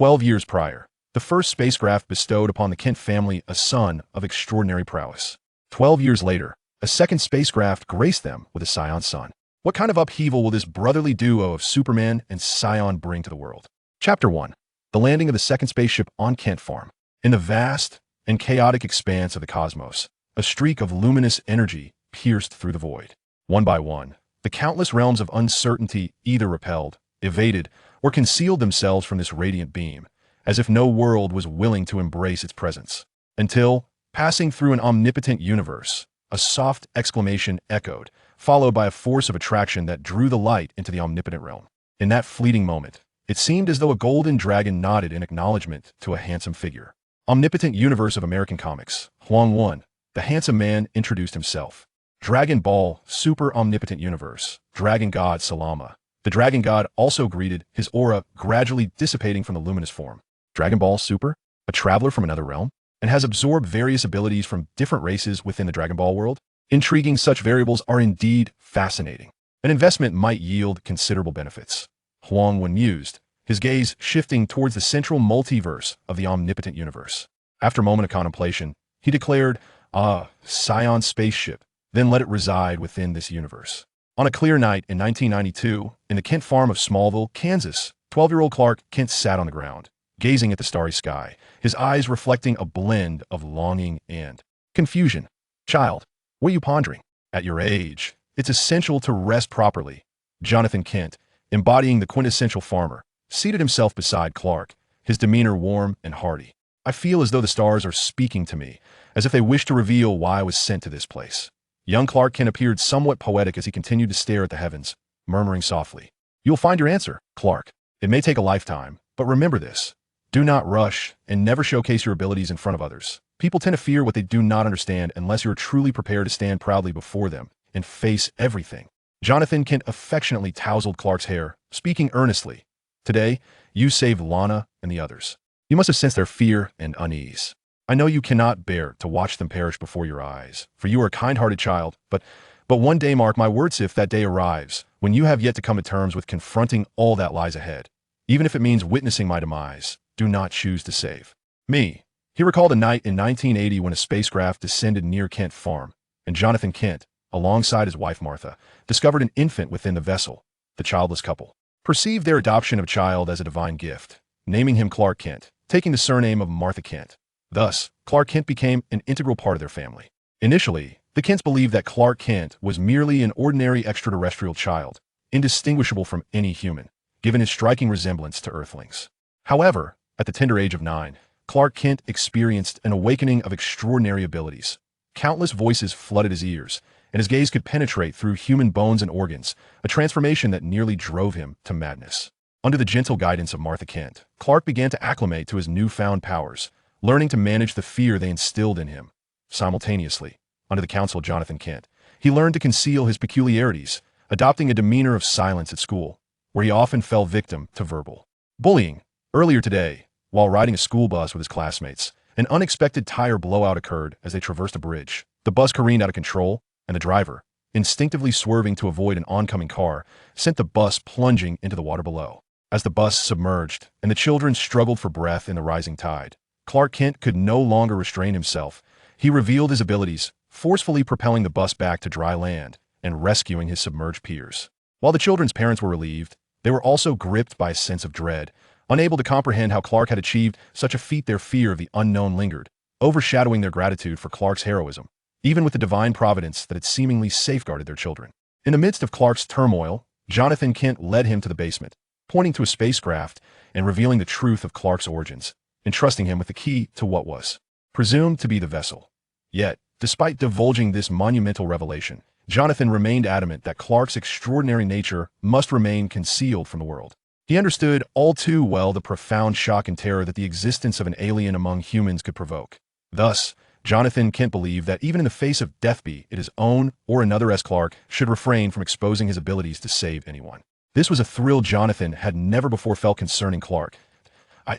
12 years prior, the first spacecraft bestowed upon the Kent family a son of extraordinary prowess. 12 years later, a second spacecraft graced them with a Saiyan son. What kind of upheaval will this brotherly duo of Superman and Saiyan bring to the world? Chapter 1. The landing of the second spaceship on Kent Farm. In the vast and chaotic expanse of the cosmos, a streak of luminous energy pierced through the void. One by one, the countless realms of uncertainty either repelled, evaded, or concealed themselves from this radiant beam, as if no world was willing to embrace its presence. Until, passing through an omnipotent universe, a soft exclamation echoed, followed by a force of attraction that drew the light into the omnipotent realm. In that fleeting moment, it seemed as though a golden dragon nodded in acknowledgement to a handsome figure. Omnipotent universe of American comics, Huang 1, the handsome man introduced himself. Dragon Ball, super omnipotent universe, Dragon God Salama. The Dragon God also greeted, his aura gradually dissipating from the luminous form. Dragon Ball Super, a traveler from another realm, and has absorbed various abilities from different races within the Dragon Ball world. Intriguing, such variables are indeed fascinating. An investment might yield considerable benefits. Huang, when mused, his gaze shifting towards the central multiverse of the omnipotent universe. After a moment of contemplation, he declared, Saiyan spaceship, then let it reside within this universe. On a clear night in 1992, in the Kent farm of Smallville, Kansas, 12-year-old Clark Kent sat on the ground, gazing at the starry sky, his eyes reflecting a blend of longing and confusion. Child, what are you pondering? At your age, it's essential to rest properly. Jonathan Kent, embodying the quintessential farmer, seated himself beside Clark, his demeanor warm and hearty. I feel as though the stars are speaking to me, as if they wish to reveal why I was sent to this place. Young Clark Kent appeared somewhat poetic as he continued to stare at the heavens, murmuring softly, "You'll find your answer, Clark. It may take a lifetime, but remember this. Do not rush and never showcase your abilities in front of others. People tend to fear what they do not understand unless you're truly prepared to stand proudly before them and face everything." Jonathan Kent affectionately tousled Clark's hair, speaking earnestly. "Today, you saved Lana and the others. You must have sensed their fear and unease. I know you cannot bear to watch them perish before your eyes, for you are a kind-hearted child, but one day, mark my words, if that day arrives, when you have yet to come to terms with confronting all that lies ahead, even if it means witnessing my demise, do not choose to save me." He recalled a night in 1980 when a spacecraft descended near Kent Farm, and Jonathan Kent, alongside his wife Martha, discovered an infant within the vessel. The childless couple perceived their adoption of child as a divine gift, naming him Clark Kent, taking the surname of Martha Kent. Thus, Clark Kent became an integral part of their family. Initially, the Kents believed that Clark Kent was merely an ordinary extraterrestrial child, indistinguishable from any human, given his striking resemblance to Earthlings. However, at the tender age of 9, Clark Kent experienced an awakening of extraordinary abilities. Countless voices flooded his ears, and his gaze could penetrate through human bones and organs, a transformation that nearly drove him to madness. Under the gentle guidance of Martha Kent, Clark began to acclimate to his newfound powers, learning to manage the fear they instilled in him. Simultaneously, under the counsel of Jonathan Kent, he learned to conceal his peculiarities, adopting a demeanor of silence at school, where he often fell victim to verbal bullying. Earlier today, while riding a school bus with his classmates, an unexpected tire blowout occurred as they traversed a bridge. The bus careened out of control, and the driver, instinctively swerving to avoid an oncoming car, sent the bus plunging into the water below. As the bus submerged and the children struggled for breath in the rising tide, Clark Kent could no longer restrain himself. He revealed his abilities, forcefully propelling the bus back to dry land and rescuing his submerged peers. While the children's parents were relieved, they were also gripped by a sense of dread. Unable to comprehend how Clark had achieved such a feat, their fear of the unknown lingered, overshadowing their gratitude for Clark's heroism, even with the divine providence that had seemingly safeguarded their children. In the midst of Clark's turmoil, Jonathan Kent led him to the basement, pointing to a spacecraft and revealing the truth of Clark's origins, entrusting him with the key to what was presumed to be the vessel. Yet, despite divulging this monumental revelation, Jonathan remained adamant that Clark's extraordinary nature must remain concealed from the world. He understood all too well the profound shock and terror that the existence of an alien among humans could provoke. Thus, Jonathan Kent believed that even in the face of death, be it his own or another, as Clark should refrain from exposing his abilities to save anyone. This was a thrill Jonathan had never before felt concerning Clark.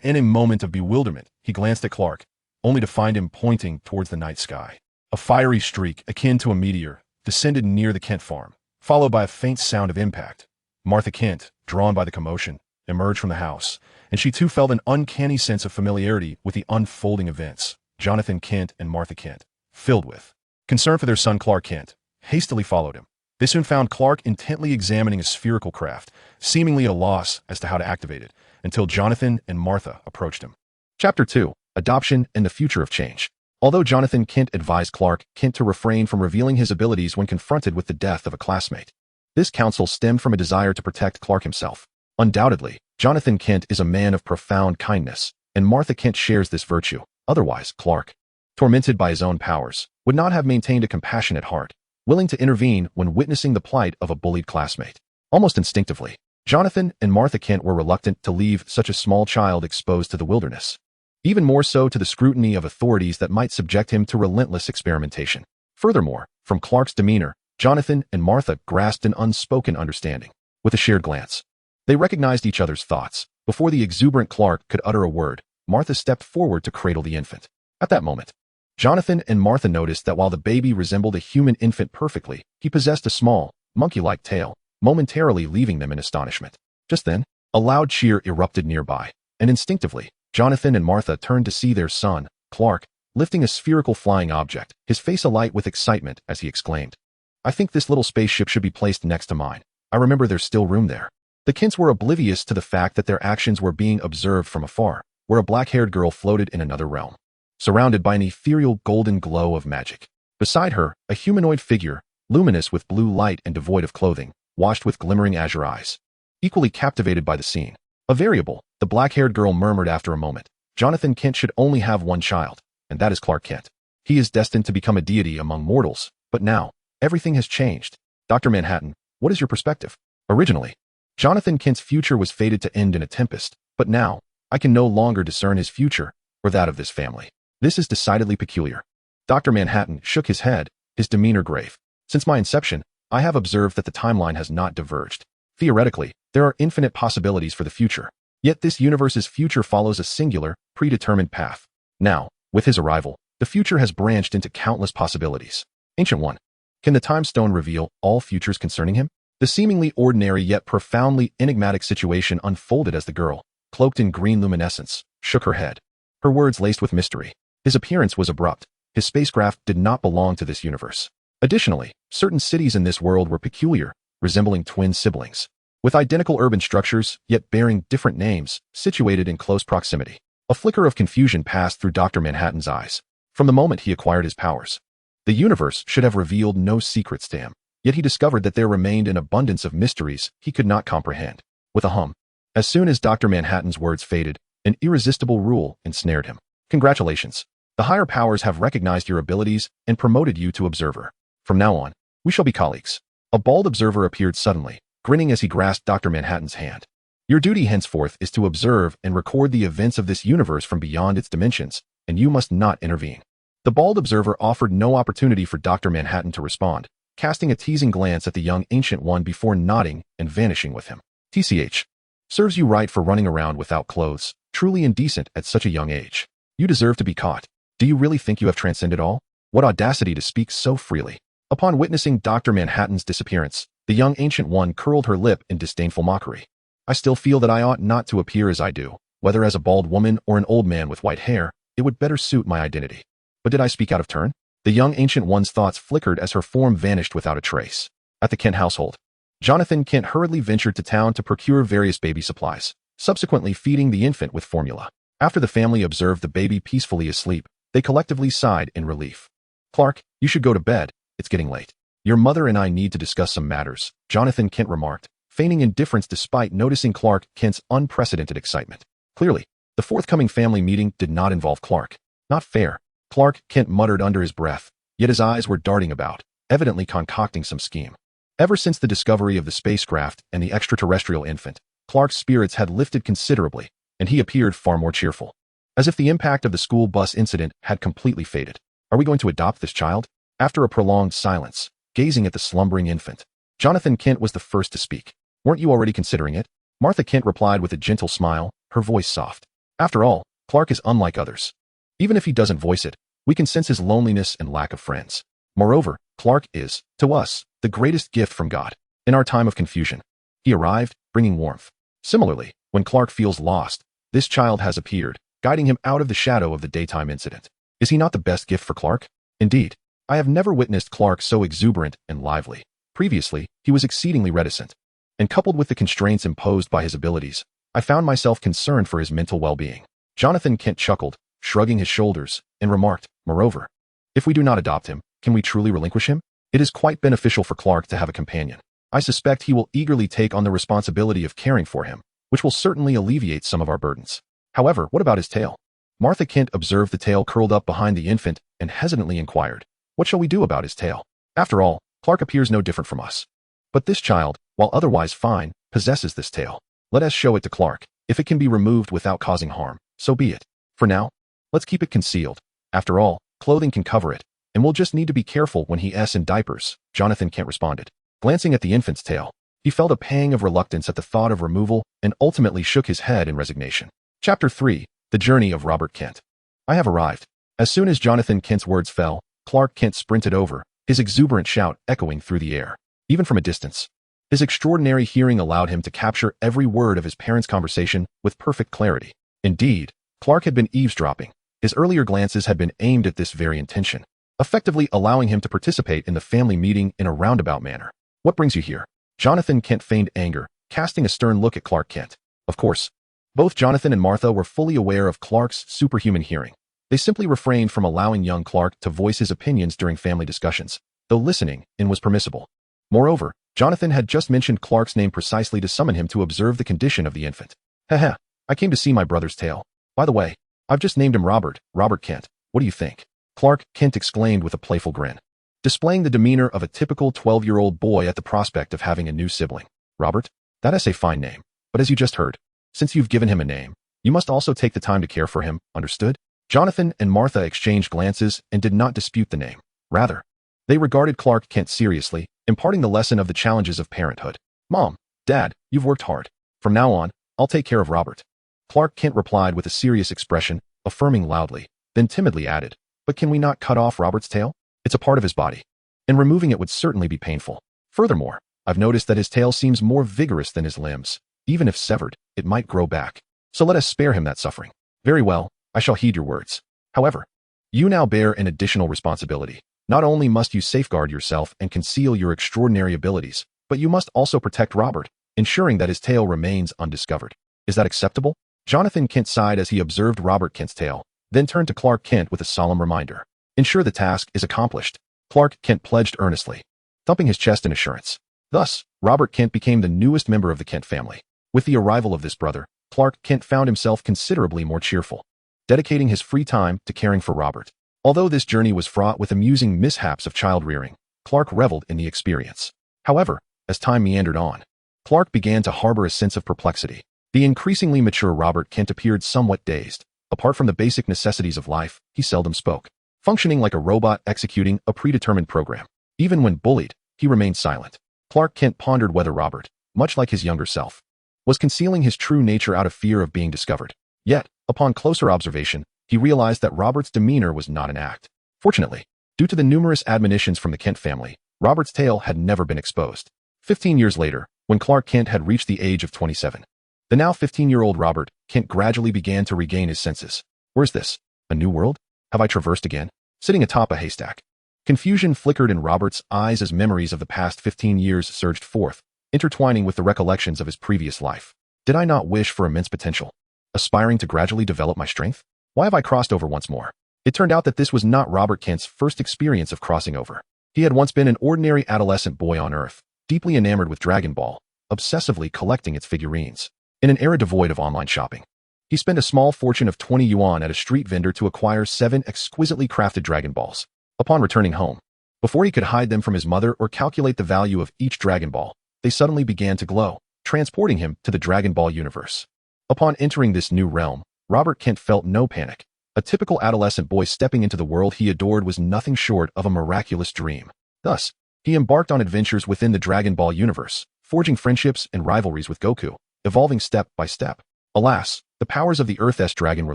In a moment of bewilderment, he glanced at Clark, only to find him pointing towards the night sky. A fiery streak, akin to a meteor, descended near the Kent farm, followed by a faint sound of impact. Martha Kent, drawn by the commotion, emerged from the house, and she too felt an uncanny sense of familiarity with the unfolding events. Jonathan Kent and Martha Kent, filled with concern for their son Clark Kent, hastily followed him. They soon found Clark intently examining a spherical craft, seemingly at a loss as to how to activate it, until Jonathan and Martha approached him. Chapter 2. Adoption and the Future of Change. Although Jonathan Kent advised Clark Kent to refrain from revealing his abilities when confronted with the death of a classmate, this counsel stemmed from a desire to protect Clark himself. Undoubtedly, Jonathan Kent is a man of profound kindness, and Martha Kent shares this virtue. Otherwise, Clark, tormented by his own powers, would not have maintained a compassionate heart, willing to intervene when witnessing the plight of a bullied classmate. Almost instinctively, Jonathan and Martha Kent were reluctant to leave such a small child exposed to the wilderness, even more so to the scrutiny of authorities that might subject him to relentless experimentation. Furthermore, from Clark's demeanor, Jonathan and Martha grasped an unspoken understanding. With a shared glance, they recognized each other's thoughts. Before the exuberant Clark could utter a word, Martha stepped forward to cradle the infant. At that moment, Jonathan and Martha noticed that while the baby resembled a human infant perfectly, he possessed a small, monkey-like tail, momentarily leaving them in astonishment. Just then, a loud cheer erupted nearby, and instinctively, Jonathan and Martha turned to see their son, Clark, lifting a spherical flying object, his face alight with excitement as he exclaimed, "I think this little spaceship should be placed next to mine. I remember there's still room there." The Kents were oblivious to the fact that their actions were being observed from afar, where a black-haired girl floated in another realm, surrounded by an ethereal golden glow of magic. Beside her, a humanoid figure, luminous with blue light and devoid of clothing, washed with glimmering azure eyes, equally captivated by the scene. "A variable," the black-haired girl murmured after a moment. "Jonathan Kent should only have one child, and that is Clark Kent. He is destined to become a deity among mortals, but now, everything has changed. Dr. Manhattan, what is your perspective?" Originally, Jonathan Kent's future was fated to end in a tempest, but now, I can no longer discern his future, or that of this family. This is decidedly peculiar. Dr. Manhattan shook his head, his demeanor grave. "Since my inception, I have observed that the timeline has not diverged. Theoretically, there are infinite possibilities for the future. Yet this universe's future follows a singular, predetermined path. Now, with his arrival, the future has branched into countless possibilities. Ancient One, can the time stone reveal all futures concerning him?" The seemingly ordinary yet profoundly enigmatic situation unfolded as the girl, cloaked in green luminescence, shook her head, her words laced with mystery. His appearance was abrupt. His spacecraft did not belong to this universe. Additionally, certain cities in this world were peculiar, resembling twin siblings, with identical urban structures, yet bearing different names, situated in close proximity. A flicker of confusion passed through Dr. Manhattan's eyes. From the moment he acquired his powers, the universe should have revealed no secrets to him, yet he discovered that there remained an abundance of mysteries he could not comprehend. With a hum, as soon as Dr. Manhattan's words faded, an irresistible rule ensnared him. "Congratulations. The higher powers have recognized your abilities and promoted you to observer. From now on, we shall be colleagues." A bald observer appeared suddenly, grinning as he grasped Dr. Manhattan's hand. "Your duty henceforth is to observe and record the events of this universe from beyond its dimensions, and you must not intervene." The bald observer offered no opportunity for Dr. Manhattan to respond, casting a teasing glance at the young Ancient One before nodding and vanishing with him. "TCH. Serves you right for running around without clothes, truly indecent at such a young age. You deserve to be caught. Do you really think you have transcended all? What audacity to speak so freely." Upon witnessing Dr. Manhattan's disappearance, the young Ancient One curled her lip in disdainful mockery. "I still feel that I ought not to appear as I do, whether as a bald woman or an old man with white hair. It would better suit my identity. But did I speak out of turn?" The young Ancient One's thoughts flickered as her form vanished without a trace. At the Kent household, Jonathan Kent hurriedly ventured to town to procure various baby supplies, subsequently feeding the infant with formula. After the family observed the baby peacefully asleep, they collectively sighed in relief. "Clark, you should go to bed. It's getting late. Your mother and I need to discuss some matters," Jonathan Kent remarked, feigning indifference despite noticing Clark Kent's unprecedented excitement. Clearly, the forthcoming family meeting did not involve Clark. "Not fair," Clark Kent muttered under his breath, yet his eyes were darting about, evidently concocting some scheme. Ever since the discovery of the spacecraft and the extraterrestrial infant, Clark's spirits had lifted considerably, and he appeared far more cheerful, as if the impact of the school bus incident had completely faded. "Are we going to adopt this child?" After a prolonged silence, gazing at the slumbering infant, Jonathan Kent was the first to speak. "Weren't you already considering it?" Martha Kent replied with a gentle smile, her voice soft. "After all, Clark is unlike others. Even if he doesn't voice it, we can sense his loneliness and lack of friends. Moreover, Clark is, to us, the greatest gift from God. In our time of confusion, he arrived, bringing warmth. Similarly, When Clark feels lost, this child has appeared, guiding him out of the shadow of the daytime incident. Is he not the best gift for Clark? Indeed, I have never witnessed Clark so exuberant and lively. Previously, he was exceedingly reticent, and coupled with the constraints imposed by his abilities, I found myself concerned for his mental well-being. Jonathan Kent chuckled, shrugging his shoulders, and remarked, moreover, if we do not adopt him, can we truly relinquish him? It is quite beneficial for Clark to have a companion. I suspect he will eagerly take on the responsibility of caring for him, which will certainly alleviate some of our burdens. However, what about his tail? Martha Kent observed the tail curled up behind the infant and hesitantly inquired, what shall we do about his tail? After all, Clark appears no different from us. But this child, while otherwise fine, possesses this tail. Let us show it to Clark. If it can be removed without causing harm, so be it. For now, let's keep it concealed. After all, clothing can cover it, and we'll just need to be careful when he's in diapers, Jonathan Kent responded. Glancing at the infant's tail, he felt a pang of reluctance at the thought of removal and ultimately shook his head in resignation. Chapter 3. The Journey of Robert Kent. I have arrived. As soon as Jonathan Kent's words fell, Clark Kent sprinted over, his exuberant shout echoing through the air. Even from a distance, his extraordinary hearing allowed him to capture every word of his parents' conversation with perfect clarity. Indeed, Clark had been eavesdropping. His earlier glances had been aimed at this very intention, effectively allowing him to participate in the family meeting in a roundabout manner. What brings you here? Jonathan Kent feigned anger, casting a stern look at Clark Kent. Of course, both Jonathan and Martha were fully aware of Clark's superhuman hearing. They simply refrained from allowing young Clark to voice his opinions during family discussions, though listening in was permissible. Moreover, Jonathan had just mentioned Clark's name precisely to summon him to observe the condition of the infant. Haha, I came to see my brother's tail. By the way, I've just named him Robert Kent. What do you think? Clark Kent exclaimed with a playful grin, displaying the demeanor of a typical 12-year-old boy at the prospect of having a new sibling. Robert? That is a fine name. But as you just heard, since you've given him a name, you must also take the time to care for him, understood? Jonathan and Martha exchanged glances and did not dispute the name. Rather, they regarded Clark Kent seriously, imparting the lesson of the challenges of parenthood. Mom, Dad, you've worked hard. From now on, I'll take care of Robert. Clark Kent replied with a serious expression, affirming loudly, then timidly added, but can we not cut off Robert's tail? It's a part of his body, and removing it would certainly be painful. Furthermore, I've noticed that his tail seems more vigorous than his limbs. Even if severed, it might grow back. So let us spare him that suffering. Very well, I shall heed your words. However, you now bear an additional responsibility. Not only must you safeguard yourself and conceal your extraordinary abilities, but you must also protect Robert, ensuring that his tail remains undiscovered. Is that acceptable? Jonathan Kent sighed as he observed Robert Kent's tail, then turned to Clark Kent with a solemn reminder. Ensure the task is accomplished. Clark Kent pledged earnestly, thumping his chest in assurance. Thus, Robert Kent became the newest member of the Kent family. With the arrival of this brother, Clark Kent found himself considerably more cheerful, dedicating his free time to caring for Robert. Although this journey was fraught with amusing mishaps of child-rearing, Clark reveled in the experience. However, as time meandered on, Clark began to harbor a sense of perplexity. The increasingly mature Robert Kent appeared somewhat dazed. Apart from the basic necessities of life, he seldom spoke, functioning like a robot executing a predetermined program. Even when bullied, he remained silent. Clark Kent pondered whether Robert, much like his younger self, was concealing his true nature out of fear of being discovered. Yet, upon closer observation, he realized that Robert's demeanor was not an act. Fortunately, due to the numerous admonitions from the Kent family, Robert's tail had never been exposed. 15 years later, when Clark Kent had reached the age of 27, the now 15-year-old Robert Kent gradually began to regain his senses. Where's this? A new world? Have I traversed again? Sitting atop a haystack. Confusion flickered in Robert's eyes as memories of the past 15 years surged forth, intertwining with the recollections of his previous life. Did I not wish for immense potential, aspiring to gradually develop my strength? Why have I crossed over once more? It turned out that this was not Robert Kent's first experience of crossing over. He had once been an ordinary adolescent boy on Earth, deeply enamored with Dragon Ball, obsessively collecting its figurines. In an era devoid of online shopping, he spent a small fortune of 20 yuan at a street vendor to acquire 7 exquisitely crafted Dragon Balls. Upon returning home, before he could hide them from his mother or calculate the value of each Dragon Ball, they suddenly began to glow, transporting him to the Dragon Ball universe. Upon entering this new realm, Robert Kent felt no panic. A typical adolescent boy stepping into the world he adored was nothing short of a miraculous dream. Thus, he embarked on adventures within the Dragon Ball universe, forging friendships and rivalries with Goku, evolving step by step. Alas, the powers of the Earth's dragon were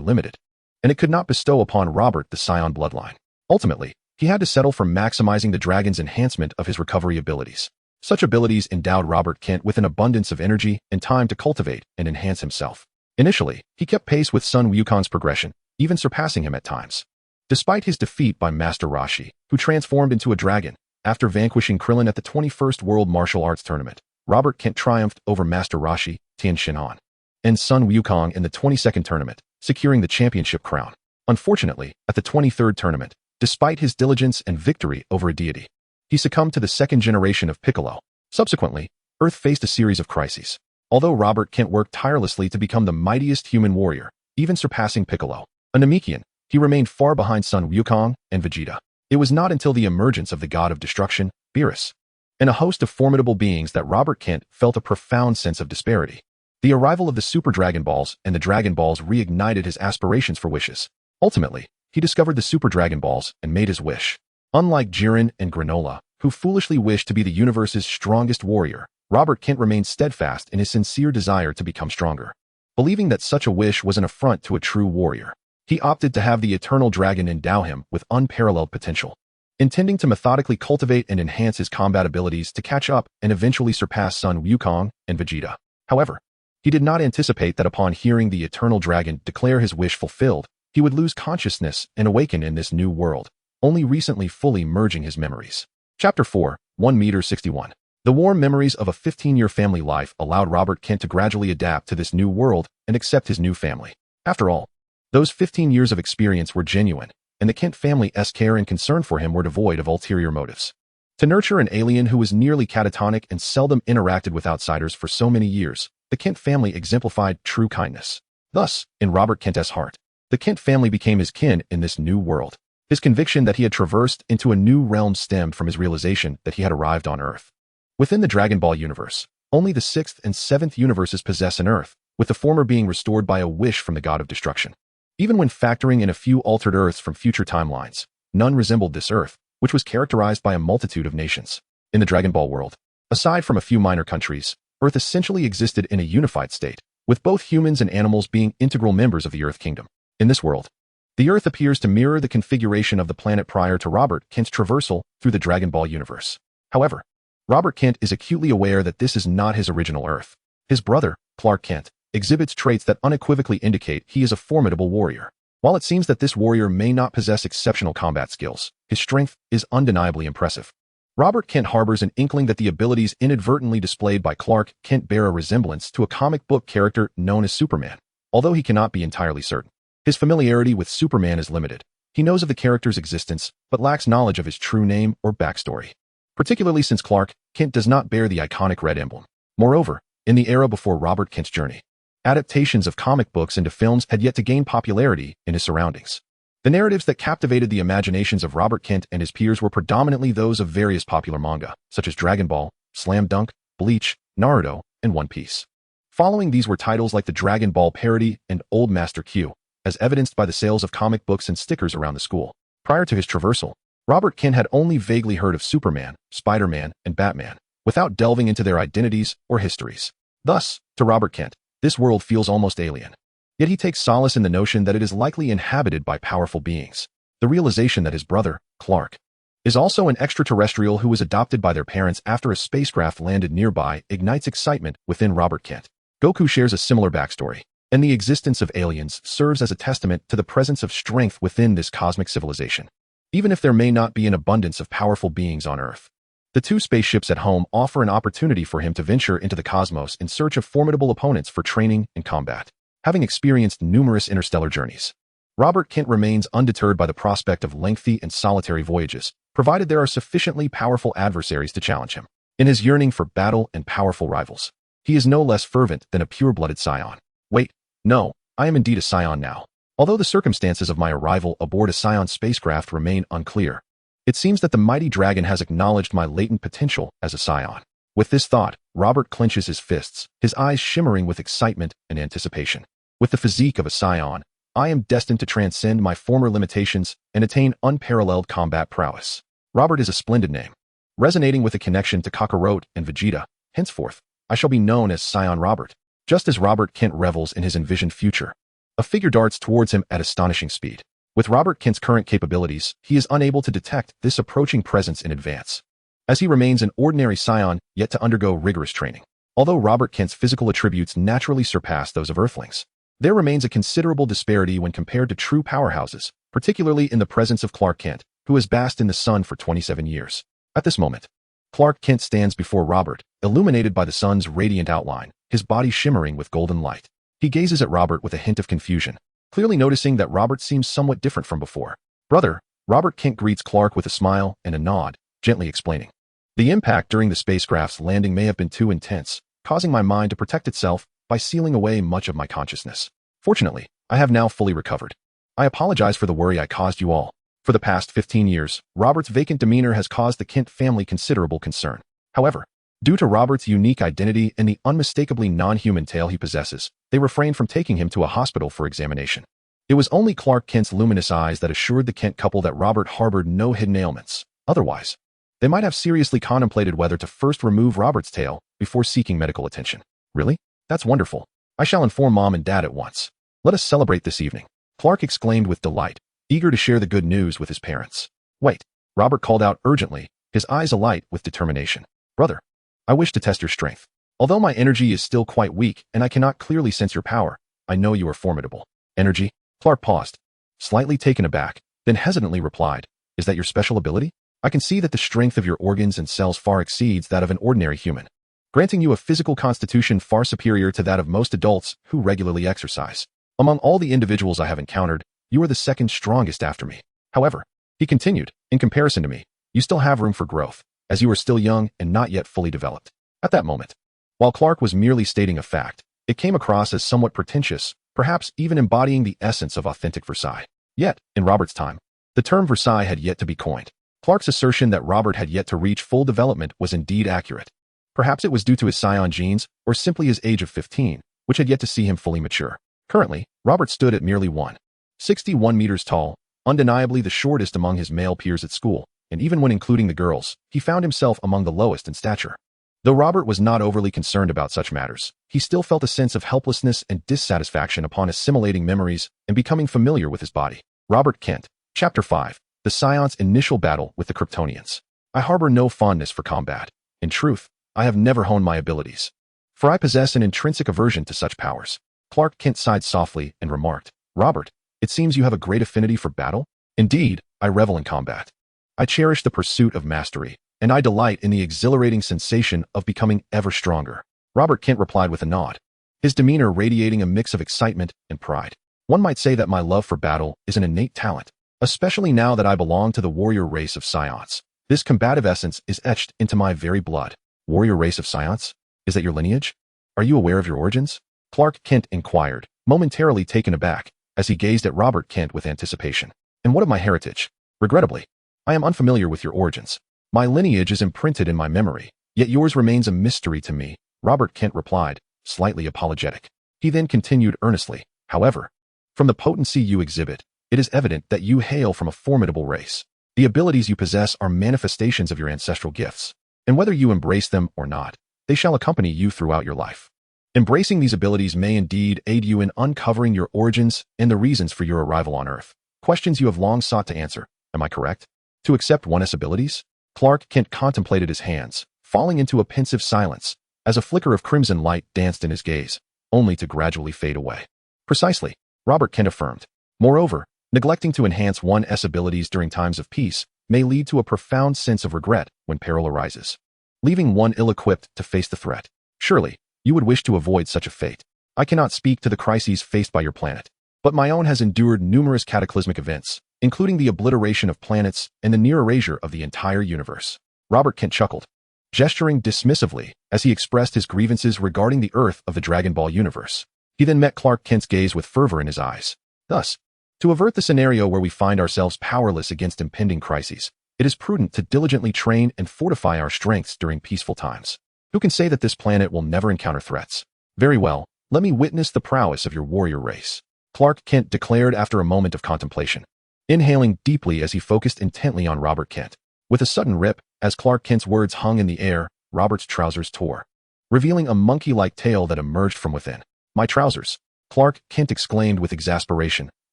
limited, and it could not bestow upon Robert the Saiyan bloodline. Ultimately, he had to settle for maximizing the dragon's enhancement of his recovery abilities. Such abilities endowed Robert Kent with an abundance of energy and time to cultivate and enhance himself. Initially, he kept pace with Sun Wukong's progression, even surpassing him at times. Despite his defeat by Master Roshi, who transformed into a dragon, after vanquishing Krillin at the 21st World Martial Arts Tournament, Robert Kent triumphed over Master Roshi, Tien Shinhan, and Sun Wukong in the 22nd tournament, securing the championship crown. Unfortunately, at the 23rd tournament, despite his diligence and victory over a deity, he succumbed to the second generation of Piccolo. Subsequently, Earth faced a series of crises. Although Robert Kent worked tirelessly to become the mightiest human warrior, even surpassing Piccolo, a Namekian, he remained far behind Sun Wukong and Vegeta. It was not until the emergence of the god of destruction, Beerus, and a host of formidable beings that Robert Kent felt a profound sense of disparity. The arrival of the Super Dragon Balls and the Dragon Balls reignited his aspirations for wishes. Ultimately, he discovered the Super Dragon Balls and made his wish. Unlike Jiren and Granola, who foolishly wished to be the universe's strongest warrior, Robert Kent remained steadfast in his sincere desire to become stronger. Believing that such a wish was an affront to a true warrior, he opted to have the Eternal Dragon endow him with unparalleled potential. Intending to methodically cultivate and enhance his combat abilities to catch up and eventually surpass Sun Wukong and Vegeta. However, he did not anticipate that upon hearing the Eternal Dragon declare his wish fulfilled, he would lose consciousness and awaken in this new world, only recently fully merging his memories. Chapter 4, 1m61. The warm memories of a 15-year family life allowed Robert Kent to gradually adapt to this new world and accept his new family. After all, those 15 years of experience were genuine, and the Kent family's care and concern for him were devoid of ulterior motives. To nurture an alien who was nearly catatonic and seldom interacted with outsiders for so many years, the Kent family exemplified true kindness. Thus, in Robert Kent's heart, the Kent family became his kin in this new world. His conviction that he had traversed into a new realm stemmed from his realization that he had arrived on Earth. Within the Dragon Ball universe, only the 6th and 7th universes possess an Earth, with the former being restored by a wish from the god of destruction. Even when factoring in a few altered Earths from future timelines, none resembled this Earth, which was characterized by a multitude of nations. In the Dragon Ball world, aside from a few minor countries, Earth essentially existed in a unified state, with both humans and animals being integral members of the Earth Kingdom. In this world, the Earth appears to mirror the configuration of the planet prior to Robert Kent's traversal through the Dragon Ball universe. However, Robert Kent is acutely aware that this is not his original Earth. His brother, Clark Kent, exhibits traits that unequivocally indicate he is a formidable warrior. While it seems that this warrior may not possess exceptional combat skills, his strength is undeniably impressive. Robert Kent harbors an inkling that the abilities inadvertently displayed by Clark Kent bear a resemblance to a comic book character known as Superman, although he cannot be entirely certain. His familiarity with Superman is limited. He knows of the character's existence, but lacks knowledge of his true name or backstory, particularly since Clark Kent does not bear the iconic red emblem. Moreover, in the era before Robert Kent's journey, adaptations of comic books into films had yet to gain popularity in his surroundings. The narratives that captivated the imaginations of Robert Kent and his peers were predominantly those of various popular manga, such as Dragon Ball, Slam Dunk, Bleach, Naruto, and One Piece. Following these were titles like the Dragon Ball parody and Old Master Q, as evidenced by the sales of comic books and stickers around the school. Prior to his traversal, Robert Kent had only vaguely heard of Superman, Spider-Man, and Batman, without delving into their identities or histories. Thus, to Robert Kent, this world feels almost alien. Yet he takes solace in the notion that it is likely inhabited by powerful beings. The realization that his brother, Clark, is also an extraterrestrial who was adopted by their parents after a spacecraft landed nearby ignites excitement within Robert Kent. Goku shares a similar backstory, and the existence of aliens serves as a testament to the presence of strength within this cosmic civilization. Even if there may not be an abundance of powerful beings on Earth, the two spaceships at home offer an opportunity for him to venture into the cosmos in search of formidable opponents for training and combat. Having experienced numerous interstellar journeys, Robert Kent remains undeterred by the prospect of lengthy and solitary voyages, provided there are sufficiently powerful adversaries to challenge him. In his yearning for battle and powerful rivals, he is no less fervent than a pure-blooded Saiyan. Wait, no, I am indeed a Saiyan now. Although the circumstances of my arrival aboard a Saiyan spacecraft remain unclear, it seems that the mighty dragon has acknowledged my latent potential as a Saiyan. With this thought, Robert clenches his fists, his eyes shimmering with excitement and anticipation. With the physique of a Saiyan, I am destined to transcend my former limitations and attain unparalleled combat prowess. Robert is a splendid name, resonating with a connection to Kakarot and Vegeta. Henceforth, I shall be known as Saiyan Robert. Just as Robert Kent revels in his envisioned future, a figure darts towards him at astonishing speed. With Robert Kent's current capabilities, he is unable to detect this approaching presence in advance. as he remains an ordinary Scion yet to undergo rigorous training. Although Robert Kent's physical attributes naturally surpass those of Earthlings, there remains a considerable disparity when compared to true powerhouses, particularly in the presence of Clark Kent, who has basked in the sun for 27 years. At this moment, Clark Kent stands before Robert, illuminated by the sun's radiant outline, his body shimmering with golden light. He gazes at Robert with a hint of confusion, clearly noticing that Robert seems somewhat different from before. "Brother," Robert Kent greets Clark with a smile and a nod, gently explaining. "The impact during the spacecraft's landing may have been too intense, causing my mind to protect itself by sealing away much of my consciousness. Fortunately, I have now fully recovered. I apologize for the worry I caused you all." For the past 15 years, Robert's vacant demeanor has caused the Kent family considerable concern. However, due to Robert's unique identity and the unmistakably non-human tale he possesses, they refrained from taking him to a hospital for examination. It was only Clark Kent's luminous eyes that assured the Kent couple that Robert harbored no hidden ailments. Otherwise, they might have seriously contemplated whether to first remove Robert's tail before seeking medical attention. "Really? That's wonderful. I shall inform Mom and Dad at once. Let us celebrate this evening," Clark exclaimed with delight, eager to share the good news with his parents. "Wait," Robert called out urgently, his eyes alight with determination. "Brother, I wish to test your strength. Although my energy is still quite weak and I cannot clearly sense your power, I know you are formidable." "Energy?" Clark paused, slightly taken aback, then hesitantly replied, "Is that your special ability? I can see that the strength of your organs and cells far exceeds that of an ordinary human, granting you a physical constitution far superior to that of most adults who regularly exercise. Among all the individuals I have encountered, you are the second strongest after me. However," he continued, "in comparison to me, you still have room for growth, as you are still young and not yet fully developed." At that moment, while Clark was merely stating a fact, it came across as somewhat pretentious, perhaps even embodying the essence of authentic Versailles. Yet, in Robert's time, the term Versailles had yet to be coined. Clark's assertion that Robert had yet to reach full development was indeed accurate. Perhaps it was due to his Scion genes, or simply his age of 15, which had yet to see him fully mature. Currently, Robert stood at merely 1.61 meters tall, undeniably the shortest among his male peers at school, and even when including the girls, he found himself among the lowest in stature. Though Robert was not overly concerned about such matters, he still felt a sense of helplessness and dissatisfaction upon assimilating memories and becoming familiar with his body. Robert Kent, Chapter 5, The Scion's Initial Battle with the Kryptonians. "I harbor no fondness for combat. In truth, I have never honed my abilities, for I possess an intrinsic aversion to such powers." Clark Kent sighed softly and remarked, "Robert, it seems you have a great affinity for battle." "Indeed, I revel in combat. I cherish the pursuit of mastery, and I delight in the exhilarating sensation of becoming ever stronger," Robert Kent replied with a nod, his demeanor radiating a mix of excitement and pride. "One might say that my love for battle is an innate talent, especially now that I belong to the warrior race of Scions. This combative essence is etched into my very blood." "Warrior race of Scions? Is that your lineage? Are you aware of your origins?" Clark Kent inquired, momentarily taken aback, as he gazed at Robert Kent with anticipation. "And what of my heritage? Regrettably, I am unfamiliar with your origins. My lineage is imprinted in my memory, yet yours remains a mystery to me," Robert Kent replied, slightly apologetic. He then continued earnestly, "However, from the potency you exhibit, it is evident that you hail from a formidable race. The abilities you possess are manifestations of your ancestral gifts, and whether you embrace them or not, they shall accompany you throughout your life. Embracing these abilities may indeed aid you in uncovering your origins and the reasons for your arrival on Earth, questions you have long sought to answer. Am I correct? To accept one's abilities?" Clark Kent contemplated his hands, falling into a pensive silence, as a flicker of crimson light danced in his gaze, only to gradually fade away. "Precisely," Robert Kent affirmed. "Moreover, neglecting to enhance one's abilities during times of peace may lead to a profound sense of regret when peril arises, leaving one ill-equipped to face the threat. Surely, you would wish to avoid such a fate. I cannot speak to the crises faced by your planet, but my own has endured numerous cataclysmic events, including the obliteration of planets and the near erasure of the entire universe." Robert Kent chuckled, gesturing dismissively as he expressed his grievances regarding the Earth of the Dragon Ball universe. He then met Clark Kent's gaze with fervor in his eyes. "Thus, to avert the scenario where we find ourselves powerless against impending crises, it is prudent to diligently train and fortify our strengths during peaceful times. Who can say that this planet will never encounter threats? Very well, let me witness the prowess of your warrior race," Clark Kent declared after a moment of contemplation, inhaling deeply as he focused intently on Robert Kent. With a sudden rip, as Clark Kent's words hung in the air, Robert's trousers tore, revealing a monkey-like tail that emerged from within. "My trousers!" Clark Kent exclaimed with exasperation,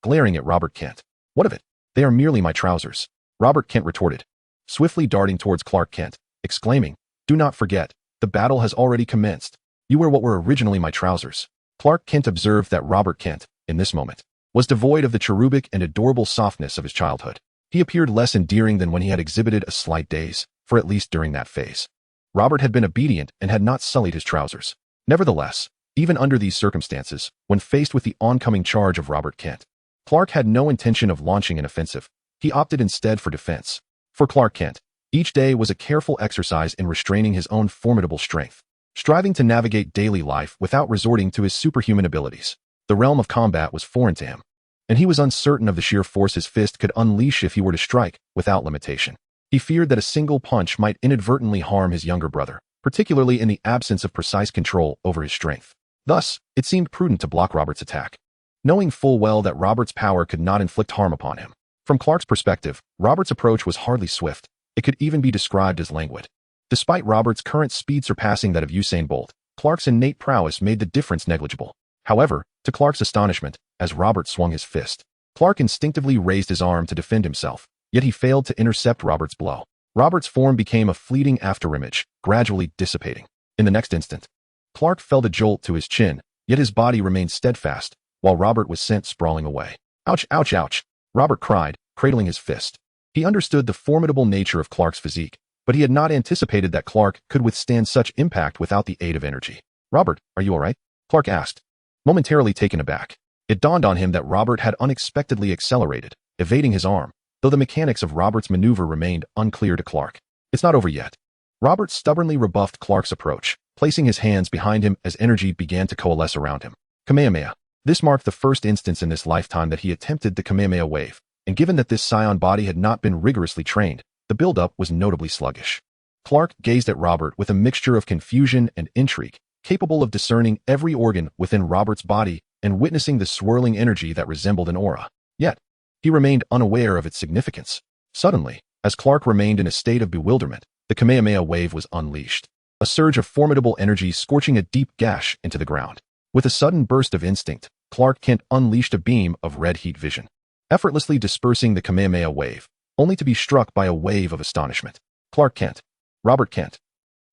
glaring at Robert Kent. "What of it? They are merely my trousers," Robert Kent retorted, swiftly darting towards Clark Kent, exclaiming, "Do not forget, the battle has already commenced. You wear what were originally my trousers." Clark Kent observed that Robert Kent, in this moment, was devoid of the cherubic and adorable softness of his childhood. He appeared less endearing than when he had exhibited a slight daze, for at least during that phase. Robert had been obedient and had not sullied his trousers. Nevertheless, even under these circumstances, when faced with the oncoming charge of Robert Kent, Clark had no intention of launching an offensive. He opted instead for defense. For Clark Kent, each day was a careful exercise in restraining his own formidable strength, striving to navigate daily life without resorting to his superhuman abilities. The realm of combat was foreign to him, and he was uncertain of the sheer force his fist could unleash if he were to strike without limitation. He feared that a single punch might inadvertently harm his younger brother, particularly in the absence of precise control over his strength. Thus, it seemed prudent to block Robert's attack, knowing full well that Robert's power could not inflict harm upon him. From Clark's perspective, Robert's approach was hardly swift. It could even be described as languid. Despite Robert's current speed surpassing that of Usain Bolt, Clark's innate prowess made the difference negligible. However, to Clark's astonishment, as Robert swung his fist, Clark instinctively raised his arm to defend himself, yet he failed to intercept Robert's blow. Robert's form became a fleeting afterimage, gradually dissipating. In the next instant, Clark felt a jolt to his chin, yet his body remained steadfast, while Robert was sent sprawling away. "Ouch, ouch, ouch," Robert cried, cradling his fist. He understood the formidable nature of Clark's physique, but he had not anticipated that Clark could withstand such impact without the aid of energy. "Robert, are you all right?" Clark asked, momentarily taken aback. It dawned on him that Robert had unexpectedly accelerated, evading his arm, though the mechanics of Robert's maneuver remained unclear to Clark. "It's not over yet." Robert stubbornly rebuffed Clark's approach, placing his hands behind him as energy began to coalesce around him. Kamehameha. This marked the first instance in this lifetime that he attempted the Kamehameha wave, and given that this Saiyan body had not been rigorously trained, the build-up was notably sluggish. Clark gazed at Robert with a mixture of confusion and intrigue, capable of discerning every organ within Robert's body and witnessing the swirling energy that resembled an aura. Yet, he remained unaware of its significance. Suddenly, as Clark remained in a state of bewilderment, the Kamehameha wave was unleashed, a surge of formidable energy scorching a deep gash into the ground. With a sudden burst of instinct, Clark Kent unleashed a beam of red heat vision, effortlessly dispersing the Kamehameha wave, only to be struck by a wave of astonishment. Clark Kent. Robert Kent.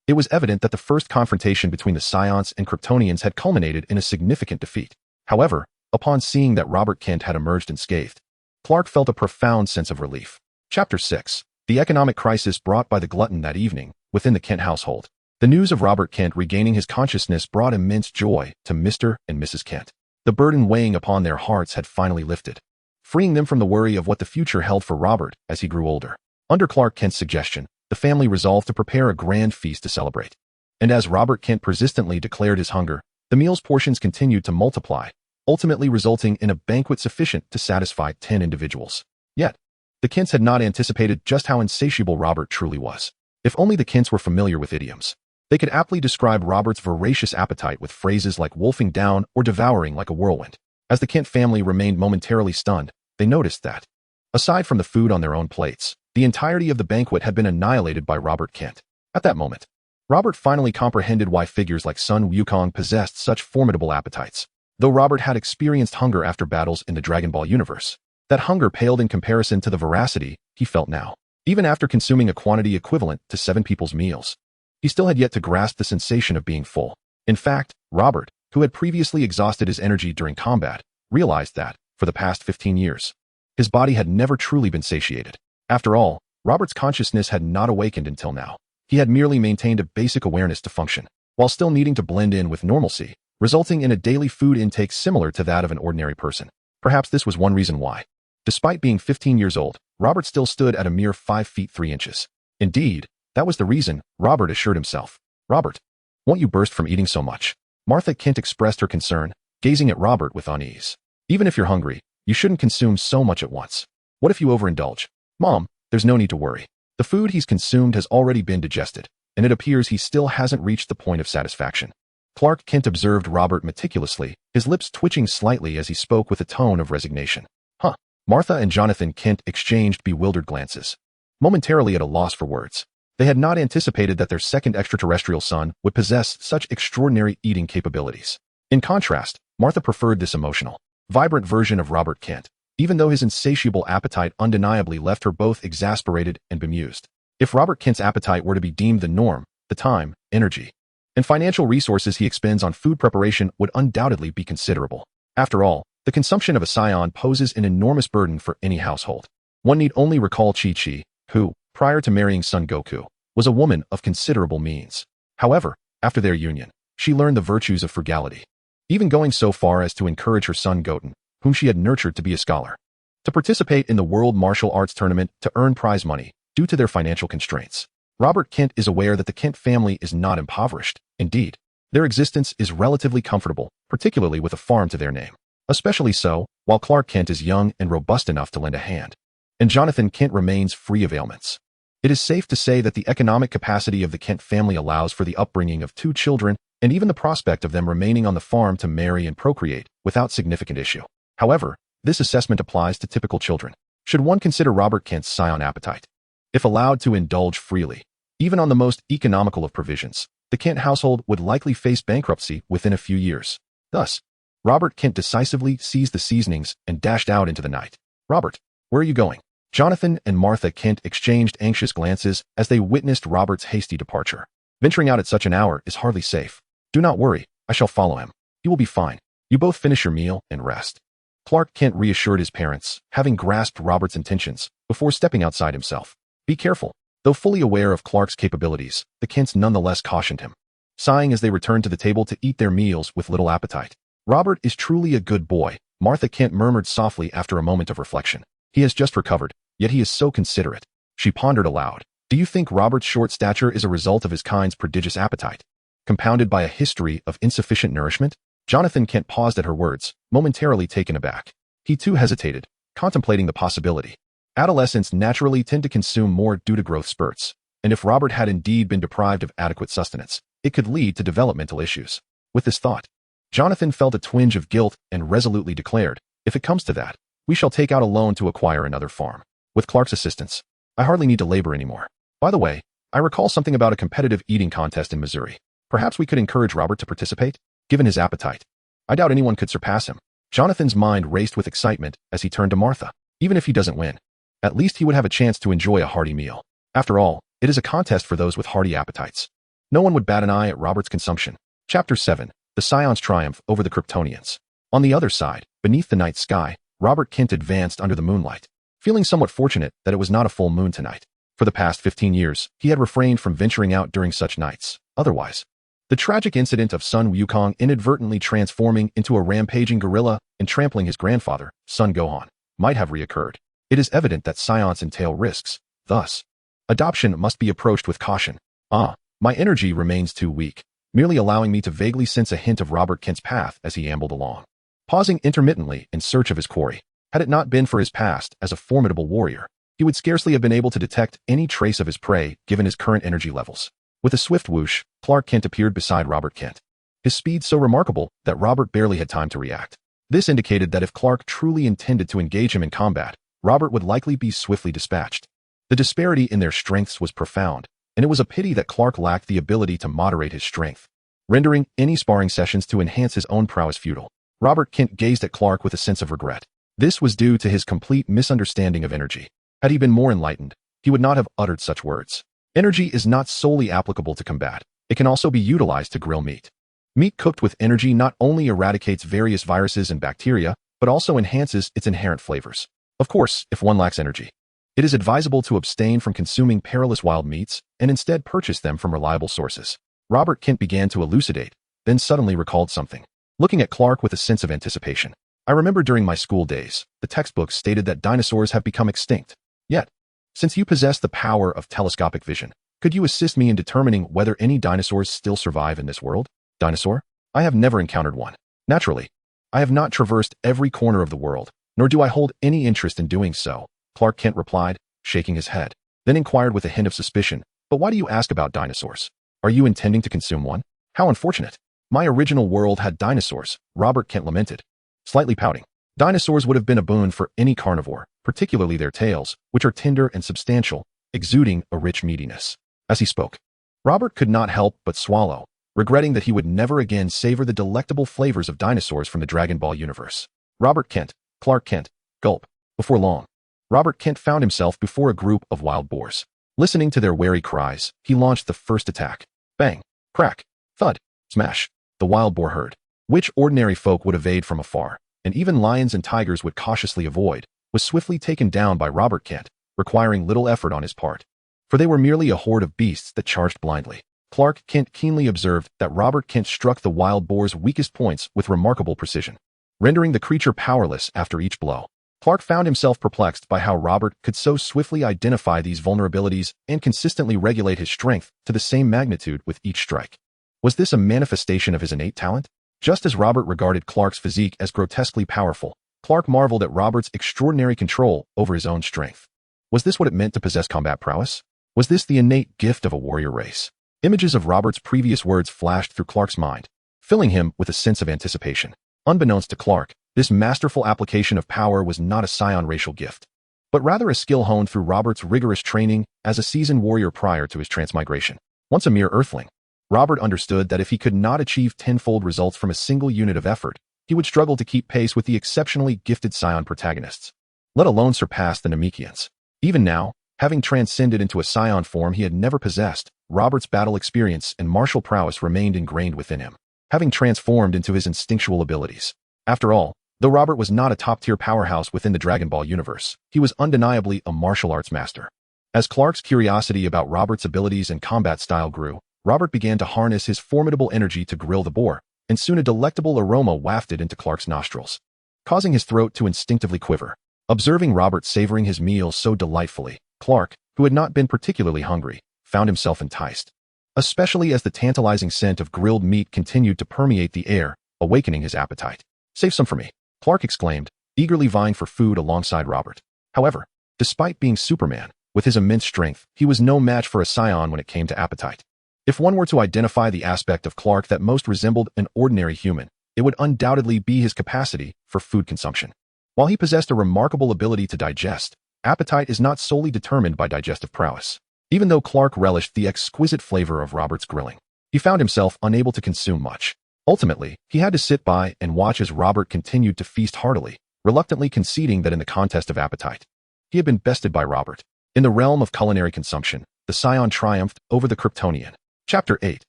It was evident that the first confrontation between the Saiyans and Kryptonians had culminated in a significant defeat. However, upon seeing that Robert Kent had emerged unscathed, Clark felt a profound sense of relief. Chapter 6. The economic crisis brought by the glutton that evening within the Kent household. The news of Robert Kent regaining his consciousness brought immense joy to Mr. and Mrs. Kent. The burden weighing upon their hearts had finally lifted, freeing them from the worry of what the future held for Robert as he grew older. Under Clark Kent's suggestion, the family resolved to prepare a grand feast to celebrate. And as Robert Kent persistently declared his hunger, the meal's portions continued to multiply, ultimately resulting in a banquet sufficient to satisfy 10 individuals. Yet, the Kents had not anticipated just how insatiable Robert truly was. If only the Kents were familiar with idioms, they could aptly describe Robert's voracious appetite with phrases like wolfing down or devouring like a whirlwind. As the Kent family remained momentarily stunned, they noticed that, aside from the food on their own plates, the entirety of the banquet had been annihilated by Robert Kent. At that moment, Robert finally comprehended why figures like Sun Wukong possessed such formidable appetites. Though Robert had experienced hunger after battles in the Dragon Ball universe, that hunger paled in comparison to the voracity he felt now. Even after consuming a quantity equivalent to 7 people's meals, he still had yet to grasp the sensation of being full. In fact, Robert, who had previously exhausted his energy during combat, realized that, for the past 15 years, his body had never truly been satiated. After all, Robert's consciousness had not awakened until now. He had merely maintained a basic awareness to function, while still needing to blend in with normalcy, resulting in a daily food intake similar to that of an ordinary person. Perhaps this was one reason why, despite being 15 years old, Robert still stood at a mere 5 feet 3 inches. Indeed, that was the reason, Robert assured himself. "Robert, won't you burst from eating so much?" Martha Kent expressed her concern, gazing at Robert with unease. "Even if you're hungry, you shouldn't consume so much at once. What if you overindulge?" "Mom, there's no need to worry. The food he's consumed has already been digested, and it appears he still hasn't reached the point of satisfaction." Clark Kent observed Robert meticulously, his lips twitching slightly as he spoke with a tone of resignation. "Huh." Martha and Jonathan Kent exchanged bewildered glances, momentarily at a loss for words. They had not anticipated that their second extraterrestrial son would possess such extraordinary eating capabilities. In contrast, Martha preferred this emotional, vibrant version of Robert Kent, even though his insatiable appetite undeniably left her both exasperated and bemused. If Robert Kent's appetite were to be deemed the norm, the time, energy, and financial resources he expends on food preparation would undoubtedly be considerable. After all, the consumption of a Saiyan poses an enormous burden for any household. One need only recall Chi-Chi, who, prior to marrying Son Goku, was a woman of considerable means. However, after their union, she learned the virtues of frugality, even going so far as to encourage her son Goten, whom she had nurtured to be a scholar, to participate in the World Martial Arts Tournament to earn prize money due to their financial constraints. Robert Kent is aware that the Kent family is not impoverished. Indeed, their existence is relatively comfortable, particularly with a farm to their name. Especially so, while Clark Kent is young and robust enough to lend a hand, and Jonathan Kent remains free of ailments. It is safe to say that the economic capacity of the Kent family allows for the upbringing of 2 children and even the prospect of them remaining on the farm to marry and procreate without significant issue. However, this assessment applies to typical children. Should one consider Robert Kent's Saiyan appetite? If allowed to indulge freely, even on the most economical of provisions, the Kent household would likely face bankruptcy within a few years. Thus, Robert Kent decisively seized the seasonings and dashed out into the night. "Robert, where are you going?" Jonathan and Martha Kent exchanged anxious glances as they witnessed Robert's hasty departure. "Venturing out at such an hour is hardly safe." "Do not worry, I shall follow him. You will be fine. You both finish your meal and rest." Clark Kent reassured his parents, having grasped Robert's intentions, before stepping outside himself. "Be careful." Though fully aware of Clark's capabilities, the Kents nonetheless cautioned him, sighing as they returned to the table to eat their meals with little appetite. "Robert is truly a good boy," Martha Kent murmured softly after a moment of reflection. "He has just recovered, yet he is so considerate." She pondered aloud. "Do you think Robert's short stature is a result of his kind's prodigious appetite, compounded by a history of insufficient nourishment?" Jonathan Kent paused at her words, momentarily taken aback. He too hesitated, contemplating the possibility. Adolescents naturally tend to consume more due to growth spurts, and if Robert had indeed been deprived of adequate sustenance, it could lead to developmental issues. With this thought, Jonathan felt a twinge of guilt and resolutely declared, "If it comes to that, we shall take out a loan to acquire another farm. With Clark's assistance, I hardly need to labor anymore. By the way, I recall something about a competitive eating contest in Missouri. Perhaps we could encourage Robert to participate, given his appetite. I doubt anyone could surpass him." Jonathan's mind raced with excitement as he turned to Martha. Even if he doesn't win, at least he would have a chance to enjoy a hearty meal. After all, it is a contest for those with hearty appetites. No one would bat an eye at Robert's consumption. Chapter 7. The Scion's Triumph over the Kryptonians. On the other side, beneath the night sky, Robert Kent advanced under the moonlight, feeling somewhat fortunate that it was not a full moon tonight. For the past 15 years, he had refrained from venturing out during such nights. Otherwise, the tragic incident of Sun Wukong inadvertently transforming into a rampaging gorilla and trampling his grandfather, Sun Gohan, might have reoccurred. It is evident that scions entail risks. Thus, adoption must be approached with caution. My energy remains too weak, merely allowing me to vaguely sense a hint of Robert Kent's path as he ambled along, pausing intermittently in search of his quarry. Had it not been for his past as a formidable warrior, he would scarcely have been able to detect any trace of his prey given his current energy levels. With a swift whoosh, Clark Kent appeared beside Robert Kent, his speed so remarkable that Robert barely had time to react. This indicated that if Clark truly intended to engage him in combat, Robert would likely be swiftly dispatched. The disparity in their strengths was profound, and it was a pity that Clark lacked the ability to moderate his strength, rendering any sparring sessions to enhance his own prowess futile. Robert Kent gazed at Clark with a sense of regret. This was due to his complete misunderstanding of energy. Had he been more enlightened, he would not have uttered such words. Energy is not solely applicable to combat. It can also be utilized to grill meat. Meat cooked with energy not only eradicates various viruses and bacteria, but also enhances its inherent flavors. Of course, if one lacks energy, it is advisable to abstain from consuming perilous wild meats and instead purchase them from reliable sources. Robert Kent began to elucidate, then suddenly recalled something, looking at Clark with a sense of anticipation. "I remember during my school days, the textbooks stated that dinosaurs have become extinct. Yet, since you possess the power of telescopic vision, could you assist me in determining whether any dinosaurs still survive in this world?" "Dinosaur? I have never encountered one. Naturally, I have not traversed every corner of the world, nor do I hold any interest in doing so," Clark Kent replied, shaking his head, then inquired with a hint of suspicion, "But why do you ask about dinosaurs? Are you intending to consume one?" "How unfortunate. My original world had dinosaurs," Robert Kent lamented, slightly pouting. "Dinosaurs would have been a boon for any carnivore, particularly their tails, which are tender and substantial, exuding a rich meatiness." As he spoke, Robert could not help but swallow, regretting that he would never again savor the delectable flavors of dinosaurs from the Dragon Ball universe. Robert Kent, Clark Kent, gulp. Before long, Robert Kent found himself before a group of wild boars. Listening to their wary cries, he launched the first attack. Bang, crack, thud, smash. The wild boar herd, which ordinary folk would evade from afar, and even lions and tigers would cautiously avoid, was swiftly taken down by Robert Kent, requiring little effort on his part. For they were merely a horde of beasts that charged blindly. Clark Kent keenly observed that Robert Kent struck the wild boar's weakest points with remarkable precision, rendering the creature powerless after each blow. Clark found himself perplexed by how Robert could so swiftly identify these vulnerabilities and consistently regulate his strength to the same magnitude with each strike. Was this a manifestation of his innate talent? Just as Robert regarded Clark's physique as grotesquely powerful, Clark marveled at Robert's extraordinary control over his own strength. Was this what it meant to possess combat prowess? Was this the innate gift of a warrior race? Images of Robert's previous words flashed through Clark's mind, filling him with a sense of anticipation. Unbeknownst to Clark, this masterful application of power was not a Saiyan racial gift, but rather a skill honed through Robert's rigorous training as a seasoned warrior prior to his transmigration. Once a mere earthling, Robert understood that if he could not achieve tenfold results from a single unit of effort, he would struggle to keep pace with the exceptionally gifted Saiyan protagonists, let alone surpass the Namekians. Even now, having transcended into a Saiyan form he had never possessed, Robert's battle experience and martial prowess remained ingrained within him, having transformed into his instinctual abilities. After all, though Robert was not a top-tier powerhouse within the Dragon Ball universe, he was undeniably a martial arts master. As Clark's curiosity about Robert's abilities and combat style grew, Robert began to harness his formidable energy to grill the boar, and soon a delectable aroma wafted into Clark's nostrils, causing his throat to instinctively quiver. Observing Robert savoring his meal so delightfully, Clark, who had not been particularly hungry, found himself enticed, especially as the tantalizing scent of grilled meat continued to permeate the air, awakening his appetite. "Save some for me," Clark exclaimed, eagerly vying for food alongside Robert. However, despite being Superman, with his immense strength, he was no match for a Saiyan when it came to appetite. If one were to identify the aspect of Clark that most resembled an ordinary human, it would undoubtedly be his capacity for food consumption. While he possessed a remarkable ability to digest, appetite is not solely determined by digestive prowess. Even though Clark relished the exquisite flavor of Robert's grilling, he found himself unable to consume much. Ultimately, he had to sit by and watch as Robert continued to feast heartily, reluctantly conceding that in the contest of appetite, he had been bested by Robert. In the realm of culinary consumption, the Saiyan triumphed over the Kryptonian. Chapter 8.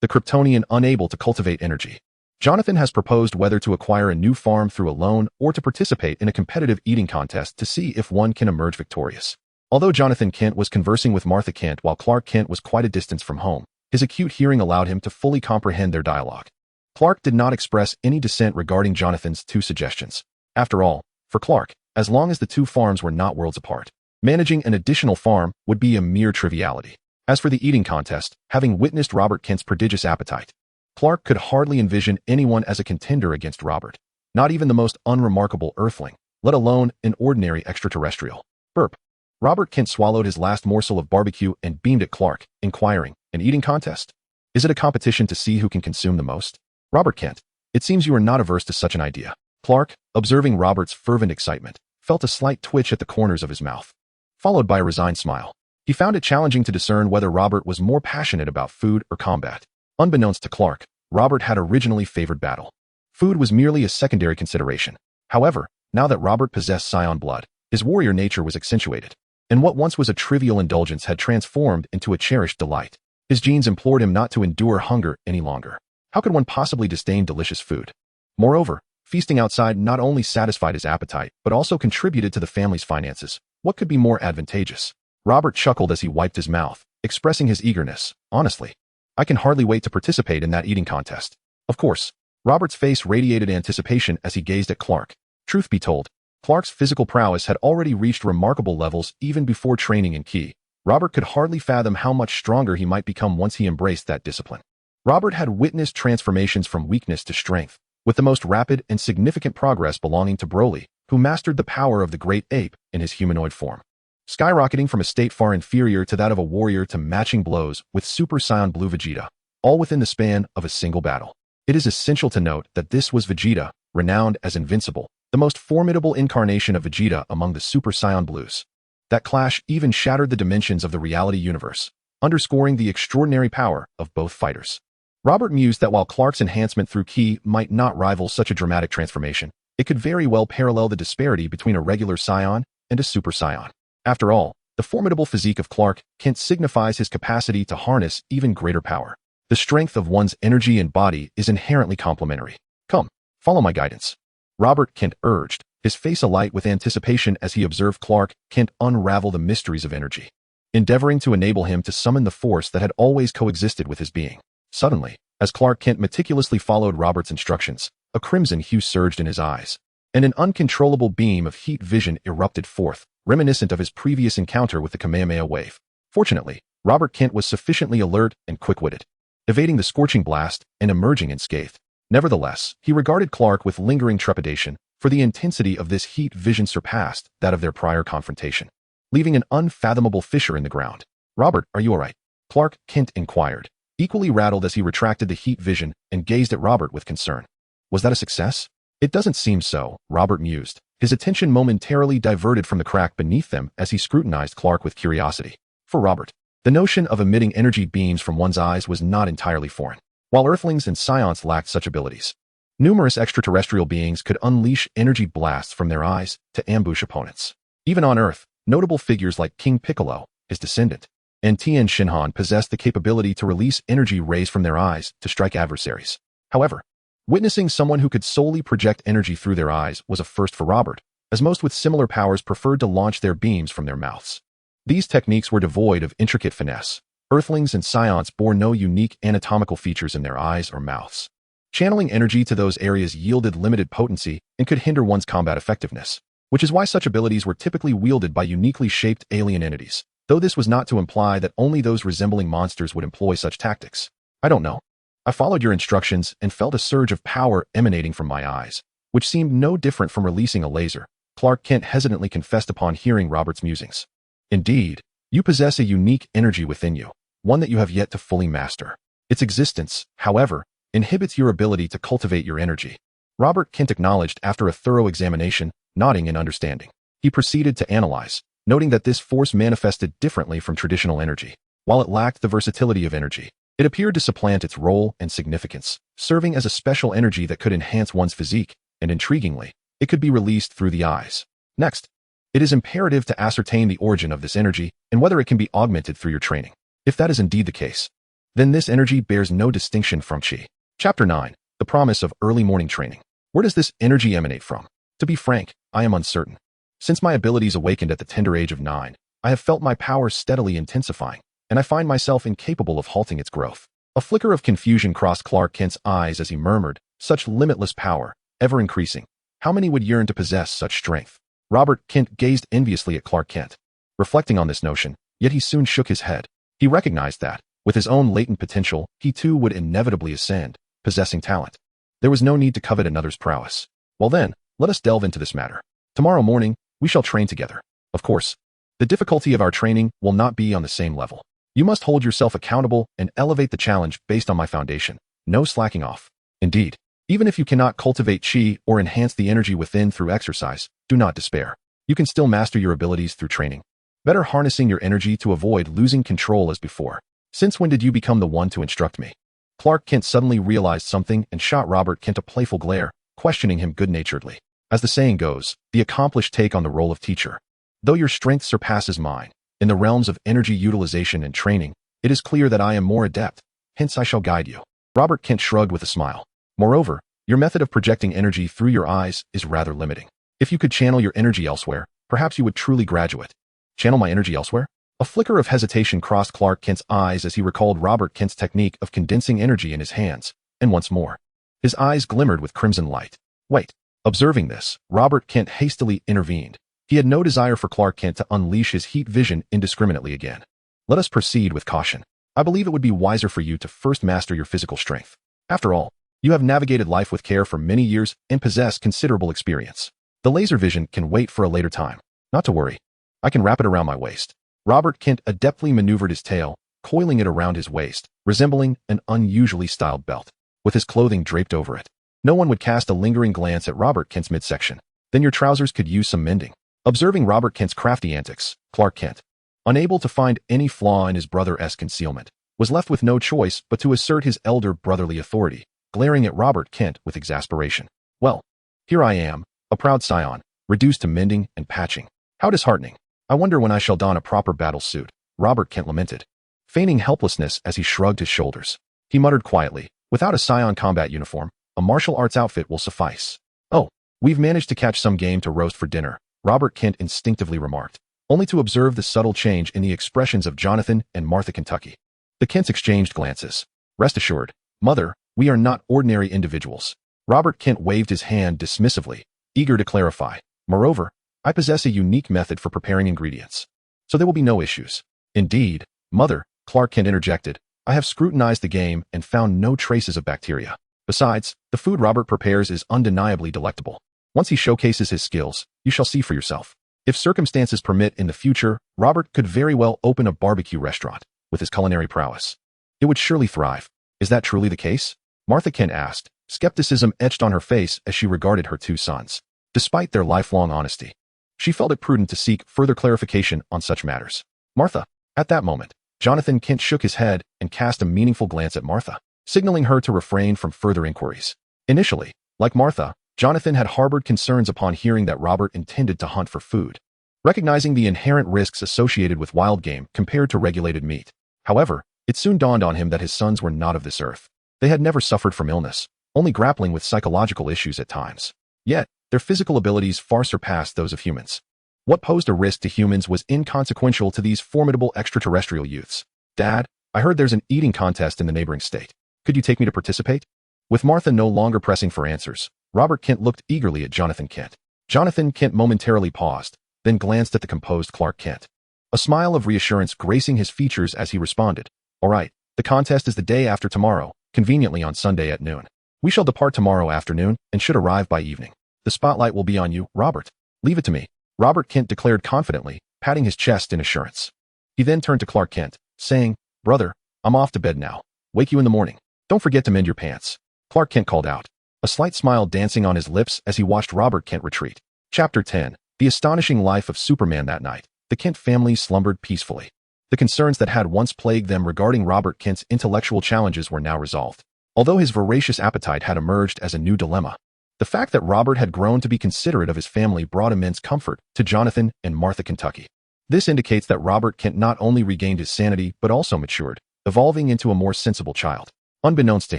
The Kryptonian unable to cultivate energy. Jonathan has proposed whether to acquire a new farm through a loan or to participate in a competitive eating contest to see if one can emerge victorious. Although Jonathan Kent was conversing with Martha Kent while Clark Kent was quite a distance from home, his acute hearing allowed him to fully comprehend their dialogue. Clark did not express any dissent regarding Jonathan's two suggestions. After all, for Clark, as long as the two farms were not worlds apart, managing an additional farm would be a mere triviality. As for the eating contest, having witnessed Robert Kent's prodigious appetite, Clark could hardly envision anyone as a contender against Robert, not even the most unremarkable earthling, let alone an ordinary extraterrestrial. Burp. Robert Kent swallowed his last morsel of barbecue and beamed at Clark, inquiring, "An eating contest? Is it a competition to see who can consume the most?" "Robert Kent, it seems you are not averse to such an idea." Clark, observing Robert's fervent excitement, felt a slight twitch at the corners of his mouth, followed by a resigned smile. He found it challenging to discern whether Robert was more passionate about food or combat. Unbeknownst to Clark, Robert had originally favored battle. Food was merely a secondary consideration. However, now that Robert possessed Saiyan blood, his warrior nature was accentuated, and what once was a trivial indulgence had transformed into a cherished delight. His genes implored him not to endure hunger any longer. How could one possibly disdain delicious food? Moreover, feasting outside not only satisfied his appetite, but also contributed to the family's finances. What could be more advantageous? Robert chuckled as he wiped his mouth, expressing his eagerness. "Honestly, I can hardly wait to participate in that eating contest." Of course, Robert's face radiated anticipation as he gazed at Clark. Truth be told, Clark's physical prowess had already reached remarkable levels even before training in Ki. Robert could hardly fathom how much stronger he might become once he embraced that discipline. Robert had witnessed transformations from weakness to strength, with the most rapid and significant progress belonging to Broly, who mastered the power of the great ape in his humanoid form, skyrocketing from a state far inferior to that of a warrior to matching blows with Super Saiyan Blue Vegeta, all within the span of a single battle. It is essential to note that this was Vegeta, renowned as invincible, the most formidable incarnation of Vegeta among the Super Saiyan Blues. That clash even shattered the dimensions of the reality universe, underscoring the extraordinary power of both fighters. Robert mused that while Clark's enhancement through Ki might not rival such a dramatic transformation, it could very well parallel the disparity between a regular Saiyan and a Super Saiyan. After all, The formidable physique of Clark Kent signifies his capacity to harness even greater power. The strength of one's energy and body is inherently complementary. Come, follow my guidance, Robert Kent urged, his face alight with anticipation as he observed Clark Kent unravel the mysteries of energy, endeavoring to enable him to summon the force that had always coexisted with his being. Suddenly, as Clark Kent meticulously followed Robert's instructions, a crimson hue surged in his eyes, and an uncontrollable beam of heat vision erupted forth, reminiscent of his previous encounter with the Kamehameha wave. Fortunately, Robert Kent was sufficiently alert and quick-witted, evading the scorching blast and emerging unscathed. Nevertheless, he regarded Clark with lingering trepidation, for the intensity of this heat vision surpassed that of their prior confrontation, leaving an unfathomable fissure in the ground. "Robert, are you all right?" Clark Kent inquired, equally rattled as he retracted the heat vision and gazed at Robert with concern. "Was that a success?" "It doesn't seem so," Robert mused, his attention momentarily diverted from the crack beneath them as he scrutinized Clark with curiosity. For Robert, the notion of emitting energy beams from one's eyes was not entirely foreign. While Earthlings and Scions lacked such abilities, numerous extraterrestrial beings could unleash energy blasts from their eyes to ambush opponents. Even on Earth, notable figures like King Piccolo, his descendant, and Tien Shinhan possessed the capability to release energy rays from their eyes to strike adversaries. However, witnessing someone who could solely project energy through their eyes was a first for Robert, as most with similar powers preferred to launch their beams from their mouths. These techniques were devoid of intricate finesse. Earthlings and Scions bore no unique anatomical features in their eyes or mouths. Channeling energy to those areas yielded limited potency and could hinder one's combat effectiveness, which is why such abilities were typically wielded by uniquely shaped alien entities, though this was not to imply that only those resembling monsters would employ such tactics. "I don't know. I followed your instructions and felt a surge of power emanating from my eyes, which seemed no different from releasing a laser," Clark Kent hesitantly confessed upon hearing Robert's musings. "Indeed, you possess a unique energy within you, one that you have yet to fully master. Its existence, however, inhibits your ability to cultivate your energy," Robert Kent acknowledged after a thorough examination, nodding in understanding. He proceeded to analyze, noting that this force manifested differently from traditional energy. While it lacked the versatility of energy, it appeared to supplant its role and significance, serving as a special energy that could enhance one's physique, and intriguingly, it could be released through the eyes. Next, it is imperative to ascertain the origin of this energy and whether it can be augmented through your training. If that is indeed the case, then this energy bears no distinction from Qi. Chapter 9. The Promise of Early Morning Training. Where does this energy emanate from? To be frank, I am uncertain. Since my abilities awakened at the tender age of 9, I have felt my power steadily intensifying, and I find myself incapable of halting its growth. A flicker of confusion crossed Clark Kent's eyes as he murmured, "Such limitless power, ever increasing. How many would yearn to possess such strength?" Robert Kent gazed enviously at Clark Kent, reflecting on this notion, yet he soon shook his head. He recognized that, with his own latent potential, he too would inevitably ascend, possessing talent. There was no need to covet another's prowess. "Well then, let us delve into this matter. Tomorrow morning, we shall train together. Of course, the difficulty of our training will not be on the same level. You must hold yourself accountable and elevate the challenge based on my foundation. No slacking off. Indeed, even if you cannot cultivate Qi or enhance the energy within through exercise, do not despair. You can still master your abilities through training. Better harnessing your energy to avoid losing control as before. Since when did you become the one to instruct me?" Clark Kent suddenly realized something and shot Robert Kent a playful glare, questioning him good-naturedly. As the saying goes, the accomplished take on the role of teacher. "Though your strength surpasses mine, in the realms of energy utilization and training, it is clear that I am more adept, hence I shall guide you." Robert Kent shrugged with a smile. "Moreover, your method of projecting energy through your eyes is rather limiting. If you could channel your energy elsewhere, perhaps you would truly graduate." "Channel my energy elsewhere?" A flicker of hesitation crossed Clark Kent's eyes as he recalled Robert Kent's technique of condensing energy in his hands, and once more, his eyes glimmered with crimson light. "Wait." Observing this, Robert Kent hastily intervened. He had no desire for Clark Kent to unleash his heat vision indiscriminately again. "Let us proceed with caution. I believe it would be wiser for you to first master your physical strength. After all, you have navigated life with care for many years and possess considerable experience. The laser vision can wait for a later time. Not to worry. I can wrap it around my waist." Robert Kent adeptly maneuvered his tail, coiling it around his waist, resembling an unusually styled belt, with his clothing draped over it. No one would cast a lingering glance at Robert Kent's midsection. "Then your trousers could use some mending." Observing Robert Kent's crafty antics, Clark Kent, unable to find any flaw in his brother's concealment, was left with no choice but to assert his elder brotherly authority, glaring at Robert Kent with exasperation. "Well, here I am, a proud scion, reduced to mending and patching. How disheartening." I wonder when I shall don a proper battle suit, Robert Kent lamented, feigning helplessness as he shrugged his shoulders. He muttered quietly, without a Saiyan combat uniform, a martial arts outfit will suffice. Oh, we've managed to catch some game to roast for dinner, Robert Kent instinctively remarked, only to observe the subtle change in the expressions of Jonathan and Martha Kentucky. The Kents exchanged glances. Rest assured, Mother, we are not ordinary individuals. Robert Kent waved his hand dismissively, eager to clarify. Moreover, I possess a unique method for preparing ingredients, so there will be no issues. Indeed, Mother, Clark Kent interjected, I have scrutinized the game and found no traces of bacteria. Besides, the food Robert prepares is undeniably delectable. Once he showcases his skills, you shall see for yourself. If circumstances permit in the future, Robert could very well open a barbecue restaurant. With his culinary prowess, it would surely thrive. Is that truly the case? Martha Kent asked, skepticism etched on her face as she regarded her two sons. Despite their lifelong honesty, she felt it prudent to seek further clarification on such matters. Martha. At that moment, Jonathan Kent shook his head and cast a meaningful glance at Martha, signaling her to refrain from further inquiries. Initially, like Martha, Jonathan had harbored concerns upon hearing that Robert intended to hunt for food, recognizing the inherent risks associated with wild game compared to regulated meat. However, it soon dawned on him that his sons were not of this earth. They had never suffered from illness, only grappling with psychological issues at times. Yet, their physical abilities far surpassed those of humans. What posed a risk to humans was inconsequential to these formidable extraterrestrial youths. Dad, I heard there's an eating contest in the neighboring state. Could you take me to participate? With Martha no longer pressing for answers, Robert Kent looked eagerly at Jonathan Kent. Jonathan Kent momentarily paused, then glanced at the composed Clark Kent. A smile of reassurance gracing his features as he responded, All right, the contest is the day after tomorrow, conveniently on Sunday at noon. We shall depart tomorrow afternoon and should arrive by evening. The spotlight will be on you, Robert. Leave it to me, Robert Kent declared confidently, patting his chest in assurance. He then turned to Clark Kent, saying, Brother, I'm off to bed now. Wake you in the morning. Don't forget to mend your pants. Clark Kent called out, a slight smile dancing on his lips as he watched Robert Kent retreat. Chapter 10. The astonishing life of Superman. That night, the Kent family slumbered peacefully. The concerns that had once plagued them regarding Robert Kent's intellectual challenges were now resolved. Although his voracious appetite had emerged as a new dilemma, the fact that Robert had grown to be considerate of his family brought immense comfort to Jonathan and Martha Kentucky. This indicates that Robert Kent not only regained his sanity but also matured, evolving into a more sensible child. Unbeknownst to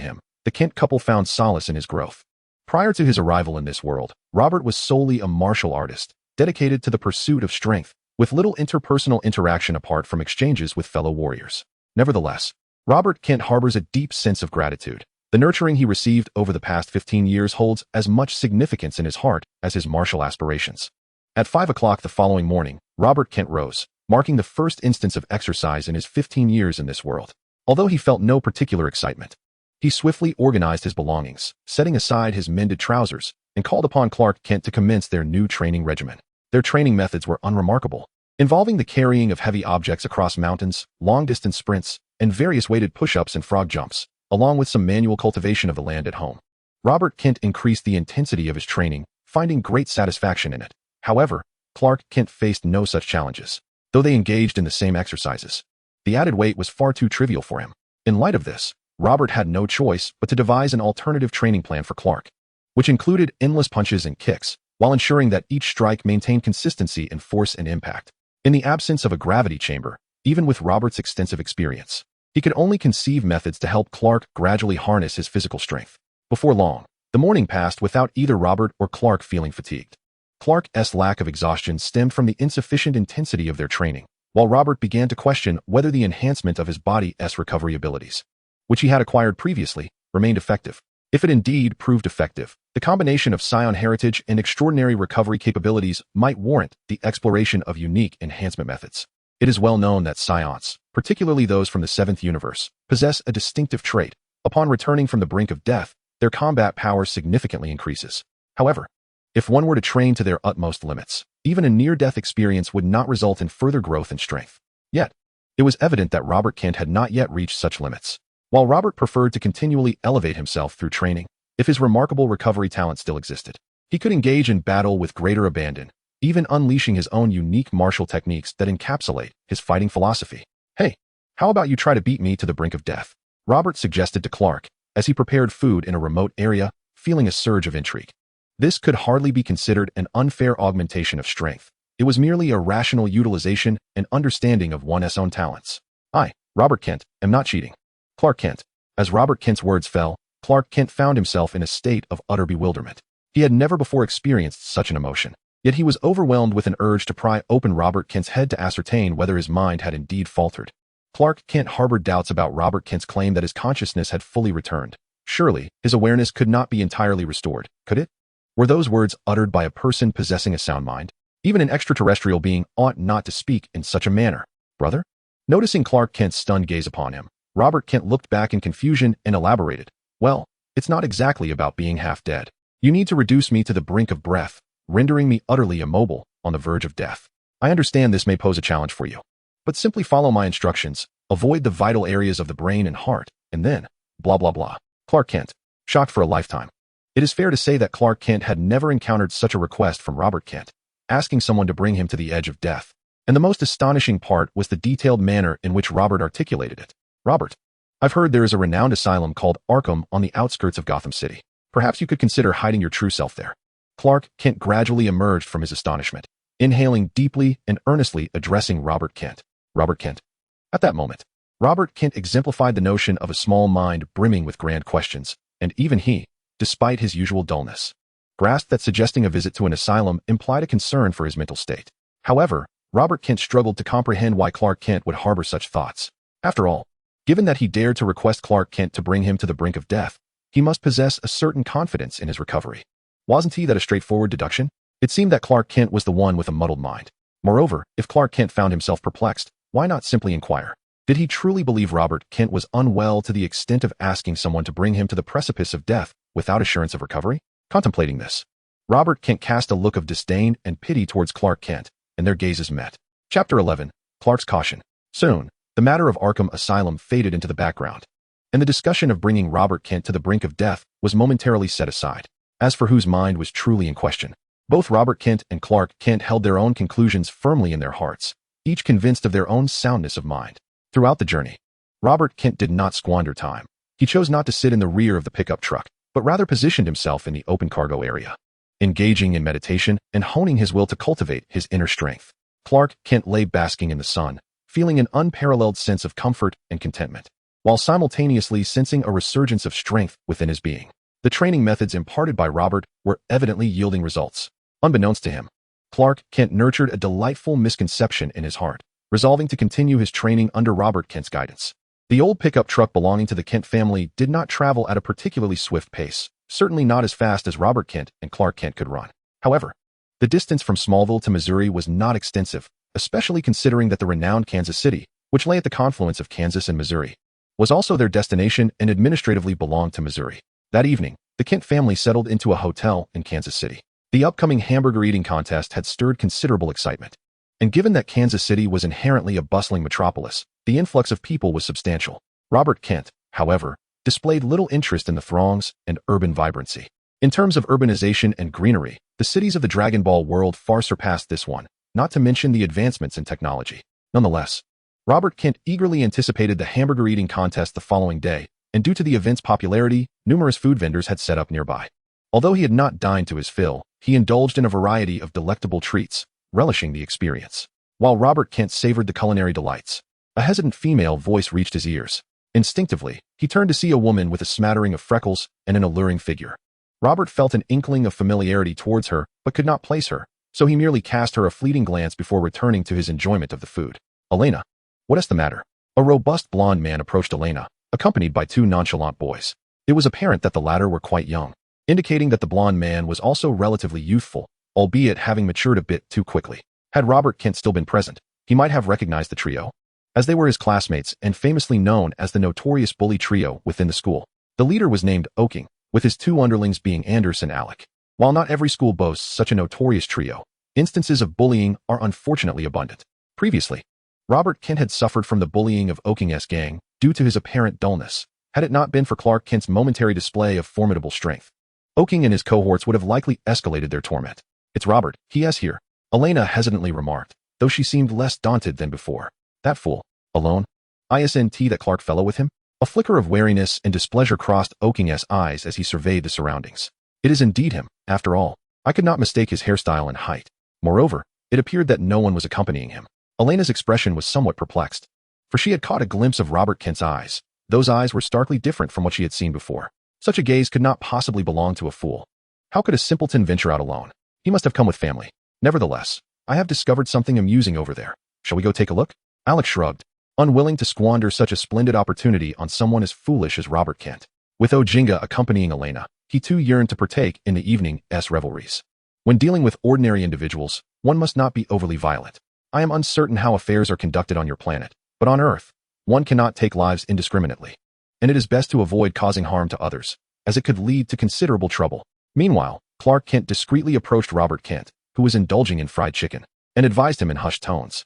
him, the Kent couple found solace in his growth. Prior to his arrival in this world, Robert was solely a martial artist, dedicated to the pursuit of strength, with little interpersonal interaction apart from exchanges with fellow warriors. Nevertheless, Robert Kent harbors a deep sense of gratitude. The nurturing he received over the past 15 years holds as much significance in his heart as his martial aspirations. At 5 o'clock the following morning, Robert Kent rose, marking the first instance of exercise in his 15 years in this world. Although he felt no particular excitement, he swiftly organized his belongings, setting aside his mended trousers, and called upon Clark Kent to commence their new training regimen. Their training methods were unremarkable, involving the carrying of heavy objects across mountains, long-distance sprints, and various weighted push-ups and frog jumps, along with some manual cultivation of the land at home. Robert Kent increased the intensity of his training, finding great satisfaction in it. However, Clark Kent faced no such challenges, though they engaged in the same exercises. The added weight was far too trivial for him. In light of this, Robert had no choice but to devise an alternative training plan for Clark, which included endless punches and kicks, while ensuring that each strike maintained consistency in force and impact. In the absence of a gravity chamber, even with Robert's extensive experience, he could only conceive methods to help Clark gradually harness his physical strength. Before long, the morning passed without either Robert or Clark feeling fatigued. Clark's lack of exhaustion stemmed from the insufficient intensity of their training, while Robert began to question whether the enhancement of his body's recovery abilities, which he had acquired previously, remained effective. If it indeed proved effective, the combination of Saiyan heritage and extraordinary recovery capabilities might warrant the exploration of unique enhancement methods. It is well known that Saiyans, particularly those from the 7th universe, possess a distinctive trait. Upon returning from the brink of death, their combat power significantly increases. However, if one were to train to their utmost limits, even a near-death experience would not result in further growth and strength. Yet, it was evident that Robert Kent had not yet reached such limits. While Robert preferred to continually elevate himself through training, if his remarkable recovery talent still existed, he could engage in battle with greater abandon, even unleashing his own unique martial techniques that encapsulate his fighting philosophy. Hey, how about you try to beat me to the brink of death? Robert suggested to Clark, as he prepared food in a remote area, feeling a surge of intrigue. This could hardly be considered an unfair augmentation of strength, It was merely a rational utilization and understanding of one's own talents. I, Robert Kent, am not cheating. Clark Kent. As Robert Kent's words fell, Clark Kent found himself in a state of utter bewilderment. He had never before experienced such an emotion. Yet he was overwhelmed with an urge to pry open Robert Kent's head to ascertain whether his mind had indeed faltered. Clark Kent harbored doubts about Robert Kent's claim that his consciousness had fully returned. Surely, his awareness could not be entirely restored, could it? Were those words uttered by a person possessing a sound mind? Even an extraterrestrial being ought not to speak in such a manner. Brother? Noticing Clark Kent's stunned gaze upon him, Robert Kent looked back in confusion and elaborated. Well, it's not exactly about being half dead. You need to reduce me to the brink of breath, rendering me utterly immobile, on the verge of death. I understand this may pose a challenge for you. But simply follow my instructions, avoid the vital areas of the brain and heart, and then, blah blah blah. Clark Kent, shocked for a lifetime. It is fair to say that Clark Kent had never encountered such a request from Robert Kent, asking someone to bring him to the edge of death. And the most astonishing part was the detailed manner in which Robert articulated it. Robert, I've heard there is a renowned asylum called Arkham on the outskirts of Gotham City. Perhaps you could consider hiding your true self there. Clark Kent gradually emerged from his astonishment, inhaling deeply and earnestly addressing Robert Kent. Robert Kent. At that moment, Robert Kent exemplified the notion of a small mind brimming with grand questions, and even he, despite his usual dullness, grasped that suggesting a visit to an asylum implied a concern for his mental state. However, Robert Kent struggled to comprehend why Clark Kent would harbor such thoughts. After all, given that he dared to request Clark Kent to bring him to the brink of death, he must possess a certain confidence in his recovery. Wasn't he that a straightforward deduction? It seemed that Clark Kent was the one with a muddled mind. Moreover, if Clark Kent found himself perplexed, why not simply inquire? Did he truly believe Robert Kent was unwell to the extent of asking someone to bring him to the precipice of death without assurance of recovery? Contemplating this, Robert Kent cast a look of disdain and pity towards Clark Kent, and their gazes met. Chapter 11. Clark's Caution. Soon, the matter of Arkham Asylum faded into the background, and the discussion of bringing Robert Kent to the brink of death was momentarily set aside. As for whose mind was truly in question, both Robert Kent and Clark Kent held their own conclusions firmly in their hearts, each convinced of their own soundness of mind. Throughout the journey, Robert Kent did not squander time. He chose not to sit in the rear of the pickup truck, but rather positioned himself in the open cargo area, engaging in meditation and honing his will to cultivate his inner strength. Clark Kent lay basking in the sun, feeling an unparalleled sense of comfort and contentment, while simultaneously sensing a resurgence of strength within his being. The training methods imparted by Robert were evidently yielding results. Unbeknownst to him, Clark Kent nurtured a delightful misconception in his heart, resolving to continue his training under Robert Kent's guidance. The old pickup truck belonging to the Kent family did not travel at a particularly swift pace, certainly not as fast as Robert Kent and Clark Kent could run. However, the distance from Smallville to Missouri was not extensive, especially considering that the renowned Kansas City, which lay at the confluence of Kansas and Missouri, was also their destination and administratively belonged to Missouri. That evening, the Kent family settled into a hotel in Kansas City. The upcoming hamburger eating contest had stirred considerable excitement, and given that Kansas City was inherently a bustling metropolis, the influx of people was substantial. Robert Kent, however, displayed little interest in the throngs and urban vibrancy. In terms of urbanization and greenery, the cities of the Dragon Ball world far surpassed this one, not to mention the advancements in technology. Nonetheless, Robert Kent eagerly anticipated the hamburger eating contest the following day, and due to the event's popularity, numerous food vendors had set up nearby. Although he had not dined to his fill, he indulged in a variety of delectable treats, relishing the experience. While Robert Kent savored the culinary delights, a hesitant female voice reached his ears. Instinctively, he turned to see a woman with a smattering of freckles and an alluring figure. Robert felt an inkling of familiarity towards her, but could not place her, so he merely cast her a fleeting glance before returning to his enjoyment of the food. Elena, what is the matter? A robust blonde man approached Elena, accompanied by two nonchalant boys. It was apparent that the latter were quite young, indicating that the blonde man was also relatively youthful, albeit having matured a bit too quickly. Had Robert Kent still been present, he might have recognized the trio, as they were his classmates and famously known as the notorious bully trio within the school. The leader was named Oaking, with his two underlings being Anders and Alec. While not every school boasts such a notorious trio, instances of bullying are unfortunately abundant. Previously, Robert Kent had suffered from the bullying of Oaking's gang due to his apparent dullness, had it not been for Clark Kent's momentary display of formidable strength. Oaking and his cohorts would have likely escalated their torment. It's Robert, he is here, Elena hesitantly remarked, though she seemed less daunted than before. That fool, alone? Isn't that Clark fellow with him? A flicker of wariness and displeasure crossed Oaking's eyes as he surveyed the surroundings. It is indeed him, after all. I could not mistake his hairstyle and height. Moreover, It appeared that no one was accompanying him. Elena's expression was somewhat perplexed, for she had caught a glimpse of Robert Kent's eyes. Those eyes were starkly different from what she had seen before. Such a gaze could not possibly belong to a fool. How could a simpleton venture out alone? He must have come with family. Nevertheless, I have discovered something amusing over there. Shall we go take a look? Alex shrugged, unwilling to squander such a splendid opportunity on someone as foolish as Robert Kent. With Ojinga accompanying Elena, he too yearned to partake in the evening's revelries. When dealing with ordinary individuals, one must not be overly violent. I am uncertain how affairs are conducted on your planet, but on Earth, one cannot take lives indiscriminately, and it is best to avoid causing harm to others, as it could lead to considerable trouble. Meanwhile, Clark Kent discreetly approached Robert Kent, who was indulging in fried chicken, and advised him in hushed tones.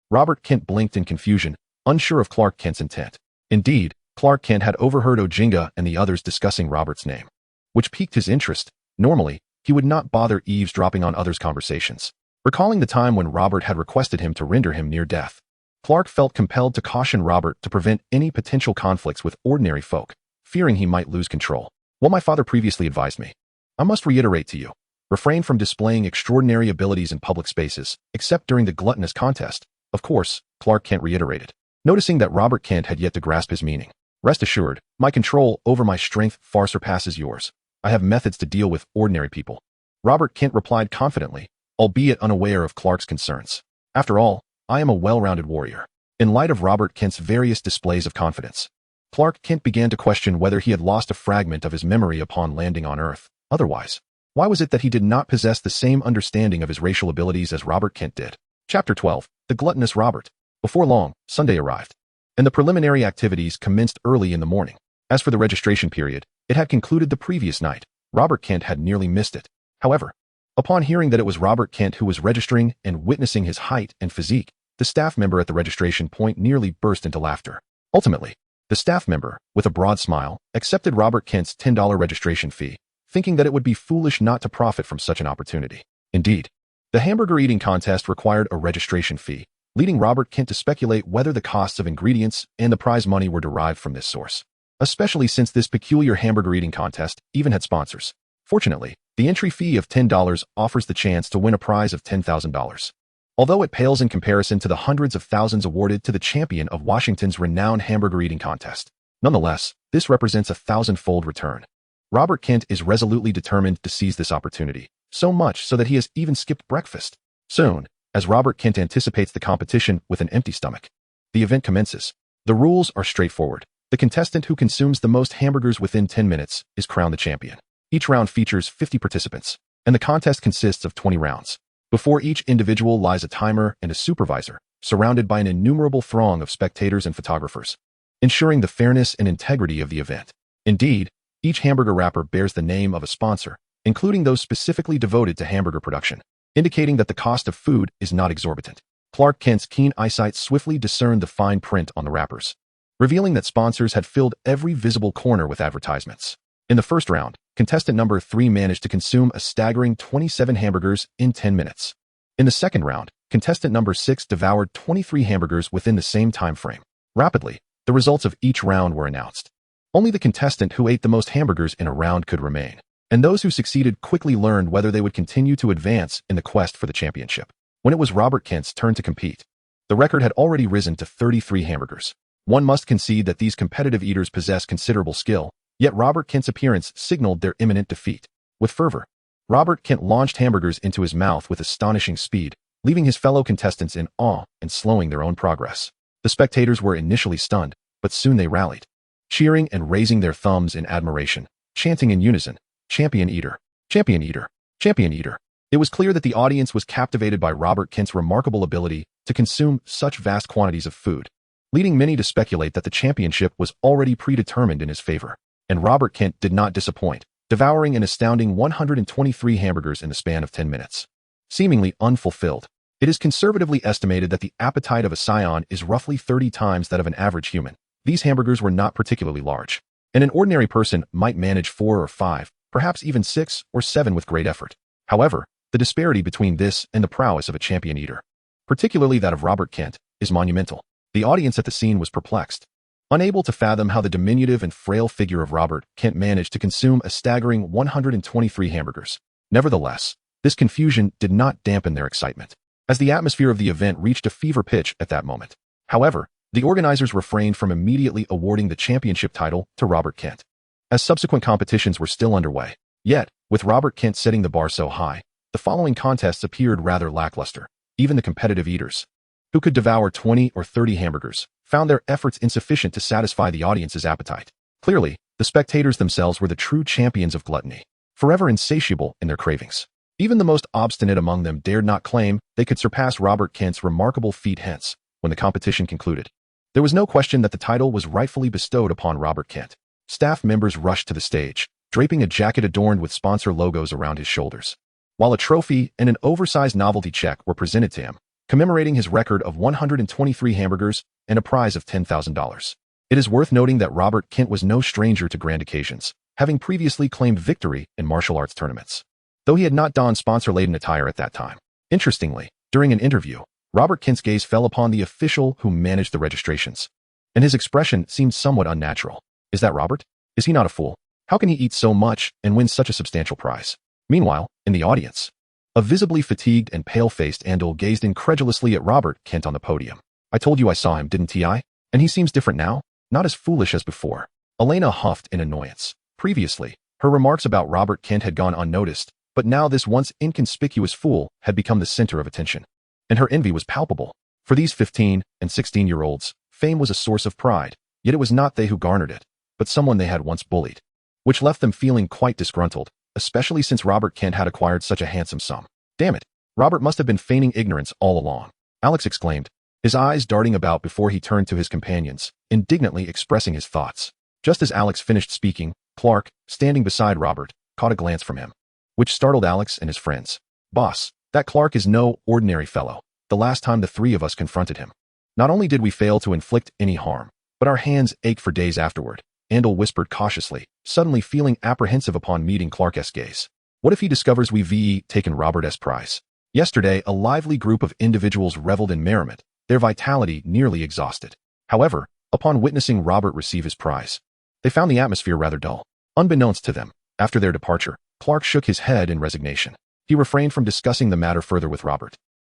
Robert Kent blinked in confusion, unsure of Clark Kent's intent. Indeed, Clark Kent had overheard Ojinga and the others discussing Robert's name, which piqued his interest. Normally, he would not bother eavesdropping on others' conversations. Recalling the time when Robert had requested him to render him near death, Clark felt compelled to caution Robert to prevent any potential conflicts with ordinary folk, fearing he might lose control. What my father previously advised me, I must reiterate to you. Refrain from displaying extraordinary abilities in public spaces, except during the gluttonous contest. Of course, Clark Kent reiterated, noticing that Robert Kent had yet to grasp his meaning. Rest assured, my control over my strength far surpasses yours. I have methods to deal with ordinary people. Robert Kent replied confidently, albeit unaware of Clark's concerns. After all, I am a well-rounded warrior. In light of Robert Kent's various displays of confidence, Clark Kent began to question whether he had lost a fragment of his memory upon landing on Earth. Otherwise, why was it that he did not possess the same understanding of his racial abilities as Robert Kent did? Chapter 12. The Gluttonous Robert. Before long, Sunday arrived, and the preliminary activities commenced early in the morning. As for the registration period, it had concluded the previous night. Robert Kent had nearly missed it. However, upon hearing that it was Robert Kent who was registering and witnessing his height and physique, the staff member at the registration point nearly burst into laughter. Ultimately, the staff member, with a broad smile, accepted Robert Kent's $10 registration fee, thinking that it would be foolish not to profit from such an opportunity. Indeed, the hamburger eating contest required a registration fee, leading Robert Kent to speculate whether the costs of ingredients and the prize money were derived from this source, especially since this peculiar hamburger eating contest even had sponsors. Fortunately, the entry fee of $10 offers the chance to win a prize of $10,000. Although it pales in comparison to the hundreds of thousands awarded to the champion of Washington's renowned hamburger eating contest, nonetheless, this represents a thousand-fold return. Robert Kent is resolutely determined to seize this opportunity, so much so that he has even skipped breakfast. Soon, as Robert Kent anticipates the competition with an empty stomach, the event commences. The rules are straightforward. The contestant who consumes the most hamburgers within 10 minutes is crowned the champion. Each round features 50 participants, and the contest consists of 20 rounds. Before each individual lies a timer and a supervisor, surrounded by an innumerable throng of spectators and photographers, ensuring the fairness and integrity of the event. Indeed, each hamburger wrapper bears the name of a sponsor, including those specifically devoted to hamburger production, indicating that the cost of food is not exorbitant. Clark Kent's keen eyesight swiftly discerned the fine print on the wrappers, revealing that sponsors had filled every visible corner with advertisements. In the first round, contestant number 3 managed to consume a staggering 27 hamburgers in 10 minutes. In the second round, contestant number 6 devoured 23 hamburgers within the same time frame. Rapidly, the results of each round were announced. Only the contestant who ate the most hamburgers in a round could remain, and those who succeeded quickly learned whether they would continue to advance in the quest for the championship. When it was Robert Kent's turn to compete, the record had already risen to 33 hamburgers. One must concede that these competitive eaters possess considerable skill, yet Robert Kent's appearance signaled their imminent defeat. With fervor, Robert Kent launched hamburgers into his mouth with astonishing speed, leaving his fellow contestants in awe and slowing their own progress. The spectators were initially stunned, but soon they rallied, cheering and raising their thumbs in admiration, chanting in unison, "Champion Eater! Champion Eater! Champion Eater!" It was clear that the audience was captivated by Robert Kent's remarkable ability to consume such vast quantities of food, leading many to speculate that the championship was already predetermined in his favor. And Robert Kent did not disappoint, devouring an astounding 123 hamburgers in the span of 10 minutes. Seemingly unfulfilled, it is conservatively estimated that the appetite of a Saiyan is roughly 30 times that of an average human. These hamburgers were not particularly large, and an ordinary person might manage 4 or 5, perhaps even 6 or 7 with great effort. However, the disparity between this and the prowess of a champion eater, particularly that of Robert Kent, is monumental. The audience at the scene was perplexed, unable to fathom how the diminutive and frail figure of Robert Kent managed to consume a staggering 123 hamburgers. Nevertheless, this confusion did not dampen their excitement. as the atmosphere of the event reached a fever pitch at that moment. However, the organizers refrained from immediately awarding the championship title to Robert Kent, as subsequent competitions were still underway. Yet, with Robert Kent setting the bar so high, the following contests appeared rather lackluster. Even the competitive eaters, who could devour 20 or 30 hamburgers, found their efforts insufficient to satisfy the audience's appetite. Clearly, the spectators themselves were the true champions of gluttony, forever insatiable in their cravings. Even the most obstinate among them dared not claim they could surpass Robert Kent's remarkable feat. Hence, when the competition concluded, there was no question that the title was rightfully bestowed upon Robert Kent. Staff members rushed to the stage, draping a jacket adorned with sponsor logos around his shoulders, while a trophy and an oversized novelty check were presented to him, commemorating his record of 123 hamburgers and a prize of $10,000. It is worth noting that Robert Kent was no stranger to grand occasions, having previously claimed victory in martial arts tournaments, though he had not donned sponsor-laden attire at that time. Interestingly, during an interview, Robert Kent's gaze fell upon the official who managed the registrations, and his expression seemed somewhat unnatural. Is that Robert? Is he not a fool? How can he eat so much and win such a substantial prize? Meanwhile, in the audience, a visibly fatigued and pale-faced Andal gazed incredulously at Robert Kent on the podium. I told you I saw him, didn't I? And he seems different now? Not as foolish as before. Elena huffed in annoyance. Previously, her remarks about Robert Kent had gone unnoticed, but now this once inconspicuous fool had become the center of attention. And her envy was palpable. For these 15 and 16-year-olds, fame was a source of pride, yet it was not they who garnered it, but someone they had once bullied, which left them feeling quite disgruntled, especially since Robert Kent had acquired such a handsome sum. Damn it, Robert must have been feigning ignorance all along, Alex exclaimed, his eyes darting about before he turned to his companions, indignantly expressing his thoughts. Just as Alex finished speaking, Clark, standing beside Robert, caught a glance from him, which startled Alex and his friends. Boss, that Clark is no ordinary fellow. The last time the three of us confronted him, not only did we fail to inflict any harm, but our hands ached for days afterward, Andal whispered cautiously, suddenly feeling apprehensive upon meeting Clark's gaze. What if he discovers we've taken Robert's prize? Yesterday, a lively group of individuals reveled in merriment, their vitality nearly exhausted. However, upon witnessing Robert receive his prize, they found the atmosphere rather dull. Unbeknownst to them, after their departure, Clark shook his head in resignation. He refrained from discussing the matter further with Robert,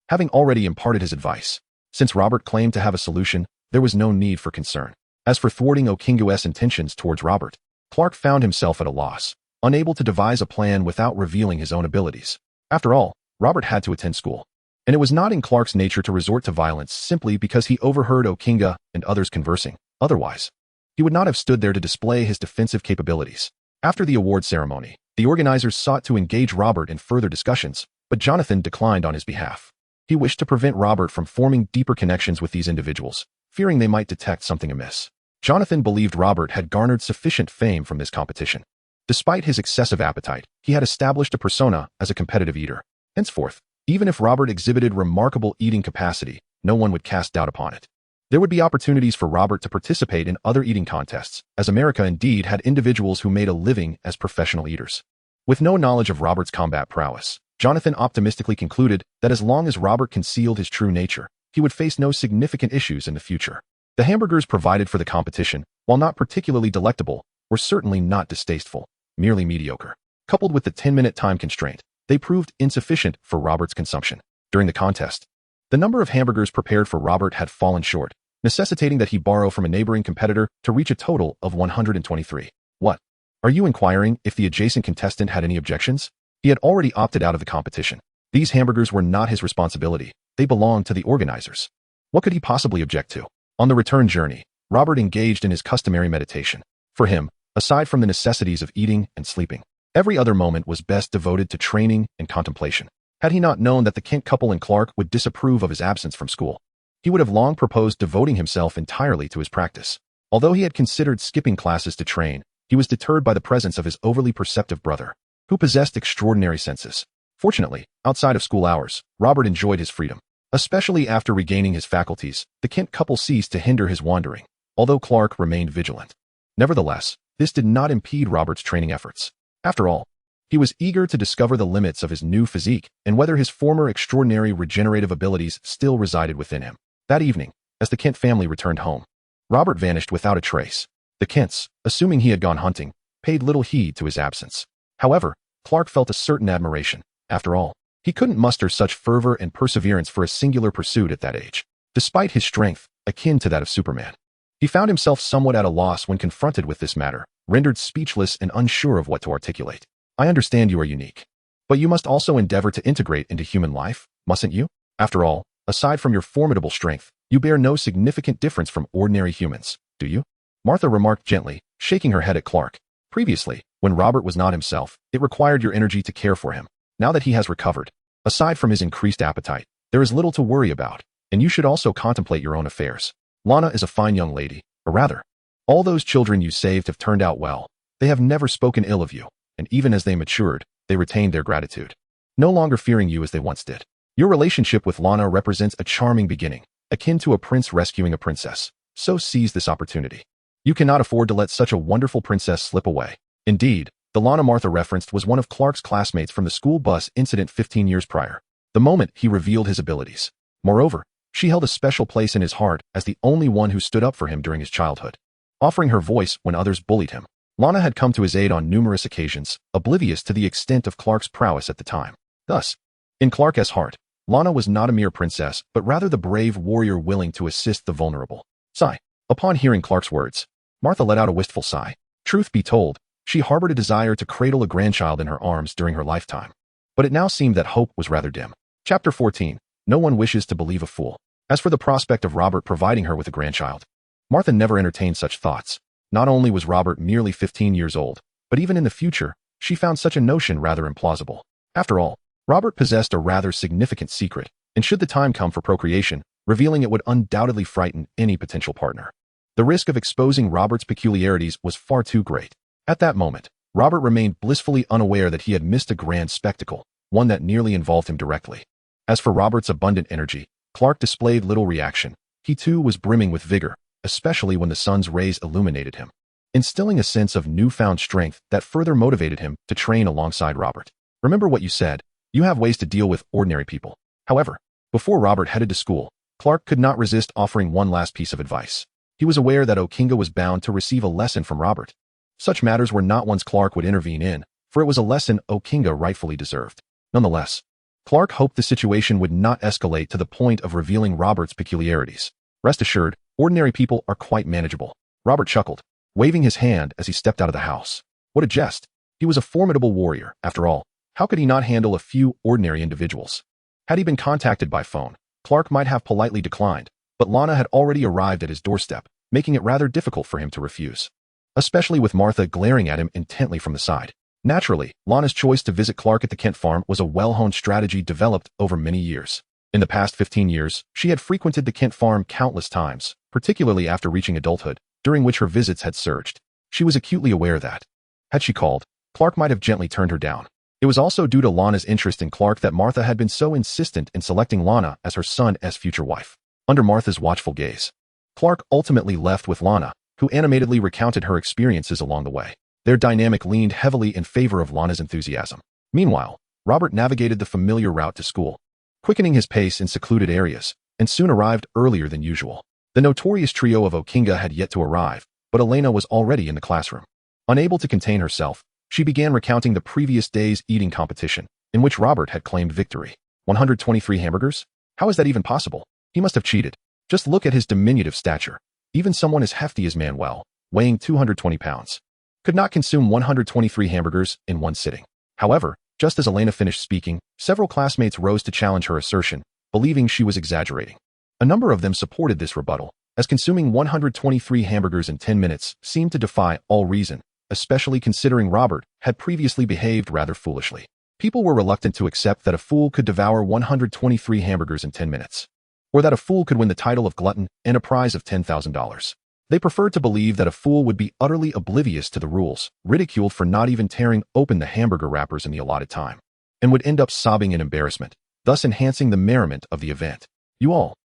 having already imparted his advice. Since Robert claimed to have a solution, there was no need for concern. As for thwarting Okingu's intentions towards Robert, Clark found himself at a loss, unable to devise a plan without revealing his own abilities. After all, Robert had to attend school, and it was not in Clark's nature to resort to violence simply because he overheard Okinga and others conversing. Otherwise, he would not have stood there to display his defensive capabilities. After the award ceremony, the organizers sought to engage Robert in further discussions, but Jonathan declined on his behalf. He wished to prevent Robert from forming deeper connections with these individuals, fearing they might detect something amiss. Jonathan believed Robert had garnered sufficient fame from this competition. Despite his excessive appetite, he had established a persona as a competitive eater. Henceforth, even if Robert exhibited remarkable eating capacity, no one would cast doubt upon it. There would be opportunities for Robert to participate in other eating contests, as America indeed had individuals who made a living as professional eaters. With no knowledge of Robert's combat prowess, Jonathan optimistically concluded that as long as Robert concealed his true nature, he would face no significant issues in the future. The hamburgers provided for the competition, while not particularly delectable, were certainly not distasteful, merely mediocre. Coupled with the 10-minute time constraint, they proved insufficient for Robert's consumption. During the contest, the number of hamburgers prepared for Robert had fallen short, necessitating that he borrow from a neighboring competitor to reach a total of 123. What? Are you inquiring if the adjacent contestant had any objections? He had already opted out of the competition. These hamburgers were not his responsibility. They belonged to the organizers. What could he possibly object to? On the return journey, Robert engaged in his customary meditation. For him, aside from the necessities of eating and sleeping, every other moment was best devoted to training and contemplation. Had he not known that the Kent couple and Clark would disapprove of his absence from school, he would have long proposed devoting himself entirely to his practice. Although he had considered skipping classes to train, he was deterred by the presence of his overly perceptive brother, who possessed extraordinary senses. Fortunately, outside of school hours, Robert enjoyed his freedom. Especially after regaining his faculties, the Kent couple ceased to hinder his wandering, although Clark remained vigilant. Nevertheless, this did not impede Robert's training efforts. After all, he was eager to discover the limits of his new physique and whether his former extraordinary regenerative abilities still resided within him. That evening, as the Kent family returned home, Robert vanished without a trace. The Kents, assuming he had gone hunting, paid little heed to his absence. However, Clark felt a certain admiration. After all, He couldn't muster such fervor and perseverance for a singular pursuit at that age, despite his strength, akin to that of Superman. He found himself somewhat at a loss when confronted with this matter, rendered speechless and unsure of what to articulate. I understand you are unique. But you must also endeavor to integrate into human life, mustn't you? After all, aside from your formidable strength, you bear no significant difference from ordinary humans, do you? Martha remarked gently, shaking her head at Clark. Previously, when Robert was not himself, it required your energy to care for him. Now that he has recovered, aside from his increased appetite, there is little to worry about, and you should also contemplate your own affairs. Lana is a fine young lady, or rather, all those children you saved have turned out well. They have never spoken ill of you, and even as they matured, they retained their gratitude, no longer fearing you as they once did. Your relationship with Lana represents a charming beginning, akin to a prince rescuing a princess, so seize this opportunity. You cannot afford to let such a wonderful princess slip away. Indeed, the Lana Martha referenced was one of Clark's classmates from the school bus incident 15 years prior, the moment he revealed his abilities. Moreover, she held a special place in his heart as the only one who stood up for him during his childhood, offering her voice when others bullied him. Lana had come to his aid on numerous occasions, oblivious to the extent of Clark's prowess at the time. Thus, in Clark's heart, Lana was not a mere princess, but rather the brave warrior willing to assist the vulnerable. Sigh. Upon hearing Clark's words, Martha let out a wistful sigh. Truth be told, she harbored a desire to cradle a grandchild in her arms during her lifetime. But it now seemed that hope was rather dim. Chapter 14. No one wishes to believe a fool. As for the prospect of Robert providing her with a grandchild, Martha never entertained such thoughts. Not only was Robert merely 15 years old, but even in the future, she found such a notion rather implausible. After all, Robert possessed a rather significant secret, and should the time come for procreation, revealing it would undoubtedly frighten any potential partner. The risk of exposing Robert's peculiarities was far too great. At that moment, Robert remained blissfully unaware that he had missed a grand spectacle, one that nearly involved him directly. As for Robert's abundant energy, Clark displayed little reaction. He too was brimming with vigor, especially when the sun's rays illuminated him, instilling a sense of newfound strength that further motivated him to train alongside Robert. Remember what you said, you have ways to deal with ordinary people. However, before Robert headed to school, Clark could not resist offering one last piece of advice. He was aware that Okinga was bound to receive a lesson from Robert. Such matters were not ones Clark would intervene in, for it was a lesson Okinga rightfully deserved. Nonetheless, Clark hoped the situation would not escalate to the point of revealing Robert's peculiarities. Rest assured, ordinary people are quite manageable. Robert chuckled, waving his hand as he stepped out of the house. What a jest. He was a formidable warrior, after all. How could he not handle a few ordinary individuals? Had he been contacted by phone, Clark might have politely declined, but Lana had already arrived at his doorstep, making it rather difficult for him to refuse, especially with Martha glaring at him intently from the side. Naturally, Lana's choice to visit Clark at the Kent farm was a well-honed strategy developed over many years. In the past 15 years, she had frequented the Kent farm countless times, particularly after reaching adulthood, during which her visits had surged. She was acutely aware that, had she called, Clark might have gently turned her down. It was also due to Lana's interest in Clark that Martha had been so insistent in selecting Lana as her son's future wife. Under Martha's watchful gaze, Clark ultimately left with Lana, who animatedly recounted her experiences along the way. Their dynamic leaned heavily in favor of Lana's enthusiasm. Meanwhile, Robert navigated the familiar route to school, quickening his pace in secluded areas, and soon arrived earlier than usual. The notorious trio of Okinga had yet to arrive, but Elena was already in the classroom. Unable to contain herself, she began recounting the previous day's eating competition, in which Robert had claimed victory. 123 hamburgers? How is that even possible? He must have cheated. Just look at his diminutive stature. Even someone as hefty as Manuel, weighing 220 pounds, could not consume 123 hamburgers in one sitting. However, just as Elena finished speaking, several classmates rose to challenge her assertion, believing she was exaggerating. A number of them supported this rebuttal, as consuming 123 hamburgers in 10 minutes seemed to defy all reason, especially considering Robert had previously behaved rather foolishly. People were reluctant to accept that a fool could devour 123 hamburgers in 10 minutes, or that a fool could win the title of glutton and a prize of $10,000. They preferred to believe that a fool would be utterly oblivious to the rules, ridiculed for not even tearing open the hamburger wrappers in the allotted time, and would end up sobbing in embarrassment, thus enhancing the merriment of the event.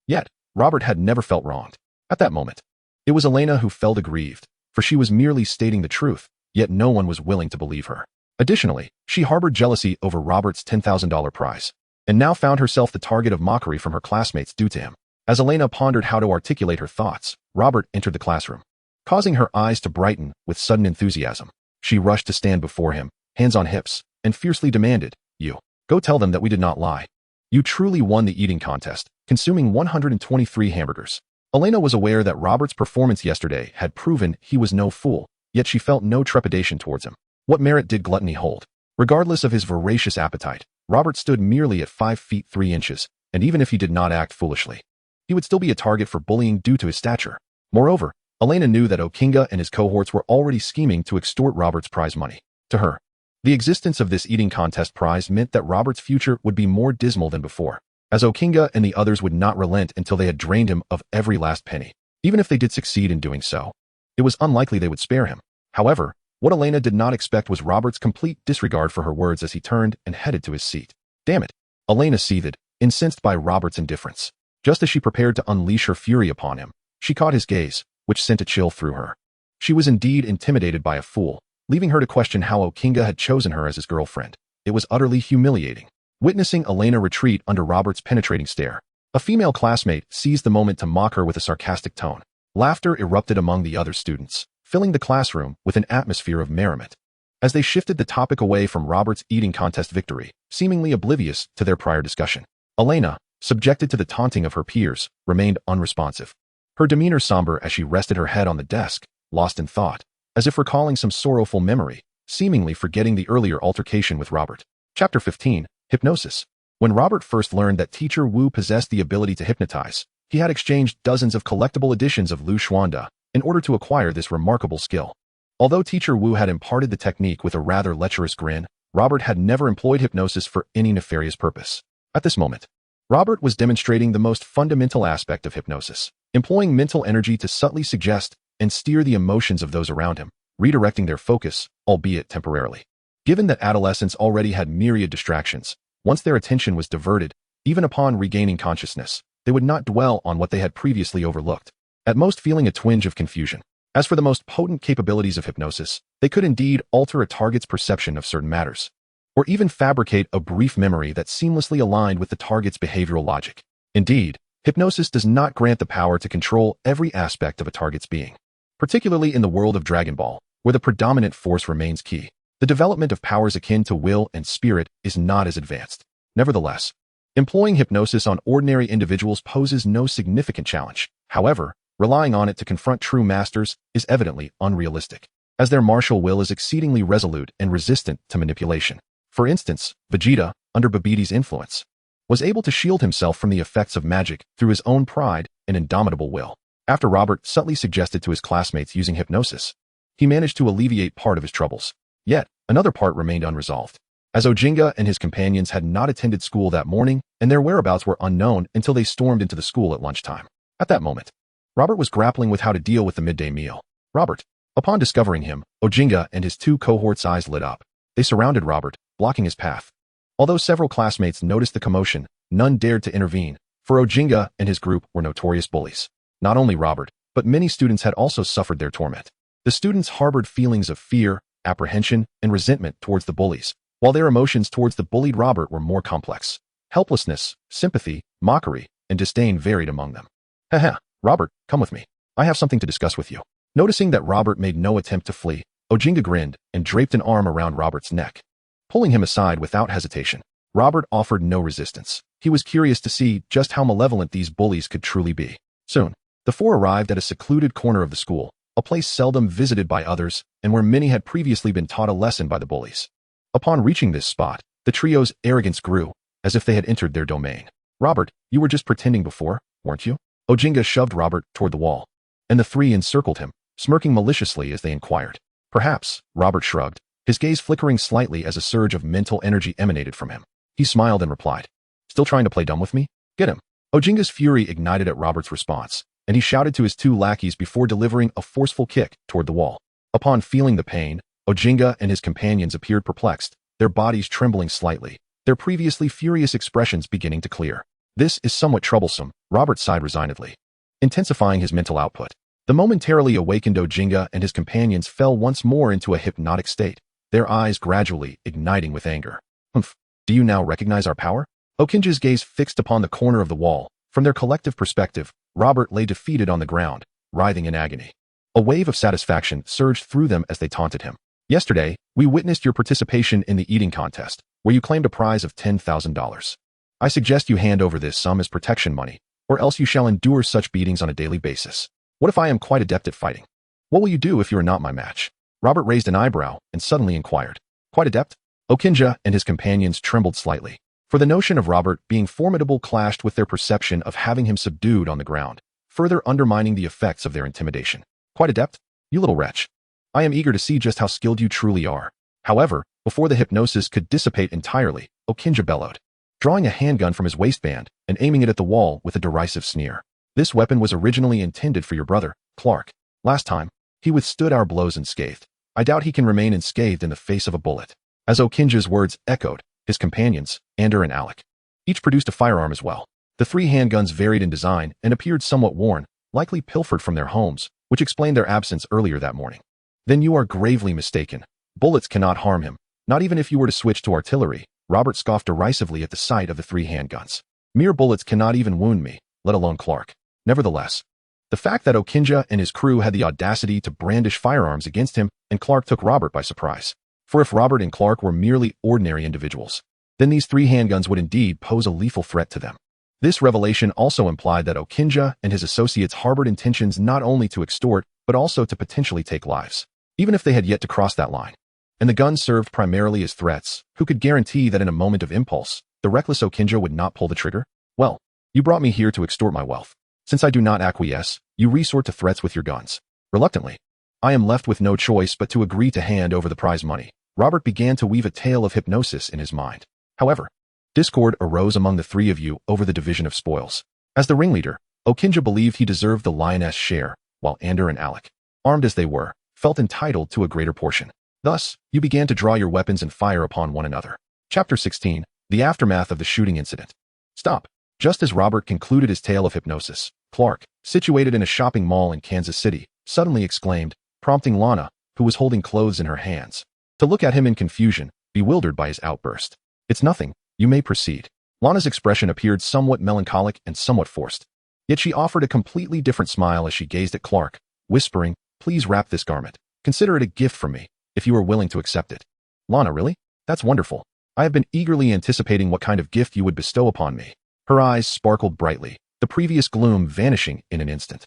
Yet, Robert had never felt wronged. At that moment, it was Elena who felt aggrieved, for she was merely stating the truth, yet no one was willing to believe her. Additionally, she harbored jealousy over Robert's $10,000 prize, and now found herself the target of mockery from her classmates due to him. As Elena pondered how to articulate her thoughts, Robert entered the classroom, causing her eyes to brighten with sudden enthusiasm. She rushed to stand before him, hands on hips, and fiercely demanded, "You Go tell them that we did not lie. You truly won the eating contest, consuming 123 hamburgers. Elena was aware that Robert's performance yesterday had proven he was no fool, yet she felt no trepidation towards him. What merit did gluttony hold? Regardless of his voracious appetite, Robert stood merely at 5 feet 3 inches, and even if he did not act foolishly, he would still be a target for bullying due to his stature. Moreover, Elena knew that Okinga and his cohorts were already scheming to extort Robert's prize money. To her, the existence of this eating contest prize meant that Robert's future would be more dismal than before, as Okinga and the others would not relent until they had drained him of every last penny. Even if they did succeed in doing so, it was unlikely they would spare him. However, what Elena did not expect was Robert's complete disregard for her words as he turned and headed to his seat. Damn it! Elena seethed, incensed by Robert's indifference. Just as she prepared to unleash her fury upon him, she caught his gaze, which sent a chill through her. She was indeed intimidated by a fool, leaving her to question how Okinga had chosen her as his girlfriend. It was utterly humiliating. Witnessing Elena retreat under Robert's penetrating stare, a female classmate seized the moment to mock her with a sarcastic tone. Laughter erupted among the other students, filling the classroom with an atmosphere of merriment. As they shifted the topic away from Robert's eating contest victory, seemingly oblivious to their prior discussion, Elena, subjected to the taunting of her peers, remained unresponsive. Her demeanor somber as she rested her head on the desk, lost in thought, as if recalling some sorrowful memory, seemingly forgetting the earlier altercation with Robert. Chapter 15, Hypnosis. When Robert first learned that Teacher Wu possessed the ability to hypnotize, he had exchanged dozens of collectible editions of Lu Xuanda in order to acquire this remarkable skill. Although Teacher Wu had imparted the technique with a rather lecherous grin, Robert had never employed hypnosis for any nefarious purpose. At this moment, Robert was demonstrating the most fundamental aspect of hypnosis, employing mental energy to subtly suggest and steer the emotions of those around him, redirecting their focus, albeit temporarily. Given that adolescents already had myriad distractions, once their attention was diverted, even upon regaining consciousness, they would not dwell on what they had previously overlooked, at most feeling a twinge of confusion. As for the most potent capabilities of hypnosis, they could indeed alter a target's perception of certain matters, or even fabricate a brief memory that seamlessly aligned with the target's behavioral logic. Indeed, hypnosis does not grant the power to control every aspect of a target's being. Particularly in the world of Dragon Ball, where the predominant force remains key, the development of powers akin to will and spirit is not as advanced. Nevertheless, employing hypnosis on ordinary individuals poses no significant challenge. However, relying on it to confront true masters is evidently unrealistic, as their martial will is exceedingly resolute and resistant to manipulation. For instance, Vegeta, under Babbidi's influence, was able to shield himself from the effects of magic through his own pride and indomitable will. After Robert subtly suggested to his classmates using hypnosis, he managed to alleviate part of his troubles. Yet, another part remained unresolved, as Ojinga and his companions had not attended school that morning, and their whereabouts were unknown until they stormed into the school at lunchtime. At that moment, Robert was grappling with how to deal with the midday meal. Robert. Upon discovering him, Ojinga and his two cohorts' eyes lit up. They surrounded Robert, blocking his path. Although several classmates noticed the commotion, none dared to intervene, for Ojinga and his group were notorious bullies. Not only Robert, but many students had also suffered their torment. The students harbored feelings of fear, apprehension, and resentment towards the bullies, while their emotions towards the bullied Robert were more complex. Helplessness, sympathy, mockery, and disdain varied among them. Haha, Robert, come with me. I have something to discuss with you. Noticing that Robert made no attempt to flee, Ojinga grinned and draped an arm around Robert's neck. Pulling him aside without hesitation, Robert offered no resistance. He was curious to see just how malevolent these bullies could truly be. Soon, the four arrived at a secluded corner of the school, a place seldom visited by others and where many had previously been taught a lesson by the bullies. Upon reaching this spot, the trio's arrogance grew, as if they had entered their domain. Robert, you were just pretending before, weren't you? Ojinga shoved Robert toward the wall, and the three encircled him, smirking maliciously as they inquired. Perhaps, Robert shrugged, his gaze flickering slightly as a surge of mental energy emanated from him. He smiled and replied, "Still trying to play dumb with me? Get him." Ojinga's fury ignited at Robert's response, and he shouted to his two lackeys before delivering a forceful kick toward the wall. Upon feeling the pain, Ojinga and his companions appeared perplexed, their bodies trembling slightly, their previously furious expressions beginning to clear. This is somewhat troublesome, Robert sighed resignedly, intensifying his mental output. The momentarily awakened Ojinga and his companions fell once more into a hypnotic state, their eyes gradually igniting with anger. Humph, do you now recognize our power? Okinja's gaze fixed upon the corner of the wall. From their collective perspective, Robert lay defeated on the ground, writhing in agony. A wave of satisfaction surged through them as they taunted him. Yesterday, we witnessed your participation in the eating contest. where you claimed a prize of $10,000. I suggest you hand over this sum as protection money, or else you shall endure such beatings on a daily basis. What if I am quite adept at fighting? What will you do if you are not my match? Robert raised an eyebrow and suddenly inquired. Quite adept? Okinja and his companions trembled slightly, for the notion of Robert being formidable clashed with their perception of having him subdued on the ground, further undermining the effects of their intimidation. Quite adept? You little wretch. I am eager to see just how skilled you truly are. However, before the hypnosis could dissipate entirely, Okinja bellowed, drawing a handgun from his waistband and aiming it at the wall with a derisive sneer. This weapon was originally intended for your brother, Clark. Last time, he withstood our blows unscathed. I doubt he can remain unscathed in the face of a bullet. As Okinja's words echoed, his companions, Ander and Alec, each produced a firearm as well. The three handguns varied in design and appeared somewhat worn, likely pilfered from their homes, which explained their absence earlier that morning. Then you are gravely mistaken. Bullets cannot harm him, not even if you were to switch to artillery. Robert scoffed derisively at the sight of the three handguns. Mere bullets cannot even wound me, let alone Clark. Nevertheless, the fact that Okinja and his crew had the audacity to brandish firearms against him and Clark took Robert by surprise. For if Robert and Clark were merely ordinary individuals, then these three handguns would indeed pose a lethal threat to them. This revelation also implied that Okinja and his associates harbored intentions not only to extort, but also to potentially take lives, even if they had yet to cross that line. And the guns served primarily as threats. Who could guarantee that in a moment of impulse, the reckless Okinja would not pull the trigger? Well, you brought me here to extort my wealth. Since I do not acquiesce, you resort to threats with your guns. Reluctantly, I am left with no choice but to agree to hand over the prize money. Robert began to weave a tale of hypnosis in his mind. However, discord arose among the three of you over the division of spoils. As the ringleader, Okinja believed he deserved the lioness share, while Ander and Alec, armed as they were, felt entitled to a greater portion. Thus, you began to draw your weapons and fire upon one another. Chapter 16. The Aftermath of the Shooting Incident. Stop. Just as Robert concluded his tale of hypnosis, Clark, situated in a shopping mall in Kansas City, suddenly exclaimed, prompting Lana, who was holding clothes in her hands, to look at him in confusion, bewildered by his outburst. It's nothing, you may proceed. Lana's expression appeared somewhat melancholic and somewhat forced. Yet she offered a completely different smile as she gazed at Clark, whispering, please wrap this garment. Consider it a gift from me, if you are willing to accept it. Lana, really? That's wonderful. I have been eagerly anticipating what kind of gift you would bestow upon me. Her eyes sparkled brightly, the previous gloom vanishing in an instant,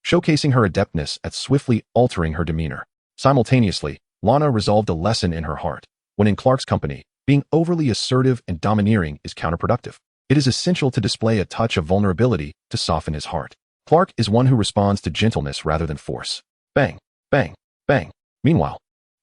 showcasing her adeptness at swiftly altering her demeanor. Simultaneously, Lana resolved a lesson in her heart. When in Clark's company, being overly assertive and domineering is counterproductive. It is essential to display a touch of vulnerability to soften his heart. Clark is one who responds to gentleness rather than force. Bang, bang, bang. Meanwhile,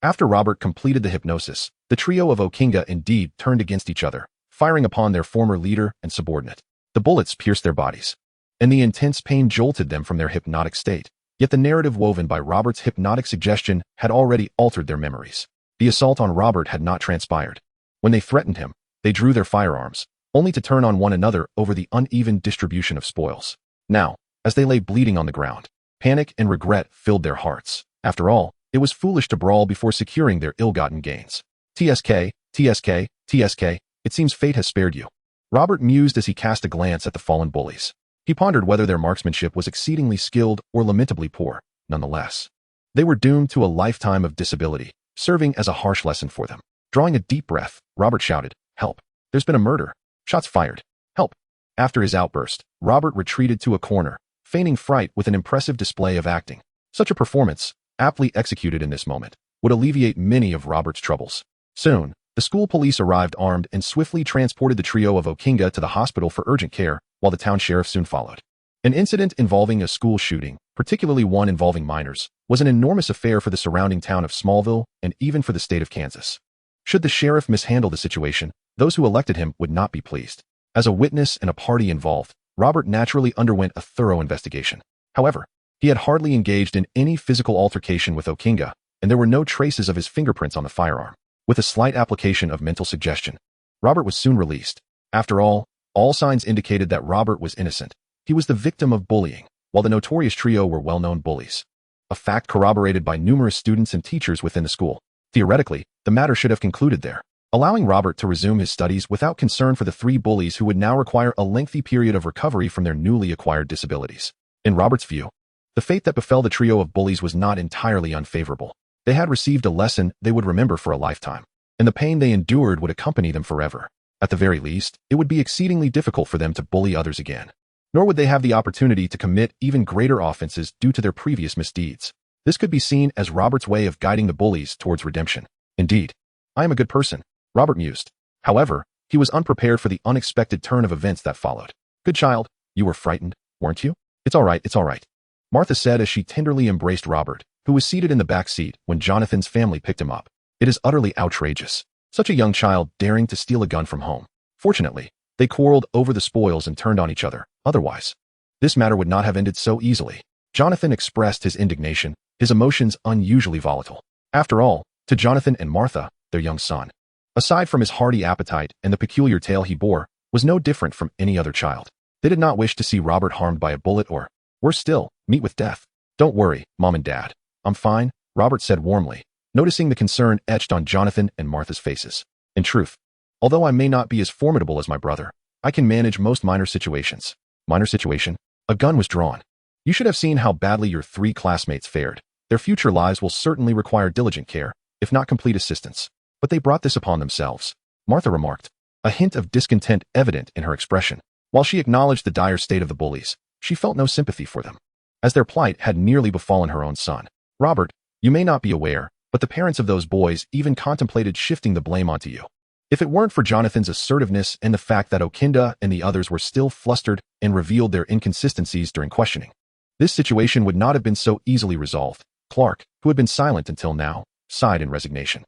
after Robert completed the hypnosis, the trio of Okinga indeed turned against each other, firing upon their former leader and subordinate. The bullets pierced their bodies, and the intense pain jolted them from their hypnotic state. Yet the narrative woven by Robert's hypnotic suggestion had already altered their memories. The assault on Robert had not transpired. When they threatened him, they drew their firearms, only to turn on one another over the uneven distribution of spoils. Now, as they lay bleeding on the ground, panic and regret filled their hearts. After all, it was foolish to brawl before securing their ill-gotten gains. TSK, TSK, TSK, it seems fate has spared you. Robert mused as he cast a glance at the fallen bullies. He pondered whether their marksmanship was exceedingly skilled or lamentably poor. Nonetheless, they were doomed to a lifetime of disability, serving as a harsh lesson for them. Drawing a deep breath, Robert shouted, help. There's been a murder. Shots fired. Help. After his outburst, Robert retreated to a corner, feigning fright with an impressive display of acting. Such a performance, aptly executed in this moment, would alleviate many of Robert's troubles. Soon, the school police arrived armed and swiftly transported the trio of Okinga to the hospital for urgent care, while the town sheriff soon followed. An incident involving a school shooting, particularly one involving minors, was an enormous affair for the surrounding town of Smallville and even for the state of Kansas. Should the sheriff mishandle the situation, those who elected him would not be pleased. As a witness and a party involved, Robert naturally underwent a thorough investigation. However, he had hardly engaged in any physical altercation with Okinga, and there were no traces of his fingerprints on the firearm. With a slight application of mental suggestion, Robert was soon released. After all signs indicated that Robert was innocent. He was the victim of bullying, while the notorious trio were well-known bullies. A fact corroborated by numerous students and teachers within the school. Theoretically, the matter should have concluded there, allowing Robert to resume his studies without concern for the three bullies who would now require a lengthy period of recovery from their newly acquired disabilities. In Robert's view, the fate that befell the trio of bullies was not entirely unfavorable. They had received a lesson they would remember for a lifetime. and the pain they endured would accompany them forever. At the very least, it would be exceedingly difficult for them to bully others again. Nor would they have the opportunity to commit even greater offenses due to their previous misdeeds. This could be seen as Robert's way of guiding the bullies towards redemption. Indeed, I am a good person, Robert mused. However, he was unprepared for the unexpected turn of events that followed. Good child, you were frightened, weren't you? It's all right. Martha said as she tenderly embraced Robert, who was seated in the back seat when Jonathan's family picked him up. It is utterly outrageous. Such a young child daring to steal a gun from home. Fortunately, they quarreled over the spoils and turned on each other. Otherwise, this matter would not have ended so easily. Jonathan expressed his indignation, his emotions unusually volatile. After all, to Jonathan and Martha, their young son, aside from his hearty appetite and the peculiar tale he bore, was no different from any other child. They did not wish to see Robert harmed by a bullet or, worse still, meet with death. Don't worry, Mom and Dad. I'm fine, Robert said warmly, noticing the concern etched on Jonathan and Martha's faces. In truth, although I may not be as formidable as my brother, I can manage most minor situations. Minor situation? A gun was drawn. You should have seen how badly your 3 classmates fared. Their future lives will certainly require diligent care, if not complete assistance. But they brought this upon themselves, Martha remarked, a hint of discontent evident in her expression. While she acknowledged the dire state of the bullies, she felt no sympathy for them, as their plight had nearly befallen her own son. Robert, you may not be aware, but the parents of those boys even contemplated shifting the blame onto you. If it weren't for Jonathan's assertiveness and the fact that Okinda and the others were still flustered and revealed their inconsistencies during questioning, this situation would not have been so easily resolved. Clark, who had been silent until now, sighed in resignation.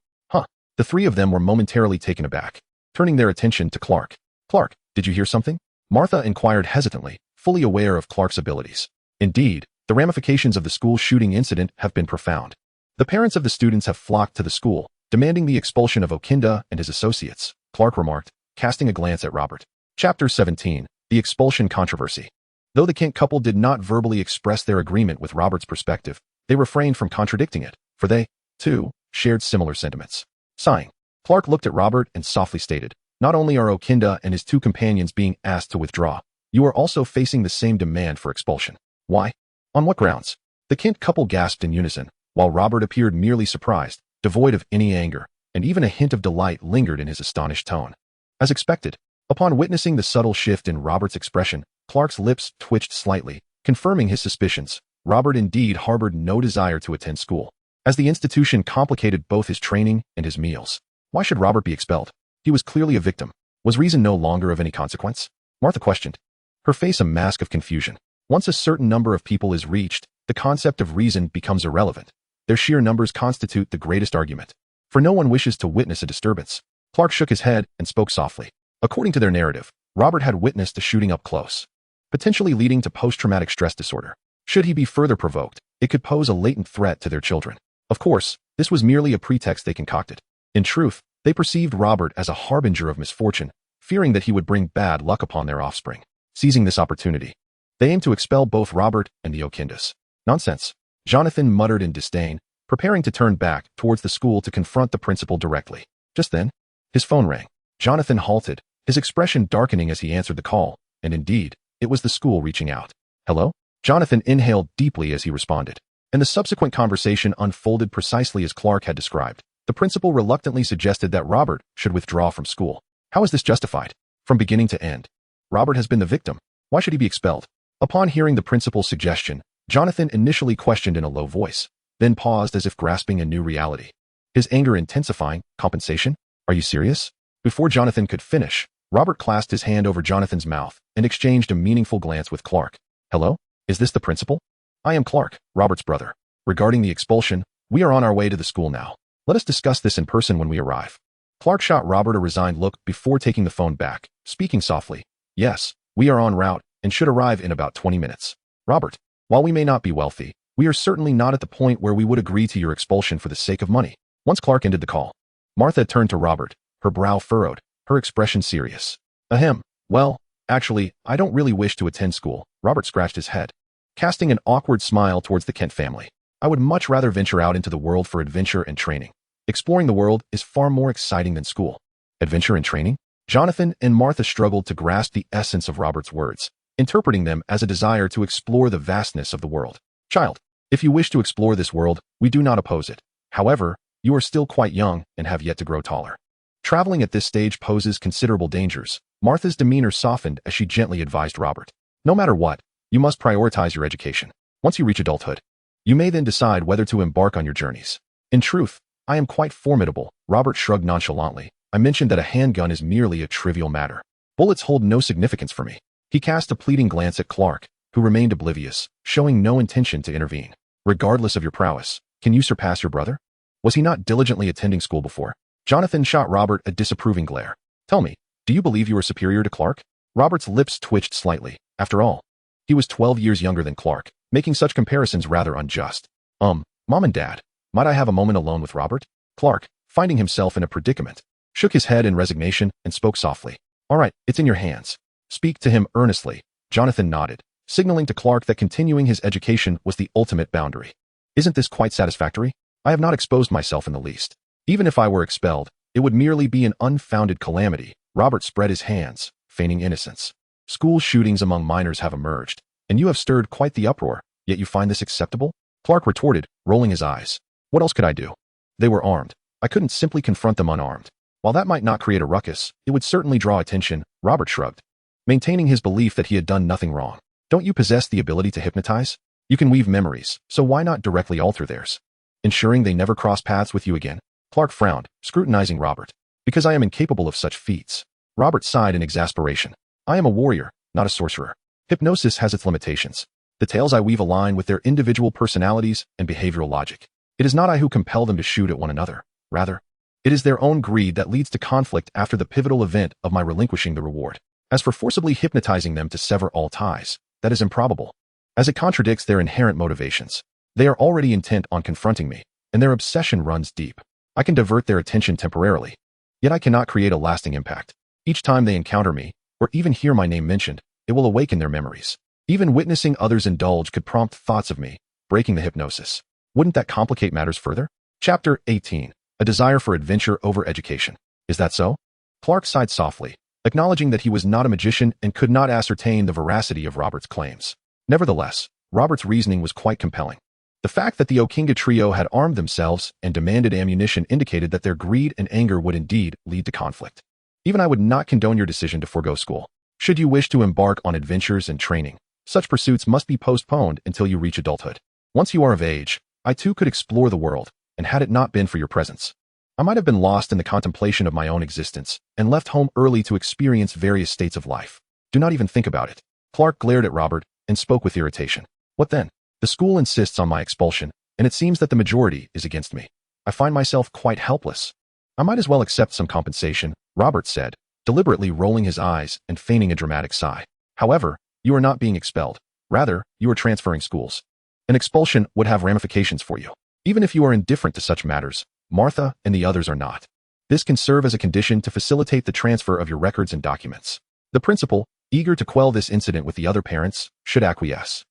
The 3 of them were momentarily taken aback, turning their attention to Clark. Clark, did you hear something? Martha inquired hesitantly, fully aware of Clark's abilities. Indeed, the ramifications of the school shooting incident have been profound. The parents of the students have flocked to the school, demanding the expulsion of Okinda and his associates, Clark remarked, casting a glance at Robert. Chapter 17, The Expulsion Controversy. Though the Kent couple did not verbally express their agreement with Robert's perspective, they refrained from contradicting it, for they, too, shared similar sentiments. Sighing, Clark looked at Robert and softly stated, not only are Okinda and his 2 companions being asked to withdraw, you are also facing the same demand for expulsion. Why? On what grounds? The Kent couple gasped in unison, while Robert appeared merely surprised, devoid of any anger, and even a hint of delight lingered in his astonished tone. As expected, upon witnessing the subtle shift in Robert's expression, Clark's lips twitched slightly, confirming his suspicions. Robert indeed harbored no desire to attend school, as the institution complicated both his training and his meals. Why should Robert be expelled? He was clearly a victim. Was reason no longer of any consequence? Martha questioned, her face a mask of confusion. Once a certain number of people is reached, the concept of reason becomes irrelevant. Their sheer numbers constitute the greatest argument, for no one wishes to witness a disturbance. Clark shook his head and spoke softly. According to their narrative, Robert had witnessed a shooting up close, potentially leading to post-traumatic stress disorder. Should he be further provoked, it could pose a latent threat to their children. Of course, this was merely a pretext they concocted. In truth, they perceived Robert as a harbinger of misfortune, fearing that he would bring bad luck upon their offspring. Seizing this opportunity, they aimed to expel both Robert and the Okindas. Nonsense, Jonathan muttered in disdain, preparing to turn back towards the school to confront the principal directly. Just then, his phone rang. Jonathan halted, his expression darkening as he answered the call, and indeed, it was the school reaching out. Hello? Jonathan inhaled deeply as he responded, and the subsequent conversation unfolded precisely as Clark had described. The principal reluctantly suggested that Robert should withdraw from school. How is this justified? From beginning to end, Robert has been the victim. Why should he be expelled? Upon hearing the principal's suggestion, Jonathan initially questioned in a low voice, then paused as if grasping a new reality. His anger intensifying. Compensation? Are you serious? Before Jonathan could finish, Robert clasped his hand over Jonathan's mouth and exchanged a meaningful glance with Clark. Hello? Is this the principal? I am Clark, Robert's brother. Regarding the expulsion, we are on our way to the school now. Let us discuss this in person when we arrive. Clark shot Robert a resigned look before taking the phone back, speaking softly. Yes, we are en route and should arrive in about 20 minutes. Robert, while we may not be wealthy, we are certainly not at the point where we would agree to your expulsion for the sake of money. Once Clark ended the call, Martha turned to Robert, her brow furrowed, her expression serious. Ahem. Well, actually, I don't really wish to attend school. Robert scratched his head, casting an awkward smile towards the Kent family. I would much rather venture out into the world for adventure and training. Exploring the world is far more exciting than school. Adventure and training? Jonathan and Martha struggled to grasp the essence of Robert's words, interpreting them as a desire to explore the vastness of the world. Child, if you wish to explore this world, we do not oppose it. However, You are still quite young and have yet to grow taller. Traveling at this stage poses considerable dangers. Martha's demeanor softened as she gently advised Robert. No matter what, you must prioritize your education. Once you reach adulthood, you may then decide whether to embark on your journeys. In truth, I am quite formidable, Robert shrugged nonchalantly. I mentioned that a handgun is merely a trivial matter. Bullets hold no significance for me. He cast a pleading glance at Clark, who remained oblivious, showing no intention to intervene. Regardless of your prowess, can you surpass your brother? Was he not diligently attending school before? Jonathan shot Robert a disapproving glare. Tell me, do you believe you are superior to Clark? Robert's lips twitched slightly. After all, he was 12 years younger than Clark, making such comparisons rather unjust. Mom and Dad, might I have a moment alone with Robert? Clark, finding himself in a predicament, shook his head in resignation and spoke softly. All right, it's in your hands. Speak to him earnestly. Jonathan nodded, signaling to Clark that continuing his education was the ultimate boundary. Isn't this quite satisfactory? I have not exposed myself in the least. Even if I were expelled, it would merely be an unfounded calamity. Robert spread his hands, feigning innocence. School shootings among minors have emerged, and you have stirred quite the uproar, yet you find this acceptable? Clark retorted, rolling his eyes. What else could I do? They were armed. I couldn't simply confront them unarmed. While that might not create a ruckus, it would certainly draw attention. Robert shrugged, maintaining his belief that he had done nothing wrong. Don't you possess the ability to hypnotize? You can weave memories, so why not directly alter theirs? Ensuring they never cross paths with you again? Clark frowned, scrutinizing Robert. Because I am incapable of such feats. Robert sighed in exasperation. I am a warrior, not a sorcerer. Hypnosis has its limitations. The tales I weave align with their individual personalities and behavioral logic. It is not I who compel them to shoot at one another. Rather, it is their own greed that leads to conflict after the pivotal event of my relinquishing the reward. As for forcibly hypnotizing them to sever all ties, that is improbable, as it contradicts their inherent motivations. They are already intent on confronting me, and their obsession runs deep. I can divert their attention temporarily, yet I cannot create a lasting impact. Each time they encounter me, or even hear my name mentioned, it will awaken their memories. Even witnessing others indulge could prompt thoughts of me, breaking the hypnosis. Wouldn't that complicate matters further? Chapter 18. A desire for adventure over education. Is that so? Clark sighed softly, acknowledging that he was not a magician and could not ascertain the veracity of Robert's claims. Nevertheless, Robert's reasoning was quite compelling. The fact that the Okinga trio had armed themselves and demanded ammunition indicated that their greed and anger would indeed lead to conflict. Even I would not condone your decision to forego school. Should you wish to embark on adventures and training, such pursuits must be postponed until you reach adulthood. Once you are of age, I too could explore the world, and had it not been for your presence, I might have been lost in the contemplation of my own existence and left home early to experience various states of life. Do not even think about it. Clark glared at Robert and spoke with irritation. What then? The school insists on my expulsion, and it seems that the majority is against me. I find myself quite helpless. I might as well accept some compensation, Robert said, deliberately rolling his eyes and feigning a dramatic sigh. However, you are not being expelled. Rather, you are transferring schools. An expulsion would have ramifications for you. Even if you are indifferent to such matters, Martha and the others are not. This can serve as a condition to facilitate the transfer of your records and documents. The principal, eager to quell this incident with the other parents, should acquiesce.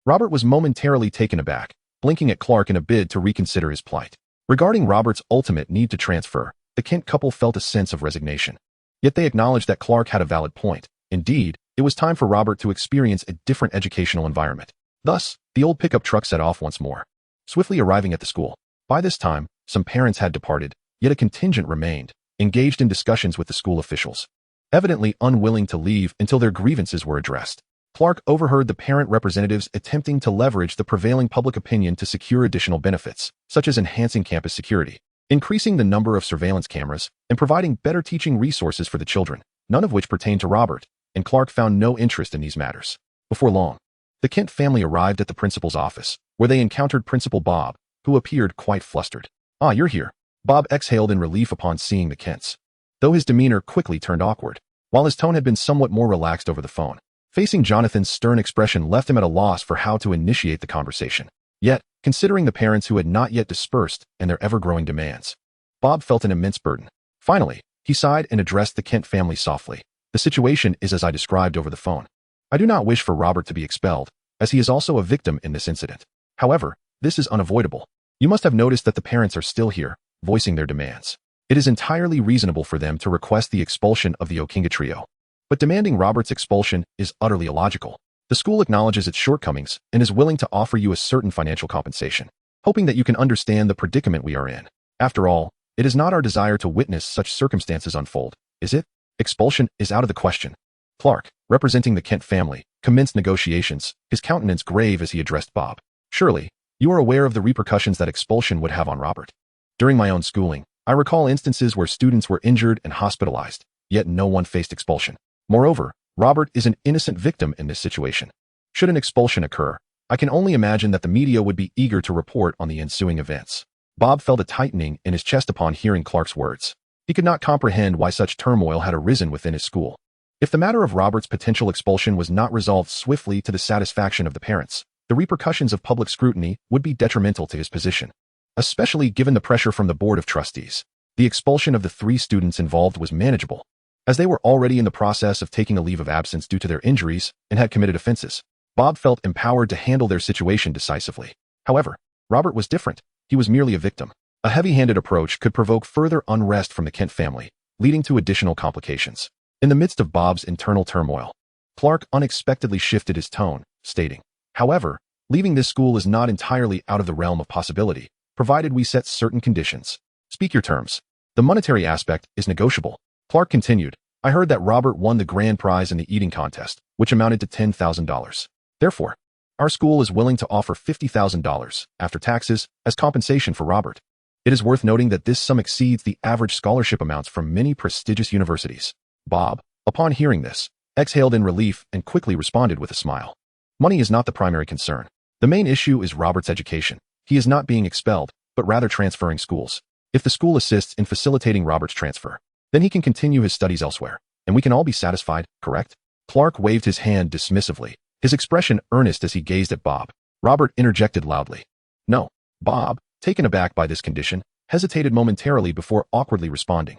Robert was momentarily taken aback, blinking at Clark in a bid to reconsider his plight. Regarding Robert's ultimate need to transfer, the Kent couple felt a sense of resignation. Yet they acknowledged that Clark had a valid point. Indeed, it was time for Robert to experience a different educational environment. Thus, the old pickup truck set off once more, swiftly arriving at the school. By this time, some parents had departed, yet a contingent remained, engaged in discussions with the school officials, evidently unwilling to leave until their grievances were addressed. Clark overheard the parent representatives attempting to leverage the prevailing public opinion to secure additional benefits, such as enhancing campus security, increasing the number of surveillance cameras, and providing better teaching resources for the children, none of which pertained to Robert, and Clark found no interest in these matters. Before long, the Kent family arrived at the principal's office, where they encountered Principal Bob, who appeared quite flustered. Ah, you're here. Bob exhaled in relief upon seeing the Kents, though his demeanor quickly turned awkward, while his tone had been somewhat more relaxed over the phone. Facing Jonathan's stern expression left him at a loss for how to initiate the conversation. Yet, considering the parents who had not yet dispersed and their ever-growing demands, Bob felt an immense burden. Finally, he sighed and addressed the Kent family softly. The situation is as I described over the phone. I do not wish for Robert to be expelled, as he is also a victim in this incident. However, this is unavoidable. You must have noticed that the parents are still here, voicing their demands. It is entirely reasonable for them to request the expulsion of the Okinga trio. But demanding Robert's expulsion is utterly illogical. The school acknowledges its shortcomings and is willing to offer you a certain financial compensation, hoping that you can understand the predicament we are in. After all, it is not our desire to witness such circumstances unfold, is it? Expulsion is out of the question. Clark, representing the Kent family, commenced negotiations, his countenance grave as he addressed Bob. Surely, you are aware of the repercussions that expulsion would have on Robert. During my own schooling, I recall instances where students were injured and hospitalized, yet no one faced expulsion. Moreover, Robert is an innocent victim in this situation. Should an expulsion occur, I can only imagine that the media would be eager to report on the ensuing events. Bob felt a tightening in his chest upon hearing Clark's words. He could not comprehend why such turmoil had arisen within his school. If the matter of Robert's potential expulsion was not resolved swiftly to the satisfaction of the parents, the repercussions of public scrutiny would be detrimental to his position, especially given the pressure from the Board of Trustees. The expulsion of the 3 students involved was manageable, as they were already in the process of taking a leave of absence due to their injuries and had committed offenses. Bob felt empowered to handle their situation decisively. However, Robert was different. He was merely a victim. A heavy-handed approach could provoke further unrest from the Kent family, leading to additional complications. In the midst of Bob's internal turmoil, Clark unexpectedly shifted his tone, stating, "However, leaving this school is not entirely out of the realm of possibility, provided we set certain conditions. Speak your terms. The monetary aspect is negotiable." Clark continued, "I heard that Robert won the grand prize in the eating contest, which amounted to $10,000. Therefore, our school is willing to offer $50,000 after taxes as compensation for Robert. It is worth noting that this sum exceeds the average scholarship amounts from many prestigious universities." Bob, upon hearing this, exhaled in relief and quickly responded with a smile. Money is not the primary concern. The main issue is Robert's education. He is not being expelled, but rather transferring schools. If the school assists in facilitating Robert's transfer, then he can continue his studies elsewhere, and we can all be satisfied, correct? Clark waved his hand dismissively, his expression earnest as he gazed at Bob. Robert interjected loudly. "No." Bob, taken aback by this condition, hesitated momentarily before awkwardly responding.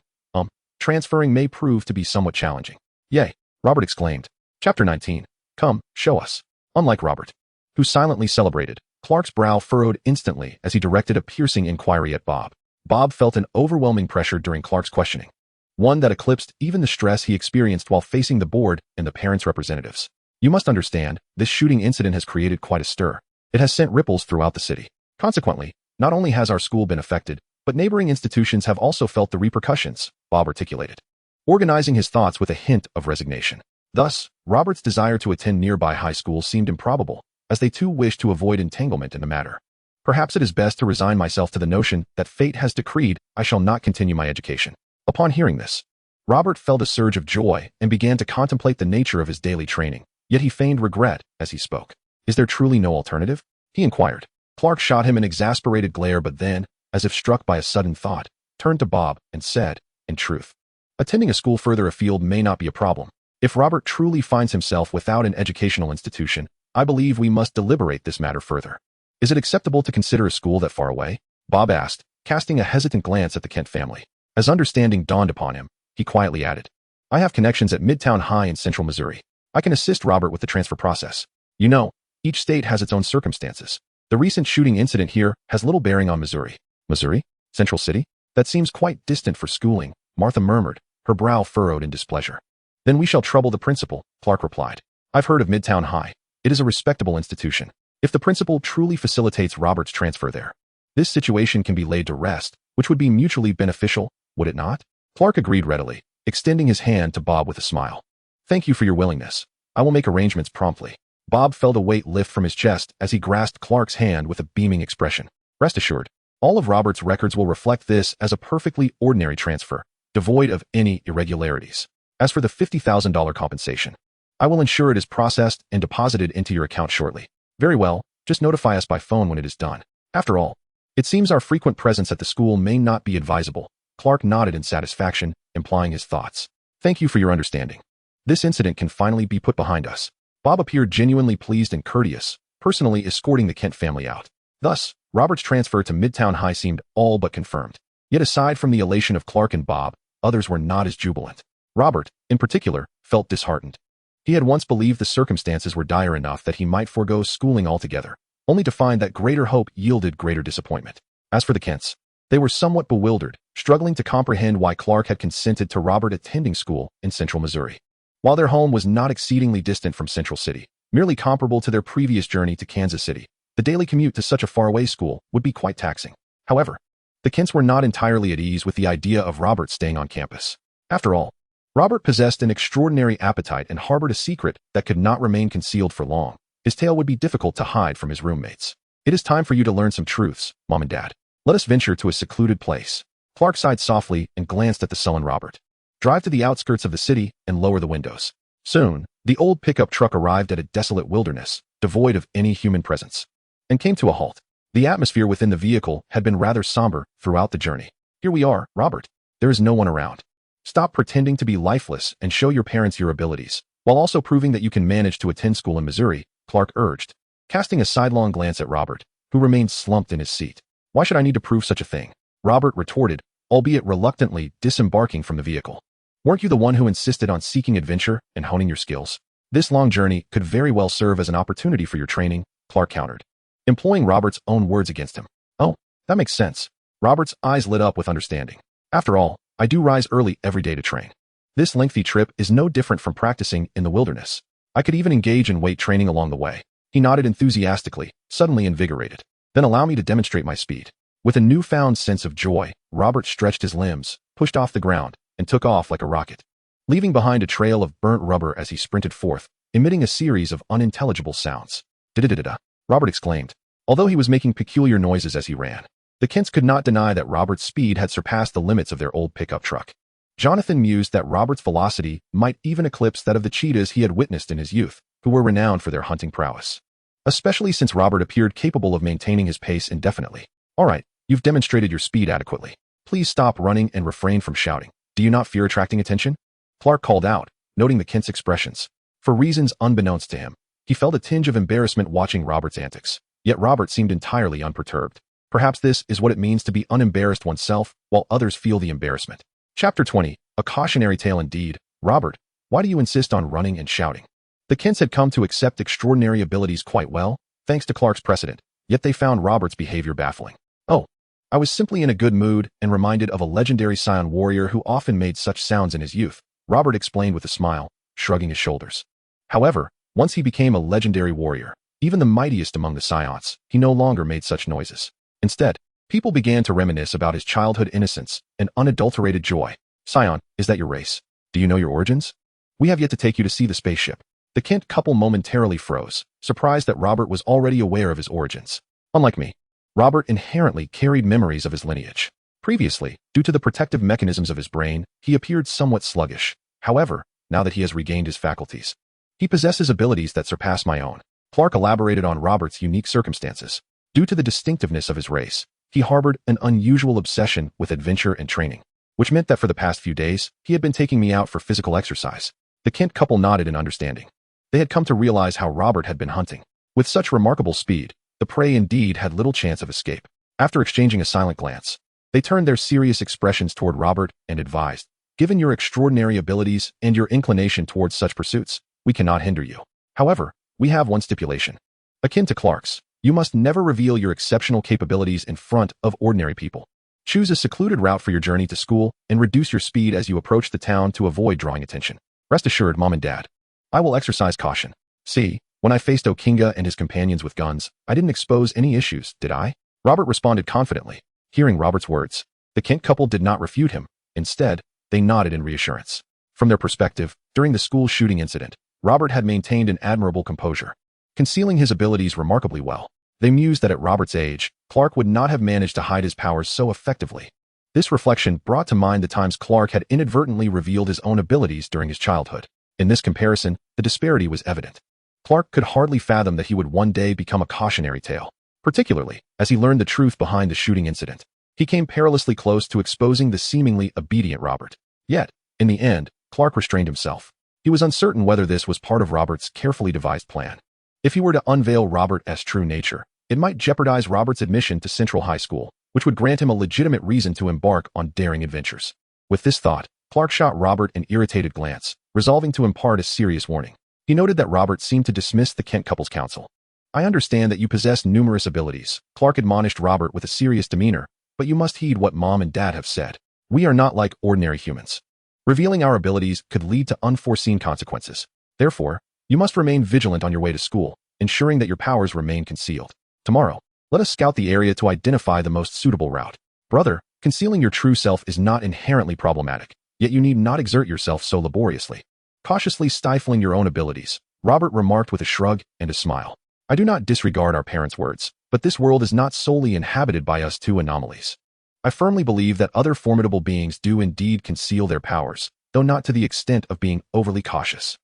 Transferring may prove to be somewhat challenging." "Yay," Robert exclaimed. Chapter 19. Come, show us. Unlike Robert, who silently celebrated, Clark's brow furrowed instantly as he directed a piercing inquiry at Bob. Bob felt an overwhelming pressure during Clark's questioning, one that eclipsed even the stress he experienced while facing the board and the parents' representatives. "You must understand, this shooting incident has created quite a stir. It has sent ripples throughout the city. Consequently, not only has our school been affected, but neighboring institutions have also felt the repercussions," Bob articulated, organizing his thoughts with a hint of resignation. Thus, Robert's desire to attend nearby high school seemed improbable, as they too wished to avoid entanglement in the matter. "Perhaps it is best to resign myself to the notion that fate has decreed I shall not continue my education." Upon hearing this, Robert felt a surge of joy and began to contemplate the nature of his daily training, yet he feigned regret as he spoke. "Is there truly no alternative?" he inquired. Clark shot him an exasperated glare but then, as if struck by a sudden thought, turned to Bob and said, "In truth, attending a school further afield may not be a problem. If Robert truly finds himself without an educational institution, I believe we must deliberate this matter further. Is it acceptable to consider a school that far away?" Bob asked, casting a hesitant glance at the Kent family. As understanding dawned upon him, he quietly added, "I have connections at Midtown High in Central Missouri. I can assist Robert with the transfer process. You know, each state has its own circumstances. The recent shooting incident here has little bearing on Missouri." "Missouri? Central City? That seems quite distant for schooling," Martha murmured, her brow furrowed in displeasure. "Then we shall trouble the principal," Clark replied. "I've heard of Midtown High. It is a respectable institution. If the principal truly facilitates Robert's transfer there, this situation can be laid to rest, which would be mutually beneficial, would it not?" Clark agreed readily, extending his hand to Bob with a smile. "Thank you for your willingness. I will make arrangements promptly." Bob felt a weight lift from his chest as he grasped Clark's hand with a beaming expression. "Rest assured, all of Robert's records will reflect this as a perfectly ordinary transfer, devoid of any irregularities. As for the $50,000 compensation, I will ensure it is processed and deposited into your account shortly." "Very well, just notify us by phone when it is done. After all, it seems our frequent presence at the school may not be advisable." Clark nodded in satisfaction, implying his thoughts. "Thank you for your understanding. This incident can finally be put behind us." Bob appeared genuinely pleased and courteous, personally escorting the Kent family out. Thus, Robert's transfer to Midtown High seemed all but confirmed. Yet aside from the elation of Clark and Bob, others were not as jubilant. Robert, in particular, felt disheartened. He had once believed the circumstances were dire enough that he might forego schooling altogether, only to find that greater hope yielded greater disappointment. As for the Kents, they were somewhat bewildered, struggling to comprehend why Clark had consented to Robert attending school in Central Missouri. While their home was not exceedingly distant from Central City, merely comparable to their previous journey to Kansas City, the daily commute to such a faraway school would be quite taxing. However, The Kents were not entirely at ease with the idea of Robert staying on campus. After all, Robert possessed an extraordinary appetite and harbored a secret that could not remain concealed for long. His tale would be difficult to hide from his roommates. It is time for you to learn some truths, Mom and Dad. Let us venture to a secluded place. Clark sighed softly and glanced at the sullen Robert. Drive to the outskirts of the city and lower the windows. Soon, the old pickup truck arrived at a desolate wilderness, devoid of any human presence, and came to a halt. The atmosphere within the vehicle had been rather somber throughout the journey. Here we are, Robert. There is no one around. Stop pretending to be lifeless and show your parents your abilities, while also proving that you can manage to attend school in Missouri, Clark urged, casting a sidelong glance at Robert, who remained slumped in his seat. Why should I need to prove such a thing? Robert retorted, albeit reluctantly disembarking from the vehicle. Weren't you the one who insisted on seeking adventure and honing your skills? This long journey could very well serve as an opportunity for your training, Clark countered, employing Robert's own words against him. Oh, that makes sense. Robert's eyes lit up with understanding. After all, I do rise early every day to train. This lengthy trip is no different from practicing in the wilderness. I could even engage in weight training along the way. He nodded enthusiastically, suddenly invigorated. Then allow me to demonstrate my speed. With a newfound sense of joy, Robert stretched his limbs, pushed off the ground, and took off like a rocket, leaving behind a trail of burnt rubber as he sprinted forth, emitting a series of unintelligible sounds. Da-da-da-da, Robert exclaimed, although he was making peculiar noises as he ran. The Kents could not deny that Robert's speed had surpassed the limits of their old pickup truck. Jonathan mused that Robert's velocity might even eclipse that of the cheetahs he had witnessed in his youth, who were renowned for their hunting prowess. Especially since Robert appeared capable of maintaining his pace indefinitely. All right, you've demonstrated your speed adequately. Please stop running and refrain from shouting. Do you not fear attracting attention? Clark called out, noting the Kents' expressions. For reasons unbeknownst to him, he felt a tinge of embarrassment watching Robert's antics. Yet Robert seemed entirely unperturbed. Perhaps this is what it means to be unembarrassed oneself while others feel the embarrassment. Chapter 20, a cautionary tale indeed. Robert, why do you insist on running and shouting? The Kents had come to accept extraordinary abilities quite well, thanks to Clark's precedent, yet they found Robert's behavior baffling. Oh, I was simply in a good mood and reminded of a legendary Saiyan warrior who often made such sounds in his youth, Robert explained with a smile, shrugging his shoulders. However, once he became a legendary warrior, even the mightiest among the Saiyans, he no longer made such noises. Instead, people began to reminisce about his childhood innocence and unadulterated joy. Saiyan, is that your race? Do you know your origins? We have yet to take you to see the spaceship. The Kent couple momentarily froze, surprised that Robert was already aware of his origins. Unlike me, Robert inherently carried memories of his lineage. Previously, due to the protective mechanisms of his brain, he appeared somewhat sluggish. However, now that he has regained his faculties, he possesses abilities that surpass my own. Clark elaborated on Robert's unique circumstances. Due to the distinctiveness of his race, he harbored an unusual obsession with adventure and training, which meant that for the past few days, he had been taking me out for physical exercise. The Kent couple nodded in understanding. They had come to realize how Robert had been hunting. With such remarkable speed, the prey indeed had little chance of escape. After exchanging a silent glance, they turned their serious expressions toward Robert and advised, given your extraordinary abilities and your inclination towards such pursuits, we cannot hinder you. However, we have one stipulation. Akin to Clark's, you must never reveal your exceptional capabilities in front of ordinary people. Choose a secluded route for your journey to school and reduce your speed as you approach the town to avoid drawing attention. Rest assured, Mom and Dad, I will exercise caution. See, when I faced Okinga and his companions with guns, I didn't expose any issues, did I? Robert responded confidently. Hearing Robert's words, the Kent couple did not refute him. Instead, they nodded in reassurance. From their perspective, during the school shooting incident, Robert had maintained an admirable composure, concealing his abilities remarkably well. They mused that at Robert's age, Clark would not have managed to hide his powers so effectively. This reflection brought to mind the times Clark had inadvertently revealed his own abilities during his childhood. In this comparison, the disparity was evident. Clark could hardly fathom that he would one day become a cautionary tale, particularly as he learned the truth behind the shooting incident. He came perilously close to exposing the seemingly obedient Robert. Yet, in the end, Clark restrained himself. He was uncertain whether this was part of Robert's carefully devised plan. If he were to unveil Robert's true nature, it might jeopardize Robert's admission to Central High School, which would grant him a legitimate reason to embark on daring adventures. With this thought, Clark shot Robert an irritated glance, resolving to impart a serious warning. He noted that Robert seemed to dismiss the Kent couple's counsel. I understand that you possess numerous abilities, Clark admonished Robert with a serious demeanor, but you must heed what Mom and Dad have said. We are not like ordinary humans. Revealing our abilities could lead to unforeseen consequences. Therefore, you must remain vigilant on your way to school, ensuring that your powers remain concealed. Tomorrow, let us scout the area to identify the most suitable route. Brother, concealing your true self is not inherently problematic, yet you need not exert yourself so laboriously. Cautiously stifling your own abilities, Robert remarked with a shrug and a smile. I do not disregard our parents' words, but this world is not solely inhabited by us two anomalies. I firmly believe that other formidable beings do indeed conceal their powers, though not to the extent of being overly cautious.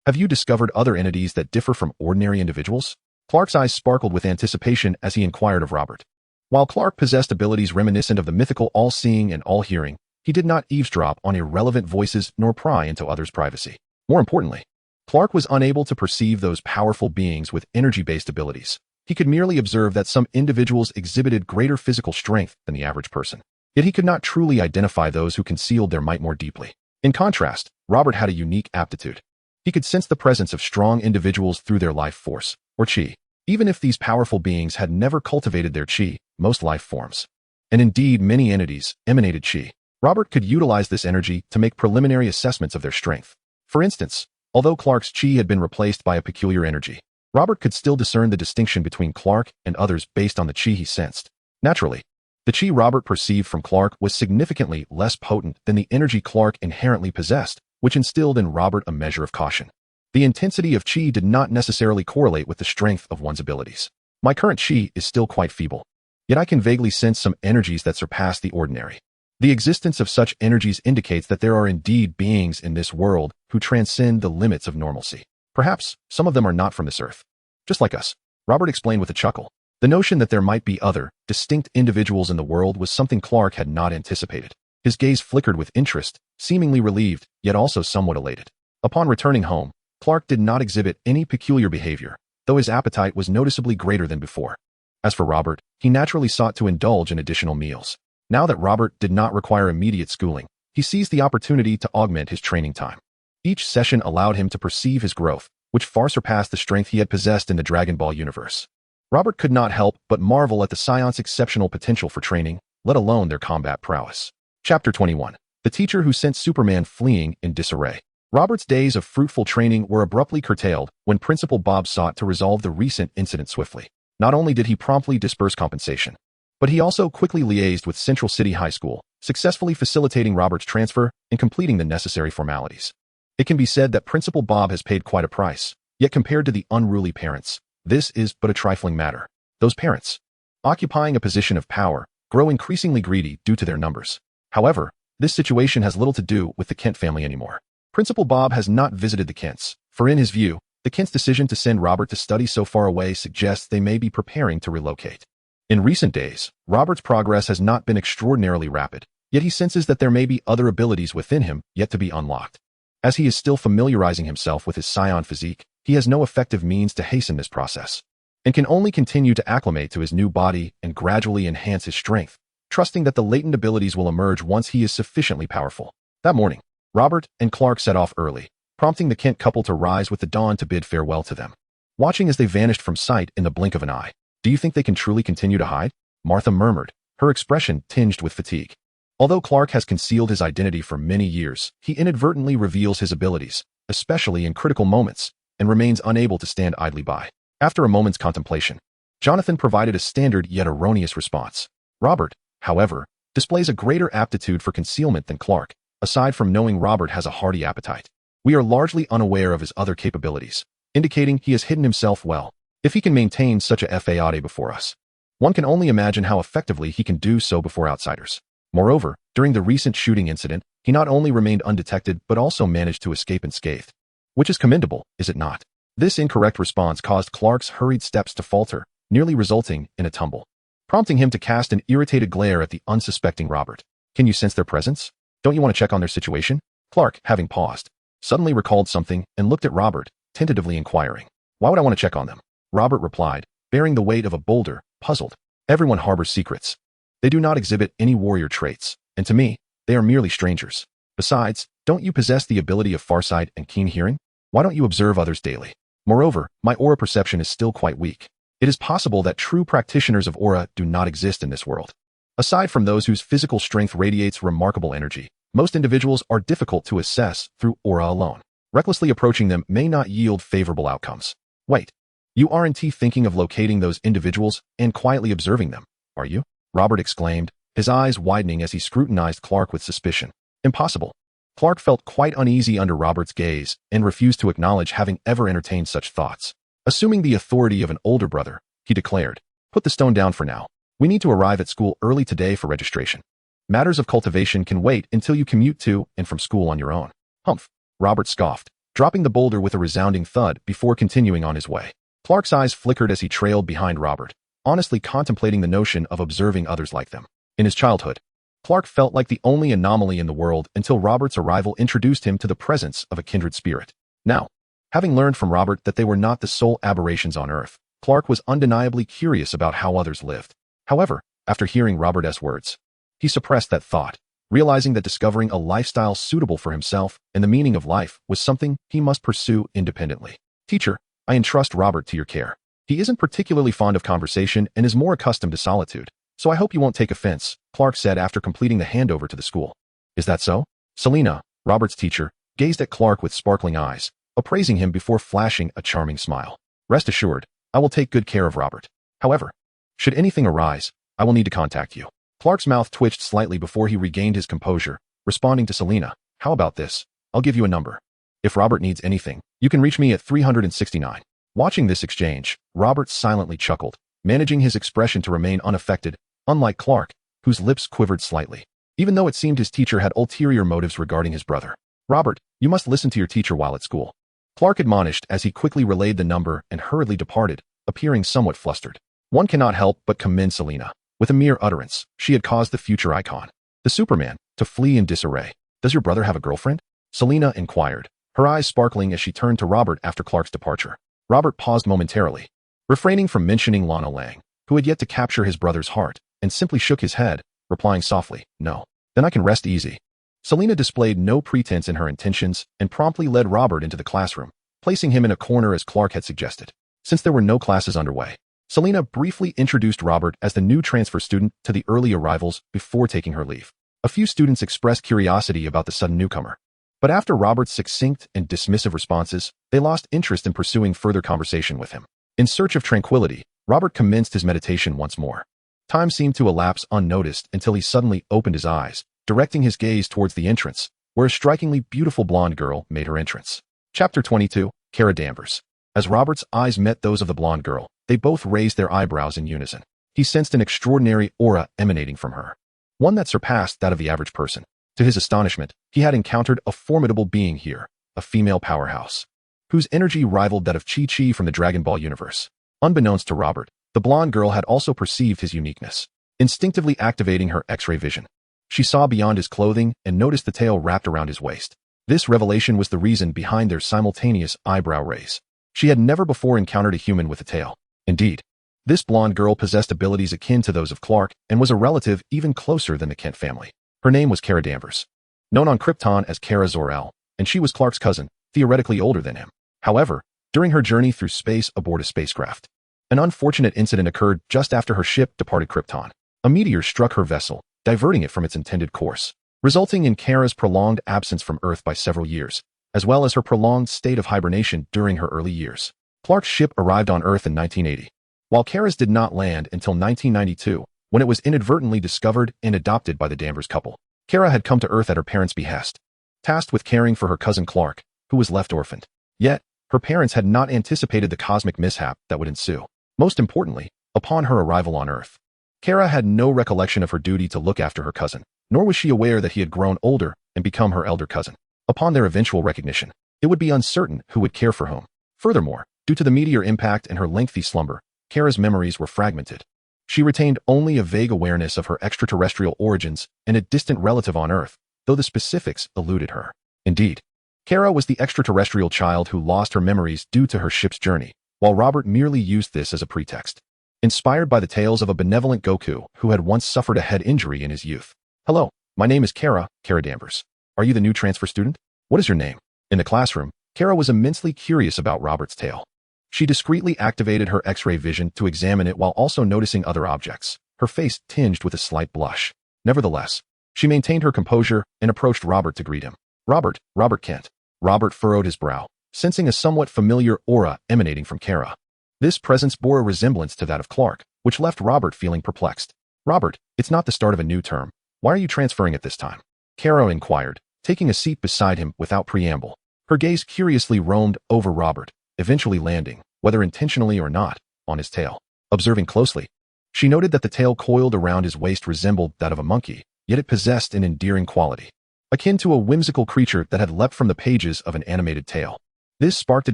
Have you discovered other entities that differ from ordinary individuals? Clark's eyes sparkled with anticipation as he inquired of Robert. While Clark possessed abilities reminiscent of the mythical all-seeing and all-hearing, he did not eavesdrop on irrelevant voices nor pry into others' privacy. More importantly, Clark was unable to perceive those powerful beings with energy-based abilities. He could merely observe that some individuals exhibited greater physical strength than the average person. Yet he could not truly identify those who concealed their might more deeply. In contrast, Robert had a unique aptitude. He could sense the presence of strong individuals through their life force, or chi. Even if these powerful beings had never cultivated their chi, most life forms, and indeed many entities, emanated chi. Robert could utilize this energy to make preliminary assessments of their strength. For instance, although Clark's chi had been replaced by a peculiar energy, Robert could still discern the distinction between Clark and others based on the chi he sensed. Naturally, the chi Robert perceived from Clark was significantly less potent than the energy Clark inherently possessed, which instilled in Robert a measure of caution. The intensity of chi did not necessarily correlate with the strength of one's abilities. My current chi is still quite feeble, yet I can vaguely sense some energies that surpass the ordinary. The existence of such energies indicates that there are indeed beings in this world who transcend the limits of normalcy. Perhaps some of them are not from this earth. Just like us, Robert explained with a chuckle. The notion that there might be other, distinct individuals in the world was something Clark had not anticipated. His gaze flickered with interest, seemingly relieved, yet also somewhat elated. Upon returning home, Clark did not exhibit any peculiar behavior, though his appetite was noticeably greater than before. As for Robert, he naturally sought to indulge in additional meals. Now that Robert did not require immediate schooling, he seized the opportunity to augment his training time. Each session allowed him to perceive his growth, which far surpassed the strength he had possessed in the Dragon Ball universe. Robert could not help but marvel at the Saiyans' exceptional potential for training, let alone their combat prowess. Chapter 21. The teacher who sent Superman fleeing in disarray. Robert's days of fruitful training were abruptly curtailed when Principal Bob sought to resolve the recent incident swiftly. Not only did he promptly disperse compensation, but he also quickly liaised with Central City High School, successfully facilitating Robert's transfer and completing the necessary formalities. It can be said that Principal Bob has paid quite a price, yet compared to the unruly parents, this is but a trifling matter. Those parents, occupying a position of power, grow increasingly greedy due to their numbers. However, this situation has little to do with the Kent family anymore. Principal Bob has not visited the Kents, for in his view, the Kents' decision to send Robert to study so far away suggests they may be preparing to relocate. In recent days, Robert's progress has not been extraordinarily rapid, yet he senses that there may be other abilities within him yet to be unlocked. As he is still familiarizing himself with his Saiyan physique, he has no effective means to hasten this process, and can only continue to acclimate to his new body and gradually enhance his strength, trusting that the latent abilities will emerge once he is sufficiently powerful. That morning, Robert and Clark set off early, prompting the Kent couple to rise with the dawn to bid farewell to them. Watching as they vanished from sight in the blink of an eye. Do you think they can truly continue to hide? Martha murmured, her expression tinged with fatigue. Although Clark has concealed his identity for many years, he inadvertently reveals his abilities, especially in critical moments, and remains unable to stand idly by. After a moment's contemplation, Jonathan provided a standard yet erroneous response. Robert, however, displays a greater aptitude for concealment than Clark, aside from knowing Robert has a hearty appetite. We are largely unaware of his other capabilities, indicating he has hidden himself well. If he can maintain such a fade before us, one can only imagine how effectively he can do so before outsiders. Moreover, during the recent shooting incident, he not only remained undetected but also managed to escape unscathed. Which is commendable, is it not? This incorrect response caused Clark's hurried steps to falter, nearly resulting in a tumble, prompting him to cast an irritated glare at the unsuspecting Robert. Can you sense their presence? Don't you want to check on their situation? Clark, having paused, suddenly recalled something and looked at Robert, tentatively inquiring. Why would I want to check on them? Robert replied, bearing the weight of a boulder, puzzled. Everyone harbors secrets. They do not exhibit any warrior traits, and to me, they are merely strangers. Besides, don't you possess the ability of farsight and keen hearing? Why don't you observe others daily? Moreover, my aura perception is still quite weak. It is possible that true practitioners of aura do not exist in this world. Aside from those whose physical strength radiates remarkable energy, most individuals are difficult to assess through aura alone. Recklessly approaching them may not yield favorable outcomes. Wait, you aren't thinking of locating those individuals and quietly observing them, are you? Robert exclaimed, his eyes widening as he scrutinized Clark with suspicion. Impossible. Clark felt quite uneasy under Robert's gaze and refused to acknowledge having ever entertained such thoughts. Assuming the authority of an older brother, he declared, "Put the stone down for now. We need to arrive at school early today for registration. Matters of cultivation can wait until you commute to and from school on your own." "Humph," Robert scoffed, dropping the boulder with a resounding thud before continuing on his way. Clark's eyes flickered as he trailed behind Robert, honestly contemplating the notion of observing others like them. In his childhood, Clark felt like the only anomaly in the world until Robert's arrival introduced him to the presence of a kindred spirit. Now, having learned from Robert that they were not the sole aberrations on Earth, Clark was undeniably curious about how others lived. However, after hearing Robert's words, he suppressed that thought, realizing that discovering a lifestyle suitable for himself and the meaning of life was something he must pursue independently. "Teacher, I entrust Robert to your care. He isn't particularly fond of conversation and is more accustomed to solitude, so I hope you won't take offense," Clark said after completing the handover to the school. "Is that so?" Selena, Robert's teacher, gazed at Clark with sparkling eyes, appraising him before flashing a charming smile. "Rest assured, I will take good care of Robert. However, should anything arise, I will need to contact you." Clark's mouth twitched slightly before he regained his composure, responding to Selena, "How about this? I'll give you a number. If Robert needs anything, you can reach me at 369. Watching this exchange, Robert silently chuckled, managing his expression to remain unaffected, unlike Clark, whose lips quivered slightly, even though it seemed his teacher had ulterior motives regarding his brother. "Robert, you must listen to your teacher while at school," Clark admonished as he quickly relayed the number and hurriedly departed, appearing somewhat flustered. One cannot help but commend Selena. With a mere utterance, she had caused the future icon, the Superman, to flee in disarray. "Does your brother have a girlfriend?" Selena inquired, her eyes sparkling as she turned to Robert after Clark's departure. Robert paused momentarily, refraining from mentioning Lana Lang, who had yet to capture his brother's heart, and simply shook his head, replying softly, "No." "Then I can rest easy." Selena displayed no pretense in her intentions and promptly led Robert into the classroom, placing him in a corner as Clark had suggested. Since there were no classes underway, Selena briefly introduced Robert as the new transfer student to the early arrivals before taking her leave. A few students expressed curiosity about the sudden newcomer, but after Robert's succinct and dismissive responses, they lost interest in pursuing further conversation with him. In search of tranquility, Robert commenced his meditation once more. Time seemed to elapse unnoticed until he suddenly opened his eyes, directing his gaze towards the entrance, where a strikingly beautiful blonde girl made her entrance. Chapter 22, Kara Danvers. As Robert's eyes met those of the blonde girl, they both raised their eyebrows in unison. He sensed an extraordinary aura emanating from her, one that surpassed that of the average person. To his astonishment, he had encountered a formidable being here, a female powerhouse, whose energy rivaled that of Chi-Chi from the Dragon Ball universe. Unbeknownst to Robert, the blonde girl had also perceived his uniqueness, instinctively activating her X-ray vision. She saw beyond his clothing and noticed the tail wrapped around his waist. This revelation was the reason behind their simultaneous eyebrow raise. She had never before encountered a human with a tail. Indeed, this blonde girl possessed abilities akin to those of Clark and was a relative even closer than the Kent family. Her name was Kara Danvers, known on Krypton as Kara Zor-El, and she was Clark's cousin, theoretically older than him. However, during her journey through space aboard a spacecraft, an unfortunate incident occurred just after her ship departed Krypton. A meteor struck her vessel, diverting it from its intended course, resulting in Kara's prolonged absence from Earth by several years, as well as her prolonged state of hibernation during her early years. Clark's ship arrived on Earth in 1980, while Kara's did not land until 1992, when it was inadvertently discovered and adopted by the Danvers couple. Kara had come to Earth at her parents' behest, tasked with caring for her cousin Clark, who was left orphaned. Yet, her parents had not anticipated the cosmic mishap that would ensue. Most importantly, upon her arrival on Earth, Kara had no recollection of her duty to look after her cousin, nor was she aware that he had grown older and become her elder cousin. Upon their eventual recognition, it would be uncertain who would care for whom. Furthermore, due to the meteor impact and her lengthy slumber, Kara's memories were fragmented. She retained only a vague awareness of her extraterrestrial origins and a distant relative on Earth, though the specifics eluded her. Indeed, Kara was the extraterrestrial child who lost her memories due to her ship's journey, while Robert merely used this as a pretext. Inspired by the tales of a benevolent Goku who had once suffered a head injury in his youth. "Hello, my name is Kara Danvers. Are you the new transfer student? What is your name?" In the classroom, Kara was immensely curious about Robert's tale. She discreetly activated her X-ray vision to examine it while also noticing other objects, her face tinged with a slight blush. Nevertheless, she maintained her composure and approached Robert to greet him. Robert Kent." Robert furrowed his brow, sensing a somewhat familiar aura emanating from Kara. This presence bore a resemblance to that of Clark, which left Robert feeling perplexed. Robert, it's not the start of a new term. Why are you transferring at this time? Kara inquired, taking a seat beside him without preamble. Her gaze curiously roamed over Robert, eventually landing, whether intentionally or not, on his tail. Observing closely, she noted that the tail coiled around his waist resembled that of a monkey, yet it possessed an endearing quality, akin to a whimsical creature that had leapt from the pages of an animated tale. This sparked a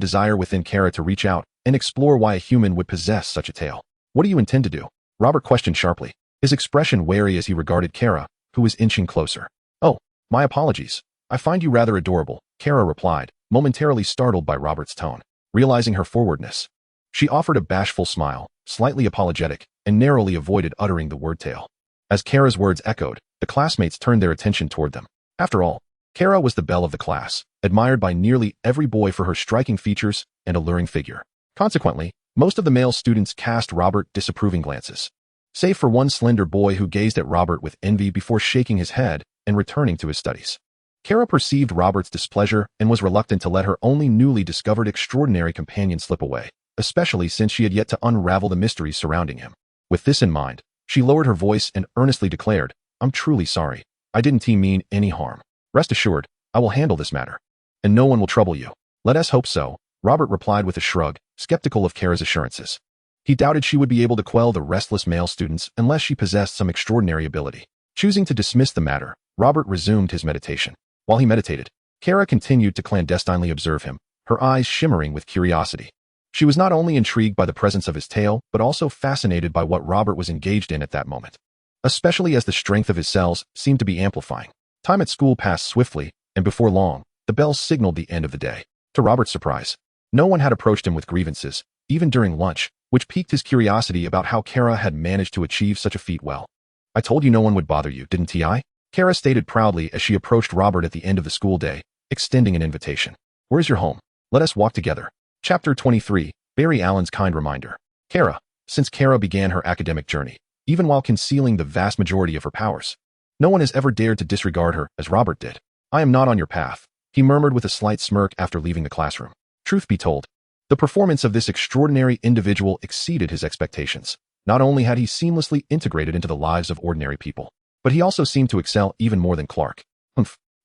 desire within Kara to reach out and explore why a human would possess such a tail. What do you intend to do? Robert questioned sharply, his expression wary as he regarded Kara, who was inching closer. Oh, my apologies. I find you rather adorable, Kara replied, momentarily startled by Robert's tone. Realizing her forwardness, she offered a bashful smile, slightly apologetic, and narrowly avoided uttering the word tail. As Kara's words echoed, the classmates turned their attention toward them. After all, Kara was the belle of the class, admired by nearly every boy for her striking features and alluring figure. Consequently, most of the male students cast Robert disapproving glances, save for one slender boy who gazed at Robert with envy before shaking his head and returning to his studies. Kara perceived Robert's displeasure and was reluctant to let her only newly discovered extraordinary companion slip away, especially since she had yet to unravel the mysteries surrounding him. With this in mind, she lowered her voice and earnestly declared, I'm truly sorry. I didn't mean any harm. Rest assured, I will handle this matter. And no one will trouble you. Let us hope so, Robert replied with a shrug, skeptical of Kara's assurances. He doubted she would be able to quell the restless male students unless she possessed some extraordinary ability. Choosing to dismiss the matter, Robert resumed his meditation. While he meditated, Kara continued to clandestinely observe him, her eyes shimmering with curiosity. She was not only intrigued by the presence of his tail, but also fascinated by what Robert was engaged in at that moment, especially as the strength of his cells seemed to be amplifying. Time at school passed swiftly, and before long, the bell signaled the end of the day. To Robert's surprise, no one had approached him with grievances, even during lunch, which piqued his curiosity about how Kara had managed to achieve such a feat well. I told you no one would bother you, didn't I? Kara stated proudly as she approached Robert at the end of the school day, extending an invitation. Where's your home? Let us walk together. Chapter 23, Barry Allen's kind reminder. Kara. Since Kara began her academic journey, even while concealing the vast majority of her powers, no one has ever dared to disregard her as Robert did. I am not on your path, he murmured with a slight smirk after leaving the classroom. Truth be told, the performance of this extraordinary individual exceeded his expectations. Not only had he seamlessly integrated into the lives of ordinary people, but he also seemed to excel even more than Clark.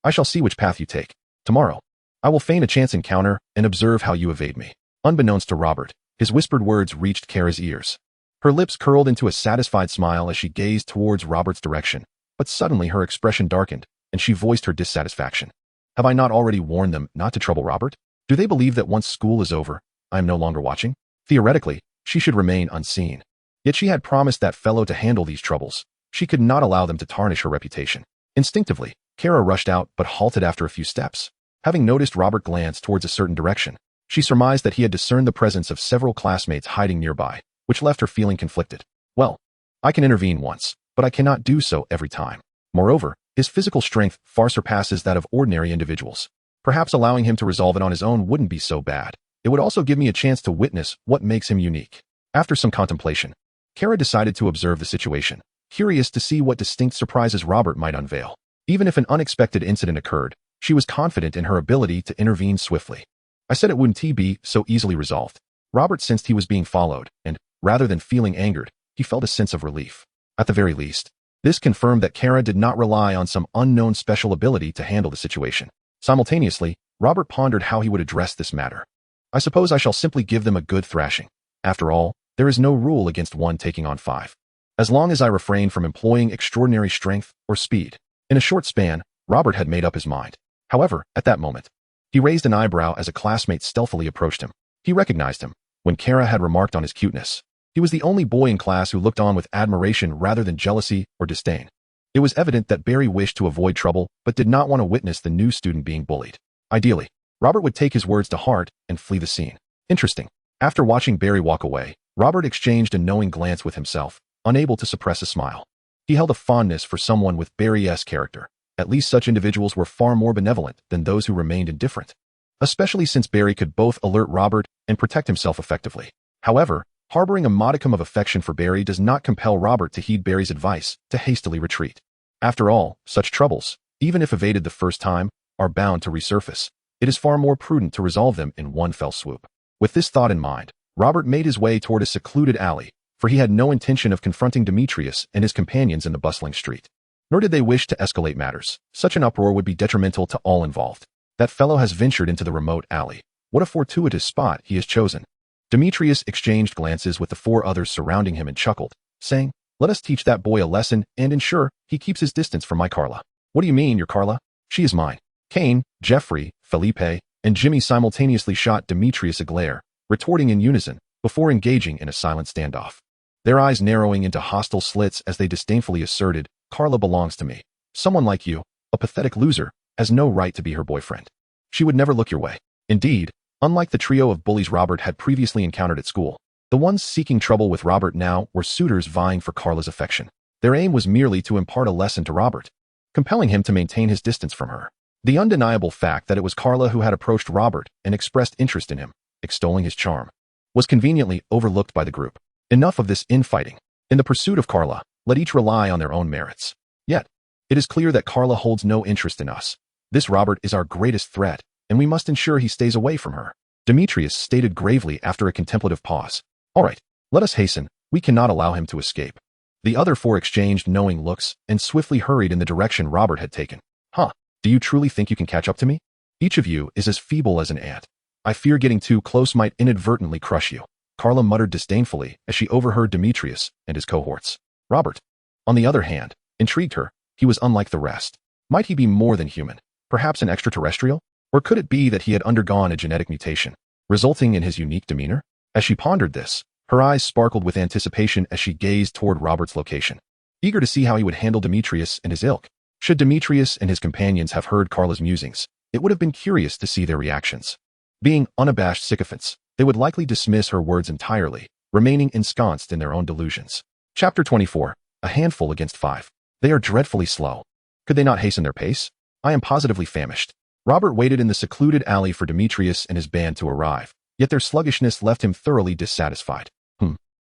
I shall see which path you take. Tomorrow, I will feign a chance encounter and observe how you evade me. Unbeknownst to Robert, his whispered words reached Kara's ears. Her lips curled into a satisfied smile as she gazed towards Robert's direction, but suddenly her expression darkened, and she voiced her dissatisfaction. Have I not already warned them not to trouble Robert? Do they believe that once school is over, I am no longer watching? Theoretically, she should remain unseen. Yet she had promised that fellow to handle these troubles. She could not allow them to tarnish her reputation. Instinctively, Kara rushed out but halted after a few steps. Having noticed Robert glance towards a certain direction, she surmised that he had discerned the presence of several classmates hiding nearby, which left her feeling conflicted. Well, I can intervene once, but I cannot do so every time. Moreover, his physical strength far surpasses that of ordinary individuals. Perhaps allowing him to resolve it on his own wouldn't be so bad. It would also give me a chance to witness what makes him unique. After some contemplation, Kara decided to observe the situation, curious to see what distinct surprises Robert might unveil. Even if an unexpected incident occurred, she was confident in her ability to intervene swiftly. I said it wouldn't be so easily resolved. Robert sensed he was being followed, and, rather than feeling angered, he felt a sense of relief. At the very least, this confirmed that Kara did not rely on some unknown special ability to handle the situation. Simultaneously, Robert pondered how he would address this matter. I suppose I shall simply give them a good thrashing. After all, there is no rule against one taking on 5. As long as I refrain from employing extraordinary strength or speed. In a short span, Robert had made up his mind. However, at that moment, he raised an eyebrow as a classmate stealthily approached him. He recognized him, when Kara had remarked on his cuteness. He was the only boy in class who looked on with admiration rather than jealousy or disdain. It was evident that Barry wished to avoid trouble but did not want to witness the new student being bullied. Ideally, Robert would take his words to heart and flee the scene. Interesting. After watching Barry walk away, Robert exchanged a knowing glance with himself, unable to suppress a smile. He held a fondness for someone with Barry's character. At least such individuals were far more benevolent than those who remained indifferent, especially since Barry could both alert Robert and protect himself effectively. However, harboring a modicum of affection for Barry does not compel Robert to heed Barry's advice to hastily retreat. After all, such troubles, even if evaded the first time, are bound to resurface. It is far more prudent to resolve them in one fell swoop. With this thought in mind, Robert made his way toward a secluded alley, for he had no intention of confronting Demetrius and his companions in the bustling street. Nor did they wish to escalate matters. Such an uproar would be detrimental to all involved. That fellow has ventured into the remote alley. What a fortuitous spot he has chosen. Demetrius exchanged glances with the 4 others surrounding him and chuckled, saying, "Let us teach that boy a lesson and ensure he keeps his distance from my Carla." "What do you mean, your Carla? She is mine." Cain, Jeffrey, Felipe, and Jimmy simultaneously shot Demetrius a glare, retorting in unison, before engaging in a silent standoff. Their eyes narrowing into hostile slits as they disdainfully asserted, "Carla belongs to me. Someone like you, a pathetic loser, has no right to be her boyfriend. She would never look your way." Indeed, unlike the trio of bullies Robert had previously encountered at school, the ones seeking trouble with Robert now were suitors vying for Carla's affection. Their aim was merely to impart a lesson to Robert, compelling him to maintain his distance from her. The undeniable fact that it was Carla who had approached Robert and expressed interest in him, extolling his charm, was conveniently overlooked by the group. Enough of this infighting. In the pursuit of Carla, let each rely on their own merits. Yet, it is clear that Carla holds no interest in us. This Robert is our greatest threat, and we must ensure he stays away from her, Demetrius stated gravely after a contemplative pause. "All right, let us hasten. We cannot allow him to escape." The other 4 exchanged knowing looks and swiftly hurried in the direction Robert had taken. "Huh, do you truly think you can catch up to me? Each of you is as feeble as an ant. I fear getting too close might inadvertently crush you," Carla muttered disdainfully as she overheard Demetrius and his cohorts. Robert, on the other hand, intrigued her. He was unlike the rest. Might he be more than human? Perhaps an extraterrestrial? Or could it be that he had undergone a genetic mutation, resulting in his unique demeanor? As she pondered this, her eyes sparkled with anticipation as she gazed toward Robert's location, eager to see how he would handle Demetrius and his ilk. Should Demetrius and his companions have heard Carla's musings, it would have been curious to see their reactions. Being unabashed sycophants, they would likely dismiss her words entirely, remaining ensconced in their own delusions. Chapter 24. A handful against 5. They are dreadfully slow. Could they not hasten their pace? I am positively famished. Robert waited in the secluded alley for Demetrius and his band to arrive, yet their sluggishness left him thoroughly dissatisfied.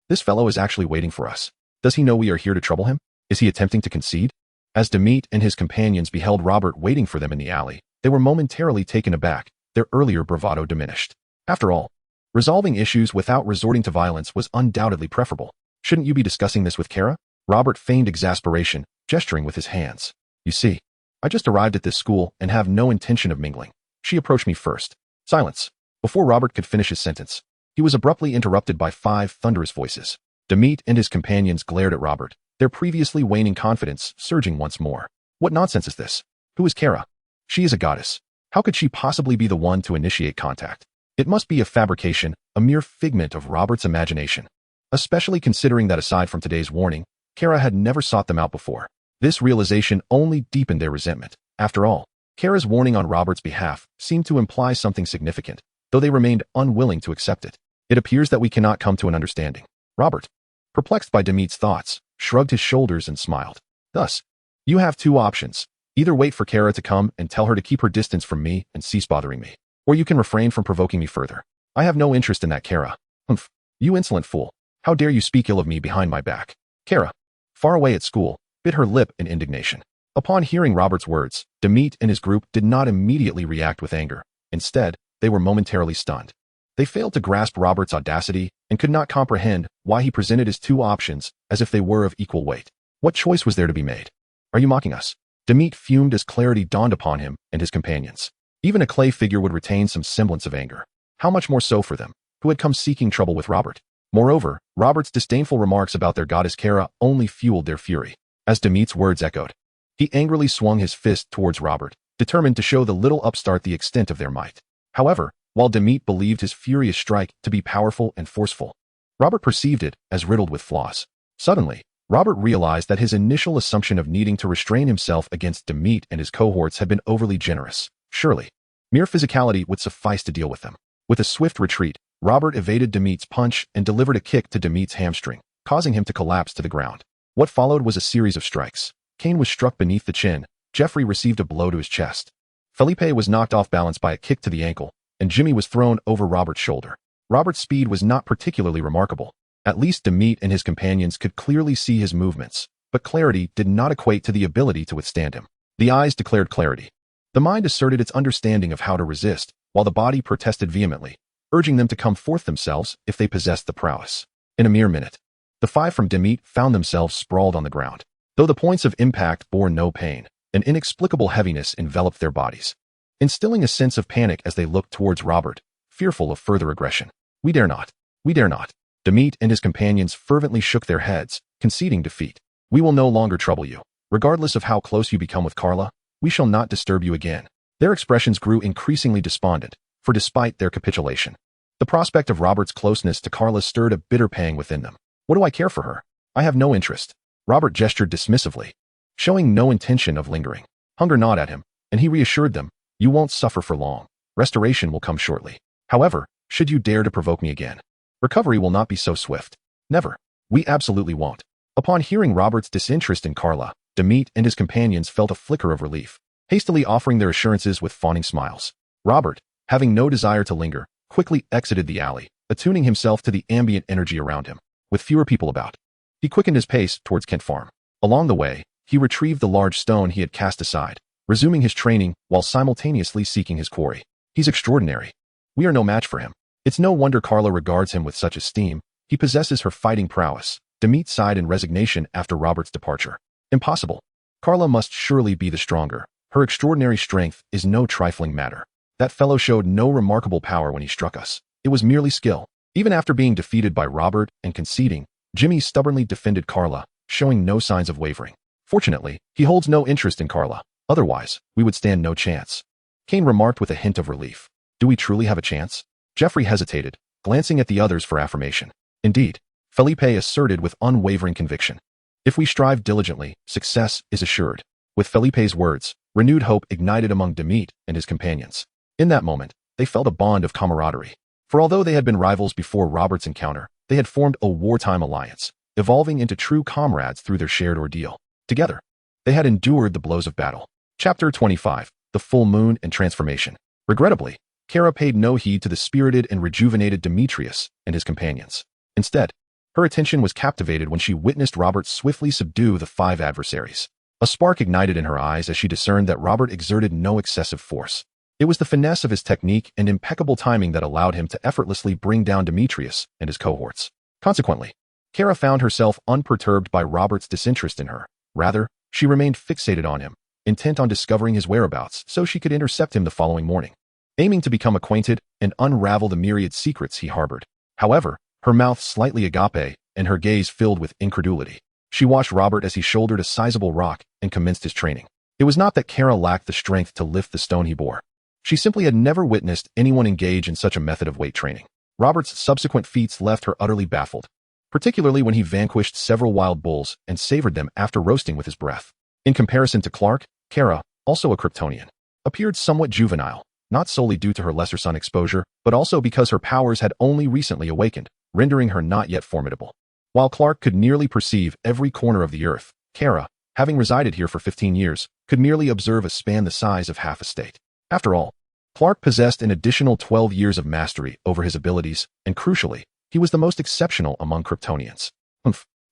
This fellow is actually waiting for us. Does he know we are here to trouble him? Is he attempting to concede? As Demet and his companions beheld Robert waiting for them in the alley, they were momentarily taken aback, their earlier bravado diminished. After all, resolving issues without resorting to violence was undoubtedly preferable. Shouldn't you be discussing this with Kara? Robert feigned exasperation, gesturing with his hands. You see, I just arrived at this school and have no intention of mingling. She approached me first. Silence. Before Robert could finish his sentence, he was abruptly interrupted by 5 thunderous voices. Demet and his companions glared at Robert, their previously waning confidence surging once more. What nonsense is this? Who is Kara? She is a goddess. How could she possibly be the one to initiate contact? It must be a fabrication, a mere figment of Robert's imagination. Especially considering that aside from today's warning, Kara had never sought them out before. This realization only deepened their resentment. After all, Kara's warning on Robert's behalf seemed to imply something significant, though they remained unwilling to accept it. It appears that we cannot come to an understanding. Robert, perplexed by Demet's thoughts, shrugged his shoulders and smiled. Thus, you have 2 options. Either wait for Kara to come and tell her to keep her distance from me and cease bothering me, or you can refrain from provoking me further. I have no interest in that Kara. Humph, you insolent fool. How dare you speak ill of me behind my back? Kara, far away at school, bit her lip in indignation. Upon hearing Robert's words, Demet and his group did not immediately react with anger. Instead, they were momentarily stunned. They failed to grasp Robert's audacity and could not comprehend why he presented his 2 options as if they were of equal weight. What choice was there to be made? Are you mocking us? Demet fumed as clarity dawned upon him and his companions. Even a clay figure would retain some semblance of anger. How much more so for them, who had come seeking trouble with Robert? Moreover, Robert's disdainful remarks about their goddess Kara only fueled their fury. As Demet's words echoed, he angrily swung his fist towards Robert, determined to show the little upstart the extent of their might. However, while Demet believed his furious strike to be powerful and forceful, Robert perceived it as riddled with flaws. Suddenly, Robert realized that his initial assumption of needing to restrain himself against Demet and his cohorts had been overly generous. Surely, mere physicality would suffice to deal with them. With a swift retreat, Robert evaded Demet's punch and delivered a kick to Demet's hamstring, causing him to collapse to the ground. What followed was a series of strikes. Cain was struck beneath the chin, Jeffrey received a blow to his chest. Felipe was knocked off balance by a kick to the ankle, and Jimmy was thrown over Robert's shoulder. Robert's speed was not particularly remarkable. At least Demet and his companions could clearly see his movements, but clarity did not equate to the ability to withstand him. The eyes declared clarity. The mind asserted its understanding of how to resist, while the body protested vehemently, urging them to come forth themselves if they possessed the prowess. In a mere minute, The five from Demet found themselves sprawled on the ground. Though the points of impact bore no pain, an inexplicable heaviness enveloped their bodies, instilling a sense of panic as they looked towards Robert, fearful of further aggression. We dare not. We dare not. Demet and his companions fervently shook their heads, conceding defeat. We will no longer trouble you. Regardless of how close you become with Carla, we shall not disturb you again. Their expressions grew increasingly despondent, for despite their capitulation, the prospect of Robert's closeness to Carla stirred a bitter pang within them. What do I care for her? I have no interest. Robert gestured dismissively, showing no intention of lingering. Hunger gnawed at him, and he reassured them, you won't suffer for long. Restoration will come shortly. However, should you dare to provoke me again, recovery will not be so swift. Never. We absolutely won't. Upon hearing Robert's disinterest in Carla, Demet and his companions felt a flicker of relief, hastily offering their assurances with fawning smiles. Robert, having no desire to linger, quickly exited the alley, attuning himself to the ambient energy around him. With fewer people about, he quickened his pace towards Kent Farm. Along the way, he retrieved the large stone he had cast aside, resuming his training while simultaneously seeking his quarry. He's extraordinary. We are no match for him. It's no wonder Carla regards him with such esteem. He possesses her fighting prowess. Demet sighed in resignation after Robert's departure. Impossible. Carla must surely be the stronger. Her extraordinary strength is no trifling matter. That fellow showed no remarkable power when he struck us. It was merely skill. Even after being defeated by Robert and conceding, Jimmy stubbornly defended Carla, showing no signs of wavering. Fortunately, he holds no interest in Carla. Otherwise, we would stand no chance. Kane remarked with a hint of relief. Do we truly have a chance? Jeffrey hesitated, glancing at the others for affirmation. Indeed, Felipe asserted with unwavering conviction. If we strive diligently, success is assured. With Felipe's words, renewed hope ignited among Demet and his companions. In that moment, they felt a bond of camaraderie. For although they had been rivals before Robert's encounter, they had formed a wartime alliance, evolving into true comrades through their shared ordeal. Together, they had endured the blows of battle. Chapter 25, The Full Moon and Transformation. Regrettably, Kara paid no heed to the spirited and rejuvenated Demetrius and his companions. Instead, her attention was captivated when she witnessed Robert swiftly subdue the five adversaries. A spark ignited in her eyes as she discerned that Robert exerted no excessive force. It was the finesse of his technique and impeccable timing that allowed him to effortlessly bring down Demetrius and his cohorts. Consequently, Kara found herself unperturbed by Robert's disinterest in her. Rather, she remained fixated on him, intent on discovering his whereabouts so she could intercept him the following morning, aiming to become acquainted and unravel the myriad secrets he harbored. However, her mouth slightly agape and her gaze filled with incredulity. She watched Robert as he shouldered a sizable rock and commenced his training. It was not that Kara lacked the strength to lift the stone he bore. She simply had never witnessed anyone engage in such a method of weight training. Robert's subsequent feats left her utterly baffled, particularly when he vanquished several wild bulls and savored them after roasting with his breath. In comparison to Clark, Kara, also a Kryptonian, appeared somewhat juvenile, not solely due to her lesser sun exposure, but also because her powers had only recently awakened, rendering her not yet formidable. While Clark could nearly perceive every corner of the earth, Kara, having resided here for 15 years, could merely observe a span the size of half a state. After all, Clark possessed an additional 12 years of mastery over his abilities, and crucially, he was the most exceptional among Kryptonians.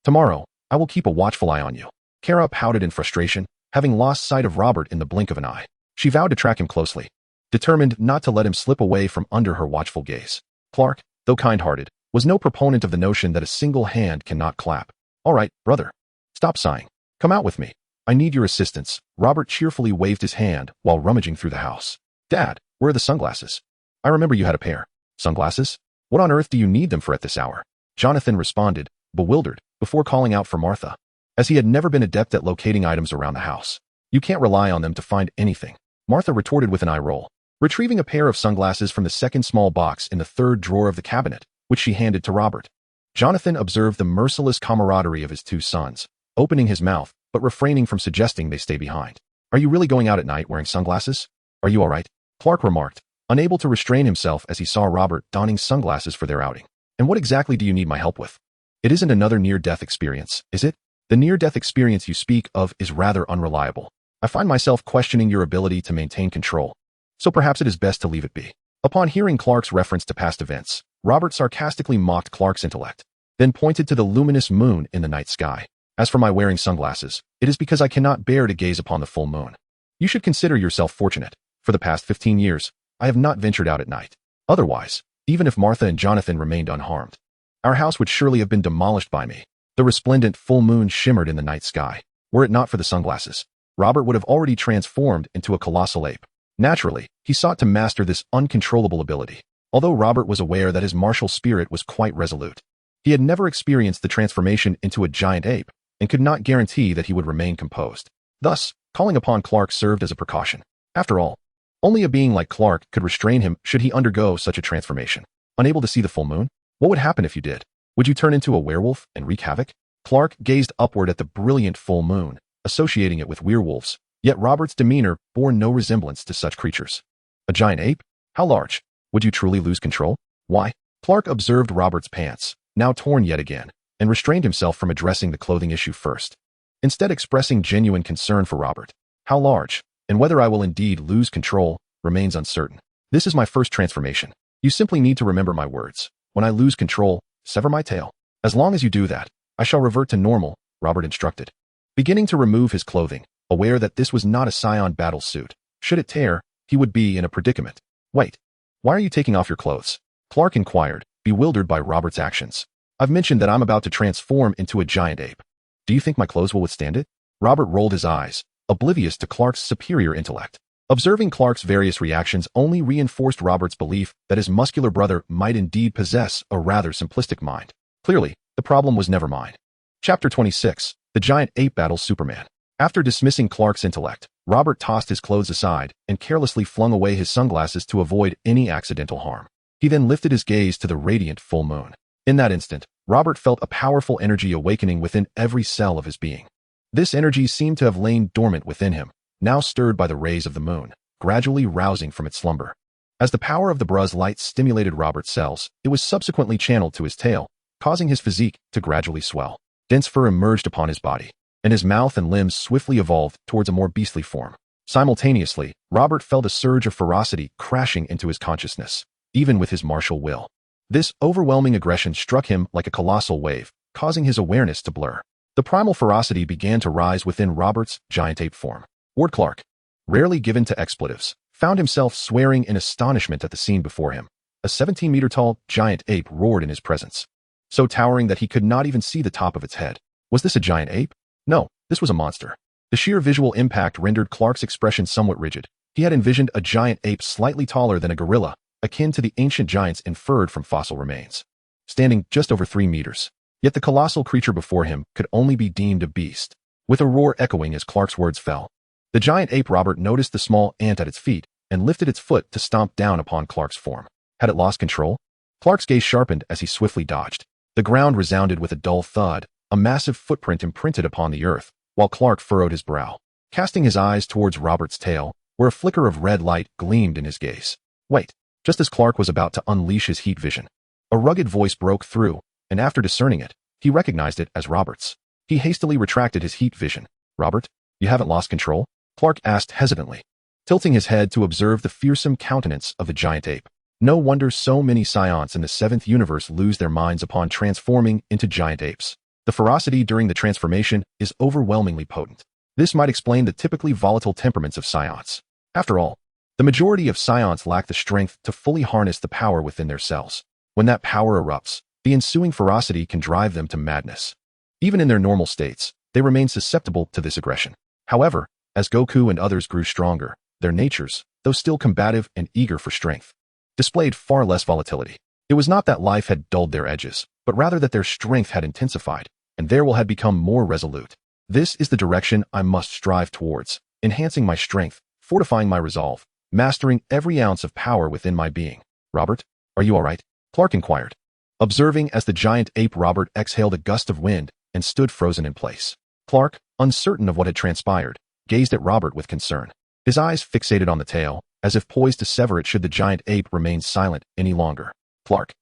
Tomorrow, I will keep a watchful eye on you. Kara pouted in frustration, having lost sight of Robert in the blink of an eye. She vowed to track him closely, determined not to let him slip away from under her watchful gaze. Clark, though kind-hearted, was no proponent of the notion that a single hand cannot clap. All right, brother. Stop sighing. Come out with me. I need your assistance. Robert cheerfully waved his hand while rummaging through the house. Dad, where are the sunglasses? I remember you had a pair. Sunglasses? What on earth do you need them for at this hour? Jonathan responded, bewildered, before calling out for Martha, as he had never been adept at locating items around the house. You can't rely on them to find anything. Martha retorted with an eye roll, retrieving a pair of sunglasses from the second small box in the third drawer of the cabinet, which she handed to Robert. Jonathan observed the merciless camaraderie of his two sons, opening his mouth, but refraining from suggesting they stay behind. Are you really going out at night wearing sunglasses? Are you all right? Clark remarked, unable to restrain himself as he saw Robert donning sunglasses for their outing. And what exactly do you need my help with? It isn't another near-death experience, is it? The near-death experience you speak of is rather unreliable. I find myself questioning your ability to maintain control, so perhaps it is best to leave it be. Upon hearing Clark's reference to past events, Robert sarcastically mocked Clark's intellect, then pointed to the luminous moon in the night sky. As for my wearing sunglasses, it is because I cannot bear to gaze upon the full moon. You should consider yourself fortunate. For the past 15 years, I have not ventured out at night. Otherwise, even if Martha and Jonathan remained unharmed, our house would surely have been demolished by me. The resplendent full moon shimmered in the night sky. Were it not for the sunglasses, Robert would have already transformed into a colossal ape. Naturally, he sought to master this uncontrollable ability, although Robert was aware that his martial spirit was quite resolute. He had never experienced the transformation into a giant ape and could not guarantee that he would remain composed. Thus, calling upon Clark served as a precaution. After all, only a being like Clark could restrain him should he undergo such a transformation. Unable to see the full moon? What would happen if you did? Would you turn into a werewolf and wreak havoc? Clark gazed upward at the brilliant full moon, associating it with werewolves, yet Robert's demeanor bore no resemblance to such creatures. A giant ape? How large? Would you truly lose control? Why? Clark observed Robert's pants, now torn yet again, and restrained himself from addressing the clothing issue first, instead expressing genuine concern for Robert. How large, and whether I will indeed lose control, remains uncertain. This is my first transformation. You simply need to remember my words. When I lose control, sever my tail. As long as you do that, I shall revert to normal, Robert instructed. Beginning to remove his clothing, aware that this was not a Saiyan battle suit. Should it tear, he would be in a predicament. Wait, why are you taking off your clothes? Clark inquired, bewildered by Robert's actions. I've mentioned that I'm about to transform into a giant ape. Do you think my clothes will withstand it? Robert rolled his eyes, oblivious to Clark's superior intellect. Observing Clark's various reactions only reinforced Robert's belief that his muscular brother might indeed possess a rather simplistic mind. Clearly, the problem was never mine. Chapter 26. The Giant Ape Battles Superman. After dismissing Clark's intellect, Robert tossed his clothes aside and carelessly flung away his sunglasses to avoid any accidental harm. He then lifted his gaze to the radiant full moon. In that instant, Robert felt a powerful energy awakening within every cell of his being. This energy seemed to have lain dormant within him, now stirred by the rays of the moon, gradually rousing from its slumber. As the power of the bruh's light stimulated Robert's cells, it was subsequently channeled to his tail, causing his physique to gradually swell. Dense fur emerged upon his body, and his mouth and limbs swiftly evolved towards a more beastly form. Simultaneously, Robert felt a surge of ferocity crashing into his consciousness, even with his martial will. This overwhelming aggression struck him like a colossal wave, causing his awareness to blur. The primal ferocity began to rise within Robert's giant ape form. Ward Clark, rarely given to expletives, found himself swearing in astonishment at the scene before him. A 17-meter-tall giant ape roared in his presence, so towering that he could not even see the top of its head. Was this a giant ape? No, this was a monster. The sheer visual impact rendered Clark's expression somewhat rigid. He had envisioned a giant ape slightly taller than a gorilla, akin to the ancient giants inferred from fossil remains, standing just over 3 meters. Yet the colossal creature before him could only be deemed a beast. With a roar echoing as Clark's words fell, the giant ape Robert noticed the small ant at its feet and lifted its foot to stomp down upon Clark's form. Had it lost control? Clark's gaze sharpened as he swiftly dodged. The ground resounded with a dull thud, a massive footprint imprinted upon the earth, while Clark furrowed his brow. Casting his eyes towards Robert's tail, where a flicker of red light gleamed in his gaze. Wait, just as Clark was about to unleash his heat vision, a rugged voice broke through, and after discerning it, he recognized it as Robert's. He hastily retracted his heat vision. Robert, you haven't lost control? Clark asked hesitantly, tilting his head to observe the fearsome countenance of the giant ape. No wonder so many Saiyans in the 7th universe lose their minds upon transforming into giant apes. The ferocity during the transformation is overwhelmingly potent. This might explain the typically volatile temperaments of Saiyans. After all, the majority of Saiyans lack the strength to fully harness the power within their cells. When that power erupts, the ensuing ferocity can drive them to madness. Even in their normal states, they remain susceptible to this aggression. However, as Goku and others grew stronger, their natures, though still combative and eager for strength, displayed far less volatility. It was not that life had dulled their edges, but rather that their strength had intensified, and their will had become more resolute. This is the direction I must strive towards, enhancing my strength, fortifying my resolve, mastering every ounce of power within my being. Robert, are you all right? Clark inquired, observing as the giant ape Robert exhaled a gust of wind and stood frozen in place. Clark, uncertain of what had transpired, gazed at Robert with concern, his eyes fixated on the tail, as if poised to sever it should the giant ape remain silent any longer. Clark,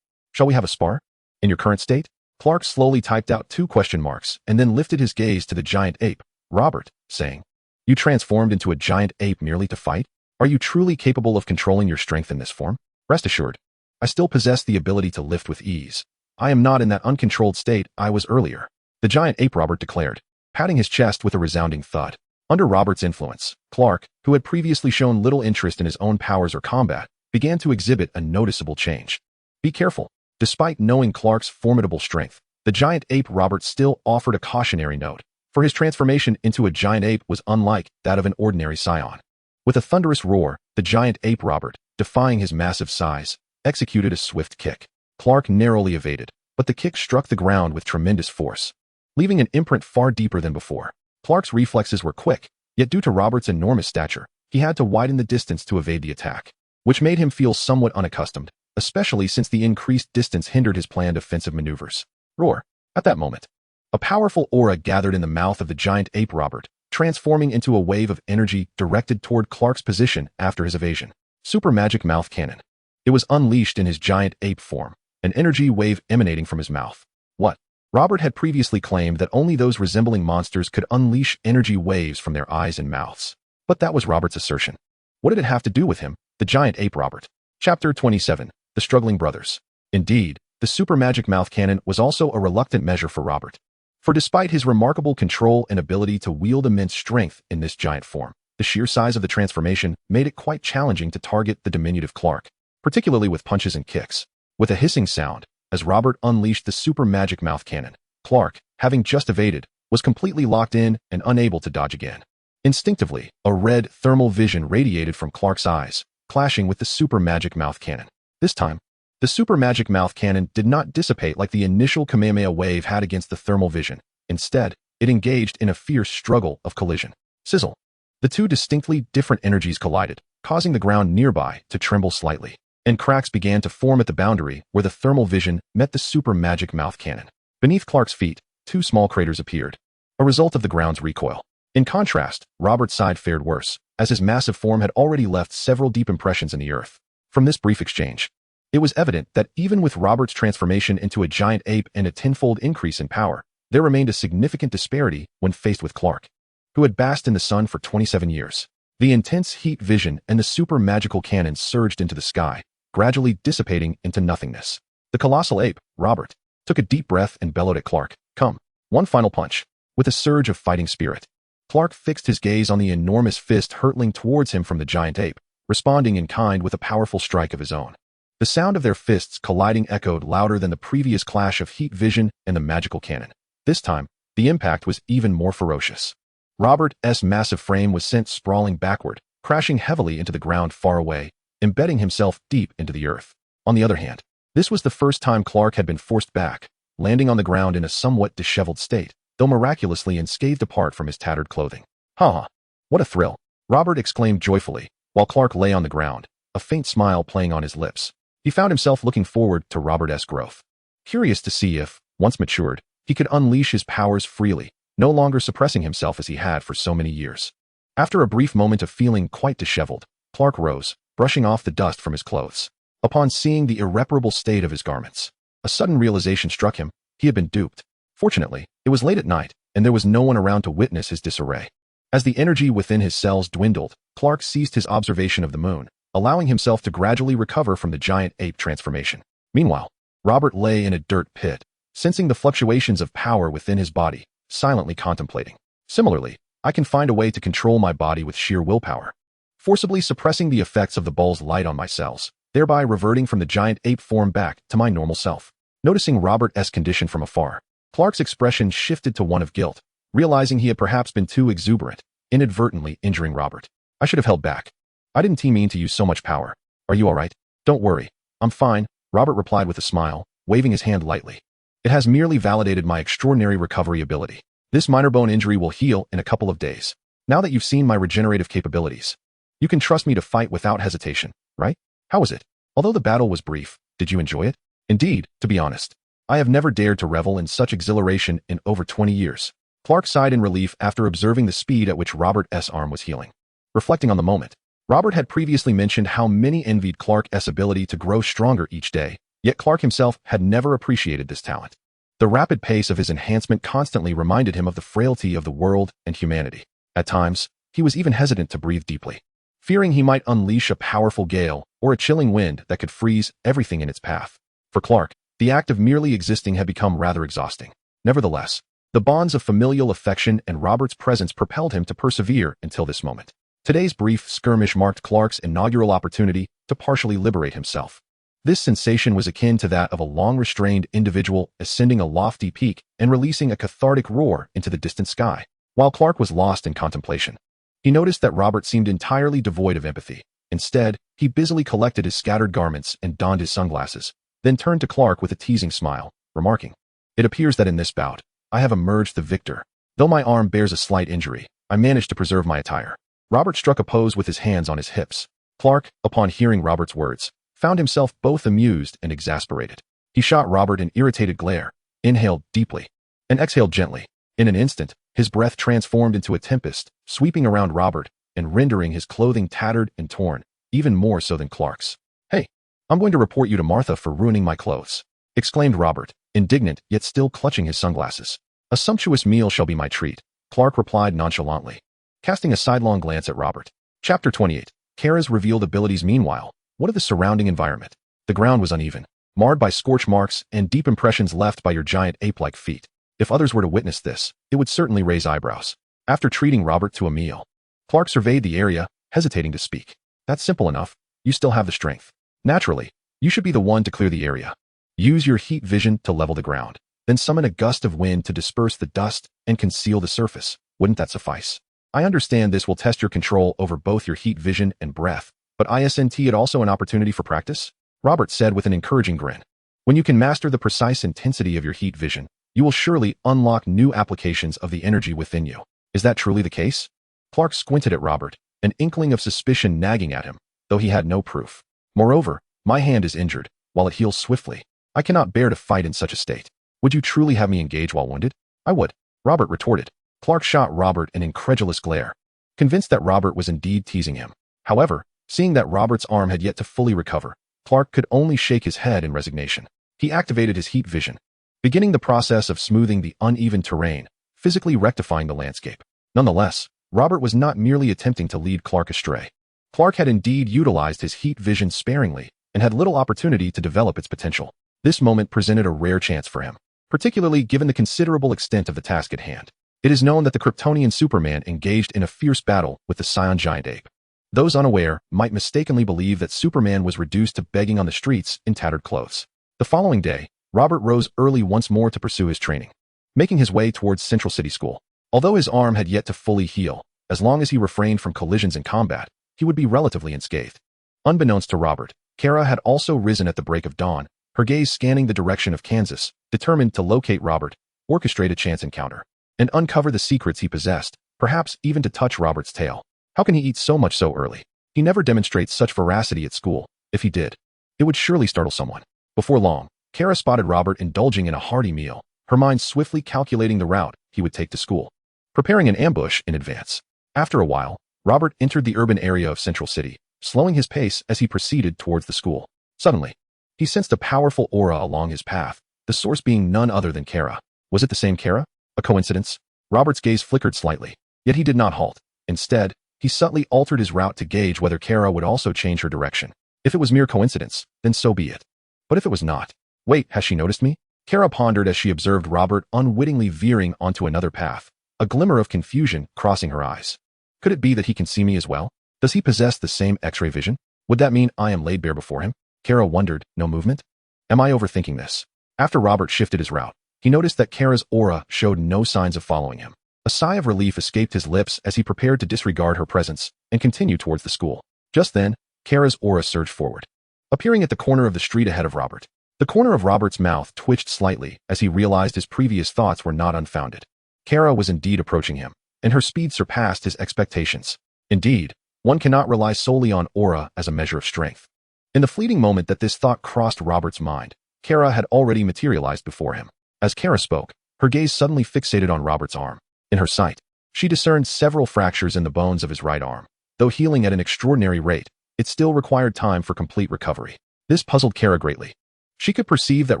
shall we have a spar? In your current state? Clark slowly typed out 2 question marks and then lifted his gaze to the giant ape, Robert, saying, You transformed into a giant ape merely to fight? Are you truly capable of controlling your strength in this form? Rest assured, I still possess the ability to lift with ease. I am not in that uncontrolled state I was earlier. The giant ape Robert declared, patting his chest with a resounding thud. Under Robert's influence, Clark, who had previously shown little interest in his own powers or combat, began to exhibit a noticeable change. Be careful. Despite knowing Clark's formidable strength, the giant ape Robert still offered a cautionary note, for his transformation into a giant ape was unlike that of an ordinary Saiyan. With a thunderous roar, the giant ape Robert, defying his massive size, executed a swift kick. Clark narrowly evaded, but the kick struck the ground with tremendous force, leaving an imprint far deeper than before. Clark's reflexes were quick, yet due to Robert's enormous stature, he had to widen the distance to evade the attack, which made him feel somewhat unaccustomed, especially since the increased distance hindered his planned offensive maneuvers. Roar. At that moment, a powerful aura gathered in the mouth of the giant ape Robert, transforming into a wave of energy directed toward Clark's position after his evasion. Super Magic Mouth Cannon. It was unleashed in his giant ape form, an energy wave emanating from his mouth. What? Robert had previously claimed that only those resembling monsters could unleash energy waves from their eyes and mouths. But that was Robert's assertion. What did it have to do with him, the giant ape Robert? Chapter 27. The Struggling Brothers. Indeed, the Super Magic Mouth Cannon was also a reluctant measure for Robert. For despite his remarkable control and ability to wield immense strength in this giant form, the sheer size of the transformation made it quite challenging to target the diminutive Clark, particularly with punches and kicks. With a hissing sound, as Robert unleashed the Super Magic Mouth Cannon, Clark, having just evaded, was completely locked in and unable to dodge again. Instinctively, a red thermal vision radiated from Clark's eyes, clashing with the Super Magic Mouth Cannon. This time, the Super Magic Mouth Cannon did not dissipate like the initial Kamehameha wave had against the thermal vision. Instead, it engaged in a fierce struggle of collision. Sizzle. The two distinctly different energies collided, causing the ground nearby to tremble slightly, and cracks began to form at the boundary where the thermal vision met the Super Magic Mouth Cannon. Beneath Clark's feet, two small craters appeared, a result of the ground's recoil. In contrast, Robert's side fared worse, as his massive form had already left several deep impressions in the earth. From this brief exchange, it was evident that even with Robert's transformation into a giant ape and a tenfold increase in power, there remained a significant disparity when faced with Clark, who had basked in the sun for 27 years. The intense heat vision and the super magical cannon surged into the sky, gradually dissipating into nothingness. The colossal ape, Robert, took a deep breath and bellowed at Clark, "Come." One final punch. With a surge of fighting spirit, Clark fixed his gaze on the enormous fist hurtling towards him from the giant ape, responding in kind with a powerful strike of his own. The sound of their fists colliding echoed louder than the previous clash of heat vision and the magical cannon. This time, the impact was even more ferocious. Robert's massive frame was sent sprawling backward, crashing heavily into the ground far away, embedding himself deep into the earth. On the other hand, this was the first time Clark had been forced back, landing on the ground in a somewhat disheveled state, though miraculously unscathed apart from his tattered clothing. "Ha! What a thrill!" Robert exclaimed joyfully, while Clark lay on the ground, a faint smile playing on his lips. He found himself looking forward to Robert's growth, curious to see if, once matured, he could unleash his powers freely, no longer suppressing himself as he had for so many years. After a brief moment of feeling quite disheveled, Clark rose, brushing off the dust from his clothes. Upon seeing the irreparable state of his garments, a sudden realization struck him. He had been duped. Fortunately, it was late at night, and there was no one around to witness his disarray. As the energy within his cells dwindled, Clark ceased his observation of the moon, allowing himself to gradually recover from the giant ape transformation. Meanwhile, Robert lay in a dirt pit, sensing the fluctuations of power within his body, silently contemplating. Similarly, I can find a way to control my body with sheer willpower, forcibly suppressing the effects of the bull's light on my cells, thereby reverting from the giant ape form back to my normal self. Noticing Robert's condition from afar, Clark's expression shifted to one of guilt, realizing he had perhaps been too exuberant, inadvertently injuring Robert. "I should have held back. I didn't mean to use so much power. Are you all right?" "Don't worry. I'm fine," Robert replied with a smile, waving his hand lightly. "It has merely validated my extraordinary recovery ability. This minor bone injury will heal in a couple of days. Now that you've seen my regenerative capabilities, you can trust me to fight without hesitation, right? How was it? Although the battle was brief, did you enjoy it?" "Indeed, to be honest, I have never dared to revel in such exhilaration in over 20 years. Clark sighed in relief after observing the speed at which Robert's arm was healing. Reflecting on the moment, Robert had previously mentioned how many envied Clark's ability to grow stronger each day, yet Clark himself had never appreciated this talent. The rapid pace of his enhancement constantly reminded him of the frailty of the world and humanity. At times, he was even hesitant to breathe deeply, fearing he might unleash a powerful gale or a chilling wind that could freeze everything in its path. For Clark, the act of merely existing had become rather exhausting. Nevertheless, the bonds of familial affection and Robert's presence propelled him to persevere until this moment. Today's brief skirmish marked Clark's inaugural opportunity to partially liberate himself. This sensation was akin to that of a long-restrained individual ascending a lofty peak and releasing a cathartic roar into the distant sky. While Clark was lost in contemplation, he noticed that Robert seemed entirely devoid of empathy. Instead, he busily collected his scattered garments and donned his sunglasses, then turned to Clark with a teasing smile, remarking, "It appears that in this bout, I have emerged the victor. Though my arm bears a slight injury, I managed to preserve my attire." Robert struck a pose with his hands on his hips. Clark, upon hearing Robert's words, found himself both amused and exasperated. He shot Robert an irritated glare, inhaled deeply, and exhaled gently. In an instant, his breath transformed into a tempest, sweeping around Robert and rendering his clothing tattered and torn, even more so than Clark's. "Hey, I'm going to report you to Martha for ruining my clothes," exclaimed Robert, indignant yet still clutching his sunglasses. "A sumptuous meal shall be my treat," Clark replied nonchalantly, casting a sidelong glance at Robert. Chapter 28. Kara's revealed abilities. Meanwhile, what of the surrounding environment? The ground was uneven, marred by scorch marks and deep impressions left by your giant ape-like feet. If others were to witness this, it would certainly raise eyebrows. After treating Robert to a meal, Clark surveyed the area, hesitating to speak. "That's simple enough. You still have the strength. Naturally, you should be the one to clear the area. Use your heat vision to level the ground, then summon a gust of wind to disperse the dust and conceal the surface. Wouldn't that suffice? I understand this will test your control over both your heat vision and breath, but isn't it also an opportunity for practice?" Robert said with an encouraging grin. "When you can master the precise intensity of your heat vision, you will surely unlock new applications of the energy within you. Is that truly the case?" Clark squinted at Robert, an inkling of suspicion nagging at him, though he had no proof. "Moreover, my hand is injured, while it heals swiftly. I cannot bear to fight in such a state. Would you truly have me engage while wounded?" "I would," Robert retorted. Clark shot Robert an incredulous glare, convinced that Robert was indeed teasing him. However, seeing that Robert's arm had yet to fully recover, Clark could only shake his head in resignation. He activated his heat vision, beginning the process of smoothing the uneven terrain, physically rectifying the landscape. Nonetheless, Robert was not merely attempting to lead Clark astray. Clark had indeed utilized his heat vision sparingly and had little opportunity to develop its potential. This moment presented a rare chance for him, particularly given the considerable extent of the task at hand. It is known that the Kryptonian Superman engaged in a fierce battle with the Saiyan giant ape. Those unaware might mistakenly believe that Superman was reduced to begging on the streets in tattered clothes. The following day, Robert rose early once more to pursue his training, making his way towards Central City School. Although his arm had yet to fully heal, as long as he refrained from collisions in combat, he would be relatively unscathed. Unbeknownst to Robert, Kara had also risen at the break of dawn, her gaze scanning the direction of Kansas, determined to locate Robert, orchestrate a chance encounter, and uncover the secrets he possessed, perhaps even to touch Robert's tail. How can he eat so much so early? He never demonstrates such veracity at school. If he did, it would surely startle someone. Before long, Kara spotted Robert indulging in a hearty meal, her mind swiftly calculating the route he would take to school, preparing an ambush in advance. After a while, Robert entered the urban area of Central City, slowing his pace as he proceeded towards the school. Suddenly, he sensed a powerful aura along his path, the source being none other than Kara. Was it the same Kara? A coincidence? Robert's gaze flickered slightly, yet he did not halt. Instead, he subtly altered his route to gauge whether Kara would also change her direction. If it was mere coincidence, then so be it. But if it was not, wait, has she noticed me? Kara pondered as she observed Robert unwittingly veering onto another path, a glimmer of confusion crossing her eyes. Could it be that he can see me as well? Does he possess the same X-ray vision? Would that mean I am laid bare before him? Kara wondered. No movement? Am I overthinking this? After Robert shifted his route, he noticed that Kara's aura showed no signs of following him. A sigh of relief escaped his lips as he prepared to disregard her presence and continue towards the school. Just then, Kara's aura surged forward, appearing at the corner of the street ahead of Robert. The corner of Robert's mouth twitched slightly as he realized his previous thoughts were not unfounded. Kara was indeed approaching him, and her speed surpassed his expectations. Indeed, one cannot rely solely on aura as a measure of strength. In the fleeting moment that this thought crossed Robert's mind, Kara had already materialized before him. As Kara spoke, her gaze suddenly fixated on Robert's arm. In her sight, she discerned several fractures in the bones of his right arm. Though healing at an extraordinary rate, it still required time for complete recovery. This puzzled Kara greatly. She could perceive that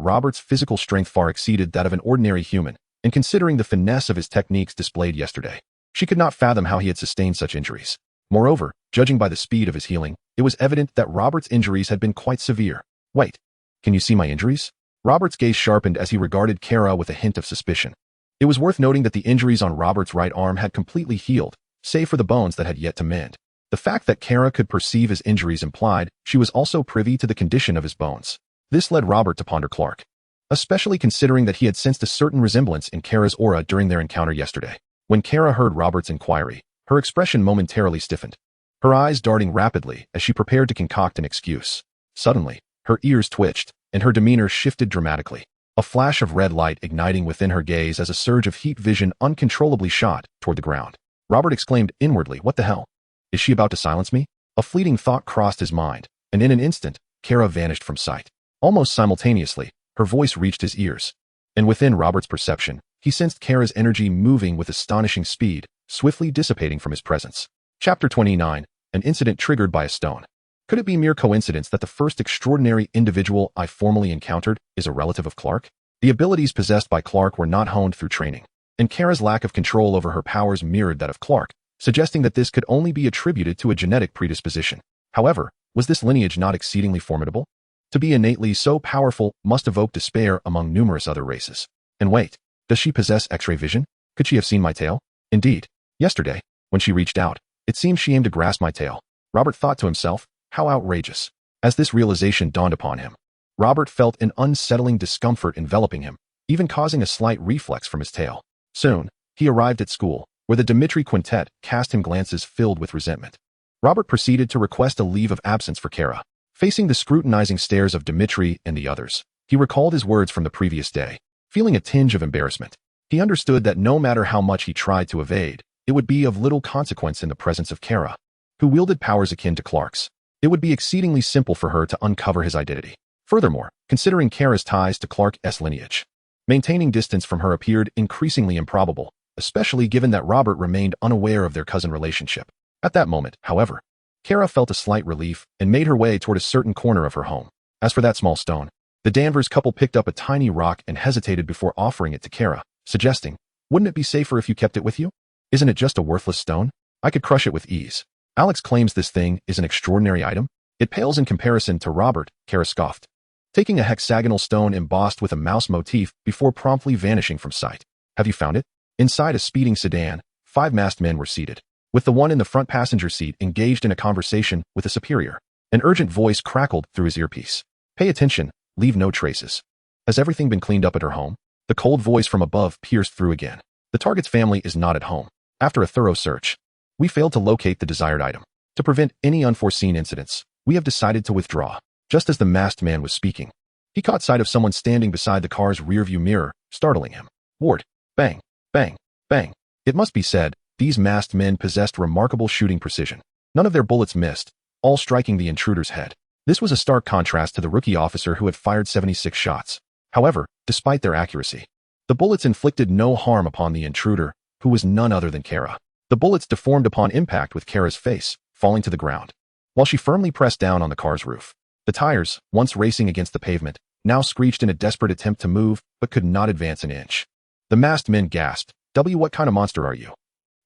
Robert's physical strength far exceeded that of an ordinary human, and considering the finesse of his techniques displayed yesterday, she could not fathom how he had sustained such injuries. Moreover, judging by the speed of his healing, it was evident that Robert's injuries had been quite severe. Wait, can you see my injuries? Robert's gaze sharpened as he regarded Kara with a hint of suspicion. It was worth noting that the injuries on Robert's right arm had completely healed, save for the bones that had yet to mend. The fact that Kara could perceive his injuries implied she was also privy to the condition of his bones. This led Robert to ponder Clark, especially considering that he had sensed a certain resemblance in Kara's aura during their encounter yesterday. When Kara heard Robert's inquiry, her expression momentarily stiffened, her eyes darting rapidly as she prepared to concoct an excuse. Suddenly, her ears twitched, and her demeanor shifted dramatically, a flash of red light igniting within her gaze as a surge of heat vision uncontrollably shot toward the ground. Robert exclaimed inwardly, "What the hell? Is she about to silence me?" A fleeting thought crossed his mind, and in an instant, Kara vanished from sight. Almost simultaneously, her voice reached his ears, and within Robert's perception, he sensed Kara's energy moving with astonishing speed, swiftly dissipating from his presence. Chapter 29, an incident triggered by a stone. Could it be mere coincidence that the first extraordinary individual I formally encountered is a relative of Clark? The abilities possessed by Clark were not honed through training, and Kara's lack of control over her powers mirrored that of Clark, suggesting that this could only be attributed to a genetic predisposition. However, was this lineage not exceedingly formidable? To be innately so powerful must evoke despair among numerous other races. And wait, does she possess X-ray vision? Could she have seen my tail? Indeed, yesterday, when she reached out, it seemed she aimed to grasp my tail. Robert thought to himself, how outrageous. As this realization dawned upon him, Robert felt an unsettling discomfort enveloping him, even causing a slight reflex from his tail. Soon, he arrived at school, where the Dmitri quintet cast him glances filled with resentment. Robert proceeded to request a leave of absence for Kara. Facing the scrutinizing stares of Dmitri and the others, he recalled his words from the previous day. Feeling a tinge of embarrassment, he understood that no matter how much he tried to evade, it would be of little consequence in the presence of Kara, who wielded powers akin to Clark's. It would be exceedingly simple for her to uncover his identity. Furthermore, considering Kara's ties to Clark's lineage, maintaining distance from her appeared increasingly improbable, especially given that Robert remained unaware of their cousin relationship. At that moment, however, Kara felt a slight relief and made her way toward a certain corner of her home. As for that small stone, the Danvers couple picked up a tiny rock and hesitated before offering it to Kara, suggesting, "Wouldn't it be safer if you kept it with you? Isn't it just a worthless stone? I could crush it with ease." Alex claims this thing is an extraordinary item. It pales in comparison to Robert, Kara scoffed, taking a hexagonal stone embossed with a mouse motif before promptly vanishing from sight. "Have you found it?" Inside a speeding sedan, 5 masked men were seated, with the one in the front passenger seat engaged in a conversation with a superior. An urgent voice crackled through his earpiece. "Pay attention, leave no traces. Has everything been cleaned up at her home?" The cold voice from above pierced through again. "The target's family is not at home. After a thorough search, we failed to locate the desired item. To prevent any unforeseen incidents, we have decided to withdraw." Just as the masked man was speaking, he caught sight of someone standing beside the car's rearview mirror, startling him. Ward. Bang, bang, bang. It must be said, these masked men possessed remarkable shooting precision. None of their bullets missed, all striking the intruder's head. This was a stark contrast to the rookie officer who had fired 76 shots. However, despite their accuracy, the bullets inflicted no harm upon the intruder, who was none other than Kara. The bullets deformed upon impact with Kara's face, falling to the ground, while she firmly pressed down on the car's roof. The tires, once racing against the pavement, now screeched in a desperate attempt to move, but could not advance an inch. The masked men gasped, What kind of monster are you?"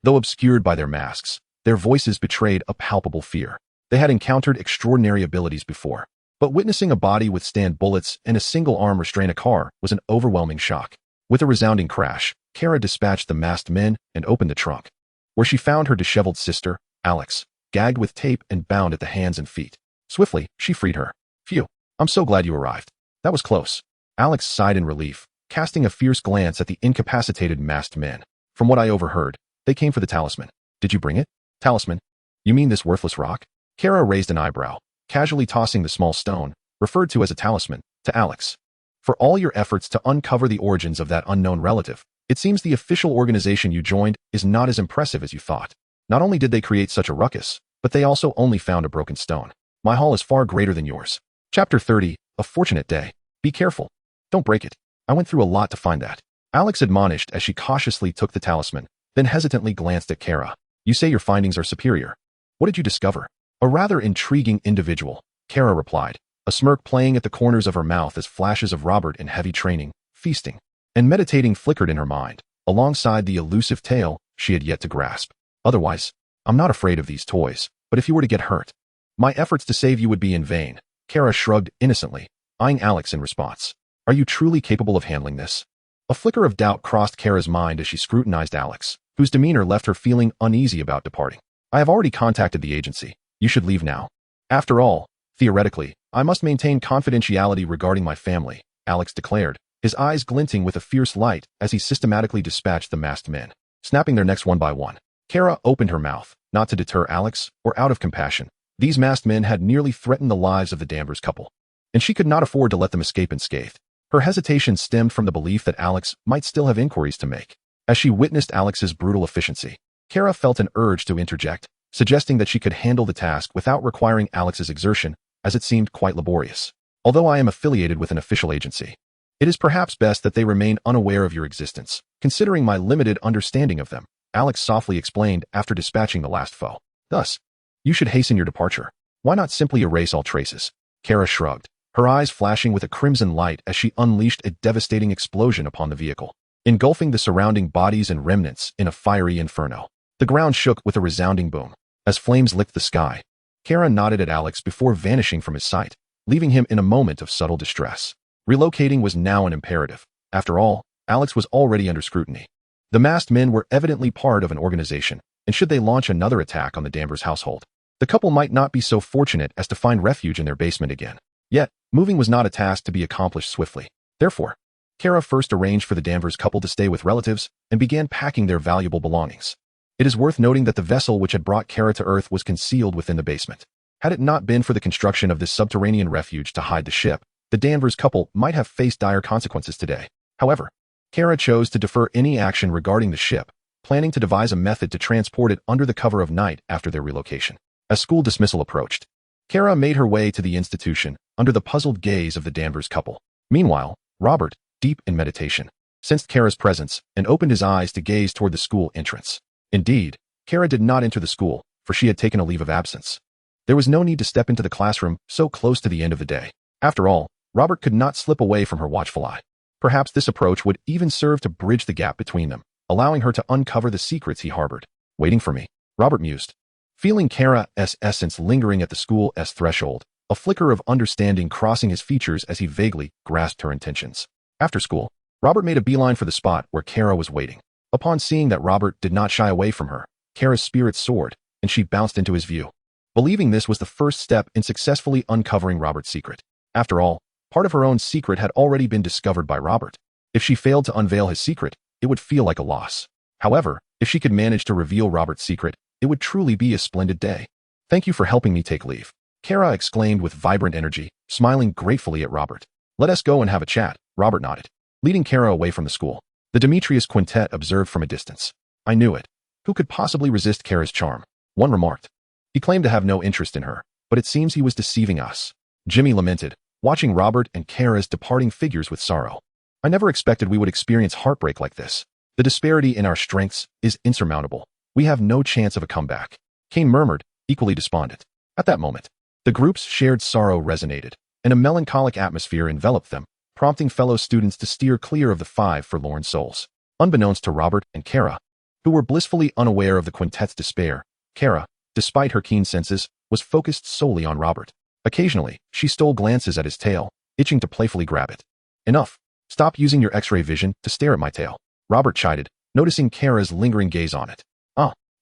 Though obscured by their masks, their voices betrayed a palpable fear. They had encountered extraordinary abilities before, but witnessing a body withstand bullets and a single arm restrain a car was an overwhelming shock. With a resounding crash, Kara dispatched the masked men and opened the trunk, where she found her disheveled sister, Alex, gagged with tape and bound at the hands and feet. Swiftly, she freed her. "Phew, I'm so glad you arrived. That was close." Alex sighed in relief, casting a fierce glance at the incapacitated masked men. "From what I overheard, they came for the talisman. Did you bring it?" "Talisman? You mean this worthless rock?" Kara raised an eyebrow, casually tossing the small stone, referred to as a talisman, to Alex. "For all your efforts to uncover the origins of that unknown relative, it seems the official organization you joined is not as impressive as you thought. Not only did they create such a ruckus, but they also only found a broken stone. My haul is far greater than yours." Chapter 30, a fortunate day. Be careful. Don't break it. I went through a lot to find that. Alex admonished as she cautiously took the talisman, then hesitantly glanced at Kara. "You say your findings are superior. What did you discover?" "A rather intriguing individual," Kara replied, a smirk playing at the corners of her mouth as flashes of Robert in heavy training, feasting, and meditating flickered in her mind, alongside the elusive tale she had yet to grasp. "Otherwise, I'm not afraid of these toys, but if you were to get hurt, my efforts to save you would be in vain." Kara shrugged innocently, eyeing Alex in response. "Are you truly capable of handling this?" A flicker of doubt crossed Kara's mind as she scrutinized Alex, whose demeanor left her feeling uneasy about departing. I have already contacted the agency. You should leave now. After all, theoretically, I must maintain confidentiality regarding my family, Alex declared, his eyes glinting with a fierce light as he systematically dispatched the masked men, snapping their necks one by one. Kara opened her mouth, not to deter Alex or out of compassion. These masked men had nearly threatened the lives of the Danvers couple, and she could not afford to let them escape unscathed. Her hesitation stemmed from the belief that Alex might still have inquiries to make. As she witnessed Alex's brutal efficiency, Kara felt an urge to interject, suggesting that she could handle the task without requiring Alex's exertion, as it seemed quite laborious. Although I am affiliated with an official agency, it is perhaps best that they remain unaware of your existence, considering my limited understanding of them, Alex softly explained after dispatching the last foe. Thus, you should hasten your departure. Why not simply erase all traces? Kara shrugged, her eyes flashing with a crimson light as she unleashed a devastating explosion upon the vehicle, engulfing the surrounding bodies and remnants in a fiery inferno. The ground shook with a resounding boom as flames licked the sky. Kara nodded at Alex before vanishing from his sight, leaving him in a moment of subtle distress. Relocating was now an imperative. After all, Alex was already under scrutiny. The masked men were evidently part of an organization, and should they launch another attack on the Danvers household, the couple might not be so fortunate as to find refuge in their basement again. Yet, moving was not a task to be accomplished swiftly. Therefore, Kara first arranged for the Danvers couple to stay with relatives and began packing their valuable belongings. It is worth noting that the vessel which had brought Kara to Earth was concealed within the basement. Had it not been for the construction of this subterranean refuge to hide the ship, the Danvers couple might have faced dire consequences today. However, Kara chose to defer any action regarding the ship, planning to devise a method to transport it under the cover of night after their relocation. As school dismissal approached, Kara made her way to the institution under the puzzled gaze of the Danvers couple. Meanwhile, Robert, deep in meditation, sensed Kara's presence and opened his eyes to gaze toward the school entrance. Indeed, Kara did not enter the school, for she had taken a leave of absence. There was no need to step into the classroom so close to the end of the day. After all, Robert could not slip away from her watchful eye. Perhaps this approach would even serve to bridge the gap between them, allowing her to uncover the secrets he harbored. Waiting for me, Robert mused. Feeling Kara's essence lingering at the school's threshold, a flicker of understanding crossing his features as he vaguely grasped her intentions. After school, Robert made a beeline for the spot where Kara was waiting. Upon seeing that Robert did not shy away from her, Kara's spirits soared, and she bounced into his view, believing this was the first step in successfully uncovering Robert's secret. After all, part of her own secret had already been discovered by Robert. If she failed to unveil his secret, it would feel like a loss. However, if she could manage to reveal Robert's secret, it would truly be a splendid day. Thank you for helping me take leave, Kara exclaimed with vibrant energy, smiling gratefully at Robert. Let us go and have a chat, Robert nodded, leading Kara away from the school. The Demetrius quintet observed from a distance. I knew it. Who could possibly resist Kara's charm? One remarked. He claimed to have no interest in her, but it seems he was deceiving us. Jimmy lamented, watching Robert and Kara's departing figures with sorrow. I never expected we would experience heartbreak like this. The disparity in our strengths is insurmountable. We have no chance of a comeback. Kane murmured, equally despondent. At that moment, the group's shared sorrow resonated, and a melancholic atmosphere enveloped them, prompting fellow students to steer clear of the five forlorn souls. Unbeknownst to Robert and Kara, who were blissfully unaware of the quintet's despair, Kara, despite her keen senses, was focused solely on Robert. Occasionally, she stole glances at his tail, itching to playfully grab it. Enough. Stop using your X-ray vision to stare at my tail, Robert chided, noticing Kara's lingering gaze on it.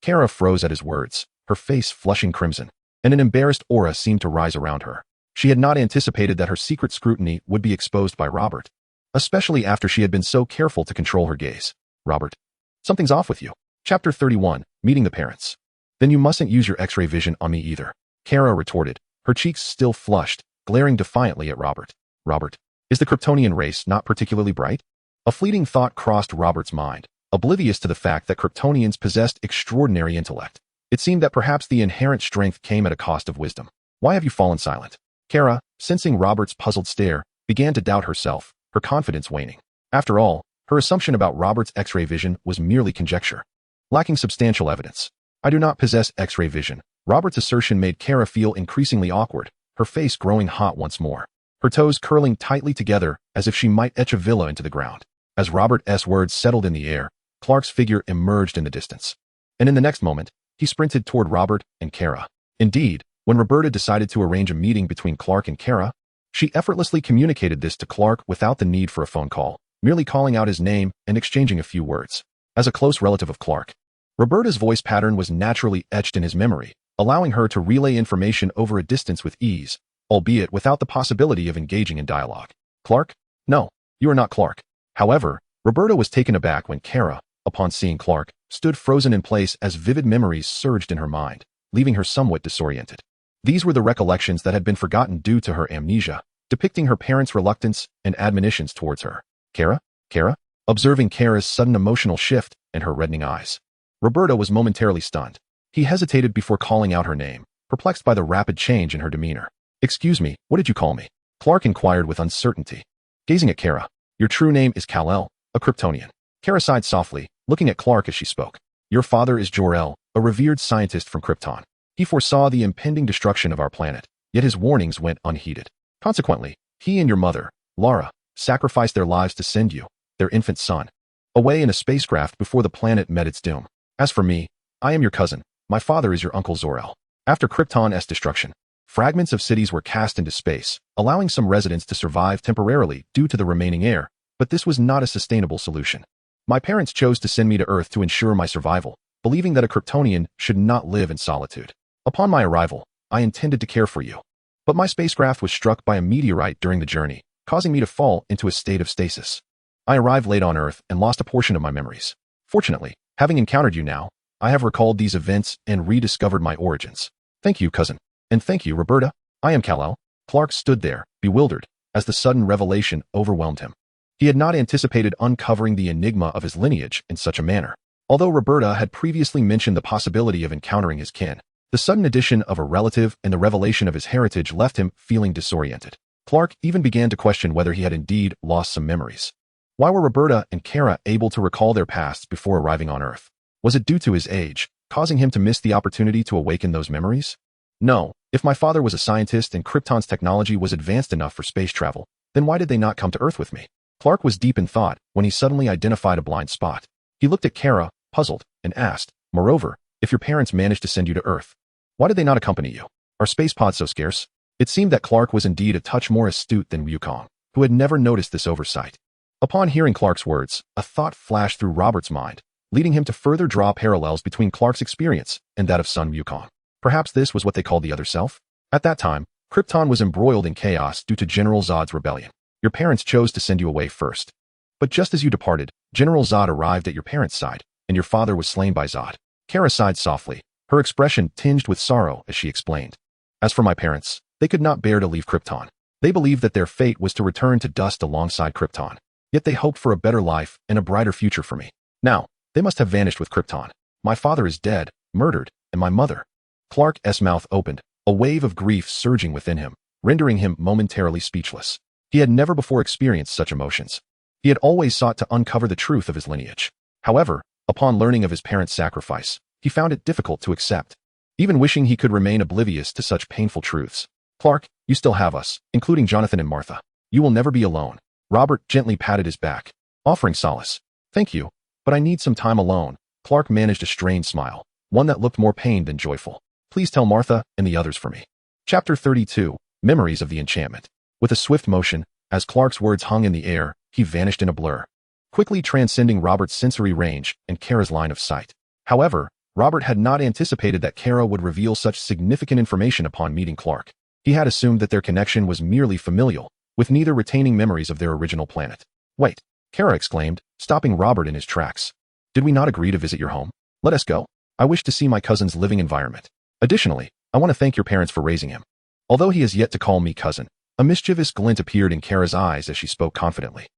Kara froze at his words, her face flushing crimson, and an embarrassed aura seemed to rise around her. She had not anticipated that her secret scrutiny would be exposed by Robert, especially after she had been so careful to control her gaze. Robert, something's off with you. Chapter 31, Meeting the Parents. Then you mustn't use your X-ray vision on me either, Kara retorted, her cheeks still flushed, glaring defiantly at Robert. Robert, is the Kryptonian race not particularly bright? A fleeting thought crossed Robert's mind, oblivious to the fact that Kryptonians possessed extraordinary intellect. It seemed that perhaps the inherent strength came at a cost of wisdom. Why have you fallen silent? Kara, sensing Robert's puzzled stare, began to doubt herself, her confidence waning. After all, her assumption about Robert's X-ray vision was merely conjecture, lacking substantial evidence. I do not possess X-ray vision. Robert's assertion made Kara feel increasingly awkward, her face growing hot once more, her toes curling tightly together as if she might etch a villa into the ground. As Robert's words settled in the air, Clark's figure emerged in the distance. And in the next moment, he sprinted toward Robert and Kara. Indeed, when Roberta decided to arrange a meeting between Clark and Kara, she effortlessly communicated this to Clark without the need for a phone call, merely calling out his name and exchanging a few words. As a close relative of Clark, Roberta's voice pattern was naturally etched in his memory, allowing her to relay information over a distance with ease, albeit without the possibility of engaging in dialogue. Clark? No, you are not Clark. However, Roberta was taken aback when Kara, upon seeing Clark, stood frozen in place as vivid memories surged in her mind, leaving her somewhat disoriented. These were the recollections that had been forgotten due to her amnesia, depicting her parents' reluctance and admonitions towards her. Kara? Kara? Observing Kara's sudden emotional shift and her reddening eyes, Roberta was momentarily stunned. He hesitated before calling out her name, perplexed by the rapid change in her demeanor. Excuse me, what did you call me? Clark inquired with uncertainty. Gazing at Kara, your true name is Kal-El, a Kryptonian. Kara sighed softly, looking at Clark as she spoke. Your father is Jor-El, a revered scientist from Krypton. He foresaw the impending destruction of our planet, yet his warnings went unheeded. Consequently, he and your mother, Lara, sacrificed their lives to send you, their infant son, away in a spacecraft before the planet met its doom. As for me, I am your cousin. My father is your uncle Zor-El. After Krypton's destruction, fragments of cities were cast into space, allowing some residents to survive temporarily due to the remaining air, but this was not a sustainable solution. My parents chose to send me to Earth to ensure my survival, believing that a Kryptonian should not live in solitude. Upon my arrival, I intended to care for you. But my spacecraft was struck by a meteorite during the journey, causing me to fall into a state of stasis. I arrived late on Earth and lost a portion of my memories. Fortunately, having encountered you now, I have recalled these events and rediscovered my origins. Thank you, cousin. And thank you, Roberta. I am Kal-El. Clark stood there, bewildered, as the sudden revelation overwhelmed him. He had not anticipated uncovering the enigma of his lineage in such a manner. Although Roberta had previously mentioned the possibility of encountering his kin, the sudden addition of a relative and the revelation of his heritage left him feeling disoriented. Clark even began to question whether he had indeed lost some memories. Why were Roberta and Kara able to recall their pasts before arriving on Earth? Was it due to his age, causing him to miss the opportunity to awaken those memories? No, if my father was a scientist and Krypton's technology was advanced enough for space travel, then why did they not come to Earth with me? Clark was deep in thought when he suddenly identified a blind spot. He looked at Kara, puzzled, and asked, moreover, if your parents managed to send you to Earth, why did they not accompany you? Are space pods so scarce? It seemed that Clark was indeed a touch more astute than Wukong, who had never noticed this oversight. Upon hearing Clark's words, a thought flashed through Robert's mind, leading him to further draw parallels between Clark's experience and that of son Wukong. Perhaps this was what they called the other self? At that time, Krypton was embroiled in chaos due to General Zod's rebellion. Your parents chose to send you away first. But just as you departed, General Zod arrived at your parents' side, and your father was slain by Zod. Kara sighed softly, her expression tinged with sorrow as she explained. As for my parents, they could not bear to leave Krypton. They believed that their fate was to return to dust alongside Krypton. Yet they hoped for a better life and a brighter future for me. Now, they must have vanished with Krypton. My father is dead, murdered, and my mother. Clark's mouth opened, a wave of grief surging within him, rendering him momentarily speechless. He had never before experienced such emotions. He had always sought to uncover the truth of his lineage. However, upon learning of his parents' sacrifice, he found it difficult to accept, even wishing he could remain oblivious to such painful truths. Clark, you still have us, including Jonathan and Martha. You will never be alone. Robert gently patted his back, offering solace. Thank you, but I need some time alone. Clark managed a strained smile, one that looked more pained than joyful. Please tell Martha and the others for me. Chapter 32, Memories of the Enchantment. With a swift motion, as Clark's words hung in the air, he vanished in a blur, quickly transcending Robert's sensory range and Kara's line of sight. However, Robert had not anticipated that Kara would reveal such significant information upon meeting Clark. He had assumed that their connection was merely familial, with neither retaining memories of their original planet. Wait, Kara exclaimed, stopping Robert in his tracks. Did we not agree to visit your home? Let us go. I wish to see my cousin's living environment. Additionally, I want to thank your parents for raising him. Although he has yet to call me cousin, a mischievous glint appeared in Kara's eyes as she spoke confidently.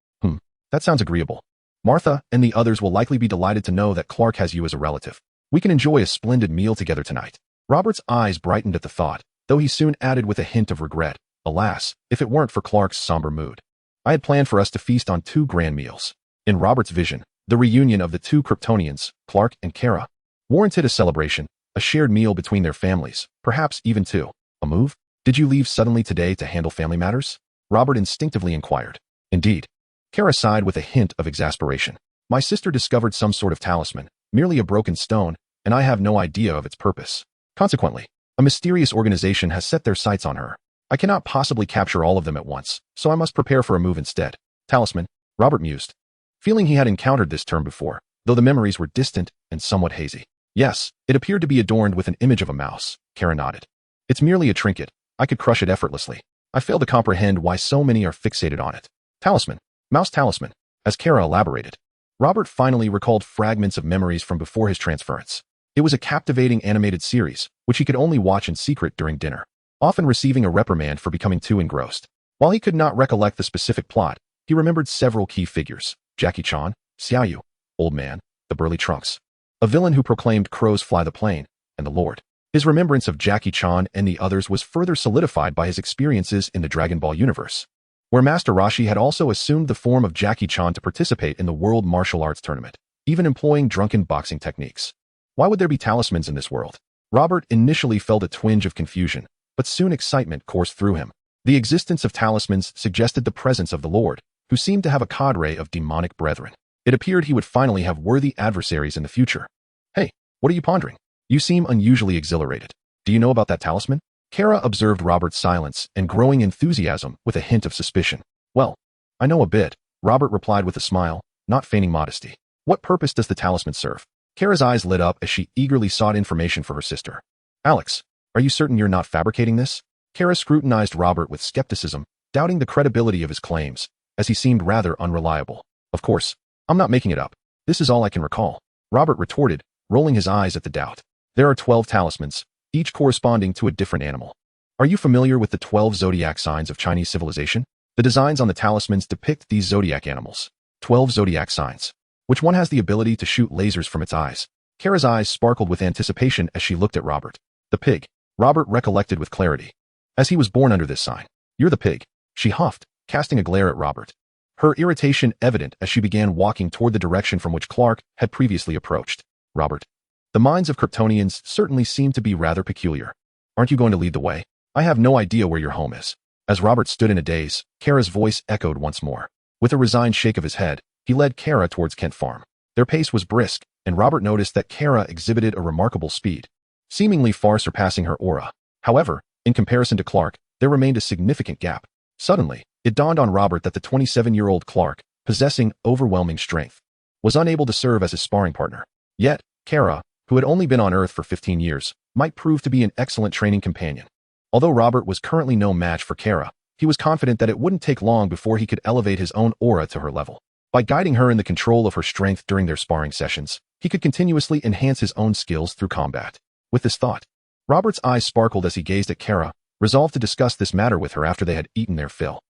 That sounds agreeable. Martha and the others will likely be delighted to know that Clark has you as a relative. We can enjoy a splendid meal together tonight. Robert's eyes brightened at the thought, though he soon added with a hint of regret. Alas, if it weren't for Clark's somber mood. I had planned for us to feast on 2 grand meals. In Robert's vision, the reunion of the 2 Kryptonians, Clark and Kara, warranted a celebration, a shared meal between their families, perhaps even 2. A move? Did you leave suddenly today to handle family matters? Robert instinctively inquired. Indeed. Kara sighed with a hint of exasperation. My sister discovered some sort of talisman, merely a broken stone, and I have no idea of its purpose. Consequently, a mysterious organization has set their sights on her. I cannot possibly capture all of them at once, so I must prepare for a move instead. Talisman, Robert mused. Feeling he had encountered this term before, though the memories were distant and somewhat hazy. Yes, it appeared to be adorned with an image of a mouse. Kara nodded. It's merely a trinket. I could crush it effortlessly. I fail to comprehend why so many are fixated on it. Talisman. Mouse talisman. As Kara elaborated. Robert finally recalled fragments of memories from before his transference. It was a captivating animated series, which he could only watch in secret during dinner, often receiving a reprimand for becoming too engrossed. While he could not recollect the specific plot, he remembered several key figures: Jackie Chan, Xiaoyu, Old Man, the Burly Trunks, a villain who proclaimed crows fly the plane, and the Lord. His remembrance of Jackie Chan and the others was further solidified by his experiences in the Dragon Ball universe, where Master Roshi had also assumed the form of Jackie Chan to participate in the World Martial Arts Tournament, even employing drunken boxing techniques. Why would there be talismans in this world? Robert initially felt a twinge of confusion, but soon excitement coursed through him. The existence of talismans suggested the presence of the Lord, who seemed to have a cadre of demonic brethren. It appeared he would finally have worthy adversaries in the future. Hey, what are you pondering? You seem unusually exhilarated. Do you know about that talisman? Kara observed Robert's silence and growing enthusiasm with a hint of suspicion. Well, I know a bit, Robert replied with a smile, not feigning modesty. What purpose does the talisman serve? Kara's eyes lit up as she eagerly sought information for her sister. Alex, are you certain you're not fabricating this? Kara scrutinized Robert with skepticism, doubting the credibility of his claims, as he seemed rather unreliable. Of course, I'm not making it up. This is all I can recall, Robert retorted, rolling his eyes at the doubt. There are 12 talismans, each corresponding to a different animal. Are you familiar with the 12 zodiac signs of Chinese civilization? The designs on the talismans depict these zodiac animals. 12 zodiac signs. Which one has the ability to shoot lasers from its eyes? Kara's eyes sparkled with anticipation as she looked at Robert. The pig. Robert recollected with clarity. As he was born under this sign. You're the pig. She huffed, casting a glare at Robert. Her irritation evident as she began walking toward the direction from which Clark had previously approached. Robert. The minds of Kryptonians certainly seem to be rather peculiar. Aren't you going to lead the way? I have no idea where your home is. As Robert stood in a daze, Kara's voice echoed once more. With a resigned shake of his head, he led Kara towards Kent Farm. Their pace was brisk, and Robert noticed that Kara exhibited a remarkable speed, seemingly far surpassing her aura. However, in comparison to Clark, there remained a significant gap. Suddenly, it dawned on Robert that the 27-year-old Clark, possessing overwhelming strength, was unable to serve as his sparring partner. Yet, Kara, who had only been on Earth for 15 years, might prove to be an excellent training companion. Although Robert was currently no match for Kara, he was confident that it wouldn't take long before he could elevate his own aura to her level. By guiding her in the control of her strength during their sparring sessions, he could continuously enhance his own skills through combat. With this thought, Robert's eyes sparkled as he gazed at Kara, resolved to discuss this matter with her after they had eaten their fill.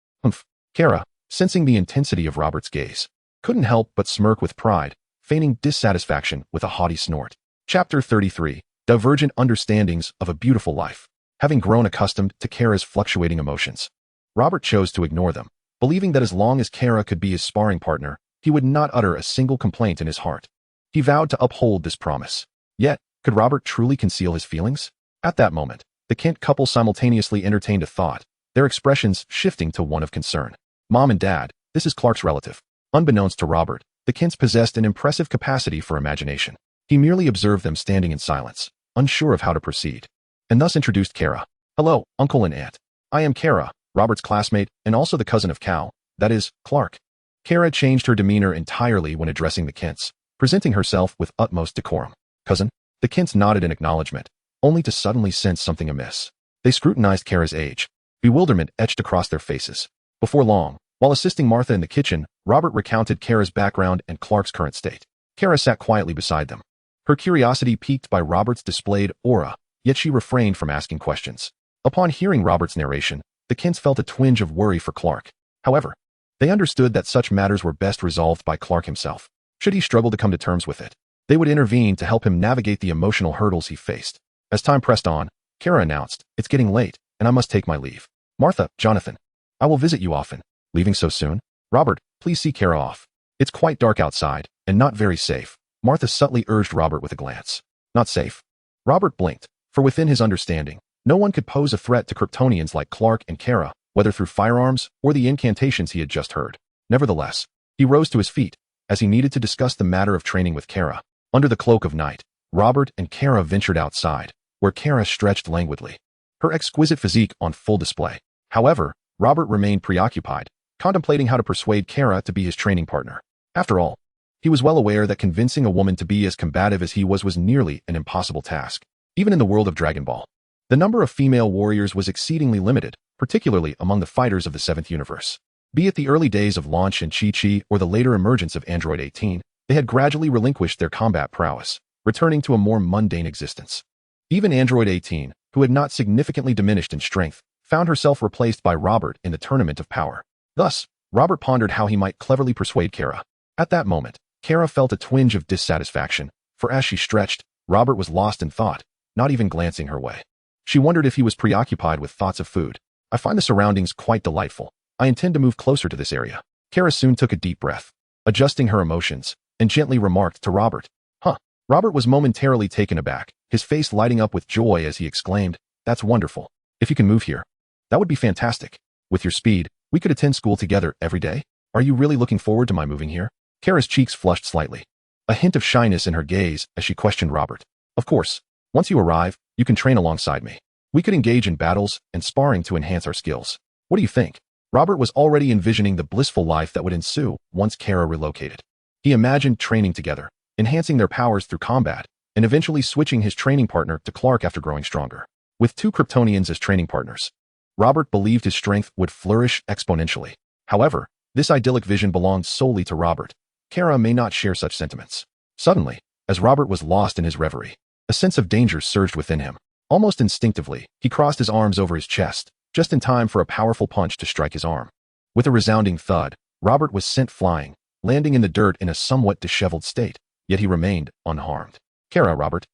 Kara, sensing the intensity of Robert's gaze, couldn't help but smirk with pride, feigning dissatisfaction with a haughty snort. Chapter 33. Divergent Understandings of a Beautiful Life. Having grown accustomed to Kara's fluctuating emotions, Robert chose to ignore them, believing that as long as Kara could be his sparring partner, he would not utter a single complaint in his heart. He vowed to uphold this promise. Yet, could Robert truly conceal his feelings? At that moment, the Kent couple simultaneously entertained a thought, their expressions shifting to one of concern. Mom and Dad, this is Clark's relative. Unbeknownst to Robert, the Kents possessed an impressive capacity for imagination. He merely observed them standing in silence, unsure of how to proceed, and thus introduced Kara. Hello, Uncle and Aunt. I am Kara, Robert's classmate, and also the cousin of Cal, that is, Clark. Kara changed her demeanor entirely when addressing the Kents, presenting herself with utmost decorum. Cousin? The Kents nodded in acknowledgement, only to suddenly sense something amiss. They scrutinized Kara's age. Bewilderment etched across their faces. Before long, while assisting Martha in the kitchen, Robert recounted Kara's background and Clark's current state. Kara sat quietly beside them, her curiosity piqued by Robert's displayed aura, yet she refrained from asking questions. Upon hearing Robert's narration, the Kents felt a twinge of worry for Clark. However, they understood that such matters were best resolved by Clark himself. Should he struggle to come to terms with it, they would intervene to help him navigate the emotional hurdles he faced. As time pressed on, Kara announced, "It's getting late, and I must take my leave. Martha, Jonathan, I will visit you often." Leaving so soon? Robert, please see Kara off. It's quite dark outside, and not very safe, Martha subtly urged Robert with a glance. Not safe? Robert blinked, for within his understanding, no one could pose a threat to Kryptonians like Clark and Kara, whether through firearms or the incantations he had just heard. Nevertheless, he rose to his feet, as he needed to discuss the matter of training with Kara. Under the cloak of night, Robert and Kara ventured outside, where Kara stretched languidly, her exquisite physique on full display. However, Robert remained preoccupied, contemplating how to persuade Kara to be his training partner. After all, He was well aware that convincing a woman to be as combative as he was nearly an impossible task. Even in the world of Dragon Ball, the number of female warriors was exceedingly limited, particularly among the fighters of the 7th universe. Be it the early days of Launch and Chi-Chi or the later emergence of Android 18, they had gradually relinquished their combat prowess, returning to a more mundane existence. Even Android 18, who had not significantly diminished in strength, found herself replaced by Robert in the tournament of power. Thus, Robert pondered how he might cleverly persuade Kara. At that moment, Kara felt a twinge of dissatisfaction, for as she stretched, Robert was lost in thought, not even glancing her way. She wondered if he was preoccupied with thoughts of food. I find the surroundings quite delightful. I intend to move closer to this area. Kara soon took a deep breath, adjusting her emotions, and gently remarked to Robert, "Huh." Robert was momentarily taken aback, his face lighting up with joy as he exclaimed, "That's wonderful. If you can move here, that would be fantastic. With your speed, we could attend school together every day. Are you really looking forward to my moving here?" Kara's cheeks flushed slightly, a hint of shyness in her gaze as she questioned Robert. "Of course. Once you arrive, you can train alongside me. We could engage in battles and sparring to enhance our skills. What do you think?" Robert was already envisioning the blissful life that would ensue once Kara relocated. He imagined training together, enhancing their powers through combat, and eventually switching his training partner to Clark after growing stronger. With 2 Kryptonians as training partners, Robert believed his strength would flourish exponentially. However, this idyllic vision belonged solely to Robert. Kara may not share such sentiments. Suddenly, as Robert was lost in his reverie, a sense of danger surged within him. Almost instinctively, he crossed his arms over his chest, just in time for a powerful punch to strike his arm. With a resounding thud, Robert was sent flying, landing in the dirt in a somewhat disheveled state, yet he remained unharmed. "Kara, Robert."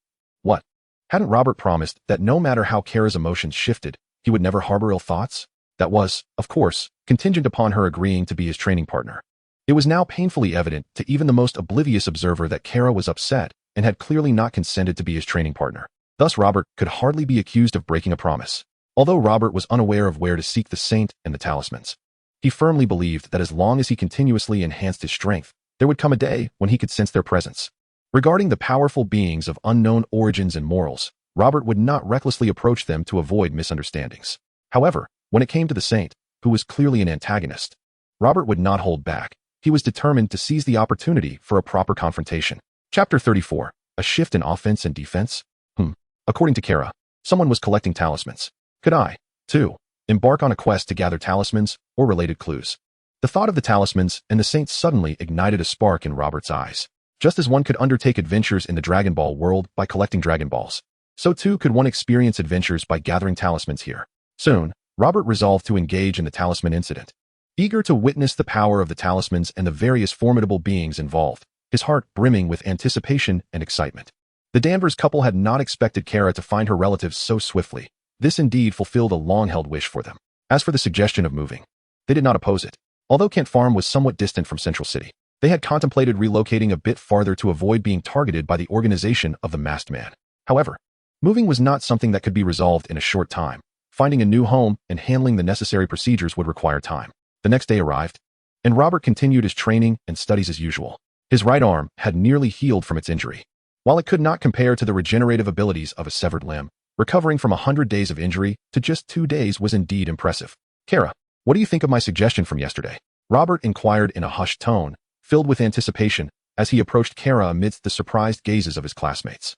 What? Hadn't Robert promised that no matter how Kara's emotions shifted, he would never harbor ill thoughts? That was, of course, contingent upon her agreeing to be his training partner. It was now painfully evident to even the most oblivious observer that Kara was upset and had clearly not consented to be his training partner. Thus Robert could hardly be accused of breaking a promise. Although Robert was unaware of where to seek the saint and the talismans, he firmly believed that as long as he continuously enhanced his strength, there would come a day when he could sense their presence. Regarding the powerful beings of unknown origins and morals, Robert would not recklessly approach them to avoid misunderstandings. However, when it came to the saint, who was clearly an antagonist, Robert would not hold back. He was determined to seize the opportunity for a proper confrontation. Chapter 34. A shift in offense and defense? According to Kara, someone was collecting talismans. Could I, too, embark on a quest to gather talismans or related clues? The thought of the talismans and the saints suddenly ignited a spark in Robert's eyes. Just as one could undertake adventures in the Dragon Ball world by collecting Dragon Balls, so too could one experience adventures by gathering talismans here. Soon, Robert resolved to engage in the talisman incident. Eager to witness the power of the talismans and the various formidable beings involved, his heart brimming with anticipation and excitement. The Danvers couple had not expected Kara to find her relatives so swiftly. This indeed fulfilled a long-held wish for them. As for the suggestion of moving, they did not oppose it. Although Kent Farm was somewhat distant from Central City, they had contemplated relocating a bit farther to avoid being targeted by the organization of the Masked Man. However, moving was not something that could be resolved in a short time. Finding a new home and handling the necessary procedures would require time. The next day arrived, and Robert continued his training and studies as usual. His right arm had nearly healed from its injury. While it could not compare to the regenerative abilities of a severed limb, recovering from 100 days of injury to just 2 days was indeed impressive. "Kara, what do you think of my suggestion from yesterday?" Robert inquired in a hushed tone, filled with anticipation, as he approached Kara amidst the surprised gazes of his classmates.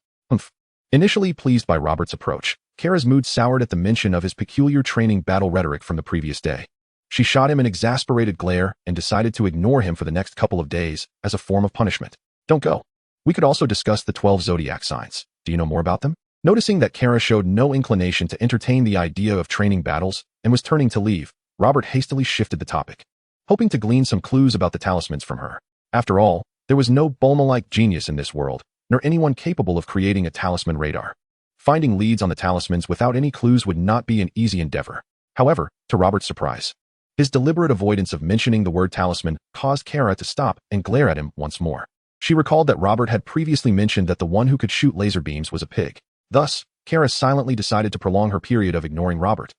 Initially pleased by Robert's approach, Kara's mood soured at the mention of his peculiar training battle rhetoric from the previous day. She shot him an exasperated glare and decided to ignore him for the next couple of days as a form of punishment. "Don't go. We could also discuss the 12 zodiac signs. Do you know more about them?" Noticing that Kara showed no inclination to entertain the idea of training battles and was turning to leave, Robert hastily shifted the topic, hoping to glean some clues about the talismans from her. After all, there was no Bulma-like genius in this world, nor anyone capable of creating a talisman radar. Finding leads on the talismans without any clues would not be an easy endeavor. However, to Robert's surprise, his deliberate avoidance of mentioning the word talisman caused Kara to stop and glare at him once more. She recalled that Robert had previously mentioned that the one who could shoot laser beams was a pig. Thus, Kara silently decided to prolong her period of ignoring Robert,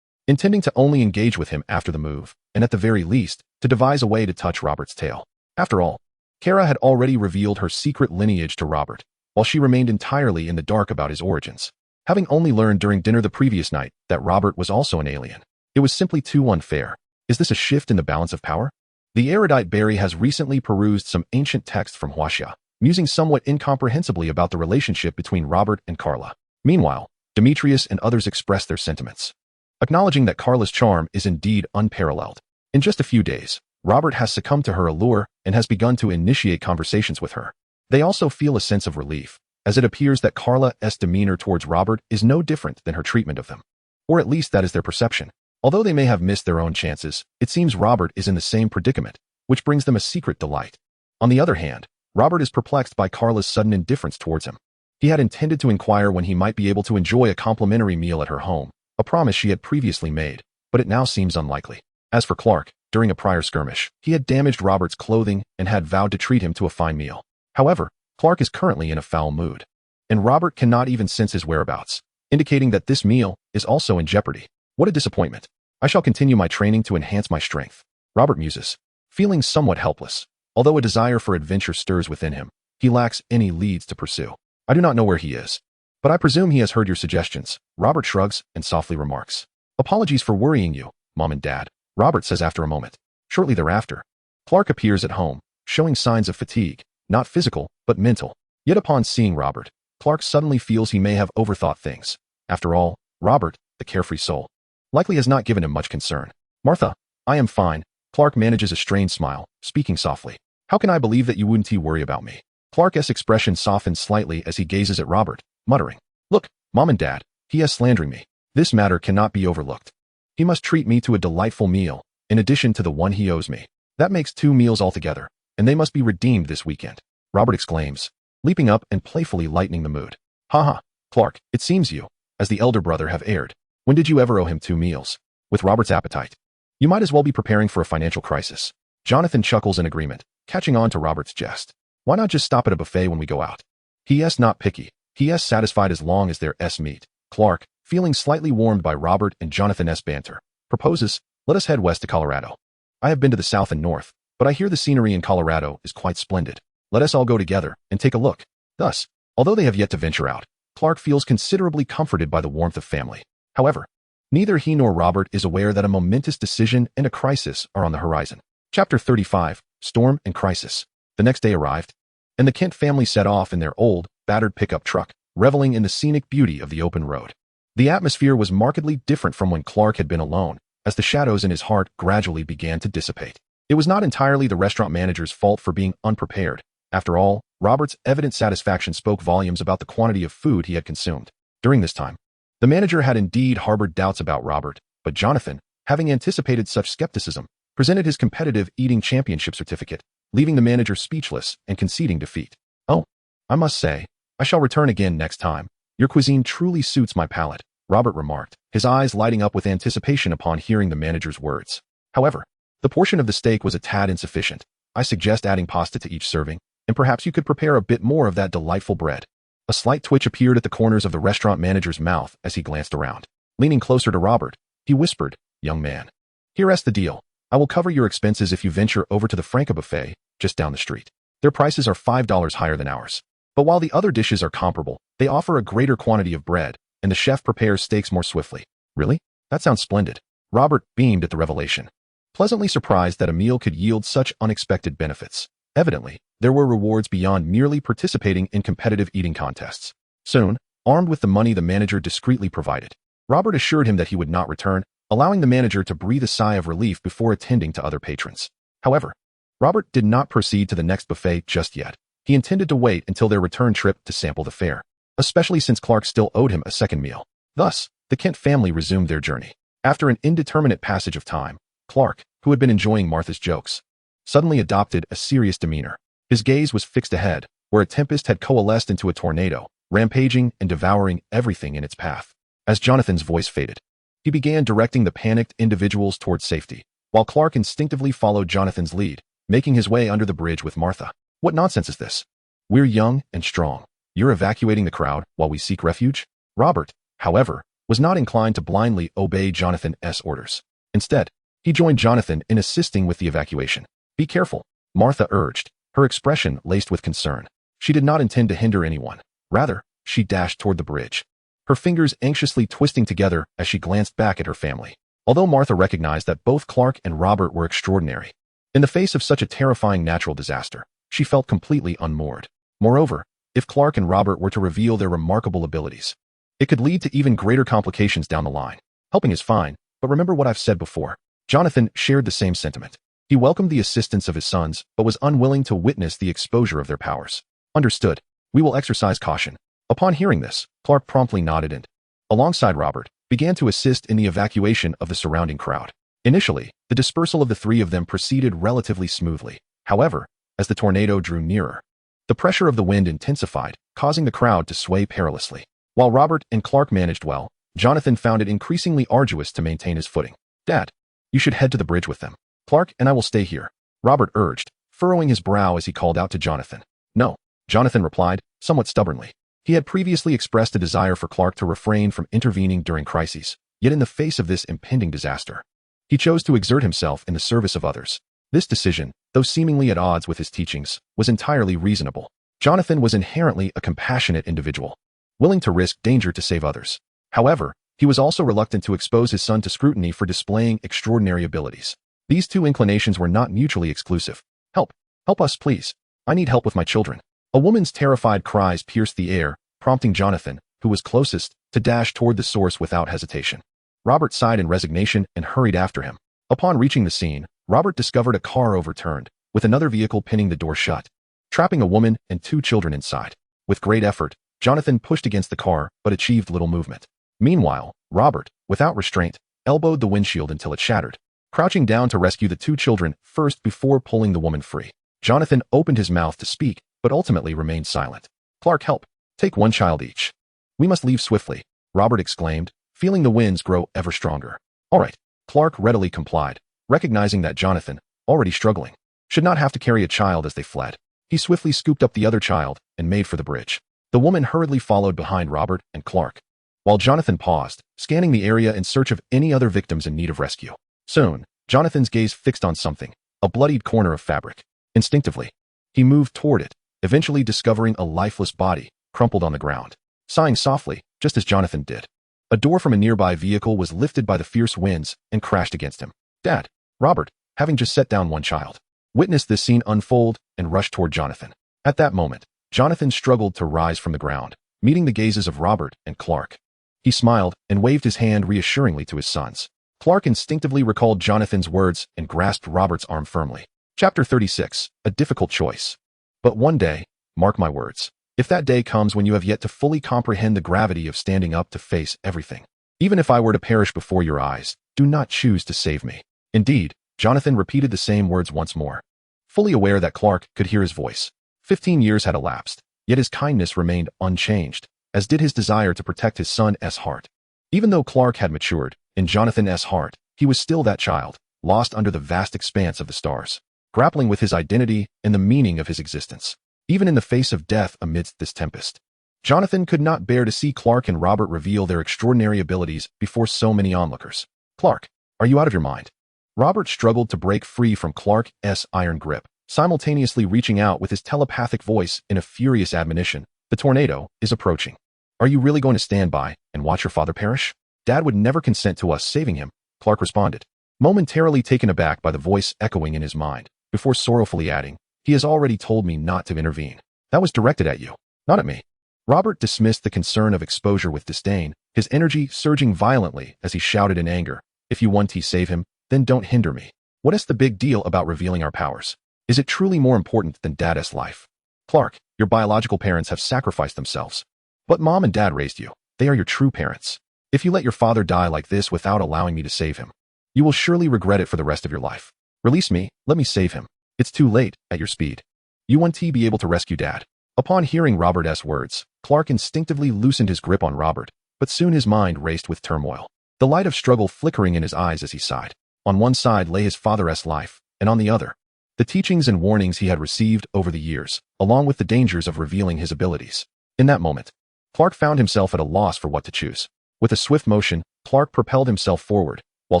intending to only engage with him after the move, and at the very least, to devise a way to touch Robert's tail. After all, Kara had already revealed her secret lineage to Robert, while she remained entirely in the dark about his origins. Having only learned during dinner the previous night that Robert was also an alien, it was simply too unfair. Is this a shift in the balance of power? The erudite Barry has recently perused some ancient texts from Huaxia, musing somewhat incomprehensibly about the relationship between Robert and Carla. Meanwhile, Demetrius and others express their sentiments, acknowledging that Carla's charm is indeed unparalleled. In just a few days, Robert has succumbed to her allure and has begun to initiate conversations with her. They also feel a sense of relief, as it appears that Carla's demeanor towards Robert is no different than her treatment of them. Or at least that is their perception. Although they may have missed their own chances, it seems Robert is in the same predicament, which brings them a secret delight. On the other hand, Robert is perplexed by Carla's sudden indifference towards him. He had intended to inquire when he might be able to enjoy a complimentary meal at her home, a promise she had previously made, but it now seems unlikely. As for Clark, during a prior skirmish, he had damaged Robert's clothing and had vowed to treat him to a fine meal. However, Clark is currently in a foul mood, and Robert cannot even sense his whereabouts, indicating that this meal is also in jeopardy. What a disappointment. I shall continue my training to enhance my strength, Robert muses, feeling somewhat helpless. Although a desire for adventure stirs within him, he lacks any leads to pursue. I do not know where he is, but I presume he has heard your suggestions. Robert shrugs and softly remarks, apologies for worrying you, Mom and Dad, Robert says after a moment. Shortly thereafter, Clark appears at home, showing signs of fatigue, not physical, but mental. Yet upon seeing Robert, Clark suddenly feels he may have overthought things. After all, Robert, the carefree soul, likely has not given him much concern. Martha, I am fine. Clark manages a strained smile, speaking softly. How can I believe that you wouldn't worry about me? Clark's expression softens slightly as he gazes at Robert, muttering, look, Mom and Dad, he is slandering me. This matter cannot be overlooked. He must treat me to a delightful meal, in addition to the one he owes me. That makes 2 meals altogether, and they must be redeemed this weekend, Robert exclaims, leaping up and playfully lightening the mood. Haha, Clark, it seems you, as the elder brother, have erred. When did you ever owe him 2 meals? With Robert's appetite, you might as well be preparing for a financial crisis. Jonathan chuckles in agreement, catching on to Robert's jest. Why not just stop at a buffet when we go out? He is not picky. He is satisfied as long as there is meat. Clark, feeling slightly warmed by Robert and Jonathan's banter, proposes, let us head west to Colorado. I have been to the south and north, but I hear the scenery in Colorado is quite splendid. Let us all go together and take a look. Thus, although they have yet to venture out, Clark feels considerably comforted by the warmth of family. However, neither he nor Robert is aware that a momentous decision and a crisis are on the horizon. Chapter 35, Storm and Crisis. The next day arrived, and the Kent family set off in their old, battered pickup truck, reveling in the scenic beauty of the open road. The atmosphere was markedly different from when Clark had been alone, as the shadows in his heart gradually began to dissipate. It was not entirely the restaurant manager's fault for being unprepared. After all, Robert's evident satisfaction spoke volumes about the quantity of food he had consumed. During this time, the manager had indeed harbored doubts about Robert, but Jonathan, having anticipated such skepticism, presented his competitive eating championship certificate, leaving the manager speechless and conceding defeat. Oh, I must say, I shall return again next time. Your cuisine truly suits my palate, Robert remarked, his eyes lighting up with anticipation upon hearing the manager's words. However, the portion of the steak was a tad insufficient. I suggest adding pasta to each serving, and perhaps you could prepare a bit more of that delightful bread. A slight twitch appeared at the corners of the restaurant manager's mouth as he glanced around. Leaning closer to Robert, he whispered, young man, here's the deal. I will cover your expenses if you venture over to the Franca buffet, just down the street. Their prices are $5 higher than ours. But while the other dishes are comparable, they offer a greater quantity of bread, and the chef prepares steaks more swiftly. Really? That sounds splendid. Robert beamed at the revelation, pleasantly surprised that a meal could yield such unexpected benefits. Evidently, there were rewards beyond merely participating in competitive eating contests. Soon, armed with the money the manager discreetly provided, Robert assured him that he would not return, allowing the manager to breathe a sigh of relief before attending to other patrons. However, Robert did not proceed to the next buffet just yet. He intended to wait until their return trip to sample the fare, especially since Clark still owed him a second meal. Thus, the Kent family resumed their journey. After an indeterminate passage of time, Clark, who had been enjoying Martha's jokes, suddenly adopted a serious demeanor. His gaze was fixed ahead, where a tempest had coalesced into a tornado, rampaging and devouring everything in its path. As Jonathan's voice faded, he began directing the panicked individuals towards safety, while Clark instinctively followed Jonathan's lead, making his way under the bridge with Martha. What nonsense is this? We're young and strong. You're evacuating the crowd while we seek refuge? Robert, however, was not inclined to blindly obey Jonathan's orders. Instead, he joined Jonathan in assisting with the evacuation. Be careful, Martha urged, her expression laced with concern. She did not intend to hinder anyone. Rather, she dashed toward the bridge, her fingers anxiously twisting together as she glanced back at her family. Although Martha recognized that both Clark and Robert were extraordinary, In the face of such a terrifying natural disaster, she felt completely unmoored. Moreover, if Clark and Robert were to reveal their remarkable abilities, it could lead to even greater complications down the line. Helping is fine, but remember what I've said before. Jonathan shared the same sentiment. He welcomed the assistance of his sons, but was unwilling to witness the exposure of their powers. Understood. We will exercise caution. Upon hearing this, Clark promptly nodded and, alongside Robert, began to assist in the evacuation of the surrounding crowd. Initially, the dispersal of the three of them proceeded relatively smoothly. However, as the tornado drew nearer, the pressure of the wind intensified, causing the crowd to sway perilously. While Robert and Clark managed well, Jonathan found it increasingly arduous to maintain his footing. Dad, you should head to the bridge with them. Clark and I will stay here, Robert urged, furrowing his brow as he called out to Jonathan. No, Jonathan replied, somewhat stubbornly. He had previously expressed a desire for Clark to refrain from intervening during crises, yet in the face of this impending disaster, he chose to exert himself in the service of others. This decision, though seemingly at odds with his teachings, was entirely reasonable. Jonathan was inherently a compassionate individual, willing to risk danger to save others. However, he was also reluctant to expose his son to scrutiny for displaying extraordinary abilities. These two inclinations were not mutually exclusive. Help! Help us, please. I need help with my children. A woman's terrified cries pierced the air, prompting Jonathan, who was closest, to dash toward the source without hesitation. Robert sighed in resignation and hurried after him. Upon reaching the scene, Robert discovered a car overturned, with another vehicle pinning the door shut, trapping a woman and two children inside. With great effort, Jonathan pushed against the car but achieved little movement. Meanwhile, Robert, without restraint, elbowed the windshield until it shattered, crouching down to rescue the two children first before pulling the woman free. Jonathan opened his mouth to speak, but ultimately remained silent. Clark, help! Take one child each. We must leave swiftly, Robert exclaimed, feeling the winds grow ever stronger. All right. Clark readily complied, recognizing that Jonathan, already struggling, should not have to carry a child as they fled. He swiftly scooped up the other child and made for the bridge. The woman hurriedly followed behind Robert and Clark, while Jonathan paused, scanning the area in search of any other victims in need of rescue. Soon, Jonathan's gaze fixed on something, a bloodied corner of fabric. Instinctively, he moved toward it, eventually discovering a lifeless body, crumpled on the ground. Sighing softly, just as Jonathan did, a door from a nearby vehicle was lifted by the fierce winds and crashed against him. Dad, Robert, having just set down one child, witnessed this scene unfold and rushed toward Jonathan. At that moment, Jonathan struggled to rise from the ground, meeting the gazes of Robert and Clark. He smiled and waved his hand reassuringly to his sons. Clark instinctively recalled Jonathan's words and grasped Robert's arm firmly. Chapter 36, A Difficult Choice. But one day, mark my words, if that day comes when you have yet to fully comprehend the gravity of standing up to face everything, even if I were to perish before your eyes, do not choose to save me. Indeed, Jonathan repeated the same words once more, fully aware that Clark could hear his voice. 15 years had elapsed, yet his kindness remained unchanged, as did his desire to protect his son's heart. Even though Clark had matured, in Jonathan's heart, he was still that child, lost under the vast expanse of the stars, grappling with his identity and the meaning of his existence. Even in the face of death amidst this tempest, Jonathan could not bear to see Clark and Robert reveal their extraordinary abilities before so many onlookers. Clark, are you out of your mind? Robert struggled to break free from Clark's iron grip, simultaneously reaching out with his telepathic voice in a furious admonition. The tornado is approaching. Are you really going to stand by and watch your father perish? Dad would never consent to us saving him, Clark responded, momentarily taken aback by the voice echoing in his mind, before sorrowfully adding, he has already told me not to intervene. That was directed at you, not at me. Robert dismissed the concern of exposure with disdain, his energy surging violently as he shouted in anger, if you want to save him, then don't hinder me. What is the big deal about revealing our powers? Is it truly more important than Dad's life? Clark, your biological parents have sacrificed themselves. But Mom and Dad raised you. They are your true parents. If you let your father die like this without allowing me to save him, you will surely regret it for the rest of your life. Release me, let me save him. It's too late, at your speed. You want to be able to rescue Dad. Upon hearing Robert's words, Clark instinctively loosened his grip on Robert, but soon his mind raced with turmoil, the light of struggle flickering in his eyes as he sighed. On one side lay his father's life, and on the other, the teachings and warnings he had received over the years, along with the dangers of revealing his abilities. In that moment, Clark found himself at a loss for what to choose. With a swift motion, Clark propelled himself forward, while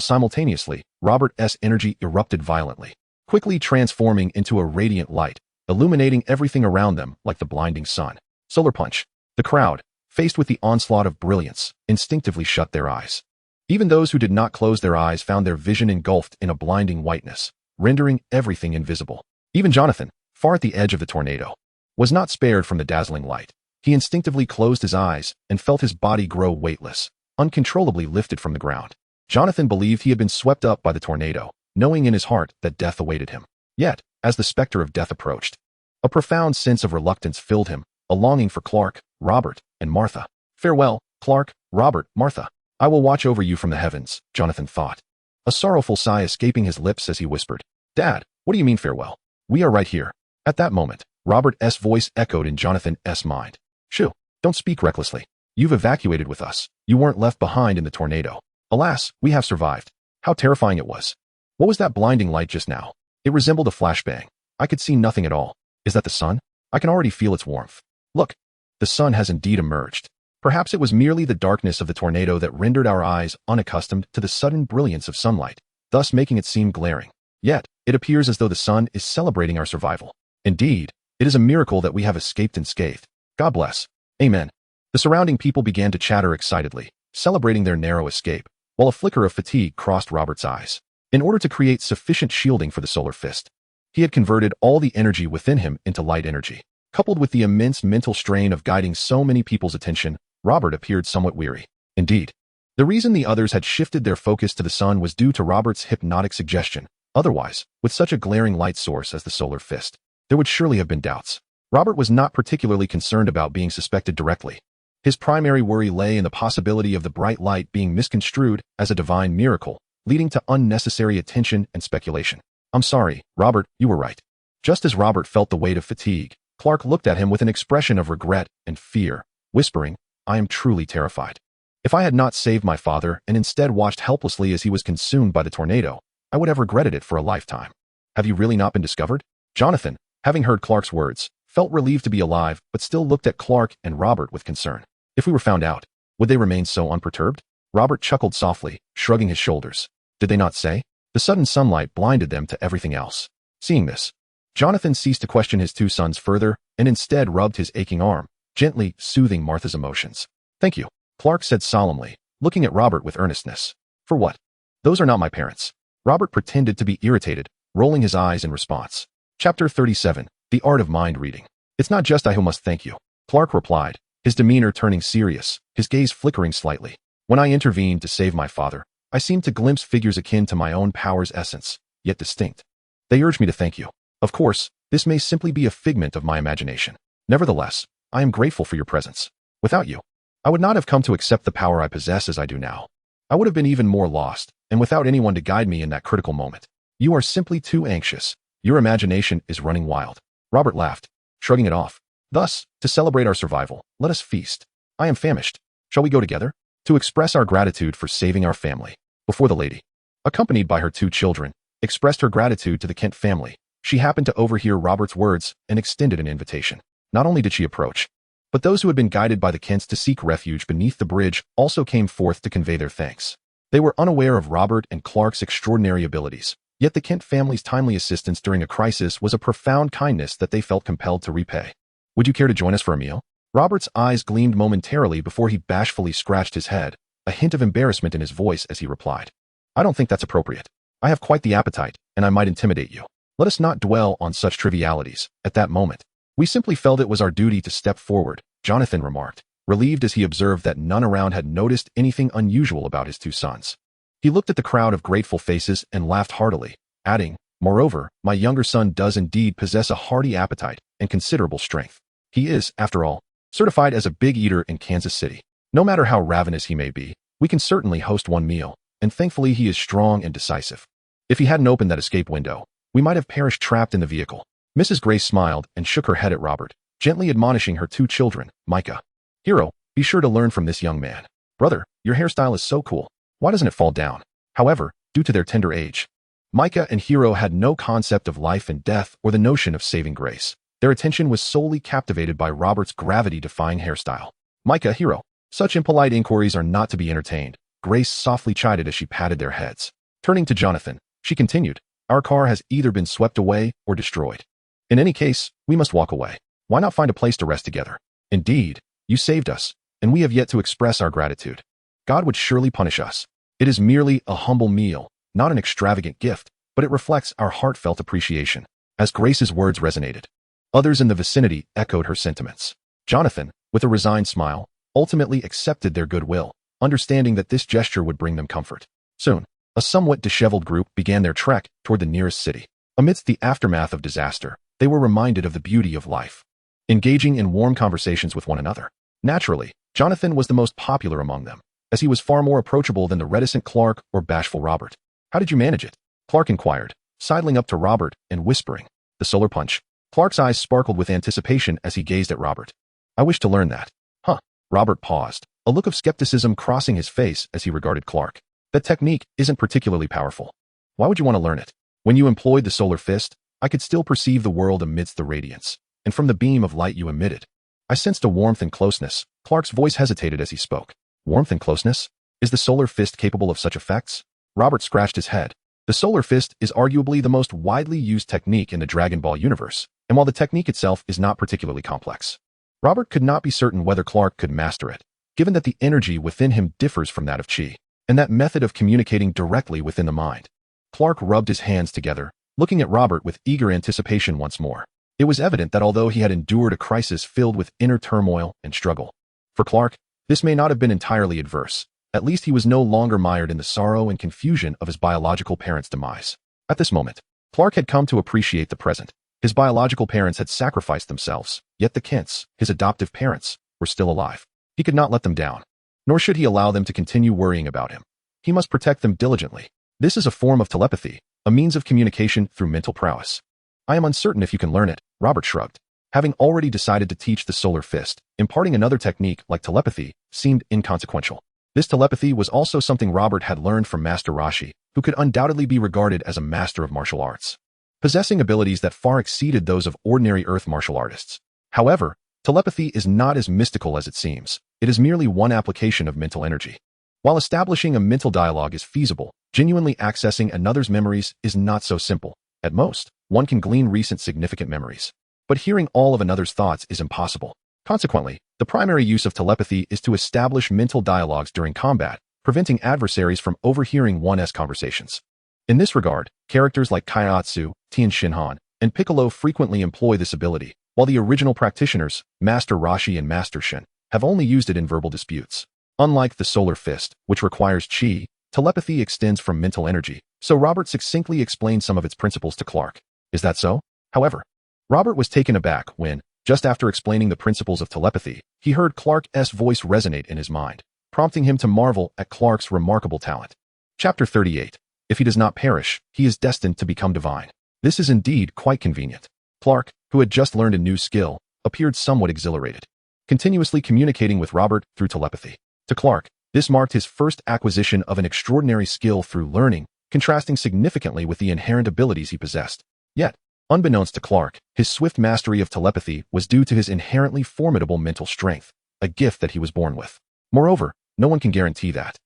simultaneously, Robert's energy erupted violently, quickly transforming into a radiant light, illuminating everything around them like the blinding sun. Solar punch. The crowd, faced with the onslaught of brilliance, instinctively shut their eyes. Even those who did not close their eyes found their vision engulfed in a blinding whiteness. rendering everything invisible. Even Jonathan, far at the edge of the tornado, was not spared from the dazzling light. He instinctively closed his eyes and felt his body grow weightless, uncontrollably lifted from the ground. Jonathan believed he had been swept up by the tornado, knowing in his heart that death awaited him. Yet, as the specter of death approached, a profound sense of reluctance filled him, a longing for Clark, Robert, and Martha. Farewell, Clark, Robert, Martha. I will watch over you from the heavens, Jonathan thought, a sorrowful sigh escaping his lips as he whispered, Dad, what do you mean farewell? We are right here. At that moment, Robert's voice echoed in Jonathan's mind. Shoo, don't speak recklessly. You've evacuated with us. You weren't left behind in the tornado. Alas, we have survived. How terrifying it was. What was that blinding light just now? It resembled a flashbang. I could see nothing at all. Is that the sun? I can already feel its warmth. Look, the sun has indeed emerged. Perhaps it was merely the darkness of the tornado that rendered our eyes unaccustomed to the sudden brilliance of sunlight, thus making it seem glaring. Yet, it appears as though the sun is celebrating our survival. Indeed, it is a miracle that we have escaped unscathed. God bless. Amen. The surrounding people began to chatter excitedly, celebrating their narrow escape, while a flicker of fatigue crossed Robert's eyes. In order to create sufficient shielding for the solar fist, he had converted all the energy within him into light energy. Coupled with the immense mental strain of guiding so many people's attention, Robert appeared somewhat weary. Indeed, the reason the others had shifted their focus to the sun was due to Robert's hypnotic suggestion. Otherwise, with such a glaring light source as the solar fist, there would surely have been doubts. Robert was not particularly concerned about being suspected directly. His primary worry lay in the possibility of the bright light being misconstrued as a divine miracle, leading to unnecessary attention and speculation. I'm sorry, Robert, you were right. Just as Robert felt the weight of fatigue, Clark looked at him with an expression of regret and fear, whispering, I am truly terrified. If I had not saved my father and instead watched helplessly as he was consumed by the tornado, I would have regretted it for a lifetime. Have you really not been discovered? Jonathan, having heard Clark's words, felt relieved to be alive but still looked at Clark and Robert with concern. If we were found out, would they remain so unperturbed? Robert chuckled softly, shrugging his shoulders. Did they not say? The sudden sunlight blinded them to everything else. Seeing this, Jonathan ceased to question his two sons further and instead rubbed his aching arm, gently soothing Martha's emotions. Thank you, Clark said solemnly, looking at Robert with earnestness. For what? Those are not my parents. Robert pretended to be irritated, rolling his eyes in response. Chapter 37, The Art of Mind Reading. It's not just I who must thank you, Clark replied, his demeanor turning serious, his gaze flickering slightly. When I intervened to save my father, I seemed to glimpse figures akin to my own power's essence, yet distinct. They urged me to thank you. Of course, this may simply be a figment of my imagination. Nevertheless, I am grateful for your presence. Without you, I would not have come to accept the power I possess as I do now. I would have been even more lost, and without anyone to guide me in that critical moment. You are simply too anxious. Your imagination is running wild. Robert laughed, shrugging it off. Thus, to celebrate our survival, let us feast. I am famished. Shall we go together? To express our gratitude for saving our family. Before the lady, accompanied by her two children, expressed her gratitude to the Kent family, she happened to overhear Robert's words and extended an invitation. Not only did she approach, but those who had been guided by the Kents to seek refuge beneath the bridge also came forth to convey their thanks. They were unaware of Robert and Clark's extraordinary abilities, yet the Kent family's timely assistance during a crisis was a profound kindness that they felt compelled to repay. Would you care to join us for a meal? Robert's eyes gleamed momentarily before he bashfully scratched his head, a hint of embarrassment in his voice as he replied. I don't think that's appropriate. I have quite the appetite, and I might intimidate you. Let us not dwell on such trivialities. At that moment, we simply felt it was our duty to step forward, Jonathan remarked, relieved as he observed that none around had noticed anything unusual about his two sons. He looked at the crowd of grateful faces and laughed heartily, adding, Moreover, my younger son does indeed possess a hearty appetite and considerable strength. He is, after all, certified as a big eater in Kansas City. No matter how ravenous he may be, we can certainly host one meal, and thankfully he is strong and decisive. If he hadn't opened that escape window, we might have perished trapped in the vehicle. Mrs. Grace smiled and shook her head at Robert, gently admonishing her two children, Micah. Hero, be sure to learn from this young man. Brother, your hairstyle is so cool. Why doesn't it fall down? However, due to their tender age, Micah and Hero had no concept of life and death or the notion of saving grace. Their attention was solely captivated by Robert's gravity-defying hairstyle. Micah, Hero, such impolite inquiries are not to be entertained, Grace softly chided as she patted their heads. Turning to Jonathan, she continued, Our car has either been swept away or destroyed. In any case, we must walk away. Why not find a place to rest together? Indeed, you saved us, and we have yet to express our gratitude. God would surely punish us. It is merely a humble meal, not an extravagant gift. but it reflects our heartfelt appreciation. As Grace's words resonated, others in the vicinity echoed her sentiments. Jonathan, with a resigned smile, ultimately accepted their goodwill, understanding that this gesture would bring them comfort. Soon, a somewhat disheveled group began their trek toward the nearest city. Amidst the aftermath of disaster, they were reminded of the beauty of life, engaging in warm conversations with one another. Naturally, Jonathan was the most popular among them, as he was far more approachable than the reticent Clark or bashful Robert. "How did you manage it?" Clark inquired, sidling up to Robert and whispering, "The solar punch." Clark's eyes sparkled with anticipation as he gazed at Robert. "I wish to learn that." "Huh." Robert paused, a look of skepticism crossing his face as he regarded Clark. "That technique isn't particularly powerful. Why would you want to learn it? When you employed the solar fist, I could still perceive the world amidst the radiance, and from the beam of light you emitted, I sensed a warmth and closeness." Clark's voice hesitated as he spoke. "Warmth and closeness? Is the solar fist capable of such effects?" Robert scratched his head. The solar fist is arguably the most widely used technique in the Dragon Ball universe, and while the technique itself is not particularly complex, Robert could not be certain whether Clark could master it, given that the energy within him differs from that of Chi, and that method of communicating directly within the mind. Clark rubbed his hands together, looking at Robert with eager anticipation once more. It was evident that although he had endured a crisis filled with inner turmoil and struggle, for Clark, this may not have been entirely adverse. At least he was no longer mired in the sorrow and confusion of his biological parents' demise. At this moment, Clark had come to appreciate the present. His biological parents had sacrificed themselves, yet the Kents, his adoptive parents, were still alive. He could not let them down, nor should he allow them to continue worrying about him. He must protect them diligently. This is a form of telepathy, a means of communication through mental prowess. "I am uncertain if you can learn it," Robert shrugged. Having already decided to teach the solar fist, imparting another technique like telepathy seemed inconsequential. This telepathy was also something Robert had learned from Master Rashi, who could undoubtedly be regarded as a master of martial arts, possessing abilities that far exceeded those of ordinary Earth martial artists. However, telepathy is not as mystical as it seems. It is merely one application of mental energy. While establishing a mental dialogue is feasible, genuinely accessing another's memories is not so simple. At most, one can glean recent significant memories, but hearing all of another's thoughts is impossible. Consequently, the primary use of telepathy is to establish mental dialogues during combat, preventing adversaries from overhearing one's conversations. In this regard, characters like Kaiatsu, Tien Shinhan, and Piccolo frequently employ this ability, while the original practitioners, Master Rashi and Master Shin, have only used it in verbal disputes. Unlike the solar fist, which requires chi, telepathy extends from mental energy, so Robert succinctly explained some of its principles to Clark. "Is that so?" However, Robert was taken aback when, just after explaining the principles of telepathy, he heard Clark's voice resonate in his mind, prompting him to marvel at Clark's remarkable talent. Chapter 38. If he does not perish, he is destined to become divine. This is indeed quite convenient. Clark, who had just learned a new skill, appeared somewhat exhilarated, continuously communicating with Robert through telepathy. To Clark, this marked his first acquisition of an extraordinary skill through learning, contrasting significantly with the inherent abilities he possessed. Yet, unbeknownst to Clark, his swift mastery of telepathy was due to his inherently formidable mental strength, a gift that he was born with. Moreover, no one can guarantee that,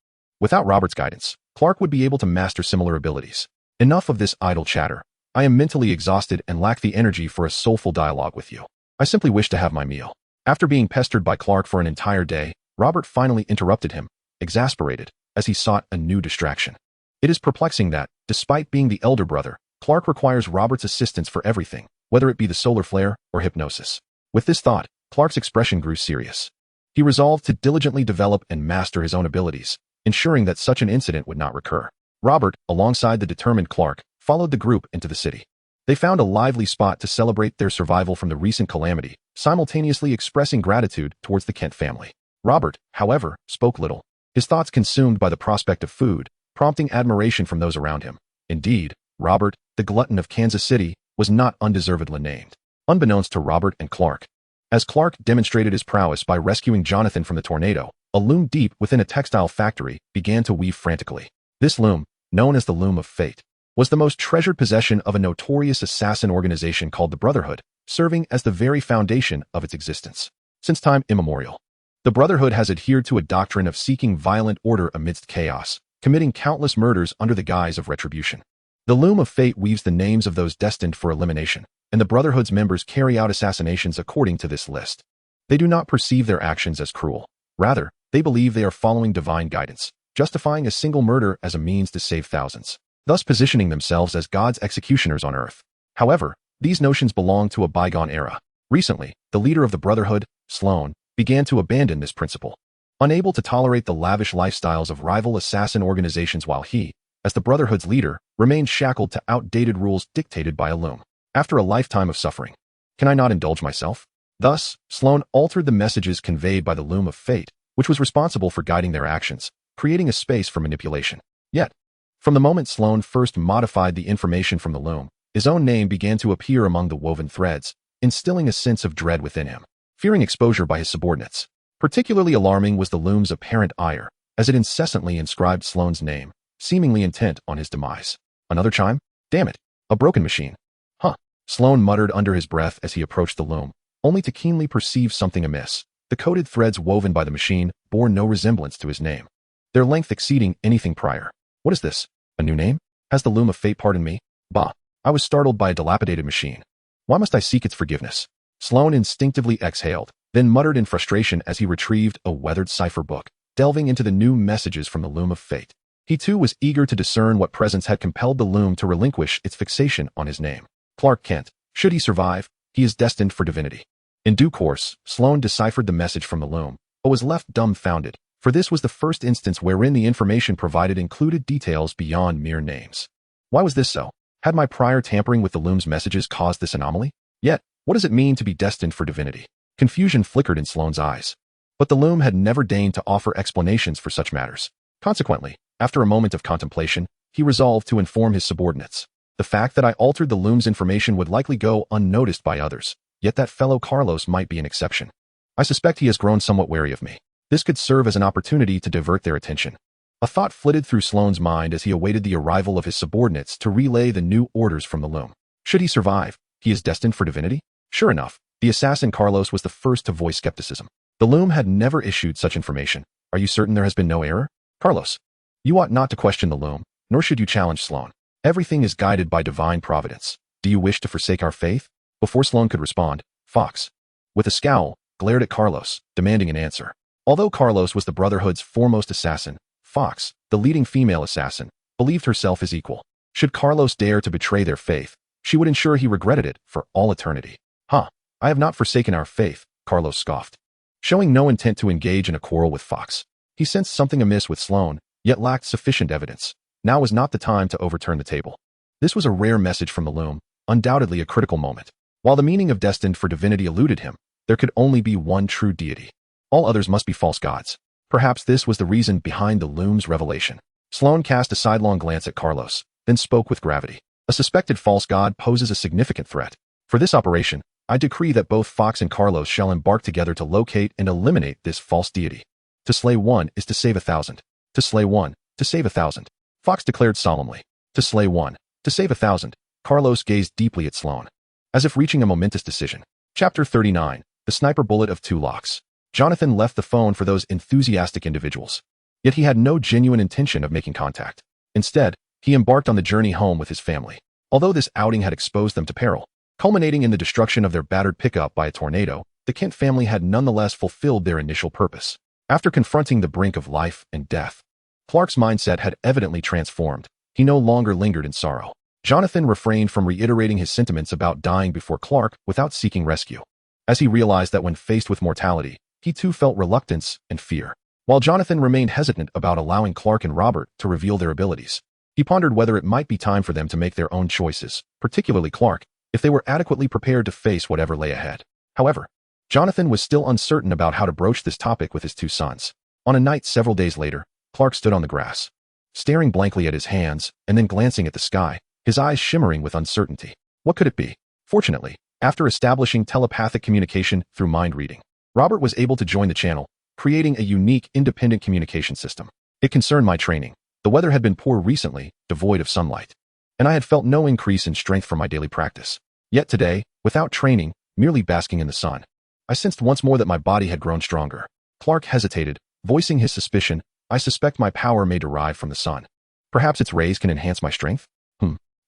without Robert's guidance, Clark would be able to master similar abilities. Enough of this idle chatter. I am mentally exhausted and lack the energy for a soulful dialogue with you. I simply wish to have my meal. After being pestered by Clark for an entire day, Robert finally interrupted him, exasperated, as he sought a new distraction. It is perplexing that, despite being the elder brother, Clark requires Robert's assistance for everything, whether it be the solar flare or hypnosis. With this thought, Clark's expression grew serious. He resolved to diligently develop and master his own abilities, ensuring that such an incident would not recur. Robert, alongside the determined Clark, followed the group into the city. They found a lively spot to celebrate their survival from the recent calamity, simultaneously expressing gratitude towards the Kent family. Robert, however, spoke little, his thoughts consumed by the prospect of food, prompting admiration from those around him. Indeed, Robert, the glutton of Kansas City, was not undeservedly named. Unbeknownst to Robert and Clark, as Clark demonstrated his prowess by rescuing Jonathan from the tornado, a loom deep within a textile factory began to weave frantically. This loom, known as the Loom of Fate, was the most treasured possession of a notorious assassin organization called the Brotherhood, serving as the very foundation of its existence. Since time immemorial, the Brotherhood has adhered to a doctrine of seeking violent order amidst chaos, committing countless murders under the guise of retribution. The Loom of Fate weaves the names of those destined for elimination, and the Brotherhood's members carry out assassinations according to this list. They do not perceive their actions as cruel. Rather, they believe they are following divine guidance, justifying a single murder as a means to save thousands. thus positioning themselves as God's executioners on earth. However, these notions belong to a bygone era. Recently, the leader of the Brotherhood, Sloan, began to abandon this principle. Unable to tolerate the lavish lifestyles of rival assassin organizations while he, as the Brotherhood's leader, remained shackled to outdated rules dictated by a loom. After a lifetime of suffering, can I not indulge myself? Thus, Sloan altered the messages conveyed by the loom of fate, which was responsible for guiding their actions, creating a space for manipulation. Yet, from the moment Sloan first modified the information from the loom, his own name began to appear among the woven threads, instilling a sense of dread within him, fearing exposure by his subordinates. Particularly alarming was the loom's apparent ire, as it incessantly inscribed Sloan's name, seemingly intent on his demise. Another chime? Damn it, a broken machine. Huh. Sloan muttered under his breath as he approached the loom, only to keenly perceive something amiss. The coded threads woven by the machine bore no resemblance to his name, their length exceeding anything prior. What is this? A new name? Has the loom of fate pardoned me? Bah. I was startled by a dilapidated machine. Why must I seek its forgiveness? Sloan instinctively exhaled, then muttered in frustration as he retrieved a weathered cipher book, delving into the new messages from the loom of fate. He too was eager to discern what presence had compelled the loom to relinquish its fixation on his name. Clark Kent. Should he survive, he is destined for divinity. In due course, Sloan deciphered the message from the loom, but was left dumbfounded, for this was the first instance wherein the information provided included details beyond mere names. Why was this so? Had my prior tampering with the loom's messages caused this anomaly? Yet, what does it mean to be destined for divinity? Confusion flickered in Sloan's eyes. But the loom had never deigned to offer explanations for such matters. Consequently, after a moment of contemplation, he resolved to inform his subordinates. The fact that I altered the loom's information would likely go unnoticed by others, yet that fellow Carlos might be an exception. I suspect he has grown somewhat wary of me. This could serve as an opportunity to divert their attention. A thought flitted through Sloan's mind as he awaited the arrival of his subordinates to relay the new orders from the loom. Should he survive, he is destined for divinity? Sure enough, the assassin Carlos was the first to voice skepticism. The loom had never issued such information. Are you certain there has been no error? Carlos, you ought not to question the loom, nor should you challenge Sloan. Everything is guided by divine providence. Do you wish to forsake our faith? Before Sloan could respond, Fox, with a scowl, glared at Carlos, demanding an answer. Although Carlos was the Brotherhood's foremost assassin, Fox, the leading female assassin, believed herself his equal. Should Carlos dare to betray their faith, she would ensure he regretted it for all eternity. Huh, I have not forsaken our faith, Carlos scoffed. Showing no intent to engage in a quarrel with Fox, he sensed something amiss with Sloan, yet lacked sufficient evidence. Now was not the time to overturn the table. This was a rare message from the loom, undoubtedly a critical moment. While the meaning of destined for divinity eluded him, there could only be one true deity. All others must be false gods. Perhaps this was the reason behind the loom's revelation. Sloan cast a sidelong glance at Carlos, then spoke with gravity. A suspected false god poses a significant threat. For this operation, I decree that both Fox and Carlos shall embark together to locate and eliminate this false deity. To slay one is to save 1,000. To slay one, to save 1,000. Fox declared solemnly. To slay one, to save 1,000. Carlos gazed deeply at Sloan, as if reaching a momentous decision. Chapter 39. The Sniper Bullet of Two Locks. Jonathan left the phone for those enthusiastic individuals. Yet he had no genuine intention of making contact. Instead, he embarked on the journey home with his family. Although this outing had exposed them to peril, culminating in the destruction of their battered pickup by a tornado, the Kent family had nonetheless fulfilled their initial purpose. After confronting the brink of life and death, Clark's mindset had evidently transformed. He no longer lingered in sorrow. Jonathan refrained from reiterating his sentiments about dying before Clark without seeking rescue, as he realized that when faced with mortality, he too felt reluctance and fear. While Jonathan remained hesitant about allowing Clark and Robert to reveal their abilities, he pondered whether it might be time for them to make their own choices, particularly Clark, if they were adequately prepared to face whatever lay ahead. However, Jonathan was still uncertain about how to broach this topic with his two sons. On a night several days later, Clark stood on the grass, staring blankly at his hands and then glancing at the sky, his eyes shimmering with uncertainty. What could it be? Fortunately, after establishing telepathic communication through mind reading, Robert was able to join the channel, creating a unique independent communication system. It concerned my training. The weather had been poor recently, devoid of sunlight, and I had felt no increase in strength from my daily practice. Yet today, without training, merely basking in the sun, I sensed once more that my body had grown stronger. Clark hesitated, voicing his suspicion. I suspect my power may derive from the sun. Perhaps its rays can enhance my strength?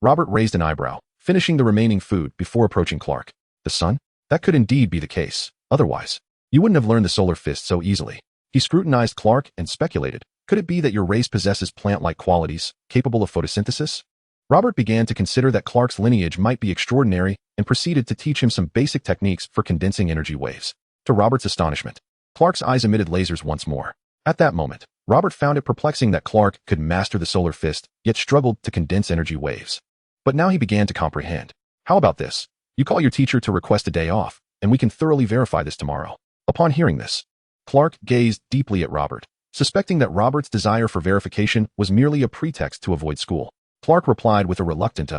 Robert raised an eyebrow, finishing the remaining food before approaching Clark. The sun? That could indeed be the case. Otherwise, you wouldn't have learned the solar fist so easily. He scrutinized Clark and speculated, Could it be that your race possesses plant-like qualities, capable of photosynthesis? Robert began to consider that Clark's lineage might be extraordinary and proceeded to teach him some basic techniques for condensing energy waves. To Robert's astonishment, Clark's eyes emitted lasers once more. At that moment, Robert found it perplexing that Clark could master the solar fist, yet struggled to condense energy waves. But now he began to comprehend. How about this? You call your teacher to request a day off, and we can thoroughly verify this tomorrow. Upon hearing this, Clark gazed deeply at Robert, suspecting that Robert's desire for verification was merely a pretext to avoid school. Clark replied with a reluctant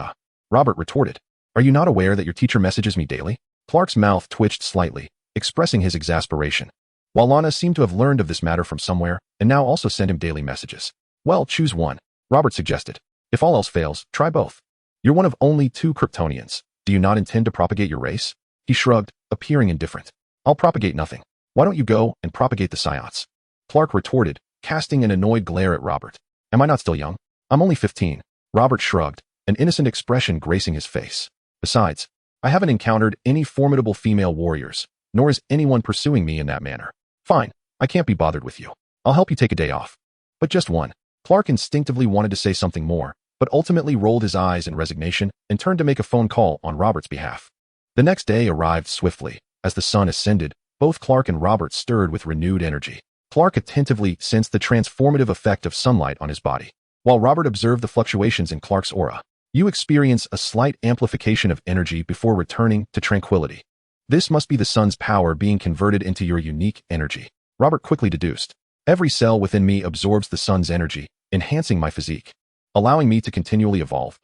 Robert retorted, "Are you not aware that your teacher messages me daily?" Clark's mouth twitched slightly, expressing his exasperation. While Lana seemed to have learned of this matter from somewhere, and now also sent him daily messages. Well, choose one, Robert suggested. If all else fails, try both. You're one of only 2 Kryptonians. Do you not intend to propagate your race? He shrugged, appearing indifferent. I'll propagate nothing. Why don't you go and propagate the Psiots? Clark retorted, casting an annoyed glare at Robert. Am I not still young? I'm only 15. Robert shrugged, an innocent expression gracing his face. Besides, I haven't encountered any formidable female warriors, nor is anyone pursuing me in that manner. Fine, I can't be bothered with you. I'll help you take a day off. But just one. Clark instinctively wanted to say something more, but ultimately rolled his eyes in resignation and turned to make a phone call on Robert's behalf. The next day arrived swiftly. As the sun ascended, both Clark and Robert stirred with renewed energy. Clark attentively sensed the transformative effect of sunlight on his body, while Robert observed the fluctuations in Clark's aura. You experience a slight amplification of energy before returning to tranquility. This must be the sun's power being converted into your unique energy, Robert quickly deduced. Every cell within me absorbs the sun's energy, enhancing my physique, allowing me to continually evolve.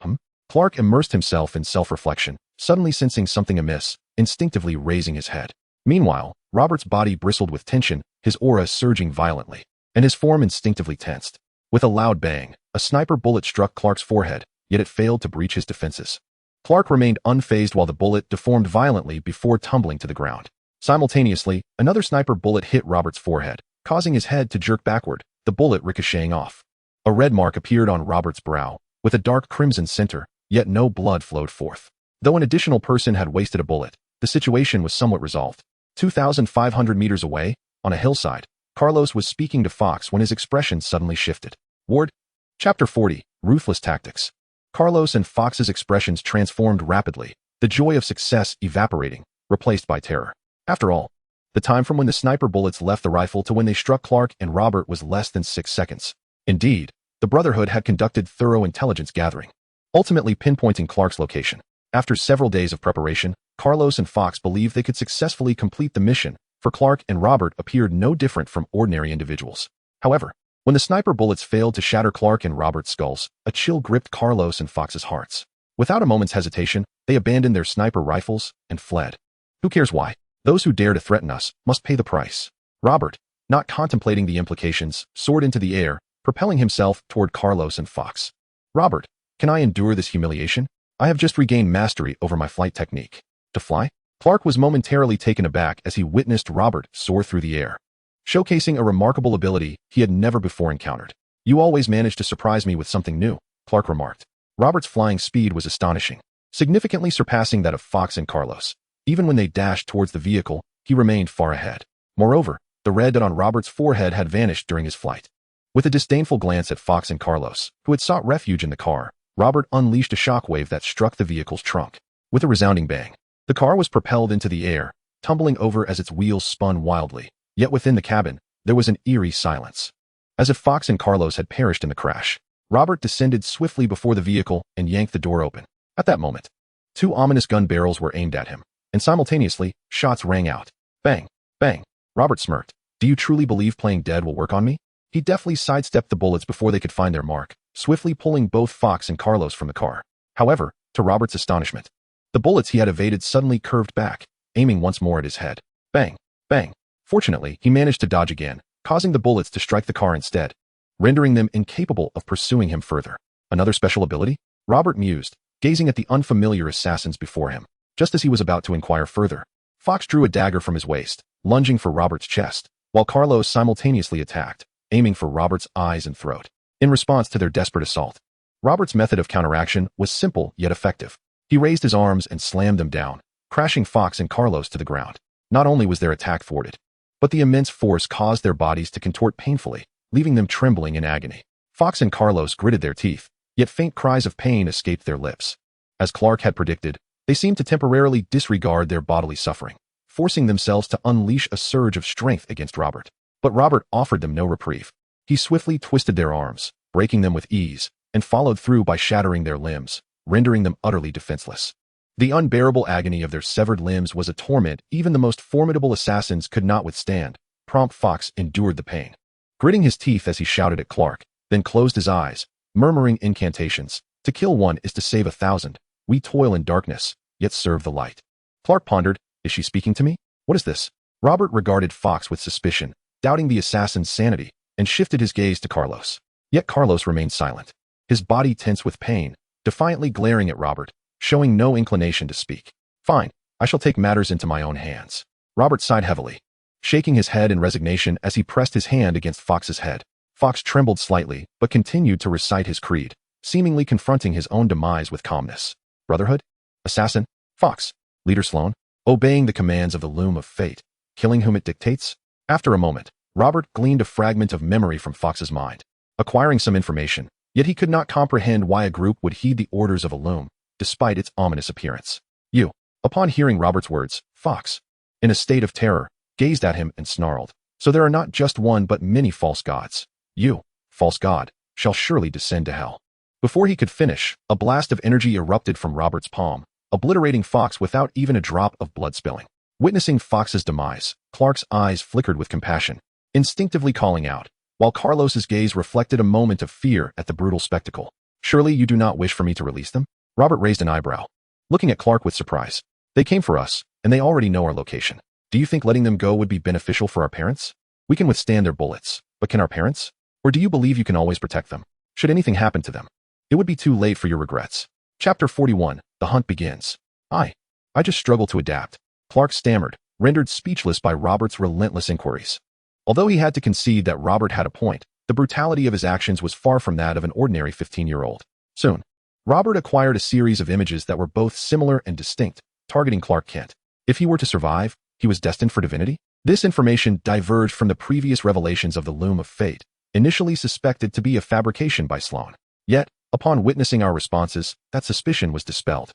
Clark immersed himself in self-reflection, suddenly sensing something amiss, instinctively raising his head. Meanwhile, Robert's body bristled with tension, his aura surging violently, and his form instinctively tensed. With a loud bang, a sniper bullet struck Clark's forehead, yet it failed to breach his defenses. Clark remained unfazed while the bullet deformed violently before tumbling to the ground. Simultaneously, another sniper bullet hit Robert's forehead, causing his head to jerk backward, the bullet ricocheting off. A red mark appeared on Robert's brow, with a dark crimson center, yet no blood flowed forth. Though an additional person had wasted a bullet, the situation was somewhat resolved. 2,500 meters away, on a hillside, Carlos was speaking to Fox when his expression suddenly shifted. Ward? Chapter 40, Ruthless Tactics. Carlos and Fox's expressions transformed rapidly, the joy of success evaporating, replaced by terror. After all, the time from when the sniper bullets left the rifle to when they struck Clark and Robert was less than 6 seconds. Indeed, the Brotherhood had conducted thorough intelligence gathering, ultimately pinpointing Clark's location. After several days of preparation, Carlos and Fox believed they could successfully complete the mission, for Clark and Robert appeared no different from ordinary individuals. However, when the sniper bullets failed to shatter Clark and Robert's skulls, a chill gripped Carlos and Fox's hearts. Without a moment's hesitation, they abandoned their sniper rifles and fled. Who cares why? Those who dare to threaten us must pay the price. Robert, not contemplating the implications, soared into the air, propelling himself toward Carlos and Fox. Robert, can I endure this humiliation? I have just regained mastery over my flight technique. To fly? Clark was momentarily taken aback as he witnessed Robert soar through the air, showcasing a remarkable ability he had never before encountered. You always manage to surprise me with something new, Clark remarked. Robert's flying speed was astonishing, significantly surpassing that of Fox and Carlos. Even when they dashed towards the vehicle, he remained far ahead. Moreover, the red dot on Robert's forehead had vanished during his flight. With a disdainful glance at Fox and Carlos, who had sought refuge in the car, Robert unleashed a shockwave that struck the vehicle's trunk. With a resounding bang, the car was propelled into the air, tumbling over as its wheels spun wildly. Yet within the cabin, there was an eerie silence. As if Fox and Carlos had perished in the crash, Robert descended swiftly before the vehicle and yanked the door open. At that moment, 2 ominous gun barrels were aimed at him, and simultaneously, shots rang out. Bang! Bang! Robert smirked. Do you truly believe playing dead will work on me? He deftly sidestepped the bullets before they could find their mark, swiftly pulling both Fox and Carlos from the car. However, to Robert's astonishment, the bullets he had evaded suddenly curved back, aiming once more at his head. Bang! Bang! Fortunately, he managed to dodge again, causing the bullets to strike the car instead, rendering them incapable of pursuing him further. Another special ability? Robert mused, gazing at the unfamiliar assassins before him. Just as he was about to inquire further, Fox drew a dagger from his waist, lunging for Robert's chest, while Carlos simultaneously attacked, aiming for Robert's eyes and throat. In response to their desperate assault, Robert's method of counteraction was simple yet effective. He raised his arms and slammed them down, crashing Fox and Carlos to the ground. Not only was their attack thwarted, but the immense force caused their bodies to contort painfully, leaving them trembling in agony. Fox and Carlos gritted their teeth, yet faint cries of pain escaped their lips. As Clark had predicted, they seemed to temporarily disregard their bodily suffering, forcing themselves to unleash a surge of strength against Robert. But Robert offered them no reprieve. He swiftly twisted their arms, breaking them with ease, and followed through by shattering their limbs, rendering them utterly defenseless. The unbearable agony of their severed limbs was a torment even the most formidable assassins could not withstand. Prompt Fox endured the pain, gritting his teeth as he shouted at Clark, then closed his eyes, murmuring incantations. To kill one is to save 1,000. We toil in darkness, yet serve the light. Clark pondered, is she speaking to me? What is this? Robert regarded Fox with suspicion, doubting the assassin's sanity, and shifted his gaze to Carlos. Yet Carlos remained silent, his body tense with pain, defiantly glaring at Robert, showing no inclination to speak. Fine, I shall take matters into my own hands. Robert sighed heavily, shaking his head in resignation as he pressed his hand against Fox's head. Fox trembled slightly, but continued to recite his creed, seemingly confronting his own demise with calmness. Brotherhood? Assassin? Fox. Leader Sloan? Obeying the commands of the loom of fate, killing whom it dictates? After a moment, Robert gleaned a fragment of memory from Fox's mind, acquiring some information, yet he could not comprehend why a group would heed the orders of a loom, despite its ominous appearance. You. Upon hearing Robert's words, Fox, in a state of terror, gazed at him and snarled. So there are not just one but many false gods. You, false god, shall surely descend to hell. Before he could finish, a blast of energy erupted from Robert's palm, obliterating Fox without even a drop of blood spilling. Witnessing Fox's demise, Clark's eyes flickered with compassion, instinctively calling out, while Carlos's gaze reflected a moment of fear at the brutal spectacle. Surely you do not wish for me to release them? Robert raised an eyebrow, looking at Clark with surprise. They came for us, and they already know our location. Do you think letting them go would be beneficial for our parents? We can withstand their bullets, but can our parents? Or do you believe you can always protect them? Should anything happen to them, it would be too late for your regrets. Chapter 41, The Hunt Begins. I just struggle to adapt. Clark stammered, rendered speechless by Robert's relentless inquiries. Although he had to concede that Robert had a point, the brutality of his actions was far from that of an ordinary 15-year-old. Soon, Robert acquired a series of images that were both similar and distinct, targeting Clark Kent. If he were to survive, he was destined for divinity? This information diverged from the previous revelations of the loom of fate, initially suspected to be a fabrication by Sloan. Yet, upon witnessing our responses, that suspicion was dispelled.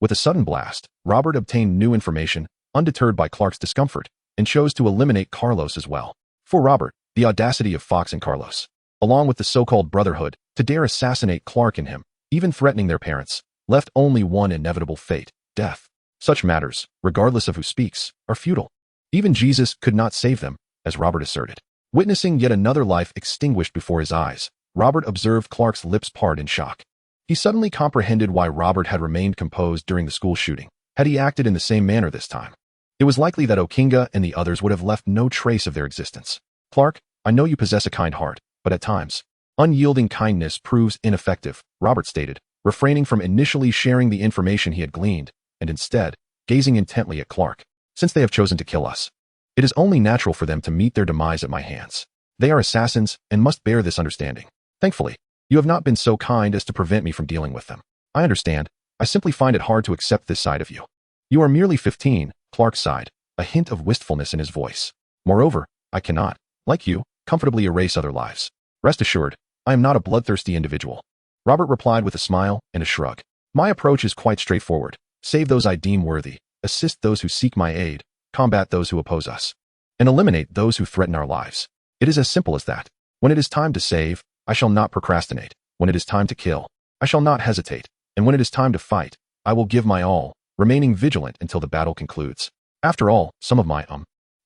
With a sudden blast, Robert obtained new information, undeterred by Clark's discomfort, and chose to eliminate Carlos as well. For Robert, the audacity of Fox and Carlos, along with the so-called brotherhood, to dare assassinate Clark and him, even threatening their parents, left only one inevitable fate, death. Such matters, regardless of who speaks, are futile. Even Jesus could not save them, as Robert asserted. Witnessing yet another life extinguished before his eyes, Robert observed Clark's lips part in shock. He suddenly comprehended why Robert had remained composed during the school shooting. Had he acted in the same manner this time, it was likely that Okinga and the others would have left no trace of their existence. Clark, I know you possess a kind heart, but at times, unyielding kindness proves ineffective, Robert stated, refraining from initially sharing the information he had gleaned, and instead, gazing intently at Clark. Since they have chosen to kill us, it is only natural for them to meet their demise at my hands. They are assassins and must bear this understanding. Thankfully, you have not been so kind as to prevent me from dealing with them. I understand. I simply find it hard to accept this side of you. You are merely 15, Clark sighed, a hint of wistfulness in his voice. Moreover, I cannot, like you, comfortably erase other lives. Rest assured, I am not a bloodthirsty individual. Robert replied with a smile and a shrug. My approach is quite straightforward. Save those I deem worthy, assist those who seek my aid, combat those who oppose us, and eliminate those who threaten our lives. It is as simple as that. When it is time to save, I shall not procrastinate. When it is time to kill, I shall not hesitate. And when it is time to fight, I will give my all, remaining vigilant until the battle concludes. After all, some of my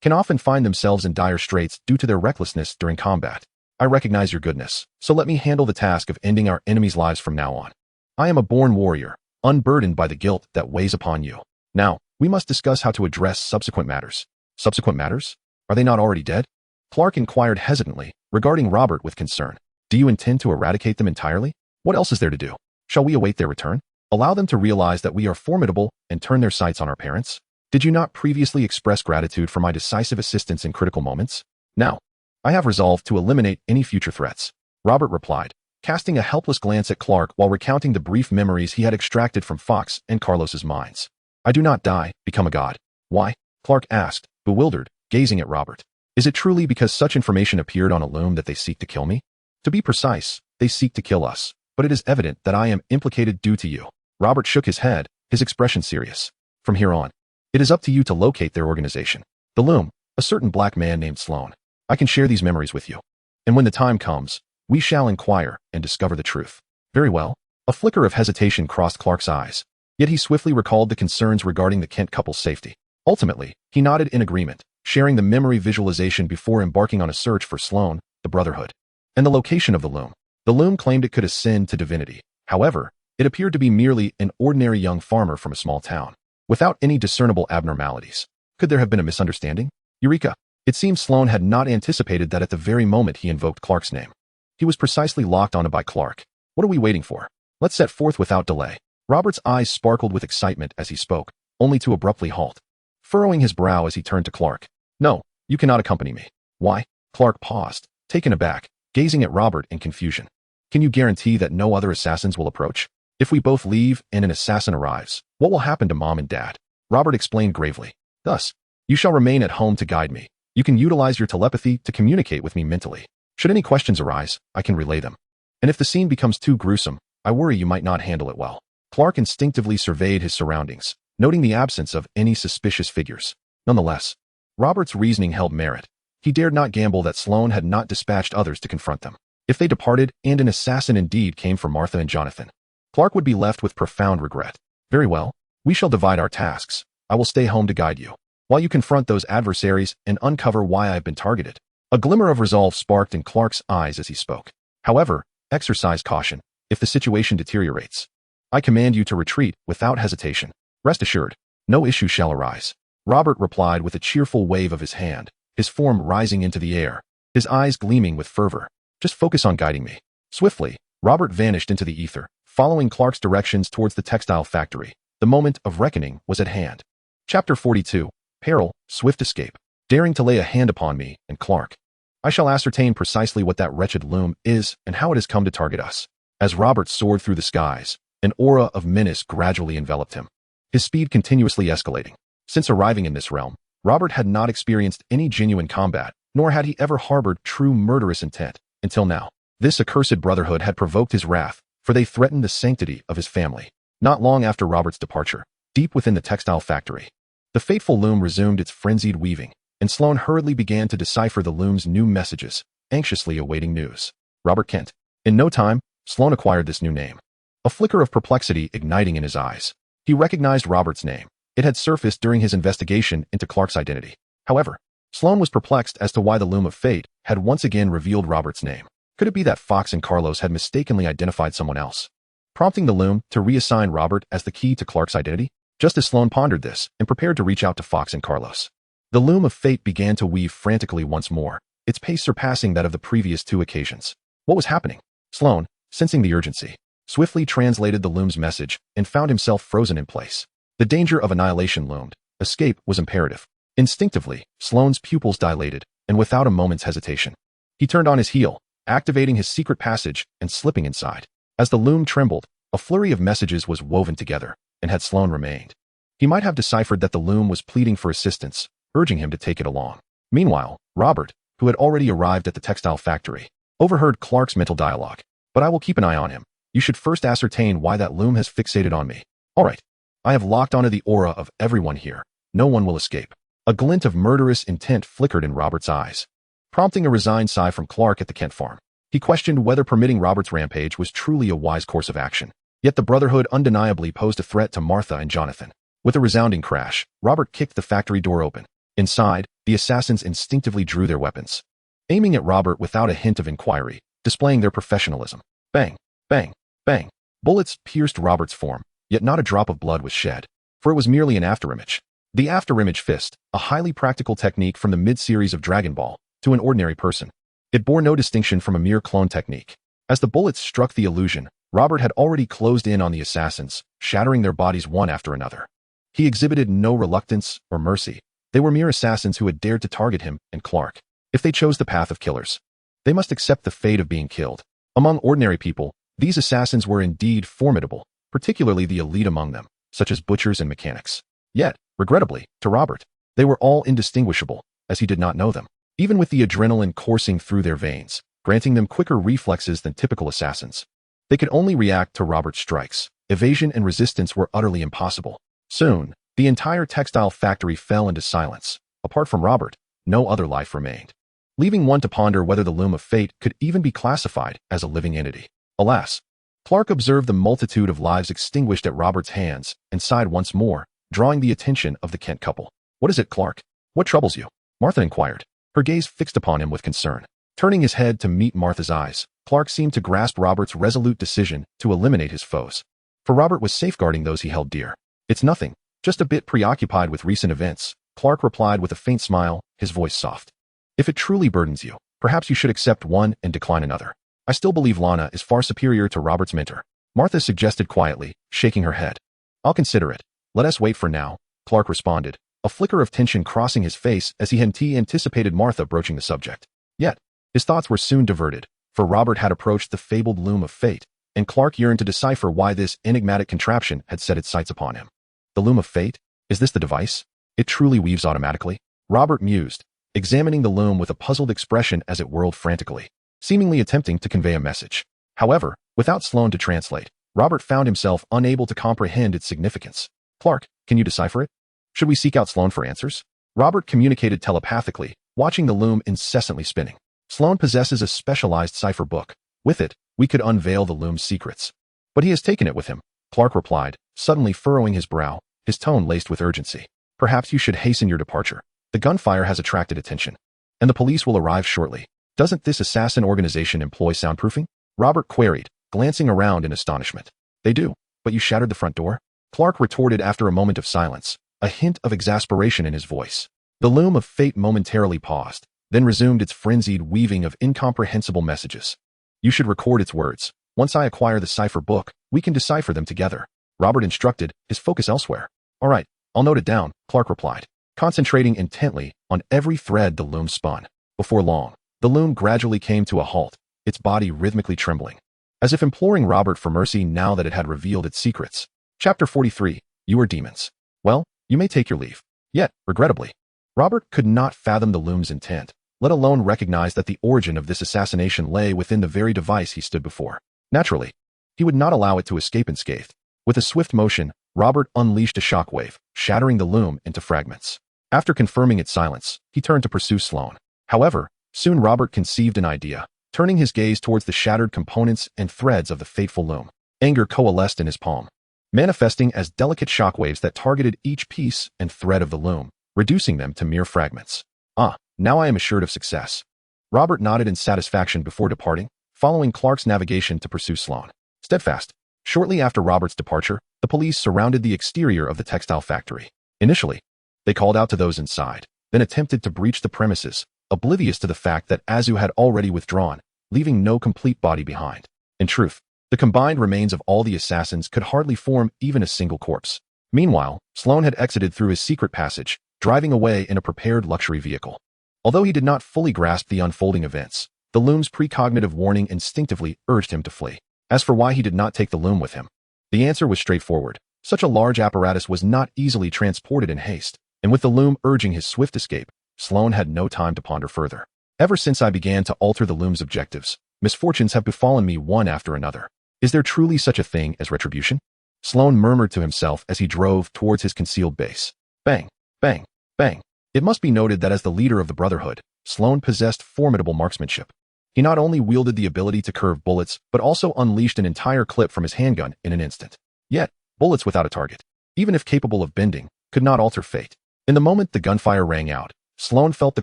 can often find themselves in dire straits due to their recklessness during combat. I recognize your goodness, so let me handle the task of ending our enemies' lives from now on. I am a born warrior, unburdened by the guilt that weighs upon you. Now, we must discuss how to address subsequent matters. Subsequent matters? Are they not already dead? Clark inquired hesitantly, regarding Robert with concern. Do you intend to eradicate them entirely? What else is there to do? Shall we await their return? Allow them to realize that we are formidable and turn their sights on our parents? Did you not previously express gratitude for my decisive assistance in critical moments? Now, I have resolved to eliminate any future threats. Robert replied, casting a helpless glance at Clark while recounting the brief memories he had extracted from Fox and Carlos's minds. I do not die, become a god. Why? Clark asked, bewildered, gazing at Robert. Is it truly because such information appeared on a loom that they seek to kill me? To be precise, they seek to kill us, but it is evident that I am implicated due to you. Robert shook his head, his expression serious. From here on, it is up to you to locate their organization. The loom, a certain black man named Sloan. I can share these memories with you. And when the time comes, we shall inquire and discover the truth. Very well. A flicker of hesitation crossed Clark's eyes, yet he swiftly recalled the concerns regarding the Kent couple's safety. Ultimately, he nodded in agreement, sharing the memory visualization before embarking on a search for Sloan, the Brotherhood, and the location of the loom. The loom claimed it could ascend to divinity. However, it appeared to be merely an ordinary young farmer from a small town, without any discernible abnormalities. Could there have been a misunderstanding? Eureka! It seemed Sloan had not anticipated that at the very moment he invoked Clark's name. He was precisely locked onto by Clark. What are we waiting for? Let's set forth without delay. Robert's eyes sparkled with excitement as he spoke, only to abruptly halt, furrowing his brow as he turned to Clark. No, you cannot accompany me. Why? Clark paused, taken aback, gazing at Robert in confusion. Can you guarantee that no other assassins will approach? If we both leave and an assassin arrives, what will happen to Mom and Dad? Robert explained gravely. Thus, you shall remain at home to guide me. You can utilize your telepathy to communicate with me mentally. Should any questions arise, I can relay them. And if the scene becomes too gruesome, I worry you might not handle it well. Clark instinctively surveyed his surroundings, noting the absence of any suspicious figures. Nonetheless, Robert's reasoning held merit. He dared not gamble that Sloan had not dispatched others to confront them. If they departed and an assassin indeed came for Martha and Jonathan, Clark would be left with profound regret. Very well, we shall divide our tasks. I will stay home to guide you, while you confront those adversaries and uncover why I have been targeted. A glimmer of resolve sparked in Clark's eyes as he spoke. However, exercise caution. If the situation deteriorates, I command you to retreat without hesitation. Rest assured, no issue shall arise. Robert replied with a cheerful wave of his hand, his form rising into the air, his eyes gleaming with fervor. Just focus on guiding me. Swiftly, Robert vanished into the ether, following Clark's directions towards the textile factory. The moment of reckoning was at hand. Chapter 42. Peril, Swift Escape. Daring to lay a hand upon me and Clark, I shall ascertain precisely what that wretched loom is and how it has come to target us. As Robert soared through the skies, an aura of menace gradually enveloped him, his speed continuously escalating. Since arriving in this realm, Robert had not experienced any genuine combat, nor had he ever harbored true murderous intent, until now. This accursed brotherhood had provoked his wrath, for they threatened the sanctity of his family. Not long after Robert's departure, deep within the textile factory, the fateful loom resumed its frenzied weaving, and Sloan hurriedly began to decipher the loom's new messages, anxiously awaiting news. Robert Kent. In no time, Sloan acquired this new name, a flicker of perplexity igniting in his eyes. He recognized Robert's name. It had surfaced during his investigation into Clark's identity. However, Sloan was perplexed as to why the loom of fate had once again revealed Robert's name. Could it be that Fox and Carlos had mistakenly identified someone else, prompting the loom to reassign Robert as the key to Clark's identity? Just as Sloan pondered this and prepared to reach out to Fox and Carlos, the loom of fate began to weave frantically once more, its pace surpassing that of the previous two occasions. What was happening? Sloan, sensing the urgency, swiftly translated the loom's message and found himself frozen in place. The danger of annihilation loomed. Escape was imperative. Instinctively, Sloan's pupils dilated, and without a moment's hesitation, he turned on his heel, activating his secret passage and slipping inside. As the loom trembled, a flurry of messages was woven together, and had Sloan remained, he might have deciphered that the loom was pleading for assistance, urging him to take it along. Meanwhile, Robert, who had already arrived at the textile factory, overheard Clark's mental dialogue. But I will keep an eye on him. You should first ascertain why that loom has fixated on me. All right. I have locked onto the aura of everyone here. No one will escape. A glint of murderous intent flickered in Robert's eyes, prompting a resigned sigh from Clark at the Kent farm. He questioned whether permitting Robert's rampage was truly a wise course of action. Yet the Brotherhood undeniably posed a threat to Martha and Jonathan. With a resounding crash, Robert kicked the factory door open. Inside, the assassins instinctively drew their weapons, aiming at Robert without a hint of inquiry, displaying their professionalism. Bang, bang, bang. Bullets pierced Robert's form, yet not a drop of blood was shed, for it was merely an afterimage. The afterimage fist, a highly practical technique from the mid-series of Dragon Ball, to an ordinary person. It bore no distinction from a mere clone technique. As the bullets struck the illusion, Robert had already closed in on the assassins, shattering their bodies one after another. He exhibited no reluctance or mercy. They were mere assassins who had dared to target him and Clark. If they chose the path of killers, they must accept the fate of being killed. Among ordinary people, these assassins were indeed formidable, particularly the elite among them, such as butchers and mechanics. Yet, regrettably, to Robert, they were all indistinguishable, as he did not know them. even with the adrenaline coursing through their veins, granting them quicker reflexes than typical assassins. They could only react to Robert's strikes. Evasion and resistance were utterly impossible. Soon, the entire textile factory fell into silence. Apart from Robert, no other life remained, leaving one to ponder whether the loom of fate could even be classified as a living entity. Alas, Clark observed the multitude of lives extinguished at Robert's hands and sighed once more, drawing the attention of the Kent couple. "What is it, Clark? What troubles you?" Martha inquired, her gaze fixed upon him with concern. Turning his head to meet Martha's eyes, Clark seemed to grasp Robert's resolute decision to eliminate his foes. For Robert was safeguarding those he held dear. "It's nothing, just a bit preoccupied with recent events," Clark replied with a faint smile, his voice soft. "If it truly burdens you, perhaps you should accept one and decline another. I still believe Lana is far superior to Robert's mentor," Martha suggested quietly, shaking her head. "I'll consider it. Let us wait for now," Clark responded, a flicker of tension crossing his face as he anticipated Martha broaching the subject. Yet, his thoughts were soon diverted, for Robert had approached the fabled loom of fate, and Clark yearned to decipher why this enigmatic contraption had set its sights upon him. The loom of fate? Is this the device? It truly weaves automatically? Robert mused, examining the loom with a puzzled expression as it whirled frantically, seemingly attempting to convey a message. However, without Sloane to translate, Robert found himself unable to comprehend its significance. "Clark, can you decipher it? Should we seek out Sloane for answers?" Robert communicated telepathically, watching the loom incessantly spinning. "Sloane possesses a specialized cipher book. With it, we could unveil the loom's secrets." "But he has taken it with him," Clark replied, suddenly furrowing his brow, his tone laced with urgency. "Perhaps you should hasten your departure. The gunfire has attracted attention, and the police will arrive shortly. Doesn't this assassin organization employ soundproofing?" Robert queried, glancing around in astonishment. "They do, but you shattered the front door?" Clark retorted after a moment of silence, a hint of exasperation in his voice. The loom of fate momentarily paused, then resumed its frenzied weaving of incomprehensible messages. "You should record its words. Once I acquire the cipher book, we can decipher them together," Robert instructed, his focus elsewhere. "All right, I'll note it down," Clark replied, concentrating intently on every thread the loom spun. Before long, the loom gradually came to a halt, its body rhythmically trembling, as if imploring Robert for mercy now that it had revealed its secrets. Chapter 43, You Are Demons. "Well, you may take your leave." Yet, regrettably, Robert could not fathom the loom's intent, let alone recognize that the origin of this assassination lay within the very device he stood before. Naturally, he would not allow it to escape unscathed. With a swift motion, Robert unleashed a shockwave, shattering the loom into fragments. After confirming its silence, he turned to pursue Sloane. However, soon Robert conceived an idea, turning his gaze towards the shattered components and threads of the fateful loom. Anger coalesced in his palm, manifesting as delicate shockwaves that targeted each piece and thread of the loom, reducing them to mere fragments. "Ah, now I am assured of success." Robert nodded in satisfaction before departing, following Clark's navigation to pursue Sloane. Steadfast. Shortly after Robert's departure, the police surrounded the exterior of the textile factory. Initially, they called out to those inside, then attempted to breach the premises, oblivious to the fact that Azu had already withdrawn, leaving no complete body behind. In truth, the combined remains of all the assassins could hardly form even a single corpse. Meanwhile, Sloane had exited through his secret passage, driving away in a prepared luxury vehicle. Although he did not fully grasp the unfolding events, the loom's precognitive warning instinctively urged him to flee. As for why he did not take the loom with him, the answer was straightforward. Such a large apparatus was not easily transported in haste, and with the loom urging his swift escape, Sloane had no time to ponder further. "Ever since I began to alter the loom's objectives, misfortunes have befallen me one after another. Is there truly such a thing as retribution?" Sloane murmured to himself as he drove towards his concealed base. Bang, bang, bang. It must be noted that as the leader of the Brotherhood, Sloane possessed formidable marksmanship. He not only wielded the ability to curve bullets, but also unleashed an entire clip from his handgun in an instant. Yet, bullets without a target, even if capable of bending, could not alter fate. In the moment the gunfire rang out, Sloane felt the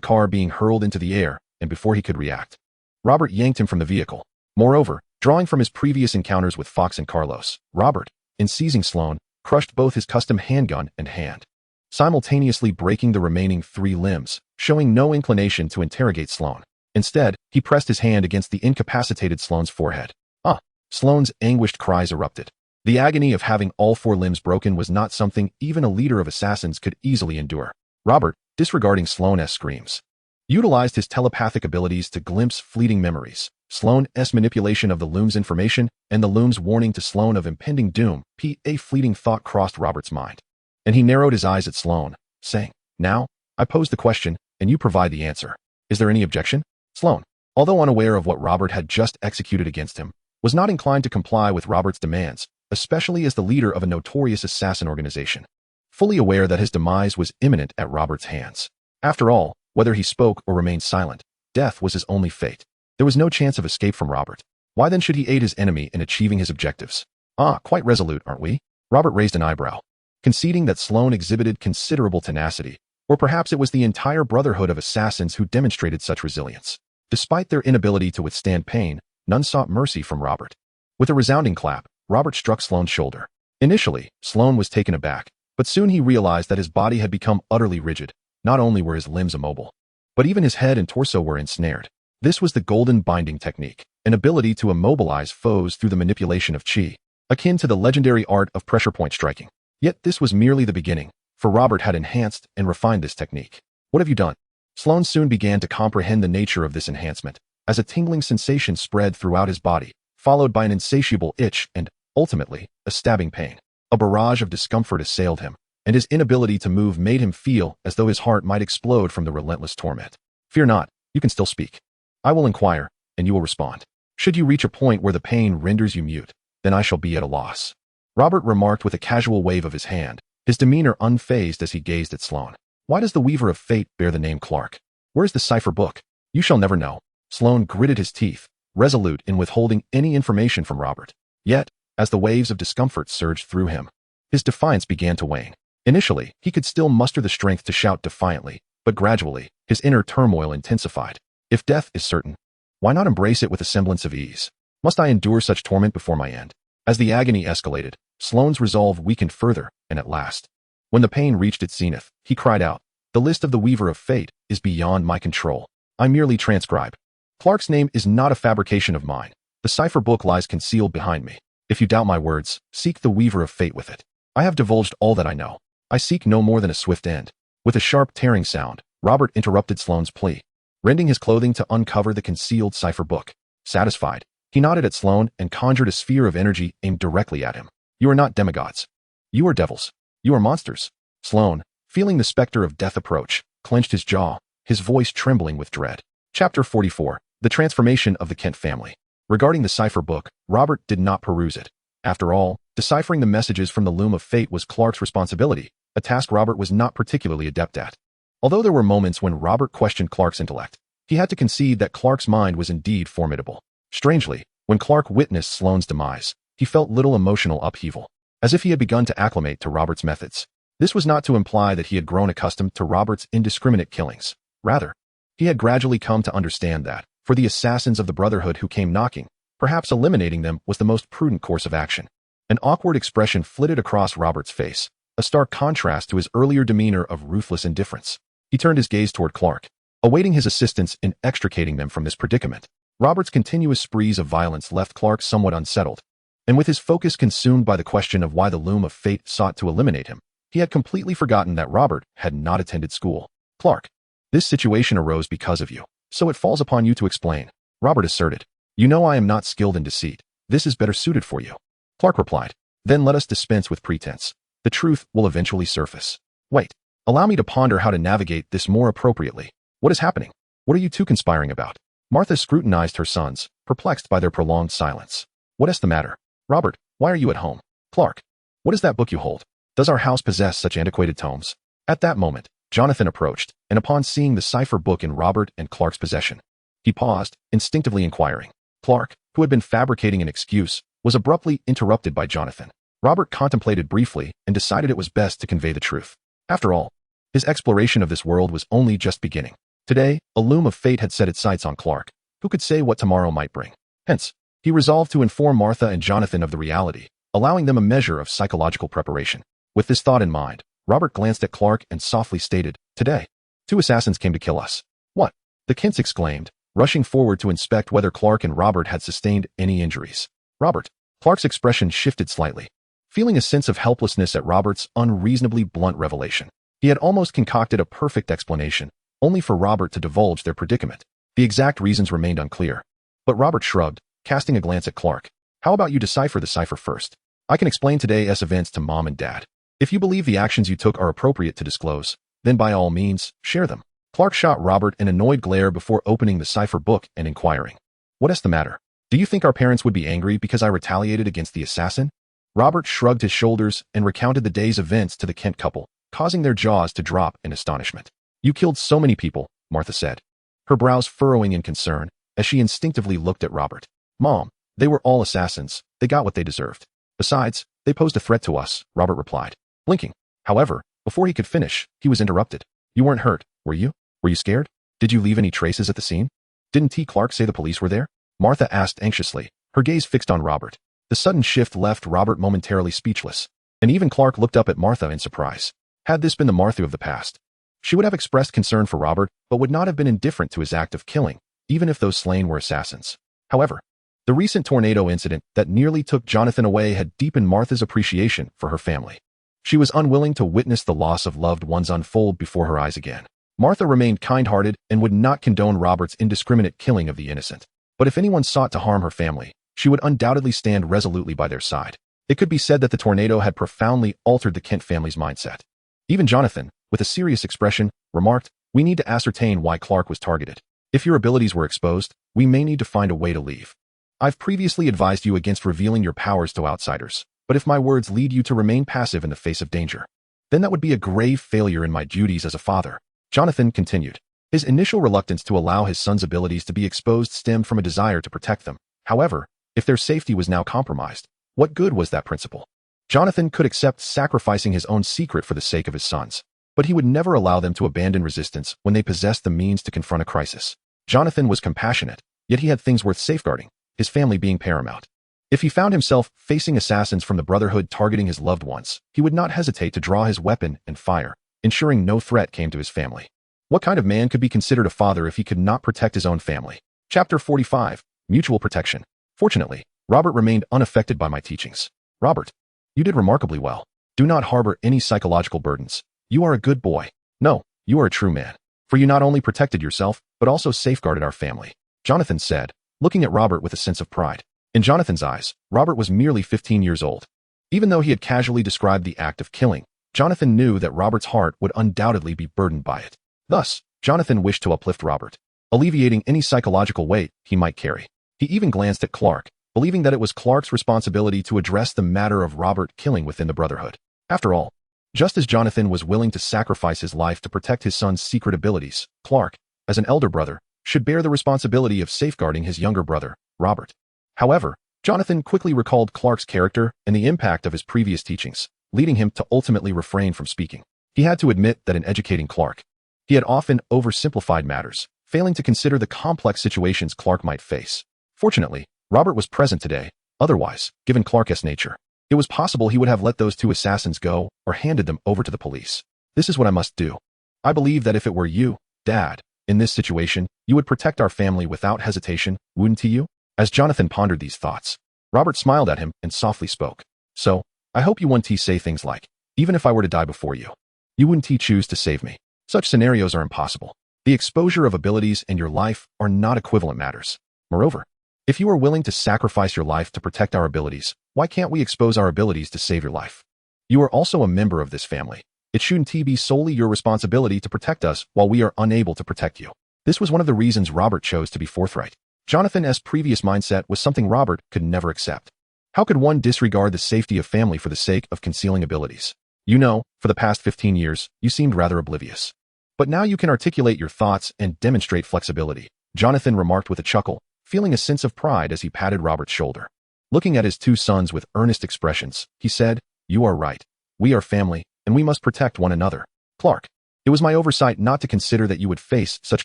car being hurled into the air, and before he could react, Robert yanked him from the vehicle. Moreover, drawing from his previous encounters with Fox and Carlos, Robert, in seizing Sloane, crushed both his custom handgun and hand, simultaneously breaking the remaining 3 limbs, showing no inclination to interrogate Sloane. Instead, he pressed his hand against the incapacitated Sloane's forehead. "Ah!" Sloane's anguished cries erupted. The agony of having all 4 limbs broken was not something even a leader of assassins could easily endure. Robert, disregarding Sloane's screams, utilized his telepathic abilities to glimpse fleeting memories, Sloane's manipulation of the loom's information, and the loom's warning to Sloane of impending doom. A fleeting thought crossed Robert's mind, and he narrowed his eyes at Sloane, saying, "Now, I pose the question, and you provide the answer." Is there any objection? Sloan, although unaware of what Robert had just executed against him, was not inclined to comply with Robert's demands, especially as the leader of a notorious assassin organization, fully aware that his demise was imminent at Robert's hands. After all, whether he spoke or remained silent, death was his only fate. There was no chance of escape from Robert. Why then should he aid his enemy in achieving his objectives? Ah, quite resolute, aren't we? Robert raised an eyebrow, conceding that Sloan exhibited considerable tenacity, or perhaps it was the entire brotherhood of assassins who demonstrated such resilience. Despite their inability to withstand pain, none sought mercy from Robert. With a resounding clap, Robert struck Sloan's shoulder. Initially, Sloan was taken aback, but soon he realized that his body had become utterly rigid. Not only were his limbs immobile, but even his head and torso were ensnared. This was the golden binding technique, an ability to immobilize foes through the manipulation of chi, akin to the legendary art of pressure point striking. Yet this was merely the beginning, for Robert had enhanced and refined this technique. What have you done? Sloan soon began to comprehend the nature of this enhancement, as a tingling sensation spread throughout his body, followed by an insatiable itch and, ultimately, a stabbing pain. A barrage of discomfort assailed him, and his inability to move made him feel as though his heart might explode from the relentless torment. Fear not, you can still speak. I will inquire, and you will respond. Should you reach a point where the pain renders you mute, then I shall be at a loss. Robert remarked with a casual wave of his hand, his demeanor unfazed as he gazed at Sloan. Why does the Weaver of Fate bear the name Clark? Where's the cipher book? You shall never know. Sloan gritted his teeth, resolute in withholding any information from Robert. Yet, as the waves of discomfort surged through him, his defiance began to wane. Initially, he could still muster the strength to shout defiantly, but gradually, his inner turmoil intensified. If death is certain, why not embrace it with a semblance of ease? Must I endure such torment before my end? As the agony escalated, Sloan's resolve weakened further, and at last, when the pain reached its zenith, he cried out, "The list of the Weaver of Fate is beyond my control. I merely transcribe. Clark's name is not a fabrication of mine. The cipher book lies concealed behind me. If you doubt my words, seek the Weaver of Fate with it. I have divulged all that I know. I seek no more than a swift end." With a sharp tearing sound, Robert interrupted Sloan's plea, rending his clothing to uncover the concealed cipher book. Satisfied, he nodded at Sloan and conjured a sphere of energy aimed directly at him. You are not demigods. You are devils. You are monsters. Sloan, feeling the specter of death approach, clenched his jaw, his voice trembling with dread. Chapter 44. The Transformation of the Kent Family. Regarding the cipher book, Robert did not peruse it. After all, deciphering the messages from the loom of fate was Clark's responsibility, a task Robert was not particularly adept at. Although there were moments when Robert questioned Clark's intellect, he had to concede that Clark's mind was indeed formidable. Strangely, when Clark witnessed Sloan's demise, he felt little emotional upheaval, as if he had begun to acclimate to Robert's methods. This was not to imply that he had grown accustomed to Robert's indiscriminate killings. Rather, he had gradually come to understand that, for the assassins of the Brotherhood who came knocking, perhaps eliminating them was the most prudent course of action. An awkward expression flitted across Robert's face, a stark contrast to his earlier demeanor of ruthless indifference. He turned his gaze toward Clark, awaiting his assistance in extricating them from this predicament. Robert's continuous sprees of violence left Clark somewhat unsettled, and with his focus consumed by the question of why the loom of fate sought to eliminate him, he had completely forgotten that Robert had not attended school. Clark, this situation arose because of you, so it falls upon you to explain, Robert asserted. You know I am not skilled in deceit. This is better suited for you. Clark replied. Then let us dispense with pretense. The truth will eventually surface. Wait, allow me to ponder how to navigate this more appropriately. What is happening? What are you two conspiring about? Martha scrutinized her sons, perplexed by their prolonged silence. What is the matter? Robert, why are you at home? Clark, what is that book you hold? Does our house possess such antiquated tomes? At that moment, Jonathan approached, and upon seeing the cipher book in Robert and Clark's possession, he paused, instinctively inquiring. Clark, who had been fabricating an excuse, was abruptly interrupted by Jonathan. Robert contemplated briefly and decided it was best to convey the truth. After all, his exploration of this world was only just beginning. Today, a loom of fate had set its sights on Clark. Who could say what tomorrow might bring? Hence, he resolved to inform Martha and Jonathan of the reality, allowing them a measure of psychological preparation. With this thought in mind, Robert glanced at Clark and softly stated, Today, 2 assassins came to kill us. What? The Kents exclaimed, rushing forward to inspect whether Clark and Robert had sustained any injuries. Robert. Clark's expression shifted slightly, feeling a sense of helplessness at Robert's unreasonably blunt revelation. He had almost concocted a perfect explanation, only for Robert to divulge their predicament. The exact reasons remained unclear. But Robert shrugged, casting a glance at Clark. How about you decipher the cipher first? I can explain today's events to Mom and Dad. If you believe the actions you took are appropriate to disclose, then by all means, share them. Clark shot Robert an annoyed glare before opening the cipher book and inquiring, "What's the matter? Do you think our parents would be angry because I retaliated against the assassin?" Robert shrugged his shoulders and recounted the day's events to the Kent couple, causing their jaws to drop in astonishment. "You killed so many people," Martha said, her brows furrowing in concern as she instinctively looked at Robert. "Mom, they were all assassins. They got what they deserved. Besides, they posed a threat to us," Robert replied, blinking. However, before he could finish, he was interrupted. "You weren't hurt, were you? Were you scared? Did you leave any traces at the scene? Didn't T. Clark say the police were there?" Martha asked anxiously, her gaze fixed on Robert. The sudden shift left Robert momentarily speechless, and even Clark looked up at Martha in surprise. Had this been the Martha of the past, she would have expressed concern for Robert, but would not have been indifferent to his act of killing, even if those slain were assassins. However, the recent tornado incident that nearly took Jonathan away had deepened Martha's appreciation for her family. She was unwilling to witness the loss of loved ones unfold before her eyes again. Martha remained kind-hearted and would not condone Robert's indiscriminate killing of the innocent. But if anyone sought to harm her family, she would undoubtedly stand resolutely by their side. It could be said that the tornado had profoundly altered the Kent family's mindset. Even Jonathan, with a serious expression, remarked, "We need to ascertain why Clark was targeted. If your abilities were exposed, we may need to find a way to leave. I've previously advised you against revealing your powers to outsiders, but if my words lead you to remain passive in the face of danger, then that would be a grave failure in my duties as a father." Jonathan continued. His initial reluctance to allow his son's abilities to be exposed stemmed from a desire to protect them. However, if their safety was now compromised, what good was that principle? Jonathan could accept sacrificing his own secret for the sake of his sons, but he would never allow them to abandon resistance when they possessed the means to confront a crisis. Jonathan was compassionate, yet he had things worth safeguarding, his family being paramount. If he found himself facing assassins from the Brotherhood targeting his loved ones, he would not hesitate to draw his weapon and fire, ensuring no threat came to his family. What kind of man could be considered a father if he could not protect his own family? Chapter 45. Mutual Protection. Fortunately, Robert remained unaffected by my teachings. "Robert, you did remarkably well. Do not harbor any psychological burdens. You are a good boy. No, you are a true man. For you not only protected yourself, but also safeguarded our family," Jonathan said, looking at Robert with a sense of pride. In Jonathan's eyes, Robert was merely 15 years old. Even though he had casually described the act of killing, Jonathan knew that Robert's heart would undoubtedly be burdened by it. Thus, Jonathan wished to uplift Robert, alleviating any psychological weight he might carry. He even glanced at Clark, believing that it was Clark's responsibility to address the matter of Robert killing within the Brotherhood. After all, just as Jonathan was willing to sacrifice his life to protect his son's secret abilities, Clark, as an elder brother, should bear the responsibility of safeguarding his younger brother, Robert. However, Jonathan quickly recalled Clark's character and the impact of his previous teachings, leading him to ultimately refrain from speaking. He had to admit that in educating Clark, he had often oversimplified matters, failing to consider the complex situations Clark might face. Fortunately, Robert was present today. Otherwise, given Clark's nature, it was possible he would have let those two assassins go or handed them over to the police. "This is what I must do. I believe that if it were you, Dad, in this situation, you would protect our family without hesitation, wouldn't you?" As Jonathan pondered these thoughts, Robert smiled at him and softly spoke. "So, I hope you wouldn't say things like, 'Even if I were to die before you, you wouldn't choose to save me.' Such scenarios are impossible. The exposure of abilities and your life are not equivalent matters. Moreover, if you are willing to sacrifice your life to protect our abilities, why can't we expose our abilities to save your life? You are also a member of this family. It shouldn't be solely your responsibility to protect us while we are unable to protect you." This was one of the reasons Robert chose to be forthright. Jonathan's previous mindset was something Robert could never accept. How could one disregard the safety of family for the sake of concealing abilities? "You know, for the past 15 years, you seemed rather oblivious. But now you can articulate your thoughts and demonstrate flexibility," Jonathan remarked with a chuckle, feeling a sense of pride as he patted Robert's shoulder. Looking at his two sons with earnest expressions, he said, "You are right. We are family, and we must protect one another. Clark, it was my oversight not to consider that you would face such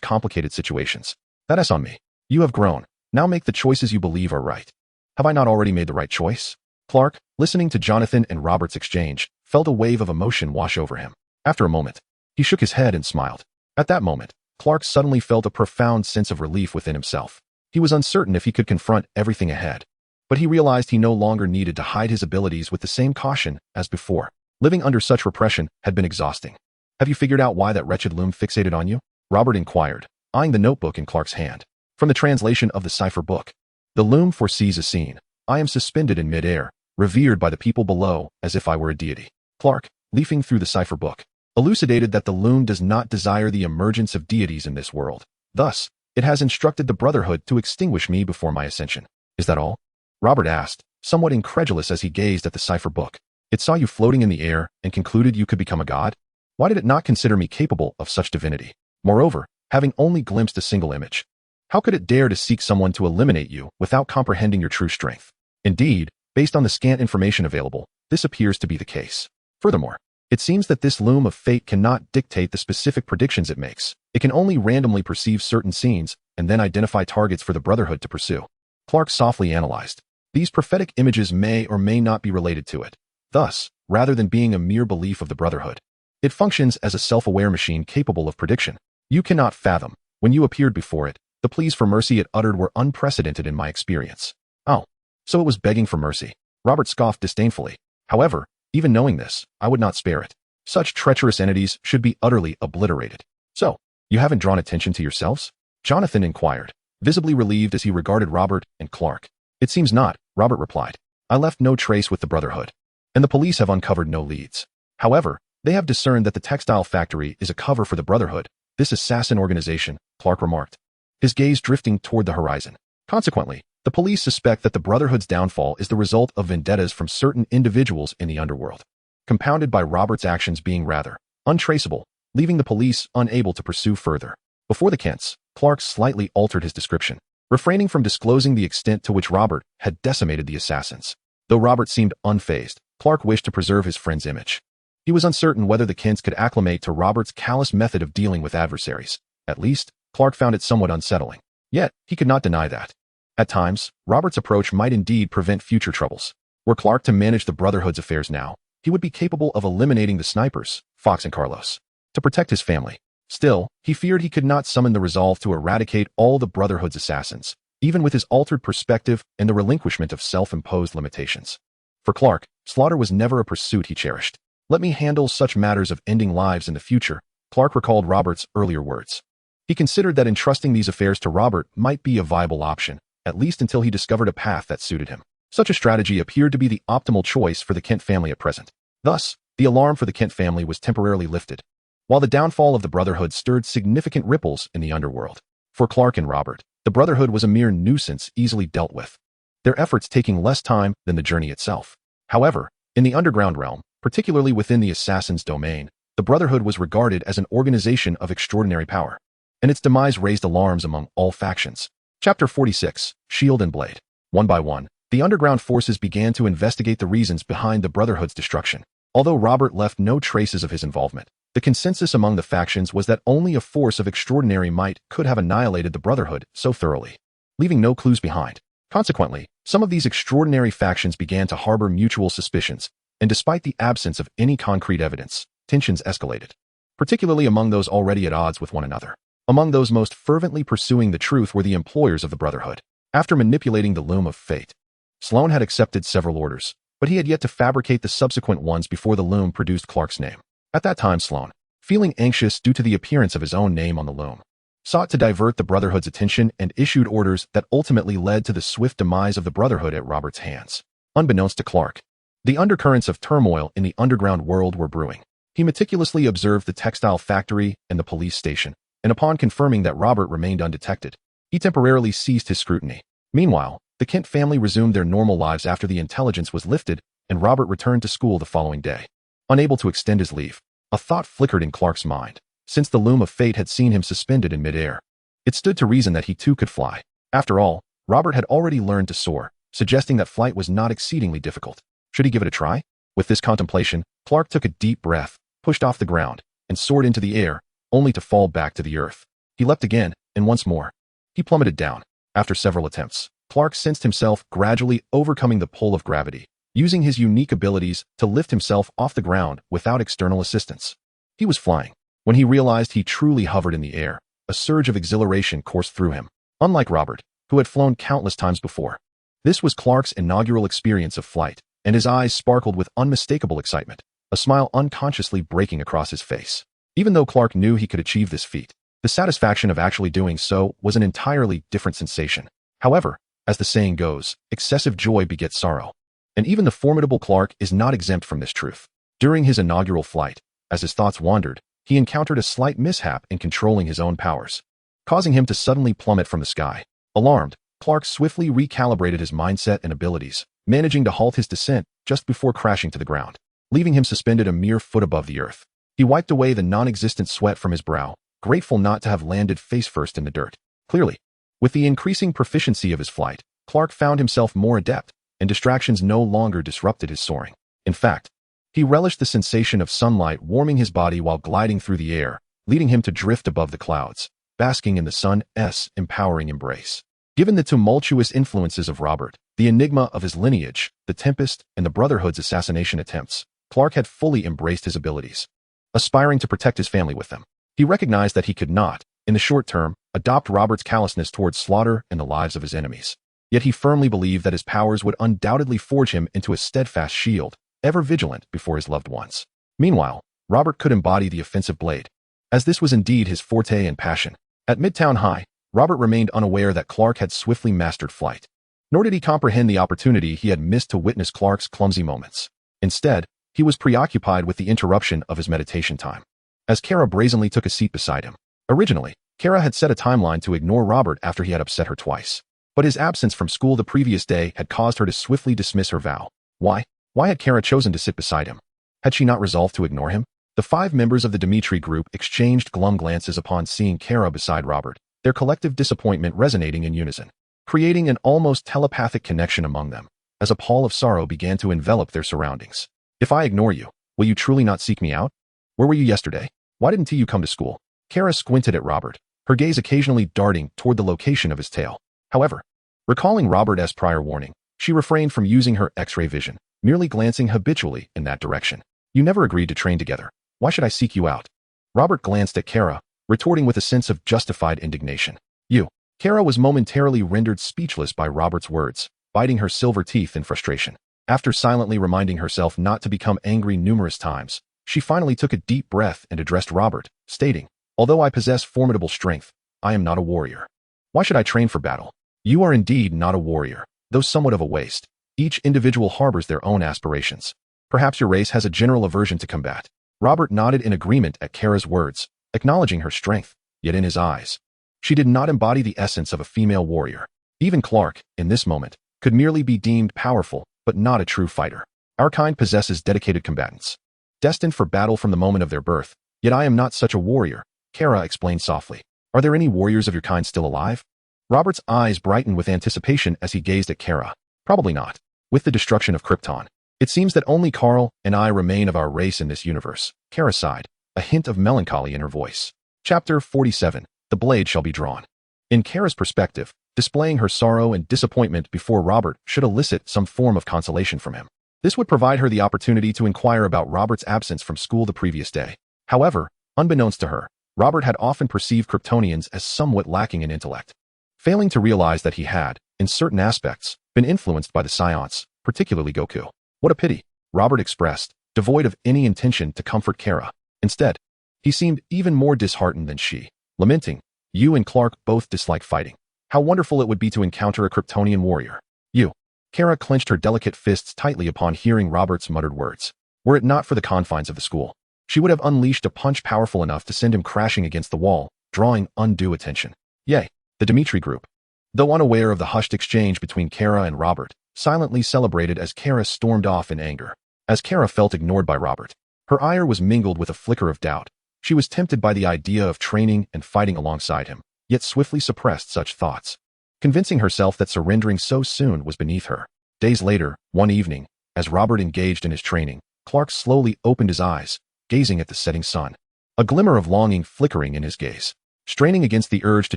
complicated situations. That is on me. You have grown. Now make the choices you believe are right." "Have I not already made the right choice?" Clark, listening to Jonathan and Robert's exchange, felt a wave of emotion wash over him. After a moment, he shook his head and smiled. At that moment, Clark suddenly felt a profound sense of relief within himself. He was uncertain if he could confront everything ahead, but he realized he no longer needed to hide his abilities with the same caution as before. Living under such repression had been exhausting. "Have you figured out why that wretched loom fixated on you?" Robert inquired, eyeing the notebook in Clark's hand. From the translation of the cipher book, "The loom foresees a scene. I am suspended in midair, revered by the people below as if I were a deity." Clark, leafing through the cipher book, elucidated that the loom does not desire the emergence of deities in this world. Thus, it has instructed the Brotherhood to extinguish me before my ascension. Is that all? Robert asked, somewhat incredulous as he gazed at the cipher book. It saw you floating in the air and concluded you could become a god? Why did it not consider me capable of such divinity? Moreover, having only glimpsed a single image, how could it dare to seek someone to eliminate you without comprehending your true strength? Indeed, based on the scant information available, this appears to be the case. Furthermore, it seems that this loom of fate cannot dictate the specific predictions it makes. It can only randomly perceive certain scenes and then identify targets for the Brotherhood to pursue. Clark softly analyzed. These prophetic images may or may not be related to it. Thus, rather than being a mere belief of the Brotherhood, it functions as a self-aware machine capable of prediction. You cannot fathom. When you appeared before it, the pleas for mercy it uttered were unprecedented in my experience. Oh, so it was begging for mercy. Robert scoffed disdainfully. However, even knowing this, I would not spare it. Such treacherous entities should be utterly obliterated. So, you haven't drawn attention to yourselves? Jonathan inquired, visibly relieved as he regarded Robert and Clark. It seems not, Robert replied. I left no trace with the Brotherhood, and the police have uncovered no leads. However, they have discerned that the textile factory is a cover for the Brotherhood, this assassin organization, Clark remarked, his gaze drifting toward the horizon. Consequently, the police suspect that the Brotherhood's downfall is the result of vendettas from certain individuals in the underworld, compounded by Robert's actions being rather untraceable, leaving the police unable to pursue further. Before the Kents, Clark slightly altered his description, refraining from disclosing the extent to which Robert had decimated the assassins. Though Robert seemed unfazed, Clark wished to preserve his friend's image. He was uncertain whether the Kents could acclimate to Robert's callous method of dealing with adversaries. At least, Clark found it somewhat unsettling. Yet, he could not deny that. At times, Robert's approach might indeed prevent future troubles. Were Clark to manage the Brotherhood's affairs now, he would be capable of eliminating the snipers, Fox and Carlos, to protect his family. Still, he feared he could not summon the resolve to eradicate all the Brotherhood's assassins, even with his altered perspective and the relinquishment of self-imposed limitations. For Clark, slaughter was never a pursuit he cherished. Let me handle such matters of ending lives in the future, Clark recalled Robert's earlier words. He considered that entrusting these affairs to Robert might be a viable option, at least until he discovered a path that suited him. Such a strategy appeared to be the optimal choice for the Kent family at present. Thus, the alarm for the Kent family was temporarily lifted, while the downfall of the Brotherhood stirred significant ripples in the underworld. For Clark and Robert, the Brotherhood was a mere nuisance easily dealt with, their efforts taking less time than the journey itself. However, in the underground realm, particularly within the assassin's domain, the Brotherhood was regarded as an organization of extraordinary power, and its demise raised alarms among all factions. Chapter 46, Shield and Blade. One by one, the underground forces began to investigate the reasons behind the Brotherhood's destruction. Although Robert left no traces of his involvement, the consensus among the factions was that only a force of extraordinary might could have annihilated the Brotherhood so thoroughly, leaving no clues behind. Consequently, some of these extraordinary factions began to harbor mutual suspicions, and despite the absence of any concrete evidence, tensions escalated, particularly among those already at odds with one another. Among those most fervently pursuing the truth were the employers of the Brotherhood. After manipulating the loom of fate, Sloan had accepted several orders, but he had yet to fabricate the subsequent ones before the loom produced Clark's name. At that time, Sloan, feeling anxious due to the appearance of his own name on the loom, sought to divert the Brotherhood's attention and issued orders that ultimately led to the swift demise of the Brotherhood at Robert's hands. Unbeknownst to Clark, the undercurrents of turmoil in the underground world were brewing. He meticulously observed the textile factory and the police station, and upon confirming that Robert remained undetected, he temporarily ceased his scrutiny. Meanwhile, the Kent family resumed their normal lives after the intelligence was lifted, and Robert returned to school the following day. Unable to extend his leave, a thought flickered in Clark's mind. Since the loom of fate had seen him suspended in midair, it stood to reason that he too could fly. After all, Robert had already learned to soar, suggesting that flight was not exceedingly difficult. Should he give it a try? With this contemplation, Clark took a deep breath, pushed off the ground, and soared into the air, only to fall back to the earth. He leapt again, and once more. He plummeted down. After several attempts, Clark sensed himself gradually overcoming the pull of gravity, using his unique abilities to lift himself off the ground without external assistance. He was flying. When he realized he truly hovered in the air, a surge of exhilaration coursed through him. Unlike Robert, who had flown countless times before, this was Clark's inaugural experience of flight, and his eyes sparkled with unmistakable excitement, a smile unconsciously breaking across his face. Even though Clark knew he could achieve this feat, the satisfaction of actually doing so was an entirely different sensation. However, as the saying goes, excessive joy begets sorrow. And even the formidable Clark is not exempt from this truth. During his inaugural flight, As his thoughts wandered, he encountered a slight mishap in controlling his own powers, causing him to suddenly plummet from the sky. Alarmed, Clark swiftly recalibrated his mindset and abilities, managing to halt his descent just before crashing to the ground, leaving him suspended a mere foot above the earth. He wiped away the non-existent sweat from his brow, grateful not to have landed face-first in the dirt. Clearly, with the increasing proficiency of his flight, Clark found himself more adept, and distractions no longer disrupted his soaring. In fact, he relished the sensation of sunlight warming his body while gliding through the air, leading him to drift above the clouds, basking in the sun's empowering embrace. Given the tumultuous influences of Robert, the enigma of his lineage, the Tempest, and the Brotherhood's assassination attempts, Clark had fully embraced his abilities, aspiring to protect his family with them. He recognized that he could not, in the short term, adopt Robert's callousness towards slaughter and the lives of his enemies. Yet he firmly believed that his powers would undoubtedly forge him into a steadfast shield, ever vigilant before his loved ones. Meanwhile, Robert could embody the offensive blade, as this was indeed his forte and passion. At Midtown High, Robert remained unaware that Clark had swiftly mastered flight. Nor did he comprehend the opportunity he had missed to witness Clark's clumsy moments. Instead, he was preoccupied with the interruption of his meditation time, as Kara brazenly took a seat beside him. Originally, Kara had set a timeline to ignore Robert after he had upset her twice. But his absence from school the previous day had caused her to swiftly dismiss her vow. Why? Why had Kara chosen to sit beside him? Had she not resolved to ignore him? The 5 members of the Dimitri group exchanged glum glances upon seeing Kara beside Robert, their collective disappointment resonating in unison, creating an almost telepathic connection among them, as a pall of sorrow began to envelop their surroundings. If I ignore you, will you truly not seek me out? Where were you yesterday? Why didn't you come to school? Kara squinted at Robert, her gaze occasionally darting toward the location of his tail. However, recalling Robert as prior warning, she refrained from using her X-ray vision, merely glancing habitually in that direction. You never agreed to train together. Why should I seek you out? Robert glanced at Kara, retorting with a sense of justified indignation. You. Kara was momentarily rendered speechless by Robert's words, biting her silver teeth in frustration. After silently reminding herself not to become angry numerous times, she finally took a deep breath and addressed Robert, stating, Although I possess formidable strength, I am not a warrior. Why should I train for battle? You are indeed not a warrior, though somewhat of a waste. Each individual harbors their own aspirations. Perhaps your race has a general aversion to combat. Robert nodded in agreement at Kara's words, acknowledging her strength, yet in his eyes, she did not embody the essence of a female warrior. Even Clark, in this moment, could merely be deemed powerful, but not a true fighter. Our kind possesses dedicated combatants, destined for battle from the moment of their birth, yet I am not such a warrior, Kara explained softly. Are there any warriors of your kind still alive? Robert's eyes brightened with anticipation as he gazed at Kara. Probably not. With the destruction of Krypton, it seems that only Carl and I remain of our race in this universe. Kara sighed, a hint of melancholy in her voice. Chapter 47. The Blade Shall Be Drawn. In Kara's perspective, displaying her sorrow and disappointment before Robert should elicit some form of consolation from him. This would provide her the opportunity to inquire about Robert's absence from school the previous day. However, unbeknownst to her, Robert had often perceived Kryptonians as somewhat lacking in intellect, failing to realize that he had, in certain aspects, been influenced by the Saiyans, particularly Goku. What a pity, Robert expressed, devoid of any intention to comfort Kara. Instead, he seemed even more disheartened than she, lamenting, You and Clark both dislike fighting. How wonderful it would be to encounter a Kryptonian warrior. You. Kara clenched her delicate fists tightly upon hearing Robert's muttered words. Were it not for the confines of the school, she would have unleashed a punch powerful enough to send him crashing against the wall, drawing undue attention. Yea, the Dimitri group, though unaware of the hushed exchange between Kara and Robert, silently celebrated as Kara stormed off in anger. As Kara felt ignored by Robert, her ire was mingled with a flicker of doubt. She was tempted by the idea of training and fighting alongside him, yet swiftly suppressed such thoughts, convincing herself that surrendering so soon was beneath her. Days later, one evening, as Robert engaged in his training, Clark slowly opened his eyes, gazing at the setting sun, a glimmer of longing flickering in his gaze. Straining against the urge to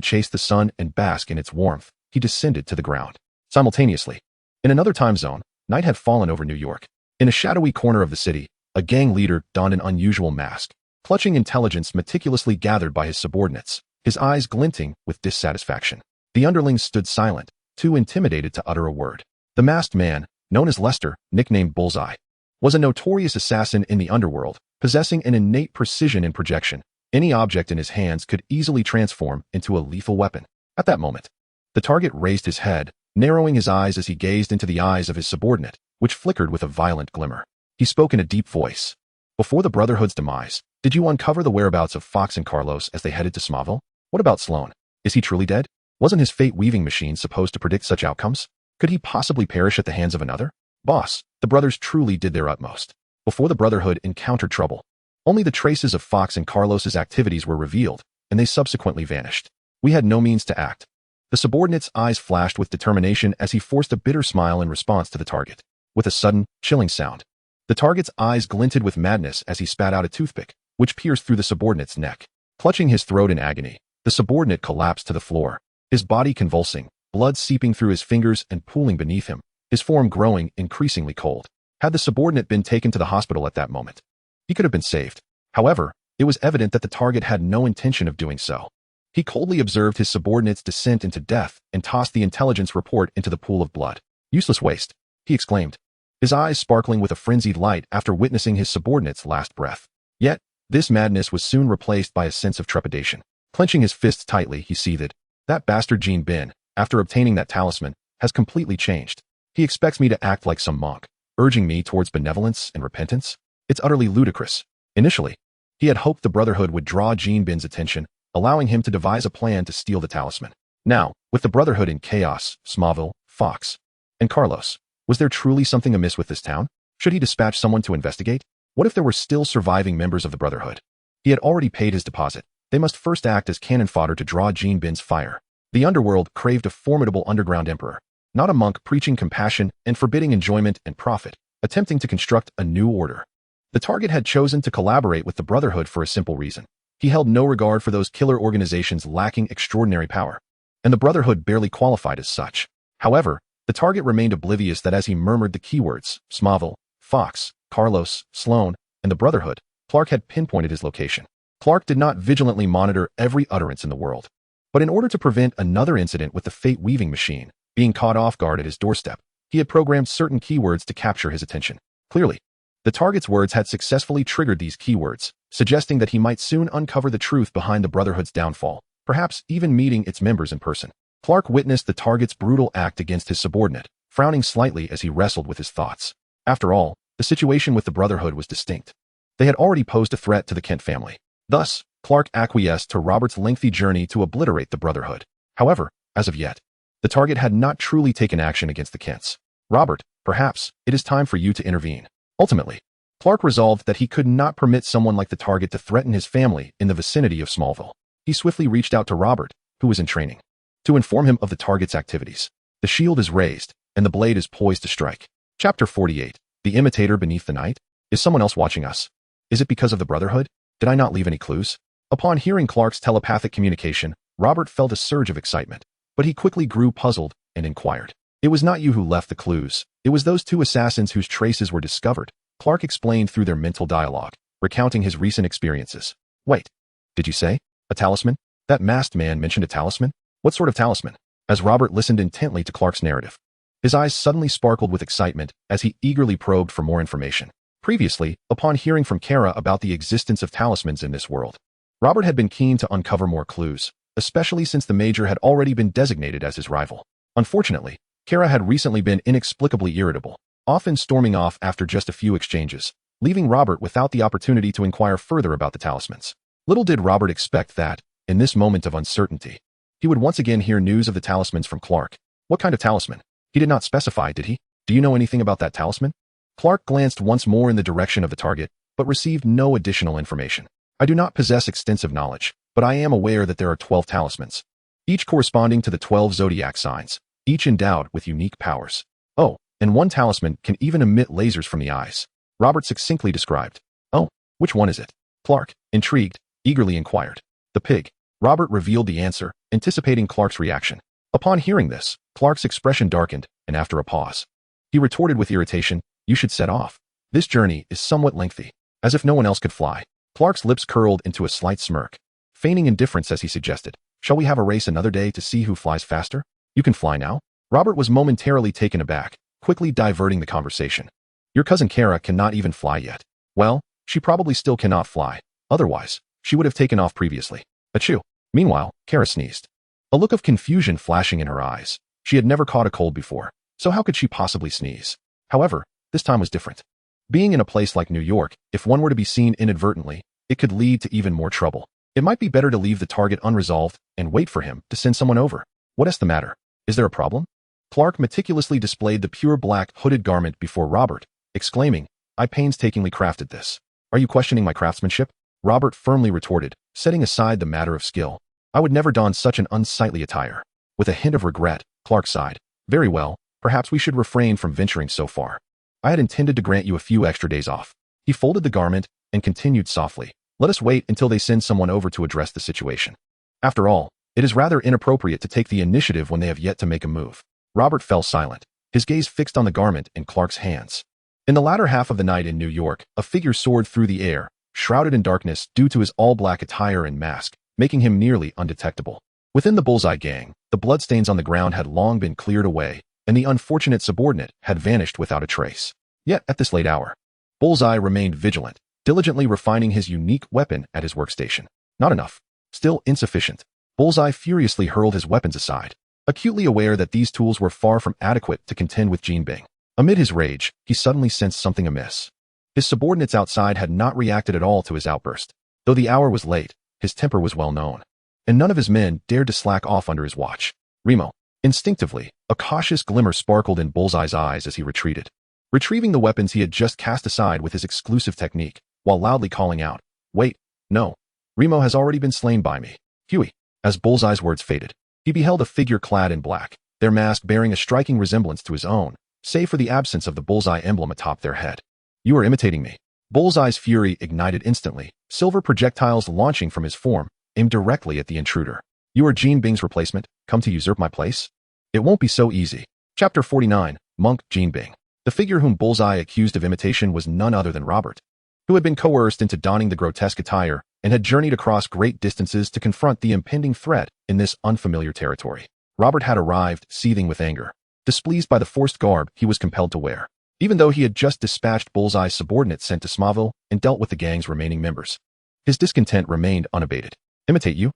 chase the sun and bask in its warmth, he descended to the ground. Simultaneously, in another time zone, night had fallen over New York. In a shadowy corner of the city, a gang leader donned an unusual mask, clutching intelligence meticulously gathered by his subordinates, his eyes glinting with dissatisfaction. The underlings stood silent, too intimidated to utter a word. The masked man, known as Lester, nicknamed Bullseye, was a notorious assassin in the underworld, possessing an innate precision in projection. Any object in his hands could easily transform into a lethal weapon. At that moment, the target raised his head, narrowing his eyes as he gazed into the eyes of his subordinate, which flickered with a violent glimmer. He spoke in a deep voice. Before the Brotherhood's demise, did you uncover the whereabouts of Fox and Carlos as they headed to Smallville? What about Sloan? Is he truly dead? Wasn't his fate-weaving machine supposed to predict such outcomes? Could he possibly perish at the hands of another? Boss, the brothers truly did their utmost. Before the Brotherhood encountered trouble, only the traces of Fox and Carlos's activities were revealed, and they subsequently vanished. We had no means to act. The subordinate's eyes flashed with determination as he forced a bitter smile in response to the target. With a sudden, chilling sound, the target's eyes glinted with madness as he spat out a toothpick, which pierced through the subordinate's neck. Clutching his throat in agony, the subordinate collapsed to the floor, his body convulsing, blood seeping through his fingers and pooling beneath him, his form growing increasingly cold. Had the subordinate been taken to the hospital at that moment, he could have been saved. However, it was evident that the target had no intention of doing so. He coldly observed his subordinate's descent into death and tossed the intelligence report into the pool of blood. Useless waste, he exclaimed, his eyes sparkling with a frenzied light after witnessing his subordinate's last breath. Yet, this madness was soon replaced by a sense of trepidation. Clenching his fists tightly, he seethed. That bastard Gene Bin, after obtaining that talisman, has completely changed. He expects me to act like some monk, urging me towards benevolence and repentance. It's utterly ludicrous. Initially, he had hoped the Brotherhood would draw Gene Bin's attention, allowing him to devise a plan to steal the talisman. Now, with the Brotherhood in chaos, Smallville, Fox, and Carlos, was there truly something amiss with this town? Should he dispatch someone to investigate? What if there were still surviving members of the Brotherhood? He had already paid his deposit. They must first act as cannon fodder to draw Gene Bin's fire. The underworld craved a formidable underground emperor, not a monk preaching compassion and forbidding enjoyment and profit, attempting to construct a new order. The target had chosen to collaborate with the Brotherhood for a simple reason. He held no regard for those killer organizations lacking extraordinary power, and the Brotherhood barely qualified as such. However, the target remained oblivious that as he murmured the keywords, Smallville, Fox, Carlos, Sloan, and the Brotherhood, Clark had pinpointed his location. Clark did not vigilantly monitor every utterance in the world, but in order to prevent another incident with the fate-weaving machine being caught off guard at his doorstep, he had programmed certain keywords to capture his attention. Clearly, the target's words had successfully triggered these keywords, suggesting that he might soon uncover the truth behind the Brotherhood's downfall, perhaps even meeting its members in person. Clark witnessed the target's brutal act against his subordinate, frowning slightly as he wrestled with his thoughts. After all, the situation with the Brotherhood was distinct. They had already posed a threat to the Kent family. Thus, Clark acquiesced to Robert's lengthy journey to obliterate the Brotherhood. However, as of yet, the target had not truly taken action against the Kents. Robert, perhaps, it is time for you to intervene. Ultimately, Clark resolved that he could not permit someone like the target to threaten his family in the vicinity of Smallville. He swiftly reached out to Robert, who was in training, to inform him of the target's activities. The shield is raised, and the blade is poised to strike. Chapter 48. The Imitator Beneath the Night? Is someone else watching us? Is it because of the Brotherhood? Did I not leave any clues? Upon hearing Clark's telepathic communication, Robert felt a surge of excitement, but he quickly grew puzzled and inquired. It was not you who left the clues. It was those two assassins whose traces were discovered, Clark explained through their mental dialogue, recounting his recent experiences. Wait, did you say? A talisman? That masked man mentioned a talisman? What sort of talisman? As Robert listened intently to Clark's narrative, his eyes suddenly sparkled with excitement as he eagerly probed for more information. Previously, upon hearing from Kara about the existence of talismans in this world, Robert had been keen to uncover more clues, especially since the Major had already been designated as his rival. Unfortunately, Kara had recently been inexplicably irritable, often storming off after just a few exchanges, leaving Robert without the opportunity to inquire further about the talismans. Little did Robert expect that, in this moment of uncertainty, he would once again hear news of the talismans from Clark. What kind of talisman? He did not specify, did he? Do you know anything about that talisman? Clark glanced once more in the direction of the target, but received no additional information. I do not possess extensive knowledge, but I am aware that there are 12 talismans, each corresponding to the 12 zodiac signs, each endowed with unique powers. Oh, and one talisman can even emit lasers from the eyes, Robert succinctly described. Oh, which one is it? Clark, intrigued, eagerly inquired. The pig. Robert revealed the answer, anticipating Clark's reaction. Upon hearing this, Clark's expression darkened, and after a pause, he retorted with irritation, "You should set off. This journey is somewhat lengthy." As if no one else could fly, Clark's lips curled into a slight smirk, feigning indifference as he suggested, "Shall we have a race another day to see who flies faster? You can fly now?" Robert was momentarily taken aback, quickly diverting the conversation. "Your cousin Kara cannot even fly yet." "Well, she probably still cannot fly. Otherwise, she would have taken off previously." Achoo. Meanwhile, Kara sneezed, a look of confusion flashing in her eyes. She had never caught a cold before, so how could she possibly sneeze? However, this time was different. Being in a place like New York, if one were to be seen inadvertently, it could lead to even more trouble. It might be better to leave the target unresolved and wait for him to send someone over. What is the matter? Is there a problem? Clark meticulously displayed the pure black hooded garment before Robert, exclaiming, I painstakingly crafted this. Are you questioning my craftsmanship? Robert firmly retorted, setting aside the matter of skill. I would never don such an unsightly attire. With a hint of regret, Clark sighed. Very well, perhaps we should refrain from venturing so far. I had intended to grant you a few extra days off. He folded the garment and continued softly. Let us wait until they send someone over to address the situation. After all, it is rather inappropriate to take the initiative when they have yet to make a move. Robert fell silent, his gaze fixed on the garment in Clark's hands. In the latter half of the night in New York, a figure soared through the air, shrouded in darkness due to his all-black attire and mask, making him nearly undetectable. Within the Bullseye gang, the bloodstains on the ground had long been cleared away, and the unfortunate subordinate had vanished without a trace. Yet, at this late hour, Bullseye remained vigilant, diligently refining his unique weapon at his workstation. Not enough. Still insufficient. Bullseye furiously hurled his weapons aside, acutely aware that these tools were far from adequate to contend with Jean Bing. Amid his rage, he suddenly sensed something amiss. His subordinates outside had not reacted at all to his outburst. Though the hour was late, his temper was well known, and none of his men dared to slack off under his watch. Remo. Instinctively, a cautious glimmer sparkled in Bullseye's eyes as he retreated, retrieving the weapons he had just cast aside with his exclusive technique, while loudly calling out, Wait, no. Remo has already been slain by me. Huey. As Bullseye's words faded, he beheld a figure clad in black, their mask bearing a striking resemblance to his own, save for the absence of the Bullseye emblem atop their head. You are imitating me. Bullseye's fury ignited instantly, silver projectiles launching from his form, aimed directly at the intruder. You are Jean Bing's replacement, come to usurp my place? It won't be so easy. Chapter 49, Monk Jean Bing. The figure whom Bullseye accused of imitation was none other than Robert, who had been coerced into donning the grotesque attire and had journeyed across great distances to confront the impending threat in this unfamiliar territory. Robert had arrived, seething with anger, displeased by the forced garb he was compelled to wear, even though he had just dispatched Bullseye's subordinates sent to Smallville and dealt with the gang's remaining members. His discontent remained unabated. Imitate you?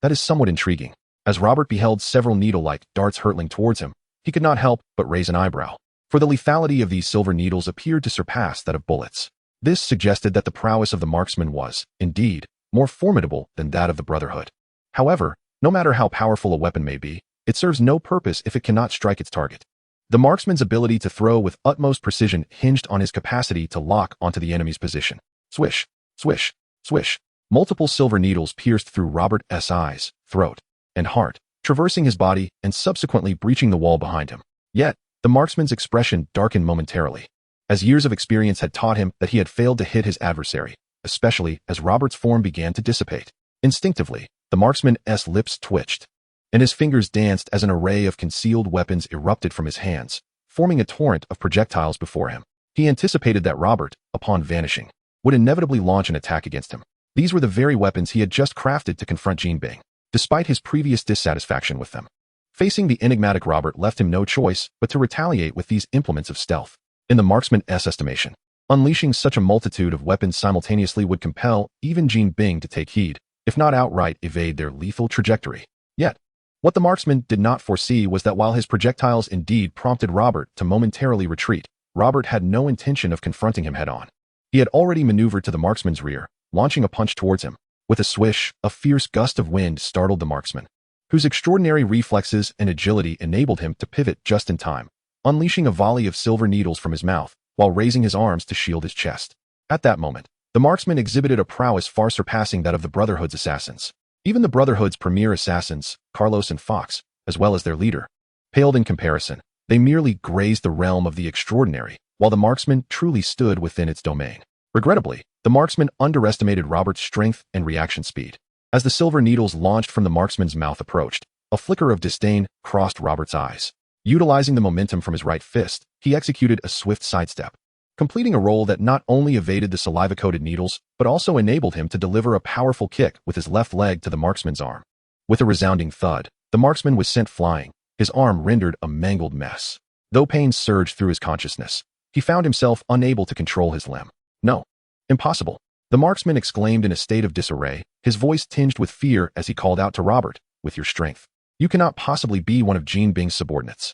That is somewhat intriguing. As Robert beheld several needle-like darts hurtling towards him, he could not help but raise an eyebrow, for the lethality of these silver needles appeared to surpass that of bullets. This suggested that the prowess of the marksman was, indeed, more formidable than that of the Brotherhood. However, no matter how powerful a weapon may be, it serves no purpose if it cannot strike its target. The marksman's ability to throw with utmost precision hinged on his capacity to lock onto the enemy's position. Swish, swish, swish. Multiple silver needles pierced through Robert's eyes, throat, and heart, traversing his body and subsequently breaching the wall behind him. Yet, the marksman's expression darkened momentarily, as years of experience had taught him that he had failed to hit his adversary, especially as Robert's form began to dissipate. Instinctively, the marksman's lips twitched, and his fingers danced as an array of concealed weapons erupted from his hands, forming a torrent of projectiles before him. He anticipated that Robert, upon vanishing, would inevitably launch an attack against him. These were the very weapons he had just crafted to confront Jean Bing, despite his previous dissatisfaction with them. Facing the enigmatic Robert left him no choice but to retaliate with these implements of stealth. In the marksman's estimation, unleashing such a multitude of weapons simultaneously would compel even Jean Bing to take heed, if not outright evade their lethal trajectory. Yet, what the marksman did not foresee was that while his projectiles indeed prompted Robert to momentarily retreat, Robert had no intention of confronting him head-on. He had already maneuvered to the marksman's rear, launching a punch towards him. With a swish, a fierce gust of wind startled the marksman, whose extraordinary reflexes and agility enabled him to pivot just in time, unleashing a volley of silver needles from his mouth while raising his arms to shield his chest. At that moment, the marksman exhibited a prowess far surpassing that of the Brotherhood's assassins. Even the Brotherhood's premier assassins, Carlos and Fox, as well as their leader, paled in comparison. They merely grazed the realm of the extraordinary, while the marksman truly stood within its domain. Regrettably, the marksman underestimated Robert's strength and reaction speed. As the silver needles launched from the marksman's mouth approached, a flicker of disdain crossed Robert's eyes. Utilizing the momentum from his right fist, he executed a swift sidestep, completing a roll that not only evaded the saliva-coated needles, but also enabled him to deliver a powerful kick with his left leg to the marksman's arm. With a resounding thud, the marksman was sent flying, his arm rendered a mangled mess. Though pain surged through his consciousness, he found himself unable to control his limb. No. Impossible. The marksman exclaimed in a state of disarray, his voice tinged with fear as he called out to Robert, with your strength, you cannot possibly be one of Jean Bing's subordinates.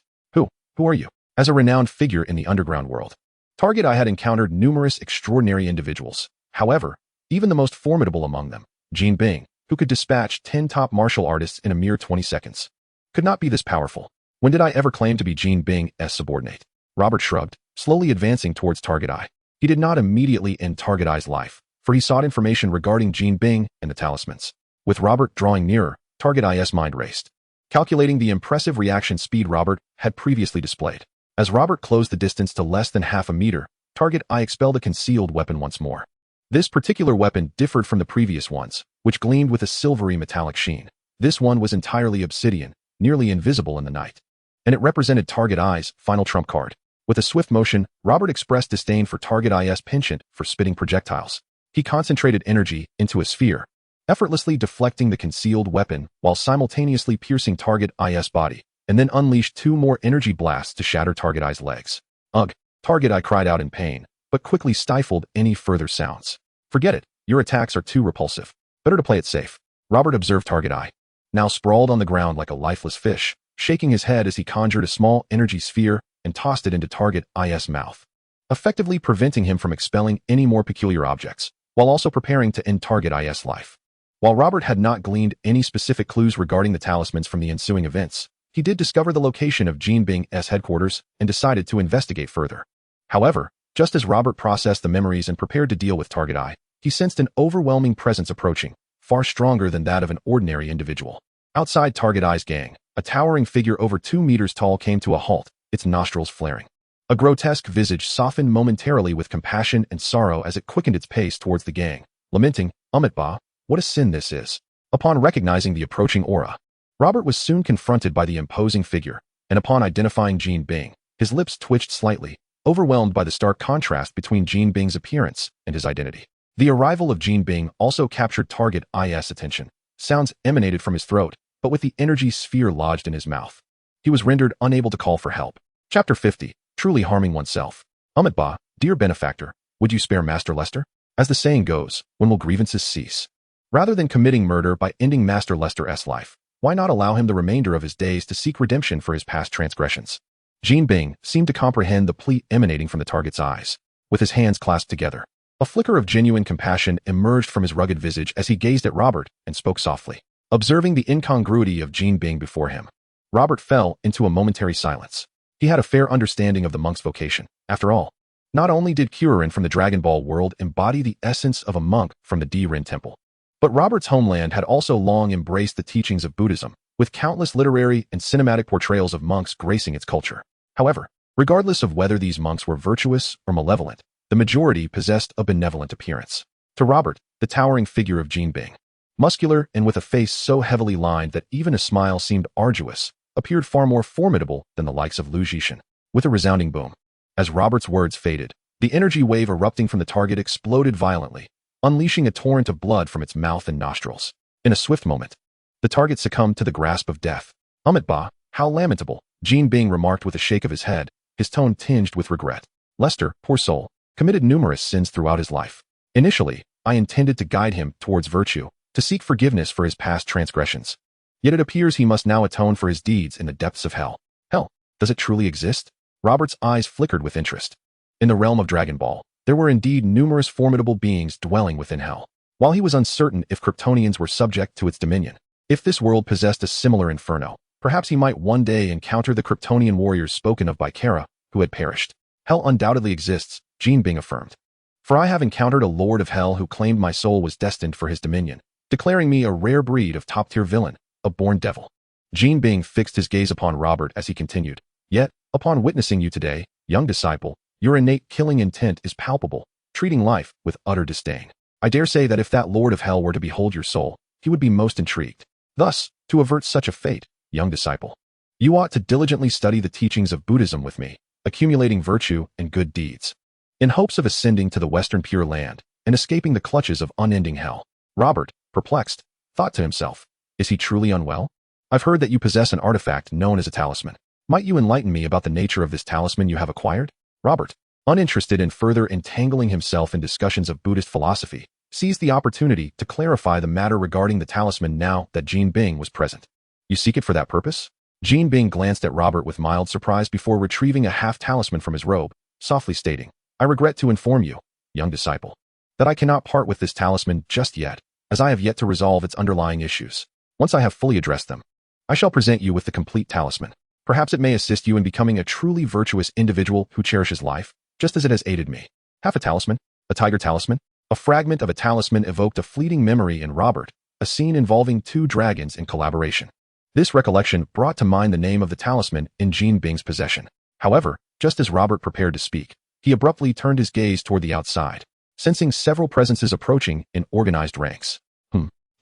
Who are you? As a renowned figure in the underground world, Target Eye had encountered numerous extraordinary individuals. However, even the most formidable among them, Jean Bing, who could dispatch 10 top martial artists in a mere 20 seconds, could not be this powerful. When did I ever claim to be Jean Bing's subordinate? Robert shrugged, slowly advancing towards Target Eye. He did not immediately end Target Eye's life, for he sought information regarding Jean Bing and the talismans. With Robert drawing nearer, Target Eye's mind raced, calculating the impressive reaction speed Robert had previously displayed. As Robert closed the distance to less than half a meter, Target Eye expelled a concealed weapon once more. This particular weapon differed from the previous ones, which gleamed with a silvery metallic sheen. This one was entirely obsidian, nearly invisible in the night, and it represented Target Eye's final trump card. With a swift motion, Robert expressed disdain for Target Eye's penchant for spitting projectiles. He concentrated energy into a sphere, effortlessly deflecting the concealed weapon while simultaneously piercing Target Eye's body, and then unleashed 2 more energy blasts to shatter Target Eye's legs. Ugh! Target Eye cried out in pain, but quickly stifled any further sounds. Forget it, your attacks are too repulsive. Better to play it safe. Robert observed Target Eye, now sprawled on the ground like a lifeless fish, shaking his head as he conjured a small energy sphere and tossed it into Target Eye's mouth, effectively preventing him from expelling any more peculiar objects, while also preparing to end Target Eye's life. While Robert had not gleaned any specific clues regarding the talismans from the ensuing events, he did discover the location of Jean Bing's headquarters and decided to investigate further. However, just as Robert processed the memories and prepared to deal with Target Eye, he sensed an overwhelming presence approaching, far stronger than that of an ordinary individual. Outside Target Eye's gang, a towering figure over 2 meters tall came to a halt, its nostrils flaring. A grotesque visage softened momentarily with compassion and sorrow as it quickened its pace towards the gang, lamenting, "Ba, what a sin this is." Upon recognizing the approaching aura, Robert was soon confronted by the imposing figure, and upon identifying Jean Bing, his lips twitched slightly, overwhelmed by the stark contrast between Jean Bing's appearance and his identity. The arrival of Jean Bing also captured Target Eye's attention. Sounds emanated from his throat, but with the energy sphere lodged in his mouth, he was rendered unable to call for help. Chapter 50. Truly harming oneself. Ba, dear benefactor, would you spare Master Lester? As the saying goes, when will grievances cease? Rather than committing murder by ending Master Lester's life, why not allow him the remainder of his days to seek redemption for his past transgressions? Jean Bing seemed to comprehend the plea emanating from the target's eyes. With his hands clasped together, a flicker of genuine compassion emerged from his rugged visage as he gazed at Robert and spoke softly. Observing the incongruity of Jean Bing before him, Robert fell into a momentary silence. He had a fair understanding of the monk's vocation. After all, not only did Kuririn from the Dragon Ball world embody the essence of a monk from the D-Rin temple, but Robert's homeland had also long embraced the teachings of Buddhism, with countless literary and cinematic portrayals of monks gracing its culture. However, regardless of whether these monks were virtuous or malevolent, the majority possessed a benevolent appearance. To Robert, the towering figure of Jean Bing, muscular and with a face so heavily lined that even a smile seemed arduous, appeared far more formidable than the likes of Lu Zhishan. With a resounding boom, as Robert's words faded, the energy wave erupting from the target exploded violently, unleashing a torrent of blood from its mouth and nostrils. In a swift moment, the target succumbed to the grasp of death. Ba, how lamentable, Jean Bing remarked with a shake of his head, his tone tinged with regret. Lester, poor soul, committed numerous sins throughout his life. Initially, I intended to guide him towards virtue, to seek forgiveness for his past transgressions. Yet it appears he must now atone for his deeds in the depths of hell. Hell, does it truly exist? Robert's eyes flickered with interest. In the realm of Dragon Ball, there were indeed numerous formidable beings dwelling within hell. While he was uncertain if Kryptonians were subject to its dominion, if this world possessed a similar inferno, perhaps he might one day encounter the Kryptonian warriors spoken of by Kara, who had perished. Hell undoubtedly exists, Jean Bing affirmed. For I have encountered a lord of hell who claimed my soul was destined for his dominion, declaring me a rare breed of top-tier villain, a born devil. Jean Bing fixed his gaze upon Robert as he continued. Yet, upon witnessing you today, young disciple, your innate killing intent is palpable, treating life with utter disdain. I dare say that if that lord of hell were to behold your soul, he would be most intrigued. Thus, to avert such a fate, young disciple, you ought to diligently study the teachings of Buddhism with me, accumulating virtue and good deeds, in hopes of ascending to the Western Pure Land and escaping the clutches of unending hell. Robert, perplexed, thought to himself, is he truly unwell? I've heard that you possess an artifact known as a talisman. Might you enlighten me about the nature of this talisman you have acquired? Robert, uninterested in further entangling himself in discussions of Buddhist philosophy, seized the opportunity to clarify the matter regarding the talisman now that Jean Bing was present. You seek it for that purpose? Jean Bing glanced at Robert with mild surprise before retrieving a half-talisman from his robe, softly stating, I regret to inform you, young disciple, that I cannot part with this talisman just yet, as I have yet to resolve its underlying issues. Once I have fully addressed them, I shall present you with the complete talisman. Perhaps it may assist you in becoming a truly virtuous individual who cherishes life, just as it has aided me. Half a talisman? A tiger talisman? A fragment of a talisman evoked a fleeting memory in Robert, a scene involving two dragons in collaboration. This recollection brought to mind the name of the talisman in Jean Bing's possession. However, just as Robert prepared to speak, he abruptly turned his gaze toward the outside, sensing several presences approaching in organized ranks.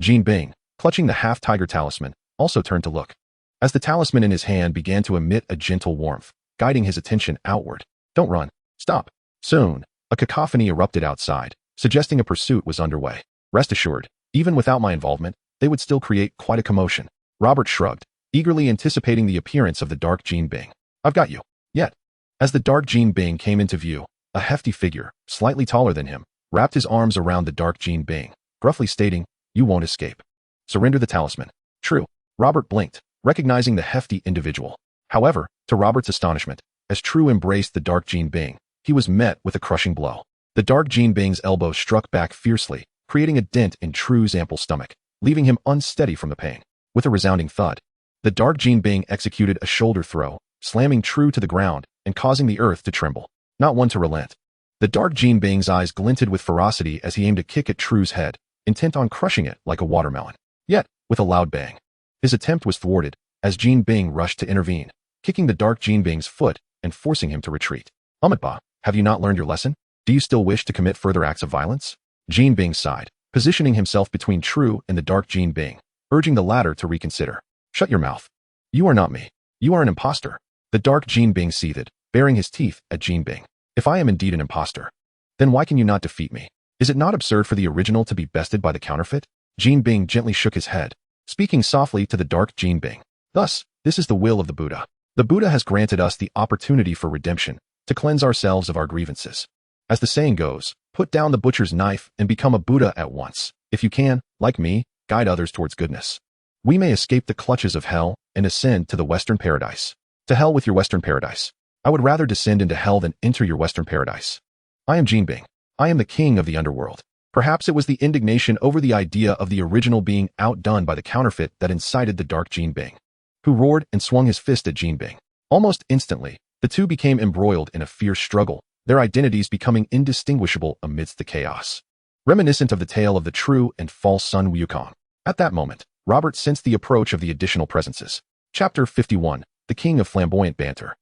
Jean Bing, clutching the half-tiger talisman, also turned to look. As the talisman in his hand began to emit a gentle warmth, guiding his attention outward. Don't run. Stop. Soon, a cacophony erupted outside, suggesting a pursuit was underway. Rest assured, even without my involvement, they would still create quite a commotion. Robert shrugged, eagerly anticipating the appearance of the dark Jean Bing. I've got you. Yet, as the dark Jean Bing came into view, a hefty figure, slightly taller than him, wrapped his arms around the dark Jean Bing, gruffly stating, "You won't escape. Surrender the talisman." True. Robert blinked, recognizing the hefty individual. However, to Robert's astonishment, as True embraced the dark Jean Bing, he was met with a crushing blow. The dark Jean Bing's elbow struck back fiercely, creating a dent in True's ample stomach, leaving him unsteady from the pain. With a resounding thud, the dark Jean Bing executed a shoulder throw, slamming True to the ground and causing the earth to tremble. Not one to relent. The dark Jean Bing's eyes glinted with ferocity as he aimed a kick at True's head, intent on crushing it like a watermelon. Yet, with a loud bang, his attempt was thwarted as Jean Bing rushed to intervene, kicking the dark Jean Bing's foot and forcing him to retreat. Amitba, have you not learned your lesson? Do you still wish to commit further acts of violence? Jean Bing sighed, positioning himself between True and the dark Jean Bing, urging the latter to reconsider. Shut your mouth. You are not me. You are an imposter. The dark Jean Bing seethed, baring his teeth at Jean Bing. If I am indeed an imposter, then why can you not defeat me? Is it not absurd for the original to be bested by the counterfeit? Jean Bing gently shook his head, speaking softly to the dark Jean Bing. Thus, this is the will of the Buddha. The Buddha has granted us the opportunity for redemption, to cleanse ourselves of our grievances. As the saying goes, put down the butcher's knife and become a Buddha at once. If you can, like me, guide others towards goodness, we may escape the clutches of hell and ascend to the Western paradise. To hell with your Western paradise. I would rather descend into hell than enter your Western paradise. I am Jean Bing. I am the king of the underworld. Perhaps it was the indignation over the idea of the original being outdone by the counterfeit that incited the dark Jean Bing, who roared and swung his fist at Jean Bing. Almost instantly, the two became embroiled in a fierce struggle, their identities becoming indistinguishable amidst the chaos. Reminiscent of the tale of the true and false Sun Wukong. At that moment, Robert sensed the approach of the additional presences. Chapter 51, The King of Flamboyant Banter.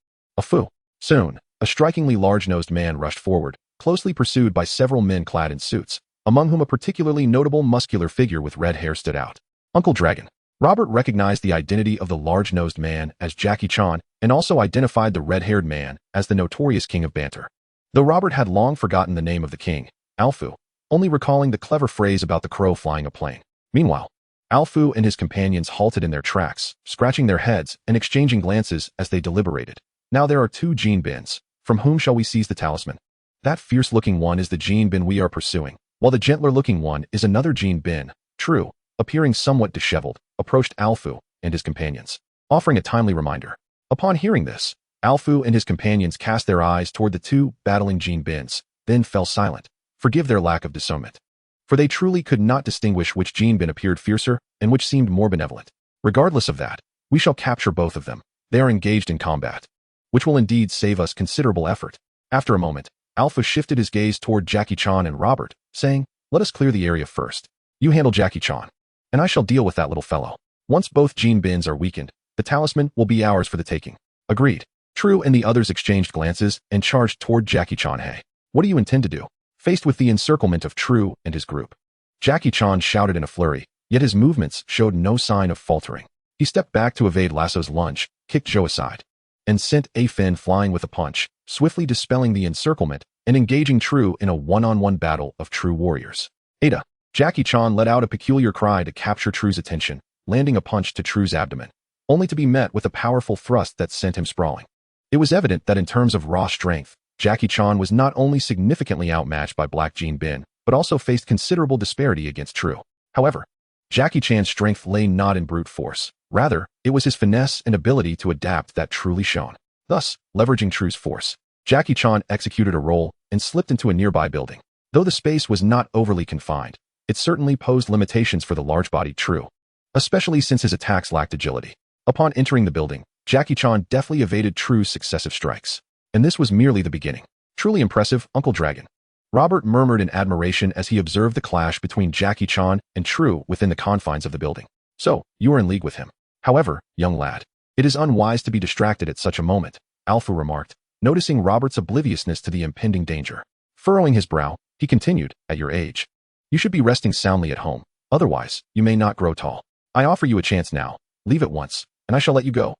Soon, a strikingly large-nosed man rushed forward, closely pursued by several men clad in suits, among whom a particularly notable muscular figure with red hair stood out. Uncle Dragon. Robert recognized the identity of the large-nosed man as Jackie Chan and also identified the red-haired man as the notorious king of banter. Though Robert had long forgotten the name of the king, Alfu, only recalling the clever phrase about the crow flying a plane. Meanwhile, Alfu and his companions halted in their tracks, scratching their heads and exchanging glances as they deliberated. Now there are two Jean Bins. From whom shall we seize the talisman? That fierce-looking one is the Jean Bin we are pursuing, while the gentler-looking one is another Jean Bin. True, appearing somewhat disheveled, approached Alfu and his companions, offering a timely reminder. Upon hearing this, Alfu and his companions cast their eyes toward the two battling Jean Bins, then fell silent. Forgive their lack of discernment, for they truly could not distinguish which Jean Bin appeared fiercer and which seemed more benevolent. Regardless of that, we shall capture both of them. They are engaged in combat, which will indeed save us considerable effort. After a moment, Alpha shifted his gaze toward Jackie Chan and Robert, saying, "Let us clear the area first. You handle Jackie Chan, and I shall deal with that little fellow. Once both Jean Bins are weakened, the talisman will be ours for the taking." Agreed. True and the others exchanged glances and charged toward Jackie Chan. Hey, what do you intend to do? Faced with the encirclement of True and his group, Jackie Chan shouted in a flurry, yet his movements showed no sign of faltering. He stepped back to evade Lasso's lunge, kicked Joe aside, and sent A Fin flying with a punch, swiftly dispelling the encirclement and engaging True in a one-on-one battle of true warriors. Ada. Jackie Chan let out a peculiar cry to capture True's attention, landing a punch to True's abdomen, only to be met with a powerful thrust that sent him sprawling. It was evident that in terms of raw strength, Jackie Chan was not only significantly outmatched by Black Jean Bin, but also faced considerable disparity against True. However, Jackie Chan's strength lay not in brute force. Rather, it was his finesse and ability to adapt that truly shone. Thus, leveraging True's force, Jackie Chan executed a roll, and slipped into a nearby building. Though the space was not overly confined, it certainly posed limitations for the large-bodied True, especially since his attacks lacked agility. Upon entering the building, Jackie Chan deftly evaded True's successive strikes. And this was merely the beginning. Truly impressive, Uncle Dragon. Robert murmured in admiration as he observed the clash between Jackie Chan and True within the confines of the building. So, you are in league with him. However, young lad, it is unwise to be distracted at such a moment, Alpha remarked, noticing Robert's obliviousness to the impending danger. Furrowing his brow, he continued, at your age, you should be resting soundly at home. Otherwise, you may not grow tall. I offer you a chance now. Leave at once, and I shall let you go.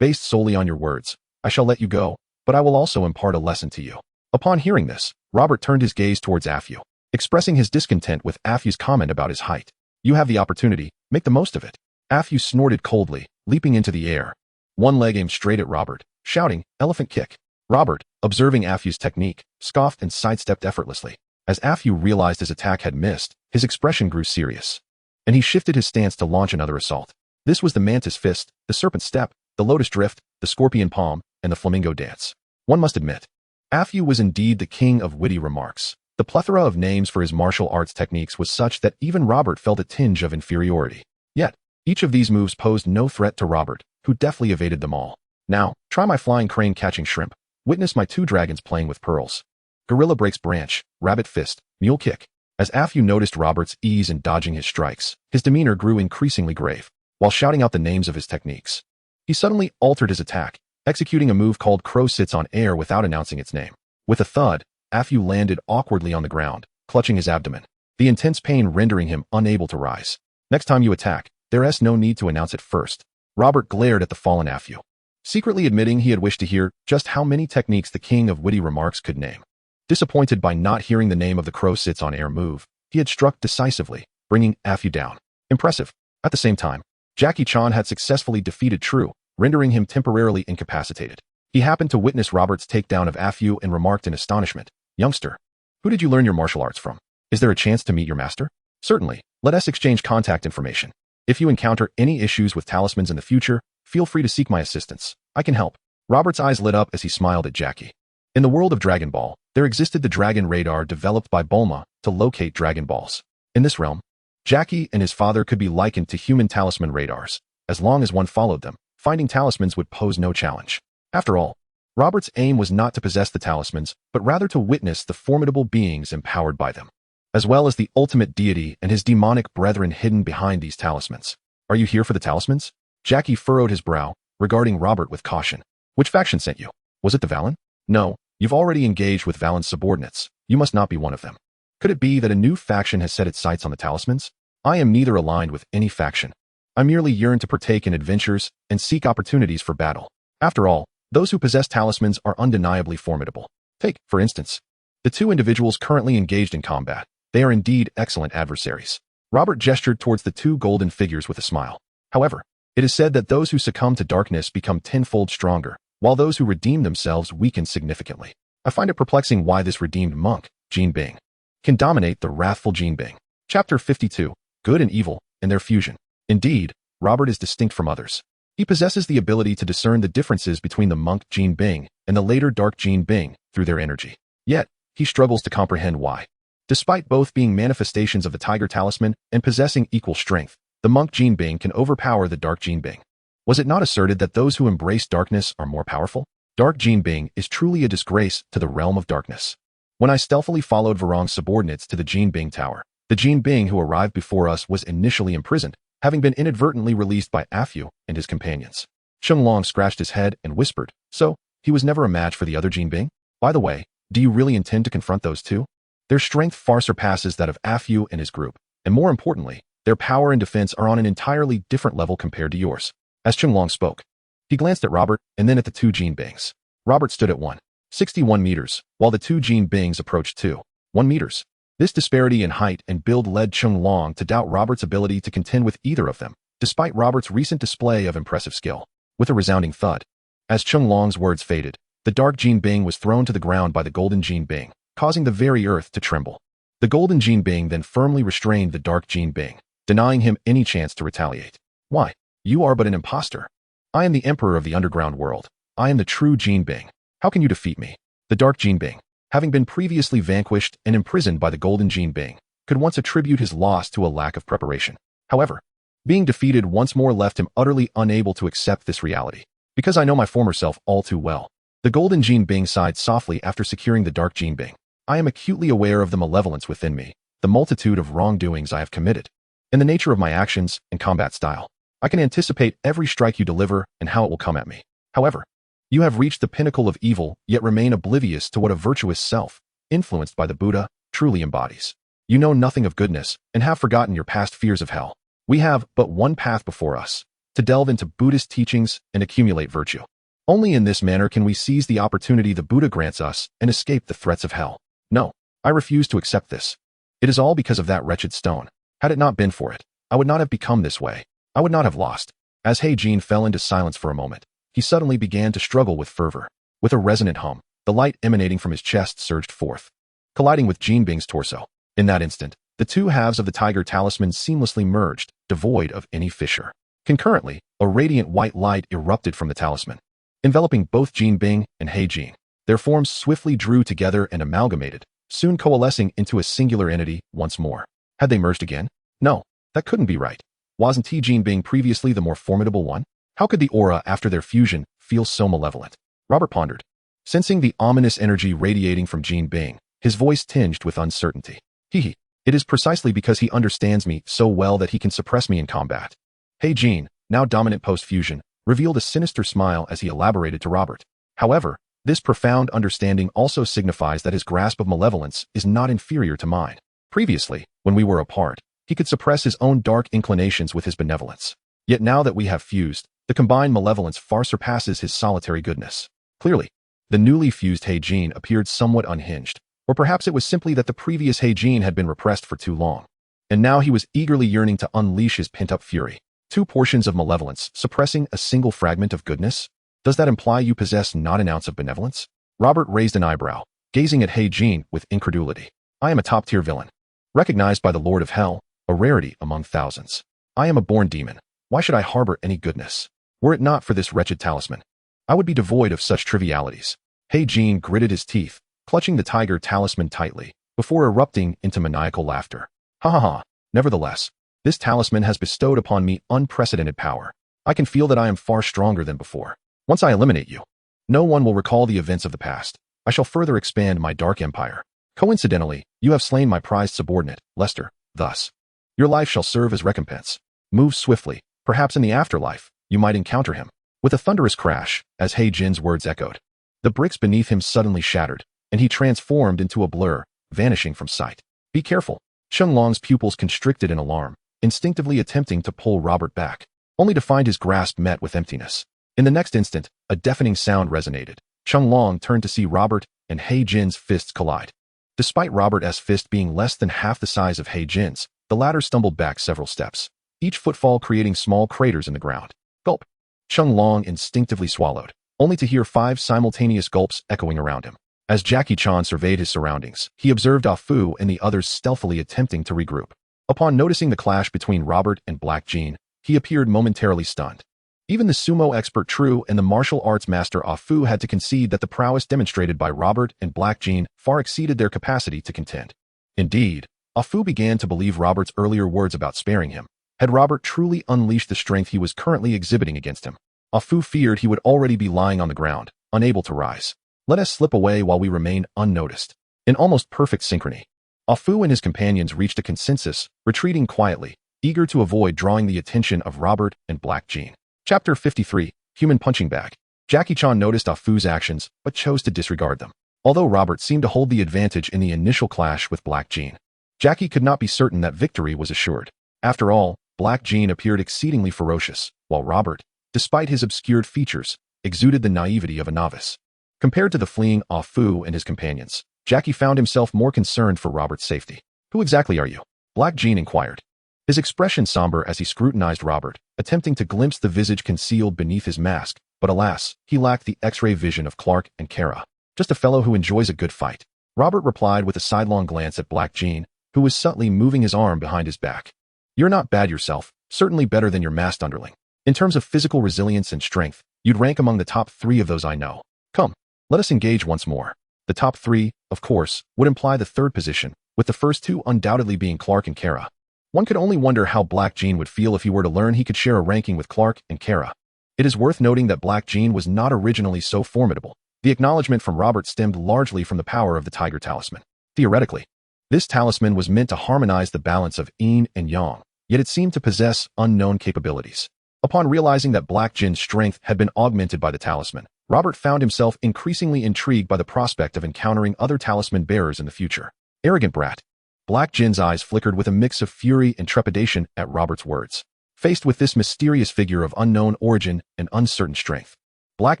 Based solely on your words, I shall let you go, but I will also impart a lesson to you. Upon hearing this, Robert turned his gaze towards Afyu, expressing his discontent with Afyu's comment about his height. You have the opportunity, make the most of it. Afyu snorted coldly, leaping into the air. One leg aimed straight at Robert, shouting, elephant kick. Robert, observing Afyu's technique, scoffed and sidestepped effortlessly. As Afyu realized his attack had missed, his expression grew serious, and he shifted his stance to launch another assault. This was the mantis fist, the serpent step, the lotus drift, the scorpion palm, and the flamingo dance. One must admit, Afyu was indeed the king of witty remarks. The plethora of names for his martial arts techniques was such that even Robert felt a tinge of inferiority. Yet, each of these moves posed no threat to Robert, who deftly evaded them all. Now, try my flying crane catching shrimp. Witness my two dragons playing with pearls. Gorilla breaks branch, rabbit fist, mule kick. As Afyu noticed Robert's ease in dodging his strikes, his demeanor grew increasingly grave. While shouting out the names of his techniques, he suddenly altered his attack, executing a move called Crow Sits on Air without announcing its name. With a thud, Afyu landed awkwardly on the ground, clutching his abdomen, the intense pain rendering him unable to rise. Next time you attack, there's no need to announce it first. Robert glared at the fallen Afyu, secretly admitting he had wished to hear just how many techniques the king of witty remarks could name. Disappointed by not hearing the name of the Crow Sits on Air move, he had struck decisively, bringing Afyu down. Impressive. At the same time, Jackie Chan had successfully defeated True, rendering him temporarily incapacitated. He happened to witness Robert's takedown of Afyu and remarked in astonishment, youngster, who did you learn your martial arts from? Is there a chance to meet your master? Certainly, let us exchange contact information. If you encounter any issues with talismans in the future, feel free to seek my assistance. I can help. Robert's eyes lit up as he smiled at Jackie. In the world of Dragon Ball, there existed the Dragon Radar developed by Bulma to locate Dragon Balls. In this realm, Jackie and his father could be likened to human talisman radars. As long as one followed them, finding talismans would pose no challenge. After all, Robert's aim was not to possess the talismans, but rather to witness the formidable beings empowered by them, as well as the ultimate deity and his demonic brethren hidden behind these talismans. Are you here for the talismans? Jackie furrowed his brow, regarding Robert with caution. Which faction sent you? Was it the Valen? No, you've already engaged with Valen's subordinates. You must not be one of them. Could it be that a new faction has set its sights on the talismans? I am neither aligned with any faction. I merely yearn to partake in adventures and seek opportunities for battle. After all, those who possess talismans are undeniably formidable. Take, for instance, the two individuals currently engaged in combat. They are indeed excellent adversaries. Robert gestured towards the two golden figures with a smile. However, it is said that those who succumb to darkness become tenfold stronger, while those who redeem themselves weaken significantly. I find it perplexing why this redeemed monk, Jin Bing, can dominate the wrathful Jin Bing. Chapter 52, Good and Evil, and Their Fusion. Indeed, Robert is distinct from others. He possesses the ability to discern the differences between the monk Jin Bing and the later dark Jin Bing through their energy. Yet, he struggles to comprehend why. Despite both being manifestations of the Tiger Talisman and possessing equal strength, the monk Jin Bing can overpower the dark Jin Bing. Was it not asserted that those who embrace darkness are more powerful? Dark Jin Bing is truly a disgrace to the realm of darkness. When I stealthily followed Varong's subordinates to the Jin Bing Tower, the Jin Bing who arrived before us was initially imprisoned, having been inadvertently released by Afyu and his companions. Chung Long scratched his head and whispered, so, he was never a match for the other Jin Bing? By the way, do you really intend to confront those two? Their strength far surpasses that of Afyu and his group, and more importantly, their power and defense are on an entirely different level compared to yours. As Chung Long spoke, he glanced at Robert and then at the two Jin Bings. Robert stood at 161 meters, while the two Jin Bings approached 1 meters. This disparity in height and build led Chung Long to doubt Robert's ability to contend with either of them, despite Robert's recent display of impressive skill. With a resounding thud, as Chung Long's words faded, the dark Jin Bing was thrown to the ground by the golden Jin Bing, causing the very earth to tremble. The golden Jin Bing then firmly restrained the dark Jin Bing, denying him any chance to retaliate. Why? You are but an impostor. I am the emperor of the underground world. I am the true Jin Bing. How can you defeat me? The dark Jin Bing, having been previously vanquished and imprisoned by the Golden Gene Bing, could once attribute his loss to a lack of preparation. However, being defeated once more left him utterly unable to accept this reality. Because I know my former self all too well. The Golden Gene Bing sighed softly after securing the Dark Gene Bing. I am acutely aware of the malevolence within me, the multitude of wrongdoings I have committed, and the nature of my actions and combat style. I can anticipate every strike you deliver and how it will come at me. However, you have reached the pinnacle of evil, yet remain oblivious to what a virtuous self, influenced by the Buddha, truly embodies. You know nothing of goodness and have forgotten your past fears of hell. We have but one path before us, to delve into Buddhist teachings and accumulate virtue. Only in this manner can we seize the opportunity the Buddha grants us and escape the threats of hell. No, I refuse to accept this. It is all because of that wretched stone. Had it not been for it, I would not have become this way. I would not have lost. As He-Jin fell into silence for a moment, he suddenly began to struggle with fervor. With a resonant hum, the light emanating from his chest surged forth, colliding with Gene Bing's torso. In that instant, the two halves of the tiger talisman seamlessly merged, devoid of any fissure. Concurrently, a radiant white light erupted from the talisman, enveloping both Gene Bing and He-Jin. Their forms swiftly drew together and amalgamated, soon coalescing into a singular entity once more. Had they merged again? No, that couldn't be right. Wasn't He-Jin Bing previously the more formidable one? How could the aura after their fusion feel so malevolent? Robert pondered. Sensing the ominous energy radiating from Gene Bing, his voice tinged with uncertainty. It is precisely because he understands me so well that he can suppress me in combat. He-Jin, now dominant post-fusion, revealed a sinister smile as he elaborated to Robert. However, this profound understanding also signifies that his grasp of malevolence is not inferior to mine. Previously, when we were apart, he could suppress his own dark inclinations with his benevolence. Yet now that we have fused, the combined malevolence far surpasses his solitary goodness. Clearly, the newly fused He-Jin appeared somewhat unhinged, or perhaps it was simply that the previous He-Jin had been repressed for too long, and now he was eagerly yearning to unleash his pent-up fury. Two portions of malevolence suppressing a single fragment of goodness? Does that imply you possess not an ounce of benevolence? Robert raised an eyebrow, gazing at He-Jin with incredulity. I am a top-tier villain, recognized by the Lord of Hell, a rarity among thousands. I am a born demon. Why should I harbor any goodness? Were it not for this wretched talisman, I would be devoid of such trivialities. He-Jin gritted his teeth, clutching the tiger talisman tightly, before erupting into maniacal laughter. Ha ha ha. Nevertheless, this talisman has bestowed upon me unprecedented power. I can feel that I am far stronger than before. Once I eliminate you, no one will recall the events of the past. I shall further expand my dark empire. Coincidentally, you have slain my prized subordinate, Lester. Thus, your life shall serve as recompense. Move swiftly. Perhaps in the afterlife, you might encounter him. With a thunderous crash, as He-Jin's words echoed, the bricks beneath him suddenly shattered, and he transformed into a blur, vanishing from sight. Be careful. Sheng Long's pupils constricted in alarm, instinctively attempting to pull Robert back, only to find his grasp met with emptiness. In the next instant, a deafening sound resonated. Sheng Long turned to see Robert and He-Jin's fists collide. Despite Robert's fist being less than half the size of He-Jin's, the latter stumbled back several steps, each footfall creating small craters in the ground. Gulp. Sheng Long instinctively swallowed, only to hear 5 simultaneous gulps echoing around him. As Jackie Chan surveyed his surroundings, he observed Ah Fu and the others stealthily attempting to regroup. Upon noticing the clash between Robert and Black Gene, he appeared momentarily stunned. Even the sumo expert True and the martial arts master Ah Fu had to concede that the prowess demonstrated by Robert and Black Gene far exceeded their capacity to contend. Indeed, Ah Fu began to believe Robert's earlier words about sparing him. Had Robert truly unleashed the strength he was currently exhibiting against him, Ah Fu feared he would already be lying on the ground, unable to rise. Let us slip away while we remain unnoticed. In almost perfect synchrony, Ah Fu and his companions reached a consensus, retreating quietly, eager to avoid drawing the attention of Robert and Black Gene. Chapter 53, Human Punching Bag. Jackie Chan noticed Ah Fu's actions, but chose to disregard them. Although Robert seemed to hold the advantage in the initial clash with Black Gene, Jackie could not be certain that victory was assured. After all, Black Gene appeared exceedingly ferocious, while Robert, despite his obscured features, exuded the naivety of a novice. Compared to the fleeing Ah Fu and his companions, Jackie found himself more concerned for Robert's safety. Who exactly are you? Black Gene inquired, his expression somber as he scrutinized Robert, attempting to glimpse the visage concealed beneath his mask, but alas, he lacked the X-ray vision of Clark and Kara. Just a fellow who enjoys a good fight. Robert replied with a sidelong glance at Black Gene, who was subtly moving his arm behind his back. You're not bad yourself, certainly better than your masked underling. In terms of physical resilience and strength, you'd rank among the top 3 of those I know. Come, let us engage once more. The The top three, of course, would imply the third position, with the first two undoubtedly being Clark and Kara. One could only wonder how Black Jean would feel if he were to learn he could share a ranking with Clark and Kara. It is worth noting that Black Jean was not originally so formidable. The acknowledgement from Robert stemmed largely from the power of the Tiger Talisman. Theoretically, this talisman was meant to harmonize the balance of yin and yang, yet it seemed to possess unknown capabilities. Upon realizing that Black Jean's strength had been augmented by the talisman, Robert found himself increasingly intrigued by the prospect of encountering other talisman bearers in the future. Arrogant brat. Black Jean's eyes flickered with a mix of fury and trepidation at Robert's words. Faced with this mysterious figure of unknown origin and uncertain strength, Black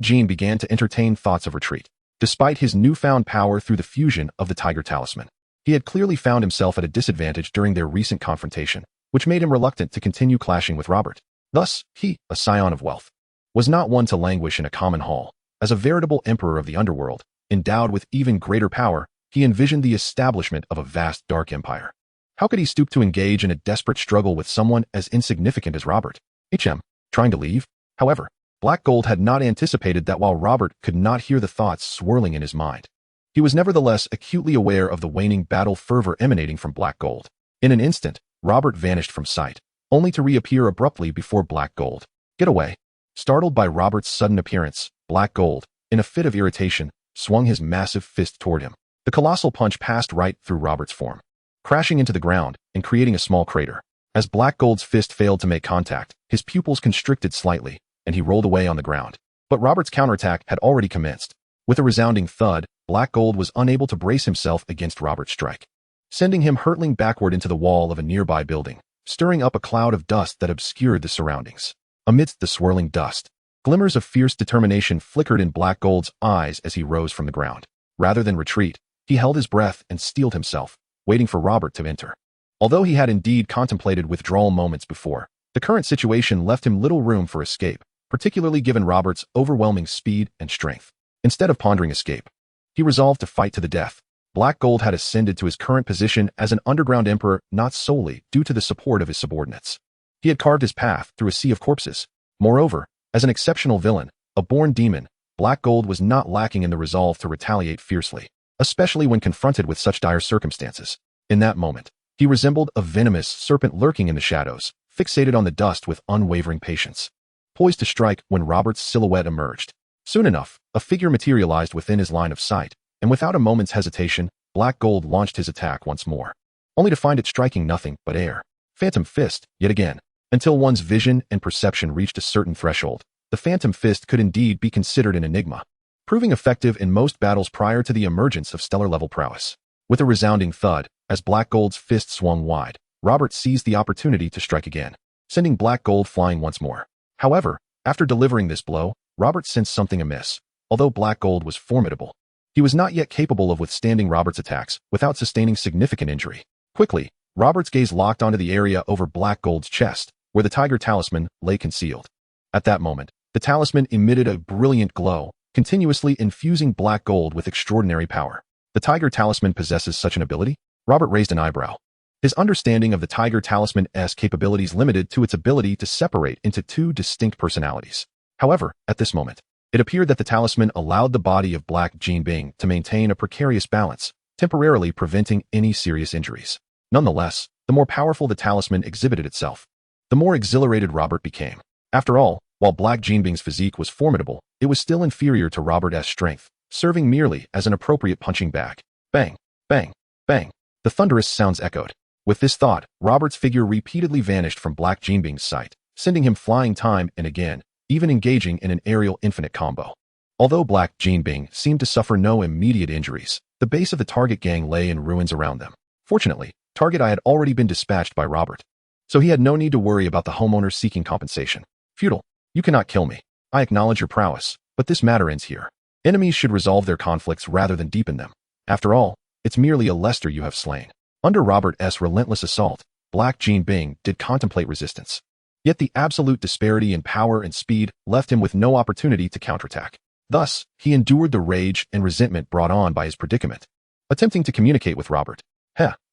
Jean began to entertain thoughts of retreat. Despite his newfound power through the fusion of the Tiger Talisman, he had clearly found himself at a disadvantage during their recent confrontation, which made him reluctant to continue clashing with Robert. Thus, he, a scion of wealth, was not one to languish in a common hall. As a veritable emperor of the underworld, endowed with even greater power, he envisioned the establishment of a vast dark empire. How could he stoop to engage in a desperate struggle with someone as insignificant as Robert? Trying to leave? However, Black Gold had not anticipated that while Robert could not hear the thoughts swirling in his mind, he was nevertheless acutely aware of the waning battle fervor emanating from Black Gold. In an instant, Robert vanished from sight, only to reappear abruptly before Black Gold. Get away. Startled by Robert's sudden appearance, Black Gold, in a fit of irritation, swung his massive fist toward him. The colossal punch passed right through Robert's form, crashing into the ground and creating a small crater. As Black Gold's fist failed to make contact, his pupils constricted slightly, and he rolled away on the ground. But Robert's counterattack had already commenced. With a resounding thud, Black Gold was unable to brace himself against Robert's strike, sending him hurtling backward into the wall of a nearby building, stirring up a cloud of dust that obscured the surroundings. Amidst the swirling dust, glimmers of fierce determination flickered in Black Gold's eyes as he rose from the ground. Rather than retreat, he held his breath and steeled himself, waiting for Robert to enter. Although he had indeed contemplated withdrawal moments before, the current situation left him little room for escape, particularly given Robert's overwhelming speed and strength. Instead of pondering escape, he resolved to fight to the death. Black Gold had ascended to his current position as an underground emperor not solely due to the support of his subordinates. He had carved his path through a sea of corpses. Moreover, as an exceptional villain, a born demon, Black Gold was not lacking in the resolve to retaliate fiercely, especially when confronted with such dire circumstances. In that moment, he resembled a venomous serpent lurking in the shadows, fixated on the dust with unwavering patience, poised to strike when Robert's silhouette emerged. Soon enough, a figure materialized within his line of sight, and without a moment's hesitation, Black Gold launched his attack once more, only to find it striking nothing but air. Phantom Fist, yet again. Until one's vision and perception reached a certain threshold, the Phantom Fist could indeed be considered an enigma, proving effective in most battles prior to the emergence of stellar-level prowess. With a resounding thud, as Black Gold's fist swung wide, Robert seized the opportunity to strike again, sending Black Gold flying once more. However, after delivering this blow, Robert sensed something amiss. Although Black Gold was formidable, he was not yet capable of withstanding Robert's attacks without sustaining significant injury. Quickly, Robert's gaze locked onto the area over Black Gold's chest, where the Tiger Talisman lay concealed. At that moment, the talisman emitted a brilliant glow, continuously infusing Black Gold with extraordinary power. The Tiger Talisman possesses such an ability? Robert raised an eyebrow. His understanding of the Tiger Talisman's capabilities limited to its ability to separate into two distinct personalities. However, at this moment, it appeared that the talisman allowed the body of Black Jean Bing to maintain a precarious balance, temporarily preventing any serious injuries. Nonetheless, the more powerful the talisman exhibited itself, the more exhilarated Robert became. After all, while Black Jean Bing's physique was formidable, it was still inferior to Robert's strength, serving merely as an appropriate punching bag. Bang, bang, bang. The thunderous sounds echoed. With this thought, Robert's figure repeatedly vanished from Black Jean Bing's sight, sending him flying time and again, even engaging in an aerial infinite combo. Although Black Jean Bing seemed to suffer no immediate injuries, the base of the target gang lay in ruins around them. Fortunately, Target Eye had already been dispatched by Robert, so he had no need to worry about the homeowner seeking compensation. Feudal, you cannot kill me. I acknowledge your prowess, but this matter ends here. Enemies should resolve their conflicts rather than deepen them. After all, it's merely a Lester you have slain. Under Robert's relentless assault, Black Jean Bing did contemplate resistance. Yet the absolute disparity in power and speed left him with no opportunity to counterattack. Thus, he endured the rage and resentment brought on by his predicament, attempting to communicate with Robert.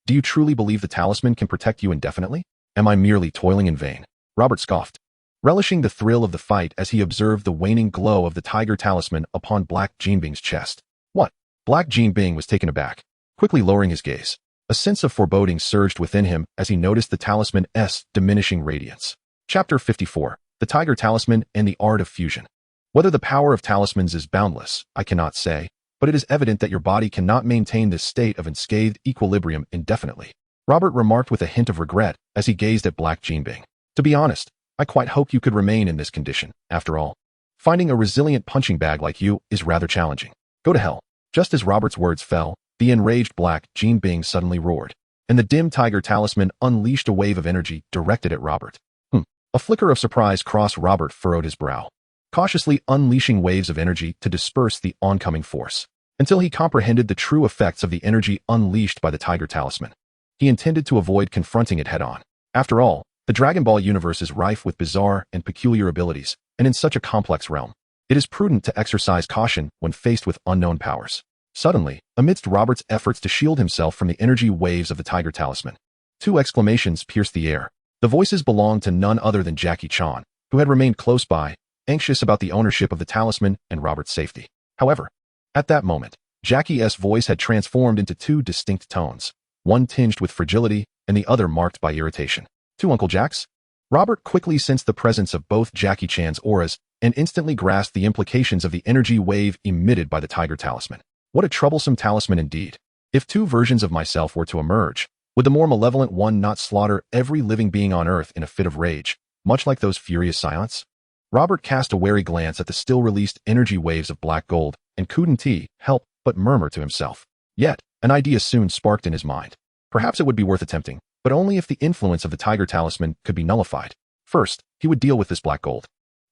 Do you truly believe the talisman can protect you indefinitely? Am I merely toiling in vain? Robert scoffed, relishing the thrill of the fight as he observed the waning glow of the Tiger Talisman upon Black Jean Bing's chest. What? Black Jinbing was taken aback, quickly lowering his gaze. A sense of foreboding surged within him as he noticed the talisman's diminishing radiance. Chapter 54. The Tiger Talisman and the Art of Fusion. Whether the power of talismans is boundless, I cannot say, but it is evident that your body cannot maintain this state of unscathed equilibrium indefinitely. Robert remarked with a hint of regret as he gazed at Black Jinbing. To be honest, I quite hoped you could remain in this condition. After all, finding a resilient punching bag like you is rather challenging. Go to hell. Just as Robert's words fell, the enraged Black Jinbing suddenly roared, and the dim tiger talisman unleashed a wave of energy directed at Robert. A flicker of surprise crossed Robert furrowed his brow, cautiously unleashing waves of energy to disperse the oncoming force, until he comprehended the true effects of the energy unleashed by the tiger talisman. He intended to avoid confronting it head-on. After all, the Dragon Ball universe is rife with bizarre and peculiar abilities, and in such a complex realm, it is prudent to exercise caution when faced with unknown powers. Suddenly, amidst Robert's efforts to shield himself from the energy waves of the tiger talisman, two exclamations pierced the air. The voices belonged to none other than Jackie Chan, who had remained close by, anxious about the ownership of the talisman and Robert's safety. However, at that moment, Jackie's voice had transformed into two distinct tones, one tinged with fragility and the other marked by irritation. To Uncle Jack's? Robert quickly sensed the presence of both Jackie Chan's auras and instantly grasped the implications of the energy wave emitted by the tiger talisman. What a troublesome talisman indeed. If two versions of myself were to emerge, would the more malevolent one not slaughter every living being on Earth in a fit of rage, much like those furious Saiyans? Robert cast a wary glance at the still-released energy waves of black gold and couldn't help but murmur to himself. Yet, an idea soon sparked in his mind. Perhaps it would be worth attempting, but only if the influence of the tiger talisman could be nullified. First, he would deal with this black gold,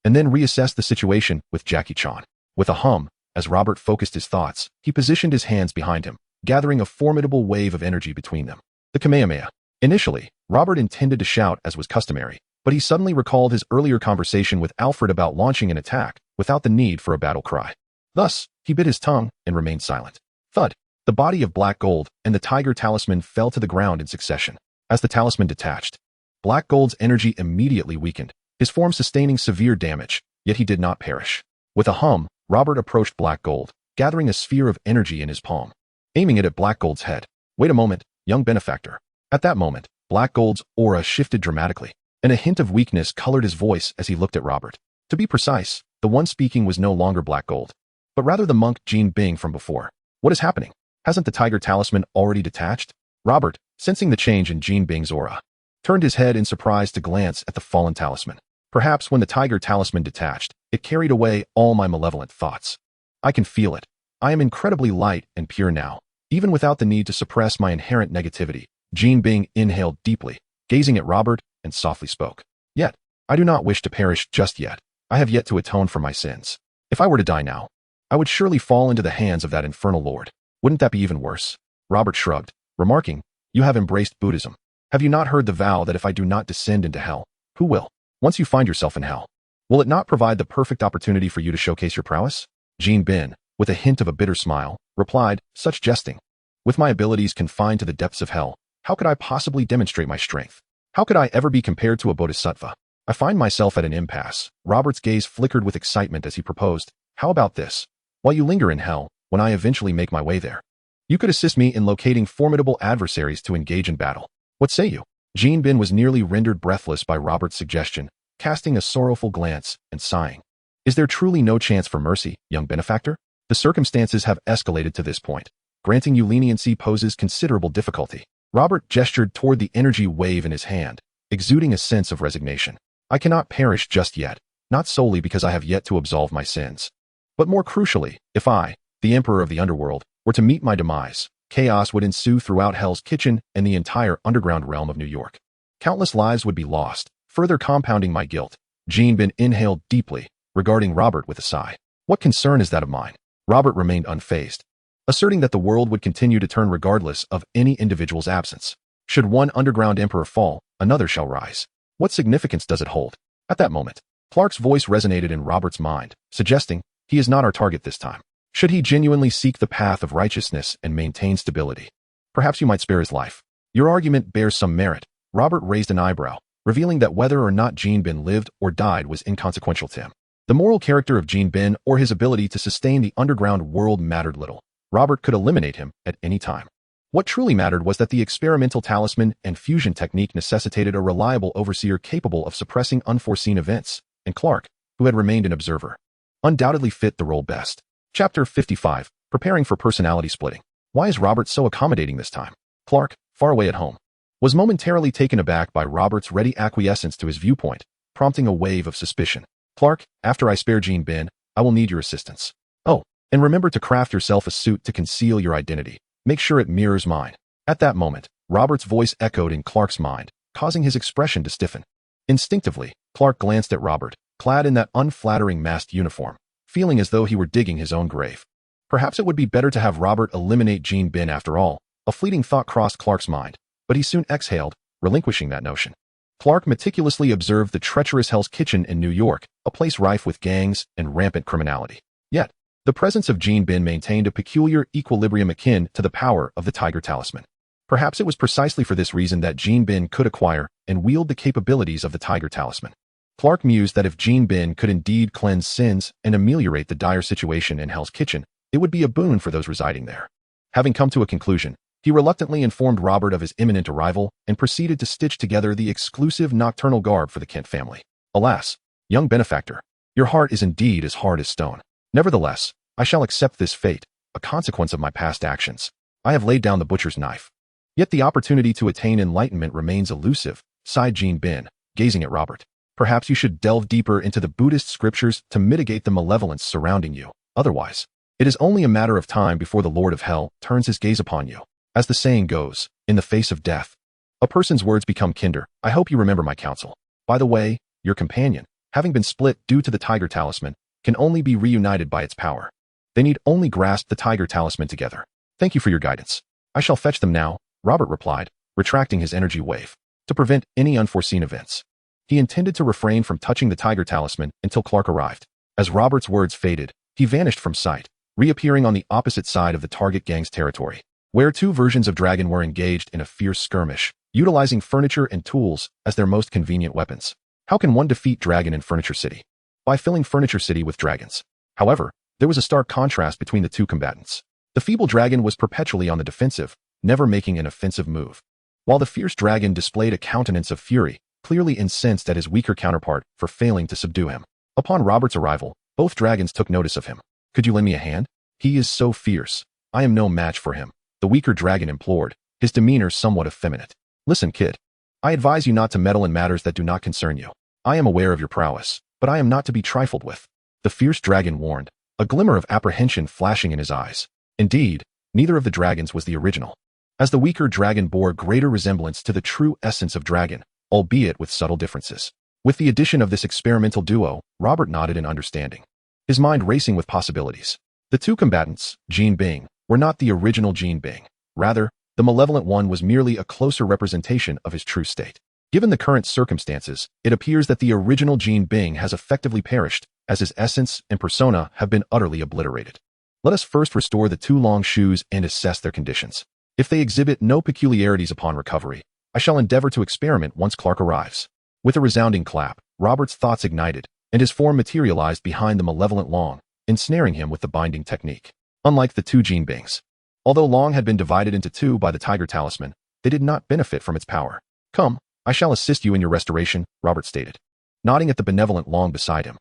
and then reassess the situation with Jackie Chan. With a hum, as Robert focused his thoughts, he positioned his hands behind him, gathering a formidable wave of energy between them. The Kamehameha. Initially, Robert intended to shout as was customary, but he suddenly recalled his earlier conversation with Alfred about launching an attack without the need for a battle cry. Thus, he bit his tongue and remained silent. Thud. The body of black gold and the tiger talisman fell to the ground in succession. As the talisman detached, Black Gold's energy immediately weakened, his form sustaining severe damage, yet he did not perish. With a hum, Robert approached Black Gold, gathering a sphere of energy in his palm, aiming it at Black Gold's head. Wait a moment, young benefactor. At that moment, Black Gold's aura shifted dramatically, and a hint of weakness colored his voice as he looked at Robert. To be precise, the one speaking was no longer Black Gold, but rather the monk Jinbing from before. What is happening? Hasn't the tiger talisman already detached? Robert, sensing the change in Jinbing's aura, turned his head in surprise to glance at the fallen talisman. Perhaps when the tiger talisman detached, it carried away all my malevolent thoughts. I can feel it. I am incredibly light and pure now, even without the need to suppress my inherent negativity. Jinbing inhaled deeply, gazing at Robert, and softly spoke. Yet, I do not wish to perish just yet. I have yet to atone for my sins. If I were to die now, I would surely fall into the hands of that infernal lord. Wouldn't that be even worse? Robert shrugged, remarking, You have embraced Buddhism. Have you not heard the vow that if I do not descend into hell, who will? Once you find yourself in hell, will it not provide the perfect opportunity for you to showcase your prowess? Jinbing, with a hint of a bitter smile, replied, Such jesting. With my abilities confined to the depths of hell, how could I possibly demonstrate my strength? How could I ever be compared to a bodhisattva? I find myself at an impasse. Robert's gaze flickered with excitement as he proposed, How about this? While you linger in hell, when I eventually make my way there, you could assist me in locating formidable adversaries to engage in battle. What say you? Jinbing was nearly rendered breathless by Robert's suggestion, casting a sorrowful glance and sighing. Is there truly no chance for mercy, young benefactor? The circumstances have escalated to this point. Granting you leniency poses considerable difficulty. Robert gestured toward the energy wave in his hand, exuding a sense of resignation. I cannot perish just yet, not solely because I have yet to absolve my sins, but more crucially, if I, the Emperor of the Underworld, were to meet my demise, chaos would ensue throughout Hell's Kitchen and the entire underground realm of New York. Countless lives would be lost, further compounding my guilt. Jinbing inhaled deeply, regarding Robert with a sigh. What concern is that of mine? Robert remained unfazed, asserting that the world would continue to turn regardless of any individual's absence. Should one underground emperor fall, another shall rise. What significance does it hold? At that moment, Clark's voice resonated in Robert's mind, suggesting, he is not our target this time. Should he genuinely seek the path of righteousness and maintain stability, perhaps you might spare his life. Your argument bears some merit. Robert raised an eyebrow, revealing that whether or not Jinbing lived or died was inconsequential to him. The moral character of Jinbing or his ability to sustain the underground world mattered little. Robert could eliminate him at any time. What truly mattered was that the experimental talisman and fusion technique necessitated a reliable overseer capable of suppressing unforeseen events, and Clark, who had remained an observer, undoubtedly fit the role best. Chapter 55. Preparing for personality splitting. Why is Robert so accommodating this time? Clark, far away at home, was momentarily taken aback by Robert's ready acquiescence to his viewpoint, prompting a wave of suspicion. Clark, after I spare Jean Ben, I will need your assistance. Oh, and remember to craft yourself a suit to conceal your identity. Make sure it mirrors mine. At that moment, Robert's voice echoed in Clark's mind, causing his expression to stiffen. Instinctively, Clark glanced at Robert, clad in that unflattering masked uniform, feeling as though he were digging his own grave. Perhaps it would be better to have Robert eliminate Jean Ben after all. A fleeting thought crossed Clark's mind, but he soon exhaled, relinquishing that notion. Clark meticulously observed the treacherous Hell's Kitchen in New York, a place rife with gangs and rampant criminality. Yet, the presence of Jean Ben maintained a peculiar equilibrium akin to the power of the Tiger Talisman. Perhaps it was precisely for this reason that Jean Ben could acquire and wield the capabilities of the Tiger Talisman. Clark mused that if Jean Ben could indeed cleanse sins and ameliorate the dire situation in Hell's Kitchen, it would be a boon for those residing there. Having come to a conclusion, he reluctantly informed Robert of his imminent arrival and proceeded to stitch together the exclusive nocturnal garb for the Kent family. Alas, young benefactor, your heart is indeed as hard as stone. Nevertheless, I shall accept this fate, a consequence of my past actions. I have laid down the butcher's knife. Yet the opportunity to attain enlightenment remains elusive, sighed Jean Ben, gazing at Robert. Perhaps you should delve deeper into the Buddhist scriptures to mitigate the malevolence surrounding you. Otherwise, it is only a matter of time before the Lord of Hell turns his gaze upon you. As the saying goes, in the face of death, a person's words become kinder. I hope you remember my counsel. By the way, your companion, having been split due to the Tiger Talisman, can only be reunited by its power. They need only grasp the Tiger Talisman together. Thank you for your guidance. I shall fetch them now, Robert replied, retracting his energy wave. To prevent any unforeseen events, he intended to refrain from touching the Tiger Talisman until Clark arrived. As Robert's words faded, he vanished from sight, reappearing on the opposite side of the target gang's territory, where two versions of Dragon were engaged in a fierce skirmish, utilizing furniture and tools as their most convenient weapons. How can one defeat Dragon in Furniture City? By filling Furniture City with dragons. However, there was a stark contrast between the two combatants. The feeble dragon was perpetually on the defensive, never making an offensive move, while the fierce dragon displayed a countenance of fury, clearly incensed at his weaker counterpart for failing to subdue him. Upon Robert's arrival, both dragons took notice of him. Could you lend me a hand? He is so fierce. I am no match for him, the weaker dragon implored, his demeanor somewhat effeminate. Listen, kid. I advise you not to meddle in matters that do not concern you. I am aware of your prowess, but I am not to be trifled with, the fierce dragon warned, a glimmer of apprehension flashing in his eyes. Indeed, neither of the dragons was the original, as the weaker dragon bore greater resemblance to the true essence of dragon, albeit with subtle differences. With the addition of this experimental duo, Robert nodded in understanding, his mind racing with possibilities. The two combatants, Jean Bing, were not the original Jean Bing. Rather, the malevolent one was merely a closer representation of his true state. Given the current circumstances, it appears that the original Jean Bing has effectively perished, as his essence and persona have been utterly obliterated. Let us first restore the two long shoes and assess their conditions. If they exhibit no peculiarities upon recovery, I shall endeavor to experiment once Clark arrives. With a resounding clap, Robert's thoughts ignited, and his form materialized behind the malevolent Long, ensnaring him with the binding technique. Unlike the two Jean Bings, although Long had been divided into two by the Tiger Talisman, they did not benefit from its power. Come, I shall assist you in your restoration, Robert stated, nodding at the benevolent Long beside him.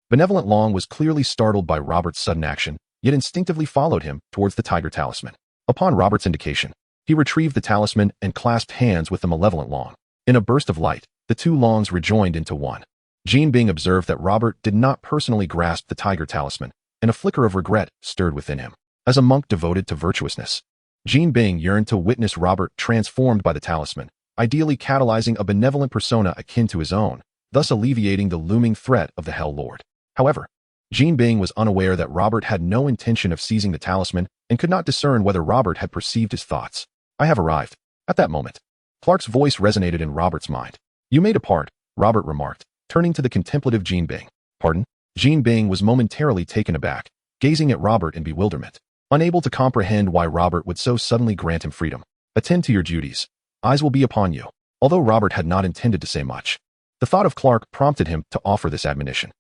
Benevolent Long was clearly startled by Robert's sudden action, yet instinctively followed him towards the Tiger Talisman. Upon Robert's indication, he retrieved the talisman and clasped hands with the malevolent Long. In a burst of light, the two Longs rejoined into one. Jean Bing observed that Robert did not personally grasp the Tiger Talisman, and a flicker of regret stirred within him. As a monk devoted to virtuousness, Jean Bing yearned to witness Robert transformed by the talisman, ideally catalyzing a benevolent persona akin to his own, thus alleviating the looming threat of the Hell Lord. However, Jean Bing was unaware that Robert had no intention of seizing the talisman and could not discern whether Robert had perceived his thoughts. I have arrived. At that moment, Clark's voice resonated in Robert's mind. You may depart, Robert remarked, turning to the contemplative Jean Bing. Pardon? Jean Bing was momentarily taken aback, gazing at Robert in bewilderment, unable to comprehend why Robert would so suddenly grant him freedom. Attend to your duties. Eyes will be upon you. Although Robert had not intended to say much, the thought of Clark prompted him to offer this admonition.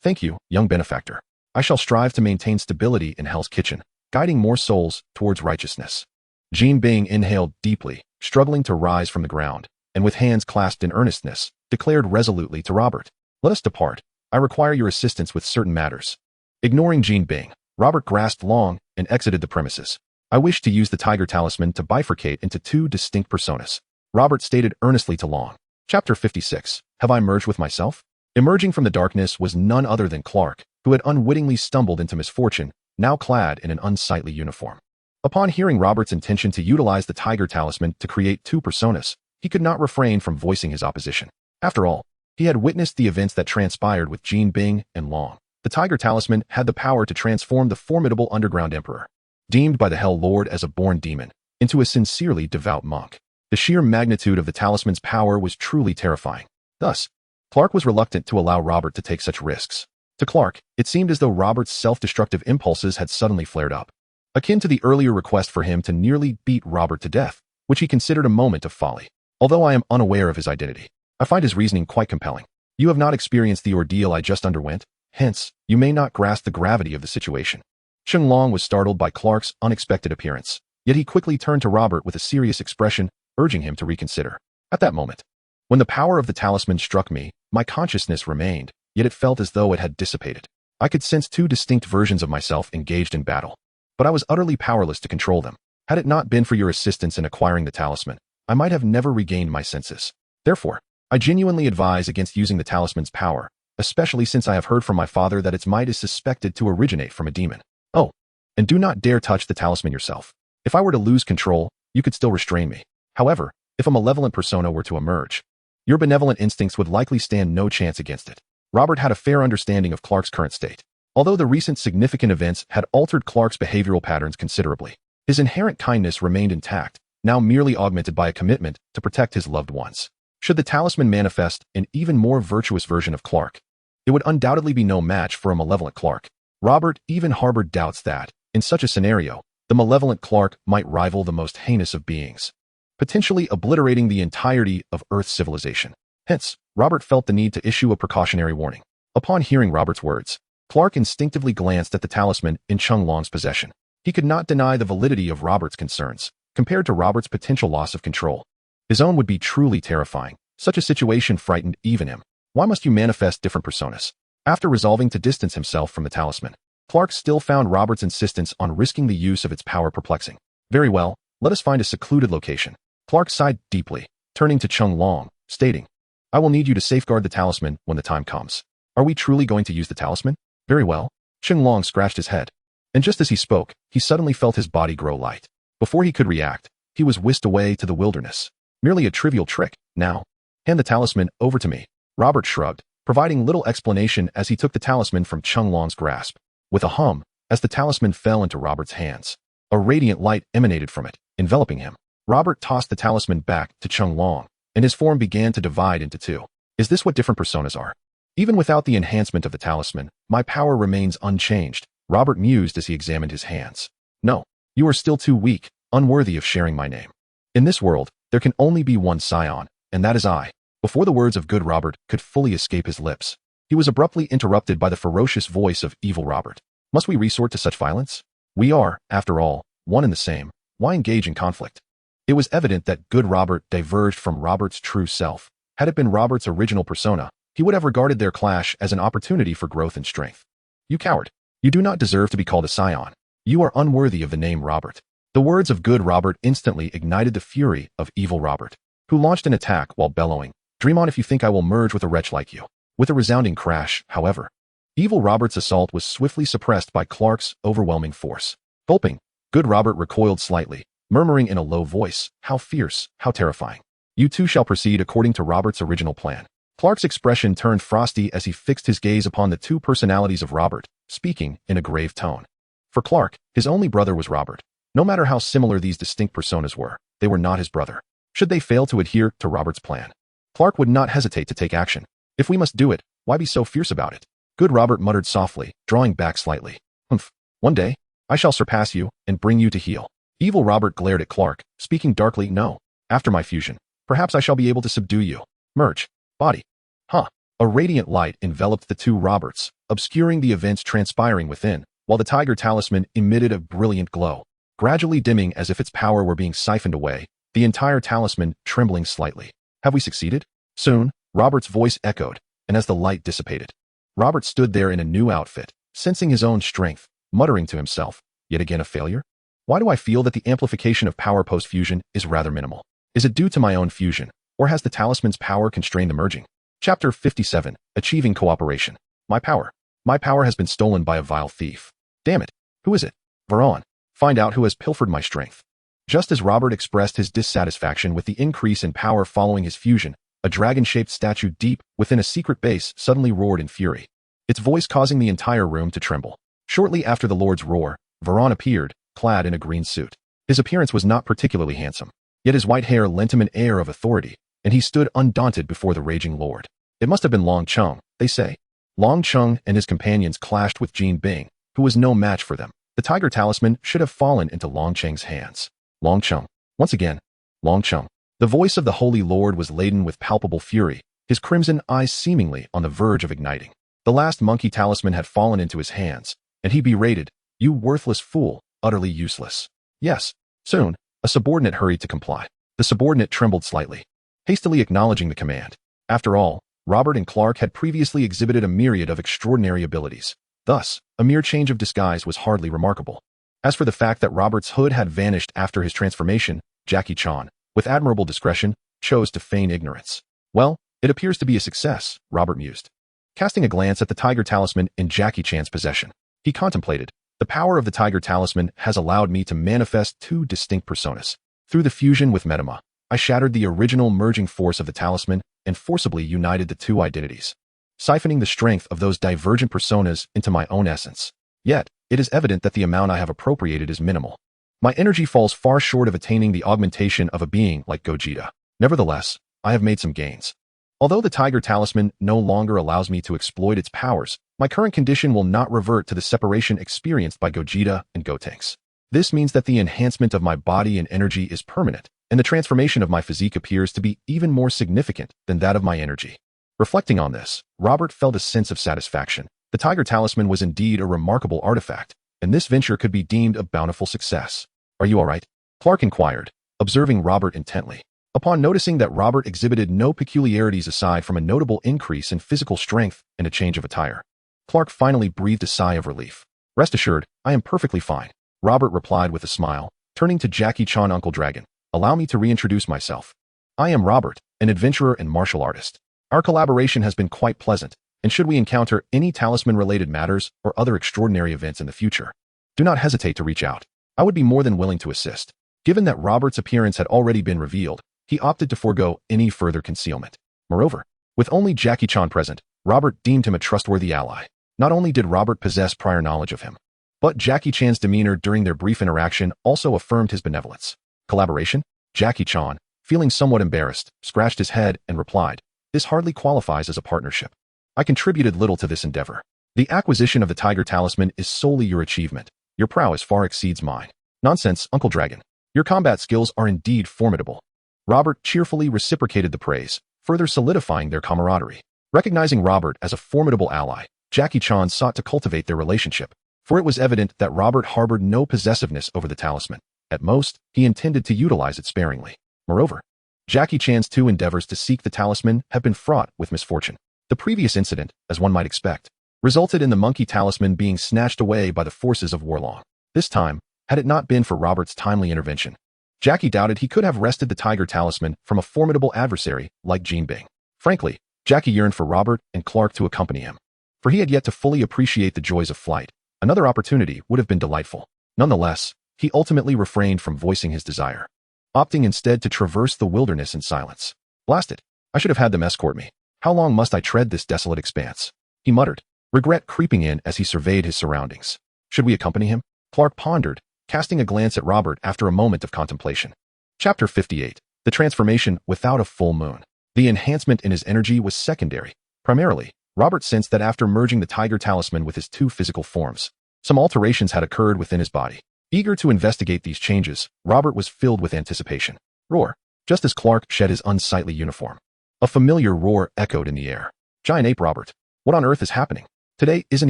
Thank you, young benefactor. I shall strive to maintain stability in Hell's Kitchen, guiding more souls towards righteousness. Jean Bing inhaled deeply, struggling to rise from the ground, and with hands clasped in earnestness, declared resolutely to Robert, "Let us depart. I require your assistance with certain matters." Ignoring Jean Bing, Robert grasped Long and exited the premises. "I wish to use the tiger talisman to bifurcate into two distinct personas," Robert stated earnestly to Long. Chapter 56. Have I merged with myself? Emerging from the darkness was none other than Clark, who had unwittingly stumbled into misfortune, now clad in an unsightly uniform. Upon hearing Robert's intention to utilize the tiger talisman to create two personas, he could not refrain from voicing his opposition. After all, he had witnessed the events that transpired with Jean Bing and Long. The tiger talisman had the power to transform the formidable underground emperor, deemed by the Hell Lord as a born demon, into a sincerely devout monk. The sheer magnitude of the talisman's power was truly terrifying. Thus, Clark was reluctant to allow Robert to take such risks. To Clark, it seemed as though Robert's self-destructive impulses had suddenly flared up, akin to the earlier request for him to nearly beat Robert to death, which he considered a moment of folly. Although I am unaware of his identity, I find his reasoning quite compelling. You have not experienced the ordeal I just underwent, hence, you may not grasp the gravity of the situation. Cheng Long was startled by Clark's unexpected appearance, yet he quickly turned to Robert with a serious expression, urging him to reconsider. At that moment, when the power of the talisman struck me, my consciousness remained, yet it felt as though it had dissipated. I could sense two distinct versions of myself engaged in battle, but I was utterly powerless to control them. Had it not been for your assistance in acquiring the talisman, I might have never regained my senses. Therefore, I genuinely advise against using the talisman's power, especially since I have heard from my father that its might is suspected to originate from a demon. Oh, and do not dare touch the talisman yourself. If I were to lose control, you could still restrain me. However, if a malevolent persona were to emerge, your benevolent instincts would likely stand no chance against it. Robert had a fair understanding of Clark's current state. Although the recent significant events had altered Clark's behavioral patterns considerably, his inherent kindness remained intact, now merely augmented by a commitment to protect his loved ones. Should the talisman manifest an even more virtuous version of Clark, it would undoubtedly be no match for a malevolent Clark. Robert even harbored doubts that, in such a scenario, the malevolent Clark might rival the most heinous of beings, potentially obliterating the entirety of Earth's civilization. Hence, Robert felt the need to issue a precautionary warning. Upon hearing Robert's words, Clark instinctively glanced at the talisman in Cheng Long's possession. He could not deny the validity of Robert's concerns. Compared to Robert's potential loss of control, his own would be truly terrifying. Such a situation frightened even him. Why must you manifest different personas? After resolving to distance himself from the talisman, Clark still found Robert's insistence on risking the use of its power perplexing. Very well, let us find a secluded location. Clark sighed deeply, turning to Cheng Long, stating, I will need you to safeguard the talisman when the time comes. Are we truly going to use the talisman? Very well. Cheng Long scratched his head. And just as he spoke, he suddenly felt his body grow light. Before he could react, he was whisked away to the wilderness. Merely a trivial trick. Now, hand the talisman over to me. Robert shrugged, providing little explanation as he took the talisman from Cheng Long's grasp. With a hum, as the talisman fell into Robert's hands, a radiant light emanated from it, enveloping him. Robert tossed the talisman back to Cheng Long, and his form began to divide into two. Is this what different personas are? Even without the enhancement of the talisman, my power remains unchanged, Robert mused as he examined his hands. No, you are still too weak, unworthy of sharing my name. In this world, there can only be one Saiyan, and that is I. Before the words of good Robert could fully escape his lips, he was abruptly interrupted by the ferocious voice of evil Robert. Must we resort to such violence? We are, after all, one and the same. Why engage in conflict? It was evident that good Robert diverged from Robert's true self. Had it been Robert's original persona, he would have regarded their clash as an opportunity for growth and strength. You coward. You do not deserve to be called a Saiyan. You are unworthy of the name Robert. The words of good Robert instantly ignited the fury of evil Robert, who launched an attack while bellowing, Dream on if you think I will merge with a wretch like you. With a resounding crash, however, evil Robert's assault was swiftly suppressed by Clark's overwhelming force. Gulping, good Robert recoiled slightly, murmuring in a low voice, how fierce, how terrifying. You two shall proceed according to Robert's original plan. Clark's expression turned frosty as he fixed his gaze upon the two personalities of Robert, speaking in a grave tone. For Clark, his only brother was Robert. No matter how similar these distinct personas were, they were not his brother. Should they fail to adhere to Robert's plan, Clark would not hesitate to take action. If we must do it, why be so fierce about it? Good Robert muttered softly, drawing back slightly. Humph. One day, I shall surpass you and bring you to heel. Evil Robert glared at Clark, speaking darkly, no. After my fusion, perhaps I shall be able to subdue you. Merge. Body. Huh. A radiant light enveloped the two Roberts, obscuring the events transpiring within, while the tiger talisman emitted a brilliant glow, gradually dimming as if its power were being siphoned away, the entire talisman trembling slightly. Have we succeeded? Soon, Robert's voice echoed, and as the light dissipated, Robert stood there in a new outfit, sensing his own strength, muttering to himself, yet again a failure? Why do I feel that the amplification of power post-fusion is rather minimal? Is it due to my own fusion, or has the talisman's power constrained the merging? Chapter 57, Achieving Cooperation. My power. My power has been stolen by a vile thief. Damn it. Who is it? Varan. Find out who has pilfered my strength. Just as Robert expressed his dissatisfaction with the increase in power following his fusion, a dragon-shaped statue deep within a secret base suddenly roared in fury, its voice causing the entire room to tremble. Shortly after the Lord's roar, Varan appeared, clad in a green suit. His appearance was not particularly handsome, yet his white hair lent him an air of authority, and he stood undaunted before the raging Lord. It must have been Long Chung, they say. Long Chung and his companions clashed with Jin Bing, who was no match for them. The tiger talisman should have fallen into Long Cheng's hands. Long Chung. Once again, Long Chung. The voice of the Holy Lord was laden with palpable fury, his crimson eyes seemingly on the verge of igniting. The last monkey talisman had fallen into his hands, and he berated, "You worthless fool, utterly useless." Yes. Soon, a subordinate hurried to comply. The subordinate trembled slightly, hastily acknowledging the command. After all, Robert and Clark had previously exhibited a myriad of extraordinary abilities. Thus, a mere change of disguise was hardly remarkable. As for the fact that Robert's hood had vanished after his transformation, Jackie Chan, with admirable discretion, chose to feign ignorance. Well, it appears to be a success, Robert mused. Casting a glance at the tiger talisman in Jackie Chan's possession, he contemplated, the power of the tiger talisman has allowed me to manifest two distinct personas. Through the fusion with Metama, I shattered the original merging force of the talisman and forcibly united the two identities, siphoning the strength of those divergent personas into my own essence. Yet, it is evident that the amount I have appropriated is minimal. My energy falls far short of attaining the augmentation of a being like Gogeta. Nevertheless, I have made some gains. Although the tiger talisman no longer allows me to exploit its powers, my current condition will not revert to the separation experienced by Gogeta and Gotenks. This means that the enhancement of my body and energy is permanent, and the transformation of my physique appears to be even more significant than that of my energy. Reflecting on this, Robert felt a sense of satisfaction. The tiger talisman was indeed a remarkable artifact, and this venture could be deemed a bountiful success. Are you all right? Clark inquired, observing Robert intently. Upon noticing that Robert exhibited no peculiarities aside from a notable increase in physical strength and a change of attire, Clark finally breathed a sigh of relief. Rest assured, I am perfectly fine, Robert replied with a smile, turning to Jackie Chan. Uncle Dragon, allow me to reintroduce myself. I am Robert, an adventurer and martial artist. Our collaboration has been quite pleasant, and should we encounter any talisman-related matters or other extraordinary events in the future, do not hesitate to reach out. I would be more than willing to assist. Given that Robert's appearance had already been revealed, he opted to forego any further concealment. Moreover, with only Jackie Chan present, Robert deemed him a trustworthy ally. Not only did Robert possess prior knowledge of him, but Jackie Chan's demeanor during their brief interaction also affirmed his benevolence. Collaboration? Jackie Chan, feeling somewhat embarrassed, scratched his head and replied, "This hardly qualifies as a partnership. I contributed little to this endeavor. The acquisition of the tiger talisman is solely your achievement. Your prowess far exceeds mine." Nonsense, Uncle Dragon. Your combat skills are indeed formidable. Robert cheerfully reciprocated the praise, further solidifying their camaraderie. Recognizing Robert as a formidable ally, Jackie Chan sought to cultivate their relationship, for it was evident that Robert harbored no possessiveness over the talisman. At most, he intended to utilize it sparingly. Moreover, Jackie Chan's two endeavors to seek the talisman have been fraught with misfortune. The previous incident, as one might expect, resulted in the monkey talisman being snatched away by the forces of Warlong. This time, had it not been for Robert's timely intervention, Jackie doubted he could have wrested the tiger talisman from a formidable adversary like Jin Bing. Frankly, Jackie yearned for Robert and Clark to accompany him, for he had yet to fully appreciate the joys of flight. Another opportunity would have been delightful. Nonetheless, he ultimately refrained from voicing his desire, opting instead to traverse the wilderness in silence. Blast it, I should have had them escort me. How long must I tread this desolate expanse? He muttered, regret creeping in as he surveyed his surroundings. Should we accompany him? Clark pondered, casting a glance at Robert after a moment of contemplation. Chapter 58. The transformation without a full moon. The enhancement in his energy was secondary. Primarily, Robert sensed that after merging the tiger talisman with his two physical forms, some alterations had occurred within his body. Eager to investigate these changes, Robert was filled with anticipation. Roar! Just as Clark shed his unsightly uniform, a familiar roar echoed in the air. Giant Ape Robert, what on earth is happening? Today isn't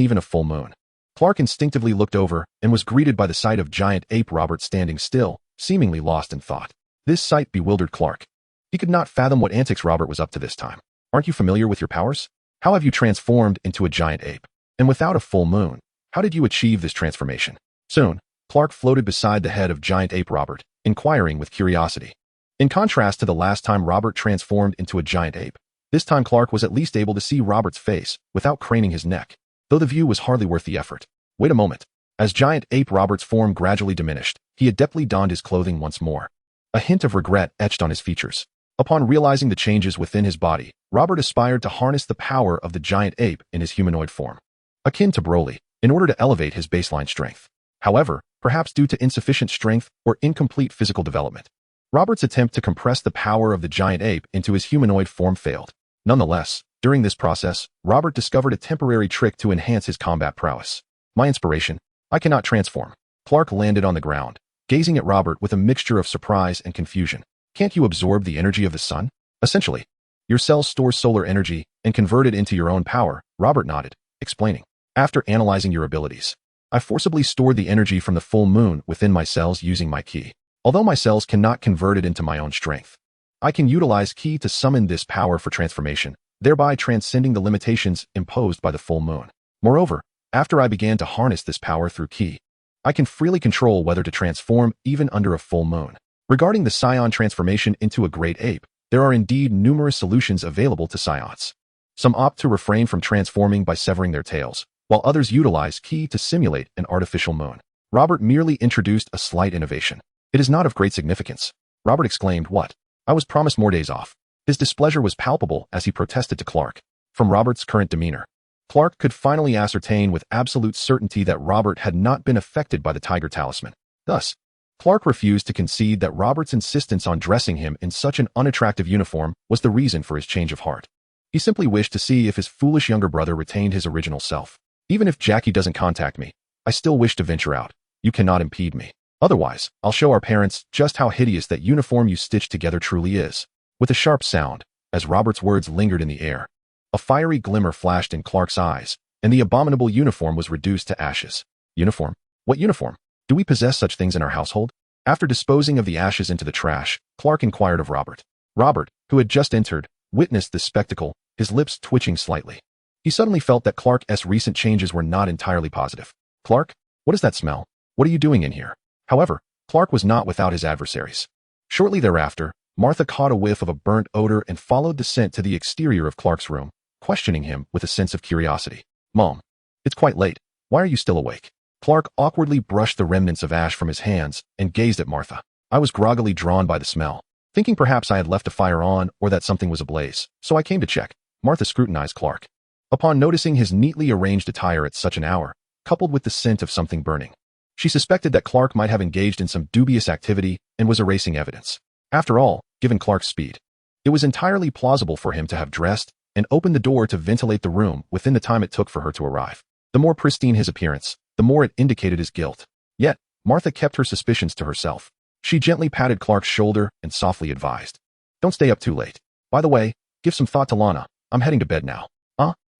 even a full moon. Clark instinctively looked over and was greeted by the sight of giant ape Robert standing still, seemingly lost in thought. This sight bewildered Clark. He could not fathom what antics Robert was up to this time. Aren't you familiar with your powers? How have you transformed into a giant ape? And without a full moon, how did you achieve this transformation? Soon, Clark floated beside the head of giant ape Robert, inquiring with curiosity. In contrast to the last time Robert transformed into a giant ape, this time Clark was at least able to see Robert's face without craning his neck, though the view was hardly worth the effort. Wait a moment. As giant ape Robert's form gradually diminished, he adeptly donned his clothing once more. A hint of regret etched on his features. Upon realizing the changes within his body, Robert aspired to harness the power of the giant ape in his humanoid form, akin to Broly, in order to elevate his baseline strength. However, perhaps due to insufficient strength or incomplete physical development, Robert's attempt to compress the power of the giant ape into his humanoid form failed. Nonetheless, during this process, Robert discovered a temporary trick to enhance his combat prowess. My inspiration. I cannot transform. Clark landed on the ground, gazing at Robert with a mixture of surprise and confusion. Can't you absorb the energy of the sun? Essentially, your cells store solar energy and convert it into your own power, Robert nodded, explaining. After analyzing your abilities, I forcibly stored the energy from the full moon within my cells using my ki. Although my cells cannot convert it into my own strength, I can utilize ki to summon this power for transformation, thereby transcending the limitations imposed by the full moon. Moreover, after I began to harness this power through ki, I can freely control whether to transform even under a full moon. Regarding the Saiyan transformation into a great ape, there are indeed numerous solutions available to Saiyans. Some opt to refrain from transforming by severing their tails, while others utilize ki to simulate an artificial moon. Robert merely introduced a slight innovation. It is not of great significance. Robert exclaimed, what? I was promised more days off. His displeasure was palpable as he protested to Clark. From Robert's current demeanor, Clark could finally ascertain with absolute certainty that Robert had not been affected by the tiger talisman. Thus, Clark refused to concede that Robert's insistence on dressing him in such an unattractive uniform was the reason for his change of heart. He simply wished to see if his foolish younger brother retained his original self. Even if Jackie doesn't contact me, I still wish to venture out. You cannot impede me. Otherwise, I'll show our parents just how hideous that uniform you stitched together truly is. With a sharp sound, as Robert's words lingered in the air, a fiery glimmer flashed in Clark's eyes, and the abominable uniform was reduced to ashes. Uniform? What uniform? Do we possess such things in our household? After disposing of the ashes into the trash, Clark inquired of Robert. Robert, who had just entered, witnessed this spectacle, his lips twitching slightly. He suddenly felt that Clark's recent changes were not entirely positive. Clark, what is that smell? What are you doing in here? However, Clark was not without his adversaries. Shortly thereafter, Martha caught a whiff of a burnt odor and followed the scent to the exterior of Clark's room, questioning him with a sense of curiosity. Mom, it's quite late. Why are you still awake? Clark awkwardly brushed the remnants of ash from his hands and gazed at Martha. I was groggily drawn by the smell, thinking perhaps I had left a fire on or that something was ablaze, so I came to check. Martha scrutinized Clark. Upon noticing his neatly arranged attire at such an hour, coupled with the scent of something burning, she suspected that Clark might have engaged in some dubious activity and was erasing evidence. After all, given Clark's speed, it was entirely plausible for him to have dressed and opened the door to ventilate the room within the time it took for her to arrive. The more pristine his appearance, the more it indicated his guilt. Yet, Martha kept her suspicions to herself. She gently patted Clark's shoulder and softly advised, don't stay up too late. By the way, give some thought to Lana. I'm heading to bed now.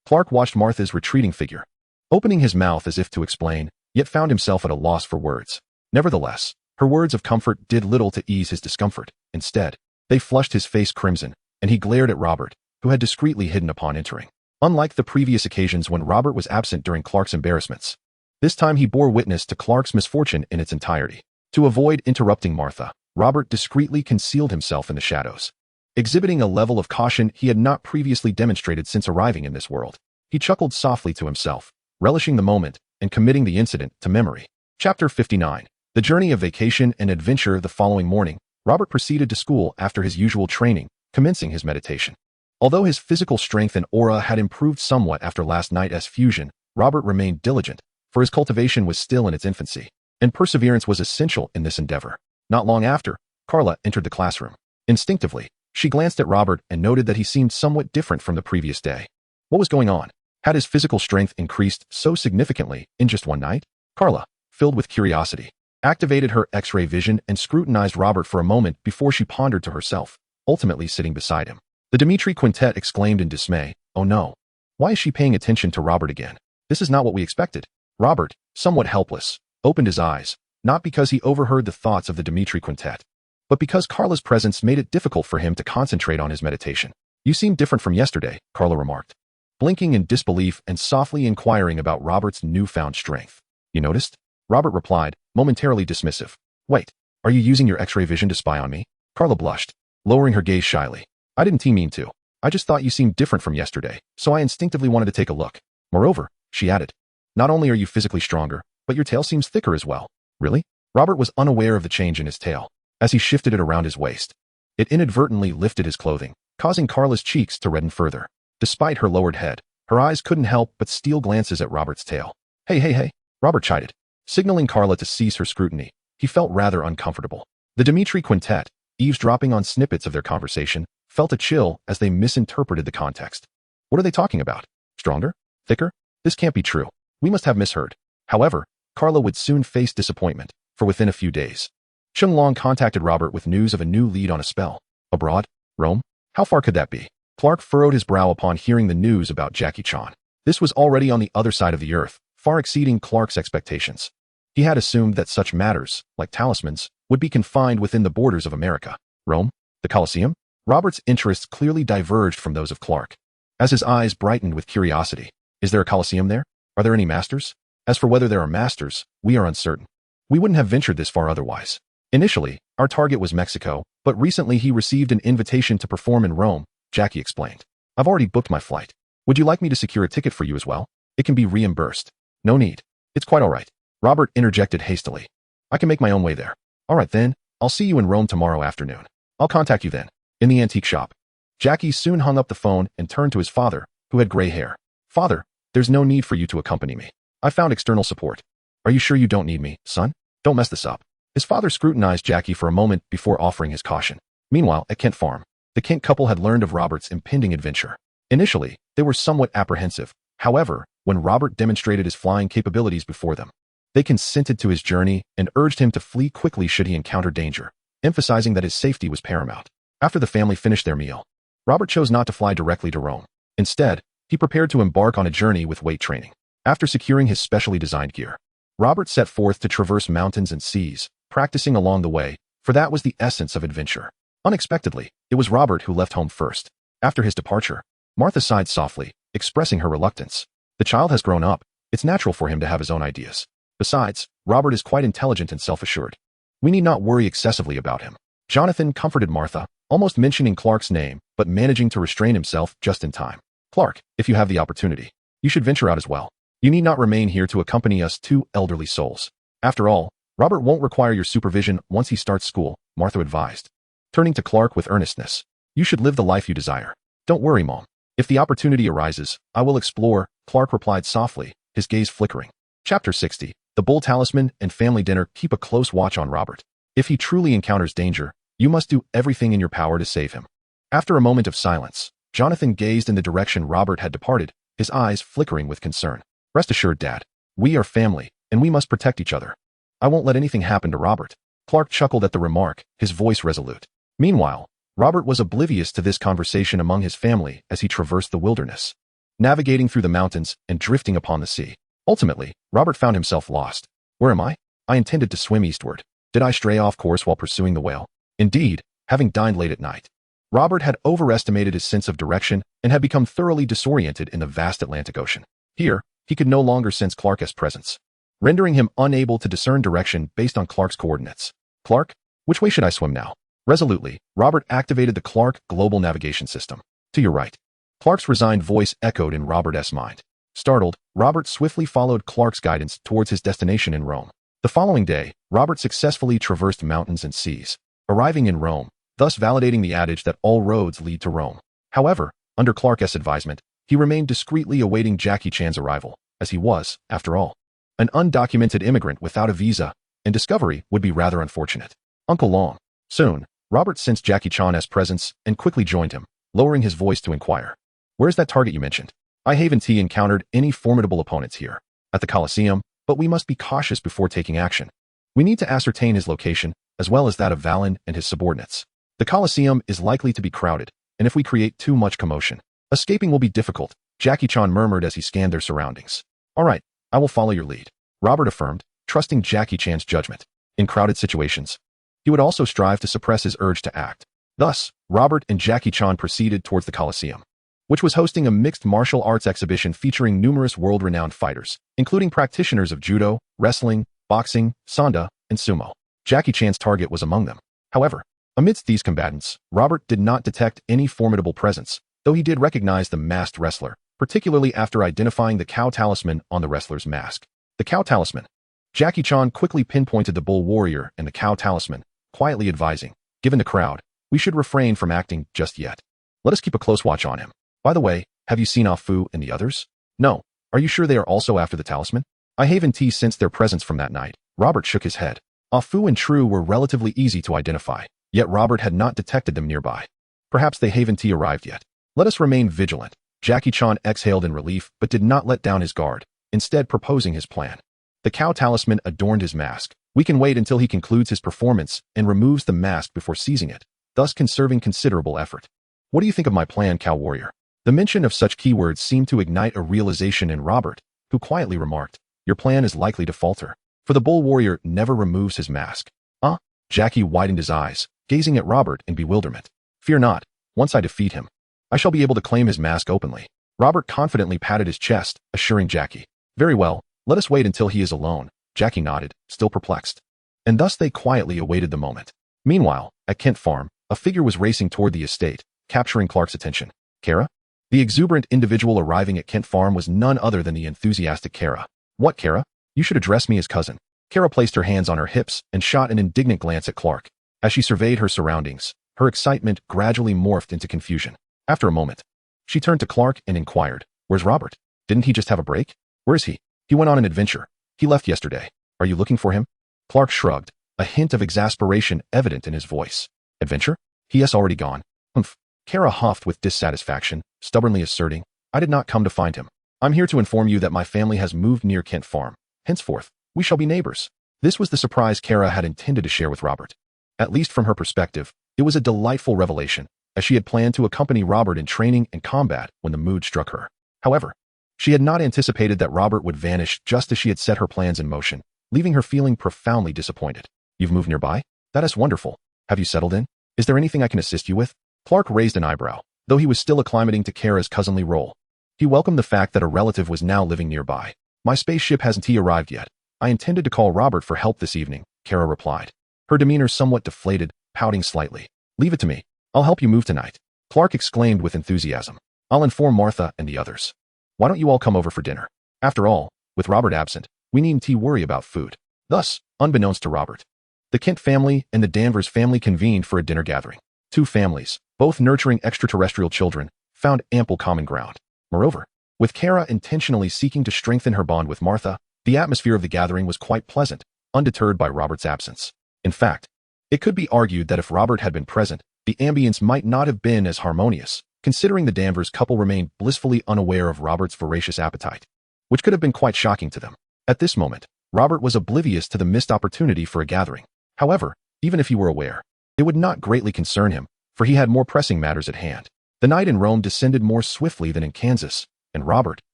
Clark watched Martha's retreating figure, opening his mouth as if to explain, yet found himself at a loss for words. Nevertheless, her words of comfort did little to ease his discomfort. Instead, they flushed his face crimson, and he glared at Robert, who had discreetly hidden upon entering. Unlike the previous occasions when Robert was absent during Clark's embarrassments, this time he bore witness to Clark's misfortune in its entirety. To avoid interrupting Martha, Robert discreetly concealed himself in the shadows, exhibiting a level of caution he had not previously demonstrated since arriving in this world. He chuckled softly to himself, relishing the moment and committing the incident to memory. Chapter 59. The journey of vacation and adventure. The following morning, Robert proceeded to school after his usual training, commencing his meditation. Although his physical strength and aura had improved somewhat after last night's fusion, Robert remained diligent, for his cultivation was still in its infancy, and perseverance was essential in this endeavor. Not long after, Carla entered the classroom. Instinctively, she glanced at Robert and noted that he seemed somewhat different from the previous day. What was going on? Had his physical strength increased so significantly in just one night? Carla, filled with curiosity, activated her X-ray vision and scrutinized Robert for a moment before she pondered to herself, ultimately sitting beside him. The Dimitri quintet exclaimed in dismay, oh no. Why is she paying attention to Robert again? This is not what we expected. Robert, somewhat helpless, opened his eyes, not because he overheard the thoughts of the Dmitri quintet, but because Carla's presence made it difficult for him to concentrate on his meditation. You seem different from yesterday, Carla remarked, blinking in disbelief and softly inquiring about Robert's newfound strength. You noticed? Robert replied, momentarily dismissive. Wait, are you using your X-ray vision to spy on me? Carla blushed, lowering her gaze shyly. I didn't mean to. I just thought you seemed different from yesterday, so I instinctively wanted to take a look. Moreover, she added, not only are you physically stronger, but your tail seems thicker as well. Really? Robert was unaware of the change in his tail. As he shifted it around his waist, it inadvertently lifted his clothing, causing Carla's cheeks to redden further. Despite her lowered head, her eyes couldn't help but steal glances at Robert's tail. Hey, Robert chided, signaling Carla to cease her scrutiny. He felt rather uncomfortable. The Dmitri quintet, eavesdropping on snippets of their conversation, felt a chill as they misinterpreted the context. What are they talking about? Stronger? Thicker? This can't be true. We must have misheard. However, Carla would soon face disappointment, for within a few days, Chung Long contacted Robert with news of a new lead on a spell. Abroad? Rome? How far could that be? Clark furrowed his brow upon hearing the news about Jackie Chan. This was already on the other side of the earth, far exceeding Clark's expectations. He had assumed that such matters, like talismans, would be confined within the borders of America. Rome? The Colosseum? Robert's interests clearly diverged from those of Clark. As his eyes brightened with curiosity, is there a Colosseum there? Are there any masters? As for whether there are masters, we are uncertain. We wouldn't have ventured this far otherwise. Initially, our target was Mexico, but recently he received an invitation to perform in Rome, Jackie explained. I've already booked my flight. Would you like me to secure a ticket for you as well? It can be reimbursed. No need. It's quite all right. Robert interjected hastily. I can make my own way there. All right then, I'll see you in Rome tomorrow afternoon. I'll contact you then. In the antique shop. Jackie soon hung up the phone and turned to his father, who had gray hair. Father, there's no need for you to accompany me. I found external support. Are you sure you don't need me, son? Don't mess this up. His father scrutinized Jackie for a moment before offering his caution. Meanwhile, at Kent Farm, the Kent couple had learned of Robert's impending adventure. Initially, they were somewhat apprehensive. However, when Robert demonstrated his flying capabilities before them, they consented to his journey and urged him to flee quickly should he encounter danger, emphasizing that his safety was paramount. After the family finished their meal, Robert chose not to fly directly to Rome. Instead, he prepared to embark on a journey with weight training. After securing his specially designed gear, Robert set forth to traverse mountains and seas, practicing along the way, for that was the essence of adventure. Unexpectedly, it was Robert who left home first. After his departure, Martha sighed softly, expressing her reluctance. The child has grown up. It's natural for him to have his own ideas. Besides, Robert is quite intelligent and self-assured. We need not worry excessively about him. Jonathan comforted Martha, almost mentioning Clark's name, but managing to restrain himself just in time. Clark, if you have the opportunity, you should venture out as well. You need not remain here to accompany us two elderly souls. After all, Robert won't require your supervision once he starts school, Martha advised. Turning to Clark with earnestness, you should live the life you desire. Don't worry, Mom. If the opportunity arises, I will explore, Clark replied softly, his gaze flickering. Chapter 60. The Bull Talisman and Family Dinner. Keep a close watch on Robert. If he truly encounters danger, you must do everything in your power to save him. After a moment of silence, Jonathan gazed in the direction Robert had departed, his eyes flickering with concern. Rest assured, Dad. We are family, and we must protect each other. I won't let anything happen to Robert. Clark chuckled at the remark, his voice resolute. Meanwhile, Robert was oblivious to this conversation among his family as he traversed the wilderness, navigating through the mountains and drifting upon the sea. Ultimately, Robert found himself lost. Where am I? I intended to swim eastward. Did I stray off course while pursuing the whale? Indeed, having dined late at night, Robert had overestimated his sense of direction and had become thoroughly disoriented in the vast Atlantic Ocean. Here, he could no longer sense Clark's presence, rendering him unable to discern direction based on Clark's coordinates. Clark, which way should I swim now? Resolutely, Robert activated the Clark Global Navigation System. To your right. Clark's resigned voice echoed in Robert's mind. Startled, Robert swiftly followed Clark's guidance towards his destination in Rome. The following day, Robert successfully traversed mountains and seas, arriving in Rome, thus validating the adage that all roads lead to Rome. However, under Clark's advisement, he remained discreetly awaiting Jackie Chan's arrival, as he was, after all, an undocumented immigrant without a visa, and discovery would be rather unfortunate. Uncle Long. Soon, Robert sensed Jackie Chan's presence and quickly joined him, lowering his voice to inquire. Where's that target you mentioned? I haven't encountered any formidable opponents here. At the Colosseum, but we must be cautious before taking action. We need to ascertain his location, as well as that of Valen and his subordinates. The Colosseum is likely to be crowded, and if we create too much commotion, escaping will be difficult, Jackie Chan murmured as he scanned their surroundings. All right, I will follow your lead, Robert affirmed, trusting Jackie Chan's judgment. In crowded situations, he would also strive to suppress his urge to act. Thus, Robert and Jackie Chan proceeded towards the Coliseum, which was hosting a mixed martial arts exhibition featuring numerous world-renowned fighters, including practitioners of judo, wrestling, boxing, sanda, and sumo. Jackie Chan's target was among them. However, amidst these combatants, Robert did not detect any formidable presence, though he did recognize the masked wrestler, particularly after identifying the cow talisman on the wrestler's mask. The cow talisman. Jackie Chan quickly pinpointed the bull warrior and the cow talisman, quietly advising, given the crowd, we should refrain from acting just yet. Let us keep a close watch on him. By the way, have you seen Ah Fu and the others? No. Are you sure they are also after the talisman? I haven't sensed their presence from that night. Robert shook his head. Ah Fu and True were relatively easy to identify, yet Robert had not detected them nearby. Perhaps they haven't arrived yet. Let us remain vigilant. Jackie Chan exhaled in relief but did not let down his guard, instead proposing his plan. The cow talisman adorned his mask. We can wait until he concludes his performance and removes the mask before seizing it, thus conserving considerable effort. What do you think of my plan, cow warrior? The mention of such keywords seemed to ignite a realization in Robert, who quietly remarked, your plan is likely to falter, for the bull warrior never removes his mask. Ah? Jackie widened his eyes, gazing at Robert in bewilderment. Fear not, once I defeat him, I shall be able to claim his mask openly. Robert confidently patted his chest, assuring Jackie. Very well, let us wait until he is alone. Jackie nodded, still perplexed. And thus they quietly awaited the moment. Meanwhile, at Kent Farm, a figure was racing toward the estate, capturing Clark's attention. Kara? The exuberant individual arriving at Kent Farm was none other than the enthusiastic Kara. What, Kara? You should address me as cousin. Kara placed her hands on her hips and shot an indignant glance at Clark. As she surveyed her surroundings, her excitement gradually morphed into confusion. After a moment, she turned to Clark and inquired, where's Robert? Didn't he just have a break? Where is he? He went on an adventure. He left yesterday. Are you looking for him? Clark shrugged, a hint of exasperation evident in his voice. Adventure? He has already gone. Humph. Kara huffed with dissatisfaction, stubbornly asserting, I did not come to find him. I'm here to inform you that my family has moved near Kent Farm. Henceforth, we shall be neighbors. This was the surprise Kara had intended to share with Robert. At least from her perspective, it was a delightful revelation, as she had planned to accompany Robert in training and combat when the mood struck her. However, she had not anticipated that Robert would vanish just as she had set her plans in motion, leaving her feeling profoundly disappointed. You've moved nearby? That is wonderful. Have you settled in? Is there anything I can assist you with? Clark raised an eyebrow, though he was still acclimating to Kara's cousinly role. He welcomed the fact that a relative was now living nearby. My spaceship hasn't arrived yet. I intended to call Robert for help this evening, Kara replied. Her demeanor somewhat deflated, pouting slightly. Leave it to me. I'll help you move tonight. Clark exclaimed with enthusiasm. I'll inform Martha and the others. Why don't you all come over for dinner? After all, with Robert absent, we needn't worry about food. Thus, unbeknownst to Robert, the Kent family and the Danvers family convened for a dinner gathering. Two families, both nurturing extraterrestrial children, found ample common ground. Moreover, with Kara intentionally seeking to strengthen her bond with Martha, the atmosphere of the gathering was quite pleasant, undeterred by Robert's absence. In fact, it could be argued that if Robert had been present, the ambience might not have been as harmonious, considering the Danvers couple remained blissfully unaware of Robert's voracious appetite, which could have been quite shocking to them. At this moment, Robert was oblivious to the missed opportunity for a gathering. However, even if he were aware, it would not greatly concern him, for he had more pressing matters at hand. The night in Rome descended more swiftly than in Kansas, and Robert,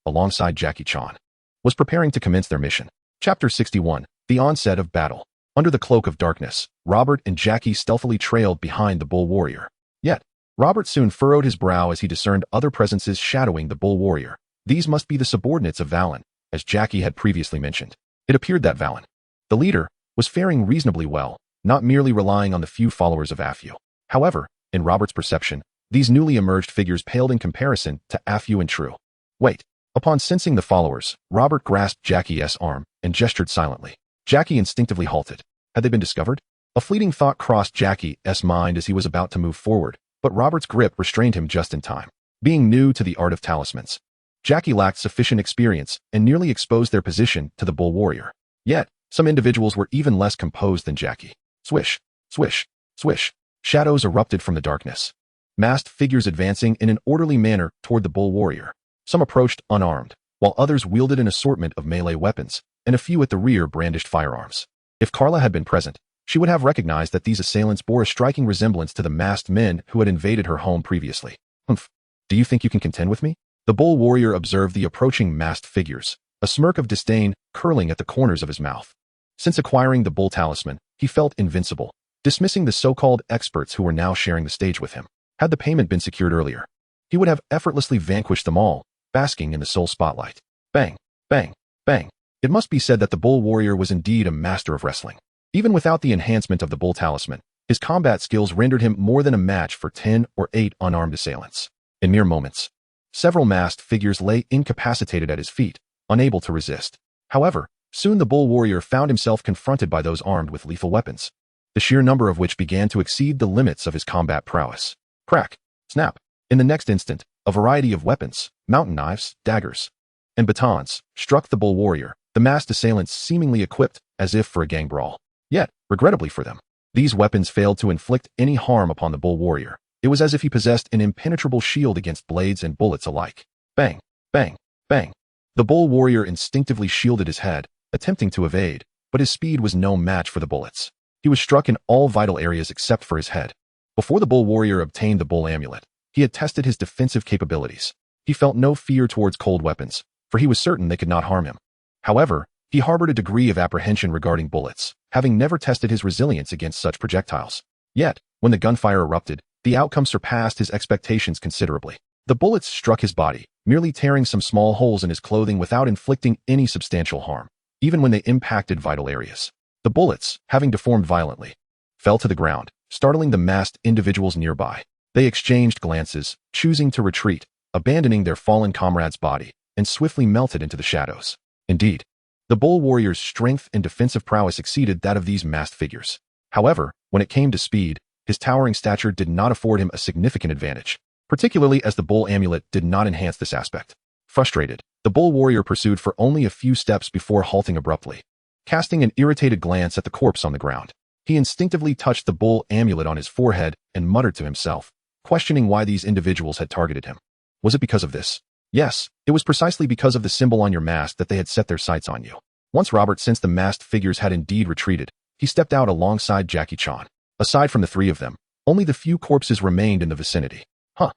alongside Jackie Chan, was preparing to commence their mission. Chapter 61, The Onset of Battle. Under the cloak of darkness, Robert and Jackie stealthily trailed behind the bull warrior. Yet, Robert soon furrowed his brow as he discerned other presences shadowing the bull warrior. These must be the subordinates of Valen, as Jackie had previously mentioned. It appeared that Valen, the leader, was faring reasonably well, not merely relying on the few followers of Afu. However, in Robert's perception, these newly emerged figures paled in comparison to Afu and True. Wait. Upon sensing the followers, Robert grasped Jackie's arm and gestured silently. Jackie instinctively halted. Had they been discovered? A fleeting thought crossed Jackie's mind as he was about to move forward, but Robert's grip restrained him just in time. Being new to the art of talismans, Jackie lacked sufficient experience and nearly exposed their position to the bull warrior. Yet, some individuals were even less composed than Jackie. Swish, swish, swish. Shadows erupted from the darkness, masked figures advancing in an orderly manner toward the bull warrior. Some approached unarmed, while others wielded an assortment of melee weapons, and a few at the rear brandished firearms. If Carla had been present, she would have recognized that these assailants bore a striking resemblance to the masked men who had invaded her home previously. Humph. Do you think you can contend with me? The bull warrior observed the approaching masked figures, a smirk of disdain curling at the corners of his mouth. Since acquiring the bull talisman, he felt invincible, dismissing the so-called experts who were now sharing the stage with him. Had the payment been secured earlier, he would have effortlessly vanquished them all, basking in the sole spotlight. Bang, bang, bang. It must be said that the bull warrior was indeed a master of wrestling. Even without the enhancement of the bull talisman, his combat skills rendered him more than a match for 10 or 8 unarmed assailants. In mere moments, several masked figures lay incapacitated at his feet, unable to resist. However, soon the bull warrior found himself confronted by those armed with lethal weapons, the sheer number of which began to exceed the limits of his combat prowess. Crack, snap. In the next instant, a variety of weapons, mountain knives, daggers, and batons, struck the bull warrior, the masked assailants seemingly equipped as if for a gang brawl. Yet, regrettably for them, these weapons failed to inflict any harm upon the bull warrior. It was as if he possessed an impenetrable shield against blades and bullets alike. Bang, bang, bang. The bull warrior instinctively shielded his head, attempting to evade, but his speed was no match for the bullets. He was struck in all vital areas except for his head. Before the bull warrior obtained the bull amulet, he had tested his defensive capabilities. He felt no fear towards cold weapons, for he was certain they could not harm him. However, he harbored a degree of apprehension regarding bullets, having never tested his resilience against such projectiles. Yet, when the gunfire erupted, the outcome surpassed his expectations considerably. The bullets struck his body, merely tearing some small holes in his clothing without inflicting any substantial harm, even when they impacted vital areas. The bullets, having deformed violently, fell to the ground, startling the masked individuals nearby. They exchanged glances, choosing to retreat, abandoning their fallen comrade's body, and swiftly melted into the shadows. Indeed, the bull warrior's strength and defensive prowess exceeded that of these masked figures. However, when it came to speed, his towering stature did not afford him a significant advantage, particularly as the bull amulet did not enhance this aspect. Frustrated, the bull warrior pursued for only a few steps before halting abruptly. Casting an irritated glance at the corpse on the ground, he instinctively touched the bull amulet on his forehead and muttered to himself, questioning why these individuals had targeted him. Was it because of this? Yes, it was precisely because of the symbol on your mask that they had set their sights on you. Once Robert sensed the masked figures had indeed retreated, he stepped out alongside Jackie Chan. Aside from the three of them, only the few corpses remained in the vicinity. Huh.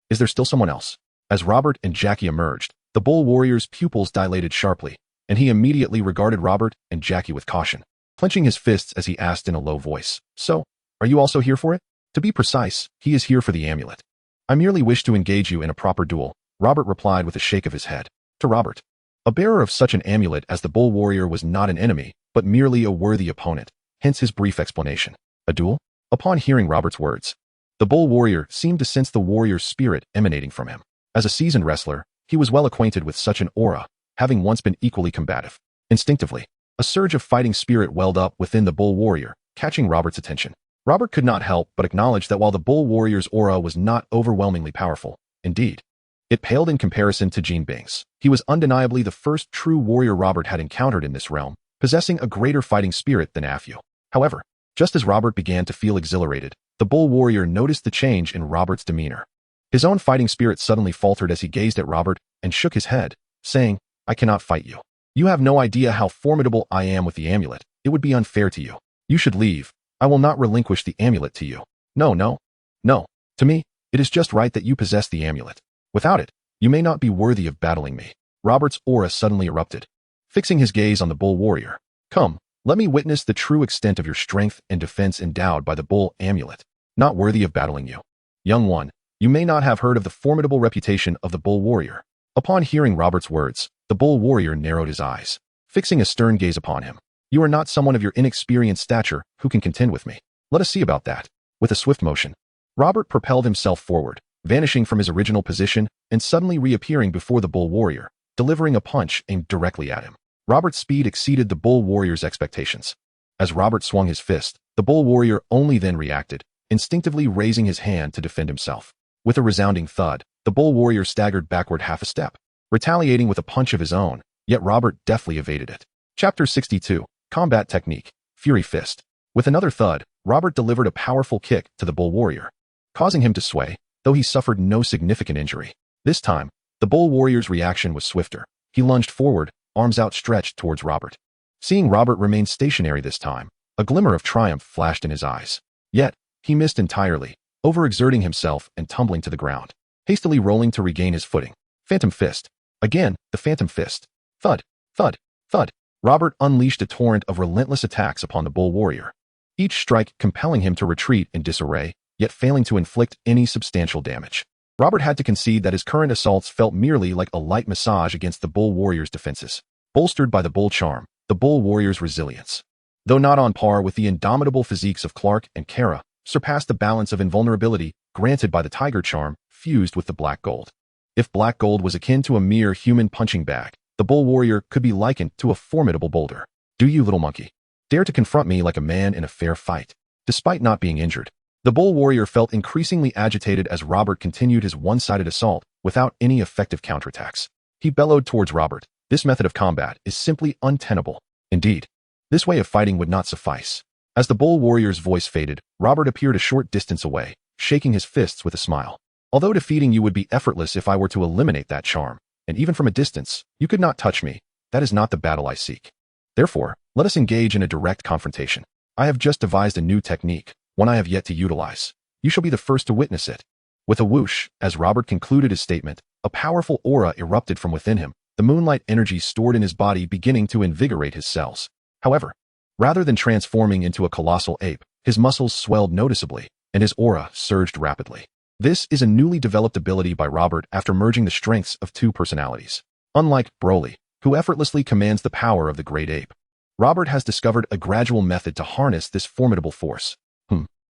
Is there still someone else? As Robert and Jackie emerged, the bull warrior's pupils dilated sharply, and he immediately regarded Robert and Jackie with caution, clenching his fists as he asked in a low voice, "So, are you also here for it?" To be precise, he is here for the amulet. I merely wish to engage you in a proper duel, Robert replied with a shake of his head. To Robert, a bearer of such an amulet as the bull warrior was not an enemy, but merely a worthy opponent, hence his brief explanation. A duel? Upon hearing Robert's words, the bull warrior seemed to sense the warrior's spirit emanating from him. As a seasoned wrestler, he was well acquainted with such an aura, having once been equally combative. Instinctively, a surge of fighting spirit welled up within the bull warrior, catching Robert's attention. Robert could not help but acknowledge that while the bull warrior's aura was not overwhelmingly powerful, indeed, it paled in comparison to Jean Bing's. He was undeniably the first true warrior Robert had encountered in this realm, possessing a greater fighting spirit than Afyu. However, just as Robert began to feel exhilarated, the bull warrior noticed the change in Robert's demeanor. His own fighting spirit suddenly faltered as he gazed at Robert and shook his head, saying, "I cannot fight you. You have no idea how formidable I am with the amulet. It would be unfair to you. You should leave. I will not relinquish the amulet to you. No. To me, it is just right that you possess the amulet. Without it, you may not be worthy of battling me." Robert's aura suddenly erupted, fixing his gaze on the bull warrior. "Come, let me witness the true extent of your strength and defense endowed by the bull amulet. Not worthy of battling you. Young one, you may not have heard of the formidable reputation of the bull warrior." Upon hearing Robert's words, the bull warrior narrowed his eyes, fixing a stern gaze upon him. "You are not someone of your inexperienced stature who can contend with me. Let us see about that." With a swift motion, Robert propelled himself forward, vanishing from his original position and suddenly reappearing before the bull warrior, delivering a punch aimed directly at him. Robert's speed exceeded the bull warrior's expectations. As Robert swung his fist, the bull warrior only then reacted, instinctively raising his hand to defend himself. With a resounding thud, the bull warrior staggered backward half a step, retaliating with a punch of his own, yet Robert deftly evaded it. Chapter 62, Combat Technique, Fury Fist. With another thud, Robert delivered a powerful kick to the bull warrior, causing him to sway, though he suffered no significant injury. This time, the bull warrior's reaction was swifter. He lunged forward, arms outstretched towards Robert. Seeing Robert remain stationary this time, a glimmer of triumph flashed in his eyes. Yet, he missed entirely, overexerting himself and tumbling to the ground, hastily rolling to regain his footing. Phantom Fist. Again, the Phantom Fist. Thud. Thud, thud. Robert unleashed a torrent of relentless attacks upon the bull warrior, each strike compelling him to retreat in disarray, yet failing to inflict any substantial damage. Robert had to concede that his current assaults felt merely like a light massage against the bull warrior's defenses, bolstered by the bull charm, the bull warrior's resilience, though not on par with the indomitable physiques of Clark and Kara, surpassed the balance of invulnerability granted by the tiger charm fused with the black gold. If black gold was akin to a mere human punching bag, the bull warrior could be likened to a formidable boulder. Do you, little monkey, dare to confront me like a man in a fair fight? Despite not being injured, the bull warrior felt increasingly agitated as Robert continued his one-sided assault without any effective counterattacks. He bellowed towards Robert, "This method of combat is simply untenable. Indeed, this way of fighting would not suffice." As the bull warrior's voice faded, Robert appeared a short distance away, shaking his fists with a smile. "Although defeating you would be effortless if I were to eliminate that charm, and even from a distance, you could not touch me. That is not the battle I seek. Therefore, let us engage in a direct confrontation. I have just devised a new technique, one I have yet to utilize. You shall be the first to witness it." With a whoosh, as Robert concluded his statement, a powerful aura erupted from within him, the moonlight energy stored in his body beginning to invigorate his cells. However, rather than transforming into a colossal ape, his muscles swelled noticeably, and his aura surged rapidly. This is a newly developed ability by Robert after merging the strengths of two personalities. Unlike Broly, who effortlessly commands the power of the great ape, Robert has discovered a gradual method to harness this formidable force.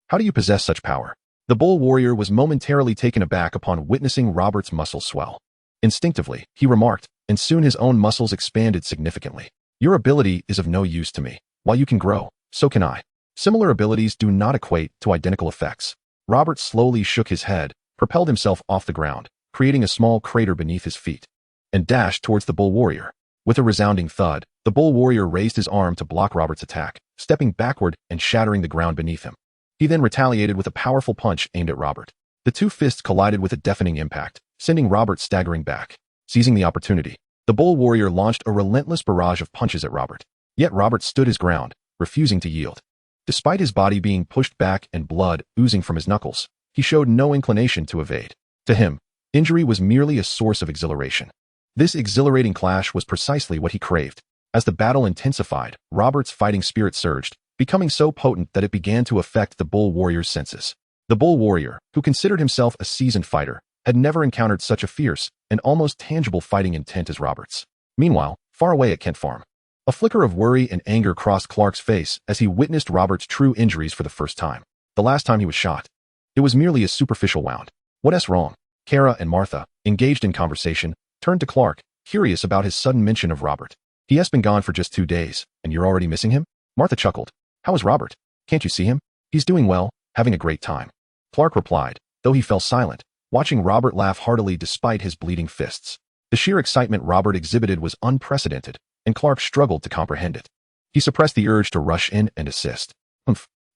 How do you possess such power? The bull warrior was momentarily taken aback upon witnessing Robert's muscles swell. Instinctively, he remarked, and soon his own muscles expanded significantly. "Your ability is of no use to me. While you can grow, so can I. Similar abilities do not equate to identical effects." Robert slowly shook his head, propelled himself off the ground, creating a small crater beneath his feet, and dashed towards the bull warrior. With a resounding thud, the bull warrior raised his arm to block Robert's attack, stepping backward and shattering the ground beneath him. He then retaliated with a powerful punch aimed at Robert. The two fists collided with a deafening impact, sending Robert staggering back. Seizing the opportunity, the bull warrior launched a relentless barrage of punches at Robert. Yet Robert stood his ground, refusing to yield. Despite his body being pushed back and blood oozing from his knuckles, he showed no inclination to evade. To him, injury was merely a source of exhilaration. This exhilarating clash was precisely what he craved. As the battle intensified, Robert's fighting spirit surged, becoming so potent that it began to affect the bull warrior's senses. The bull warrior, who considered himself a seasoned fighter, had never encountered such a fierce and almost tangible fighting intent as Robert's. Meanwhile, far away at Kent Farm, a flicker of worry and anger crossed Clark's face as he witnessed Robert's true injuries for the first time. The last time he was shot, it was merely a superficial wound. "What's wrong?" Kara and Martha, engaged in conversation, turned to Clark, curious about his sudden mention of Robert. "He has been gone for just 2 days, and you're already missing him?" Martha chuckled. "How is Robert? Can't you see him? He's doing well, having a great time." Clark replied, though he fell silent, watching Robert laugh heartily despite his bleeding fists. The sheer excitement Robert exhibited was unprecedented, and Clark struggled to comprehend it. He suppressed the urge to rush in and assist.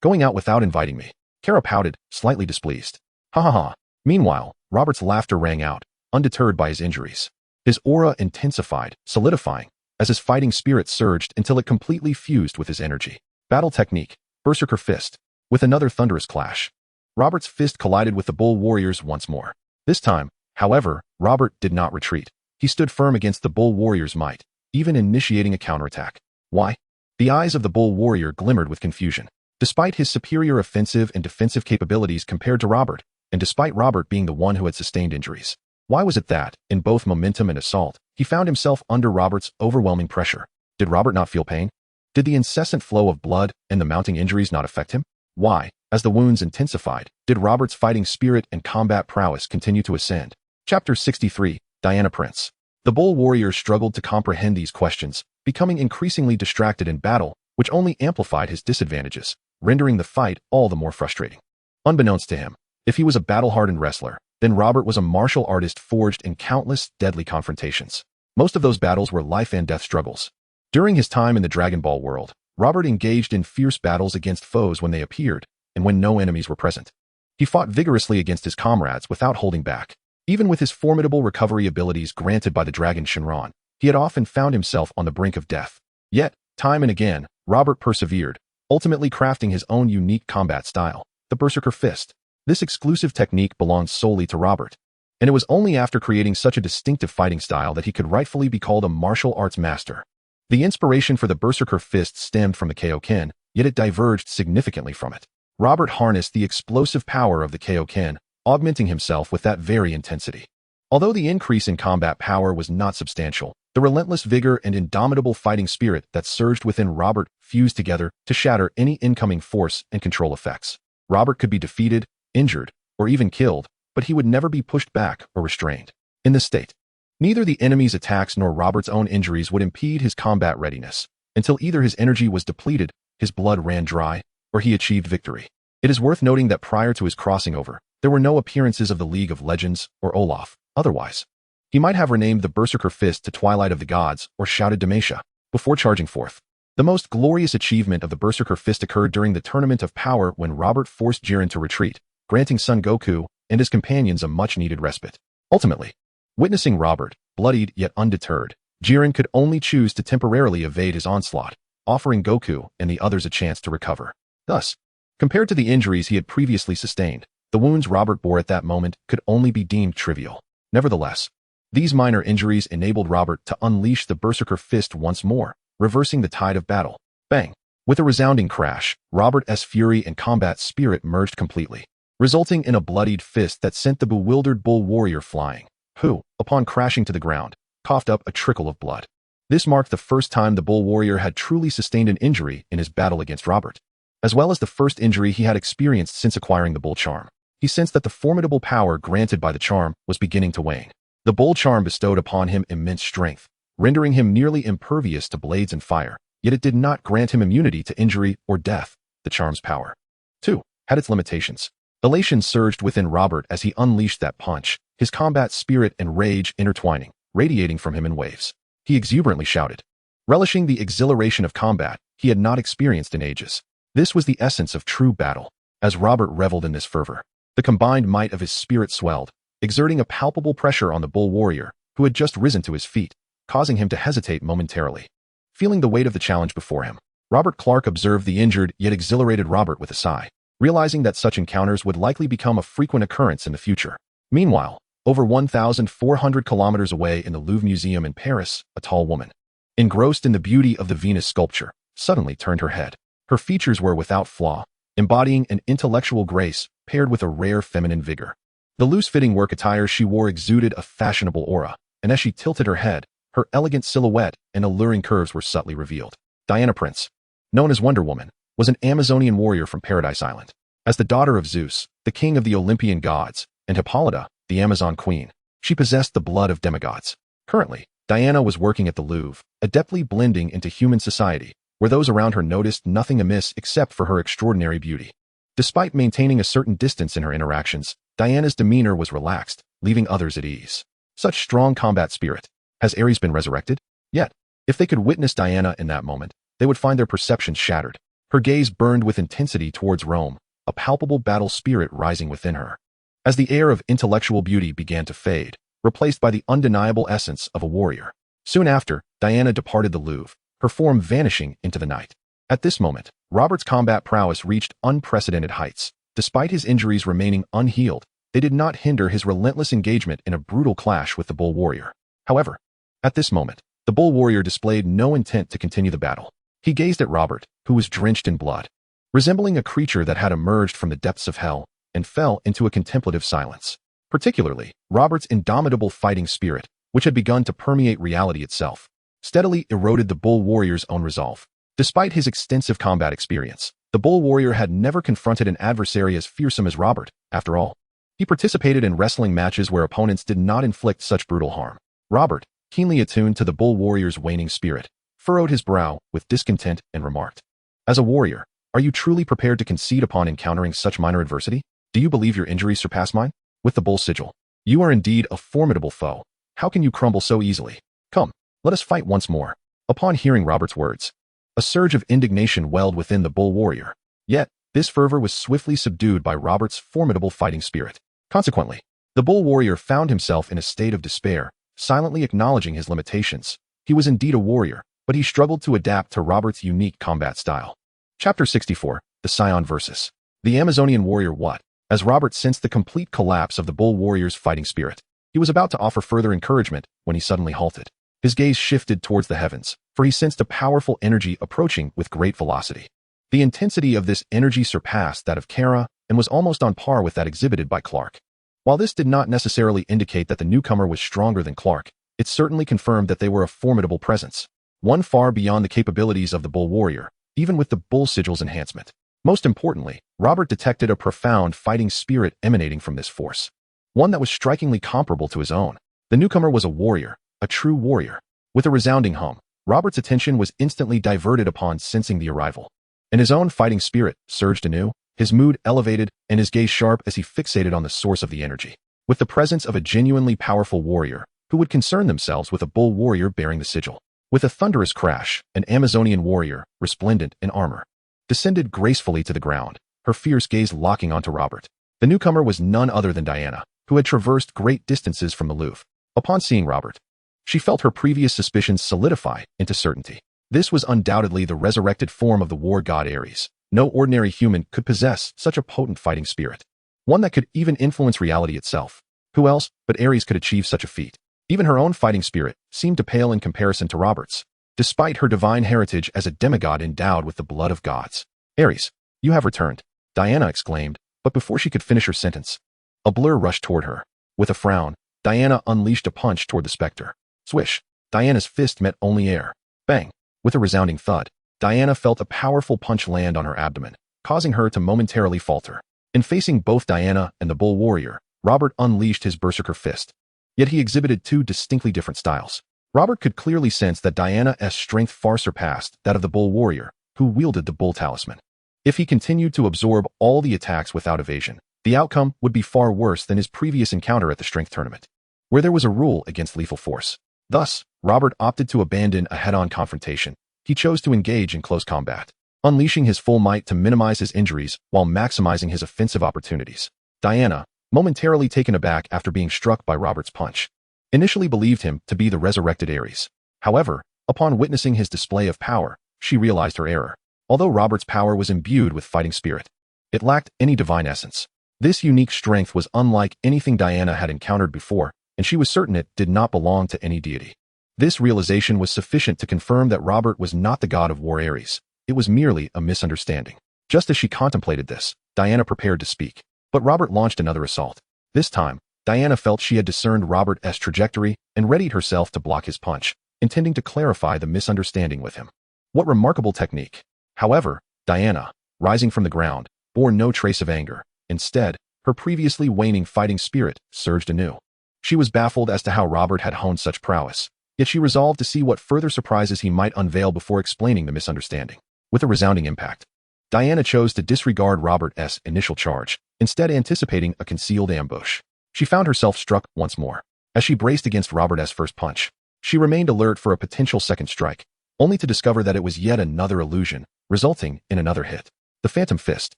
Going out without inviting me." Kara pouted, slightly displeased. "Ha ha ha." Meanwhile, Robert's laughter rang out, undeterred by his injuries. His aura intensified, solidifying, as his fighting spirit surged until it completely fused with his energy. Battle technique, Berserker Fist. With another thunderous clash, Robert's fist collided with the bull warrior's once more. This time, however, Robert did not retreat. He stood firm against the bull warrior's might, even initiating a counterattack. Why? The eyes of the bull warrior glimmered with confusion. Despite his superior offensive and defensive capabilities compared to Robert, and despite Robert being the one who had sustained injuries, why was it that, in both momentum and assault, he found himself under Robert's overwhelming pressure? Did Robert not feel pain? Did the incessant flow of blood and the mounting injuries not affect him? Why, as the wounds intensified, did Robert's fighting spirit and combat prowess continue to ascend? Chapter 63, Diana Prince. The bull warrior struggled to comprehend these questions, becoming increasingly distracted in battle, which only amplified his disadvantages, rendering the fight all the more frustrating. Unbeknownst to him, if he was a battle-hardened wrestler, then Robert was a martial artist forged in countless deadly confrontations. Most of those battles were life-and-death struggles. During his time in the Dragon Ball world, Robert engaged in fierce battles against foes when they appeared, and when no enemies were present. He fought vigorously against his comrades without holding back. Even with his formidable recovery abilities granted by the Dragon Shinran, he had often found himself on the brink of death. Yet, time and again, Robert persevered, ultimately crafting his own unique combat style, the Berserker Fist. This exclusive technique belonged solely to Robert, and it was only after creating such a distinctive fighting style that he could rightfully be called a martial arts master. The inspiration for the Berserker Fist stemmed from the Kaioken, yet it diverged significantly from it. Robert harnessed the explosive power of the Kaioken, augmenting himself with that very intensity. Although the increase in combat power was not substantial, the relentless vigor and indomitable fighting spirit that surged within Robert fused together to shatter any incoming force and control effects. Robert could be defeated, injured, or even killed, but he would never be pushed back or restrained. In this state, neither the enemy's attacks nor Robert's own injuries would impede his combat readiness, until either his energy was depleted, his blood ran dry, or he achieved victory. It is worth noting that prior to his crossing over, there were no appearances of the League of Legends or Olaf. Otherwise, he might have renamed the Berserker Fist to Twilight of the Gods or shouted Demacia before charging forth. The most glorious achievement of the Berserker Fist occurred during the Tournament of Power when Robert forced Jiren to retreat, granting Son Goku and his companions a much-needed respite. Ultimately, witnessing Robert, bloodied yet undeterred, Jiren could only choose to temporarily evade his onslaught, offering Goku and the others a chance to recover. Thus, compared to the injuries he had previously sustained, the wounds Robert bore at that moment could only be deemed trivial. Nevertheless, these minor injuries enabled Robert to unleash the Berserker Fist once more, reversing the tide of battle. Bang! With a resounding crash, Robert's fury and combat spirit merged completely, resulting in a bloodied fist that sent the bewildered bull warrior flying, who, upon crashing to the ground, coughed up a trickle of blood. This marked the first time the bull warrior had truly sustained an injury in his battle against Robert, as well as the first injury he had experienced since acquiring the bull charm. He sensed that the formidable power granted by the charm was beginning to wane. The bull charm bestowed upon him immense strength, rendering him nearly impervious to blades and fire, yet it did not grant him immunity to injury or death. The charm's power, too, had its limitations. Elation surged within Robert as he unleashed that punch, his combat spirit and rage intertwining, radiating from him in waves. He exuberantly shouted, relishing the exhilaration of combat he had not experienced in ages. This was the essence of true battle. As Robert reveled in this fervor, the combined might of his spirit swelled, exerting a palpable pressure on the bull warrior, who had just risen to his feet, causing him to hesitate momentarily. Feeling the weight of the challenge before him, Robert Clark observed the injured yet exhilarated Robert with a sigh, realizing that such encounters would likely become a frequent occurrence in the future. Meanwhile, over 1,400 kilometers away in the Louvre Museum in Paris, a tall woman, engrossed in the beauty of the Venus sculpture, suddenly turned her head. Her features were without flaw, embodying an intellectual grace paired with a rare feminine vigor. The loose-fitting work attire she wore exuded a fashionable aura, and as she tilted her head, her elegant silhouette and alluring curves were subtly revealed. Diana Prince, known as Wonder Woman, was an Amazonian warrior from Paradise Island. As the daughter of Zeus, the king of the Olympian gods, and Hippolyta, the Amazon queen, she possessed the blood of demigods. Currently, Diana was working at the Louvre, adeptly blending into human society, where those around her noticed nothing amiss except for her extraordinary beauty. Despite maintaining a certain distance in her interactions, Diana's demeanor was relaxed, leaving others at ease. Such strong combat spirit. Has Ares been resurrected? Yet, if they could witness Diana in that moment, they would find their perceptions shattered. Her gaze burned with intensity towards Rome, a palpable battle spirit rising within her. As the air of intellectual beauty began to fade, replaced by the undeniable essence of a warrior. Soon after, Diana departed the Louvre, her form vanishing into the night. At this moment, Robert's combat prowess reached unprecedented heights. Despite his injuries remaining unhealed, they did not hinder his relentless engagement in a brutal clash with the bull warrior. However, at this moment, the bull warrior displayed no intent to continue the battle. He gazed at Robert, who was drenched in blood, resembling a creature that had emerged from the depths of hell, and fell into a contemplative silence. Particularly, Robert's indomitable fighting spirit, which had begun to permeate reality itself, steadily eroded the bull warrior's own resolve. Despite his extensive combat experience, the bull warrior had never confronted an adversary as fearsome as Robert. After all, he participated in wrestling matches where opponents did not inflict such brutal harm. Robert, keenly attuned to the bull warrior's waning spirit, furrowed his brow with discontent and remarked, as a warrior, are you truly prepared to concede upon encountering such minor adversity? Do you believe your injuries surpass mine? With the bull sigil, you are indeed a formidable foe. How can you crumble so easily? Come, let us fight once more. Upon hearing Robert's words, a surge of indignation welled within the bull warrior. Yet, this fervor was swiftly subdued by Robert's formidable fighting spirit. Consequently, the bull warrior found himself in a state of despair, silently acknowledging his limitations. He was indeed a warrior, but he struggled to adapt to Robert's unique combat style. Chapter 64, The Saiyan Versus. The Amazonian Warrior What? As Robert sensed the complete collapse of the bull warrior's fighting spirit, he was about to offer further encouragement when he suddenly halted. His gaze shifted towards the heavens, for he sensed a powerful energy approaching with great velocity. The intensity of this energy surpassed that of Kara and was almost on par with that exhibited by Clark. While this did not necessarily indicate that the newcomer was stronger than Clark, it certainly confirmed that they were a formidable presence, one far beyond the capabilities of the Bull Warrior, even with the Bull Sigil's enhancement. Most importantly, Robert detected a profound fighting spirit emanating from this force, one that was strikingly comparable to his own. The newcomer was a warrior, a true warrior. With a resounding hum, Robert's attention was instantly diverted upon sensing the arrival, and his own fighting spirit surged anew, his mood elevated, and his gaze sharp as he fixated on the source of the energy. With the presence of a genuinely powerful warrior, who would concern themselves with a bull warrior bearing the sigil. With a thunderous crash, an Amazonian warrior, resplendent in armor, descended gracefully to the ground, her fierce gaze locking onto Robert. The newcomer was none other than Diana, who had traversed great distances from the Louvre. Upon seeing Robert, she felt her previous suspicions solidify into certainty. This was undoubtedly the resurrected form of the war god Ares. No ordinary human could possess such a potent fighting spirit, one that could even influence reality itself. Who else but Ares could achieve such a feat? Even her own fighting spirit seemed to pale in comparison to Robert's, despite her divine heritage as a demigod endowed with the blood of gods. Ares, you have returned, Diana exclaimed, but before she could finish her sentence, a blur rushed toward her. With a frown, Diana unleashed a punch toward the specter. Swish! Diana's fist met only air. Bang! With a resounding thud, Diana felt a powerful punch land on her abdomen, causing her to momentarily falter. In facing both Diana and the Bull Warrior, Robert unleashed his berserker fist. Yet he exhibited two distinctly different styles. Robert could clearly sense that Diana's strength far surpassed that of the Bull Warrior, who wielded the Bull Talisman. If he continued to absorb all the attacks without evasion, the outcome would be far worse than his previous encounter at the strength tournament, where there was a rule against lethal force. Thus, Robert opted to abandon a head-on confrontation. He chose to engage in close combat, unleashing his full might to minimize his injuries while maximizing his offensive opportunities. Diana, momentarily taken aback after being struck by Robert's punch, initially believed him to be the resurrected Ares. However, upon witnessing his display of power, she realized her error. Although Robert's power was imbued with fighting spirit, it lacked any divine essence. This unique strength was unlike anything Diana had encountered before, and she was certain it did not belong to any deity. This realization was sufficient to confirm that Robert was not the god of war Ares. It was merely a misunderstanding. Just as she contemplated this, Diana prepared to speak. But Robert launched another assault. This time, Diana felt she had discerned Robert's trajectory and readied herself to block his punch, intending to clarify the misunderstanding with him. What remarkable technique! However, Diana, rising from the ground, bore no trace of anger. Instead, her previously waning fighting spirit surged anew. She was baffled as to how Robert had honed such prowess, yet she resolved to see what further surprises he might unveil before explaining the misunderstanding. With a resounding impact, Diana chose to disregard Robert's initial charge, instead anticipating a concealed ambush. She found herself struck once more. As she braced against Robert's first punch, she remained alert for a potential second strike, only to discover that it was yet another illusion, resulting in another hit. The Phantom Fist.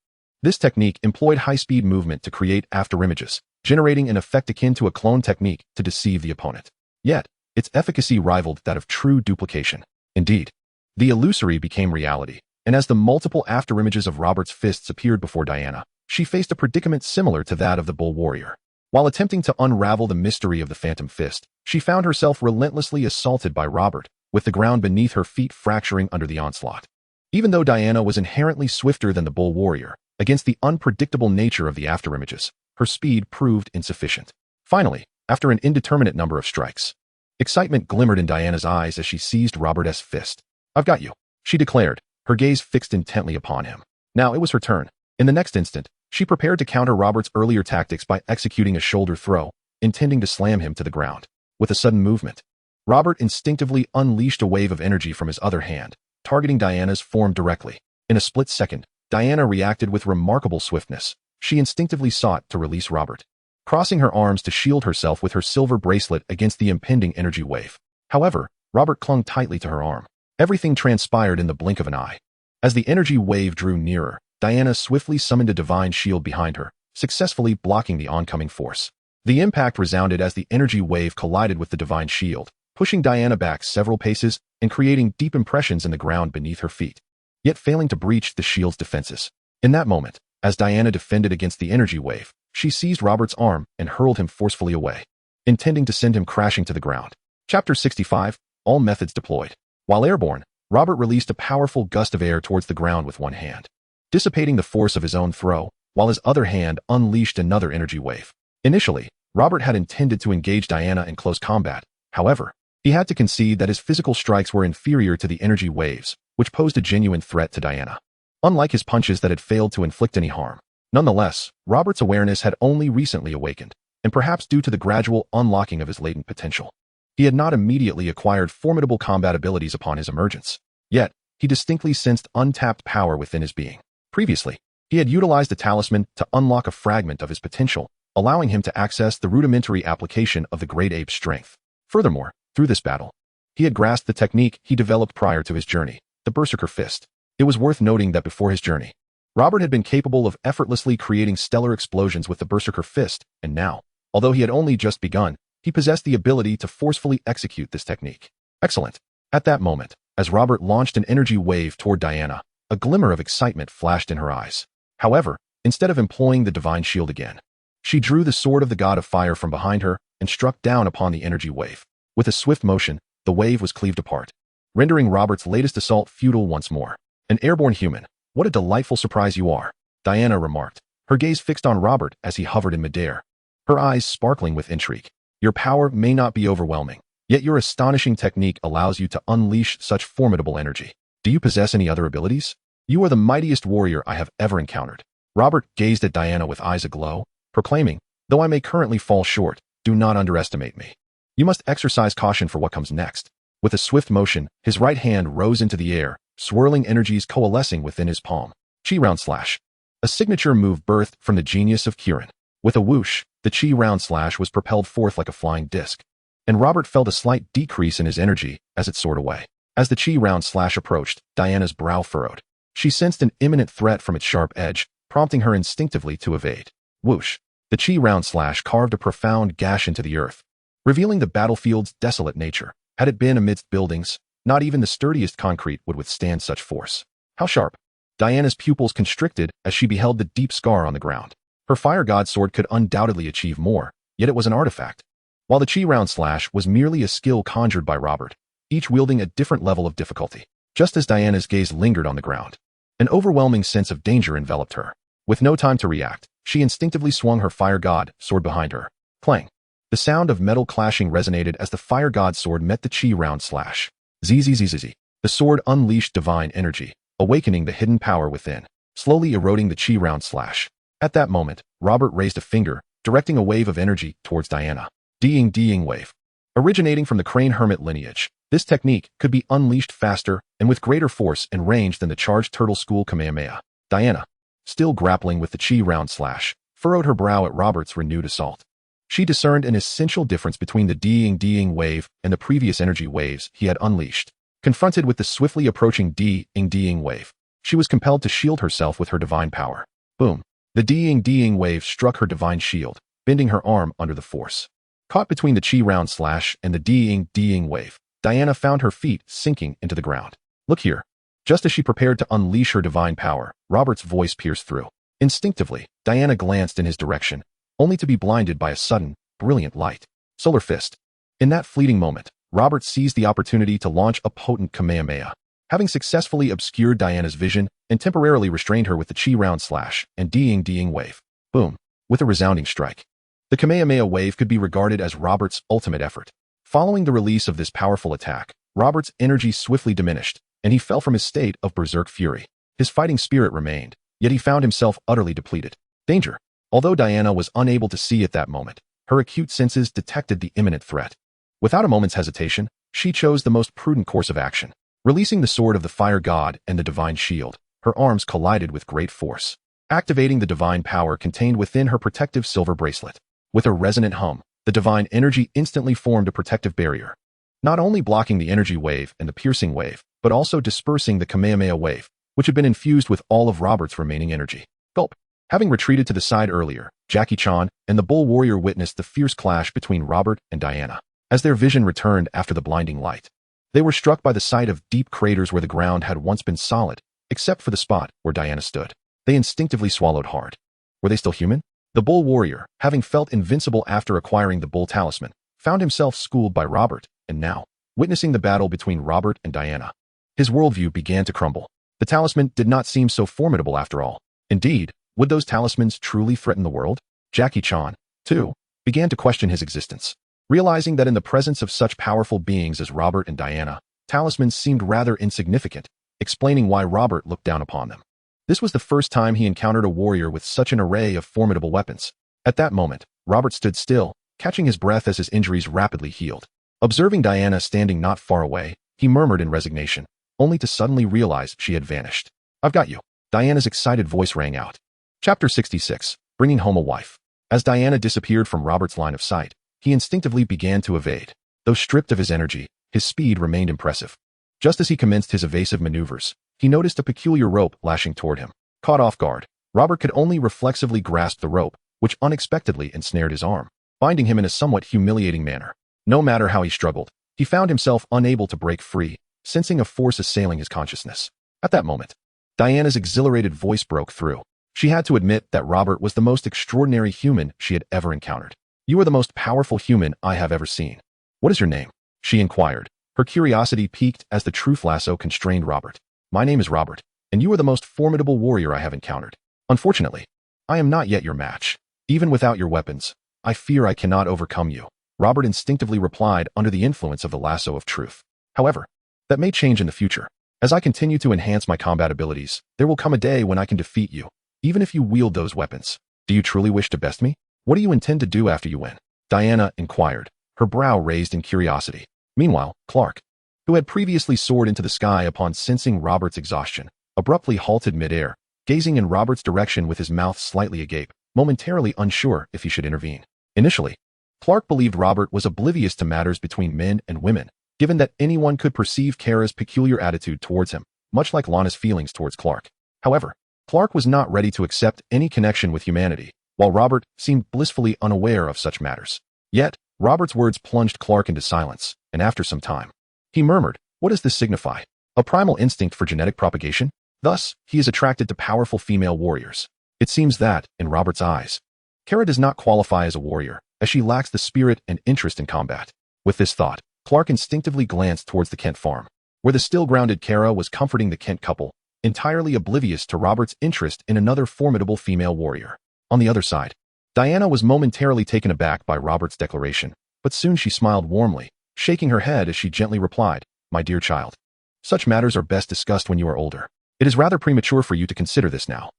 This technique employed high-speed movement to create afterimages, generating an effect akin to a clone technique to deceive the opponent. Yet, its efficacy rivaled that of true duplication. Indeed, the illusory became reality, and as the multiple afterimages of Robert's fists appeared before Diana, she faced a predicament similar to that of the Bull Warrior. While attempting to unravel the mystery of the Phantom Fist, she found herself relentlessly assaulted by Robert, with the ground beneath her feet fracturing under the onslaught. Even though Diana was inherently swifter than the Bull Warrior, against the unpredictable nature of the afterimages, her speed proved insufficient. Finally, after an indeterminate number of strikes, excitement glimmered in Diana's eyes as she seized Robert's fist. "I've got you," she declared, her gaze fixed intently upon him. Now it was her turn. In the next instant, she prepared to counter Robert's earlier tactics by executing a shoulder throw, intending to slam him to the ground. With a sudden movement, Robert instinctively unleashed a wave of energy from his other hand, targeting Diana's form directly. In a split second, Diana reacted with remarkable swiftness. She instinctively sought to release Robert, crossing her arms to shield herself with her silver bracelet against the impending energy wave. However, Robert clung tightly to her arm. Everything transpired in the blink of an eye. As the energy wave drew nearer, Diana swiftly summoned a divine shield behind her, successfully blocking the oncoming force. The impact resounded as the energy wave collided with the divine shield, pushing Diana back several paces and creating deep impressions in the ground beneath her feet, yet failing to breach the shield's defenses. In that moment, as Diana defended against the energy wave, she seized Robert's arm and hurled him forcefully away, intending to send him crashing to the ground. Chapter 65, all methods deployed. While airborne, Robert released a powerful gust of air towards the ground with one hand, dissipating the force of his own throw, while his other hand unleashed another energy wave. Initially, Robert had intended to engage Diana in close combat. However, he had to concede that his physical strikes were inferior to the energy waves, which posed a genuine threat to Diana, unlike his punches that had failed to inflict any harm. Nonetheless, Robert's awareness had only recently awakened, and perhaps due to the gradual unlocking of his latent potential, he had not immediately acquired formidable combat abilities upon his emergence. Yet, he distinctly sensed untapped power within his being. Previously, he had utilized the talisman to unlock a fragment of his potential, allowing him to access the rudimentary application of the great ape's strength. Furthermore, through this battle, he had grasped the technique he developed prior to his journey, the Berserker Fist. It was worth noting that before his journey, Robert had been capable of effortlessly creating stellar explosions with the Berserker Fist, and now, although he had only just begun, he possessed the ability to forcefully execute this technique. Excellent. At that moment, as Robert launched an energy wave toward Diana, a glimmer of excitement flashed in her eyes. However, instead of employing the divine shield again, she drew the sword of the god of fire from behind her and struck down upon the energy wave. With a swift motion, the wave was cleaved apart, rendering Robert's latest assault futile once more. An airborne human, what a delightful surprise you are, Diana remarked, her gaze fixed on Robert as he hovered in midair, her eyes sparkling with intrigue. Your power may not be overwhelming, yet your astonishing technique allows you to unleash such formidable energy. Do you possess any other abilities? You are the mightiest warrior I have ever encountered. Robert gazed at Diana with eyes aglow, proclaiming, though I may currently fall short, do not underestimate me. You must exercise caution for what comes next. With a swift motion, his right hand rose into the air, swirling energies coalescing within his palm. Chi round slash. A signature move birthed from the genius of Kirin. With a whoosh, the Chi round slash was propelled forth like a flying disc, and Robert felt a slight decrease in his energy as it soared away. As the Chi round slash approached, Diana's brow furrowed. She sensed an imminent threat from its sharp edge, prompting her instinctively to evade. Whoosh! The Chi round slash carved a profound gash into the earth, revealing the battlefield's desolate nature. Had it been amidst buildings, not even the sturdiest concrete would withstand such force. How sharp! Diana's pupils constricted as she beheld the deep scar on the ground. Her fire god sword could undoubtedly achieve more, yet it was an artifact, while the Chi round slash was merely a skill conjured by Robert, each wielding a different level of difficulty. Just as Diana's gaze lingered on the ground, an overwhelming sense of danger enveloped her. With no time to react, she instinctively swung her fire god sword behind her. Clang! The sound of metal clashing resonated as the fire god sword met the Chi round slash. Zzzzz. The sword unleashed divine energy, awakening the hidden power within, slowly eroding the Chi round slash. At that moment, Robert raised a finger, directing a wave of energy towards Diana. Deing wave. Originating from the Crane Hermit lineage, this technique could be unleashed faster and with greater force and range than the charged Turtle School Kamehameha. Diana, still grappling with the Chi round slash, furrowed her brow at Robert's renewed assault. She discerned an essential difference between the deing wave and the previous energy waves he had unleashed. Confronted with the swiftly approaching deing wave, she was compelled to shield herself with her divine power. Boom! The deing wave struck her divine shield, bending her arm under the force. Caught between the Chi round slash and the deing wave, Diana found her feet sinking into the ground. Look here. Just as she prepared to unleash her divine power, Robert's voice pierced through. Instinctively, Diana glanced in his direction, only to be blinded by a sudden, brilliant light. Solar Fist. In that fleeting moment, Robert seized the opportunity to launch a potent Kamehameha. Having successfully obscured Diana's vision and temporarily restrained her with the Chi round slash and deing wave. Boom! With a resounding strike. The Kamehameha wave could be regarded as Robert's ultimate effort. Following the release of this powerful attack, Robert's energy swiftly diminished, and he fell from his state of berserk fury. His fighting spirit remained, yet he found himself utterly depleted. Danger! Although Diana was unable to see at that moment, her acute senses detected the imminent threat. Without a moment's hesitation, she chose the most prudent course of action. Releasing the sword of the fire god and the divine shield, her arms collided with great force, activating the divine power contained within her protective silver bracelet. With a resonant hum, the divine energy instantly formed a protective barrier, not only blocking the energy wave and the piercing wave, but also dispersing the Kamehameha wave, which had been infused with all of Robert's remaining energy. Gulp! Having retreated to the side earlier, Jackie Chan and the bull warrior witnessed the fierce clash between Robert and Diana. As their vision returned after the blinding light, they were struck by the sight of deep craters where the ground had once been solid, except for the spot where Diana stood. They instinctively swallowed hard. Were they still human? The bull warrior, having felt invincible after acquiring the bull talisman, found himself schooled by Robert, and now, witnessing the battle between Robert and Diana. His worldview began to crumble. The talisman did not seem so formidable after all. Indeed, would those talismans truly threaten the world? Jackie Chan, too, began to question his existence. Realizing that in the presence of such powerful beings as Robert and Diana, talismans seemed rather insignificant, explaining why Robert looked down upon them. This was the first time he encountered a warrior with such an array of formidable weapons. At that moment, Robert stood still, catching his breath as his injuries rapidly healed. Observing Diana standing not far away, he murmured in resignation, only to suddenly realize she had vanished. "I've got you," Diana's excited voice rang out. Chapter 66, Bringing Home a Wife. As Diana disappeared from Robert's line of sight, he instinctively began to evade. Though stripped of his energy, his speed remained impressive. Just as he commenced his evasive maneuvers, he noticed a peculiar rope lashing toward him. Caught off guard, Robert could only reflexively grasp the rope, which unexpectedly ensnared his arm, binding him in a somewhat humiliating manner. No matter how he struggled, he found himself unable to break free, sensing a force assailing his consciousness. At that moment, Diana's exhilarated voice broke through. She had to admit that Robert was the most extraordinary human she had ever encountered. "You are the most powerful human I have ever seen. What is your name?" she inquired. Her curiosity piqued as the truth lasso constrained Robert. "My name is Robert, and you are the most formidable warrior I have encountered. Unfortunately, I am not yet your match. Even without your weapons, I fear I cannot overcome you," Robert instinctively replied under the influence of the lasso of truth. "However, that may change in the future. As I continue to enhance my combat abilities, there will come a day when I can defeat you, even if you wield those weapons. Do you truly wish to best me? What do you intend to do after you win?" Diana inquired, her brow raised in curiosity. Meanwhile, Clark, who had previously soared into the sky upon sensing Robert's exhaustion, abruptly halted midair, gazing in Robert's direction with his mouth slightly agape, momentarily unsure if he should intervene. Initially, Clark believed Robert was oblivious to matters between men and women, given that anyone could perceive Kara's peculiar attitude towards him, much like Lana's feelings towards Clark. However, Clark was not ready to accept any connection with humanity, while Robert seemed blissfully unaware of such matters. Yet, Robert's words plunged Clark into silence, and after some time, he murmured, "What does this signify? A primal instinct for genetic propagation? Thus, he is attracted to powerful female warriors." It seems that, in Robert's eyes, Kara does not qualify as a warrior, as she lacks the spirit and interest in combat. With this thought, Clark instinctively glanced towards the Kent farm, where the still-grounded Kara was comforting the Kent couple, entirely oblivious to Robert's interest in another formidable female warrior. On the other side, Diana was momentarily taken aback by Robert's declaration, but soon she smiled warmly, shaking her head as she gently replied, "My dear child, such matters are best discussed when you are older. It is rather premature for you to consider this now.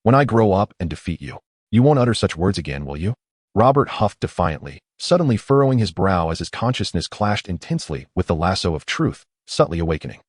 When I grow up and defeat you, you won't utter such words again, will you?" Robert huffed defiantly, suddenly furrowing his brow as his consciousness clashed intensely with the lasso of truth, subtly awakening.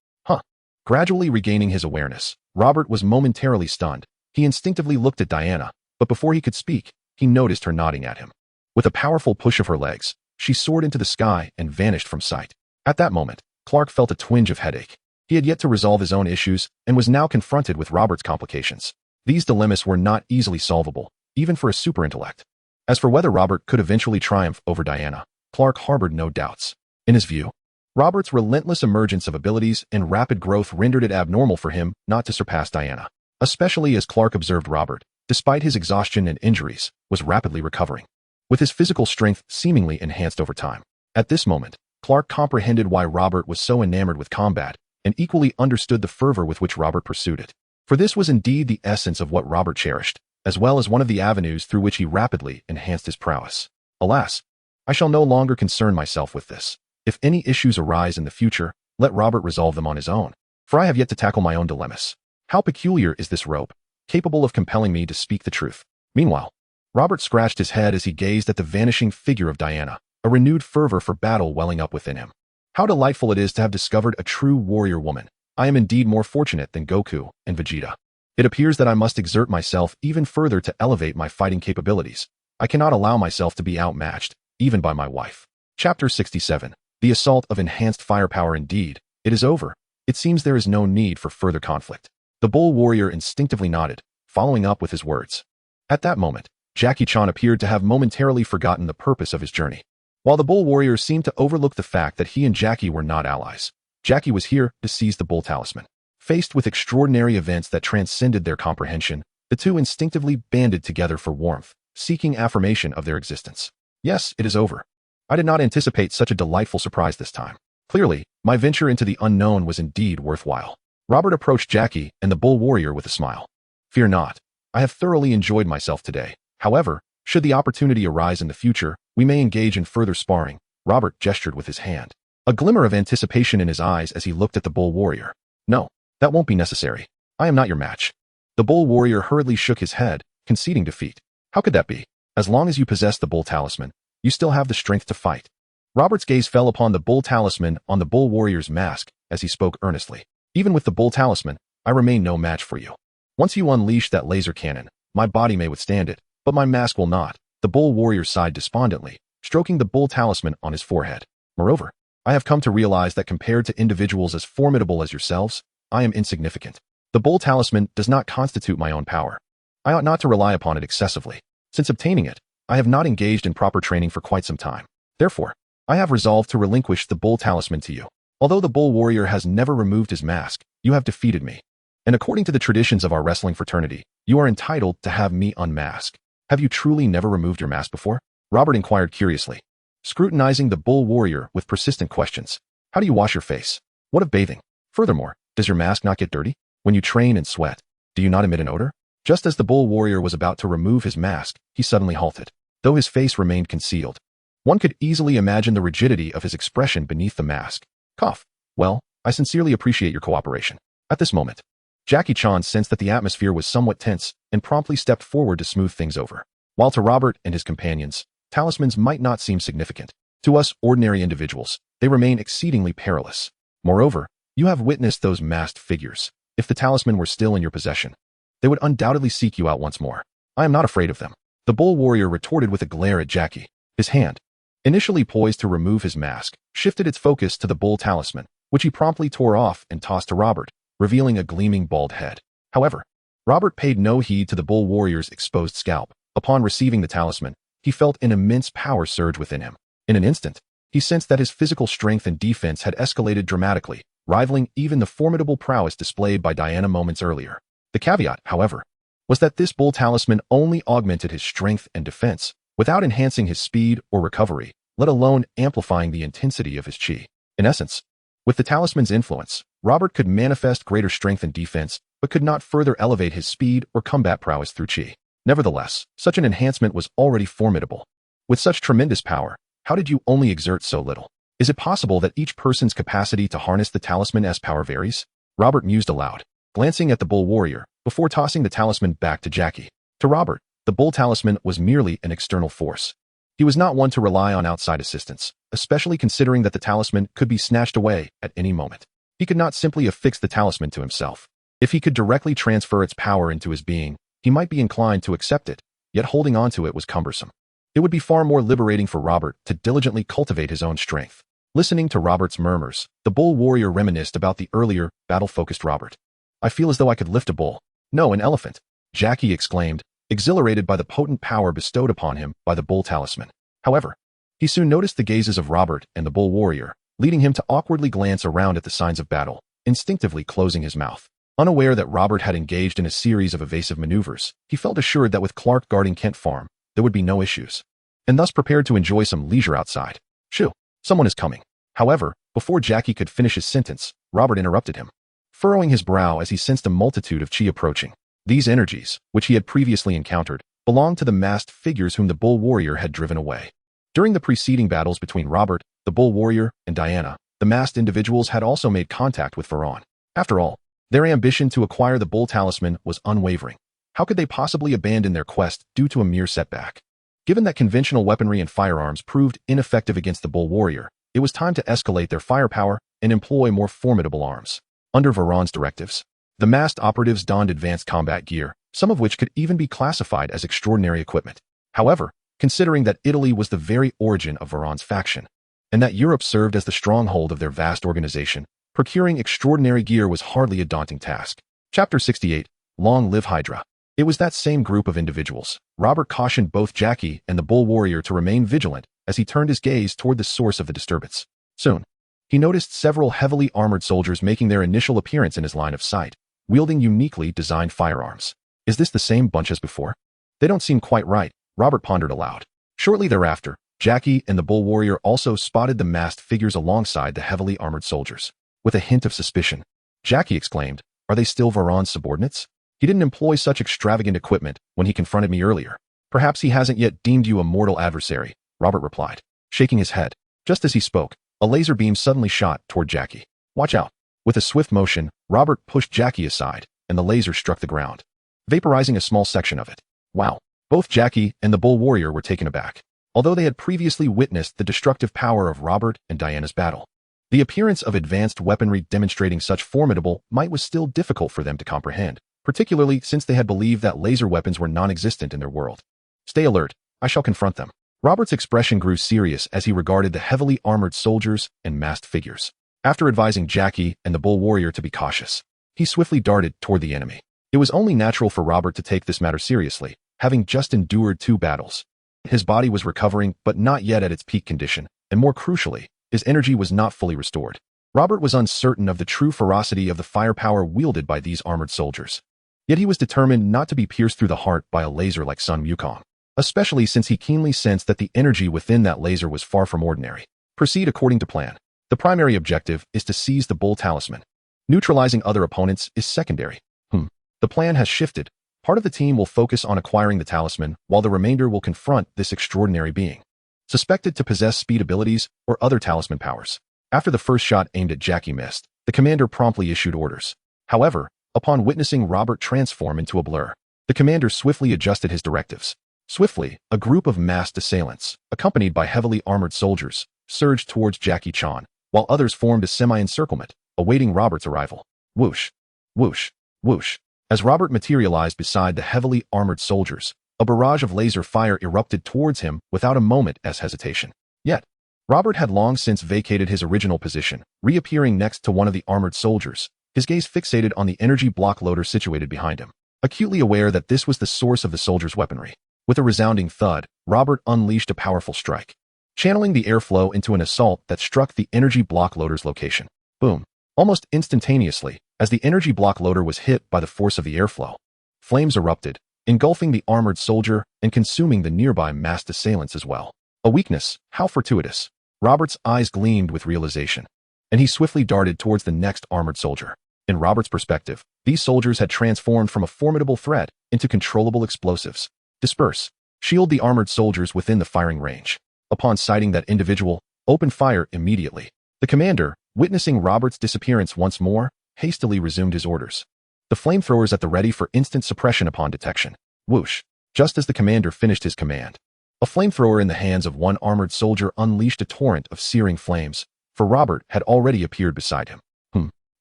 Gradually regaining his awareness, Robert was momentarily stunned. He instinctively looked at Diana, but before he could speak, he noticed her nodding at him. With a powerful push of her legs, she soared into the sky and vanished from sight. At that moment, Clark felt a twinge of headache. He had yet to resolve his own issues and was now confronted with Robert's complications. These dilemmas were not easily solvable, even for a superintellect. As for whether Robert could eventually triumph over Diana, Clark harbored no doubts. In his view, Robert's relentless emergence of abilities and rapid growth rendered it abnormal for him not to surpass Diana, especially as Clark observed Robert, despite his exhaustion and injuries, was rapidly recovering, with his physical strength seemingly enhanced over time. At this moment, Clark comprehended why Robert was so enamored with combat, and equally understood the fervor with which Robert pursued it. For this was indeed the essence of what Robert cherished, as well as one of the avenues through which he rapidly enhanced his prowess. Alas, I shall no longer concern myself with this. If any issues arise in the future, let Robert resolve them on his own, for I have yet to tackle my own dilemmas. How peculiar is this rope, capable of compelling me to speak the truth? Meanwhile, Robert scratched his head as he gazed at the vanishing figure of Diana, a renewed fervor for battle welling up within him. How delightful it is to have discovered a true warrior woman. I am indeed more fortunate than Goku and Vegeta. It appears that I must exert myself even further to elevate my fighting capabilities. I cannot allow myself to be outmatched, even by my wife. Chapter 67. The assault of enhanced firepower. Indeed, it is over. It seems there is no need for further conflict. The bull warrior instinctively nodded, following up with his words. At that moment, Jackie Chan appeared to have momentarily forgotten the purpose of his journey. While the bull warrior seemed to overlook the fact that he and Jackie were not allies, Jackie was here to seize the bull talisman. Faced with extraordinary events that transcended their comprehension, the two instinctively banded together for warmth, seeking affirmation of their existence. Yes, it is over. I did not anticipate such a delightful surprise this time. Clearly, my venture into the unknown was indeed worthwhile. Robert approached Jackie and the bull warrior with a smile. Fear not. I have thoroughly enjoyed myself today. However, should the opportunity arise in the future, we may engage in further sparring. Robert gestured with his hand, a glimmer of anticipation in his eyes as he looked at the bull warrior. No, that won't be necessary. I am not your match. The bull warrior hurriedly shook his head, conceding defeat. How could that be? As long as you possess the bull talisman, you still have the strength to fight. Robert's gaze fell upon the bull talisman on the bull warrior's mask as he spoke earnestly. Even with the bull talisman, I remain no match for you. Once you unleash that laser cannon, my body may withstand it, but my mask will not. The bull warrior sighed despondently, stroking the bull talisman on his forehead. Moreover, I have come to realize that compared to individuals as formidable as yourselves, I am insignificant. The bull talisman does not constitute my own power. I ought not to rely upon it excessively. Since obtaining it, I have not engaged in proper training for quite some time. Therefore, I have resolved to relinquish the bull talisman to you. Although the bull warrior has never removed his mask, you have defeated me. And according to the traditions of our wrestling fraternity, you are entitled to have me unmask. Have you truly never removed your mask before? Robert inquired curiously, scrutinizing the bull warrior with persistent questions. How do you wash your face? What of bathing? Furthermore, does your mask not get dirty? When you train and sweat, do you not emit an odor? Just as the bull warrior was about to remove his mask, he suddenly halted. Though his face remained concealed, one could easily imagine the rigidity of his expression beneath the mask. Cough. Well, I sincerely appreciate your cooperation. At this moment, Jackie Chan sensed that the atmosphere was somewhat tense and promptly stepped forward to smooth things over. While to Robert and his companions, talismans might not seem significant, to us ordinary individuals, they remain exceedingly perilous. Moreover, you have witnessed those masked figures. If the talisman were still in your possession, they would undoubtedly seek you out once more. I am not afraid of them. The bull warrior retorted with a glare at Jackie. His hand, initially poised to remove his mask, shifted its focus to the bull talisman, which he promptly tore off and tossed to Robert, revealing a gleaming bald head. However, Robert paid no heed to the bull warrior's exposed scalp. Upon receiving the talisman, he felt an immense power surge within him. In an instant, he sensed that his physical strength and defense had escalated dramatically, rivaling even the formidable prowess displayed by Diana moments earlier. The caveat, however, was that this bull talisman only augmented his strength and defense, without enhancing his speed or recovery, let alone amplifying the intensity of his chi. In essence, with the talisman's influence, Robert could manifest greater strength and defense, but could not further elevate his speed or combat prowess through chi. Nevertheless, such an enhancement was already formidable. With such tremendous power, how did you only exert so little? Is it possible that each person's capacity to harness the talisman's power varies? Robert mused aloud, glancing at the bull warrior, before tossing the talisman back to Jackie. To Robert, the bull talisman was merely an external force. He was not one to rely on outside assistance, especially considering that the talisman could be snatched away at any moment. He could not simply affix the talisman to himself. If he could directly transfer its power into his being, he might be inclined to accept it, yet holding on to it was cumbersome. It would be far more liberating for Robert to diligently cultivate his own strength. Listening to Robert's murmurs, the bull warrior reminisced about the earlier, battle-focused Robert. I feel as though I could lift a bull. No, an elephant, Jackie exclaimed, exhilarated by the potent power bestowed upon him by the bull talisman. However, he soon noticed the gazes of Robert and the bull warrior, leading him to awkwardly glance around at the signs of battle, instinctively closing his mouth. Unaware that Robert had engaged in a series of evasive maneuvers, he felt assured that with Clark guarding Kent Farm, there would be no issues, and thus prepared to enjoy some leisure outside. Shoo, someone is coming. However, before Jackie could finish his sentence, Robert interrupted him, furrowing his brow as he sensed a multitude of chi approaching. These energies, which he had previously encountered, belonged to the masked figures whom the bull warrior had driven away. During the preceding battles between Robert, the bull warrior, and Diana, the masked individuals had also made contact with Varan. After all, their ambition to acquire the bull talisman was unwavering. How could they possibly abandon their quest due to a mere setback? Given that conventional weaponry and firearms proved ineffective against the bull warrior, it was time to escalate their firepower and employ more formidable arms. Under Varan's directives, the masked operatives donned advanced combat gear, some of which could even be classified as extraordinary equipment. However, considering that Italy was the very origin of Varan's faction, and that Europe served as the stronghold of their vast organization, procuring extraordinary gear was hardly a daunting task. Chapter 68, Long Live Hydra. It was that same group of individuals. Robert cautioned both Jackie and the bull warrior to remain vigilant as he turned his gaze toward the source of the disturbance. Soon, he noticed several heavily armored soldiers making their initial appearance in his line of sight, wielding uniquely designed firearms. Is this the same bunch as before? They don't seem quite right, Robert pondered aloud. Shortly thereafter, Jackie and the bull warrior also spotted the masked figures alongside the heavily armored soldiers. With a hint of suspicion, Jackie exclaimed, "Are they still Varan's subordinates? He didn't employ such extravagant equipment when he confronted me earlier. Perhaps he hasn't yet deemed you a mortal adversary," Robert replied, shaking his head. Just as he spoke, a laser beam suddenly shot toward Jackie. "Watch out." With a swift motion, Robert pushed Jackie aside, and the laser struck the ground, vaporizing a small section of it. Wow. Both Jackie and the bull warrior were taken aback. Although they had previously witnessed the destructive power of Robert and Diana's battle, the appearance of advanced weaponry demonstrating such formidable might was still difficult for them to comprehend, particularly since they had believed that laser weapons were non-existent in their world. "Stay alert. I shall confront them." Robert's expression grew serious as he regarded the heavily armored soldiers and masked figures. After advising Jackie and the bull warrior to be cautious, he swiftly darted toward the enemy. It was only natural for Robert to take this matter seriously, having just endured 2 battles. His body was recovering, but not yet at its peak condition, and more crucially, his energy was not fully restored. Robert was uncertain of the true ferocity of the firepower wielded by these armored soldiers. Yet he was determined not to be pierced through the heart by a laser like Sun Wukong, especially since he keenly sensed that the energy within that laser was far from ordinary. Proceed according to plan. The primary objective is to seize the bull talisman. Neutralizing other opponents is secondary. The plan has shifted. Part of the team will focus on acquiring the talisman, while the remainder will confront this extraordinary being, suspected to possess speed abilities or other talisman powers. After the first shot aimed at Jackie missed, the commander promptly issued orders. However, upon witnessing Robert transform into a blur, the commander swiftly adjusted his directives. Swiftly, a group of masked assailants, accompanied by heavily armored soldiers, surged towards Jackie Chan, while others formed a semi-encirclement, awaiting Robert's arrival. Whoosh, whoosh, whoosh. As Robert materialized beside the heavily armored soldiers, a barrage of laser fire erupted towards him without a moment's hesitation. Yet, Robert had long since vacated his original position, reappearing next to one of the armored soldiers, his gaze fixated on the energy block loader situated behind him, acutely aware that this was the source of the soldier's weaponry. With a resounding thud, Robert unleashed a powerful strike, channeling the airflow into an assault that struck the energy block loader's location. Boom. Almost instantaneously, as the energy block loader was hit by the force of the airflow, flames erupted, engulfing the armored soldier and consuming the nearby masked assailants as well. A weakness, how fortuitous. Robert's eyes gleamed with realization, and he swiftly darted towards the next armored soldier. In Robert's perspective, these soldiers had transformed from a formidable threat into controllable explosives. Disperse. Shield the armored soldiers within the firing range. Upon sighting that individual, open fire immediately. The commander, witnessing Robert's disappearance once more, hastily resumed his orders. The flamethrowers at the ready for instant suppression upon detection. Whoosh. Just as the commander finished his command, a flamethrower in the hands of one armored soldier unleashed a torrent of searing flames, for Robert had already appeared beside him.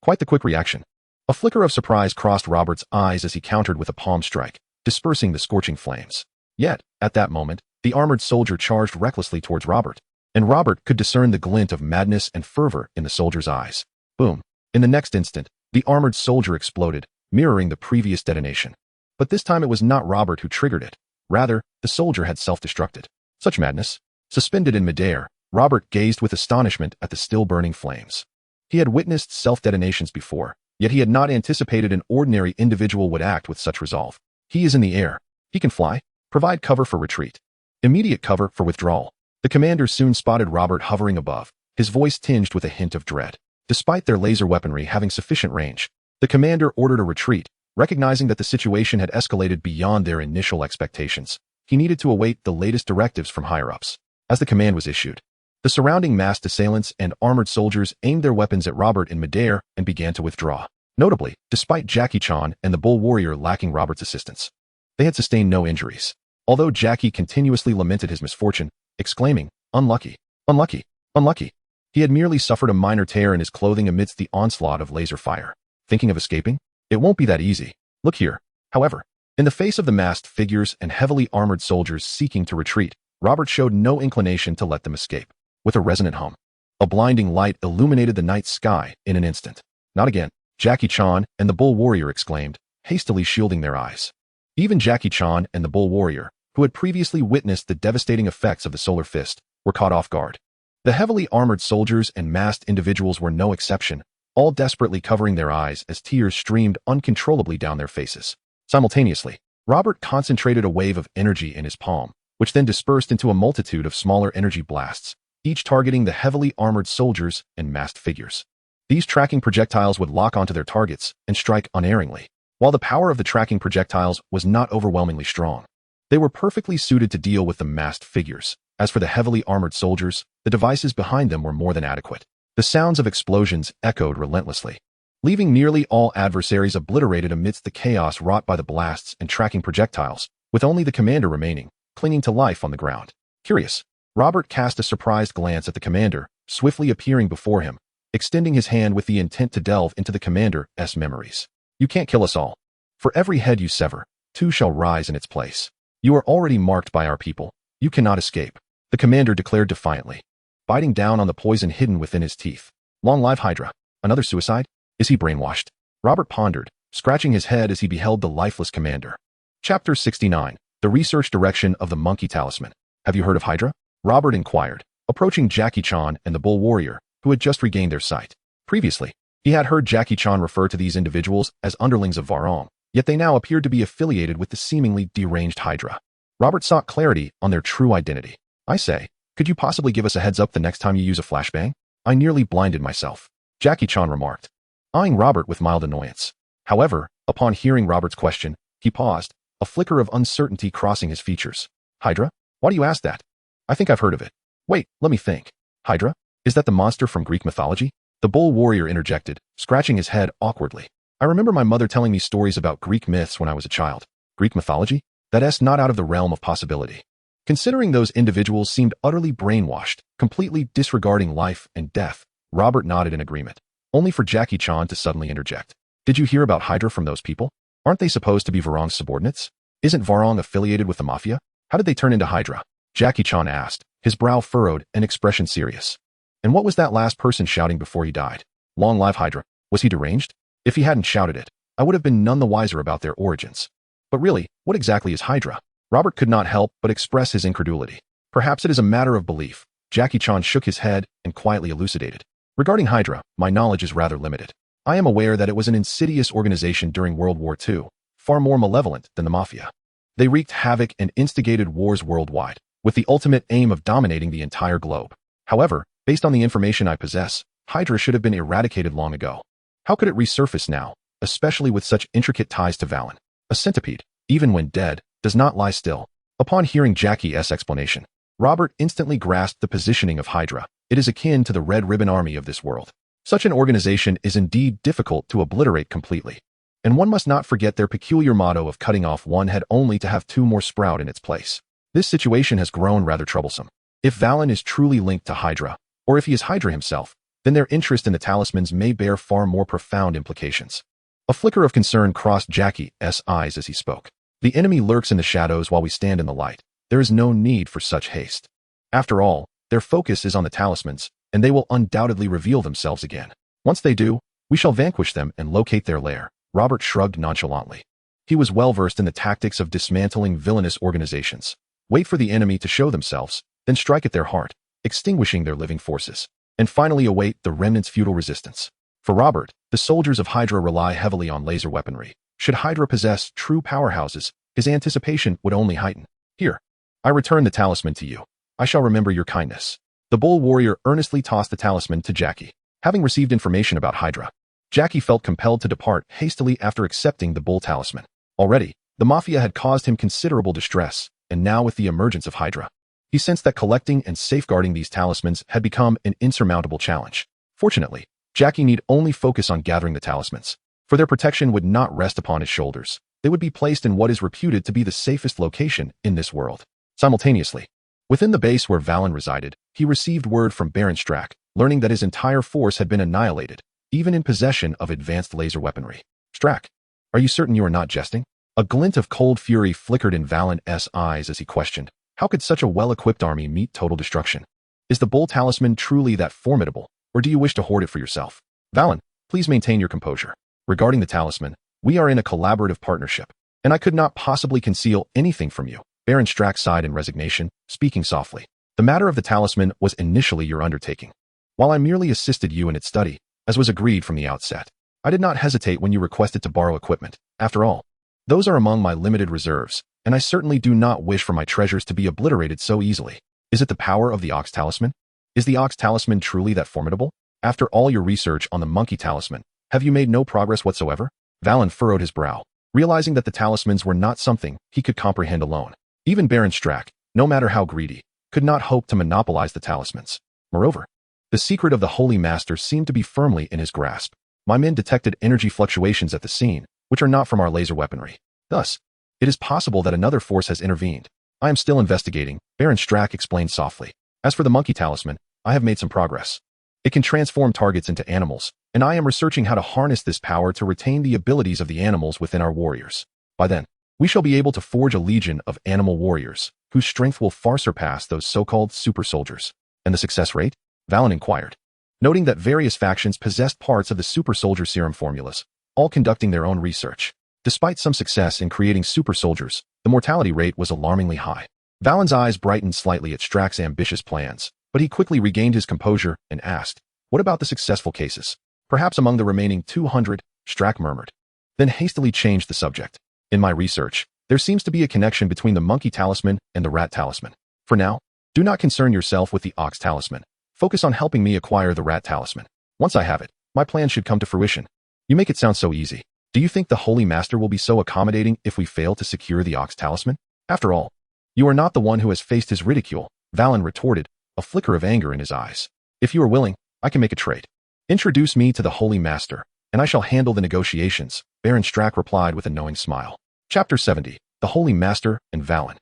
Quite the quick reaction. A flicker of surprise crossed Robert's eyes as he countered with a palm strike, dispersing the scorching flames. Yet, at that moment, the armored soldier charged recklessly towards Robert, and Robert could discern the glint of madness and fervor in the soldier's eyes. Boom. In the next instant, the armored soldier exploded, mirroring the previous detonation. But this time it was not Robert who triggered it. Rather, the soldier had self-destructed. Such madness. Suspended in midair, Robert gazed with astonishment at the still-burning flames. He had witnessed self-detonations before, yet he had not anticipated an ordinary individual would act with such resolve. He is in the air. He can fly. Provide cover for retreat. Immediate cover for withdrawal. The commander soon spotted Robert hovering above, his voice tinged with a hint of dread. Despite their laser weaponry having sufficient range, the commander ordered a retreat, recognizing that the situation had escalated beyond their initial expectations. He needed to await the latest directives from higher-ups. As the command was issued, the surrounding masked assailants and armored soldiers aimed their weapons at Robert in midair and began to withdraw. Notably, despite Jackie Chan and the bull warrior lacking Robert's assistance, they had sustained no injuries. Although Jackie continuously lamented his misfortune, exclaiming, "Unlucky, unlucky, unlucky." He had merely suffered a minor tear in his clothing amidst the onslaught of laser fire. Thinking of escaping? It won't be that easy. Look here. However, in the face of the masked figures and heavily armored soldiers seeking to retreat, Robert showed no inclination to let them escape. With a resonant hum, a blinding light illuminated the night sky in an instant. Not again, Jackie Chan and the bull warrior exclaimed, hastily shielding their eyes. Even Jackie Chan and the bull warrior, who had previously witnessed the devastating effects of the solar fist, were caught off guard. The heavily armored soldiers and masked individuals were no exception, all desperately covering their eyes as tears streamed uncontrollably down their faces. Simultaneously, Robert concentrated a wave of energy in his palm, which then dispersed into a multitude of smaller energy blasts, each targeting the heavily armored soldiers and masked figures. These tracking projectiles would lock onto their targets and strike unerringly. While the power of the tracking projectiles was not overwhelmingly strong, they were perfectly suited to deal with the masked figures. As for the heavily armored soldiers, the devices behind them were more than adequate. The sounds of explosions echoed relentlessly, leaving nearly all adversaries obliterated amidst the chaos wrought by the blasts and tracking projectiles, with only the commander remaining, clinging to life on the ground. Curious, Robert cast a surprised glance at the commander, swiftly appearing before him, extending his hand with the intent to delve into the commander's memories. You can't kill us all. For every head you sever, two shall rise in its place. You are already marked by our people. You cannot escape, the commander declared defiantly, biting down on the poison hidden within his teeth. Long live Hydra. Another suicide? Is he brainwashed? Robert pondered, scratching his head as he beheld the lifeless commander. Chapter 69. The Research Direction of the Monkey Talisman. Have you heard of Hydra? Robert inquired, approaching Jackie Chan and the Bull Warrior, who had just regained their sight. Previously, he had heard Jackie Chan refer to these individuals as underlings of Varong, yet they now appeared to be affiliated with the seemingly deranged Hydra. Robert sought clarity on their true identity. I say, could you possibly give us a heads up the next time you use a flashbang? I nearly blinded myself, Jackie Chan remarked, eyeing Robert with mild annoyance. However, upon hearing Robert's question, he paused, a flicker of uncertainty crossing his features. Hydra? Why do you ask that? I think I've heard of it. Wait, let me think. Hydra? Is that the monster from Greek mythology? The Bull Warrior interjected, scratching his head awkwardly. I remember my mother telling me stories about Greek myths when I was a child. Greek mythology? That's not out of the realm of possibility. Considering those individuals seemed utterly brainwashed, completely disregarding life and death, Robert nodded in agreement, only for Jackie Chan to suddenly interject. Did you hear about Hydra from those people? Aren't they supposed to be Varong's subordinates? Isn't Varong affiliated with the Mafia? How did they turn into Hydra? Jackie Chan asked, his brow furrowed and expression serious. And what was that last person shouting before he died? Long live Hydra. Was he deranged? If he hadn't shouted it, I would have been none the wiser about their origins. But really, what exactly is Hydra? Robert could not help but express his incredulity. Perhaps it is a matter of belief. Jackie Chan shook his head and quietly elucidated. Regarding Hydra, my knowledge is rather limited. I am aware that it was an insidious organization during World War II, far more malevolent than the Mafia. They wreaked havoc and instigated wars worldwide, with the ultimate aim of dominating the entire globe. However, based on the information I possess, Hydra should have been eradicated long ago. How could it resurface now, especially with such intricate ties to Valen? A centipede, even when dead, does not lie still. Upon hearing Jackie's explanation, Robert instantly grasped the positioning of Hydra. It is akin to the Red Ribbon Army of this world. Such an organization is indeed difficult to obliterate completely. And one must not forget their peculiar motto of cutting off one head only to have two more sprout in its place. This situation has grown rather troublesome. If Valen is truly linked to Hydra, or if he is Hydra himself, then their interest in the talismans may bear far more profound implications. A flicker of concern crossed Jackie's eyes as he spoke. The enemy lurks in the shadows while we stand in the light. There is no need for such haste. After all, their focus is on the talismans, and they will undoubtedly reveal themselves again. Once they do, we shall vanquish them and locate their lair. Robert shrugged nonchalantly. He was well versed in the tactics of dismantling villainous organizations. Wait for the enemy to show themselves, then strike at their heart, extinguishing their living forces, and finally await the remnant's futile resistance. For Robert, the soldiers of Hydra rely heavily on laser weaponry. Should Hydra possess true powerhouses, his anticipation would only heighten. Here, I return the talisman to you. I shall remember your kindness. The Bull Warrior earnestly tossed the talisman to Jackie. Having received information about Hydra, Jackie felt compelled to depart hastily after accepting the Bull talisman. Already, the Mafia had caused him considerable distress, and now with the emergence of Hydra, he sensed that collecting and safeguarding these talismans had become an insurmountable challenge. Fortunately, Jackie need only focus on gathering the talismans, for their protection would not rest upon his shoulders. They would be placed in what is reputed to be the safest location in this world. Simultaneously, within the base where Valen resided, he received word from Baron Strack, learning that his entire force had been annihilated, even in possession of advanced laser weaponry. Strack, are you certain you are not jesting? A glint of cold fury flickered in Valen's eyes as he questioned, how could such a well-equipped army meet total destruction? Is the Bull talisman truly that formidable, or do you wish to hoard it for yourself? Valen, please maintain your composure. Regarding the talisman, we are in a collaborative partnership, and I could not possibly conceal anything from you. Baron Strack sighed in resignation, speaking softly. The matter of the talisman was initially your undertaking, while I merely assisted you in its study, as was agreed from the outset. I did not hesitate when you requested to borrow equipment. After all, those are among my limited reserves, and and I certainly do not wish for my treasures to be obliterated so easily. Is it the power of the Ox Talisman? Is the Ox Talisman truly that formidable? After all your research on the Monkey Talisman, have you made no progress whatsoever? Valen furrowed his brow, realizing that the talismans were not something he could comprehend alone. Even Baron Strack, no matter how greedy, could not hope to monopolize the talismans. Moreover, the secret of the Holy Master seemed to be firmly in his grasp. My men detected energy fluctuations at the scene, which are not from our laser weaponry. Thus, it is possible that another force has intervened. I am still investigating, Baron Strack explained softly. As for the Monkey Talisman, I have made some progress. It can transform targets into animals, and I am researching how to harness this power to retain the abilities of the animals within our warriors. By then, we shall be able to forge a legion of animal warriors, whose strength will far surpass those so-called super soldiers. And the success rate? Valen inquired, noting that various factions possessed parts of the super soldier serum formulas, all conducting their own research. Despite some success in creating super soldiers, the mortality rate was alarmingly high. Valen's eyes brightened slightly at Strack's ambitious plans, but he quickly regained his composure and asked, "What about the successful cases? Perhaps among the remaining 200, Strack murmured, then hastily changed the subject. In my research, there seems to be a connection between the Monkey Talisman and the Rat Talisman. For now, do not concern yourself with the Ox Talisman. Focus on helping me acquire the Rat Talisman. Once I have it, my plan should come to fruition. You make it sound so easy. Do you think the Holy Master will be so accommodating if we fail to secure the Ox Talisman? After all, you are not the one who has faced his ridicule," Valen retorted, a flicker of anger in his eyes. "If you are willing, I can make a trade. Introduce me to the Holy Master, and I shall handle the negotiations," Baron Strack replied with a knowing smile. Chapter 70, The Holy Master and Valen.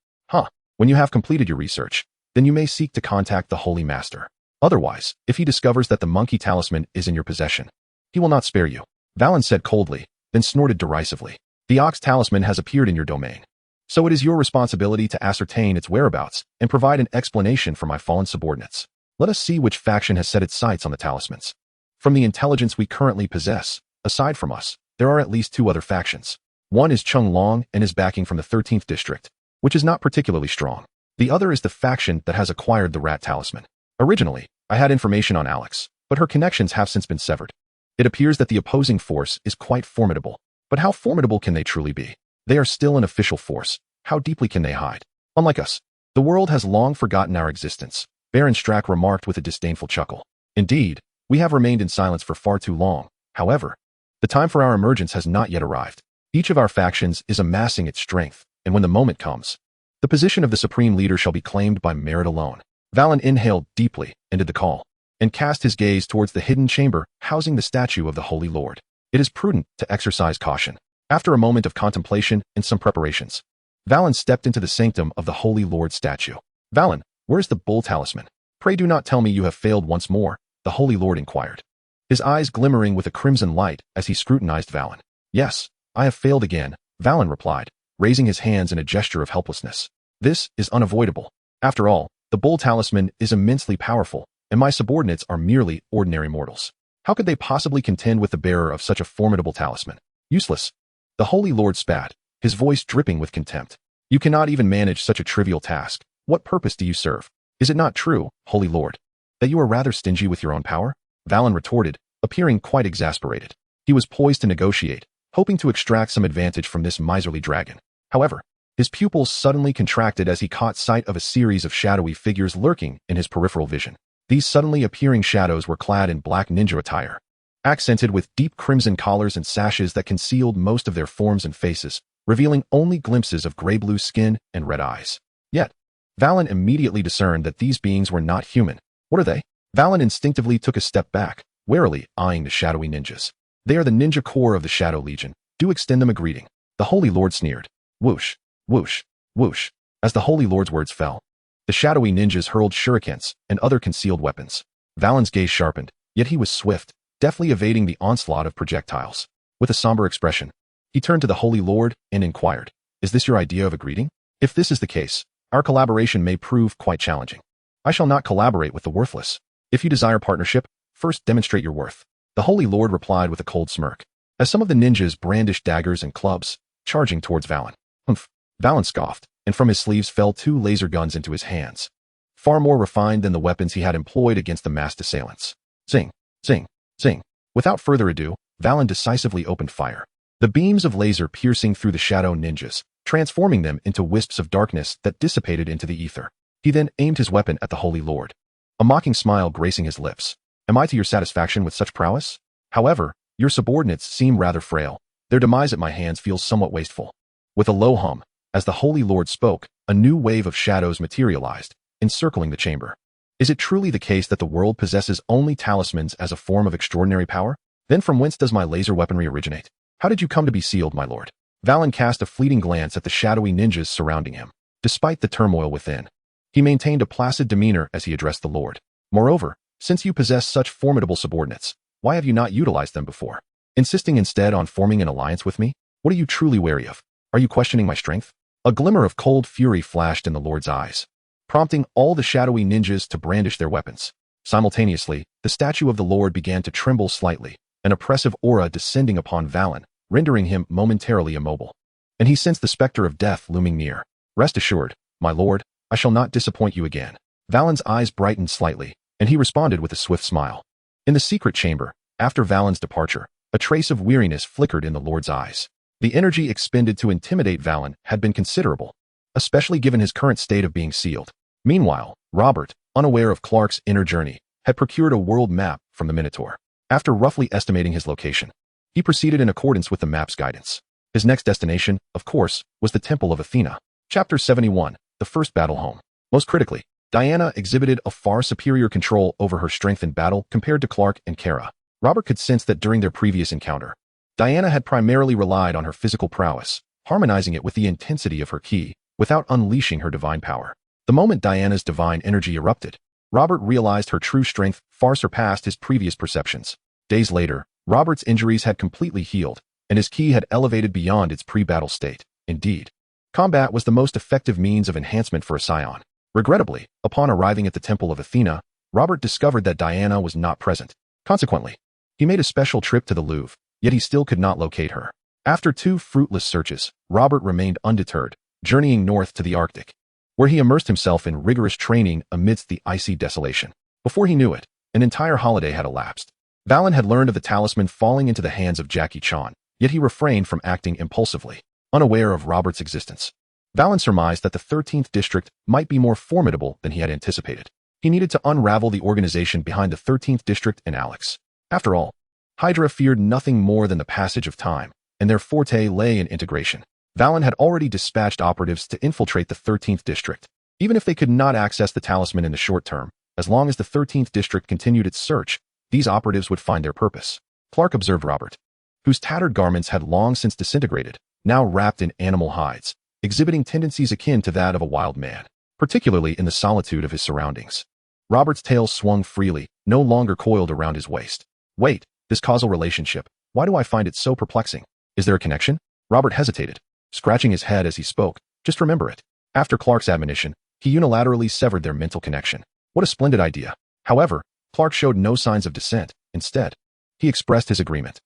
When you have completed your research, then you may seek to contact the Holy Master. Otherwise, if he discovers that the Monkey Talisman is in your possession, he will not spare you," Valen said coldly, then snorted derisively. "The Ox Talisman has appeared in your domain, so it is your responsibility to ascertain its whereabouts and provide an explanation for my fallen subordinates. Let us see which faction has set its sights on the talismans. From the intelligence we currently possess, aside from us, there are at least 2 other factions. One is Chung Long and his backing from the 13th District, which is not particularly strong. The other is the faction that has acquired the Rat Talisman. Originally, I had information on Alex, but her connections have since been severed. It appears that the opposing force is quite formidable. But how formidable can they truly be? They are still an official force. How deeply can they hide? Unlike us, the world has long forgotten our existence," Baron Strack remarked with a disdainful chuckle. "Indeed, we have remained in silence for far too long. However, the time for our emergence has not yet arrived. Each of our factions is amassing its strength, and when the moment comes, the position of the supreme leader shall be claimed by merit alone." Valen inhaled deeply, ended the call, and cast his gaze towards the hidden chamber housing the statue of the Holy Lord. It is prudent to exercise caution. After a moment of contemplation and some preparations, Valen stepped into the sanctum of the Holy Lord statue. "Valen, where's the Bull Talisman? Pray do not tell me you have failed once more," the Holy Lord inquired, his eyes glimmering with a crimson light as he scrutinized Valen. "Yes, I have failed again," Valen replied, raising his hands in a gesture of helplessness. "This is unavoidable. After all, the Bull Talisman is immensely powerful, and my subordinates are merely ordinary mortals. How could they possibly contend with the bearer of such a formidable talisman? Useless." The Holy Lord spat, his voice dripping with contempt. "You cannot even manage such a trivial task. What purpose do you serve? Is it not true, Holy Lord, that you are rather stingy with your own power?" Valen retorted, appearing quite exasperated. He was poised to negotiate, hoping to extract some advantage from this miserly dragon. However, his pupils suddenly contracted as he caught sight of a series of shadowy figures lurking in his peripheral vision. These suddenly appearing shadows were clad in black ninja attire, accented with deep crimson collars and sashes that concealed most of their forms and faces, revealing only glimpses of gray-blue skin and red eyes. Yet, Valen immediately discerned that these beings were not human. "What are they?" Valen instinctively took a step back, warily eyeing the shadowy ninjas. "They are the ninja corps of the Shadow Legion. Do extend them a greeting." The Holy Lord sneered. Whoosh, whoosh, whoosh. As the Holy Lord's words fell, the shadowy ninjas hurled shurikens and other concealed weapons. Valen's gaze sharpened, yet he was swift, deftly evading the onslaught of projectiles. With a somber expression, he turned to the Holy Lord and inquired, "Is this your idea of a greeting? If this is the case, our collaboration may prove quite challenging. I shall not collaborate with the worthless. If you desire partnership, first demonstrate your worth." The Holy Lord replied with a cold smirk, as some of the ninjas brandished daggers and clubs, charging towards Valen. "Humph." Valen scoffed, and from his sleeves fell 2 laser guns into his hands, far more refined than the weapons he had employed against the masked assailants. Zing, zing, zing. Without further ado, Valen decisively opened fire. The beams of laser piercing through the shadow ninjas, transforming them into wisps of darkness that dissipated into the ether. He then aimed his weapon at the Holy Lord, a mocking smile gracing his lips. Am I to your satisfaction with such prowess? However, your subordinates seem rather frail. Their demise at my hands feels somewhat wasteful. With a low hum, as the Holy Lord spoke, a new wave of shadows materialized, encircling the chamber. Is it truly the case that the world possesses only talismans as a form of extraordinary power? Then from whence does my laser weaponry originate? How did you come to be sealed, my lord? Valen cast a fleeting glance at the shadowy ninjas surrounding him. Despite the turmoil within, he maintained a placid demeanor as he addressed the Lord. Moreover, since you possess such formidable subordinates, why have you not utilized them before? Insisting instead on forming an alliance with me? What are you truly wary of? Are you questioning my strength? A glimmer of cold fury flashed in the Lord's eyes, prompting all the shadowy ninjas to brandish their weapons. Simultaneously, the statue of the Lord began to tremble slightly, an oppressive aura descending upon Valen, rendering him momentarily immobile. And he sensed the specter of death looming near. Rest assured, my lord, I shall not disappoint you again. Valen's eyes brightened slightly, and he responded with a swift smile. In the secret chamber, after Valen's departure, a trace of weariness flickered in the Lord's eyes. The energy expended to intimidate Valen had been considerable, especially given his current state of being sealed. Meanwhile, Robert, unaware of Clark's inner journey, had procured a world map from the Minotaur. After roughly estimating his location, he proceeded in accordance with the map's guidance. His next destination, of course, was the Temple of Athena. Chapter 71, The First Battle Home. Most critically, Diana exhibited a far superior control over her strength in battle compared to Clark and Kara. Robert could sense that during their previous encounter, Diana had primarily relied on her physical prowess, harmonizing it with the intensity of her ki, without unleashing her divine power. The moment Diana's divine energy erupted, Robert realized her true strength far surpassed his previous perceptions. Days later, Robert's injuries had completely healed, and his ki had elevated beyond its pre-battle state. Indeed, combat was the most effective means of enhancement for a Saiyan. Regrettably, upon arriving at the Temple of Athena, Robert discovered that Diana was not present. Consequently, he made a special trip to the Louvre, yet he still could not locate her. After 2 fruitless searches, Robert remained undeterred, journeying north to the Arctic, where he immersed himself in rigorous training amidst the icy desolation. Before he knew it, an entire holiday had elapsed. Valen had learned of the talisman falling into the hands of Jackie Chan, yet he refrained from acting impulsively, unaware of Robert's existence. Valen surmised that the 13th district might be more formidable than he had anticipated. He needed to unravel the organization behind the 13th district and Alex. After all, Hydra feared nothing more than the passage of time, and their forte lay in integration. Valen had already dispatched operatives to infiltrate the 13th district. Even if they could not access the talisman in the short term, as long as the 13th district continued its search, these operatives would find their purpose. Clark observed Robert, whose tattered garments had long since disintegrated, now wrapped in animal hides, exhibiting tendencies akin to that of a wild man, particularly in the solitude of his surroundings. Robert's tail swung freely, no longer coiled around his waist. Wait, this causal relationship, why do I find it so perplexing? Is there a connection? Robert hesitated, scratching his head as he spoke. Just remember it. After Clark's admonition, he unilaterally severed their mental connection. What a splendid idea. However, Clark showed no signs of dissent. Instead, he expressed his agreement.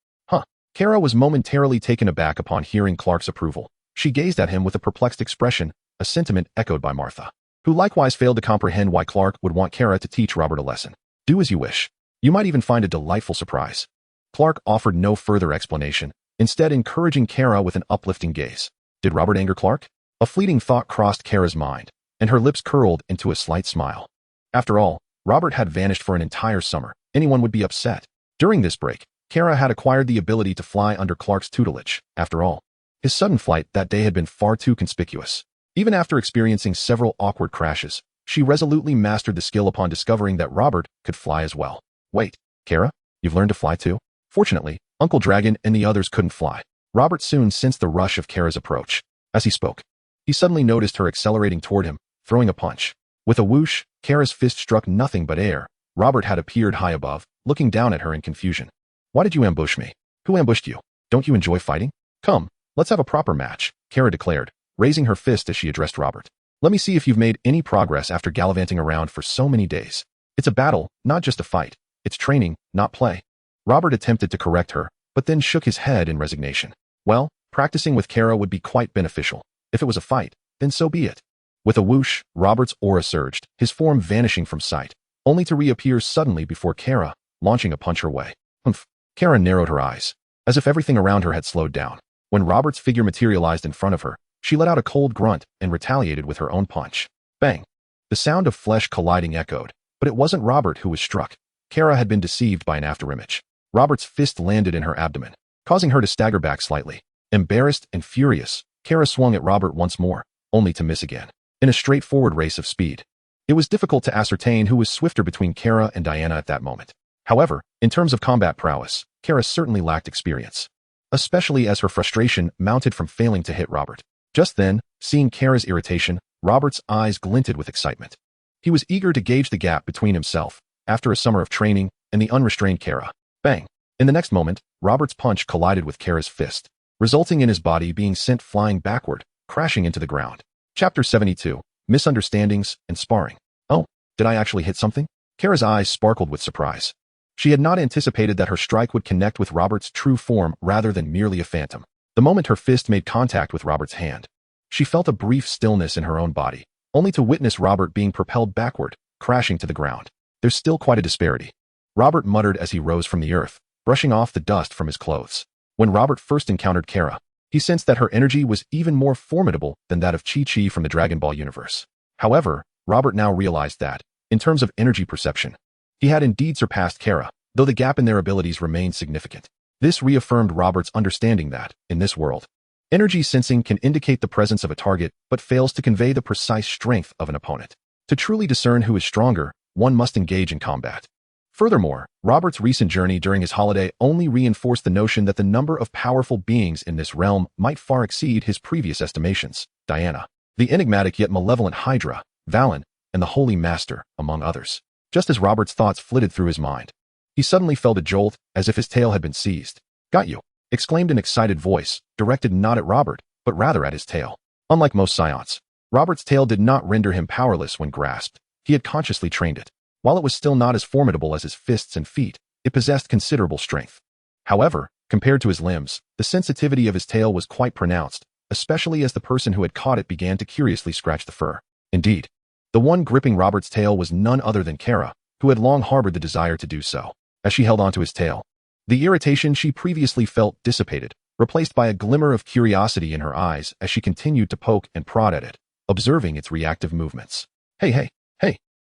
Kara was momentarily taken aback upon hearing Clark's approval. She gazed at him with a perplexed expression, a sentiment echoed by Martha, who likewise failed to comprehend why Clark would want Kara to teach Robert a lesson. Do as you wish. You might even find a delightful surprise. Clark offered no further explanation, instead encouraging Kara with an uplifting gaze. Did Robert anger Clark? A fleeting thought crossed Kara's mind, and her lips curled into a slight smile. After all, Robert had vanished for an entire summer. Anyone would be upset. During this break, Kara had acquired the ability to fly under Clark's tutelage. After all, his sudden flight that day had been far too conspicuous. Even after experiencing several awkward crashes, she resolutely mastered the skill upon discovering that Robert could fly as well. Wait, Kara, you've learned to fly too? Fortunately, Uncle Dragon and the others couldn't fly. Robert soon sensed the rush of Kara's approach. As he spoke, he suddenly noticed her accelerating toward him, throwing a punch. With a whoosh, Kara's fist struck nothing but air. Robert had appeared high above, looking down at her in confusion. Why did you ambush me? Who ambushed you? Don't you enjoy fighting? Come, let's have a proper match, Kara declared, raising her fist as she addressed Robert. Let me see if you've made any progress after gallivanting around for so many days. It's a battle, not just a fight. It's training, not play. Robert attempted to correct her, but then shook his head in resignation. Well, practicing with Kara would be quite beneficial. If it was a fight, then so be it. With a whoosh, Robert's aura surged, his form vanishing from sight, only to reappear suddenly before Kara, launching a punch her way. Humph. Kara narrowed her eyes, as if everything around her had slowed down. When Robert's figure materialized in front of her, She let out a cold grunt and retaliated with her own punch. Bang! The sound of flesh colliding echoed, but it wasn't Robert who was struck. Kara had been deceived by an afterimage. Robert's fist landed in her abdomen, causing her to stagger back slightly. Embarrassed and furious, Kara swung at Robert once more, only to miss again, in a straightforward race of speed. It was difficult to ascertain who was swifter between Kara and Diana at that moment. However, in terms of combat prowess, Kara certainly lacked experience, especially as her frustration mounted from failing to hit Robert. Just then, seeing Kara's irritation, Robert's eyes glinted with excitement. He was eager to gauge the gap between himself, after a summer of training, and the unrestrained Kara. Bang! In the next moment, Robert's punch collided with Kara's fist, resulting in his body being sent flying backward, crashing into the ground. Chapter 72. Misunderstandings and Sparring. Oh, did I actually hit something? Kara's eyes sparkled with surprise. She had not anticipated that her strike would connect with Robert's true form rather than merely a phantom. The moment her fist made contact with Robert's hand, she felt a brief stillness in her own body, only to witness Robert being propelled backward, crashing to the ground. There's still quite a disparity, Robert muttered as he rose from the earth, brushing off the dust from his clothes. When Robert first encountered Kara, he sensed that her energy was even more formidable than that of Chi-Chi from the Dragon Ball universe. However, Robert now realized that, in terms of energy perception, he had indeed surpassed Kara, though the gap in their abilities remained significant. This reaffirmed Robert's understanding that, in this world, energy sensing can indicate the presence of a target but fails to convey the precise strength of an opponent. To truly discern who is stronger, one must engage in combat. Furthermore, Robert's recent journey during his holiday only reinforced the notion that the number of powerful beings in this realm might far exceed his previous estimations. Diana, the enigmatic yet malevolent Hydra, Valen, and the Holy Master, among others. Just as Robert's thoughts flitted through his mind, he suddenly felt a jolt as if his tail had been seized. Got you! Exclaimed an excited voice, directed not at Robert, but rather at his tail. Unlike most Saiyans, Robert's tail did not render him powerless when grasped. He had consciously trained it. While it was still not as formidable as his fists and feet, it possessed considerable strength. However, compared to his limbs, the sensitivity of his tail was quite pronounced, especially as the person who had caught it began to curiously scratch the fur. Indeed, the one gripping Robert's tail was none other than Kara, who had long harbored the desire to do so. As she held onto his tail, the irritation she previously felt dissipated, replaced by a glimmer of curiosity in her eyes as she continued to poke and prod at it, observing its reactive movements. Hey,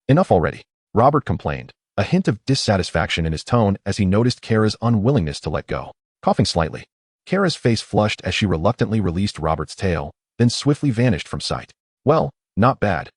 enough already, Robert complained, a hint of dissatisfaction in his tone as he noticed Kara's unwillingness to let go. Coughing slightly, Kara's face flushed as she reluctantly released Robert's tail, then swiftly vanished from sight. Well, not bad,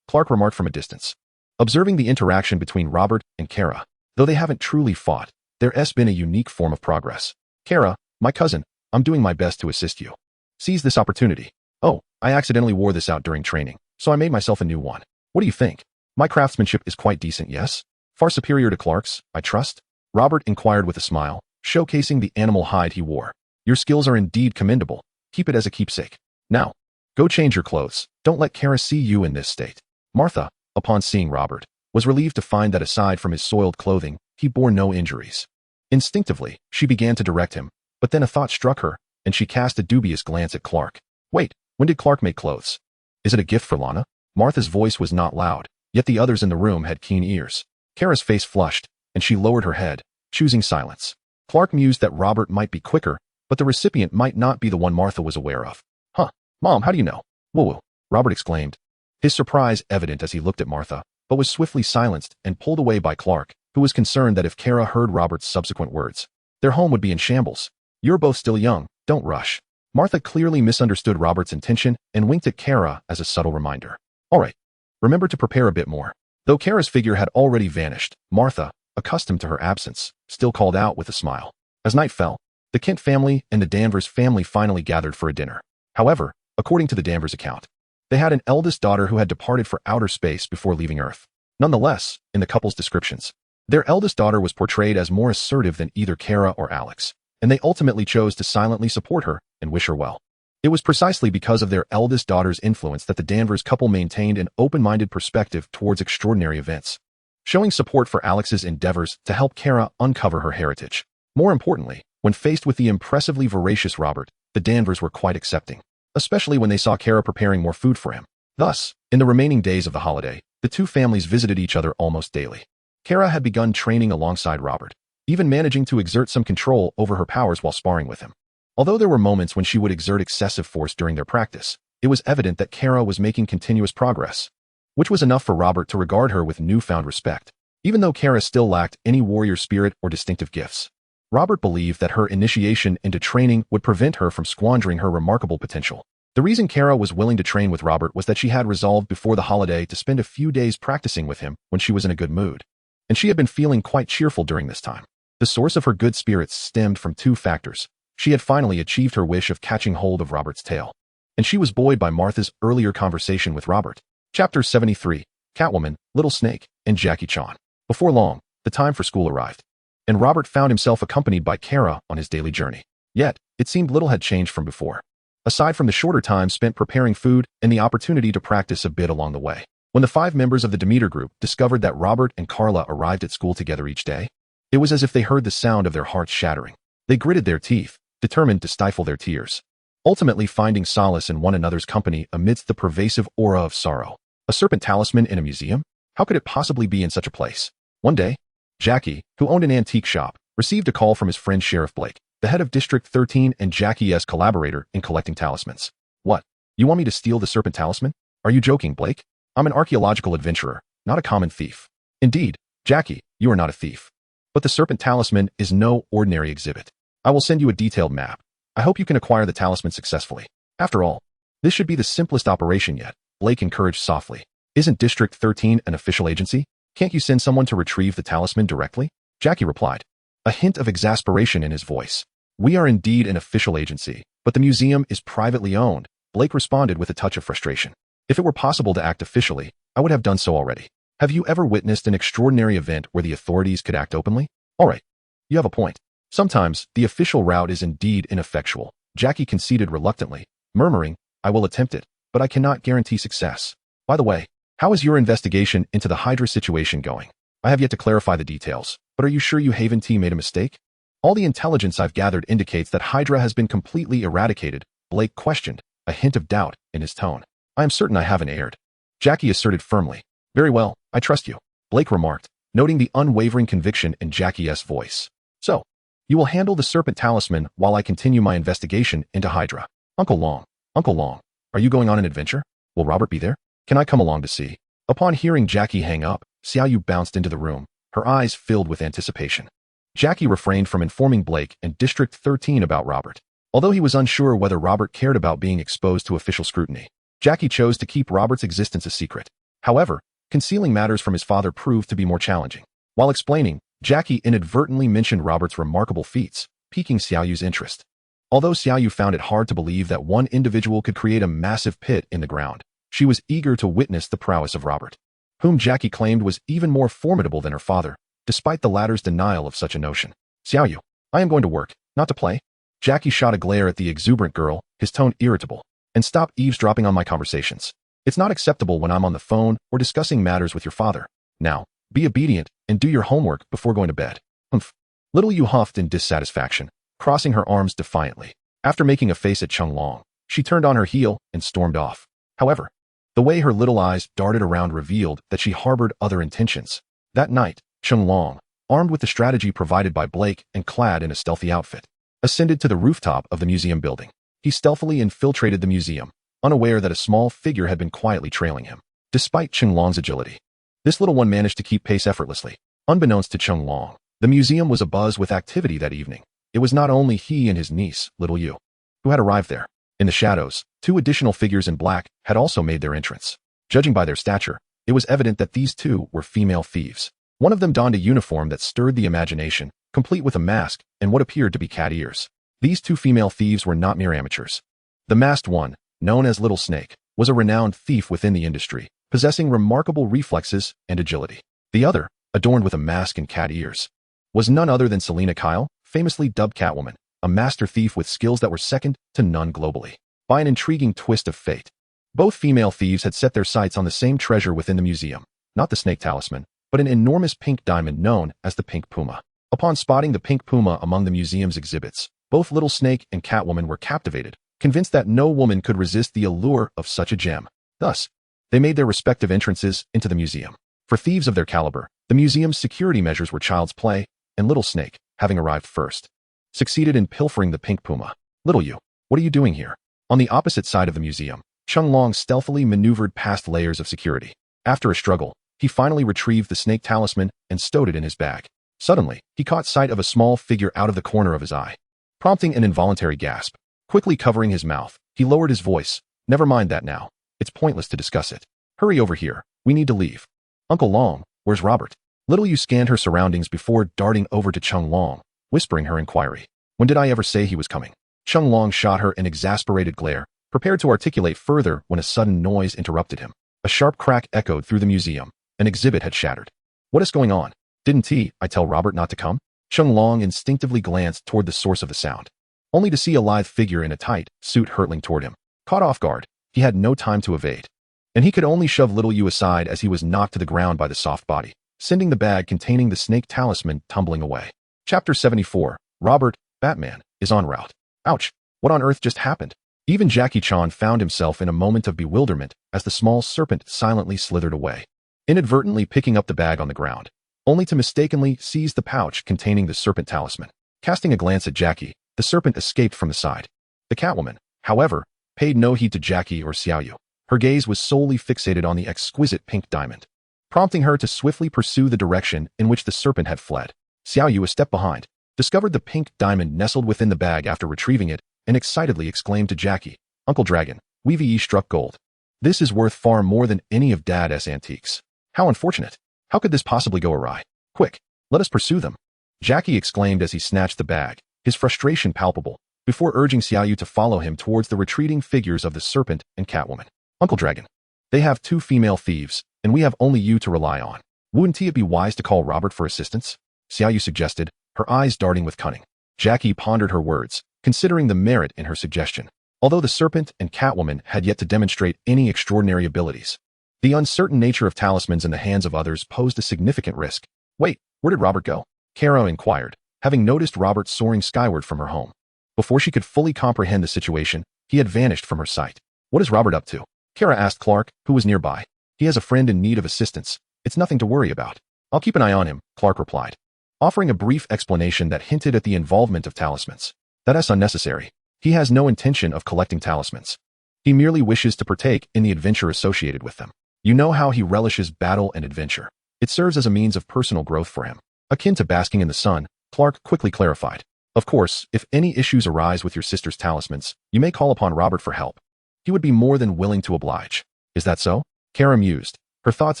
Clark remarked from a distance. Observing the interaction between Robert and Kara, though they haven't truly fought, there's been a unique form of progress. Kara, my cousin, I'm doing my best to assist you. Seize this opportunity. Oh, I accidentally wore this out during training, so I made myself a new one. What do you think? My craftsmanship is quite decent, yes? Far superior to Clark's, I trust? Robert inquired with a smile, showcasing the animal hide he wore. Your skills are indeed commendable. Keep it as a keepsake. Now, go change your clothes. Don't let Kara see you in this state. Martha, upon seeing Robert, was relieved to find that aside from his soiled clothing, he bore no injuries. Instinctively, she began to direct him, but then a thought struck her, and she cast a dubious glance at Clark. Wait, when did Clark make clothes? Is it a gift for Lana? Martha's voice was not loud, yet the others in the room had keen ears. Kara's face flushed, and she lowered her head, choosing silence. Clark mused that Robert might be quicker, but the recipient might not be the one Martha was aware of. Huh, Mom, how do you know? Woo-woo, Robert exclaimed, his surprise evident as he looked at Martha, but was swiftly silenced and pulled away by Clark, who was concerned that if Kara heard Robert's subsequent words, their home would be in shambles. You're both still young, don't rush. Martha clearly misunderstood Robert's intention and winked at Kara as a subtle reminder. All right, remember to prepare a bit more. Though Kara's figure had already vanished, Martha, accustomed to her absence, still called out with a smile. As night fell, the Kent family and the Danvers family finally gathered for a dinner. However, according to the Danvers account, they had an eldest daughter who had departed for outer space before leaving Earth. Nonetheless, in the couple's descriptions, their eldest daughter was portrayed as more assertive than either Kara or Alex, and they ultimately chose to silently support her and wish her well. It was precisely because of their eldest daughter's influence that the Danvers couple maintained an open-minded perspective towards extraordinary events, showing support for Alex's endeavors to help Kara uncover her heritage. More importantly, when faced with the impressively voracious Robert, the Danvers were quite accepting, especially when they saw Kara preparing more food for him. Thus, in the remaining days of the holiday, the two families visited each other almost daily. Kara had begun training alongside Robert, even managing to exert some control over her powers while sparring with him. Although there were moments when she would exert excessive force during their practice, it was evident that Kara was making continuous progress, which was enough for Robert to regard her with newfound respect. Even though Kara still lacked any warrior spirit or distinctive gifts, Robert believed that her initiation into training would prevent her from squandering her remarkable potential. The reason Kara was willing to train with Robert was that she had resolved before the holiday to spend a few days practicing with him when she was in a good mood, and she had been feeling quite cheerful during this time. The source of her good spirits stemmed from two factors. She had finally achieved her wish of catching hold of Robert's tail, and she was buoyed by Martha's earlier conversation with Robert. Chapter 73, Catwoman, Little Snake, and Jackie Chan. Before long, the time for school arrived, and Robert found himself accompanied by Kara on his daily journey. Yet, it seemed little had changed from before, aside from the shorter time spent preparing food and the opportunity to practice a bit along the way. When the 5 members of the Demeter group discovered that Robert and Carla arrived at school together each day, it was as if they heard the sound of their hearts shattering. They gritted their teeth, determined to stifle their tears, ultimately finding solace in one another's company amidst the pervasive aura of sorrow. A serpent talisman in a museum? How could it possibly be in such a place? One day, Jackie, who owned an antique shop, received a call from his friend Sheriff Blake, the head of District 13 and Jackie's collaborator in collecting talismans. What? You want me to steal the serpent talisman? Are you joking, Blake? I'm an archaeological adventurer, not a common thief. Indeed, Jackie, you are not a thief. But the serpent talisman is no ordinary exhibit. I will send you a detailed map. I hope you can acquire the talisman successfully. After all, this should be the simplest operation yet, Blake encouraged softly. Isn't District 13 an official agency? Can't you send someone to retrieve the talisman directly? Jackie replied, a hint of exasperation in his voice. We are indeed an official agency, but the museum is privately owned, Blake responded with a touch of frustration. If it were possible to act officially, I would have done so already. Have you ever witnessed an extraordinary event where the authorities could act openly? All right, you have a point. Sometimes, the official route is indeed ineffectual, Jackie conceded reluctantly, murmuring, I will attempt it, but I cannot guarantee success. By the way, how is your investigation into the Hydra situation going? I have yet to clarify the details, but are you sure you Haven T made a mistake? All the intelligence I've gathered indicates that Hydra has been completely eradicated, Blake questioned, a hint of doubt in his tone. I am certain I haven't erred, Jackie asserted firmly. Very well, I trust you, Blake remarked, noting the unwavering conviction in Jackie's voice. So, you will handle the serpent talisman while I continue my investigation into Hydra. Uncle Long, are you going on an adventure? Will Robert be there? Can I come along to see? Upon hearing Jackie hang up, Xiaoyu bounced into the room, her eyes filled with anticipation. Jackie refrained from informing Blake and District 13 about Robert. Although he was unsure whether Robert cared about being exposed to official scrutiny, Jackie chose to keep Robert's existence a secret. However, concealing matters from his father proved to be more challenging. While explaining, Jackie inadvertently mentioned Robert's remarkable feats, piquing Xiaoyu's interest. Although Xiaoyu found it hard to believe that one individual could create a massive pit in the ground, she was eager to witness the prowess of Robert, whom Jackie claimed was even more formidable than her father, despite the latter's denial of such a notion. Xiaoyu, I am going to work, not to play. Jackie shot a glare at the exuberant girl, his tone irritable, and stop eavesdropping on my conversations. It's not acceptable when I'm on the phone or discussing matters with your father. Now, be obedient and do your homework before going to bed. Humph. Little Yu huffed in dissatisfaction, crossing her arms defiantly. After making a face at Chung Long, she turned on her heel and stormed off. However, the way her little eyes darted around revealed that she harbored other intentions. That night, Chung Long, armed with the strategy provided by Blake and clad in a stealthy outfit, ascended to the rooftop of the museum building. He stealthily infiltrated the museum, unaware that a small figure had been quietly trailing him. Despite Chung Long's agility, this little one managed to keep pace effortlessly. Unbeknownst to Chung Long, the museum was abuzz with activity that evening. It was not only he and his niece, Little Yu, who had arrived there. In the shadows, 2 additional figures in black had also made their entrance. Judging by their stature, it was evident that these 2 were female thieves. One of them donned a uniform that stirred the imagination, complete with a mask and what appeared to be cat ears. These 2 female thieves were not mere amateurs. The masked one, known as Little Snake, was a renowned thief within the industry, possessing remarkable reflexes and agility. The other, adorned with a mask and cat ears, was none other than Selena Kyle, famously dubbed Catwoman, a master thief with skills that were second to none globally. By an intriguing twist of fate, both female thieves had set their sights on the same treasure within the museum, not the snake talisman, but an enormous pink diamond known as the Pink Puma. Upon spotting the Pink Puma among the museum's exhibits, both Little Snake and Catwoman were captivated, convinced that no woman could resist the allure of such a gem. Thus, they made their respective entrances into the museum. For thieves of their caliber, the museum's security measures were child's play, and Little Snake, having arrived first, succeeded in pilfering the Pink Puma. Little you, what are you doing here? On the opposite side of the museum, Chung Long stealthily maneuvered past layers of security. After a struggle, he finally retrieved the snake talisman and stowed it in his bag. Suddenly, he caught sight of a small figure out of the corner of his eye, prompting an involuntary gasp. Quickly covering his mouth, he lowered his voice. Never mind that now. It's pointless to discuss it. Hurry over here. We need to leave. Uncle Long, where's Robert? Little you scanned her surroundings before darting over to Chung Long, whispering her inquiry. When did I ever say he was coming? Chung Long shot her an exasperated glare, prepared to articulate further when a sudden noise interrupted him. A sharp crack echoed through the museum. An exhibit had shattered. What is going on? Didn't I tell Robert not to come? Chung Long instinctively glanced toward the source of the sound, only to see a lithe figure in a tight suit hurtling toward him. Caught off guard, he had no time to evade, and he could only shove Little You aside as he was knocked to the ground by the soft body, sending the bag containing the snake talisman tumbling away. Chapter 74, Robert, Batman, is en route. Ouch, what on earth just happened? Even Jackie Chan found himself in a moment of bewilderment as the small serpent silently slithered away, inadvertently picking up the bag on the ground, only to mistakenly seize the pouch containing the serpent talisman. Casting a glance at Jackie, the serpent escaped from the side. The Catwoman, however, paid no heed to Jackie or Xiaoyu. Her gaze was solely fixated on the exquisite pink diamond, prompting her to swiftly pursue the direction in which the serpent had fled. Xiaoyu, a step behind, discovered the pink diamond nestled within the bag after retrieving it and excitedly exclaimed to Jackie, Uncle Dragon, we've struck gold. This is worth far more than any of Dad's antiques. How unfortunate. How could this possibly go awry? Quick, let us pursue them. Jackie exclaimed as he snatched the bag, his frustration palpable, before urging Xiaoyu to follow him towards the retreating figures of the serpent and Catwoman. Uncle Dragon, they have 2 female thieves, and we have only you to rely on. Wouldn't it be wise to call Robert for assistance? Xiaoyu suggested, her eyes darting with cunning. Jackie pondered her words, considering the merit in her suggestion. Although the serpent and Catwoman had yet to demonstrate any extraordinary abilities, the uncertain nature of talismans in the hands of others posed a significant risk. Wait, where did Robert go? Kara inquired, having noticed Robert soaring skyward from her home. Before she could fully comprehend the situation, he had vanished from her sight. What is Robert up to? Kara asked Clark, who was nearby. He has a friend in need of assistance. It's nothing to worry about. I'll keep an eye on him, Clark replied, offering a brief explanation that hinted at the involvement of talismans. That is unnecessary. He has no intention of collecting talismans. He merely wishes to partake in the adventure associated with them. You know how he relishes battle and adventure. It serves as a means of personal growth for him. Akin to basking in the sun, Clark quickly clarified. Of course, if any issues arise with your sister's talismans, you may call upon Robert for help. He would be more than willing to oblige. Is that so? Kara mused, her thoughts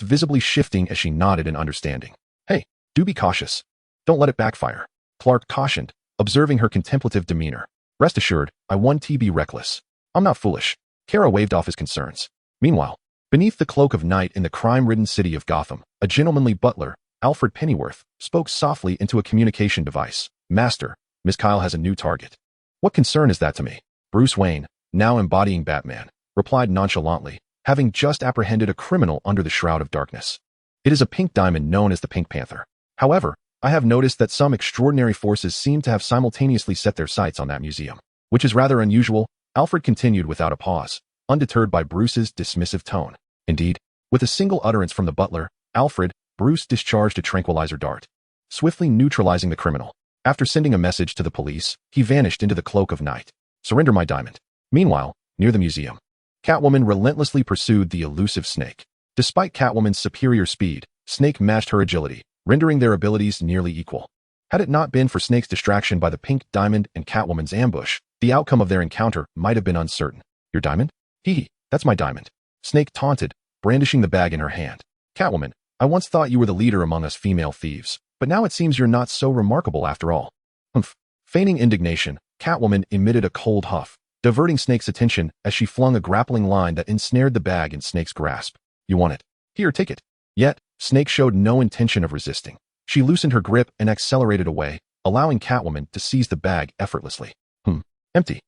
visibly shifting as she nodded in understanding. Hey, do be cautious. Don't let it backfire, Clark cautioned, observing her contemplative demeanor. Rest assured, I won't be reckless. I'm not foolish. Kara waved off his concerns. Meanwhile, beneath the cloak of night in the crime-ridden city of Gotham, a gentlemanly butler, Alfred Pennyworth, spoke softly into a communication device. Master, Miss Kyle has a new target. What concern is that to me? Bruce Wayne, now embodying Batman, replied nonchalantly, having just apprehended a criminal under the shroud of darkness. It is a pink diamond known as the Pink Panther. However, I have noticed that some extraordinary forces seem to have simultaneously set their sights on that museum, which is rather unusual, Alfred continued without a pause, undeterred by Bruce's dismissive tone. Indeed, with a single utterance from the butler, Bruce discharged a tranquilizer dart, swiftly neutralizing the criminal. After sending a message to the police, he vanished into the cloak of night. Surrender my diamond. Meanwhile, near the museum, Catwoman relentlessly pursued the elusive Snake. Despite Catwoman's superior speed, Snake matched her agility, rendering their abilities nearly equal. Had it not been for Snake's distraction by the pink diamond and Catwoman's ambush, the outcome of their encounter might have been uncertain. Your diamond? Hee, that's my diamond. Snake taunted, brandishing the bag in her hand. Catwoman, I once thought you were the leader among us female thieves, but now it seems you're not so remarkable after all. Humph. Feigning indignation, Catwoman emitted a cold huff, diverting Snake's attention as she flung a grappling line that ensnared the bag in Snake's grasp. You want it? Here, take it. Yet, Snake showed no intention of resisting. She loosened her grip and accelerated away, allowing Catwoman to seize the bag effortlessly. Empty.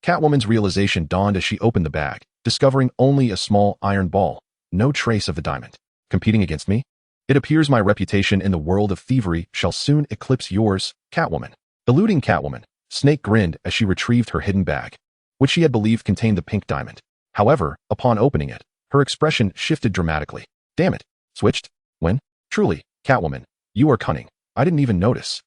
Catwoman's realization dawned as she opened the bag, discovering only a small iron ball, no trace of the diamond. Competing against me? It appears my reputation in the world of thievery shall soon eclipse yours, Catwoman. Eluding Catwoman, Snake grinned as she retrieved her hidden bag, which she had believed contained the pink diamond. However, upon opening it, her expression shifted dramatically. Damn it. Switched? When? Truly, Catwoman, you are cunning. I didn't even notice.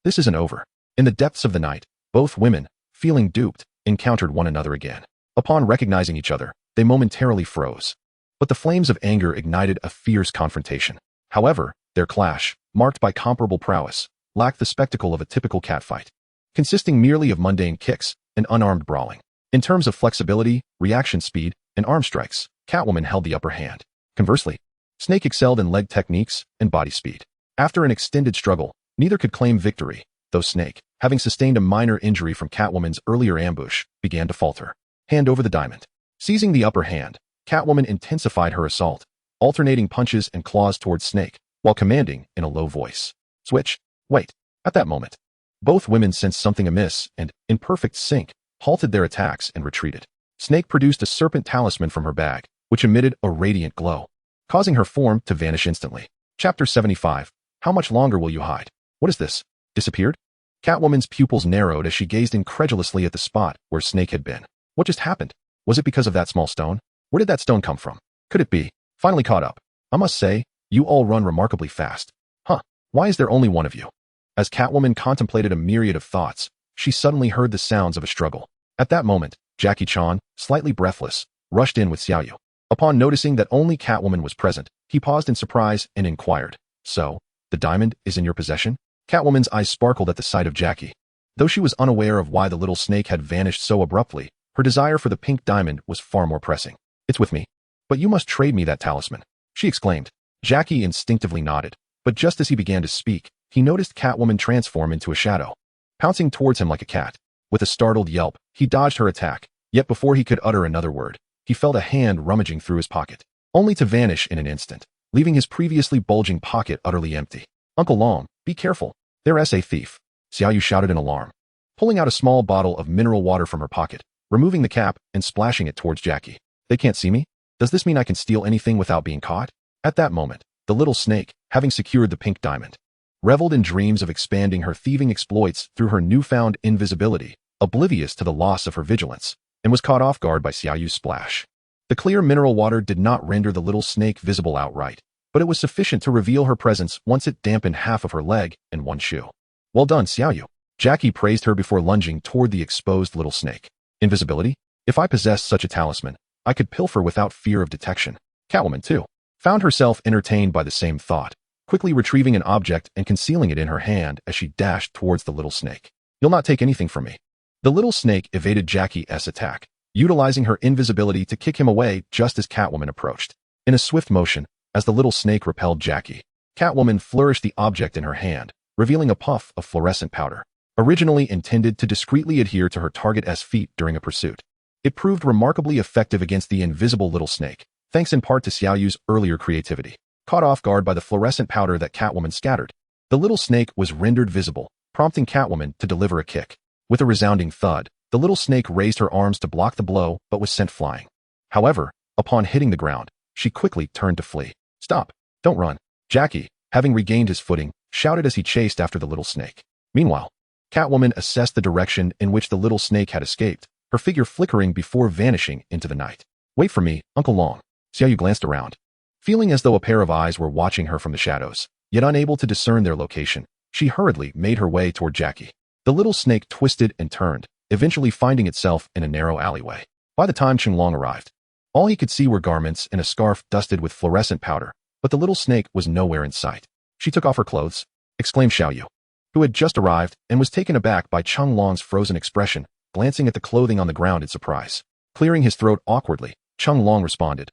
This isn't over. In the depths of the night, both women, feeling duped, encountered one another again. Upon recognizing each other, they momentarily froze. But the flames of anger ignited a fierce confrontation. However, their clash, marked by comparable prowess, lacked the spectacle of a typical catfight, consisting merely of mundane kicks and unarmed brawling. In terms of flexibility, reaction speed, and arm strikes, Catwoman held the upper hand. Conversely, Snake excelled in leg techniques and body speed. After an extended struggle, neither could claim victory, though Snake, having sustained a minor injury from Catwoman's earlier ambush, began to falter. Hand over the diamond. Seizing the upper hand, Catwoman intensified her assault, alternating punches and claws towards Snake, while commanding in a low voice. Switch. Wait. At that moment, both women sensed something amiss and, in perfect sync, halted their attacks and retreated. Snake produced a serpent talisman from her bag, which emitted a radiant glow, causing her form to vanish instantly. Chapter 75. How much longer will you hide? What is this? Disappeared? Catwoman's pupils narrowed as she gazed incredulously at the spot where Snake had been. What just happened? Was it because of that small stone? Where did that stone come from? Could it be? Finally caught up. I must say, you all run remarkably fast. Huh, why is there only one of you? As Catwoman contemplated a myriad of thoughts, she suddenly heard the sounds of a struggle. At that moment, Jackie Chan, slightly breathless, rushed in with Xiaoyu. Upon noticing that only Catwoman was present, he paused in surprise and inquired, "So, the diamond is in your possession?" Catwoman's eyes sparkled at the sight of Jackie. Though she was unaware of why the little snake had vanished so abruptly, her desire for the pink diamond was far more pressing. "It's with me. But you must trade me that talisman," she exclaimed. Jackie instinctively nodded, but just as he began to speak, he noticed Catwoman transform into a shadow, pouncing towards him like a cat. With a startled yelp, he dodged her attack, yet before he could utter another word, he felt a hand rummaging through his pocket, only to vanish in an instant, leaving his previously bulging pocket utterly empty. "Uncle Long, be careful. There's a thief," Xiaoyu shouted in alarm, pulling out a small bottle of mineral water from her pocket, removing the cap and splashing it towards Jackie. "They can't see me? Does this mean I can steal anything without being caught?" At that moment, the little snake, having secured the pink diamond, reveled in dreams of expanding her thieving exploits through her newfound invisibility, oblivious to the loss of her vigilance, and was caught off guard by Xiaoyu's splash. The clear mineral water did not render the little snake visible outright, but it was sufficient to reveal her presence once it dampened half of her leg and one shoe. "Well done, Xiaoyu." Jackie praised her before lunging toward the exposed little snake. "Invisibility? If I possessed such a talisman, I could pilfer without fear of detection." Catwoman, too, found herself entertained by the same thought, quickly retrieving an object and concealing it in her hand as she dashed towards the little snake. "You'll not take anything from me." The little snake evaded Jackie's attack, utilizing her invisibility to kick him away just as Catwoman approached. In a swift motion, as the little snake repelled Jackie, Catwoman flourished the object in her hand, revealing a puff of fluorescent powder, originally intended to discreetly adhere to her target's feet during a pursuit. It proved remarkably effective against the invisible little snake, thanks in part to Xiaoyu's earlier creativity. Caught off guard by the fluorescent powder that Catwoman scattered, the little snake was rendered visible, prompting Catwoman to deliver a kick. With a resounding thud, the little snake raised her arms to block the blow but was sent flying. However, upon hitting the ground, she quickly turned to flee. "Stop! Don't run!" Jackie, having regained his footing, shouted as he chased after the little snake. Meanwhile, Catwoman assessed the direction in which the little snake had escaped, her figure flickering before vanishing into the night. "Wait for me, Uncle Long." Xiaoyu glanced around, feeling as though a pair of eyes were watching her from the shadows. Yet unable to discern their location, she hurriedly made her way toward Jackie. The little snake twisted and turned, eventually finding itself in a narrow alleyway. By the time Long arrived, all he could see were garments and a scarf dusted with fluorescent powder, but the little snake was nowhere in sight. "She took off her clothes," exclaimed Xiaoyu, who had just arrived and was taken aback by Long's frozen expression, glancing at the clothing on the ground in surprise. Clearing his throat awkwardly, Long responded,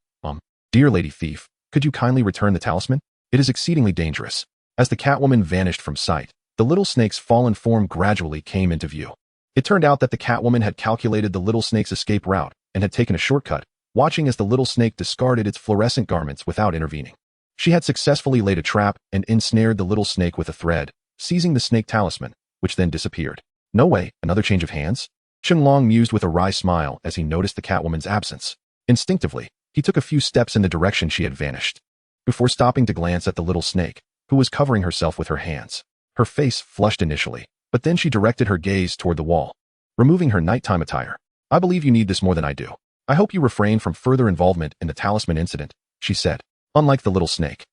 "Dear lady thief, could you kindly return the talisman? It is exceedingly dangerous." As the Catwoman vanished from sight, the little snake's fallen form gradually came into view. It turned out that the Catwoman had calculated the little snake's escape route and had taken a shortcut, watching as the little snake discarded its fluorescent garments without intervening. She had successfully laid a trap and ensnared the little snake with a thread, seizing the snake talisman, which then disappeared. "No way, another change of hands?" Long mused with a wry smile as he noticed the Catwoman's absence. Instinctively, he took a few steps in the direction she had vanished, before stopping to glance at the little snake, who was covering herself with her hands. Her face flushed initially, but then she directed her gaze toward the wall, removing her nighttime attire. "I believe you need this more than I do. I hope you refrain from further involvement in the talisman incident," she said. Unlike the little snake,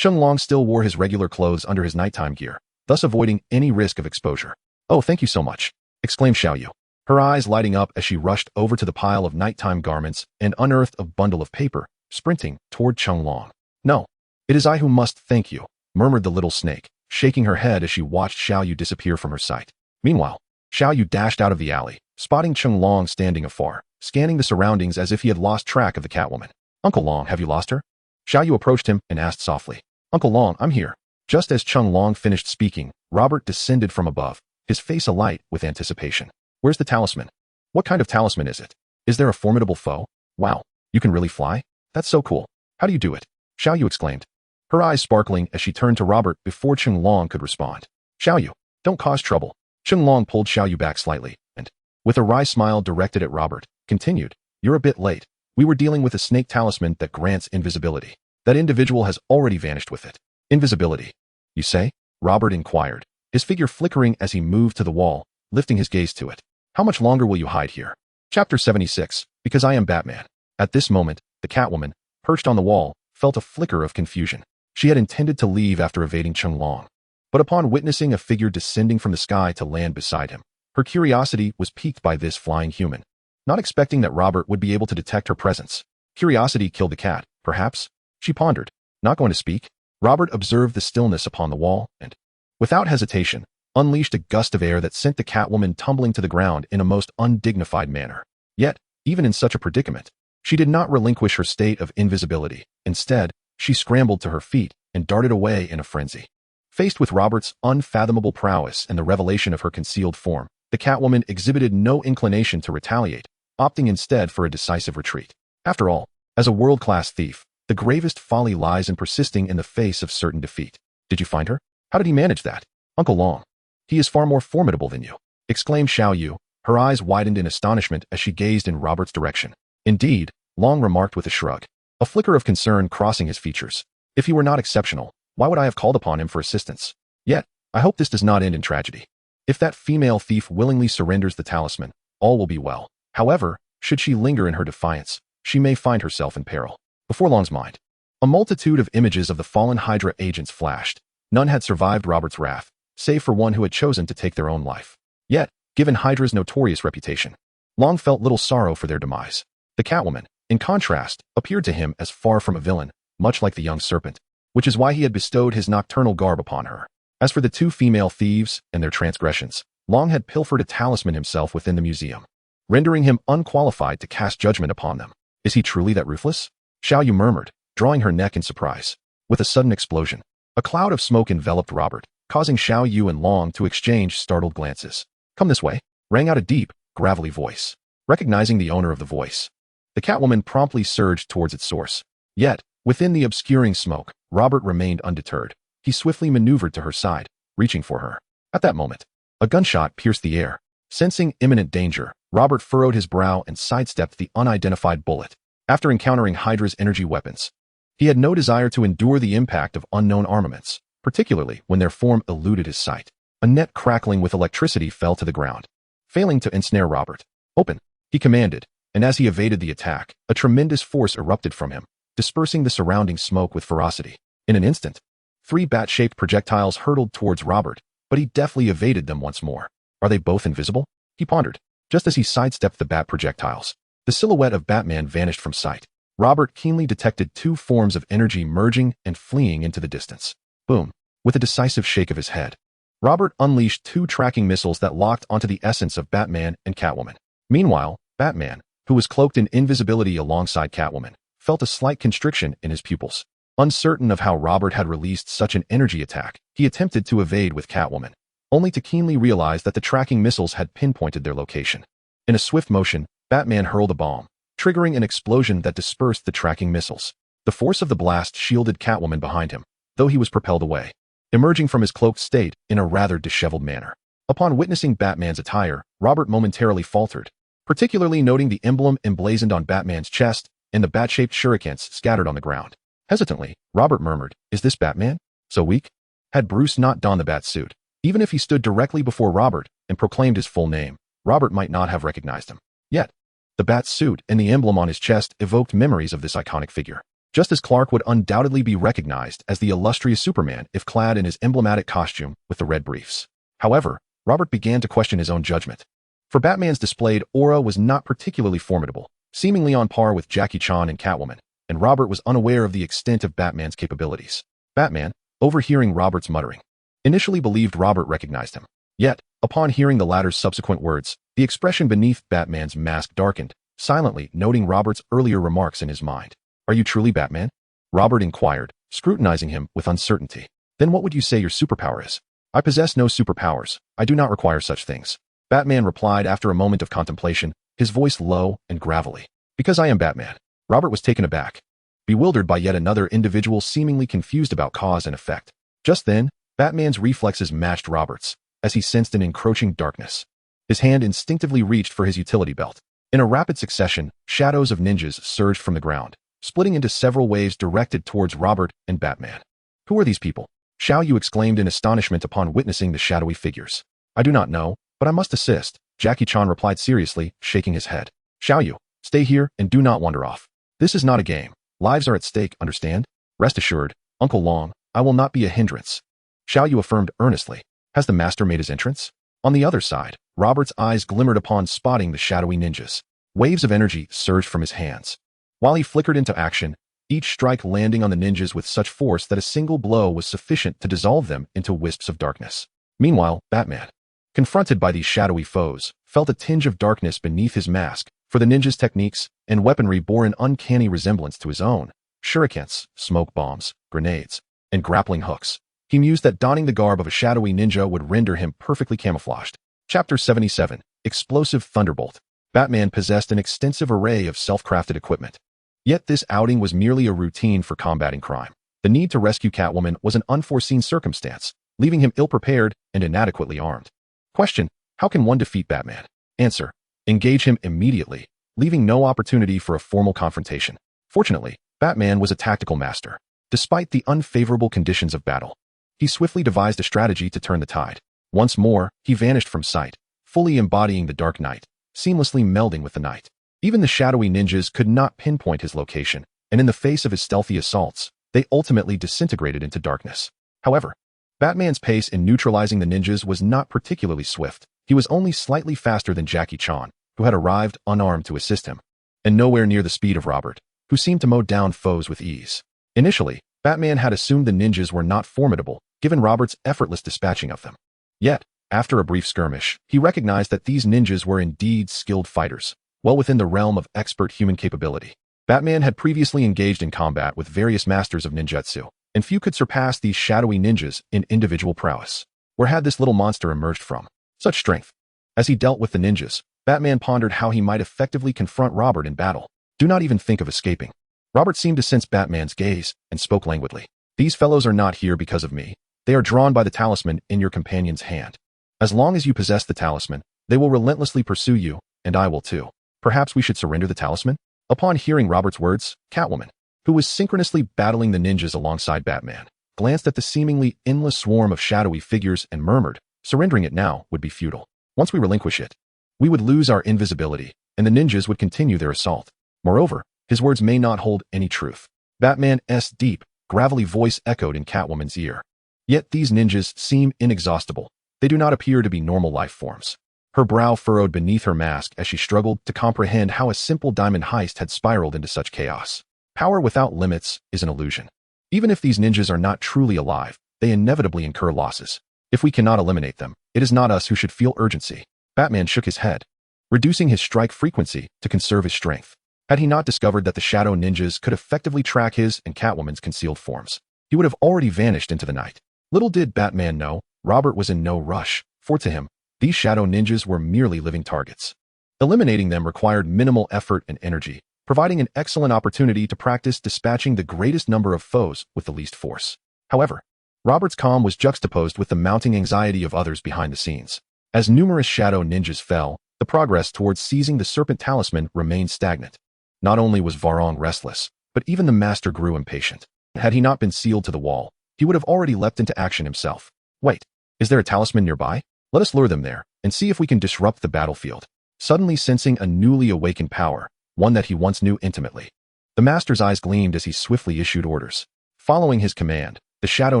Long still wore his regular clothes under his nighttime gear, thus avoiding any risk of exposure. "Oh, thank you so much," exclaimed Xiaoyu, her eyes lighting up as she rushed over to the pile of nighttime garments and unearthed a bundle of paper, sprinting toward Chung Long. "No, it is I who must thank you," murmured the little snake, shaking her head as she watched Xiao Yu disappear from her sight. Meanwhile, Xiao Yu dashed out of the alley, spotting Chung Long standing afar, scanning the surroundings as if he had lost track of the Catwoman. "Uncle Long, have you lost her?" Xiao Yu approached him and asked softly. "Uncle Long, I'm here." Just as Chung Long finished speaking, Robert descended from above, his face alight with anticipation. "Where's the talisman? What kind of talisman is it? Is there a formidable foe? Wow, you can really fly? That's so cool. How do you do it?" Xiao Yu exclaimed, her eyes sparkling as she turned to Robert before Chung Long could respond. "Xiao Yu, don't cause trouble." Chung Long pulled Xiao Yu back slightly, and, with a wry smile directed at Robert, continued, "You're a bit late. We were dealing with a snake talisman that grants invisibility. That individual has already vanished with it." "Invisibility, you say?" Robert inquired, his figure flickering as he moved to the wall, lifting his gaze to it. "How much longer will you hide here?" Chapter 76, Because I Am Batman. At this moment, the Catwoman, perched on the wall, felt a flicker of confusion. She had intended to leave after evading Chung Long, but upon witnessing a figure descending from the sky to land beside him, her curiosity was piqued by this flying human. Not expecting that Robert would be able to detect her presence, curiosity killed the cat, perhaps? She pondered. Not going to speak? Robert observed the stillness upon the wall and, without hesitation, unleashed a gust of air that sent the Catwoman tumbling to the ground in a most undignified manner. Yet, even in such a predicament, she did not relinquish her state of invisibility. Instead, she scrambled to her feet and darted away in a frenzy. Faced with Robert's unfathomable prowess and the revelation of her concealed form, the Catwoman exhibited no inclination to retaliate, opting instead for a decisive retreat. After all, as a world-class thief, the gravest folly lies in persisting in the face of certain defeat. "Did you find her? How did he manage that?" "Uncle Long. He is far more formidable than you," exclaimed Xiao Yu, her eyes widened in astonishment as she gazed in Robert's direction. "Indeed," Long remarked with a shrug, a flicker of concern crossing his features. "If he were not exceptional, why would I have called upon him for assistance? Yet, I hope this does not end in tragedy. If that female thief willingly surrenders the talisman, all will be well. However, should she linger in her defiance, she may find herself in peril." Before Long's mind, a multitude of images of the fallen Hydra agents flashed. None had survived Robert's wrath, save for one who had chosen to take their own life. Yet, given Hydra's notorious reputation, Long felt little sorrow for their demise. The Catwoman, in contrast, appeared to him as far from a villain, much like the young serpent, which is why he had bestowed his nocturnal garb upon her. As for the two female thieves and their transgressions, Long had pilfered a talisman himself within the museum, rendering him unqualified to cast judgment upon them. "Is he truly that ruthless?" Xiao Yu murmured, drawing her neck in surprise. With a sudden explosion, a cloud of smoke enveloped Robert, causing Xiao Yu and Long to exchange startled glances. "Come this way," rang out a deep, gravelly voice. Recognizing the owner of the voice, the Catwoman promptly surged towards its source. Yet, within the obscuring smoke, Robert remained undeterred. He swiftly maneuvered to her side, reaching for her. At that moment, a gunshot pierced the air. Sensing imminent danger, Robert furrowed his brow and sidestepped the unidentified bullet. After encountering Hydra's energy weapons, he had no desire to endure the impact of unknown armaments, particularly when their form eluded his sight. A net crackling with electricity fell to the ground, failing to ensnare Robert. "Open," he commanded, and as he evaded the attack, a tremendous force erupted from him, dispersing the surrounding smoke with ferocity. In an instant, 3 bat-shaped projectiles hurtled towards Robert, but he deftly evaded them once more. "Are they both invisible?" he pondered. Just as he sidestepped the bat projectiles, the silhouette of Batman vanished from sight. Robert keenly detected 2 forms of energy merging and fleeing into the distance. Boom. With a decisive shake of his head, Robert unleashed 2 tracking missiles that locked onto the essence of Batman and Catwoman. Meanwhile, Batman, who was cloaked in invisibility alongside Catwoman, felt a slight constriction in his pupils. Uncertain of how Robert had released such an energy attack, he attempted to evade with Catwoman, only to keenly realize that the tracking missiles had pinpointed their location. In a swift motion, Batman hurled a bomb, triggering an explosion that dispersed the tracking missiles. The force of the blast shielded Catwoman behind him, though he was propelled away, emerging from his cloaked state in a rather disheveled manner. Upon witnessing Batman's attire, Robert momentarily faltered, particularly noting the emblem emblazoned on Batman's chest and the bat-shaped shurikens scattered on the ground. Hesitantly, Robert murmured, "Is this Batman? So weak?" Had Bruce not donned the bat suit, even if he stood directly before Robert and proclaimed his full name, Robert might not have recognized him. Yet, the bat suit and the emblem on his chest evoked memories of this iconic figure. Just as Clark would undoubtedly be recognized as the illustrious Superman if clad in his emblematic costume with the red briefs. However, Robert began to question his own judgment. For Batman's displayed aura was not particularly formidable, seemingly on par with Jackie Chan and Catwoman, and Robert was unaware of the extent of Batman's capabilities. Batman, overhearing Robert's muttering, initially believed Robert recognized him. Yet, upon hearing the latter's subsequent words, the expression beneath Batman's mask darkened, silently noting Robert's earlier remarks in his mind. "Are you truly Batman?" Robert inquired, scrutinizing him with uncertainty. "Then what would you say your superpower is?" "I possess no superpowers. I do not require such things," Batman replied after a moment of contemplation, his voice low and gravelly. "Because I am Batman." Robert was taken aback, bewildered by yet another individual seemingly confused about cause and effect. Just then, Batman's reflexes matched Robert's, as he sensed an encroaching darkness. His hand instinctively reached for his utility belt. In a rapid succession, shadows of ninjas surged from the ground, splitting into several waves directed towards Robert and Batman. "Who are these people?" Xiao Yu exclaimed in astonishment upon witnessing the shadowy figures. "I do not know, but I must assist," Jackie Chan replied seriously, shaking his head. "Xiao Yu, stay here and do not wander off. This is not a game. Lives are at stake, understand? Rest assured, Uncle Long, I will not be a hindrance." Xiao Yu affirmed earnestly. "Has the master made his entrance?" On the other side, Robert's eyes glimmered upon spotting the shadowy ninjas. Waves of energy surged from his hands. While he flickered into action, each strike landing on the ninjas with such force that a single blow was sufficient to dissolve them into wisps of darkness. Meanwhile, Batman, confronted by these shadowy foes, felt a tinge of darkness beneath his mask, for the ninjas' techniques and weaponry bore an uncanny resemblance to his own. Shurikens, smoke bombs, grenades, and grappling hooks. He mused that donning the garb of a shadowy ninja would render him perfectly camouflaged. Chapter 77, Explosive Thunderbolt. Batman possessed an extensive array of self-crafted equipment. Yet this outing was merely a routine for combating crime. The need to rescue Catwoman was an unforeseen circumstance, leaving him ill-prepared and inadequately armed. Question: how can one defeat Batman? Answer: engage him immediately, leaving no opportunity for a formal confrontation. Fortunately, Batman was a tactical master. Despite the unfavorable conditions of battle, he swiftly devised a strategy to turn the tide. Once more, he vanished from sight, fully embodying the Dark Knight, seamlessly melding with the night. Even the shadowy ninjas could not pinpoint his location, and in the face of his stealthy assaults, they ultimately disintegrated into darkness. However, Batman's pace in neutralizing the ninjas was not particularly swift. He was only slightly faster than Jackie Chan, who had arrived unarmed to assist him, and nowhere near the speed of Robert, who seemed to mow down foes with ease. Initially, Batman had assumed the ninjas were not formidable, given Robert's effortless dispatching of them. Yet, after a brief skirmish, he recognized that these ninjas were indeed skilled fighters, well within the realm of expert human capability. Batman had previously engaged in combat with various masters of ninjutsu, and few could surpass these shadowy ninjas in individual prowess. Where had this little monster emerged from such strength? As he dealt with the ninjas, Batman pondered how he might effectively confront Robert in battle. "Do not even think of escaping." Robert seemed to sense Batman's gaze and spoke languidly. "These fellows are not here because of me. They are drawn by the talisman in your companion's hand. As long as you possess the talisman, they will relentlessly pursue you, and I will too. Perhaps we should surrender the talisman?" Upon hearing Robert's words, Catwoman, who was synchronously battling the ninjas alongside Batman, glanced at the seemingly endless swarm of shadowy figures and murmured, "Surrendering it now would be futile. Once we relinquish it, we would lose our invisibility, and the ninjas would continue their assault. Moreover, his words may not hold any truth." Batman's deep, gravelly voice echoed in Catwoman's ear. "Yet these ninjas seem inexhaustible. They do not appear to be normal life forms." Her brow furrowed beneath her mask as she struggled to comprehend how a simple diamond heist had spiraled into such chaos. Power without limits is an illusion. Even if these ninjas are not truly alive, they inevitably incur losses. If we cannot eliminate them, it is not us who should feel urgency. Batman shook his head, reducing his strike frequency to conserve his strength. Had he not discovered that the shadow ninjas could effectively track his and Catwoman's concealed forms, he would have already vanished into the night. Little did Batman know, Robert was in no rush, for to him, these shadow ninjas were merely living targets. Eliminating them required minimal effort and energy, providing an excellent opportunity to practice dispatching the greatest number of foes with the least force. However, Robert's calm was juxtaposed with the mounting anxiety of others behind the scenes. As numerous shadow ninjas fell, the progress towards seizing the serpent talisman remained stagnant. Not only was Varong restless, but even the master grew impatient. Had he not been sealed to the wall, he would have already leapt into action himself. "Wait, is there a talisman nearby? Let us lure them there, and see if we can disrupt the battlefield." Suddenly sensing a newly awakened power, one that he once knew intimately, the master's eyes gleamed as he swiftly issued orders. Following his command, the shadow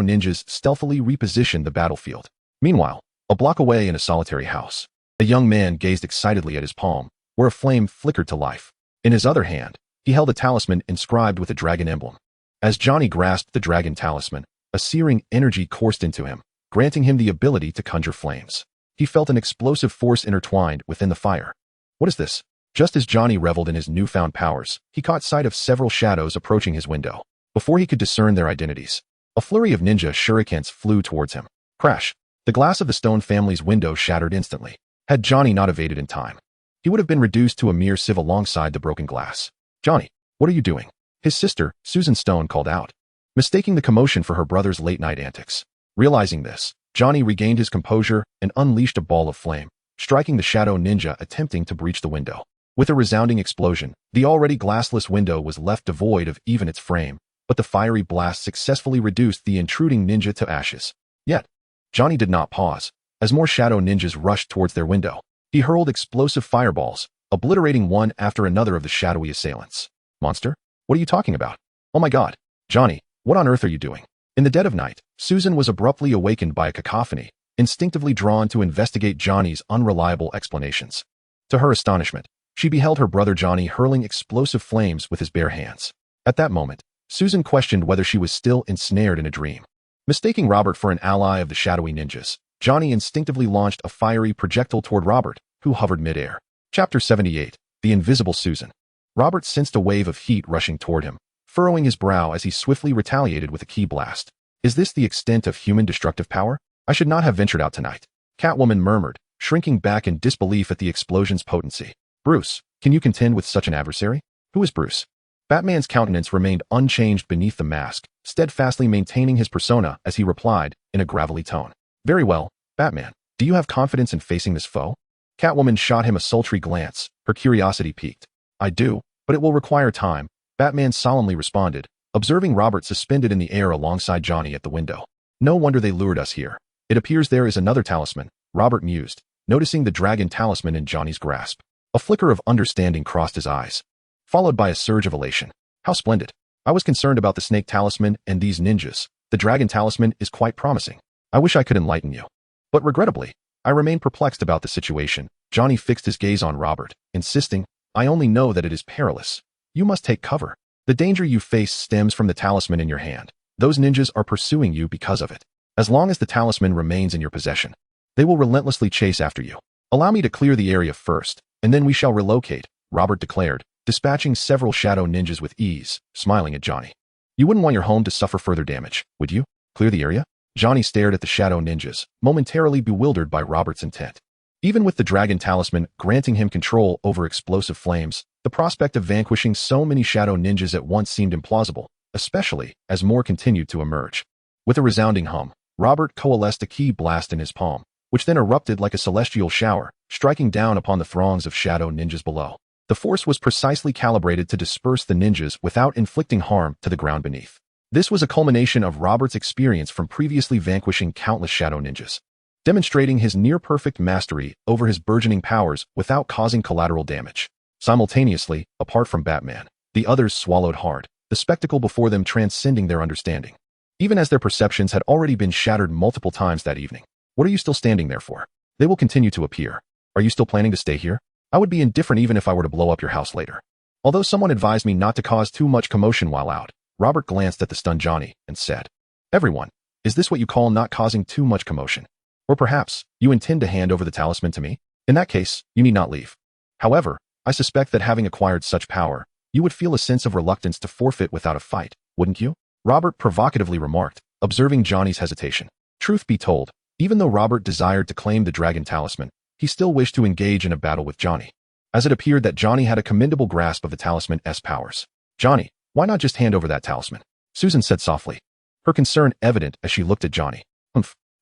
ninjas stealthily repositioned the battlefield. Meanwhile, a block away in a solitary house, The young man gazed excitedly at his palm, where a flame flickered to life. In his other hand, he held a talisman inscribed with a dragon emblem. As Johnny grasped the dragon talisman, a searing energy coursed into him, granting him the ability to conjure flames. He felt an explosive force intertwined within the fire. What is this? Just as Johnny reveled in his newfound powers, he caught sight of several shadows approaching his window. Before he could discern their identities, a flurry of ninja shurikens flew towards him. Crash! The glass of the Stone family's window shattered instantly. Had Johnny not evaded in time, he would have been reduced to a mere sieve alongside the broken glass. Johnny, what are you doing? His sister, Susan Stone, called out, mistaking the commotion for her brother's late-night antics. Realizing this, Johnny regained his composure and unleashed a ball of flame, striking the shadow ninja attempting to breach the window. With a resounding explosion, the already glassless window was left devoid of even its frame, but the fiery blast successfully reduced the intruding ninja to ashes. Yet, Johnny did not pause. As more shadow ninjas rushed towards their window, he hurled explosive fireballs, obliterating one after another of the shadowy assailants. Monster? What are you talking about? Oh my god. Johnny, what on earth are you doing? In the dead of night, Susan was abruptly awakened by a cacophony, instinctively drawn to investigate Johnny's unreliable explanations. To her astonishment, she beheld her brother Johnny hurling explosive flames with his bare hands. At that moment, Susan questioned whether she was still ensnared in a dream. Mistaking Robert for an ally of the shadowy ninjas, Johnny instinctively launched a fiery projectile toward Robert, who hovered midair. Chapter 78. The Invisible Susan. Robert sensed a wave of heat rushing toward him, furrowing his brow as he swiftly retaliated with a ki blast. Is this the extent of human destructive power? I should not have ventured out tonight, Catwoman murmured, shrinking back in disbelief at the explosion's potency. Bruce, can you contend with such an adversary? Who is Bruce? Batman's countenance remained unchanged beneath the mask, steadfastly maintaining his persona as he replied, in a gravelly tone. Very well, Batman. Do you have confidence in facing this foe? Catwoman shot him a sultry glance, her curiosity piqued. I do, but it will require time, Batman solemnly responded, observing Robert suspended in the air alongside Johnny at the window. No wonder they lured us here. It appears there is another talisman, Robert mused, noticing the dragon talisman in Johnny's grasp. A flicker of understanding crossed his eyes, followed by a surge of elation. How splendid. I was concerned about the snake talisman and these ninjas. The dragon talisman is quite promising. I wish I could enlighten you. But regrettably, I remain perplexed about the situation. Johnny fixed his gaze on Robert, insisting, I only know that it is perilous. You must take cover. The danger you face stems from the talisman in your hand. Those ninjas are pursuing you because of it. As long as the talisman remains in your possession, they will relentlessly chase after you. Allow me to clear the area first, and then we shall relocate, Robert declared, dispatching several shadow ninjas with ease, smiling at Johnny. You wouldn't want your home to suffer further damage, would you? Clear the area? Johnny stared at the shadow ninjas, momentarily bewildered by Robert's intent. Even with the dragon talisman granting him control over explosive flames, the prospect of vanquishing so many shadow ninjas at once seemed implausible, especially as more continued to emerge. With a resounding hum, Robert coalesced a ki blast in his palm, which then erupted like a celestial shower, striking down upon the throngs of shadow ninjas below. The force was precisely calibrated to disperse the ninjas without inflicting harm to the ground beneath. This was a culmination of Robert's experience from previously vanquishing countless shadow ninjas, demonstrating his near-perfect mastery over his burgeoning powers without causing collateral damage. Simultaneously, apart from Batman, the others swallowed hard, the spectacle before them transcending their understanding, even as their perceptions had already been shattered multiple times that evening. What are you still standing there for? They will continue to appear. Are you still planning to stay here? I would be indifferent even if I were to blow up your house later. Although someone advised me not to cause too much commotion while out, Robert glanced at the stunned Johnny and said, Everyone, is this what you call not causing too much commotion? Or perhaps, you intend to hand over the talisman to me? In that case, you need not leave. However, I suspect that having acquired such power, you would feel a sense of reluctance to forfeit without a fight, wouldn't you? Robert provocatively remarked, observing Johnny's hesitation. Truth be told, even though Robert desired to claim the dragon talisman, he still wished to engage in a battle with Johnny, as it appeared that Johnny had a commendable grasp of the talisman's powers. Johnny, why not just hand over that talisman? Susan said softly, her concern evident as she looked at Johnny.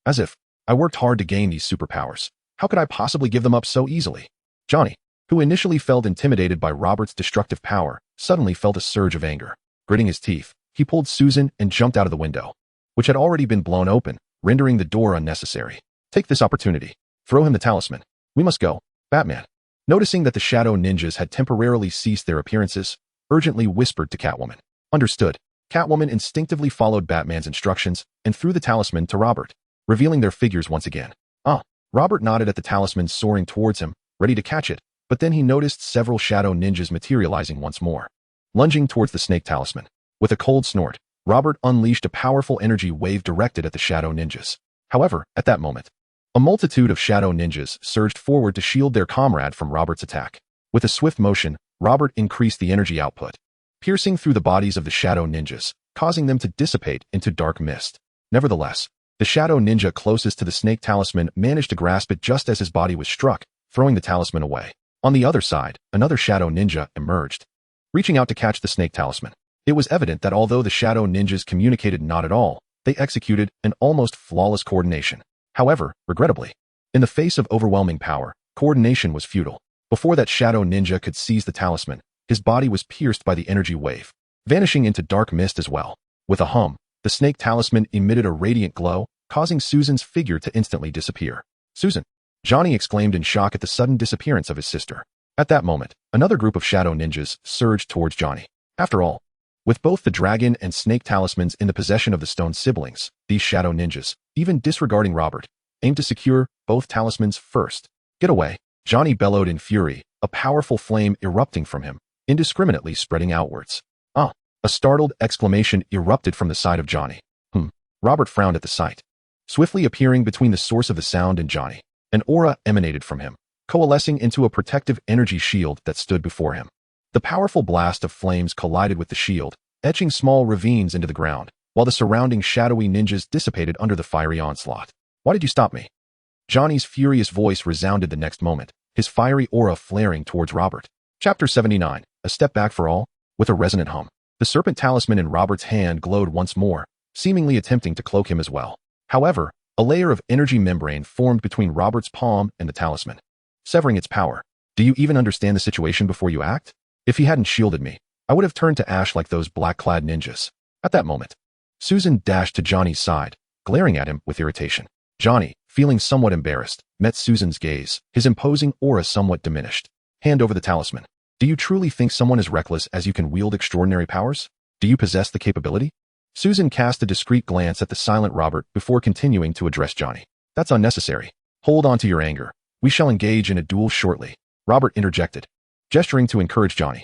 As if, I worked hard to gain these superpowers. How could I possibly give them up so easily? Johnny, who initially felt intimidated by Robert's destructive power, suddenly felt a surge of anger. Gritting his teeth, he pulled Susan and jumped out of the window, which had already been blown open, rendering the door unnecessary. Take this opportunity. Throw him the talisman. We must go. Batman, noticing that the shadow ninjas had temporarily ceased their appearances, urgently whispered to Catwoman. Understood. Catwoman instinctively followed Batman's instructions and threw the talisman to Robert, revealing their figures once again. Ah, Robert nodded at the talisman soaring towards him, ready to catch it, but then he noticed several shadow ninjas materializing once more. Lunging towards the snake talisman. With a cold snort, Robert unleashed a powerful energy wave directed at the shadow ninjas. However, at that moment, a multitude of shadow ninjas surged forward to shield their comrade from Robert's attack. With a swift motion, Robert increased the energy output, piercing through the bodies of the shadow ninjas, causing them to dissipate into dark mist. Nevertheless, the shadow ninja closest to the snake talisman managed to grasp it just as his body was struck, throwing the talisman away. On the other side, another shadow ninja emerged, reaching out to catch the snake talisman. It was evident that although the shadow ninjas communicated not at all, they executed an almost flawless coordination. However, regrettably, in the face of overwhelming power, coordination was futile. Before that shadow ninja could seize the talisman, his body was pierced by the energy wave, vanishing into dark mist as well. With a hum, the snake talisman emitted a radiant glow, causing Susan's figure to instantly disappear. "Susan!" Johnny exclaimed in shock at the sudden disappearance of his sister. At that moment, another group of shadow ninjas surged towards Johnny. After all, with both the dragon and snake talismans in the possession of the stone siblings, these shadow ninjas, even disregarding Robert, aimed to secure both talismans first. "Get away!" Johnny bellowed in fury, a powerful flame erupting from him, indiscriminately spreading outwards. "Ah!" A startled exclamation erupted from the side of Johnny. Robert frowned at the sight. Swiftly appearing between the source of the sound and Johnny, an aura emanated from him, coalescing into a protective energy shield that stood before him. The powerful blast of flames collided with the shield, etching small ravines into the ground, while the surrounding shadowy ninjas dissipated under the fiery onslaught. "Why did you stop me?" Johnny's furious voice resounded the next moment, his fiery aura flaring towards Robert. Chapter 79, A Step Back for All. With a resonant hum, the serpent talisman in Robert's hand glowed once more, seemingly attempting to cloak him as well. However, a layer of energy membrane formed between Robert's palm and the talisman, severing its power. "Do you even understand the situation before you act? If he hadn't shielded me, I would have turned to ash like those black-clad ninjas." At that moment, Susan dashed to Johnny's side, glaring at him with irritation. Johnny, feeling somewhat embarrassed, met Susan's gaze, his imposing aura somewhat diminished. "Hand over the talisman. Do you truly think someone as reckless as you can wield extraordinary powers? Do you possess the capability?" Susan cast a discreet glance at the silent Robert before continuing to address Johnny. "That's unnecessary. Hold on to your anger. We shall engage in a duel shortly," Robert interjected, gesturing to encourage Johnny.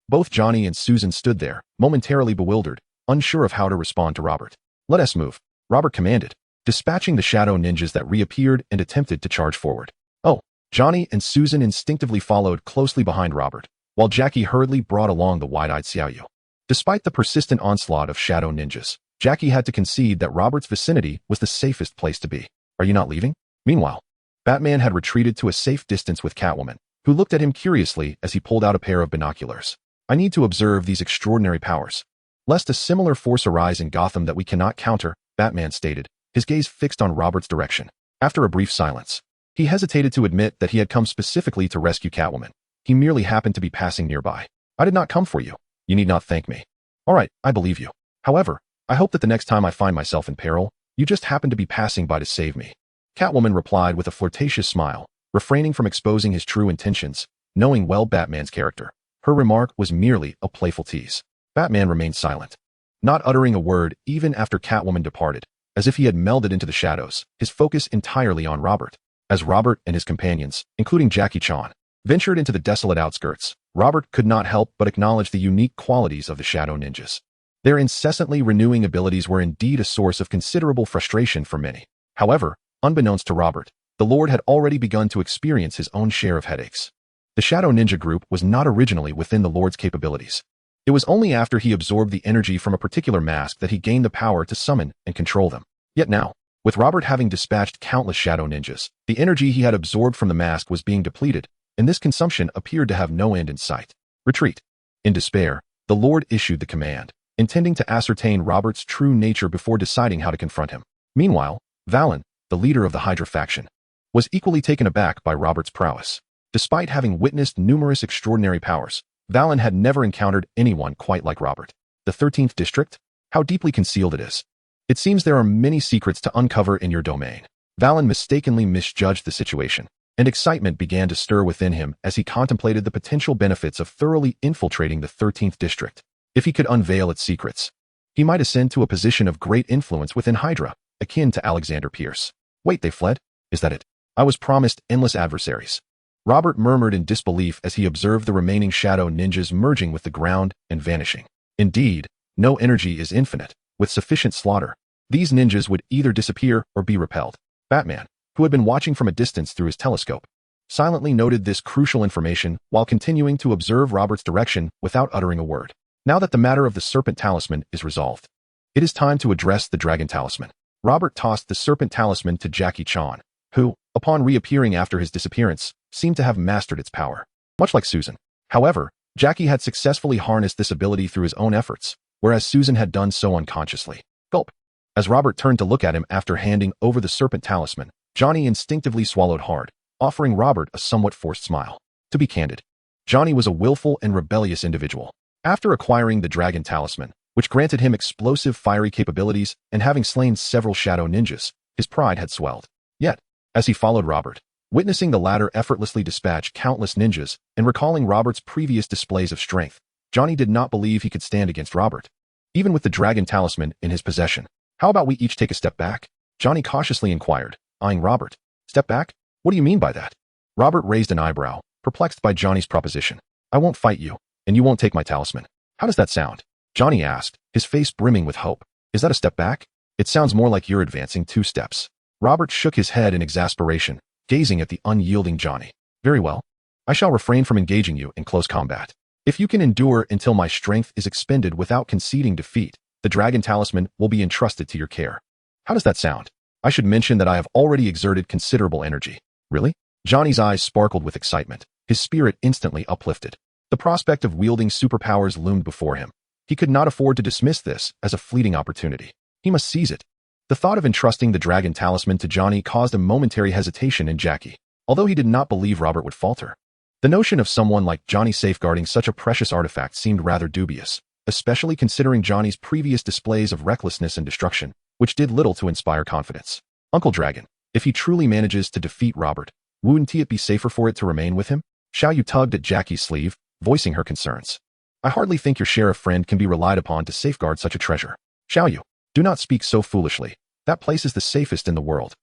Both Johnny and Susan stood there, momentarily bewildered, unsure of how to respond to Robert. "Let us move," Robert commanded, dispatching the shadow ninjas that reappeared and attempted to charge forward. "Oh!" Johnny and Susan instinctively followed closely behind Robert, while Jackie hurriedly brought along the wide-eyed Xiaoyu. Despite the persistent onslaught of shadow ninjas, Jackie had to concede that Robert's vicinity was the safest place to be. "Are you not leaving?" Meanwhile, Batman had retreated to a safe distance with Catwoman, who looked at him curiously as he pulled out a pair of binoculars. "I need to observe these extraordinary powers, lest a similar force arise in Gotham that we cannot counter," Batman stated, his gaze fixed on Robert's direction. After a brief silence, he hesitated to admit that he had come specifically to rescue Catwoman. He merely happened to be passing nearby. "I did not come for you. You need not thank me." "All right, I believe you. However, I hope that the next time I find myself in peril, you just happen to be passing by to save me." Catwoman replied with a flirtatious smile, refraining from exposing his true intentions, knowing well Batman's character. Her remark was merely a playful tease. Batman remained silent, not uttering a word even after Catwoman departed, as if he had melded into the shadows, his focus entirely on Robert. As Robert and his companions, including Jackie Chan, ventured into the desolate outskirts, Robert could not help but acknowledge the unique qualities of the shadow ninjas. Their incessantly renewing abilities were indeed a source of considerable frustration for many. However, unbeknownst to Robert, the Lord had already begun to experience his own share of headaches. The Shadow Ninja group was not originally within the Lord's capabilities. It was only after he absorbed the energy from a particular mask that he gained the power to summon and control them. Yet now, with Robert having dispatched countless Shadow Ninjas, the energy he had absorbed from the mask was being depleted, and this consumption appeared to have no end in sight. "Retreat." In despair, the Lord issued the command, intending to ascertain Robert's true nature before deciding how to confront him. Meanwhile, Valen, the leader of the Hydra faction, was equally taken aback by Robert's prowess. Despite having witnessed numerous extraordinary powers, Valen had never encountered anyone quite like Robert. The 13th District? How deeply concealed it is. It seems there are many secrets to uncover in your domain. Valen mistakenly misjudged the situation, and excitement began to stir within him as he contemplated the potential benefits of thoroughly infiltrating the 13th District. If he could unveil its secrets, he might ascend to a position of great influence within Hydra, akin to Alexander Pierce. Wait, they fled? Is that it? I was promised endless adversaries. Robert murmured in disbelief as he observed the remaining shadow ninjas merging with the ground and vanishing. Indeed, no energy is infinite. With sufficient slaughter, these ninjas would either disappear or be repelled. Batman, who had been watching from a distance through his telescope, silently noted this crucial information while continuing to observe Robert's direction without uttering a word. Now that the matter of the serpent talisman is resolved, it is time to address the dragon talisman. Robert tossed the serpent talisman to Jackie Chan, who, upon reappearing after his disappearance, seemed to have mastered its power. Much like Susan. However, Jackie had successfully harnessed this ability through his own efforts, whereas Susan had done so unconsciously. Gulp. As Robert turned to look at him after handing over the serpent talisman, Johnny instinctively swallowed hard, offering Robert a somewhat forced smile. To be candid, Johnny was a willful and rebellious individual. After acquiring the dragon talisman, which granted him explosive fiery capabilities and having slain several shadow ninjas, his pride had swelled. Yet, as he followed Robert, witnessing the latter effortlessly dispatch countless ninjas and recalling Robert's previous displays of strength, Johnny did not believe he could stand against Robert, even with the dragon talisman in his possession. How about we each take a step back? Johnny cautiously inquired, eyeing Robert. Step back? What do you mean by that? Robert raised an eyebrow, perplexed by Johnny's proposition. I won't fight you, and you won't take my talisman. How does that sound? Johnny asked, his face brimming with hope. Is that a step back? It sounds more like you're advancing 2 steps. Robert shook his head in exasperation, gazing at the unyielding Johnny. Very well. I shall refrain from engaging you in close combat. If you can endure until my strength is expended without conceding defeat, the dragon talisman will be entrusted to your care. How does that sound? I should mention that I have already exerted considerable energy. Really? Johnny's eyes sparkled with excitement, his spirit instantly uplifted. The prospect of wielding superpowers loomed before him. He could not afford to dismiss this as a fleeting opportunity. He must seize it. The thought of entrusting the dragon talisman to Johnny caused a momentary hesitation in Jackie, although he did not believe Robert would falter. The notion of someone like Johnny safeguarding such a precious artifact seemed rather dubious, especially considering Johnny's previous displays of recklessness and destruction, which did little to inspire confidence. Uncle Dragon, if he truly manages to defeat Robert, wouldn't it be safer for it to remain with him? Xiaoyu tugged at Jackie's sleeve, voicing her concerns. I hardly think your sheriff friend can be relied upon to safeguard such a treasure. Xiaoyu, do not speak so foolishly. That place is the safest in the world.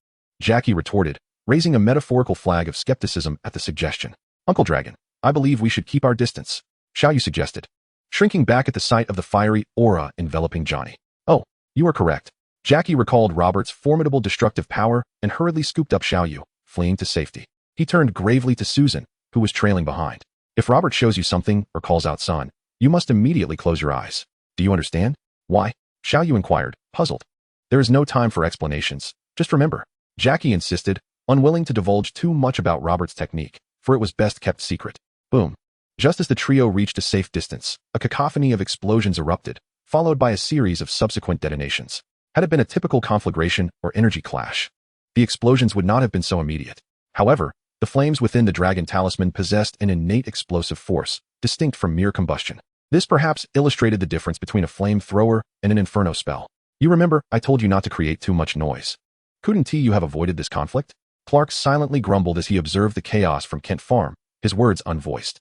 Jackie retorted, raising a metaphorical flag of skepticism at the suggestion. Uncle Dragon, I believe we should keep our distance, Xiaoyu suggested, shrinking back at the sight of the fiery aura enveloping Johnny. Oh, you are correct. Jackie recalled Robert's formidable destructive power and hurriedly scooped up Xiaoyu, fleeing to safety. He turned gravely to Susan, who was trailing behind. If Robert shows you something or calls out son, you must immediately close your eyes. Do you understand? Why? Xiaoyu inquired, puzzled. There is no time for explanations. Just remember. Jackie insisted, unwilling to divulge too much about Robert's technique, for it was best kept secret. Boom. Just as the trio reached a safe distance, a cacophony of explosions erupted, followed by a series of subsequent detonations. Had it been a typical conflagration or energy clash, the explosions would not have been so immediate. However, the flames within the dragon talisman possessed an innate explosive force, distinct from mere combustion. This perhaps illustrated the difference between a flamethrower and an inferno spell. You remember, I told you not to create too much noise. Couldn't you have avoided this conflict? Clark silently grumbled as he observed the chaos from Kent Farm, his words unvoiced.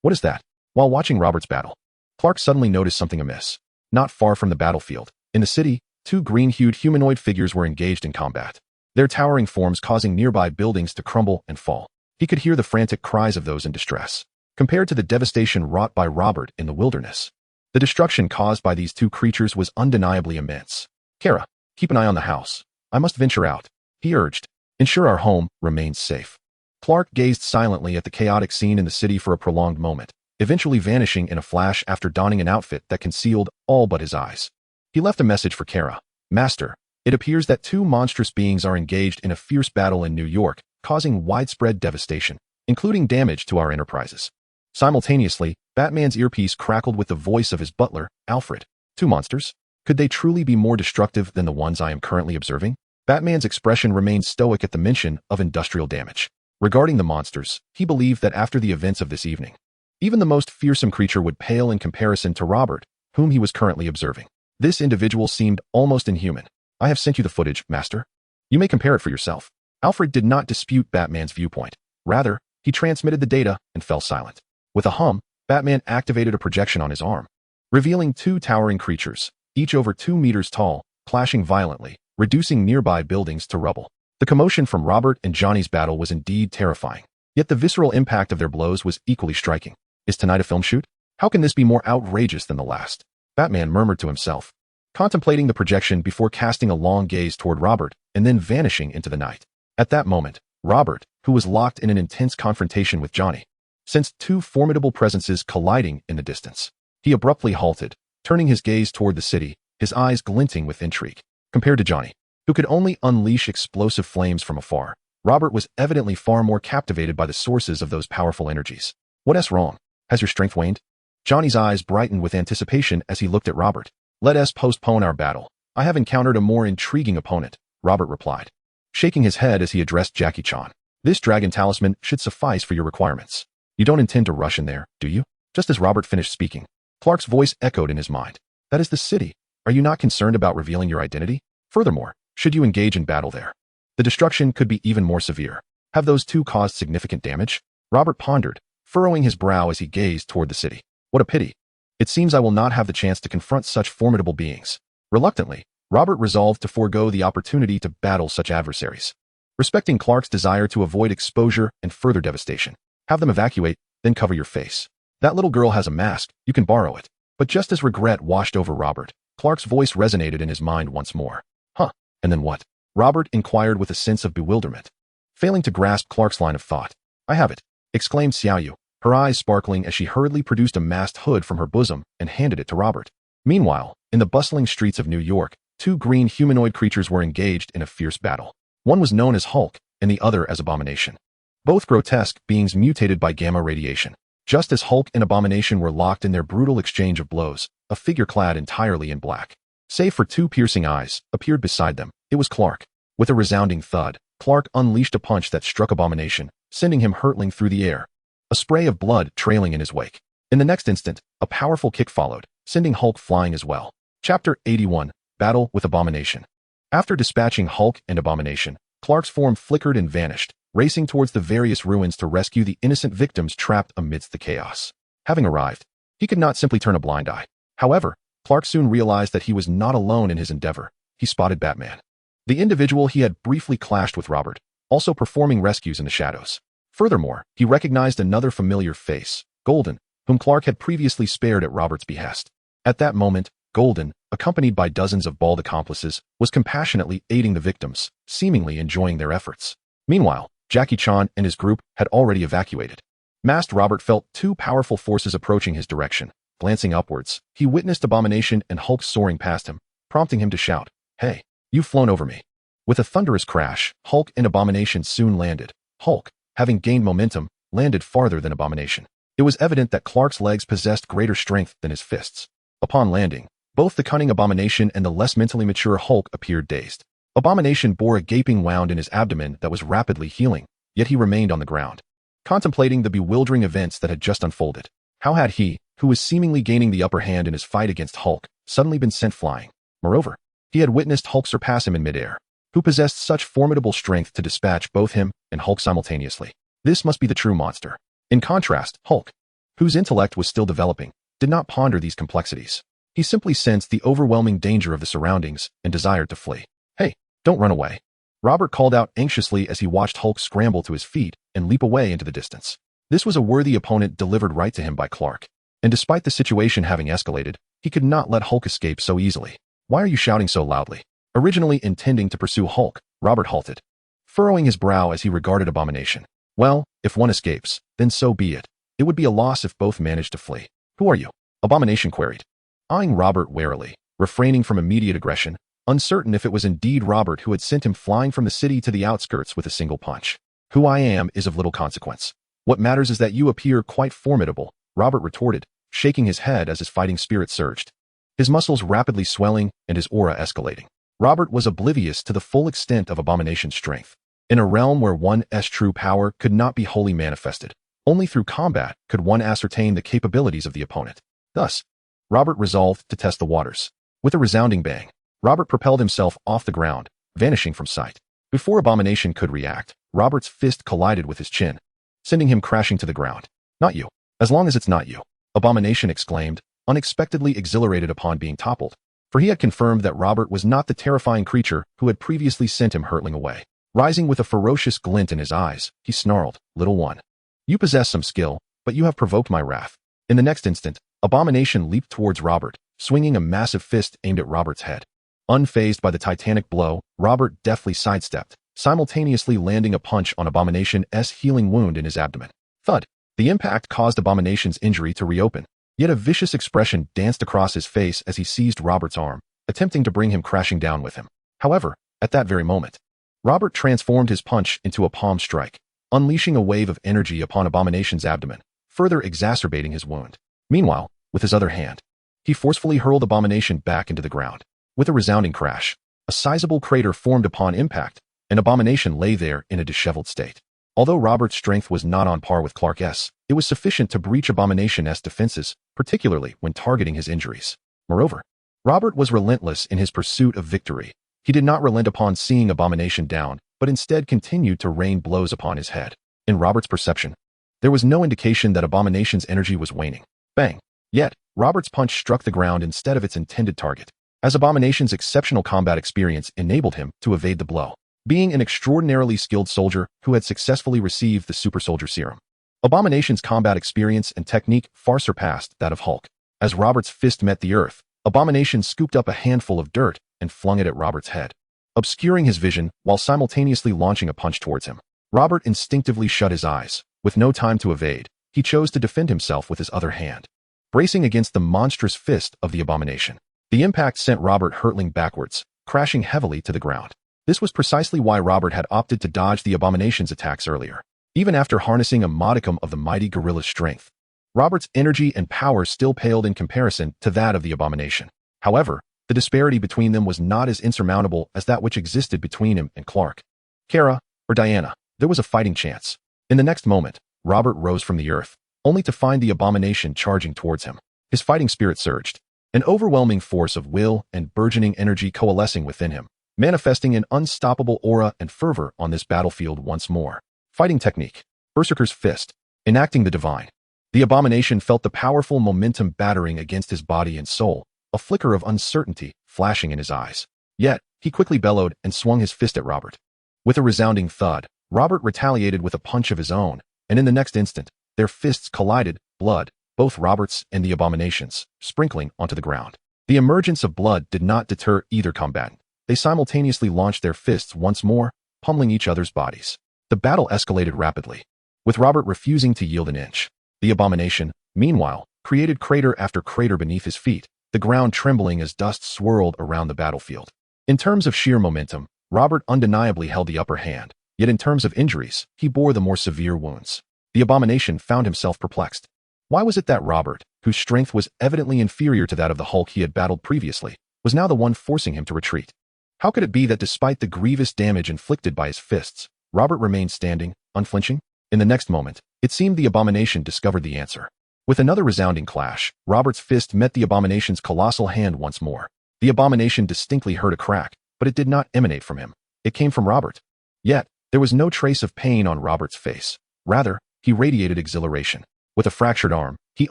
What is that? While watching Robert's battle, Clark suddenly noticed something amiss. Not far from the battlefield, in the city, 2 green-hued humanoid figures were engaged in combat, their towering forms causing nearby buildings to crumble and fall. He could hear the frantic cries of those in distress. Compared to the devastation wrought by Robert in the wilderness, the destruction caused by these 2 creatures was undeniably immense. Kara, keep an eye on the house. I must venture out, he urged. Ensure our home remains safe. Clark gazed silently at the chaotic scene in the city for a prolonged moment, eventually vanishing in a flash after donning an outfit that concealed all but his eyes. He left a message for Kara. Master, it appears that 2 monstrous beings are engaged in a fierce battle in New York, causing widespread devastation, including damage to our enterprises. Simultaneously, Batman's earpiece crackled with the voice of his butler, Alfred. 2 monsters? Could they truly be more destructive than the ones I am currently observing? Batman's expression remained stoic at the mention of industrial damage. Regarding the monsters, he believed that after the events of this evening, even the most fearsome creature would pale in comparison to Robert, whom he was currently observing. This individual seemed almost inhuman. I have sent you the footage, Master. You may compare it for yourself. Alfred did not dispute Batman's viewpoint. Rather, he transmitted the data and fell silent. With a hum, Batman activated a projection on his arm, revealing 2 towering creatures, each over 2 meters tall, clashing violently, reducing nearby buildings to rubble. The commotion from Robert and Johnny's battle was indeed terrifying, yet the visceral impact of their blows was equally striking. Is tonight a film shoot? How can this be more outrageous than the last? Batman murmured to himself, contemplating the projection before casting a long gaze toward Robert and then vanishing into the night. At that moment, Robert, who was locked in an intense confrontation with Johnny, sensed two formidable presences colliding in the distance. He abruptly halted, turning his gaze toward the city, his eyes glinting with intrigue. Compared to Johnny, who could only unleash explosive flames from afar, Robert was evidently far more captivated by the sources of those powerful energies. What's wrong? Has your strength waned? Johnny's eyes brightened with anticipation as he looked at Robert. Let us postpone our battle. I have encountered a more intriguing opponent, Robert replied, shaking his head as he addressed Jackie Chan. This dragon talisman should suffice for your requirements. You don't intend to rush in there, do you? Just as Robert finished speaking, Clark's voice echoed in his mind. That is the city. Are you not concerned about revealing your identity? Furthermore, should you engage in battle there, the destruction could be even more severe. Have those two caused significant damage? Robert pondered, furrowing his brow as he gazed toward the city. What a pity. It seems I will not have the chance to confront such formidable beings. Reluctantly, Robert resolved to forego the opportunity to battle such adversaries. Respecting Clark's desire to avoid exposure and further devastation, have them evacuate, then cover your face. That little girl has a mask, you can borrow it. But just as regret washed over Robert, Clark's voice resonated in his mind once more. Huh, and then what? Robert inquired with a sense of bewilderment, failing to grasp Clark's line of thought. I have it, exclaimed Xiaoyu, her eyes sparkling as she hurriedly produced a masked hood from her bosom and handed it to Robert. Meanwhile, in the bustling streets of New York, two green humanoid creatures were engaged in a fierce battle. One was known as Hulk, and the other as Abomination. Both grotesque beings mutated by gamma radiation. Just as Hulk and Abomination were locked in their brutal exchange of blows, a figure clad entirely in black, save for two piercing eyes, appeared beside them. It was Clark. With a resounding thud, Clark unleashed a punch that struck Abomination, sending him hurtling through the air, a spray of blood trailing in his wake. In the next instant, a powerful kick followed, sending Hulk flying as well. Chapter 81, Battle with Abomination. After dispatching Hulk and Abomination, Clark's form flickered and vanished, racing towards the various ruins to rescue the innocent victims trapped amidst the chaos. Having arrived, he could not simply turn a blind eye. However, Clark soon realized that he was not alone in his endeavor. He spotted Batman, the individual he had briefly clashed with Robert, also performing rescues in the shadows. Furthermore, he recognized another familiar face, Golden, whom Clark had previously spared at Robert's behest. At that moment, Golden, accompanied by dozens of bald accomplices, was compassionately aiding the victims, seemingly enjoying their efforts. Meanwhile, Jackie Chan and his group had already evacuated. Masked Robert felt two powerful forces approaching his direction. Glancing upwards, he witnessed Abomination and Hulk soaring past him, prompting him to shout, "Hey, you've flown over me." With a thunderous crash, Hulk and Abomination soon landed. Hulk, having gained momentum, landed farther than Abomination. It was evident that Clark's legs possessed greater strength than his fists. Upon landing, both the cunning Abomination and the less mentally mature Hulk appeared dazed. Abomination bore a gaping wound in his abdomen that was rapidly healing, yet he remained on the ground, contemplating the bewildering events that had just unfolded. How had he, who was seemingly gaining the upper hand in his fight against Hulk, suddenly been sent flying? Moreover, he had witnessed Hulk surpass him in midair, who possessed such formidable strength to dispatch both him and Hulk simultaneously. This must be the true monster. In contrast, Hulk, whose intellect was still developing, did not ponder these complexities. He simply sensed the overwhelming danger of the surroundings and desired to flee. Hey, don't run away, Robert called out anxiously as he watched Hulk scramble to his feet and leap away into the distance. This was a worthy opponent delivered right to him by Clark, and despite the situation having escalated, he could not let Hulk escape so easily. Why are you shouting so loudly? Originally intending to pursue Hulk, Robert halted, furrowing his brow as he regarded Abomination. Well, if one escapes, then so be it. It would be a loss if both managed to flee. Who are you? Abomination queried, eyeing Robert warily, refraining from immediate aggression, uncertain if it was indeed Robert who had sent him flying from the city to the outskirts with a single punch. Who I am is of little consequence. What matters is that you appear quite formidable, Robert retorted, shaking his head as his fighting spirit surged, his muscles rapidly swelling and his aura escalating. Robert was oblivious to the full extent of Abomination's strength. In a realm where one's true power could not be wholly manifested, only through combat could one ascertain the capabilities of the opponent. Thus, Robert resolved to test the waters. With a resounding bang, Robert propelled himself off the ground, vanishing from sight. Before Abomination could react, Robert's fist collided with his chin, sending him crashing to the ground. Not you. As long as it's not you, Abomination exclaimed, unexpectedly exhilarated upon being toppled, for he had confirmed that Robert was not the terrifying creature who had previously sent him hurtling away. Rising with a ferocious glint in his eyes, he snarled, "Little one, you possess some skill, but you have provoked my wrath." In the next instant, Abomination leaped towards Robert, swinging a massive fist aimed at Robert's head. Unfazed by the titanic blow, Robert deftly sidestepped, simultaneously landing a punch on Abomination's healing wound in his abdomen. Thud! The impact caused Abomination's injury to reopen, yet a vicious expression danced across his face as he seized Robert's arm, attempting to bring him crashing down with him. However, at that very moment, Robert transformed his punch into a palm strike, unleashing a wave of energy upon Abomination's abdomen, further exacerbating his wound. Meanwhile, with his other hand, he forcefully hurled Abomination back into the ground. With a resounding crash, a sizable crater formed upon impact, and Abomination lay there in a disheveled state. Although Robert's strength was not on par with Clark's, it was sufficient to breach Abomination's defenses, particularly when targeting his injuries. Moreover, Robert was relentless in his pursuit of victory. He did not relent upon seeing Abomination down, but instead continued to rain blows upon his head. In Robert's perception, there was no indication that Abomination's energy was waning. Bang! Yet, Robert's punch struck the ground instead of its intended target, as Abomination's exceptional combat experience enabled him to evade the blow. Being an extraordinarily skilled soldier who had successfully received the Super Soldier Serum, Abomination's combat experience and technique far surpassed that of Hulk. As Robert's fist met the earth, Abomination scooped up a handful of dirt and flung it at Robert's head, obscuring his vision while simultaneously launching a punch towards him. Robert instinctively shut his eyes. With no time to evade, he chose to defend himself with his other hand, bracing against the monstrous fist of the Abomination. The impact sent Robert hurtling backwards, crashing heavily to the ground. This was precisely why Robert had opted to dodge the Abomination's attacks earlier. Even after harnessing a modicum of the mighty gorilla's strength, Robert's energy and power still paled in comparison to that of the Abomination. However, the disparity between them was not as insurmountable as that which existed between him and Clark. Kara, or Diana, there was a fighting chance. In the next moment, Robert rose from the earth, only to find the Abomination charging towards him. His fighting spirit surged, an overwhelming force of will and burgeoning energy coalescing within him, manifesting an unstoppable aura and fervor on this battlefield once more. Fighting technique. Berserker's Fist. Enacting the divine. The Abomination felt the powerful momentum battering against his body and soul, a flicker of uncertainty flashing in his eyes. Yet, he quickly bellowed and swung his fist at Robert. With a resounding thud, Robert retaliated with a punch of his own, and in the next instant, their fists collided, blood, both Robert's and the Abomination's, sprinkling onto the ground. The emergence of blood did not deter either combatant. They simultaneously launched their fists once more, pummeling each other's bodies. The battle escalated rapidly, with Robert refusing to yield an inch. The Abomination, meanwhile, created crater after crater beneath his feet, the ground trembling as dust swirled around the battlefield. In terms of sheer momentum, Robert undeniably held the upper hand, yet in terms of injuries, he bore the more severe wounds. The Abomination found himself perplexed. Why was it that Robert, whose strength was evidently inferior to that of the Hulk he had battled previously, was now the one forcing him to retreat? How could it be that despite the grievous damage inflicted by his fists, Robert remained standing, unflinching? In the next moment, it seemed the Abomination discovered the answer. With another resounding clash, Robert's fist met the Abomination's colossal hand once more. The Abomination distinctly heard a crack, but it did not emanate from him. It came from Robert. Yet, there was no trace of pain on Robert's face. Rather, he radiated exhilaration. With a fractured arm, he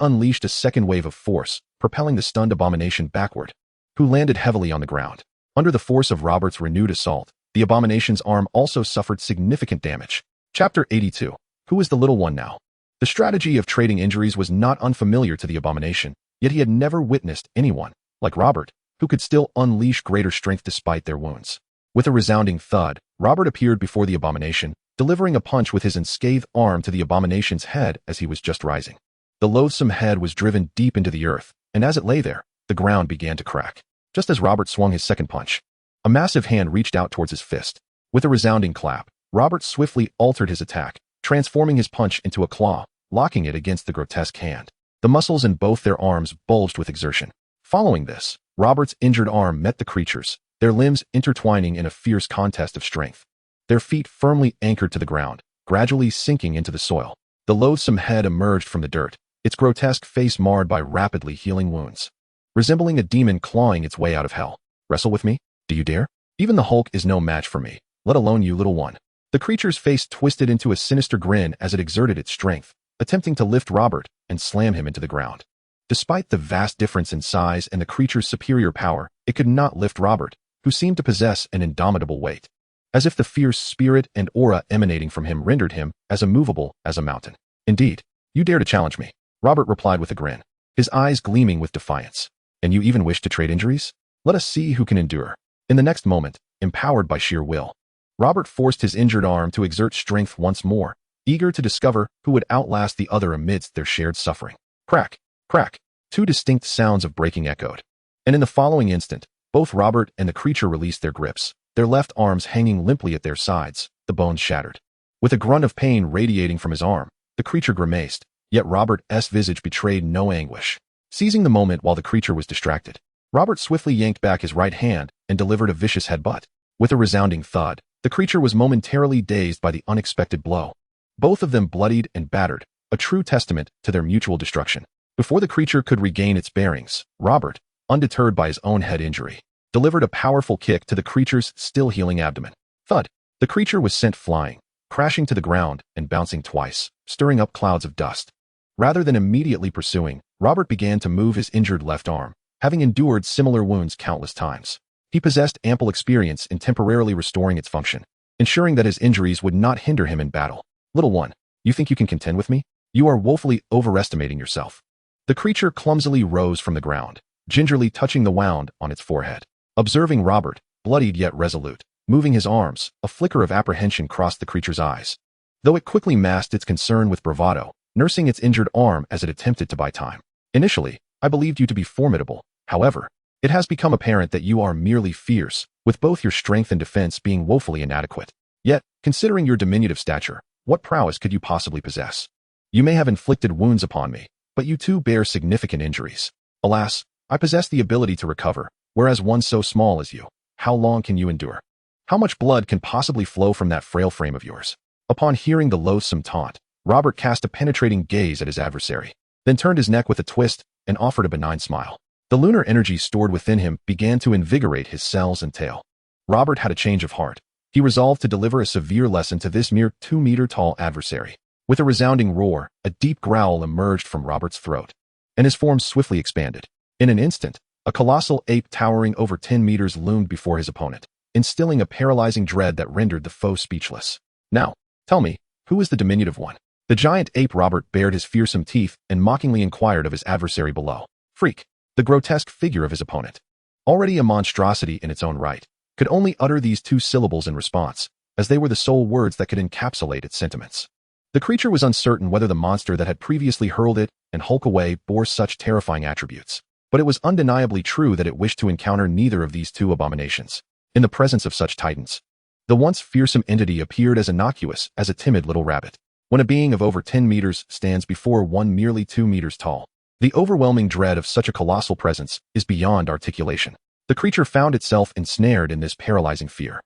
unleashed a second wave of force, propelling the stunned Abomination backward, who landed heavily on the ground. Under the force of Robert's renewed assault, the Abomination's arm also suffered significant damage. Chapter 82. Who is the little one now? The strategy of trading injuries was not unfamiliar to the Abomination, yet he had never witnessed anyone, like Robert, who could still unleash greater strength despite their wounds. With a resounding thud, Robert appeared before the Abomination, delivering a punch with his unscathed arm to the Abomination's head as he was just rising. The loathsome head was driven deep into the earth, and as it lay there, the ground began to crack. Just as Robert swung his second punch, a massive hand reached out towards his fist. With a resounding clap, Robert swiftly altered his attack, transforming his punch into a claw, locking it against the grotesque hand. The muscles in both their arms bulged with exertion. Following this, Robert's injured arm met the creature's, their limbs intertwining in a fierce contest of strength. Their feet firmly anchored to the ground, gradually sinking into the soil. The loathsome head emerged from the dirt, its grotesque face marred by rapidly healing wounds. Resembling a demon clawing its way out of hell. Wrestle with me? Do you dare? Even the Hulk is no match for me, let alone you, little one. The creature's face twisted into a sinister grin as it exerted its strength, attempting to lift Robert and slam him into the ground. Despite the vast difference in size and the creature's superior power, it could not lift Robert, who seemed to possess an indomitable weight. as if the fierce spirit and aura emanating from him rendered him as immovable as a mountain. Indeed, you dare to challenge me, Robert replied with a grin, his eyes gleaming with defiance. And you even wish to trade injuries? Let us see who can endure. In the next moment, empowered by sheer will, Robert forced his injured arm to exert strength once more, eager to discover who would outlast the other amidst their shared suffering. Crack, crack, two distinct sounds of breaking echoed. And in the following instant, both Robert and the creature released their grips, their left arms hanging limply at their sides, the bones shattered. With a grunt of pain radiating from his arm, the creature grimaced, yet Robert's visage betrayed no anguish. Seizing the moment while the creature was distracted, Robert swiftly yanked back his right hand and delivered a vicious headbutt. With a resounding thud, the creature was momentarily dazed by the unexpected blow. Both of them bloodied and battered, a true testament to their mutual destruction. Before the creature could regain its bearings, Robert, undeterred by his own head injury, delivered a powerful kick to the creature's still healing abdomen. Thud! The creature was sent flying, crashing to the ground and bouncing twice, stirring up clouds of dust. Rather than immediately pursuing, Robert began to move his injured left arm, having endured similar wounds countless times. He possessed ample experience in temporarily restoring its function, ensuring that his injuries would not hinder him in battle. Little one, you think you can contend with me? You are woefully overestimating yourself. The creature clumsily rose from the ground, gingerly touching the wound on its forehead. Observing Robert, bloodied yet resolute, moving his arms, a flicker of apprehension crossed the creature's eyes. Though it quickly masked its concern with bravado, nursing its injured arm as it attempted to buy time. Initially, I believed you to be formidable. However, it has become apparent that you are merely fierce, with both your strength and defense being woefully inadequate. Yet, considering your diminutive stature, what prowess could you possibly possess? You may have inflicted wounds upon me, but you too bear significant injuries. Alas, I possess the ability to recover, whereas one so small as you, how long can you endure? How much blood can possibly flow from that frail frame of yours? Upon hearing the loathsome taunt, Robert cast a penetrating gaze at his adversary, then turned his neck with a twist and offered a benign smile. The lunar energy stored within him began to invigorate his cells and tail. Robert had a change of heart. He resolved to deliver a severe lesson to this mere 2-meter-tall adversary. With a resounding roar, a deep growl emerged from Robert's throat, and his form swiftly expanded. In an instant, a colossal ape towering over 10 meters loomed before his opponent, instilling a paralyzing dread that rendered the foe speechless. Now, tell me, who is the diminutive one? The giant ape Robert bared his fearsome teeth and mockingly inquired of his adversary below. Freak, the grotesque figure of his opponent, already a monstrosity in its own right, could only utter these 2 syllables in response, as they were the sole words that could encapsulate its sentiments. The creature was uncertain whether the monster that had previously hurled it and hulk away bore such terrifying attributes, but it was undeniably true that it wished to encounter neither of these 2 abominations. In the presence of such titans, the once fearsome entity appeared as innocuous as a timid little rabbit. When a being of over 10 meters stands before one merely 2 meters tall, the overwhelming dread of such a colossal presence is beyond articulation. The creature found itself ensnared in this paralyzing fear.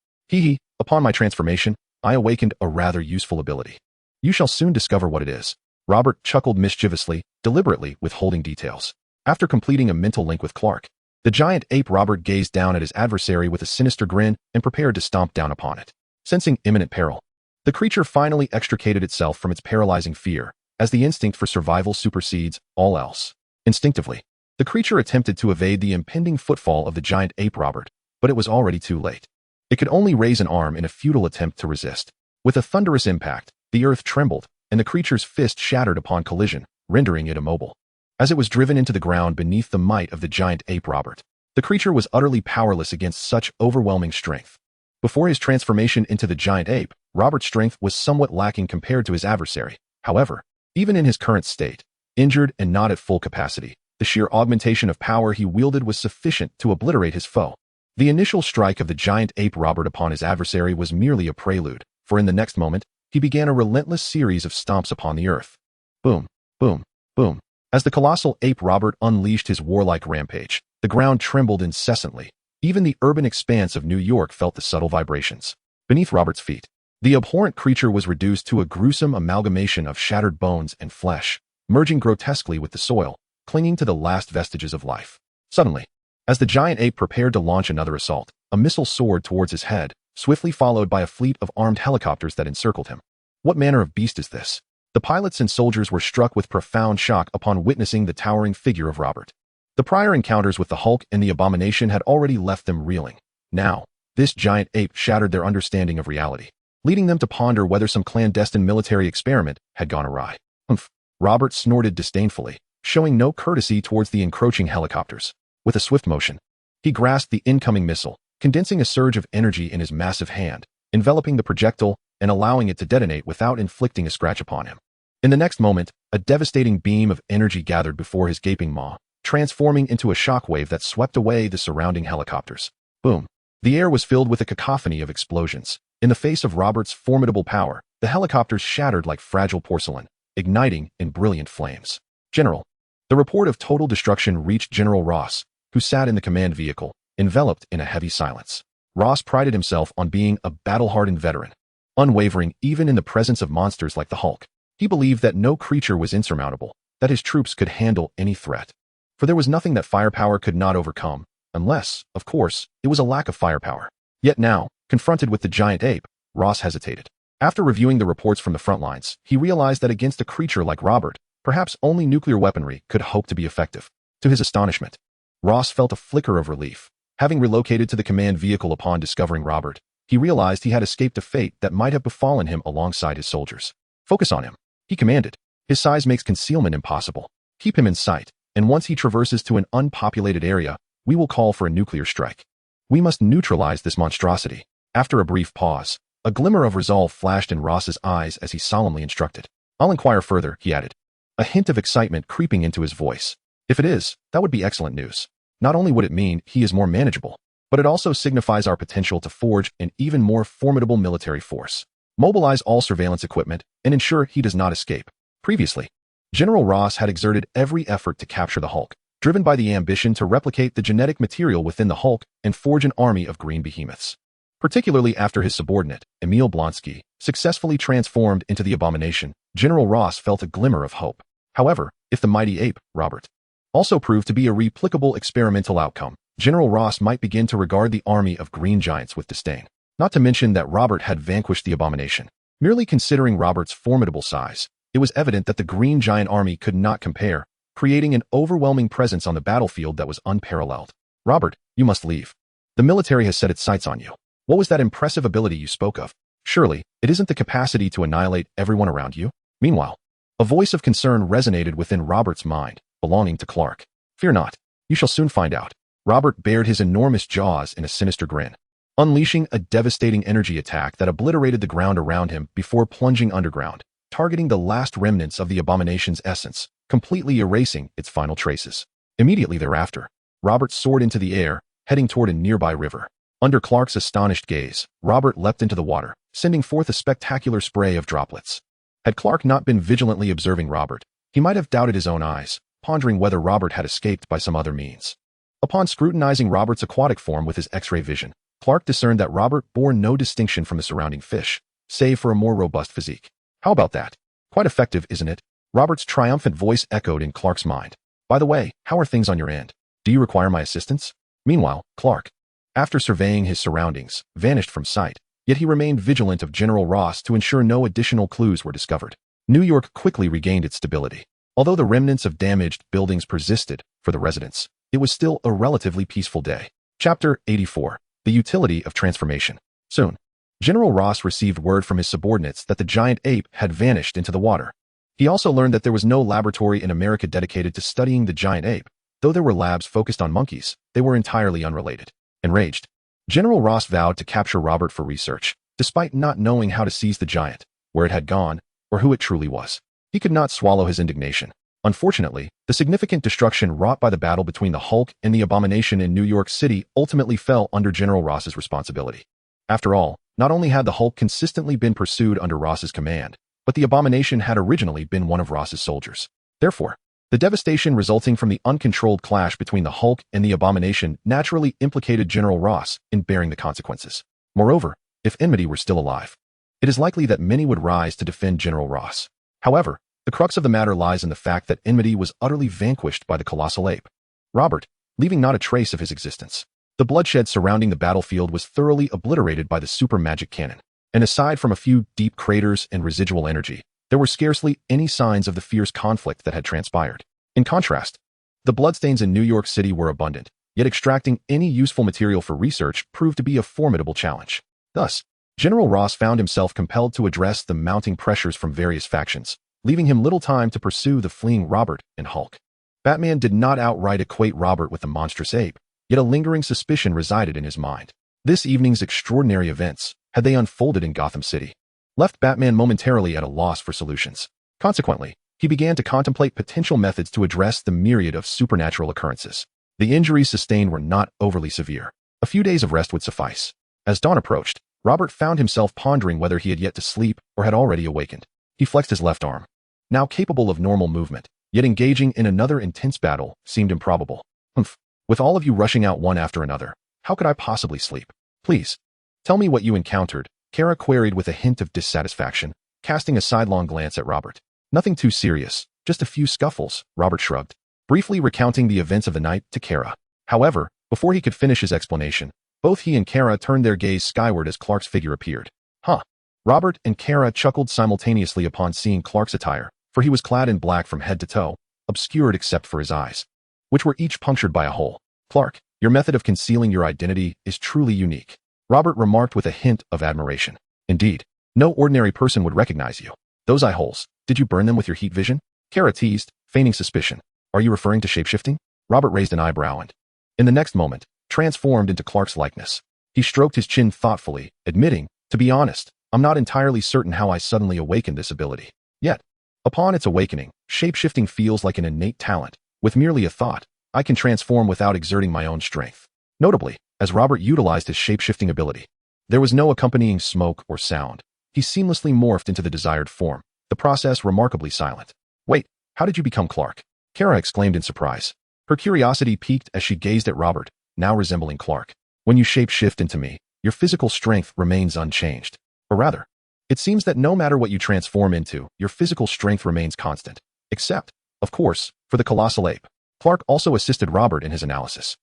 Upon my transformation, I awakened a rather useful ability. You shall soon discover what it is. Robert chuckled mischievously, deliberately withholding details. After completing a mental link with Clark, the giant ape Robert gazed down at his adversary with a sinister grin and prepared to stomp down upon it. Sensing imminent peril, the creature finally extricated itself from its paralyzing fear, as the instinct for survival supersedes all else. Instinctively, the creature attempted to evade the impending footfall of the giant ape Robert, but it was already too late. It could only raise an arm in a futile attempt to resist. With a thunderous impact, the earth trembled, and the creature's fist shattered upon collision, rendering it immobile. As it was driven into the ground beneath the might of the giant ape Robert, the creature was utterly powerless against such overwhelming strength. Before his transformation into the giant ape, Robert's strength was somewhat lacking compared to his adversary. However, even in his current state, injured and not at full capacity, the sheer augmentation of power he wielded was sufficient to obliterate his foe. The initial strike of the giant ape Robert upon his adversary was merely a prelude, for in the next moment, he began a relentless series of stomps upon the earth. Boom, boom, boom. As the colossal ape Robert unleashed his warlike rampage, the ground trembled incessantly. Even the urban expanse of New York felt the subtle vibrations. Beneath Robert's feet, the abhorrent creature was reduced to a gruesome amalgamation of shattered bones and flesh, merging grotesquely with the soil, clinging to the last vestiges of life. Suddenly, as the giant ape prepared to launch another assault, a missile soared towards his head, swiftly followed by a fleet of armed helicopters that encircled him. What manner of beast is this? The pilots and soldiers were struck with profound shock upon witnessing the towering figure of Robert. The prior encounters with the Hulk and the Abomination had already left them reeling. Now, This giant ape shattered their understanding of reality, leading them to ponder whether some clandestine military experiment had gone awry. Humph. Robert snorted disdainfully, showing no courtesy towards the encroaching helicopters. With a swift motion, he grasped the incoming missile, condensing a surge of energy in his massive hand, enveloping the projectile and allowing it to detonate without inflicting a scratch upon him. In the next moment, a devastating beam of energy gathered before his gaping maw, transforming into a shockwave that swept away the surrounding helicopters. Boom. The air was filled with a cacophony of explosions. In the face of Robert's formidable power, the helicopters shattered like fragile porcelain, igniting in brilliant flames. General. The report of total destruction reached General Ross, who sat in the command vehicle, enveloped in a heavy silence. Ross prided himself on being a battle-hardened veteran, unwavering even in the presence of monsters like the Hulk. He believed that no creature was insurmountable, that his troops could handle any threat. For there was nothing that firepower could not overcome, unless, of course, it was a lack of firepower. Yet now, confronted with the giant ape, Ross hesitated. After reviewing the reports from the front lines, he realized that against a creature like Robert, perhaps only nuclear weaponry could hope to be effective. To his astonishment, Ross felt a flicker of relief. Having relocated to the command vehicle upon discovering Robert, he realized he had escaped a fate that might have befallen him alongside his soldiers. Focus on him, he commanded. His size makes concealment impossible. Keep him in sight, and once he traverses to an unpopulated area, we will call for a nuclear strike. We must neutralize this monstrosity. After a brief pause, a glimmer of resolve flashed in Ross's eyes as he solemnly instructed. I'll inquire further, he added, a hint of excitement creeping into his voice. If it is, that would be excellent news. Not only would it mean he is more manageable, but it also signifies our potential to forge an even more formidable military force. Mobilize all surveillance equipment and ensure he does not escape. Previously, General Ross had exerted every effort to capture the Hulk, driven by the ambition to replicate the genetic material within the Hulk and forge an army of green behemoths. Particularly after his subordinate, Emil Blonsky, successfully transformed into the Abomination, General Ross felt a glimmer of hope. However, if the mighty ape, Robert, also proved to be a replicable experimental outcome, General Ross might begin to regard the army of green giants with disdain. Not to mention that Robert had vanquished the Abomination. Merely considering Robert's formidable size, it was evident that the green giant army could not compare, creating an overwhelming presence on the battlefield that was unparalleled. Robert, you must leave. The military has set its sights on you. What was that impressive ability you spoke of? Surely, it isn't the capacity to annihilate everyone around you? Meanwhile, a voice of concern resonated within Robert's mind, belonging to Clark. Fear not. You shall soon find out. Robert bared his enormous jaws in a sinister grin, unleashing a devastating energy attack that obliterated the ground around him before plunging underground, targeting the last remnants of the Abomination's essence, completely erasing its final traces. Immediately thereafter, Robert soared into the air, heading toward a nearby river. Under Clark's astonished gaze, Robert leapt into the water, sending forth a spectacular spray of droplets. Had Clark not been vigilantly observing Robert, he might have doubted his own eyes, pondering whether Robert had escaped by some other means. Upon scrutinizing Robert's aquatic form with his X-ray vision, Clark discerned that Robert bore no distinction from the surrounding fish, save for a more robust physique. How about that? Quite effective, isn't it? Robert's triumphant voice echoed in Clark's mind. By the way, how are things on your end? Do you require my assistance? Meanwhile, Clark, after surveying his surroundings, vanished from sight, yet he remained vigilant of General Ross to ensure no additional clues were discovered. New York quickly regained its stability. Although the remnants of damaged buildings persisted for the residents, it was still a relatively peaceful day. Chapter 84. The Utility of Transformation. Soon, General Ross received word from his subordinates that the giant ape had vanished into the water. He also learned that there was no laboratory in America dedicated to studying the giant ape. Though there were labs focused on monkeys, they were entirely unrelated. Enraged, General Ross vowed to capture Robert for research, despite not knowing how to seize the giant, where it had gone, or who it truly was. He could not swallow his indignation. Unfortunately, the significant destruction wrought by the battle between the Hulk and the Abomination in New York City ultimately fell under General Ross's responsibility. After all, not only had the Hulk consistently been pursued under Ross's command, but the Abomination had originally been one of Ross's soldiers. Therefore, the devastation resulting from the uncontrolled clash between the Hulk and the Abomination naturally implicated General Ross in bearing the consequences. Moreover, if enmity were still alive, it is likely that many would rise to defend General Ross. However, the crux of the matter lies in the fact that enmity was utterly vanquished by the colossal ape, Robert, leaving not a trace of his existence. The bloodshed surrounding the battlefield was thoroughly obliterated by the super magic cannon, and aside from a few deep craters and residual energy, there were scarcely any signs of the fierce conflict that had transpired. In contrast, the bloodstains in New York City were abundant, yet extracting any useful material for research proved to be a formidable challenge. Thus, General Ross found himself compelled to address the mounting pressures from various factions, leaving him little time to pursue the fleeing Robert and Hulk. Batman did not outright equate Robert with the monstrous ape, yet a lingering suspicion resided in his mind. This evening's extraordinary events, had they unfolded in Gotham City, left Batman momentarily at a loss for solutions. Consequently, he began to contemplate potential methods to address the myriad of supernatural occurrences. The injuries sustained were not overly severe. A few days of rest would suffice. As dawn approached, Robert found himself pondering whether he had yet to sleep or had already awakened. He flexed his left arm. Now capable of normal movement, yet engaging in another intense battle, seemed improbable. Humph. With all of you rushing out one after another, how could I possibly sleep? Please, tell me what you encountered, Kara queried with a hint of dissatisfaction, casting a sidelong glance at Robert. Nothing too serious, just a few scuffles, Robert shrugged, briefly recounting the events of the night to Kara. However, before he could finish his explanation, both he and Kara turned their gaze skyward as Clark's figure appeared. Huh. Robert and Kara chuckled simultaneously upon seeing Clark's attire, for he was clad in black from head to toe, obscured except for his eyes, which were each punctured by a hole. Clark, your method of concealing your identity is truly unique, Robert remarked with a hint of admiration. Indeed, no ordinary person would recognize you. Those eye holes, did you burn them with your heat vision? Kara teased, feigning suspicion. Are you referring to shapeshifting? Robert raised an eyebrow and, in the next moment, transformed into Clark's likeness. He stroked his chin thoughtfully, admitting, to be honest, I'm not entirely certain how I suddenly awakened this ability. Yet, upon its awakening, shapeshifting feels like an innate talent. With merely a thought, I can transform without exerting my own strength. Notably, as Robert utilized his shapeshifting ability, there was no accompanying smoke or sound. He seamlessly morphed into the desired form, the process remarkably silent. Wait, how did you become Clark? Kara exclaimed in surprise. Her curiosity piqued as she gazed at Robert, now resembling Clark. When you shapeshift into me, your physical strength remains unchanged. Or rather, it seems that no matter what you transform into, your physical strength remains constant. Except, of course, for the colossal ape. Clark also assisted Robert in his analysis.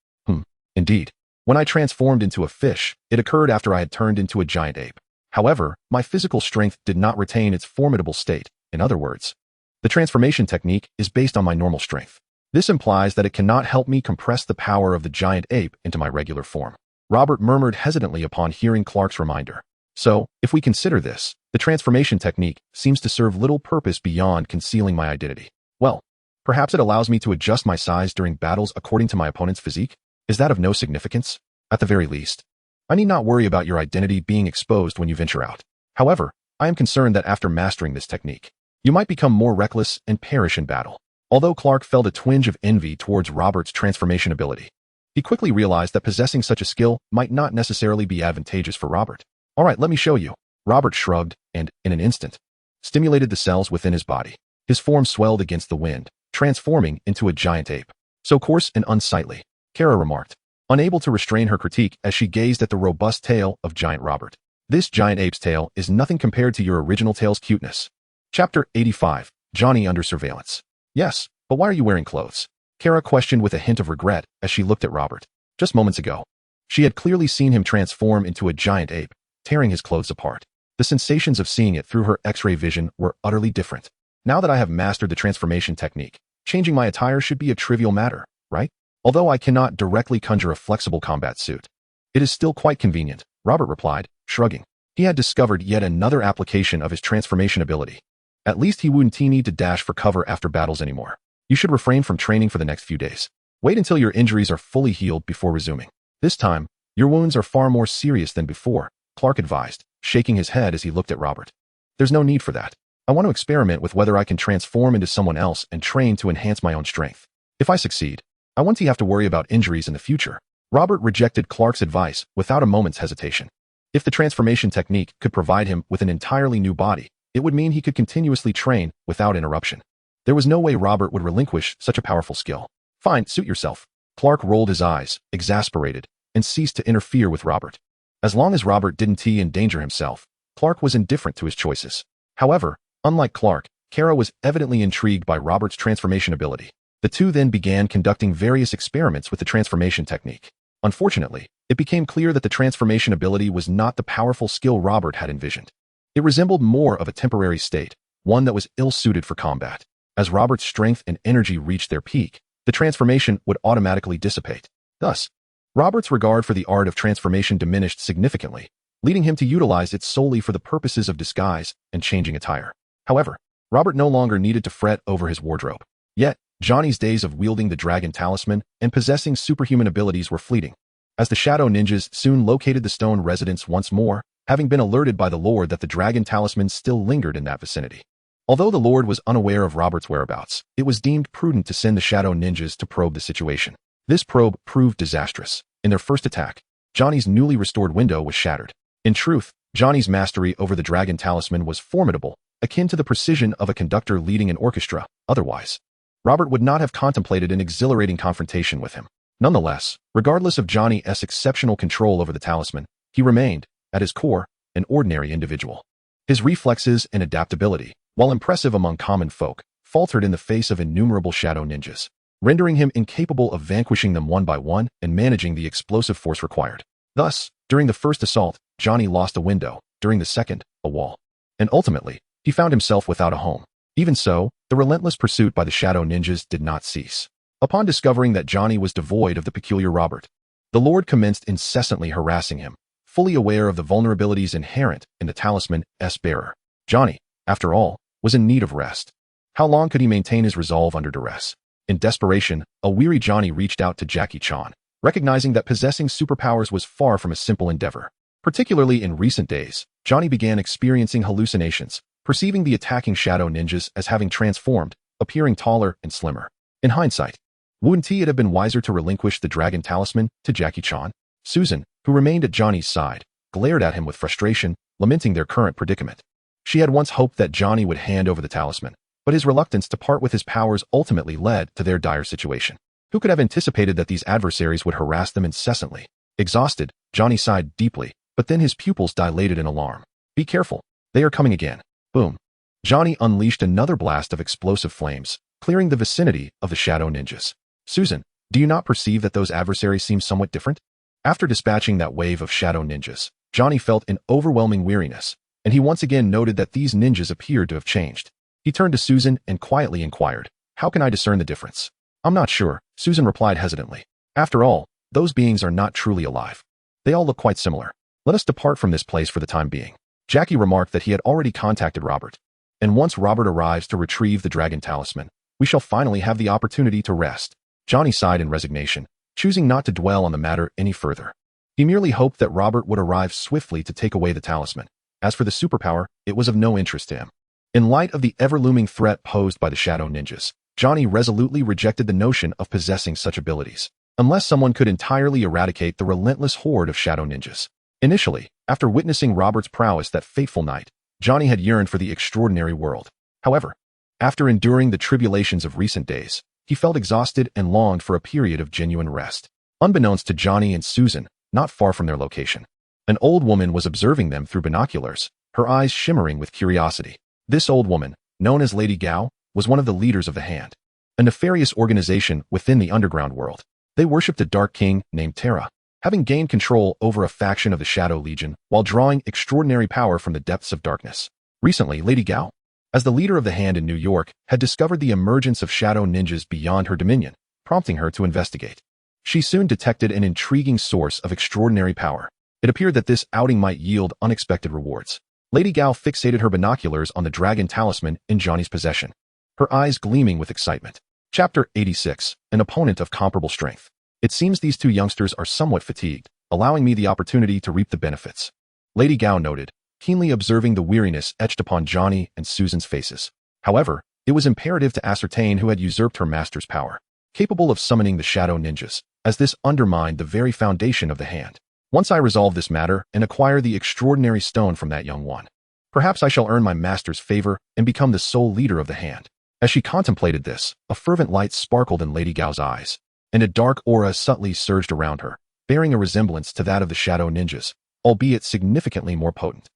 Indeed. When I transformed into a fish, it occurred after I had turned into a giant ape. However, my physical strength did not retain its formidable state. In other words, the transformation technique is based on my normal strength. This implies that it cannot help me compress the power of the giant ape into my regular form. Robert murmured hesitantly upon hearing Clark's reminder. So, if we consider this, the transformation technique seems to serve little purpose beyond concealing my identity. Well, perhaps it allows me to adjust my size during battles according to my opponent's physique? Is that of no significance? At the very least, I need not worry about your identity being exposed when you venture out. However, I am concerned that after mastering this technique, you might become more reckless and perish in battle. Although Clark felt a twinge of envy towards Robert's transformation ability, he quickly realized that possessing such a skill might not necessarily be advantageous for Robert. All right, let me show you. Robert shrugged and, in an instant, stimulated the cells within his body. His form swelled against the wind, transforming into a giant ape. So coarse and unsightly, Kara remarked, unable to restrain her critique as she gazed at the robust tail of giant Robert. This giant ape's tail is nothing compared to your original tail's cuteness. Chapter 85, Johnny Under Surveillance. Yes, but why are you wearing clothes? Kara questioned with a hint of regret as she looked at Robert. Just moments ago, she had clearly seen him transform into a giant ape, tearing his clothes apart. The sensations of seeing it through her X-ray vision were utterly different. Now that I have mastered the transformation technique, changing my attire should be a trivial matter, right? Although I cannot directly conjure a flexible combat suit, it is still quite convenient, Robert replied, shrugging. He had discovered yet another application of his transformation ability. At least he wouldn't need to dash for cover after battles anymore. You should refrain from training for the next few days. Wait until your injuries are fully healed before resuming. This time, your wounds are far more serious than before, Clark advised, shaking his head as he looked at Robert. There's no need for that. I want to experiment with whether I can transform into someone else and train to enhance my own strength. If I succeed, I won't have to worry about injuries in the future. Robert rejected Clark's advice without a moment's hesitation. If the transformation technique could provide him with an entirely new body, it would mean he could continuously train without interruption. There was no way Robert would relinquish such a powerful skill. Fine, suit yourself. Clark rolled his eyes, exasperated, and ceased to interfere with Robert. As long as Robert didn't endanger himself, Clark was indifferent to his choices. However, unlike Clark, Kara was evidently intrigued by Robert's transformation ability. The two then began conducting various experiments with the transformation technique. Unfortunately, it became clear that the transformation ability was not the powerful skill Robert had envisioned. It resembled more of a temporary state, one that was ill-suited for combat. As Robert's strength and energy reached their peak, the transformation would automatically dissipate. Thus, Robert's regard for the art of transformation diminished significantly, leading him to utilize it solely for the purposes of disguise and changing attire. However, Robert no longer needed to fret over his wardrobe. Yet, Johnny's days of wielding the dragon talisman and possessing superhuman abilities were fleeting, as the Shadow Ninjas soon located the stone residence once more, having been alerted by the Lord that the dragon talisman still lingered in that vicinity. Although the Lord was unaware of Robert's whereabouts, it was deemed prudent to send the Shadow Ninjas to probe the situation. This probe proved disastrous. In their first attack, Johnny's newly restored window was shattered. In truth, Johnny's mastery over the dragon talisman was formidable, akin to the precision of a conductor leading an orchestra. Otherwise, Robert would not have contemplated an exhilarating confrontation with him. Nonetheless, regardless of Johnny's exceptional control over the talisman, he remained, at his core, an ordinary individual. His reflexes and adaptability, while impressive among common folk, faltered in the face of innumerable Shadow Ninjas, rendering him incapable of vanquishing them one by one and managing the explosive force required. Thus, during the first assault, Johnny lost a window, during the second, a wall. And ultimately, he found himself without a home. Even so, the relentless pursuit by the Shadow Ninjas did not cease. Upon discovering that Johnny was devoid of the peculiar Robert, the Lord commenced incessantly harassing him, fully aware of the vulnerabilities inherent in the talisman's bearer. Johnny, after all, was in need of rest. How long could he maintain his resolve under duress? In desperation, a weary Johnny reached out to Jackie Chan, recognizing that possessing superpowers was far from a simple endeavor. Particularly in recent days, Johnny began experiencing hallucinations, perceiving the attacking Shadow Ninjas as having transformed, appearing taller and slimmer. In hindsight, wouldn't it have been wiser to relinquish the dragon talisman to Jackie Chan? Susan, who remained at Johnny's side, glared at him with frustration, lamenting their current predicament. She had once hoped that Johnny would hand over the talisman, but his reluctance to part with his powers ultimately led to their dire situation. Who could have anticipated that these adversaries would harass them incessantly? Exhausted, Johnny sighed deeply, but then his pupils dilated in alarm. Be careful, they are coming again. Boom. Johnny unleashed another blast of explosive flames, clearing the vicinity of the Shadow Ninjas. Susan, do you not perceive that those adversaries seem somewhat different? After dispatching that wave of Shadow Ninjas, Johnny felt an overwhelming weariness, and he once again noted that these ninjas appeared to have changed. He turned to Susan and quietly inquired, "How can I discern the difference?" "I'm not sure," Susan replied hesitantly. "After all, those beings are not truly alive. They all look quite similar. Let us depart from this place for the time being." Jackie remarked that he had already contacted Robert, and once Robert arrives to retrieve the dragon talisman, we shall finally have the opportunity to rest. Johnny sighed in resignation, choosing not to dwell on the matter any further. He merely hoped that Robert would arrive swiftly to take away the talisman. As for the superpower, it was of no interest to him. In light of the ever-looming threat posed by the Shadow Ninjas, Johnny resolutely rejected the notion of possessing such abilities, unless someone could entirely eradicate the relentless horde of Shadow Ninjas. Initially, after witnessing Robert's prowess that fateful night, Johnny had yearned for the extraordinary world. However, after enduring the tribulations of recent days, he felt exhausted and longed for a period of genuine rest. Unbeknownst to Johnny and Susan, not far from their location, an old woman was observing them through binoculars, her eyes shimmering with curiosity. This old woman, known as Lady Gao, was one of the leaders of the Hand, a nefarious organization within the underground world. They worshipped a dark king named Terra, having gained control over a faction of the Shadow Legion while drawing extraordinary power from the depths of darkness. Recently, Lady Gao, as the leader of the Hand in New York, had discovered the emergence of Shadow Ninjas beyond her dominion, prompting her to investigate. She soon detected an intriguing source of extraordinary power. It appeared that this outing might yield unexpected rewards. Lady Gao fixated her binoculars on the dragon talisman in Johnny's possession, her eyes gleaming with excitement. Chapter 86, An Opponent of Comparable Strength. It seems these two youngsters are somewhat fatigued, allowing me the opportunity to reap the benefits, Lady Gao noted, keenly observing the weariness etched upon Johnny and Susan's faces. However, it was imperative to ascertain who had usurped her master's power, capable of summoning the Shadow Ninjas, as this undermined the very foundation of the Hand. Once I resolve this matter and acquire the extraordinary stone from that young one, perhaps I shall earn my master's favor and become the sole leader of the Hand. As she contemplated this, a fervent light sparkled in Lady Gao's eyes, and a dark aura subtly surged around her, bearing a resemblance to that of the Shadow Ninjas, albeit significantly more potent.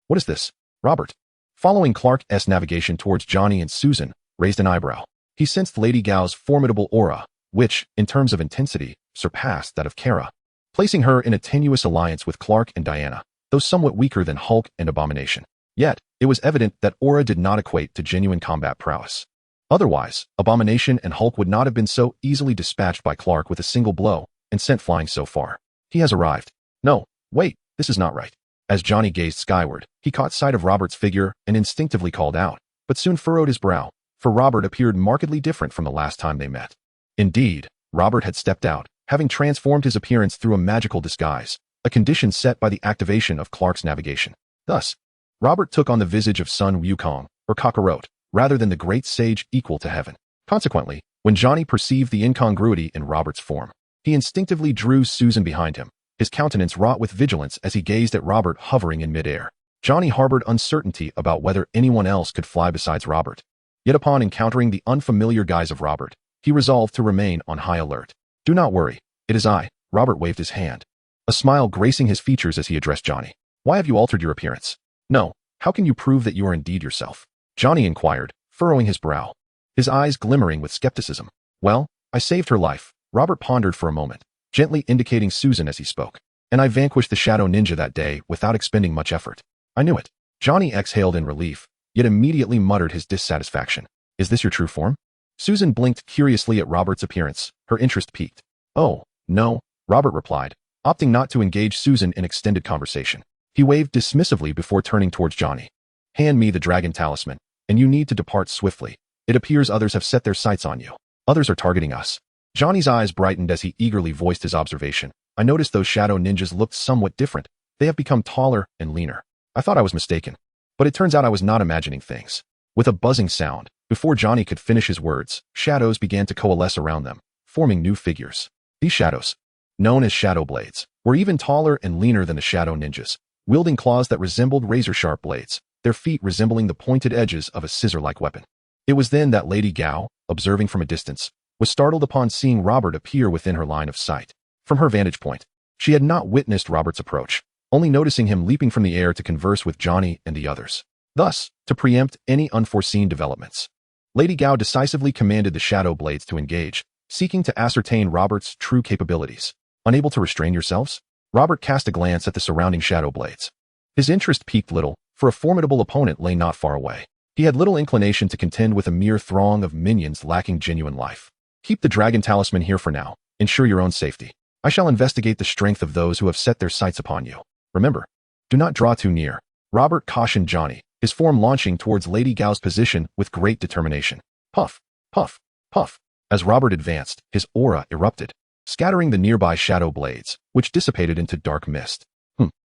What is this? Robert, following Clark's navigation towards Johnny and Susan, raised an eyebrow. He sensed Lady Gao's formidable aura, which, in terms of intensity, surpassed that of Kara, placing her in a tenuous alliance with Clark and Diana, though somewhat weaker than Hulk and Abomination. Yet, it was evident that aura did not equate to genuine combat prowess. Otherwise, Abomination and Hulk would not have been so easily dispatched by Clark with a single blow, and sent flying so far. He has arrived. No, wait, this is not right. As Johnny gazed skyward, he caught sight of Robert's figure and instinctively called out, but soon furrowed his brow, for Robert appeared markedly different from the last time they met. Indeed, Robert had stepped out, having transformed his appearance through a magical disguise, a condition set by the activation of Clark's navigation. Thus, Robert took on the visage of Sun Wukong, or Kakarot, rather than the great sage equal to heaven. Consequently, when Johnny perceived the incongruity in Robert's form, he instinctively drew Susan behind him, his countenance wrought with vigilance as he gazed at Robert hovering in midair. Johnny harbored uncertainty about whether anyone else could fly besides Robert. Yet upon encountering the unfamiliar guise of Robert, he resolved to remain on high alert. "Do not worry, it is I." Robert waved his hand, a smile gracing his features as he addressed Johnny. "Why have you altered your appearance?" "No, how can you prove that you are indeed yourself?" Johnny inquired, furrowing his brow, his eyes glimmering with skepticism. "Well, I saved her life." Robert pondered for a moment, gently indicating Susan as he spoke. "And I vanquished the Shadow Ninja that day without expending much effort." "I knew it." Johnny exhaled in relief, yet immediately muttered his dissatisfaction. "Is this your true form?" Susan blinked curiously at Robert's appearance, her interest piqued. "Oh, no," Robert replied, opting not to engage Susan in extended conversation. He waved dismissively before turning towards Johnny. "Hand me the dragon talisman, and you need to depart swiftly. It appears others have set their sights on you. Others are targeting us." Johnny's eyes brightened as he eagerly voiced his observation. "I noticed those shadow ninjas looked somewhat different. They have become taller and leaner. I thought I was mistaken. But it turns out I was not imagining things." With a buzzing sound, before Johnny could finish his words, shadows began to coalesce around them, forming new figures. These shadows, known as shadow blades, were even taller and leaner than the shadow ninjas, wielding claws that resembled razor-sharp blades, their feet resembling the pointed edges of a scissor-like weapon. It was then that Lady Gao, observing from a distance, was startled upon seeing Robert appear within her line of sight. From her vantage point, she had not witnessed Robert's approach, only noticing him leaping from the air to converse with Johnny and the others. Thus, to preempt any unforeseen developments, Lady Gao decisively commanded the shadow blades to engage, seeking to ascertain Robert's true capabilities. "Unable to restrain yourselves?" Robert cast a glance at the surrounding shadow blades. His interest piqued little, for a formidable opponent lay not far away. He had little inclination to contend with a mere throng of minions lacking genuine life. "Keep the dragon talisman here for now. Ensure your own safety. I shall investigate the strength of those who have set their sights upon you. Remember, do not draw too near." Robert cautioned Johnny, his form launching towards Lady Gao's position with great determination. Puff, puff, puff. As Robert advanced, his aura erupted, scattering the nearby shadow blades, which dissipated into dark mist.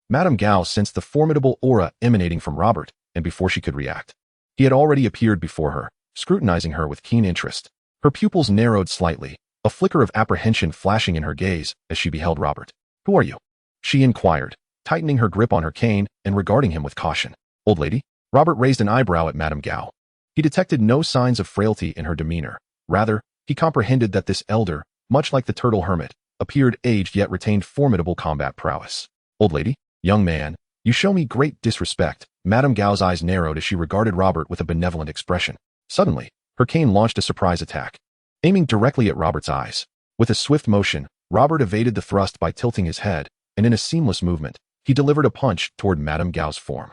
Madame Gao sensed the formidable aura emanating from Robert, and before she could react, he had already appeared before her, scrutinizing her with keen interest. Her pupils narrowed slightly, a flicker of apprehension flashing in her gaze as she beheld Robert. "Who are you?" she inquired, tightening her grip on her cane and regarding him with caution. "Old lady?" Robert raised an eyebrow at Madame Gao. He detected no signs of frailty in her demeanor. Rather, he comprehended that this elder, much like the turtle hermit, appeared aged yet retained formidable combat prowess. "Old lady? Young man, you show me great disrespect." Madame Gao's eyes narrowed as she regarded Robert with a benevolent expression. Suddenly, her cane launched a surprise attack, aiming directly at Robert's eyes. With a swift motion, Robert evaded the thrust by tilting his head, and in a seamless movement, he delivered a punch toward Madame Gao's form.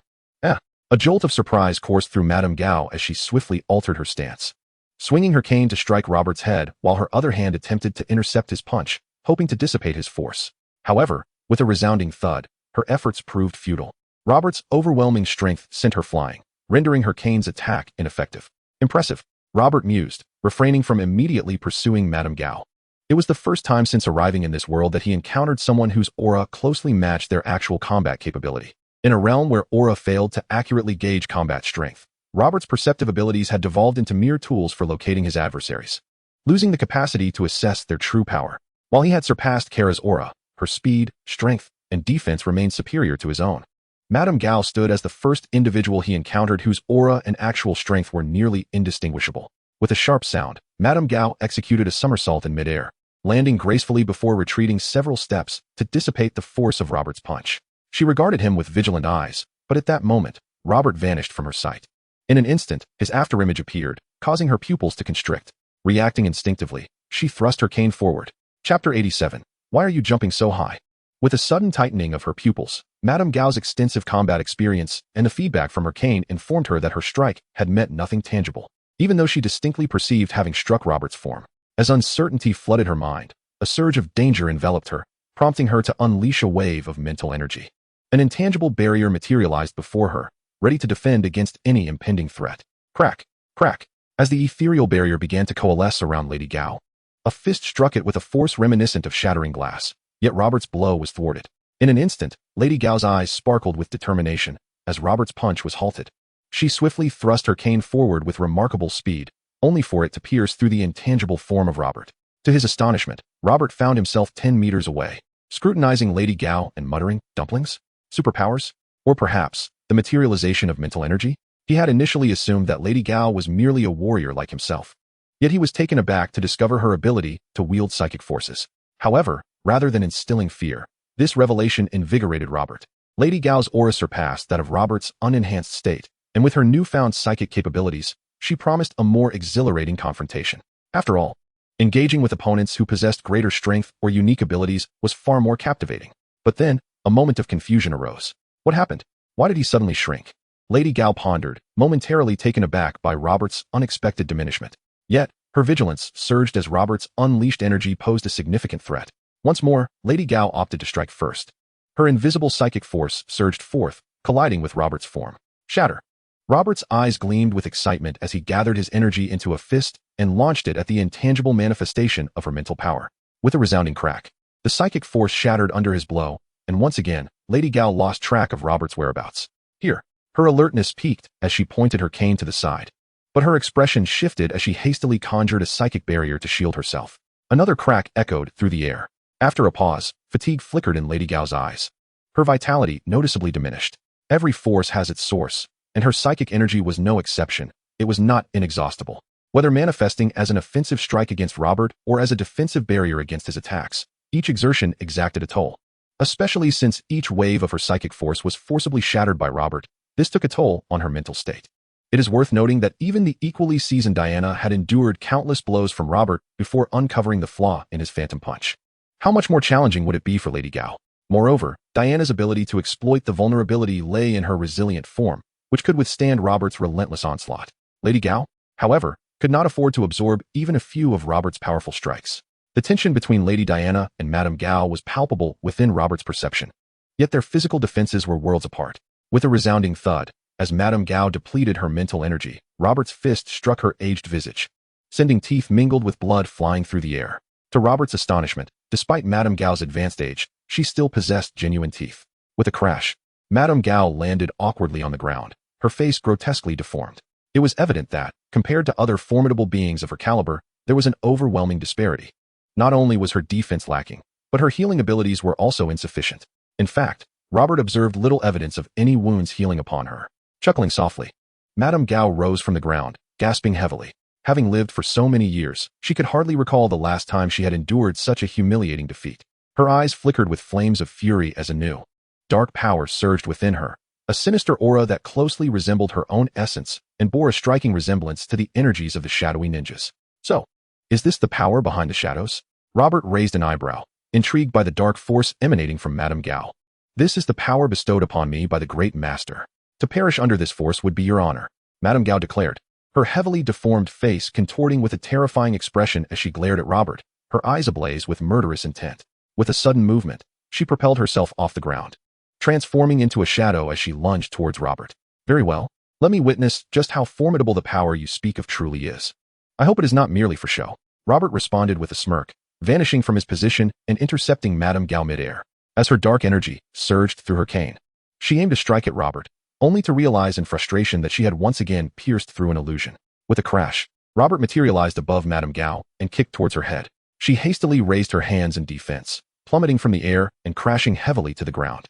A jolt of surprise coursed through Madame Gao as she swiftly altered her stance, swinging her cane to strike Robert's head while her other hand attempted to intercept his punch, hoping to dissipate his force. However, with a resounding thud, her efforts proved futile. Robert's overwhelming strength sent her flying, rendering her cane's attack ineffective. "Impressive," Robert mused, refraining from immediately pursuing Madame Gao. It was the first time since arriving in this world that he encountered someone whose aura closely matched their actual combat capability. In a realm where aura failed to accurately gauge combat strength, Robert's perceptive abilities had devolved into mere tools for locating his adversaries, losing the capacity to assess their true power. While he had surpassed Kara's aura, her speed, strength, and defense remained superior to his own. Madame Gao stood as the first individual he encountered whose aura and actual strength were nearly indistinguishable. With a sharp sound, Madame Gao executed a somersault in midair, landing gracefully before retreating several steps to dissipate the force of Robert's punch. She regarded him with vigilant eyes, but at that moment, Robert vanished from her sight. In an instant, his afterimage appeared, causing her pupils to constrict. Reacting instinctively, she thrust her cane forward. Chapter 87. Why are you jumping so high? With a sudden tightening of her pupils, Madame Gao's extensive combat experience and the feedback from her cane informed her that her strike had meant nothing tangible, even though she distinctly perceived having struck Robert's form. As uncertainty flooded her mind, A surge of danger enveloped her, prompting her to unleash a wave of mental energy. An intangible barrier materialized before her, ready to defend against any impending threat. Crack, crack. As the ethereal barrier began to coalesce around Lady Gao, a fist struck it with a force reminiscent of shattering glass, yet Robert's blow was thwarted. In an instant, Lady Gao's eyes sparkled with determination as Robert's punch was halted. She swiftly thrust her cane forward with remarkable speed, only for it to pierce through the intangible form of Robert. To his astonishment, Robert found himself 10 meters away, scrutinizing Lady Gao and muttering, "Dumplings? Superpowers? Or perhaps, the materialization of mental energy?" He had initially assumed that Lady Gao was merely a warrior like himself. Yet he was taken aback to discover her ability to wield psychic forces. However, rather than instilling fear, this revelation invigorated Robert. Lady Gao's aura surpassed that of Robert's unenhanced state, and with her newfound psychic capabilities, she promised a more exhilarating confrontation. After all, engaging with opponents who possessed greater strength or unique abilities was far more captivating. But then, a moment of confusion arose. What happened? Why did he suddenly shrink? Lady Gao pondered, momentarily taken aback by Robert's unexpected diminishment. Yet, her vigilance surged as Robert's unleashed energy posed a significant threat. Once more, Lady Gao opted to strike first. Her invisible psychic force surged forth, colliding with Robert's form. Shatter. Robert's eyes gleamed with excitement as he gathered his energy into a fist and launched it at the intangible manifestation of her mental power. With a resounding crack, the psychic force shattered under his blow, and once again, Lady Gao lost track of Robert's whereabouts. Here, her alertness peaked as she pointed her cane to the side. But her expression shifted as she hastily conjured a psychic barrier to shield herself. Another crack echoed through the air. After a pause, fatigue flickered in Lady Gao's eyes. Her vitality noticeably diminished. Every force has its source, and her psychic energy was no exception. It was not inexhaustible. Whether manifesting as an offensive strike against Robert or as a defensive barrier against his attacks, each exertion exacted a toll. Especially since each wave of her psychic force was forcibly shattered by Robert, this took a toll on her mental state. It is worth noting that even the equally seasoned Diana had endured countless blows from Robert before uncovering the flaw in his phantom punch. How much more challenging would it be for Lady Gao? Moreover, Diana's ability to exploit the vulnerability lay in her resilient form, which could withstand Robert's relentless onslaught. Lady Gao, however, could not afford to absorb even a few of Robert's powerful strikes. The tension between Lady Diana and Madame Gao was palpable within Robert's perception. Yet their physical defenses were worlds apart. With a resounding thud, as Madame Gao depleted her mental energy, Robert's fist struck her aged visage, sending teeth mingled with blood flying through the air. To Robert's astonishment, despite Madame Gao's advanced age, she still possessed genuine teeth. With a crash, Madame Gao landed awkwardly on the ground, her face grotesquely deformed. It was evident that, compared to other formidable beings of her caliber, there was an overwhelming disparity. Not only was her defense lacking, but her healing abilities were also insufficient. In fact, Robert observed little evidence of any wounds healing upon her. Chuckling softly, Madame Gao rose from the ground, gasping heavily. Having lived for so many years, she could hardly recall the last time she had endured such a humiliating defeat. Her eyes flickered with flames of fury as a new, dark power surged within her, a sinister aura that closely resembled her own essence and bore a striking resemblance to the energies of the shadowy ninjas. So, is this the power behind the shadows? Robert raised an eyebrow, intrigued by the dark force emanating from Madame Gao. This is the power bestowed upon me by the great master. To perish under this force would be your honor, Madame Gao declared, her heavily deformed face contorting with a terrifying expression as she glared at Robert, her eyes ablaze with murderous intent. With a sudden movement, she propelled herself off the ground, transforming into a shadow as she lunged towards Robert. Very well, let me witness just how formidable the power you speak of truly is. I hope it is not merely for show. Robert responded with a smirk, vanishing from his position and intercepting Madame Gao midair. As her dark energy surged through her cane, she aimed to strike at Robert, only to realize in frustration that she had once again pierced through an illusion. With a crash, Robert materialized above Madame Gao and kicked towards her head. She hastily raised her hands in defense, plummeting from the air and crashing heavily to the ground,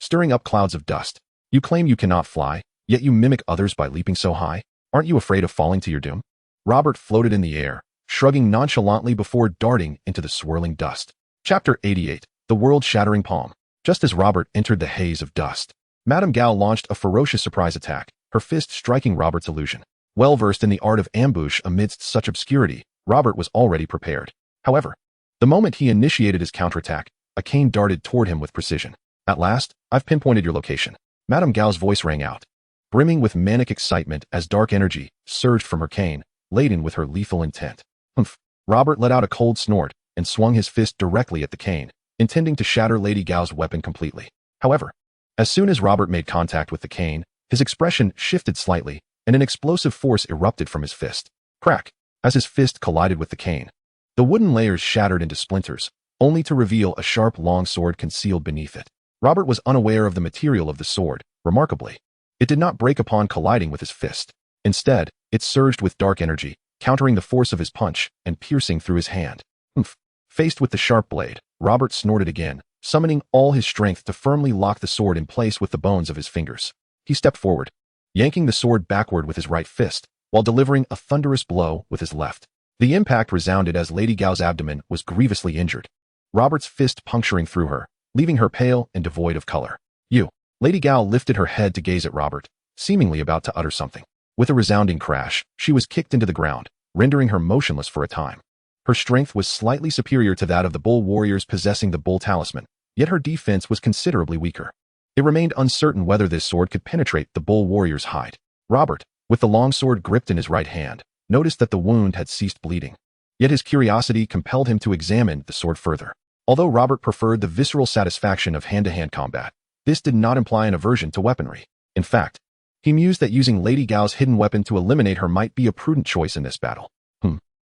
stirring up clouds of dust. You claim you cannot fly, yet you mimic others by leaping so high. Aren't you afraid of falling to your doom? Robert floated in the air, shrugging nonchalantly before darting into the swirling dust. Chapter 88. The World-Shattering Palm. Just as Robert entered the haze of dust, Madame Gao launched a ferocious surprise attack, her fist striking Robert's illusion. Well-versed in the art of ambush amidst such obscurity, Robert was already prepared. However, the moment he initiated his counterattack, a cane darted toward him with precision. At last, I've pinpointed your location. Madame Gao's voice rang out, brimming with manic excitement as dark energy surged from her cane, laden with her lethal intent. Humph! Robert let out a cold snort, and swung his fist directly at the cane, intending to shatter Lady Gao's weapon completely. However, as soon as Robert made contact with the cane, his expression shifted slightly, and an explosive force erupted from his fist. Crack! As his fist collided with the cane, the wooden layers shattered into splinters, only to reveal a sharp long sword concealed beneath it. Robert was unaware of the material of the sword. Remarkably, it did not break upon colliding with his fist. Instead, it surged with dark energy, countering the force of his punch and piercing through his hand. Oomph! Faced with the sharp blade, Robert snorted again, summoning all his strength to firmly lock the sword in place with the bones of his fingers. He stepped forward, yanking the sword backward with his right fist, while delivering a thunderous blow with his left. The impact resounded as Lady Gao's abdomen was grievously injured, Robert's fist puncturing through her, leaving her pale and devoid of color. "You!" Lady Gao lifted her head to gaze at Robert, seemingly about to utter something. With a resounding crash, she was kicked into the ground, rendering her motionless for a time. Her strength was slightly superior to that of the bull warriors possessing the bull talisman, yet her defense was considerably weaker. It remained uncertain whether this sword could penetrate the bull warrior's hide. Robert, with the long sword gripped in his right hand, noticed that the wound had ceased bleeding. Yet his curiosity compelled him to examine the sword further. Although Robert preferred the visceral satisfaction of hand-to-hand combat, this did not imply an aversion to weaponry. In fact, he mused that using Lady Gao's hidden weapon to eliminate her might be a prudent choice in this battle.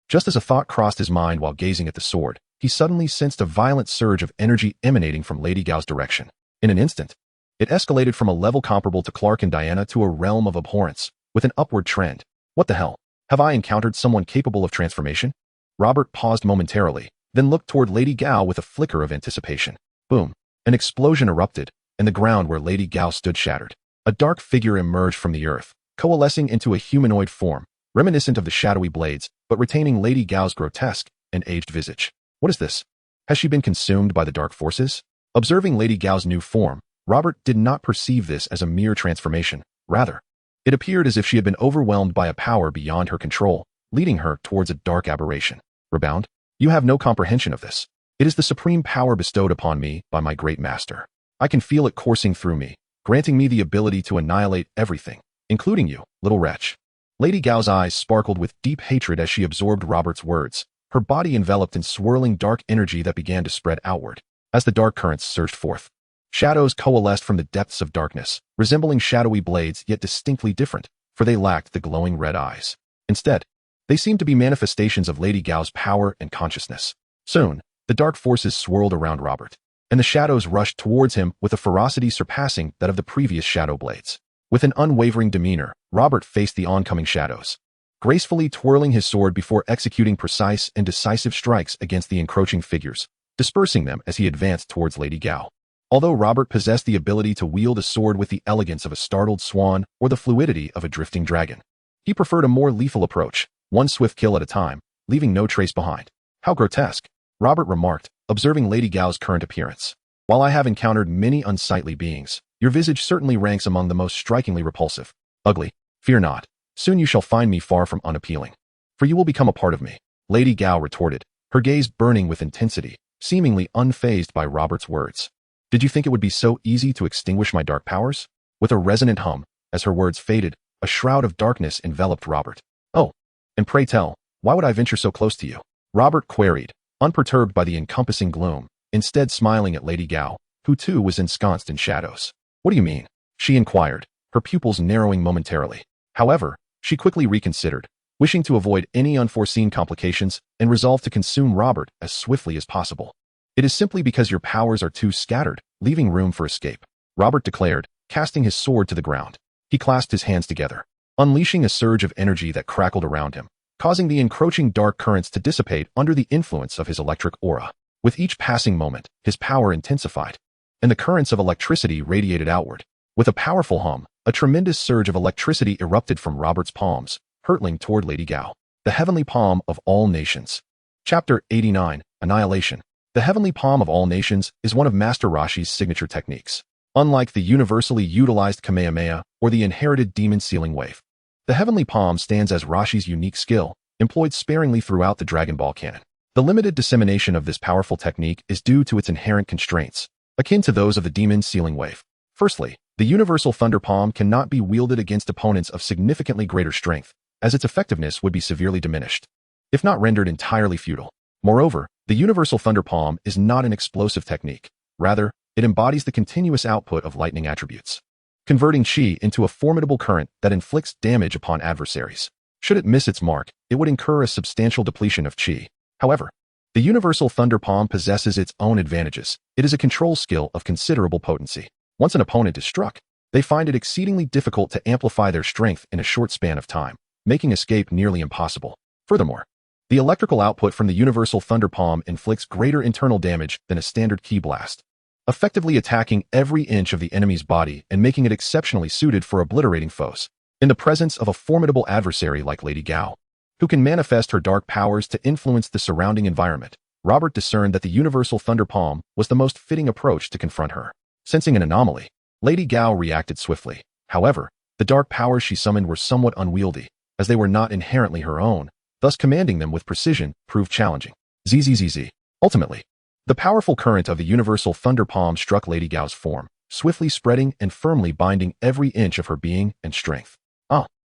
Just as a thought crossed his mind while gazing at the sword, he suddenly sensed a violent surge of energy emanating from Lady Gao's direction. In an instant, it escalated from a level comparable to Clark and Diana to a realm of abhorrence, with an upward trend. What the hell? Have I encountered someone capable of transformation? Robert paused momentarily, then looked toward Lady Gao with a flicker of anticipation. Boom! An explosion erupted, and the ground where Lady Gao stood shattered. A dark figure emerged from the earth, coalescing into a humanoid form, reminiscent of the shadowy blades, but retaining Lady Gao's grotesque and aged visage. What is this? Has she been consumed by the dark forces? Observing Lady Gao's new form, Robert did not perceive this as a mere transformation. Rather, it appeared as if she had been overwhelmed by a power beyond her control, leading her towards a dark aberration. Rebound? You have no comprehension of this. It is the supreme power bestowed upon me by my great master. I can feel it coursing through me, granting me the ability to annihilate everything, including you, little wretch. Lady Gao's eyes sparkled with deep hatred as she absorbed Robert's words, her body enveloped in swirling dark energy that began to spread outward. As the dark currents surged forth, shadows coalesced from the depths of darkness, resembling shadowy blades yet distinctly different, for they lacked the glowing red eyes. Instead, they seemed to be manifestations of Lady Gao's power and consciousness. Soon, the dark forces swirled around Robert, and the shadows rushed towards him with a ferocity surpassing that of the previous shadow blades. With an unwavering demeanor, Robert faced the oncoming shadows, gracefully twirling his sword before executing precise and decisive strikes against the encroaching figures, dispersing them as he advanced towards Lady Gao. Although Robert possessed the ability to wield a sword with the elegance of a startled swan or the fluidity of a drifting dragon, he preferred a more lethal approach, one swift kill at a time, leaving no trace behind. How grotesque, Robert remarked, observing Lady Gao's current appearance. While I have encountered many unsightly beings, your visage certainly ranks among the most strikingly repulsive. Ugly. Fear not. Soon you shall find me far from unappealing. For you will become a part of me. Lady Gao retorted, her gaze burning with intensity, seemingly unfazed by Robert's words. Did you think it would be so easy to extinguish my dark powers? With a resonant hum, as her words faded, a shroud of darkness enveloped Robert. Oh, and pray tell, why would I venture so close to you? Robert queried, unperturbed by the encompassing gloom, instead smiling at Lady Gao, who too was ensconced in shadows. What do you mean? She inquired, her pupils narrowing momentarily. However, she quickly reconsidered, wishing to avoid any unforeseen complications and resolved to consume Robert as swiftly as possible. It is simply because your powers are too scattered, leaving room for escape, Robert declared, casting his sword to the ground. He clasped his hands together, unleashing a surge of energy that crackled around him, causing the encroaching dark currents to dissipate under the influence of his electric aura. With each passing moment, his power intensified, and the currents of electricity radiated outward. With a powerful hum, a tremendous surge of electricity erupted from Robert's palms, hurtling toward Lady Gao. The Heavenly Palm of All Nations. Chapter 89, Annihilation. The Heavenly Palm of All Nations is one of Master Roshi's signature techniques. Unlike the universally utilized Kamehameha or the inherited demon sealing wave, the Heavenly Palm stands as Roshi's unique skill, employed sparingly throughout the Dragon Ball canon. The limited dissemination of this powerful technique is due to its inherent constraints, akin to those of the demon sealing wave. Firstly, the universal Thunder Palm cannot be wielded against opponents of significantly greater strength, as its effectiveness would be severely diminished, if not rendered entirely futile. Moreover, the Universal Thunder Palm is not an explosive technique. Rather, it embodies the continuous output of lightning attributes, converting Qi into a formidable current that inflicts damage upon adversaries. Should it miss its mark, it would incur a substantial depletion of Qi. However, the Universal Thunder Palm possesses its own advantages. It is a control skill of considerable potency. Once an opponent is struck, they find it exceedingly difficult to amplify their strength in a short span of time, making escape nearly impossible. Furthermore, the electrical output from the Universal Thunder Palm inflicts greater internal damage than a standard ki blast, effectively attacking every inch of the enemy's body and making it exceptionally suited for obliterating foes. In the presence of a formidable adversary like Lady Gao, who can manifest her dark powers to influence the surrounding environment, Robert discerned that the Universal Thunder Palm was the most fitting approach to confront her. Sensing an anomaly, Lady Gao reacted swiftly. However, the dark powers she summoned were somewhat unwieldy, as they were not inherently her own, thus commanding them with precision proved challenging. Zzz. Ultimately, the powerful current of the Universal Thunder Palm struck Lady Gao's form, swiftly spreading and firmly binding every inch of her being and strength.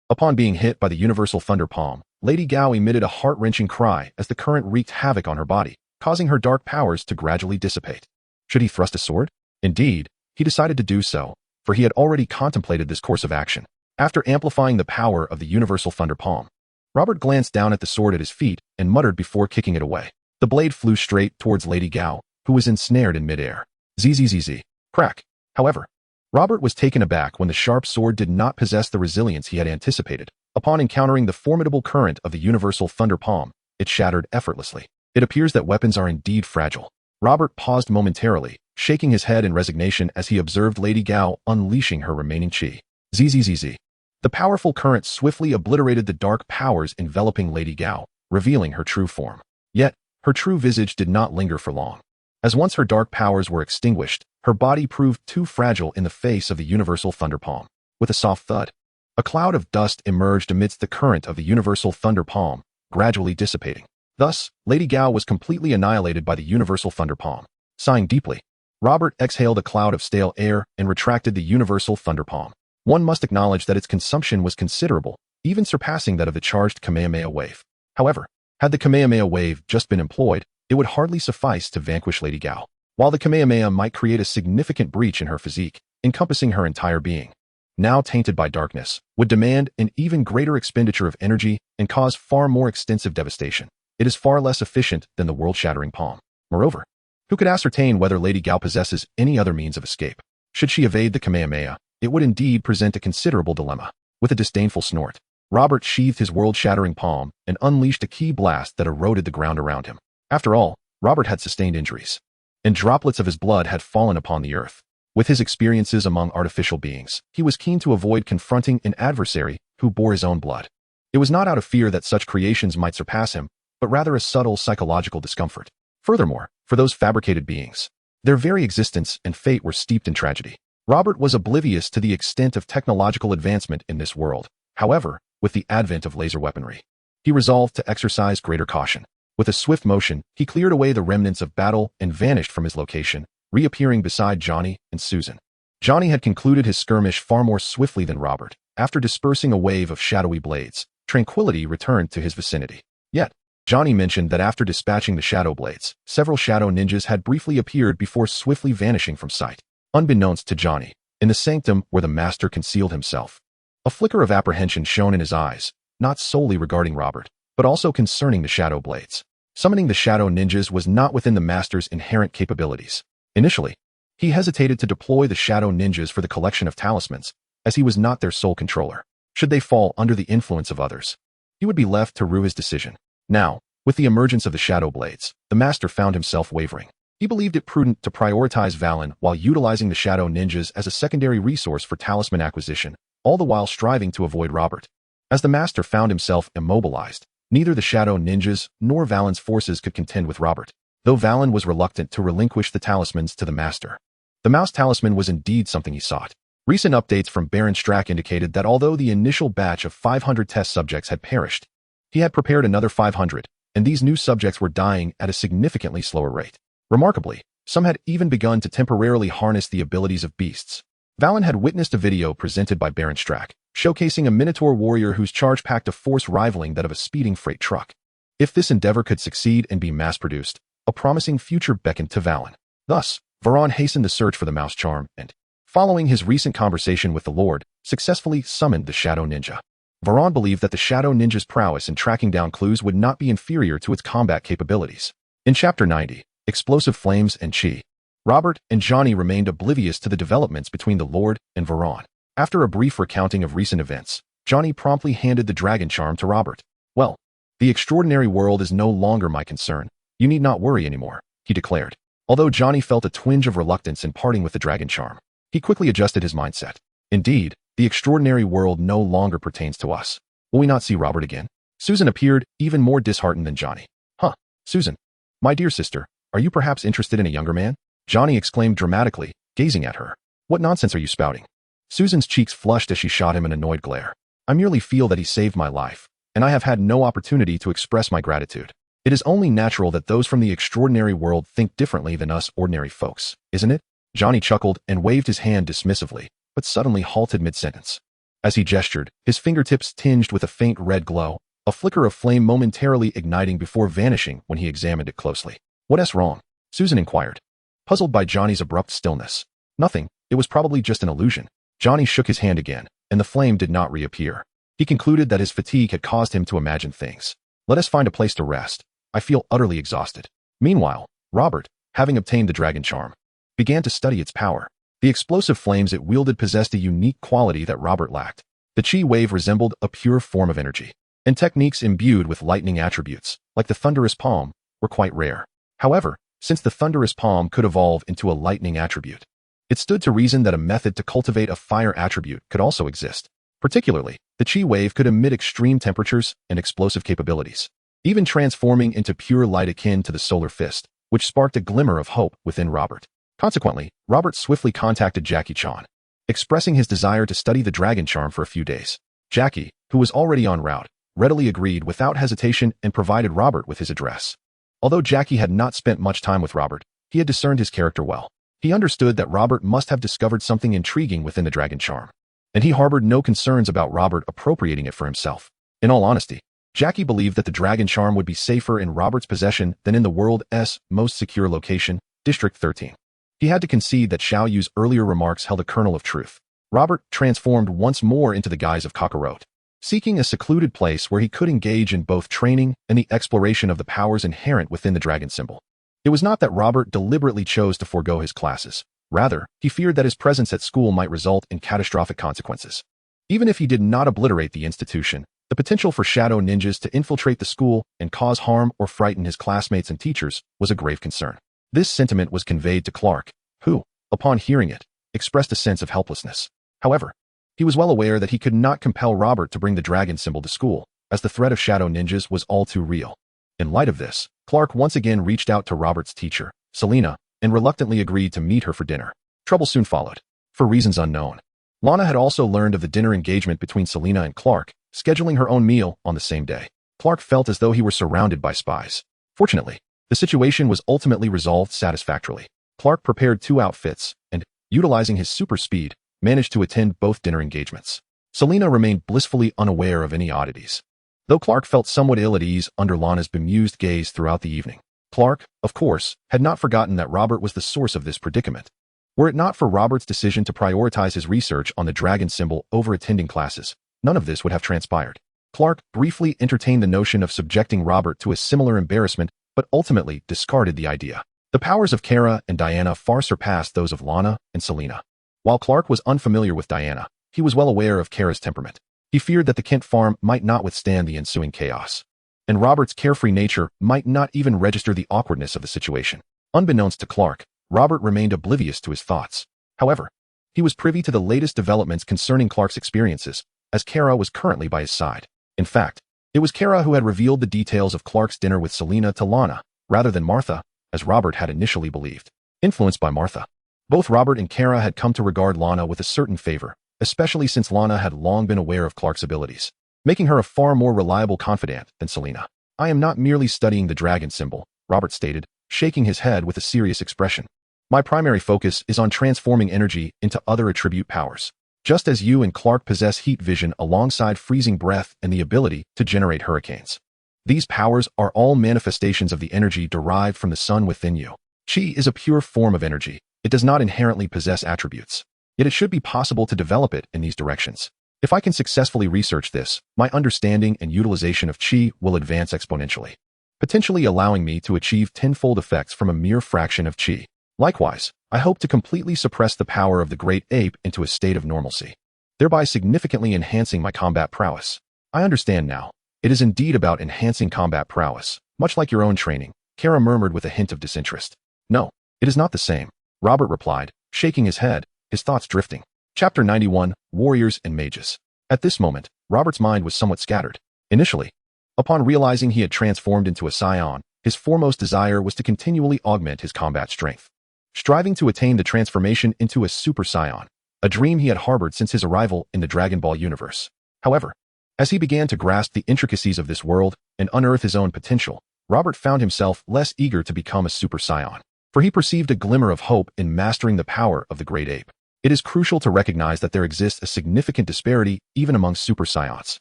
Upon being hit by the Universal Thunder Palm, Lady Gao emitted a heart-wrenching cry as the current wreaked havoc on her body, causing her dark powers to gradually dissipate. Should he thrust a sword? Indeed, he decided to do so, for he had already contemplated this course of action. After amplifying the power of the Universal Thunder Palm, Robert glanced down at the sword at his feet and muttered before kicking it away. The blade flew straight towards Lady Gao, who was ensnared in midair. Zzz. Crack. However, Robert was taken aback when the sharp sword did not possess the resilience he had anticipated. Upon encountering the formidable current of the Universal Thunder Palm, it shattered effortlessly. It appears that weapons are indeed fragile. Robert paused momentarily, shaking his head in resignation as he observed Lady Gao unleashing her remaining Qi. Zzz. The powerful current swiftly obliterated the dark powers enveloping Lady Gao, revealing her true form. Yet, her true visage did not linger for long. As once her dark powers were extinguished, her body proved too fragile in the face of the Universal Thunder Palm. With a soft thud, a cloud of dust emerged amidst the current of the Universal Thunder Palm, gradually dissipating. Thus, Lady Gao was completely annihilated by the Universal Thunder Palm. Sighing deeply, Robert exhaled a cloud of stale air and retracted the Universal Thunder Palm. One must acknowledge that its consumption was considerable, even surpassing that of the charged Kamehameha wave. However, had the Kamehameha wave just been employed, it would hardly suffice to vanquish Lady Gao. While the Kamehameha might create a significant breach in her physique, encompassing her entire being, now tainted by darkness, would demand an even greater expenditure of energy and cause far more extensive devastation. It is far less efficient than the world-shattering palm. Moreover, who could ascertain whether Lady Gao possesses any other means of escape? Should she evade the Kamehameha, it would indeed present a considerable dilemma. With a disdainful snort, Robert sheathed his world-shattering palm and unleashed a ki blast that eroded the ground around him. After all, Robert had sustained injuries, and droplets of his blood had fallen upon the earth. With his experiences among artificial beings, he was keen to avoid confronting an adversary who bore his own blood. It was not out of fear that such creations might surpass him, but rather a subtle psychological discomfort. Furthermore, for those fabricated beings, their very existence and fate were steeped in tragedy. Robert was oblivious to the extent of technological advancement in this world. However, with the advent of laser weaponry, he resolved to exercise greater caution. With a swift motion, he cleared away the remnants of battle and vanished from his location, reappearing beside Johnny and Susan. Johnny had concluded his skirmish far more swiftly than Robert. After dispersing a wave of shadowy blades, tranquility returned to his vicinity. Yet, Johnny mentioned that after dispatching the shadow blades, several shadow ninjas had briefly appeared before swiftly vanishing from sight. Unbeknownst to Johnny, in the sanctum where the master concealed himself, a flicker of apprehension shone in his eyes, not solely regarding Robert, but also concerning the shadow blades. Summoning the shadow ninjas was not within the master's inherent capabilities. Initially, he hesitated to deploy the shadow ninjas for the collection of talismans, as he was not their sole controller. Should they fall under the influence of others, he would be left to rue his decision. Now, with the emergence of the shadow blades, the master found himself wavering. He believed it prudent to prioritize Valen while utilizing the shadow ninjas as a secondary resource for talisman acquisition, all the while striving to avoid Robert. As the master found himself immobilized, neither the shadow ninjas nor Valen's forces could contend with Robert, though Valen was reluctant to relinquish the talismans to the master. The mouse talisman was indeed something he sought. Recent updates from Baron Strack indicated that although the initial batch of 500 test subjects had perished, he had prepared another 500, and these new subjects were dying at a significantly slower rate. Remarkably, some had even begun to temporarily harness the abilities of beasts. Valen had witnessed a video presented by Baron Strack, showcasing a Minotaur warrior whose charge packed a force rivaling that of a speeding freight truck. If this endeavor could succeed and be mass-produced, a promising future beckoned to Valen. Thus, Varan hastened the search for the mouse charm and, following his recent conversation with the Lord, successfully summoned the Shadow Ninja. Varan believed that the Shadow Ninja's prowess in tracking down clues would not be inferior to its combat capabilities. In Chapter 90, Explosive Flames and Chi, Robert and Johnny remained oblivious to the developments between the Lord and Varan. After a brief recounting of recent events, Johnny promptly handed the dragon charm to Robert. "Well, the extraordinary world is no longer my concern. You need not worry anymore," he declared. Although Johnny felt a twinge of reluctance in parting with the dragon charm, he quickly adjusted his mindset. "Indeed, the extraordinary world no longer pertains to us. Will we not see Robert again?" Susan appeared, even more disheartened than Johnny. "Huh, Susan. My dear sister, are you perhaps interested in a younger man?" Johnny exclaimed dramatically, gazing at her. "What nonsense are you spouting?" Susan's cheeks flushed as she shot him an annoyed glare. "I merely feel that he saved my life, and I have had no opportunity to express my gratitude. It is only natural that those from the extraordinary world think differently than us ordinary folks, isn't it?" Johnny chuckled and waved his hand dismissively, but suddenly halted mid-sentence. As he gestured, his fingertips tinged with a faint red glow, a flicker of flame momentarily igniting before vanishing when he examined it closely. "What's wrong?" Susan inquired, puzzled by Johnny's abrupt stillness. "Nothing, it was probably just an illusion." Johnny shook his hand again, and the flame did not reappear. He concluded that his fatigue had caused him to imagine things. "Let us find a place to rest. I feel utterly exhausted." Meanwhile, Robert, having obtained the dragon charm, began to study its power. The explosive flames it wielded possessed a unique quality that Robert lacked. The chi wave resembled a pure form of energy, and techniques imbued with lightning attributes, like the thunderous palm, were quite rare. However, since the thunderous palm could evolve into a lightning attribute, it stood to reason that a method to cultivate a fire attribute could also exist. Particularly, the chi wave could emit extreme temperatures and explosive capabilities, even transforming into pure light akin to the solar fist, which sparked a glimmer of hope within Robert. Consequently, Robert swiftly contacted Jackie Chan, expressing his desire to study the dragon charm for a few days. Jackie, who was already en route, readily agreed without hesitation and provided Robert with his address. Although Jackie had not spent much time with Robert, he had discerned his character well. He understood that Robert must have discovered something intriguing within the dragon charm, and he harbored no concerns about Robert appropriating it for himself. In all honesty, Jackie believed that the dragon charm would be safer in Robert's possession than in the world's most secure location, District 13. He had to concede that Xiao Yu's earlier remarks held a kernel of truth. Robert transformed once more into the guise of Kakarot, seeking a secluded place where he could engage in both training and the exploration of the powers inherent within the dragon symbol. It was not that Robert deliberately chose to forego his classes. Rather, he feared that his presence at school might result in catastrophic consequences. Even if he did not obliterate the institution, the potential for shadow ninjas to infiltrate the school and cause harm or frighten his classmates and teachers was a grave concern. This sentiment was conveyed to Clark, who, upon hearing it, expressed a sense of helplessness. However, he was well aware that he could not compel Robert to bring the dragon symbol to school, as the threat of shadow ninjas was all too real. In light of this, Clark once again reached out to Robert's teacher, Selena, and reluctantly agreed to meet her for dinner. Trouble soon followed. For reasons unknown, Lana had also learned of the dinner engagement between Selena and Clark, scheduling her own meal on the same day. Clark felt as though he were surrounded by spies. Fortunately, the situation was ultimately resolved satisfactorily. Clark prepared 2 outfits and, utilizing his super speed, managed to attend both dinner engagements. Selena remained blissfully unaware of any oddities, though Clark felt somewhat ill at ease under Lana's bemused gaze throughout the evening. Clark, of course, had not forgotten that Robert was the source of this predicament. Were it not for Robert's decision to prioritize his research on the dragon symbol over attending classes, none of this would have transpired. Clark briefly entertained the notion of subjecting Robert to a similar embarrassment, but ultimately discarded the idea. The powers of Kara and Diana far surpassed those of Lana and Selena. While Clark was unfamiliar with Diana, he was well aware of Kara's temperament. He feared that the Kent farm might not withstand the ensuing chaos, and Robert's carefree nature might not even register the awkwardness of the situation. Unbeknownst to Clark, Robert remained oblivious to his thoughts. However, he was privy to the latest developments concerning Clark's experiences, as Kara was currently by his side. In fact, it was Kara who had revealed the details of Clark's dinner with Selena to Lana, rather than Martha, as Robert had initially believed. Influenced by Martha, both Robert and Kara had come to regard Lana with a certain favor, especially since Lana had long been aware of Clark's abilities, making her a far more reliable confidant than Selena. "I am not merely studying the dragon symbol," Robert stated, shaking his head with a serious expression. "My primary focus is on transforming energy into other attribute powers. Just as you and Clark possess heat vision alongside freezing breath and the ability to generate hurricanes. These powers are all manifestations of the energy derived from the sun within you. Qi is a pure form of energy. It does not inherently possess attributes. Yet it should be possible to develop it in these directions. If I can successfully research this, my understanding and utilization of Qi will advance exponentially, potentially allowing me to achieve tenfold effects from a mere fraction of Qi. Likewise, I hope to completely suppress the power of the great ape into a state of normalcy, thereby significantly enhancing my combat prowess. I understand now. It is indeed about enhancing combat prowess, much like your own training, Kara murmured with a hint of disinterest. No, it is not the same, Robert replied, shaking his head, his thoughts drifting. Chapter 91, Warriors and Mages. At this moment, Robert's mind was somewhat scattered. Initially, upon realizing he had transformed into a Saiyan, his foremost desire was to continually augment his combat strength, striving to attain the transformation into a Super Saiyan, a dream he had harbored since his arrival in the Dragon Ball universe. However, as he began to grasp the intricacies of this world and unearth his own potential, Robert found himself less eager to become a Super Saiyan, for he perceived a glimmer of hope in mastering the power of the great ape. It is crucial to recognize that there exists a significant disparity even among Super Saiyans,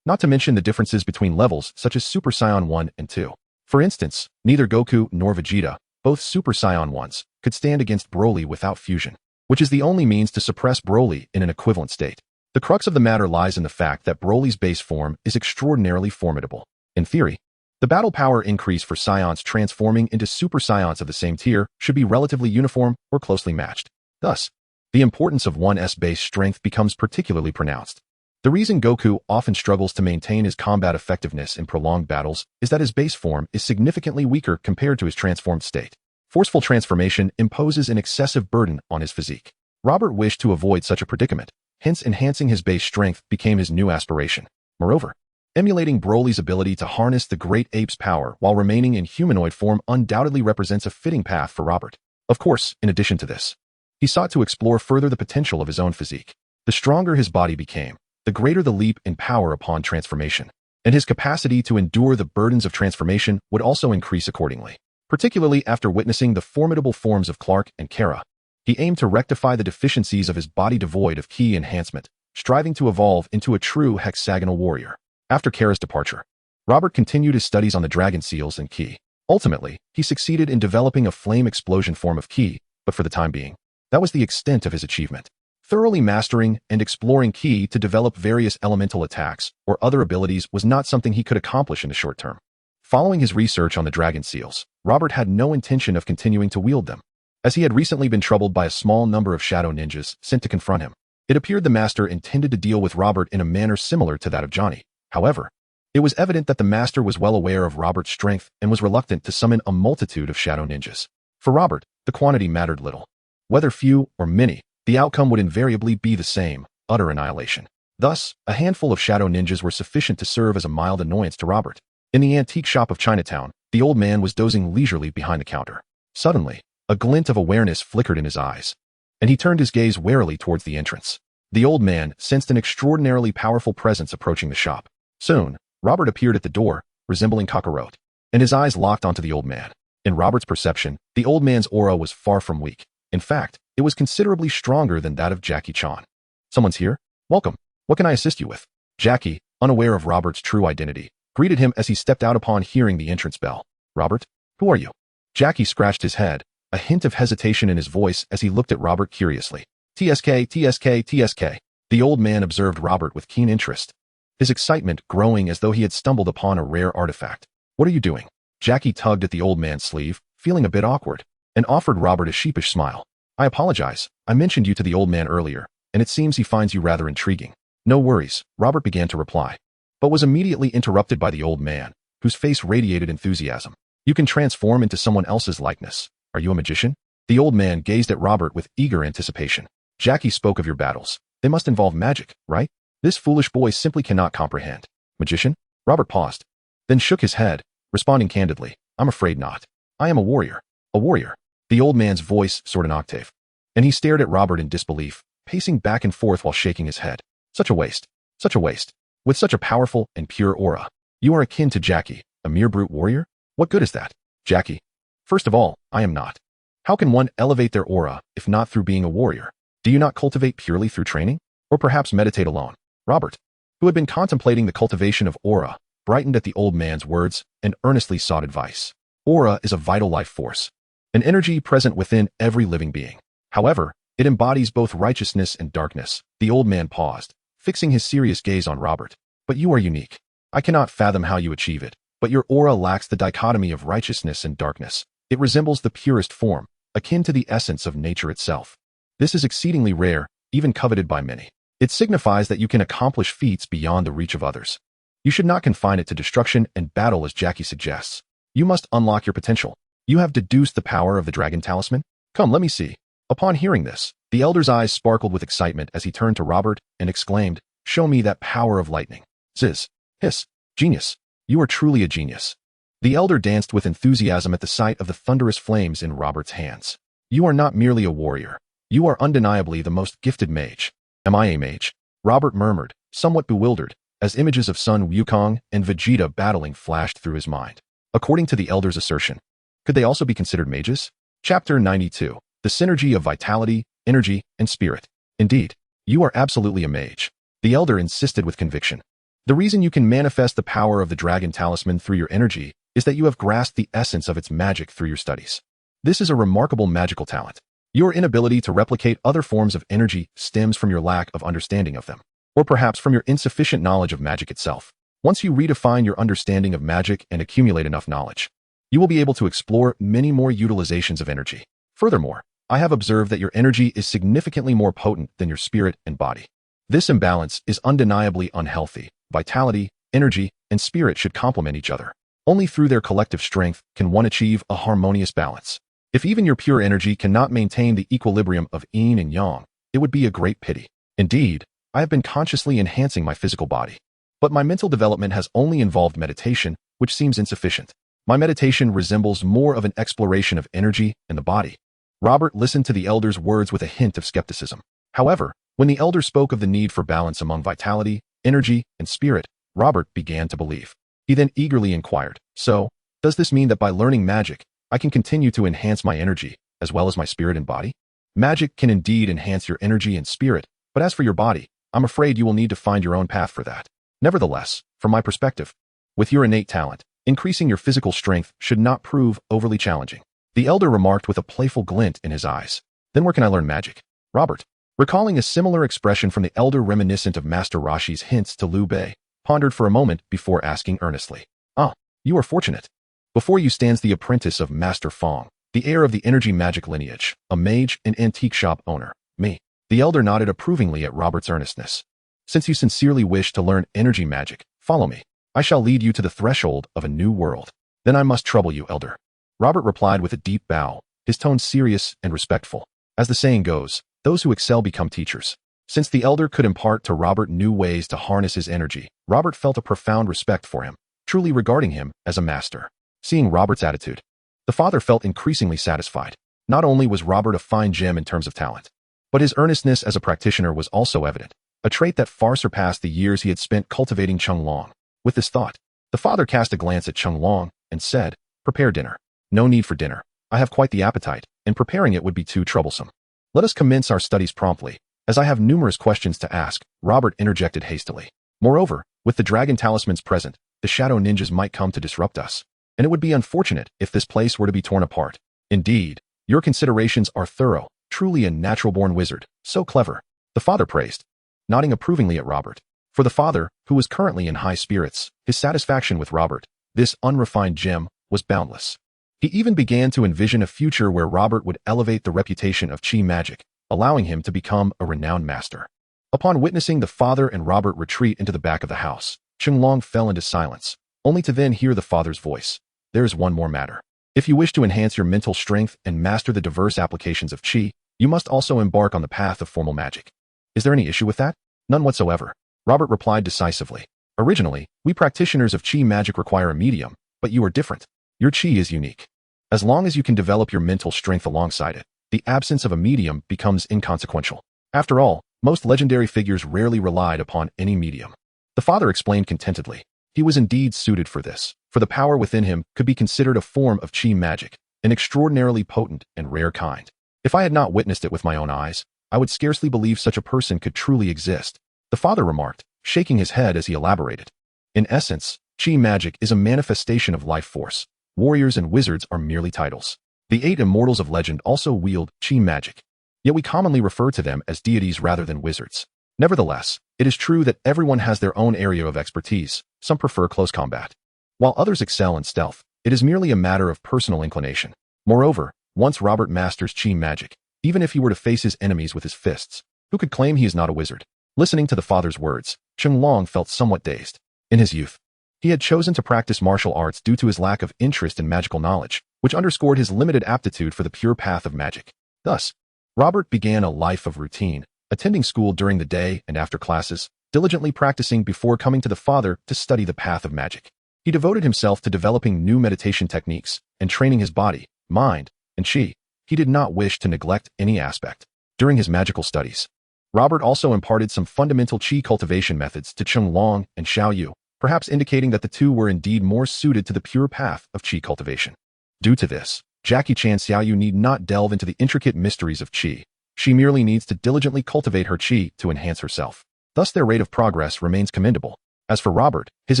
not to mention the differences between levels such as Super Saiyan 1 and 2. For instance, neither Goku nor Vegeta, both Super Saiyan 1s, could stand against Broly without fusion, which is the only means to suppress Broly in an equivalent state. The crux of the matter lies in the fact that Broly's base form is extraordinarily formidable. In theory, the battle power increase for Saiyans transforming into Super Saiyans of the same tier should be relatively uniform or closely matched. Thus, the importance of one's base strength becomes particularly pronounced. The reason Goku often struggles to maintain his combat effectiveness in prolonged battles is that his base form is significantly weaker compared to his transformed state. Forceful transformation imposes an excessive burden on his physique. Robert wished to avoid such a predicament, hence enhancing his base strength became his new aspiration. Moreover, emulating Broly's ability to harness the great ape's power while remaining in humanoid form undoubtedly represents a fitting path for Robert. Of course, in addition to this, he sought to explore further the potential of his own physique. The stronger his body became, the greater the leap in power upon transformation, and his capacity to endure the burdens of transformation would also increase accordingly. Particularly after witnessing the formidable forms of Clark and Kara, he aimed to rectify the deficiencies of his body devoid of Qi enhancement, striving to evolve into a true hexagonal warrior. After Kara's departure, Robert continued his studies on the dragon seals and Qi. Ultimately, he succeeded in developing a flame explosion form of Qi, but for the time being, that was the extent of his achievement. Thoroughly mastering and exploring Qi to develop various elemental attacks or other abilities was not something he could accomplish in the short term. Following his research on the dragon seals, Robert had no intention of continuing to wield them, as he had recently been troubled by a small number of shadow ninjas sent to confront him. It appeared the master intended to deal with Robert in a manner similar to that of Johnny. However, it was evident that the master was well aware of Robert's strength and was reluctant to summon a multitude of shadow ninjas. For Robert, the quantity mattered little. Whether few or many, the outcome would invariably be the same, utter annihilation. Thus, a handful of shadow ninjas were sufficient to serve as a mild annoyance to Robert. In the antique shop of Chinatown, the old man was dozing leisurely behind the counter. Suddenly, a glint of awareness flickered in his eyes, and he turned his gaze warily towards the entrance. The old man sensed an extraordinarily powerful presence approaching the shop. Soon, Robert appeared at the door, resembling Kakarot, and his eyes locked onto the old man. In Robert's perception, the old man's aura was far from weak. In fact, it was considerably stronger than that of Jackie Chan. Someone's here? Welcome. What can I assist you with? Jackie, unaware of Robert's true identity, greeted him as he stepped out upon hearing the entrance bell. Robert, who are you? Jackie scratched his head, a hint of hesitation in his voice as he looked at Robert curiously. TSK, TSK, TSK. The old man observed Robert with keen interest, his excitement growing as though he had stumbled upon a rare artifact. What are you doing? Jackie tugged at the old man's sleeve, feeling a bit awkward, and offered Robert a sheepish smile. I apologize. I mentioned you to the old man earlier, and it seems he finds you rather intriguing. No worries, Robert began to reply, but was immediately interrupted by the old man, whose face radiated enthusiasm. You can transform into someone else's likeness. Are you a magician? The old man gazed at Robert with eager anticipation. Jackie spoke of your battles. They must involve magic, right? This foolish boy simply cannot comprehend. Magician? Robert paused, then shook his head, responding candidly. I'm afraid not. I am a warrior. A warrior. The old man's voice soared an octave, and he stared at Robert in disbelief, pacing back and forth while shaking his head. Such a waste. Such a waste. With such a powerful and pure aura. You are akin to Jackie, a mere brute warrior? What good is that? Jackie. First of all, I am not. How can one elevate their aura if not through being a warrior? Do you not cultivate purely through training? Or perhaps meditate alone? Robert, who had been contemplating the cultivation of aura, brightened at the old man's words and earnestly sought advice. Aura is a vital life force, an energy present within every living being. However, it embodies both righteousness and darkness. The old man paused, fixing his serious gaze on Robert. But you are unique. I cannot fathom how you achieve it, but your aura lacks the dichotomy of righteousness and darkness. It resembles the purest form, akin to the essence of nature itself. This is exceedingly rare, even coveted by many. It signifies that you can accomplish feats beyond the reach of others. You should not confine it to destruction and battle as Jackie suggests. You must unlock your potential. You have deduced the power of the dragon talisman? Come, let me see. Upon hearing this, the elder's eyes sparkled with excitement as he turned to Robert and exclaimed, "Show me that power of lightning." Ziz. Hiss. Genius. You are truly a genius. The elder danced with enthusiasm at the sight of the thunderous flames in Robert's hands. You are not merely a warrior. You are undeniably the most gifted mage. Am I a mage? Robert murmured, somewhat bewildered, as images of Sun Wukong and Vegeta battling flashed through his mind. According to the elder's assertion, could they also be considered mages? Chapter 92. The synergy of vitality, energy, and spirit. Indeed, you are absolutely a mage. The elder insisted with conviction. The reason you can manifest the power of the dragon talisman through your energy is that you have grasped the essence of its magic through your studies. This is a remarkable magical talent. Your inability to replicate other forms of energy stems from your lack of understanding of them, or perhaps from your insufficient knowledge of magic itself. Once you redefine your understanding of magic and accumulate enough knowledge, you will be able to explore many more utilizations of energy. Furthermore, I have observed that your energy is significantly more potent than your spirit and body. This imbalance is undeniably unhealthy. Vitality, energy, and spirit should complement each other. Only through their collective strength can one achieve a harmonious balance. If even your pure energy cannot maintain the equilibrium of yin and yang, it would be a great pity. Indeed, I have been consciously enhancing my physical body, but my mental development has only involved meditation, which seems insufficient. My meditation resembles more of an exploration of energy and the body. Robert listened to the elder's words with a hint of skepticism. However, when the elder spoke of the need for balance among vitality, energy, and spirit, Robert began to believe. He then eagerly inquired, "So, does this mean that by learning magic, I can continue to enhance my energy, as well as my spirit and body?" Magic can indeed enhance your energy and spirit, but as for your body, I'm afraid you will need to find your own path for that. Nevertheless, from my perspective, with your innate talent, increasing your physical strength should not prove overly challenging. The elder remarked with a playful glint in his eyes. Then where can I learn magic? Robert, recalling a similar expression from the elder reminiscent of Master Roshi's hints to Liu Bei, pondered for a moment before asking earnestly. "Ah, you are fortunate. Before you stands the apprentice of Master Fong, the heir of the energy magic lineage, a mage and antique shop owner, me." The elder nodded approvingly at Robert's earnestness. "Since you sincerely wish to learn energy magic, follow me. I shall lead you to the threshold of a new world. Then I must trouble you, elder." Robert replied with a deep bow, his tone serious and respectful. As the saying goes, those who excel become teachers. Since the elder could impart to Robert new ways to harness his energy, Robert felt a profound respect for him, truly regarding him as a master. Seeing Robert's attitude, the father felt increasingly satisfied. Not only was Robert a fine gem in terms of talent, but his earnestness as a practitioner was also evident, a trait that far surpassed the years he had spent cultivating Chunglong. With this thought, the father cast a glance at Chunglong and said, "Prepare dinner." "No need for dinner. I have quite the appetite, and preparing it would be too troublesome. Let us commence our studies promptly, as I have numerous questions to ask," Robert interjected hastily. "Moreover, with the dragon talismans present, the shadow ninjas might come to disrupt us, and it would be unfortunate if this place were to be torn apart. Indeed, your considerations are thorough, truly a natural-born wizard, so clever," the father praised, nodding approvingly at Robert. For the father, who was currently in high spirits, his satisfaction with Robert, this unrefined gem, was boundless. He even began to envision a future where Robert would elevate the reputation of Qi magic, allowing him to become a renowned master. Upon witnessing the father and Robert retreat into the back of the house, Chunglong fell into silence, only to then hear the father's voice. "There is one more matter. If you wish to enhance your mental strength and master the diverse applications of Qi, you must also embark on the path of formal magic." "Is there any issue with that?" "None whatsoever," Robert replied decisively. "Originally, we practitioners of Qi magic require a medium, but you are different. Your Qi is unique. As long as you can develop your mental strength alongside it, the absence of a medium becomes inconsequential. After all, most legendary figures rarely relied upon any medium." The father explained contentedly. He was indeed suited for this, for the power within him could be considered a form of Qi magic, an extraordinarily potent and rare kind. If I had not witnessed it with my own eyes, I would scarcely believe such a person could truly exist, the father remarked, shaking his head as he elaborated. "In essence, Chi magic is a manifestation of life force. Warriors and wizards are merely titles. The 8 immortals of legend also wield Chi magic, yet we commonly refer to them as deities rather than wizards. Nevertheless, it is true that everyone has their own area of expertise. Some prefer close combat, while others excel in stealth. It is merely a matter of personal inclination. Moreover, once Robert masters Chi magic, even if he were to face his enemies with his fists, who could claim he is not a wizard? Listening to the father's words, Long felt somewhat dazed. In his youth, he had chosen to practice martial arts due to his lack of interest in magical knowledge, which underscored his limited aptitude for the pure path of magic. Thus, Robert began a life of routine, attending school during the day and after classes, diligently practicing before coming to the father to study the path of magic. He devoted himself to developing new meditation techniques and training his body, mind, and chi. He did not wish to neglect any aspect. During his magical studies, Robert also imparted some fundamental chi cultivation methods to Long and Xiaoyu, perhaps indicating that the two were indeed more suited to the pure path of chi cultivation. Due to this, Jackie Chan Xiaoyu need not delve into the intricate mysteries of chi. She merely needs to diligently cultivate her chi to enhance herself. Thus their rate of progress remains commendable. As for Robert, his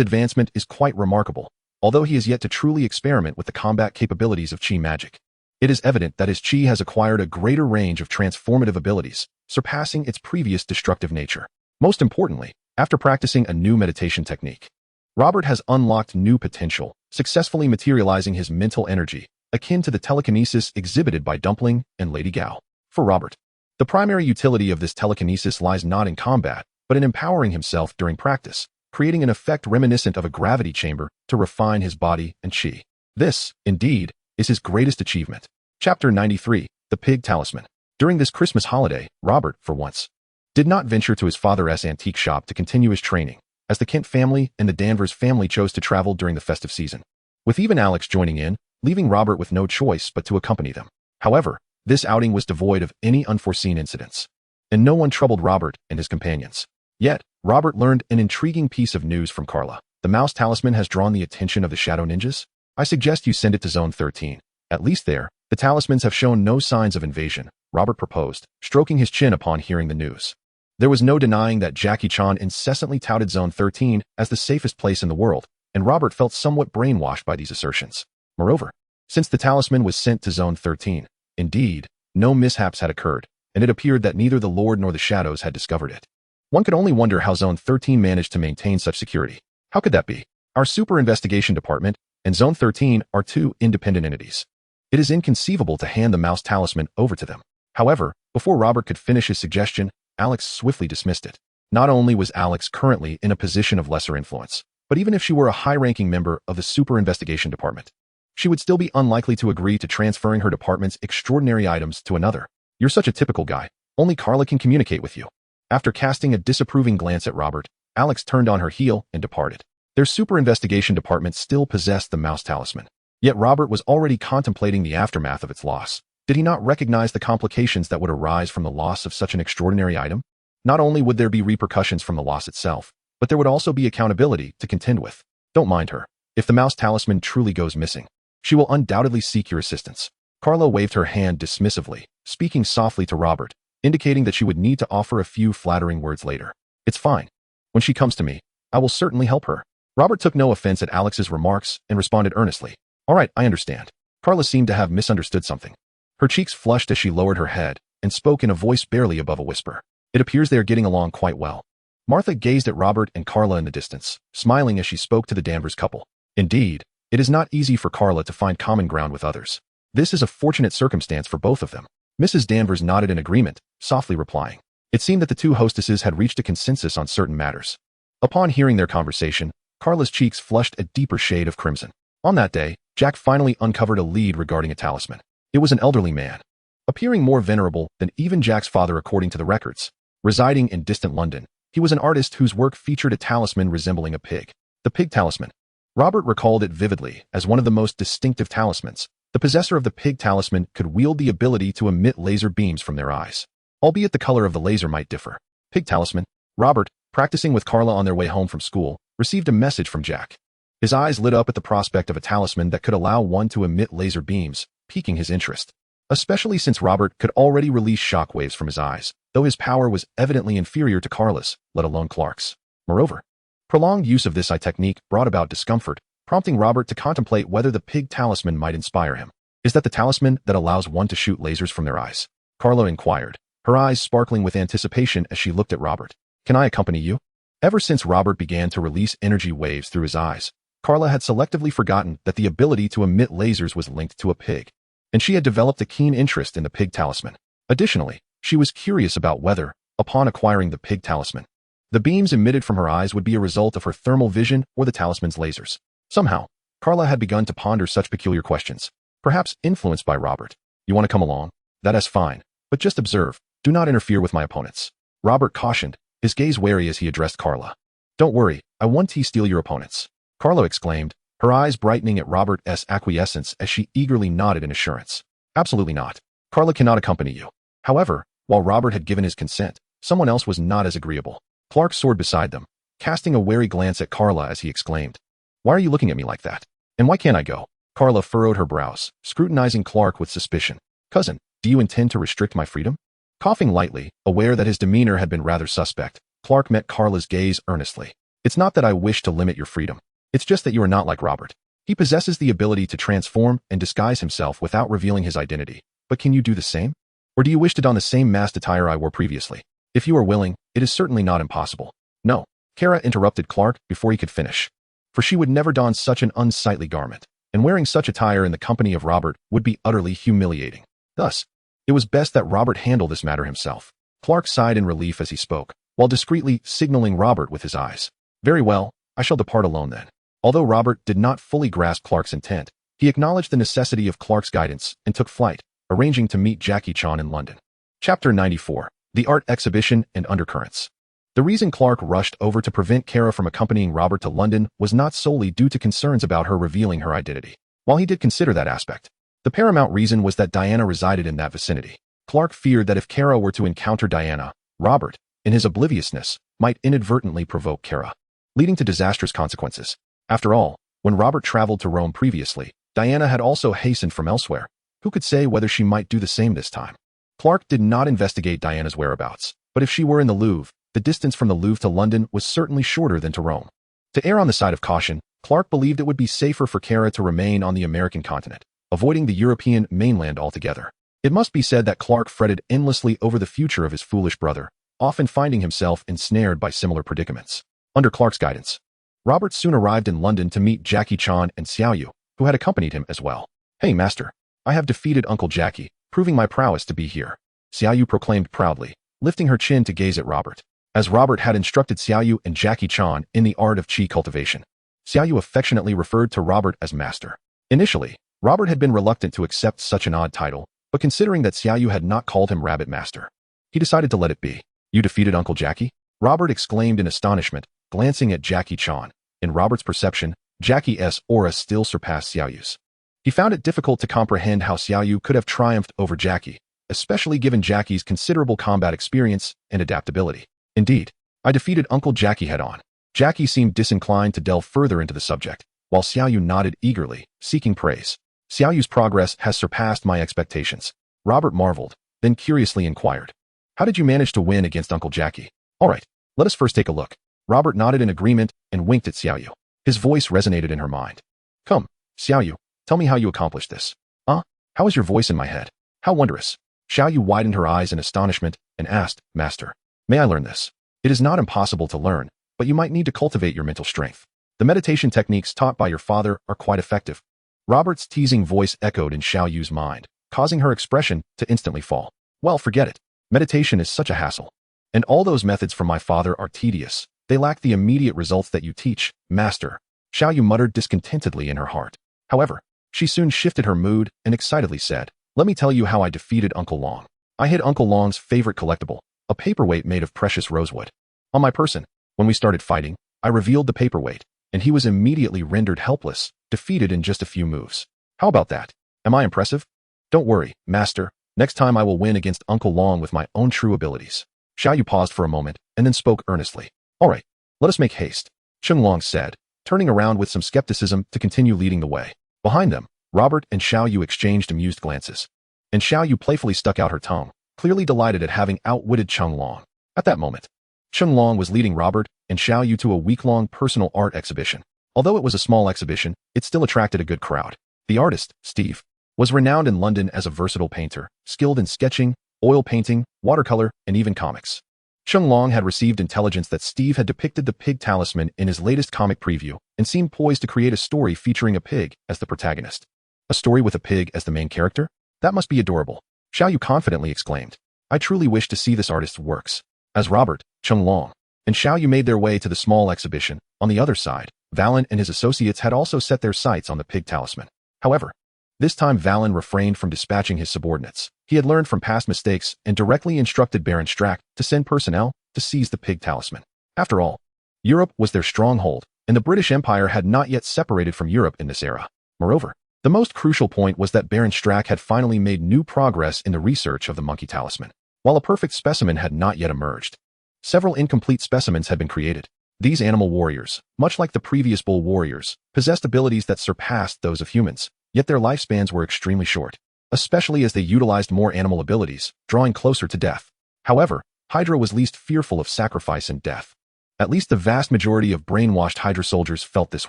advancement is quite remarkable, although he is yet to truly experiment with the combat capabilities of chi magic. It is evident that his chi has acquired a greater range of transformative abilities, surpassing its previous destructive nature. Most importantly, after practicing a new meditation technique, Robert has unlocked new potential, successfully materializing his mental energy, akin to the telekinesis exhibited by Dumpling and Lady Gao. For Robert, the primary utility of this telekinesis lies not in combat, but in empowering himself during practice, creating an effect reminiscent of a gravity chamber to refine his body and chi. This, indeed, is his greatest achievement. Chapter 93, The Pig Talisman. During this Christmas holiday, Robert, for once, did not venture to his father's antique shop to continue his training, as the Kent family and the Danvers family chose to travel during the festive season, with even Alex joining in, leaving Robert with no choice but to accompany them. However, this outing was devoid of any unforeseen incidents, and no one troubled Robert and his companions. Yet, Robert learned an intriguing piece of news from Carla. The mouse talisman has drawn the attention of the Shadow Ninjas. I suggest you send it to Zone 13. At least there, the talismans have shown no signs of invasion, Robert proposed, stroking his chin upon hearing the news. There was no denying that Jackie Chan incessantly touted Zone 13 as the safest place in the world, and Robert felt somewhat brainwashed by these assertions. Moreover, since the talisman was sent to Zone 13, indeed, no mishaps had occurred, and it appeared that neither the Lord nor the Shadows had discovered it. One could only wonder how Zone 13 managed to maintain such security. How could that be? Our Super Investigation Department and Zone 13 are two independent entities. It is inconceivable to hand the mouse talisman over to them. However, before Robert could finish his suggestion, Alex swiftly dismissed it. Not only was Alex currently in a position of lesser influence, but even if she were a high-ranking member of the Super Investigation Department, she would still be unlikely to agree to transferring her department's extraordinary items to another. You're such a typical guy. Only Carla can communicate with you. After casting a disapproving glance at Robert, Alex turned on her heel and departed. Their Super Investigation Department still possessed the mouse talisman. Yet Robert was already contemplating the aftermath of its loss. Did he not recognize the complications that would arise from the loss of such an extraordinary item? Not only would there be repercussions from the loss itself, but there would also be accountability to contend with. Don't mind her. If the mouse talisman truly goes missing, she will undoubtedly seek your assistance. Carla waved her hand dismissively, speaking softly to Robert, indicating that she would need to offer a few flattering words later. It's fine. When she comes to me, I will certainly help her. Robert took no offense at Alex's remarks and responded earnestly. All right, I understand. Carla seemed to have misunderstood something. Her cheeks flushed as she lowered her head and spoke in a voice barely above a whisper. It appears they are getting along quite well. Martha gazed at Robert and Carla in the distance, smiling as she spoke to the Danvers couple. Indeed, it is not easy for Carla to find common ground with others. This is a fortunate circumstance for both of them. Mrs. Danvers nodded in agreement, softly replying. It seemed that the two hostesses had reached a consensus on certain matters. Upon hearing their conversation, Carla's cheeks flushed a deeper shade of crimson. On that day, Jack finally uncovered a lead regarding a talisman. It was an elderly man, appearing more venerable than even Jack's father according to the records. Residing in distant London, he was an artist whose work featured a talisman resembling a pig. The pig talisman. Robert recalled it vividly as one of the most distinctive talismans. The possessor of the pig talisman could wield the ability to emit laser beams from their eyes, albeit the color of the laser might differ. Pig talisman. Robert, practicing with Carla on their way home from school, received a message from Jack. His eyes lit up at the prospect of a talisman that could allow one to emit laser beams, piquing his interest. Especially since Robert could already release shockwaves from his eyes, though his power was evidently inferior to Carla's, let alone Clark's. Moreover, Prolonged use of this eye technique brought about discomfort, prompting Robert to contemplate whether the pig talisman might inspire him. Is that the talisman that allows one to shoot lasers from their eyes? Carla inquired, her eyes sparkling with anticipation as she looked at Robert. Can I accompany you? Ever since Robert began to release energy waves through his eyes, Carla had selectively forgotten that the ability to emit lasers was linked to a pig, and she had developed a keen interest in the pig talisman. Additionally, she was curious about whether, upon acquiring the pig talisman, the beams emitted from her eyes would be a result of her thermal vision or the talisman's lasers. Somehow, Carla had begun to ponder such peculiar questions, perhaps influenced by Robert. You want to come along? That is fine, but just observe. Do not interfere with my opponents. Robert cautioned, his gaze wary as he addressed Carla. Don't worry, I won't steal your opponents. Carla exclaimed, her eyes brightening at Robert's acquiescence as she eagerly nodded in assurance. Absolutely not. Carla cannot accompany you. However, while Robert had given his consent, someone else was not as agreeable. Clark soared beside them, casting a wary glance at Carla as he exclaimed, Why are you looking at me like that? And why can't I go? Carla furrowed her brows, scrutinizing Clark with suspicion. Cousin, do you intend to restrict my freedom? Coughing lightly, aware that his demeanor had been rather suspect, Clark met Carla's gaze earnestly. It's not that I wish to limit your freedom. It's just that you are not like Robert. He possesses the ability to transform and disguise himself without revealing his identity. But can you do the same? Or do you wish to don the same masked attire I wore previously? If you are willing, it is certainly not impossible. No, Kara interrupted Clark before he could finish. For she would never don such an unsightly garment, and wearing such attire in the company of Robert would be utterly humiliating. Thus, it was best that Robert handle this matter himself. Clark sighed in relief as he spoke, while discreetly signaling Robert with his eyes. Very well, I shall depart alone then. Although Robert did not fully grasp Clark's intent, he acknowledged the necessity of Clark's guidance and took flight, arranging to meet Jackie Chan in London. Chapter 94. The Art Exhibition and Undercurrents. The reason Clark rushed over to prevent Kara from accompanying Robert to London was not solely due to concerns about her revealing her identity. While he did consider that aspect, the paramount reason was that Diana resided in that vicinity. Clark feared that if Kara were to encounter Diana, Robert, in his obliviousness, might inadvertently provoke Kara, leading to disastrous consequences. After all, when Robert traveled to Rome previously, Diana had also hastened from elsewhere. Who could say whether she might do the same this time? Clark did not investigate Diana's whereabouts, but if she were in the Louvre, the distance from the Louvre to London was certainly shorter than to Rome. To err on the side of caution, Clark believed it would be safer for Kara to remain on the American continent, avoiding the European mainland altogether. It must be said that Clark fretted endlessly over the future of his foolish brother, often finding himself ensnared by similar predicaments. Under Clark's guidance, Robert soon arrived in London to meet Jackie Chan and Xiaoyu, who had accompanied him as well. Hey, master, I have defeated Uncle Jackie, proving my prowess to be here, Xiaoyu proclaimed proudly, lifting her chin to gaze at Robert. As Robert had instructed Xiaoyu and Jackie Chan in the art of qi cultivation, Xiaoyu affectionately referred to Robert as master. Initially, Robert had been reluctant to accept such an odd title, but considering that Xiaoyu had not called him Rabbit Master, he decided to let it be. You defeated Uncle Jackie? Robert exclaimed in astonishment, glancing at Jackie Chan. In Robert's perception, Jackie's aura still surpassed Xiaoyu's. He found it difficult to comprehend how Xiaoyu could have triumphed over Jackie, especially given Jackie's considerable combat experience and adaptability. Indeed, I defeated Uncle Jackie head-on. Jackie seemed disinclined to delve further into the subject, while Xiaoyu nodded eagerly, seeking praise. Xiaoyu's progress has surpassed my expectations. Robert marveled, then curiously inquired. How did you manage to win against Uncle Jackie? All right, let us first take a look. Robert nodded in agreement and winked at Xiaoyu. His voice resonated in her mind. Come, Xiaoyu, tell me how you accomplished this. How is your voice in my head? How wondrous. Xiaoyu widened her eyes in astonishment and asked, Master, may I learn this? It is not impossible to learn, but you might need to cultivate your mental strength. The meditation techniques taught by your father are quite effective. Robert's teasing voice echoed in Xiaoyu's mind, causing her expression to instantly fall. Well, forget it. Meditation is such a hassle. And all those methods from my father are tedious. They lack the immediate results that you teach, Master. Xiaoyu muttered discontentedly in her heart. However, she soon shifted her mood and excitedly said, Let me tell you how I defeated Uncle Long. I hid Uncle Long's favorite collectible, a paperweight made of precious rosewood, on my person. When we started fighting, I revealed the paperweight, and he was immediately rendered helpless, defeated in just a few moves. How about that? Am I impressive? Don't worry, Master. Next time I will win against Uncle Long with my own true abilities. Xiaoyu paused for a moment and then spoke earnestly. All right, let us make haste, Cheng Long said, turning around with some skepticism to continue leading the way. Behind them, Robert and Xiaoyu exchanged amused glances. And Xiaoyu playfully stuck out her tongue, clearly delighted at having outwitted Cheng Long. At that moment, Cheng Long was leading Robert, and Xiaoyu to a week-long personal art exhibition. Although it was a small exhibition, it still attracted a good crowd. The artist, Steve, was renowned in London as a versatile painter, skilled in sketching, oil painting, watercolor, and even comics. Chung Long had received intelligence that Steve had depicted the pig talisman in his latest comic preview and seemed poised to create a story featuring a pig as the protagonist. A story with a pig as the main character? That must be adorable. Xiaoyu confidently exclaimed. I truly wish to see this artist's works. As Robert, Chung Long, and Xiaoyu made their way to the small exhibition, on the other side, Valen and his associates had also set their sights on the pig talisman. However, this time Valen refrained from dispatching his subordinates. He had learned from past mistakes and directly instructed Baron Strack to send personnel to seize the pig talisman. After all, Europe was their stronghold, and the British Empire had not yet separated from Europe in this era. Moreover, the most crucial point was that Baron Strack had finally made new progress in the research of the monkey talisman. While a perfect specimen had not yet emerged, several incomplete specimens had been created. These animal warriors, much like the previous bull warriors, possessed abilities that surpassed those of humans, yet their lifespans were extremely short, especially as they utilized more animal abilities, drawing closer to death. However, Hydra was least fearful of sacrifice and death. At least the vast majority of brainwashed Hydra soldiers felt this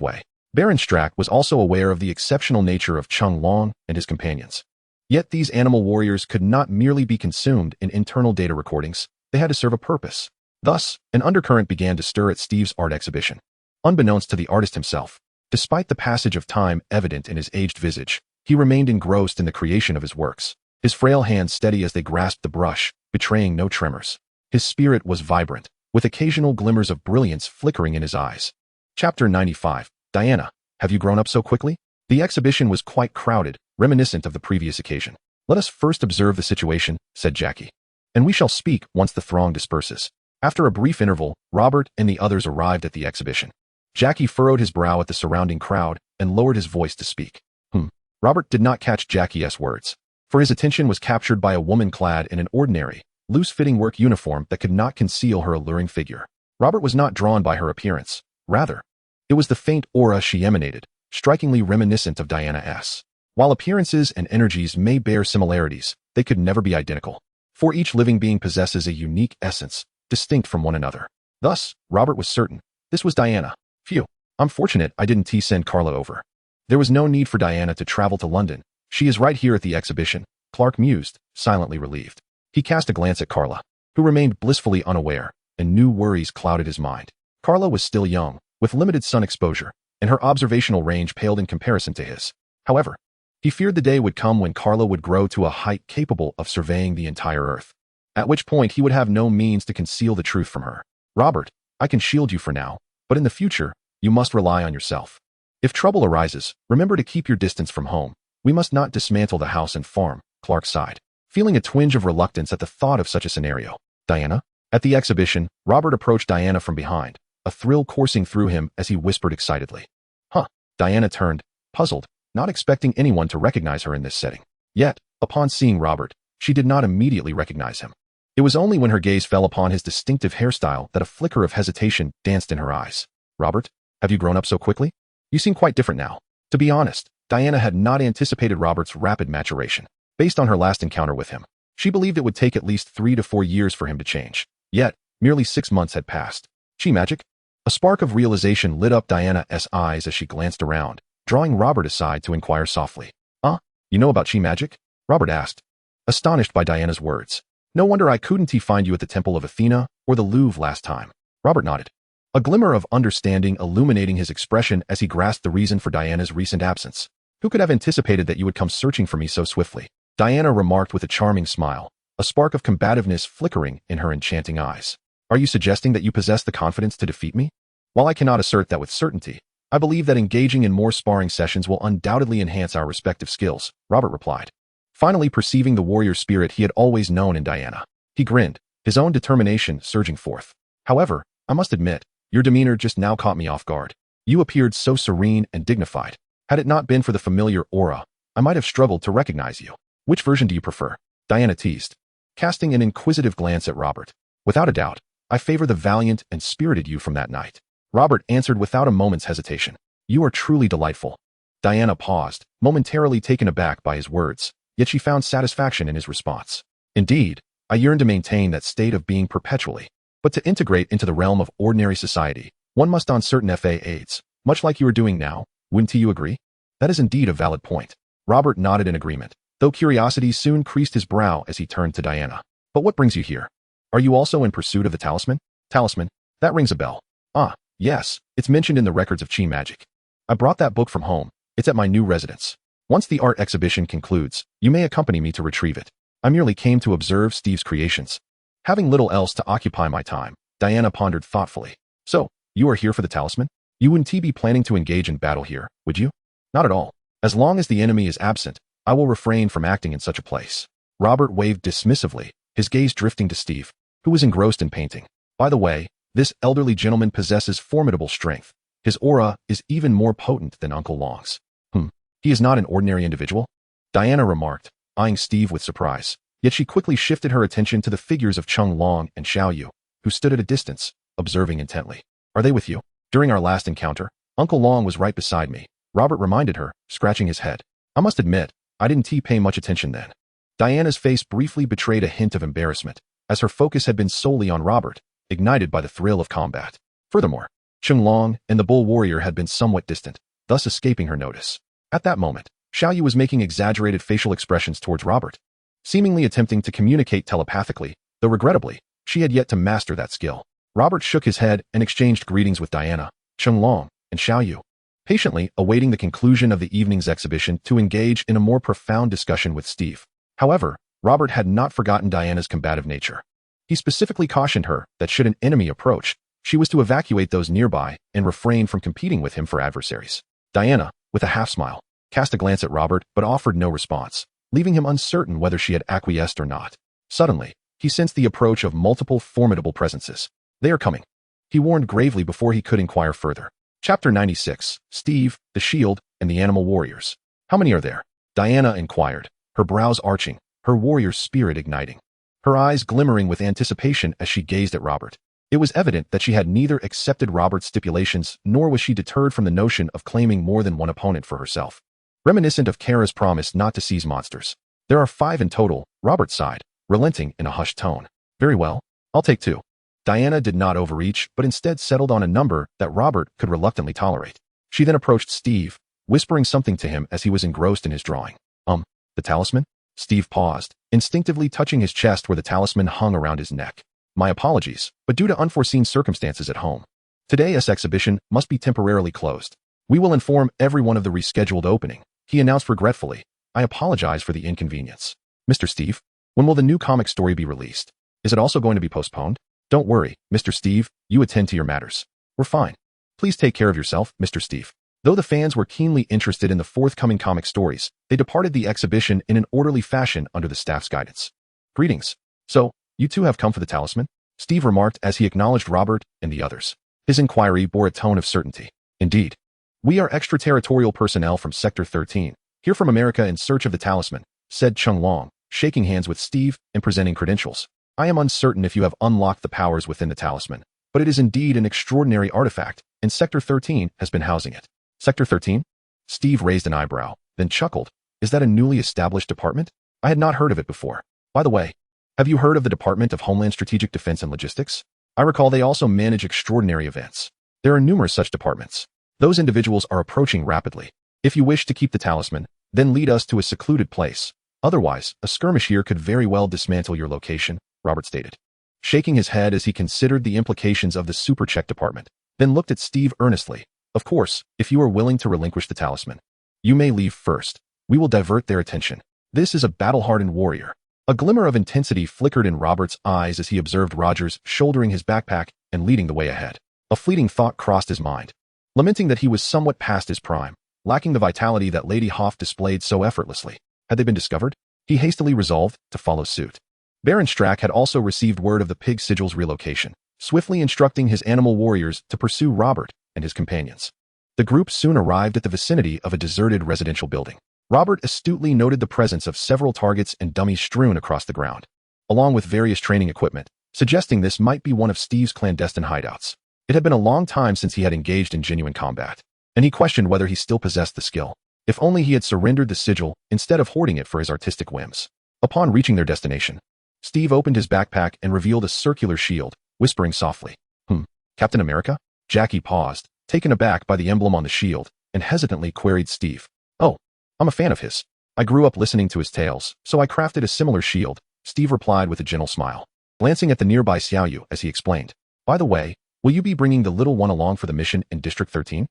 way. Baron Strack was also aware of the exceptional nature of Chung Long and his companions. Yet these animal warriors could not merely be consumed in internal data recordings, they had to serve a purpose. Thus, an undercurrent began to stir at Steve's art exhibition. Unbeknownst to the artist himself, despite the passage of time evident in his aged visage, he remained engrossed in the creation of his works, his frail hands steady as they grasped the brush, betraying no tremors. His spirit was vibrant, with occasional glimmers of brilliance flickering in his eyes. Chapter 95. Diana, have you grown up so quickly? The exhibition was quite crowded, reminiscent of the previous occasion. Let us first observe the situation, said Jackie. And we shall speak once the throng disperses. After a brief interval, Robert and the others arrived at the exhibition. Jackie furrowed his brow at the surrounding crowd and lowered his voice to speak. Robert did not catch Jackie's words, for his attention was captured by a woman clad in an ordinary, loose-fitting work uniform that could not conceal her alluring figure. Robert was not drawn by her appearance. Rather, it was the faint aura she emanated, strikingly reminiscent of Diana S. While appearances and energies may bear similarities, they could never be identical, for each living being possesses a unique essence, distinct from one another. Thus, Robert was certain, this was Diana. Phew, I'm fortunate I didn't send Carla over. There was no need for Diana to travel to London. She is right here at the exhibition, Clark mused, silently relieved. He cast a glance at Carla, who remained blissfully unaware, and new worries clouded his mind. Carla was still young, with limited sun exposure, and her observational range paled in comparison to his. However, he feared the day would come when Carla would grow to a height capable of surveying the entire Earth, at which point he would have no means to conceal the truth from her. Robert, I can shield you for now, but in the future, you must rely on yourself. If trouble arises, remember to keep your distance from home. We must not dismantle the house and farm, Clark sighed, feeling a twinge of reluctance at the thought of such a scenario. Diana? At the exhibition, Robert approached Diana from behind, a thrill coursing through him as he whispered excitedly. Diana turned, puzzled, not expecting anyone to recognize her in this setting. Yet, upon seeing Robert, she did not immediately recognize him. It was only when her gaze fell upon his distinctive hairstyle that a flicker of hesitation danced in her eyes. Robert, have you grown up so quickly? You seem quite different now. To be honest, Diana had not anticipated Robert's rapid maturation. Based on her last encounter with him, she believed it would take at least 3 to 4 years for him to change. Yet, merely 6 months had passed. Chi magic? A spark of realization lit up Diana's eyes as she glanced around, drawing Robert aside to inquire softly. You know about chi magic? Robert asked, astonished by Diana's words. No wonder I couldn't find you at the Temple of Athena or the Louvre last time. Robert nodded, a glimmer of understanding illuminating his expression as he grasped the reason for Diana's recent absence. Who could have anticipated that you would come searching for me so swiftly? Diana remarked with a charming smile, a spark of combativeness flickering in her enchanting eyes. Are you suggesting that you possess the confidence to defeat me? While I cannot assert that with certainty, I believe that engaging in more sparring sessions will undoubtedly enhance our respective skills, Robert replied, finally perceiving the warrior spirit he had always known in Diana. He grinned, his own determination surging forth. However, I must admit, your demeanor just now caught me off guard. You appeared so serene and dignified. Had it not been for the familiar aura, I might have struggled to recognize you. Which version do you prefer? Diana teased, casting an inquisitive glance at Robert. Without a doubt, I favor the valiant and spirited you from that night. Robert answered without a moment's hesitation. You are truly delightful. Diana paused, momentarily taken aback by his words, yet she found satisfaction in his response. Indeed, I yearn to maintain that state of being perpetually. But to integrate into the realm of ordinary society, one must don certain FA aids, much like you are doing now, wouldn't you agree? That is indeed a valid point. Robert nodded in agreement, though curiosity soon creased his brow as he turned to Diana. But what brings you here? Are you also in pursuit of the talisman? Talisman? That rings a bell. Ah, yes, it's mentioned in the records of Chi magic. I brought that book from home. It's at my new residence. Once the art exhibition concludes, you may accompany me to retrieve it. I merely came to observe Steve's creations. Having little else to occupy my time, Diana pondered thoughtfully. So, you are here for the talisman? You wouldn't be planning to engage in battle here, would you? Not at all. As long as the enemy is absent, I will refrain from acting in such a place. Robert waved dismissively, his gaze drifting to Steve, who was engrossed in painting. By the way, this elderly gentleman possesses formidable strength. His aura is even more potent than Uncle Long's. He is not an ordinary individual? Diana remarked, eyeing Steve with surprise. Yet she quickly shifted her attention to the figures of Chung Long and Xiao Yu, who stood at a distance, observing intently. Are they with you? During our last encounter, Uncle Long was right beside me, Robert reminded her, scratching his head. I must admit, I didn't pay much attention then. Diana's face briefly betrayed a hint of embarrassment, as her focus had been solely on Robert, ignited by the thrill of combat. Furthermore, Chung Long and the bull warrior had been somewhat distant, thus escaping her notice. At that moment, Xiao Yu was making exaggerated facial expressions towards Robert, seemingly attempting to communicate telepathically, though regrettably, she had yet to master that skill. Robert shook his head and exchanged greetings with Diana, Chung Long, and Xiao Yu, patiently awaiting the conclusion of the evening's exhibition to engage in a more profound discussion with Steve. However, Robert had not forgotten Diana's combative nature. He specifically cautioned her that should an enemy approach, she was to evacuate those nearby and refrain from competing with him for adversaries. Diana, with a half-smile, cast a glance at Robert but offered no response, leaving him uncertain whether she had acquiesced or not. Suddenly, he sensed the approach of multiple formidable presences. They are coming, he warned gravely before he could inquire further. Chapter 96, Steve, the Shield, and the Animal Warriors. How many are there? Diana inquired, her brows arching, her warrior spirit igniting. Her eyes glimmering with anticipation as she gazed at Robert. It was evident that she had neither accepted Robert's stipulations nor was she deterred from the notion of claiming more than one opponent for herself. Reminiscent of Kara's promise not to seize monsters. There are 5 in total, Robert sighed, relenting in a hushed tone. Very well, I'll take 2. Diana did not overreach, but instead settled on a number that Robert could reluctantly tolerate. She then approached Steve, whispering something to him as he was engrossed in his drawing. The talisman? Steve paused, instinctively touching his chest where the talisman hung around his neck. My apologies, but due to unforeseen circumstances at home, today's exhibition must be temporarily closed. We will inform everyone of the rescheduled opening, he announced regretfully. I apologize for the inconvenience. Mr. Steve, when will the new comic story be released? Is it also going to be postponed? Don't worry, Mr. Steve, you attend to your matters. We're fine. Please take care of yourself, Mr. Steve. Though the fans were keenly interested in the forthcoming comic stories, they departed the exhibition in an orderly fashion under the staff's guidance. Greetings. So, you two have come for the talisman? Steve remarked as he acknowledged Robert and the others. His inquiry bore a tone of certainty. Indeed. We are extraterritorial personnel from Sector 13, here from America in search of the talisman, said Chung Long, shaking hands with Steve and presenting credentials. I am uncertain if you have unlocked the powers within the talisman, but it is indeed an extraordinary artifact, and Sector 13 has been housing it. Sector 13? Steve raised an eyebrow, then chuckled. Is that a newly established department? I had not heard of it before. By the way, have you heard of the Department of Homeland Strategic Defense and Logistics? I recall they also manage extraordinary events. There are numerous such departments. Those individuals are approaching rapidly. If you wish to keep the talisman, then lead us to a secluded place. Otherwise, a skirmish here could very well dismantle your location, Robert stated, shaking his head as he considered the implications of the super-check department, then looked at Steve earnestly. Of course, if you are willing to relinquish the talisman, you may leave first. We will divert their attention. This is a battle-hardened warrior. A glimmer of intensity flickered in Robert's eyes as he observed Rogers shouldering his backpack and leading the way ahead. A fleeting thought crossed his mind, lamenting that he was somewhat past his prime, lacking the vitality that Lady Hoff displayed so effortlessly. Had they been discovered? He hastily resolved to follow suit. Baron Strack had also received word of the pig sigil's relocation, swiftly instructing his animal warriors to pursue Robert and his companions. The group soon arrived at the vicinity of a deserted residential building. Robert astutely noted the presence of several targets and dummies strewn across the ground, along with various training equipment, suggesting this might be one of Steve's clandestine hideouts. It had been a long time since he had engaged in genuine combat, and he questioned whether he still possessed the skill. If only he had surrendered the sigil instead of hoarding it for his artistic whims. Upon reaching their destination, Steve opened his backpack and revealed a circular shield, whispering softly. Captain America? Jackie paused, taken aback by the emblem on the shield, and hesitantly queried Steve. Oh, I'm a fan of his. I grew up listening to his tales, so I crafted a similar shield, Steve replied with a gentle smile, glancing at the nearby Xiaoyu as he explained. By the way, will you be bringing the little one along for the mission in District 13?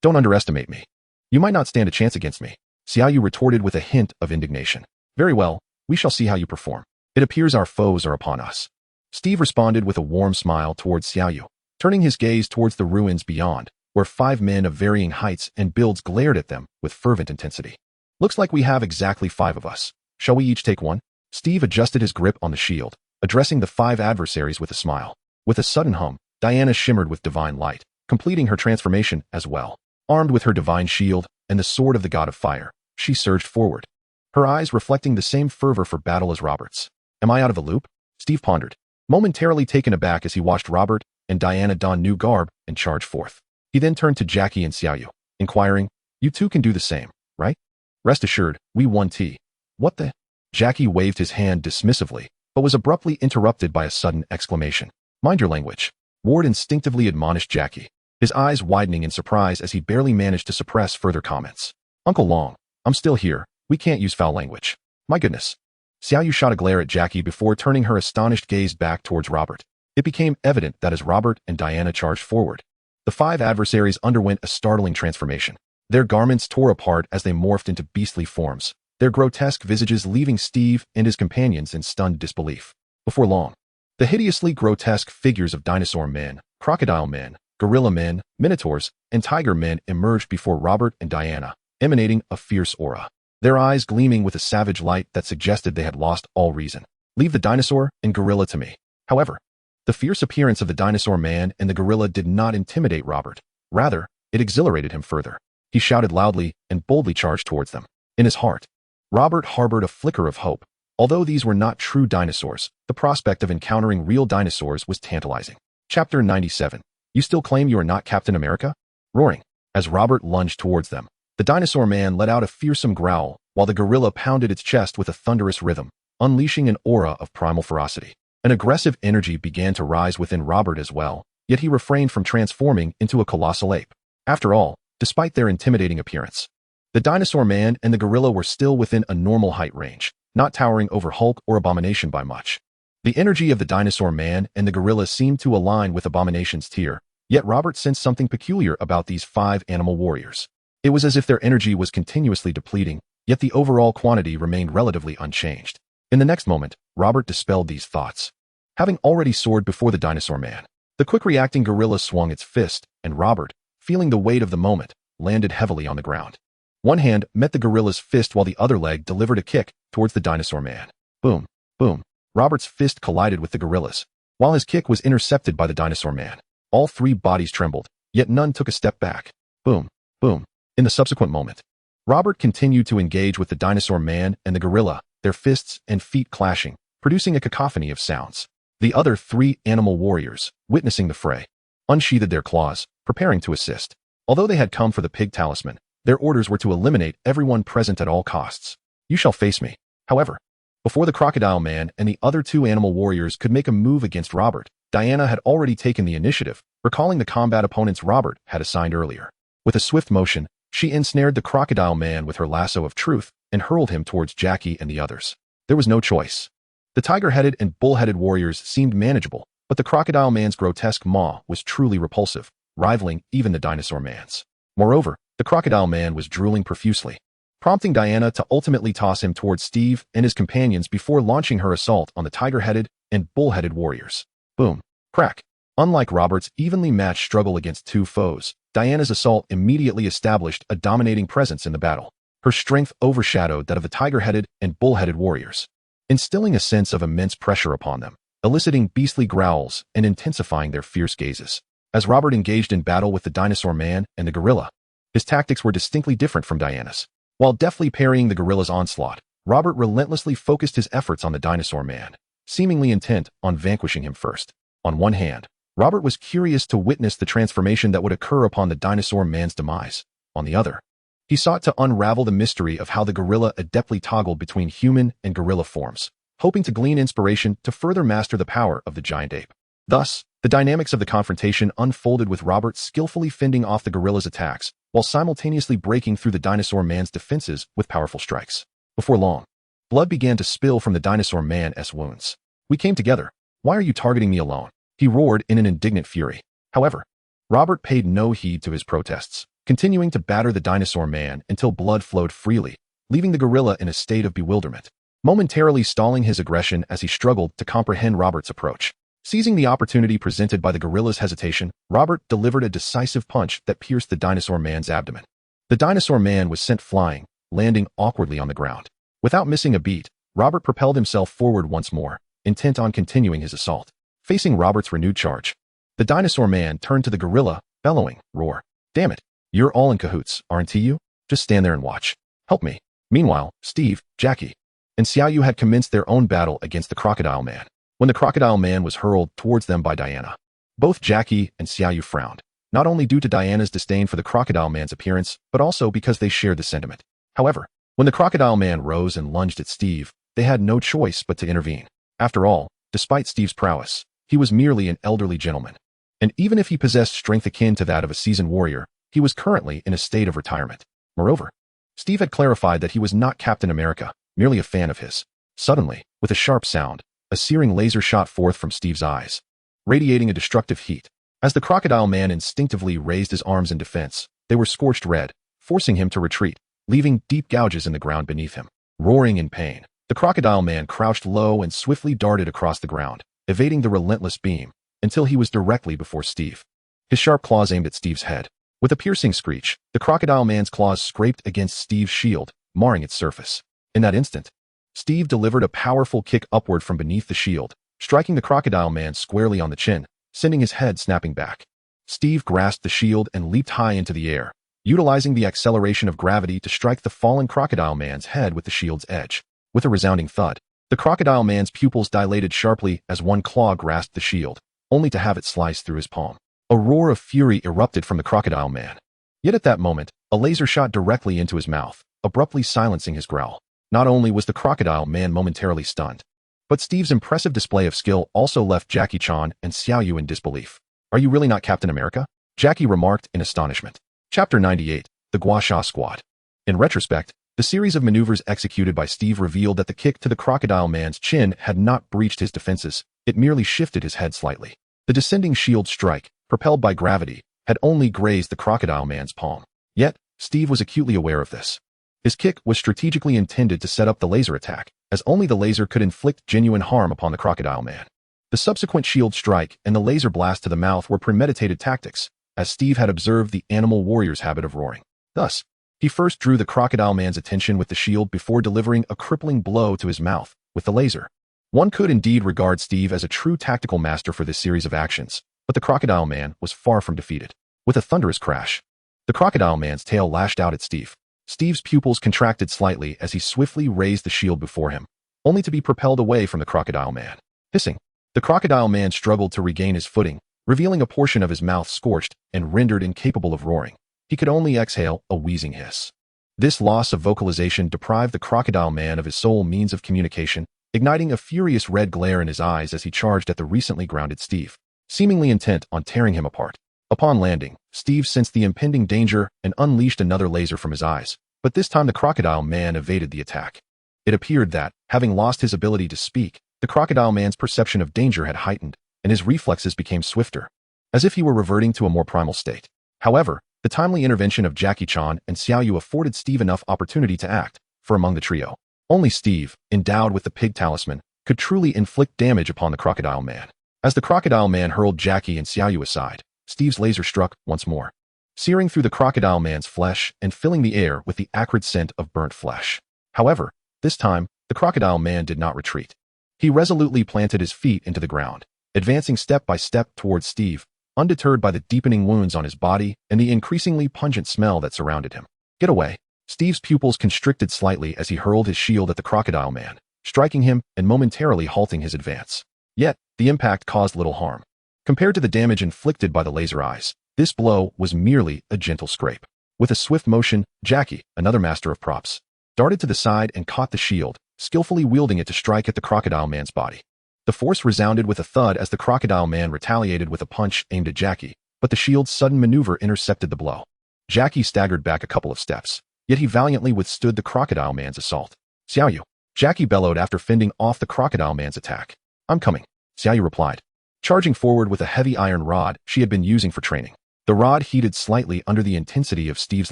Don't underestimate me. You might not stand a chance against me, Xiaoyu retorted with a hint of indignation. Very well, we shall see how you perform. It appears our foes are upon us. Steve responded with a warm smile towards Xiaoyu, turning his gaze towards the ruins beyond, where 5 men of varying heights and builds glared at them with fervent intensity. Looks like we have exactly 5 of us. Shall we each take one? Steve adjusted his grip on the shield, addressing the 5 adversaries with a smile. With a sudden hum, Diana shimmered with divine light, completing her transformation as well. Armed with her divine shield and the sword of the god of fire, she surged forward, her eyes reflecting the same fervor for battle as Robert's. Am I out of the loop? Steve pondered, momentarily taken aback as he watched Robert and Diana don new garb and charge forth. He then turned to Jackie and Xiaoyu, inquiring, you two can do the same, right? Rest assured, we won T. What the? Jackie waved his hand dismissively, but was abruptly interrupted by a sudden exclamation. Mind your language. Ward instinctively admonished Jackie, his eyes widening in surprise as he barely managed to suppress further comments. Uncle Long, I'm still here. We can't use foul language. My goodness. Xiaoyu shot a glare at Jackie before turning her astonished gaze back towards Robert. It became evident that as Robert and Diana charged forward, the 5 adversaries underwent a startling transformation. Their garments tore apart as they morphed into beastly forms, their grotesque visages leaving Steve and his companions in stunned disbelief. Before long, the hideously grotesque figures of dinosaur men, crocodile men, gorilla men, minotaurs, and tiger men emerged before Robert and Diana, emanating a fierce aura, their eyes gleaming with a savage light that suggested they had lost all reason. Leave the dinosaur and gorilla to me. However, the fierce appearance of the dinosaur man and the gorilla did not intimidate Robert. Rather, it exhilarated him further. He shouted loudly and boldly charged towards them. In his heart, Robert harbored a flicker of hope. Although these were not true dinosaurs, the prospect of encountering real dinosaurs was tantalizing. Chapter 97. You still claim you are not Captain America? Roaring. As Robert lunged towards them, the dinosaur man let out a fearsome growl, while the gorilla pounded its chest with a thunderous rhythm, unleashing an aura of primal ferocity. An aggressive energy began to rise within Robert as well, yet he refrained from transforming into a colossal ape. After all, despite their intimidating appearance, the dinosaur man and the gorilla were still within a normal height range, not towering over Hulk or Abomination by much. The energy of the dinosaur man and the gorilla seemed to align with Abomination's tier, yet Robert sensed something peculiar about these 5 animal warriors. It was as if their energy was continuously depleting, yet the overall quantity remained relatively unchanged. In the next moment, Robert dispelled these thoughts. Having already soared before the dinosaur man, the quick-reacting gorilla swung its fist, and Robert, feeling the weight of the moment, landed heavily on the ground. One hand met the gorilla's fist while the other leg delivered a kick towards the dinosaur man. Boom, boom. Robert's fist collided with the gorilla's, while his kick was intercepted by the dinosaur man. All 3 bodies trembled, yet none took a step back. Boom, boom. In the subsequent moment, Robert continued to engage with the dinosaur man and the gorilla, their fists and feet clashing, producing a cacophony of sounds. The other 3 animal warriors, witnessing the fray, unsheathed their claws, preparing to assist. Although they had come for the pig talisman, their orders were to eliminate everyone present at all costs. You shall face me. However, before the crocodile man and the other 2 animal warriors could make a move against Robert, Diana had already taken the initiative, recalling the combat opponents Robert had assigned earlier. With a swift motion, she ensnared the crocodile man with her lasso of truth and hurled him towards Jackie and the others. There was no choice. The tiger-headed and bull-headed warriors seemed manageable, but the crocodile man's grotesque maw was truly repulsive, rivaling even the dinosaur man's. Moreover, the crocodile man was drooling profusely, prompting Diana to ultimately toss him towards Steve and his companions before launching her assault on the tiger-headed and bull-headed warriors. Boom. Crack. Unlike Robert's evenly matched struggle against 2 foes, Diana's assault immediately established a dominating presence in the battle. Her strength overshadowed that of the tiger-headed and bull-headed warriors, instilling a sense of immense pressure upon them, eliciting beastly growls and intensifying their fierce gazes. As Robert engaged in battle with the dinosaur man and the gorilla, his tactics were distinctly different from Diana's. While deftly parrying the gorilla's onslaught, Robert relentlessly focused his efforts on the dinosaur man, seemingly intent on vanquishing him first. On one hand, Robert was curious to witness the transformation that would occur upon the dinosaur man's demise. On the other, he sought to unravel the mystery of how the gorilla adeptly toggled between human and gorilla forms, hoping to glean inspiration to further master the power of the giant ape. Thus, the dynamics of the confrontation unfolded with Robert skillfully fending off the gorilla's attacks, while simultaneously breaking through the dinosaur man's defenses with powerful strikes. Before long, blood began to spill from the dinosaur man's wounds. "We came together. Why are you targeting me alone?" he roared in an indignant fury. However, Robert paid no heed to his protests, continuing to batter the dinosaur man until blood flowed freely, leaving the gorilla in a state of bewilderment, momentarily stalling his aggression as he struggled to comprehend Robert's approach. Seizing the opportunity presented by the gorilla's hesitation, Robert delivered a decisive punch that pierced the dinosaur man's abdomen. The dinosaur man was sent flying, landing awkwardly on the ground. Without missing a beat, Robert propelled himself forward once more, intent on continuing his assault. Facing Robert's renewed charge, the dinosaur man turned to the gorilla, bellowing, "Roar. Damn it. You're all in cahoots, aren't you? Just stand there and watch. Help me." Meanwhile, Steve, Jackie, and Xiaoyu had commenced their own battle against the crocodile man. When the crocodile man was hurled towards them by Diana, both Jackie and Xiaoyu frowned, not only due to Diana's disdain for the crocodile man's appearance, but also because they shared the sentiment. However, when the crocodile man rose and lunged at Steve, they had no choice but to intervene. After all, despite Steve's prowess, he was merely an elderly gentleman. And even if he possessed strength akin to that of a seasoned warrior, he was currently in a state of retirement. Moreover, Steve had clarified that he was not Captain America, merely a fan of his. Suddenly, with a sharp sound, a searing laser shot forth from Steve's eyes, radiating a destructive heat. As the crocodile man instinctively raised his arms in defense, they were scorched red, forcing him to retreat, leaving deep gouges in the ground beneath him. Roaring in pain, the crocodile man crouched low and swiftly darted across the ground, evading the relentless beam, until he was directly before Steve. His sharp claws aimed at Steve's head. With a piercing screech, the crocodile man's claws scraped against Steve's shield, marring its surface. In that instant, Steve delivered a powerful kick upward from beneath the shield, striking the crocodile man squarely on the chin, sending his head snapping back. Steve grasped the shield and leaped high into the air, utilizing the acceleration of gravity to strike the fallen crocodile man's head with the shield's edge. With a resounding thud, the crocodile man's pupils dilated sharply as one claw grasped the shield, only to have it slice through his palm. A roar of fury erupted from the crocodile man. Yet at that moment, a laser shot directly into his mouth, abruptly silencing his growl. Not only was the crocodile man momentarily stunned, but Steve's impressive display of skill also left Jackie Chan and Xiaoyu in disbelief. "Are you really not Captain America?" Jackie remarked in astonishment. Chapter 98, The Gua Sha Squad. In retrospect, the series of maneuvers executed by Steve revealed that the kick to the crocodile man's chin had not breached his defenses, it merely shifted his head slightly. The descending shield strike, propelled by gravity, had only grazed the crocodile man's palm. Yet, Steve was acutely aware of this. His kick was strategically intended to set up the laser attack, as only the laser could inflict genuine harm upon the crocodile man. The subsequent shield strike and the laser blast to the mouth were premeditated tactics, as Steve had observed the animal warrior's habit of roaring. Thus, he first drew the crocodile man's attention with the shield before delivering a crippling blow to his mouth with the laser. One could indeed regard Steve as a true tactical master for this series of actions, but the crocodile man was far from defeated. With a thunderous crash, the crocodile man's tail lashed out at Steve. Steve's pupils contracted slightly as he swiftly raised the shield before him, only to be propelled away from the crocodile man. Hissing, the crocodile man struggled to regain his footing, revealing a portion of his mouth scorched and rendered incapable of roaring. He could only exhale a wheezing hiss. This loss of vocalization deprived the crocodile man of his sole means of communication, igniting a furious red glare in his eyes as he charged at the recently grounded Steve, seemingly intent on tearing him apart. Upon landing, Steve sensed the impending danger and unleashed another laser from his eyes, but this time the crocodile man evaded the attack. It appeared that, having lost his ability to speak, the crocodile man's perception of danger had heightened, and his reflexes became swifter, as if he were reverting to a more primal state. However, the timely intervention of Jackie Chan and Xiaoyu afforded Steve enough opportunity to act, for among the trio, only Steve, endowed with the pig talisman, could truly inflict damage upon the crocodile man. As the crocodile man hurled Jackie and Xiaoyu aside, Steve's laser struck once more, searing through the crocodile man's flesh and filling the air with the acrid scent of burnt flesh. However, this time, the crocodile man did not retreat. He resolutely planted his feet into the ground, advancing step by step towards Steve, undeterred by the deepening wounds on his body and the increasingly pungent smell that surrounded him. "Get away." Steve's pupils constricted slightly as he hurled his shield at the crocodile man, striking him and momentarily halting his advance. Yet, the impact caused little harm. Compared to the damage inflicted by the laser eyes, this blow was merely a gentle scrape. With a swift motion, Jackie, another master of props, darted to the side and caught the shield, skillfully wielding it to strike at the crocodile man's body. The force resounded with a thud as the crocodile man retaliated with a punch aimed at Jackie, but the shield's sudden maneuver intercepted the blow. Jackie staggered back a couple of steps, yet he valiantly withstood the crocodile man's assault. Xiaoyu, Jackie bellowed after fending off the crocodile man's attack. I'm coming, Xiaoyu replied, charging forward with a heavy iron rod she had been using for training. The rod heated slightly under the intensity of Steve's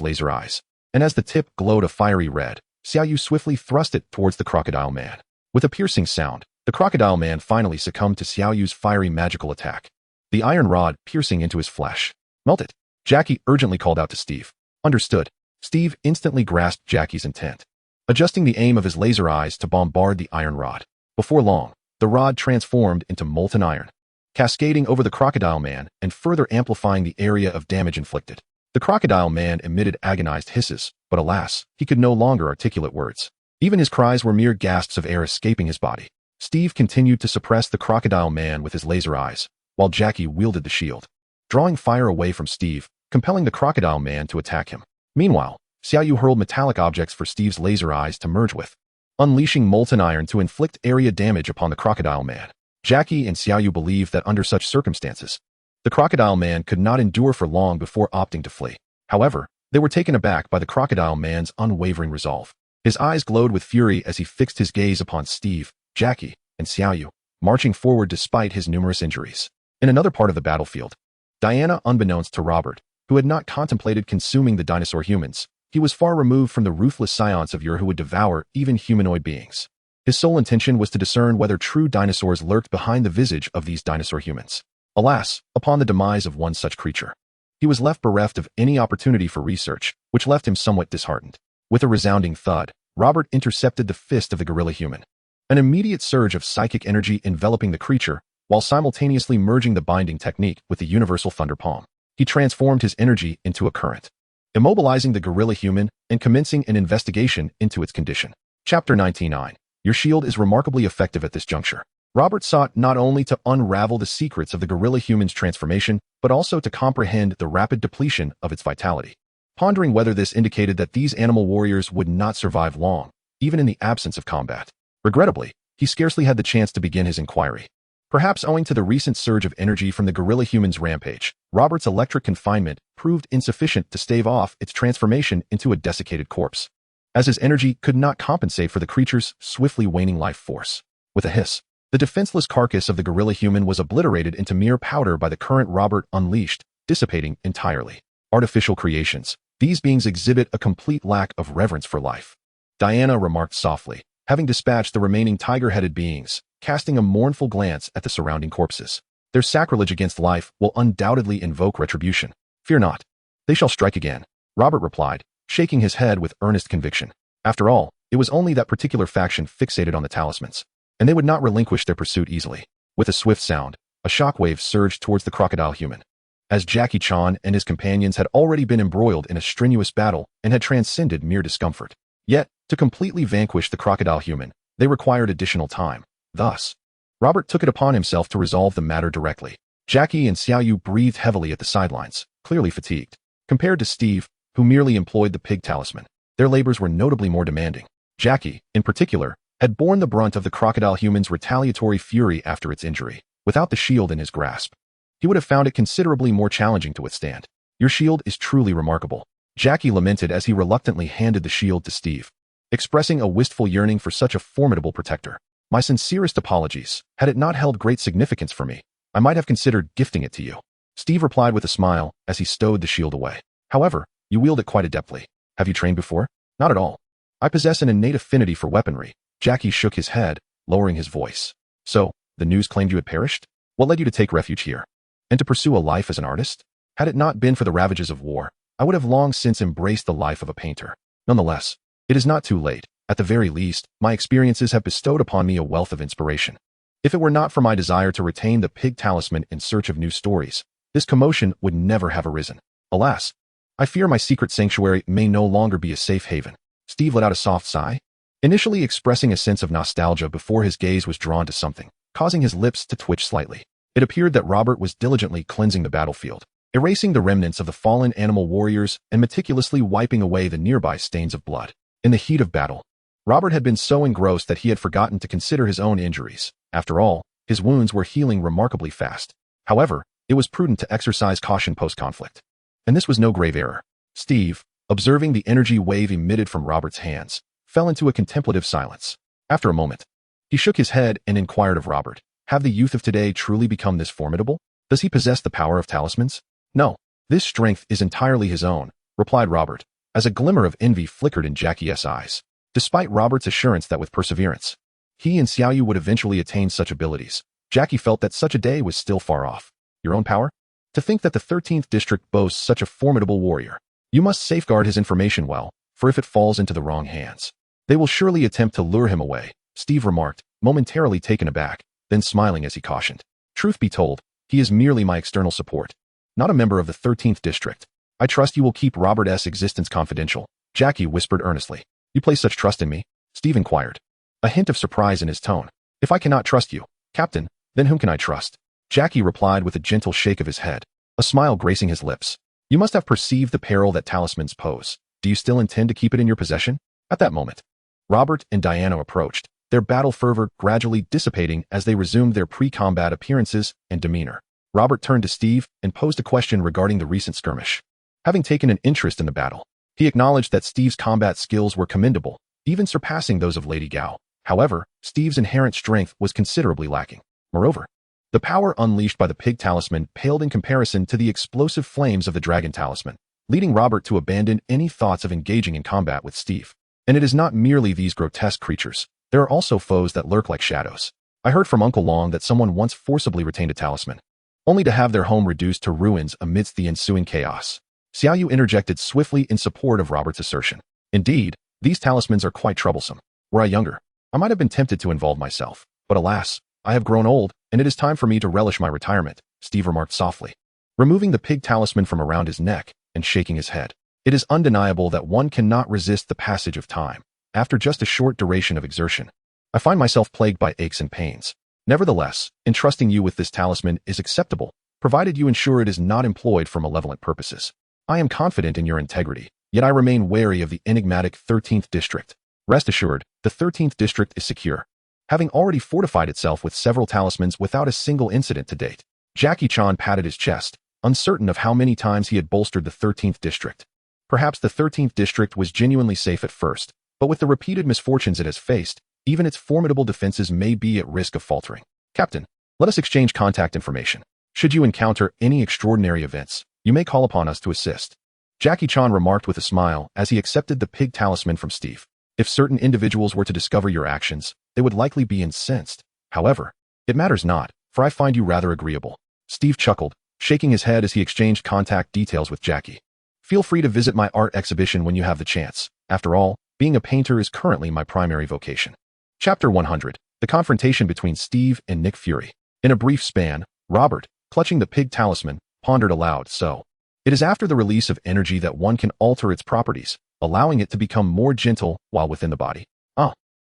laser eyes, and as the tip glowed a fiery red, Xiaoyu swiftly thrust it towards the crocodile man. With a piercing sound, the crocodile man finally succumbed to Xiaoyu's fiery magical attack, the iron rod piercing into his flesh. Melt it, Jackie urgently called out to Steve. Understood. Steve instantly grasped Jackie's intent, adjusting the aim of his laser eyes to bombard the iron rod. Before long, the rod transformed into molten iron, cascading over the crocodile man and further amplifying the area of damage inflicted. The crocodile man emitted agonized hisses, but alas, he could no longer articulate words. Even his cries were mere gasps of air escaping his body. Steve continued to suppress the crocodile man with his laser eyes, while Jackie wielded the shield, drawing fire away from Steve, compelling the crocodile man to attack him. Meanwhile, Xiaoyu hurled metallic objects for Steve's laser eyes to merge with, unleashing molten iron to inflict area damage upon the crocodile man. Jackie and Xiaoyu believed that under such circumstances, the crocodile man could not endure for long before opting to flee. However, they were taken aback by the crocodile man's unwavering resolve. His eyes glowed with fury as he fixed his gaze upon Steve, Jackie, and Xiaoyu, marching forward despite his numerous injuries. In another part of the battlefield, Diana, unbeknownst to Robert, who had not contemplated consuming the dinosaur humans, he was far removed from the ruthless scions of yore who would devour even humanoid beings. His sole intention was to discern whether true dinosaurs lurked behind the visage of these dinosaur humans. Alas, upon the demise of one such creature, he was left bereft of any opportunity for research, which left him somewhat disheartened. With a resounding thud, Robert intercepted the fist of the gorilla human. An immediate surge of psychic energy enveloping the creature, while simultaneously merging the binding technique with the universal thunder palm. He transformed his energy into a current, immobilizing the gorilla human and commencing an investigation into its condition. Chapter 99. Your shield is remarkably effective at this juncture. Robert sought not only to unravel the secrets of the gorilla human's transformation, but also to comprehend the rapid depletion of its vitality, pondering whether this indicated that these animal warriors would not survive long, even in the absence of combat. Regrettably, he scarcely had the chance to begin his inquiry. Perhaps owing to the recent surge of energy from the gorilla human's rampage, Robert's electric confinement proved insufficient to stave off its transformation into a desiccated corpse, as his energy could not compensate for the creature's swiftly waning life force. With a hiss, the defenseless carcass of the gorilla human was obliterated into mere powder by the current Robert unleashed, dissipating entirely. Artificial creations. These beings exhibit a complete lack of reverence for life, Diana remarked softly, having dispatched the remaining tiger-headed beings, casting a mournful glance at the surrounding corpses. Their sacrilege against life will undoubtedly invoke retribution. Fear not. They shall strike again, Robert replied, shaking his head with earnest conviction. After all, it was only that particular faction fixated on the talismans, and they would not relinquish their pursuit easily. With a swift sound, a shockwave surged towards the crocodile human, as Jackie Chan and his companions had already been embroiled in a strenuous battle and had transcended mere discomfort. Yet, to completely vanquish the crocodile human, they required additional time. Thus, Robert took it upon himself to resolve the matter directly. Jackie and Xiaoyu breathed heavily at the sidelines, clearly fatigued. Compared to Steve, who merely employed the pig talisman, their labors were notably more demanding. Jackie, in particular, had borne the brunt of the crocodile human's retaliatory fury after its injury. Without the shield in his grasp, he would have found it considerably more challenging to withstand. Your shield is truly remarkable, Jackie lamented as he reluctantly handed the shield to Steve, expressing a wistful yearning for such a formidable protector. My sincerest apologies. Had it not held great significance for me, I might have considered gifting it to you, Steve replied with a smile as he stowed the shield away. However, you wield it quite adeptly. Have you trained before? Not at all. I possess an innate affinity for weaponry. Jackie shook his head, lowering his voice. So, the news claimed you had perished? What led you to take refuge here? And to pursue a life as an artist? Had it not been for the ravages of war, I would have long since embraced the life of a painter. Nonetheless, it is not too late. At the very least, my experiences have bestowed upon me a wealth of inspiration. If it were not for my desire to retain the pig talisman in search of new stories, this commotion would never have arisen. Alas, I fear my secret sanctuary may no longer be a safe haven. Steve let out a soft sigh, initially expressing a sense of nostalgia before his gaze was drawn to something, causing his lips to twitch slightly. It appeared that Robert was diligently cleansing the battlefield, erasing the remnants of the fallen animal warriors and meticulously wiping away the nearby stains of blood. In the heat of battle, Robert had been so engrossed that he had forgotten to consider his own injuries. After all, His wounds were healing remarkably fast. However, it was prudent to exercise caution post-conflict. And this was no grave error. Steve, observing the energy wave emitted from Robert's hands, fell into a contemplative silence. After a moment, he shook his head and inquired of Robert, "Have the youth of today truly become this formidable? Does he possess the power of talismans?" "No, this strength is entirely his own," replied Robert, as a glimmer of envy flickered in Jackie's eyes. Despite Robert's assurance that with perseverance, he and Xiaoyu would eventually attain such abilities, Jackie felt that such a day was still far off. Your own power? To think that the 13th District boasts such a formidable warrior. You must safeguard his information well, for if it falls into the wrong hands, they will surely attempt to lure him away, Steve remarked, momentarily taken aback, then smiling as he cautioned. Truth be told, he is merely my external support, not a member of the 13th District. I trust you will keep Robert's existence confidential, Jackie whispered earnestly. You place such trust in me? Steve inquired, a hint of surprise in his tone. If I cannot trust you, Captain, then whom can I trust? Jackie replied with a gentle shake of his head, a smile gracing his lips. You must have perceived the peril that talismans pose. Do you still intend to keep it in your possession? At that moment, Robert and Diana approached, their battle fervor gradually dissipating as they resumed their pre-combat appearances and demeanor. Robert turned to Steve and posed a question regarding the recent skirmish. Having taken an interest in the battle, he acknowledged that Steve's combat skills were commendable, even surpassing those of Lady Gao. However, Steve's inherent strength was considerably lacking. Moreover, the power unleashed by the pig talisman paled in comparison to the explosive flames of the dragon talisman, leading Robert to abandon any thoughts of engaging in combat with Steve. And it is not merely these grotesque creatures. There are also foes that lurk like shadows. I heard from Uncle Long that someone once forcibly retained a talisman, only to have their home reduced to ruins amidst the ensuing chaos. Xiaoyu interjected swiftly in support of Robert's assertion. Indeed, these talismans are quite troublesome. Were I younger, I might have been tempted to involve myself. But alas, I have grown old, and it is time for me to relish my retirement, Steve remarked softly, removing the pig talisman from around his neck and shaking his head. It is undeniable that one cannot resist the passage of time. After just a short duration of exertion, I find myself plagued by aches and pains. Nevertheless, entrusting you with this talisman is acceptable, provided you ensure it is not employed for malevolent purposes. I am confident in your integrity, yet I remain wary of the enigmatic 13th District. Rest assured, the 13th District is secure, having already fortified itself with several talismans without a single incident to date. Jackie Chan patted his chest, uncertain of how many times he had bolstered the 13th District. Perhaps the 13th District was genuinely safe at first, but with the repeated misfortunes it has faced, even its formidable defenses may be at risk of faltering. Captain, let us exchange contact information. Should you encounter any extraordinary events, you may call upon us to assist. Jackie Chan remarked with a smile as he accepted the pig talisman from Steve. If certain individuals were to discover your actions, they would likely be incensed. However, it matters not, for I find you rather agreeable. Steve chuckled, shaking his head as he exchanged contact details with Jackie. Feel free to visit my art exhibition when you have the chance. After all, being a painter is currently my primary vocation. Chapter 100. The confrontation between Steve and Nick Fury. In a brief span, Robert, clutching the pig talisman, pondered aloud. So, it is after the release of energy that one can alter its properties, allowing it to become more gentle while within the body.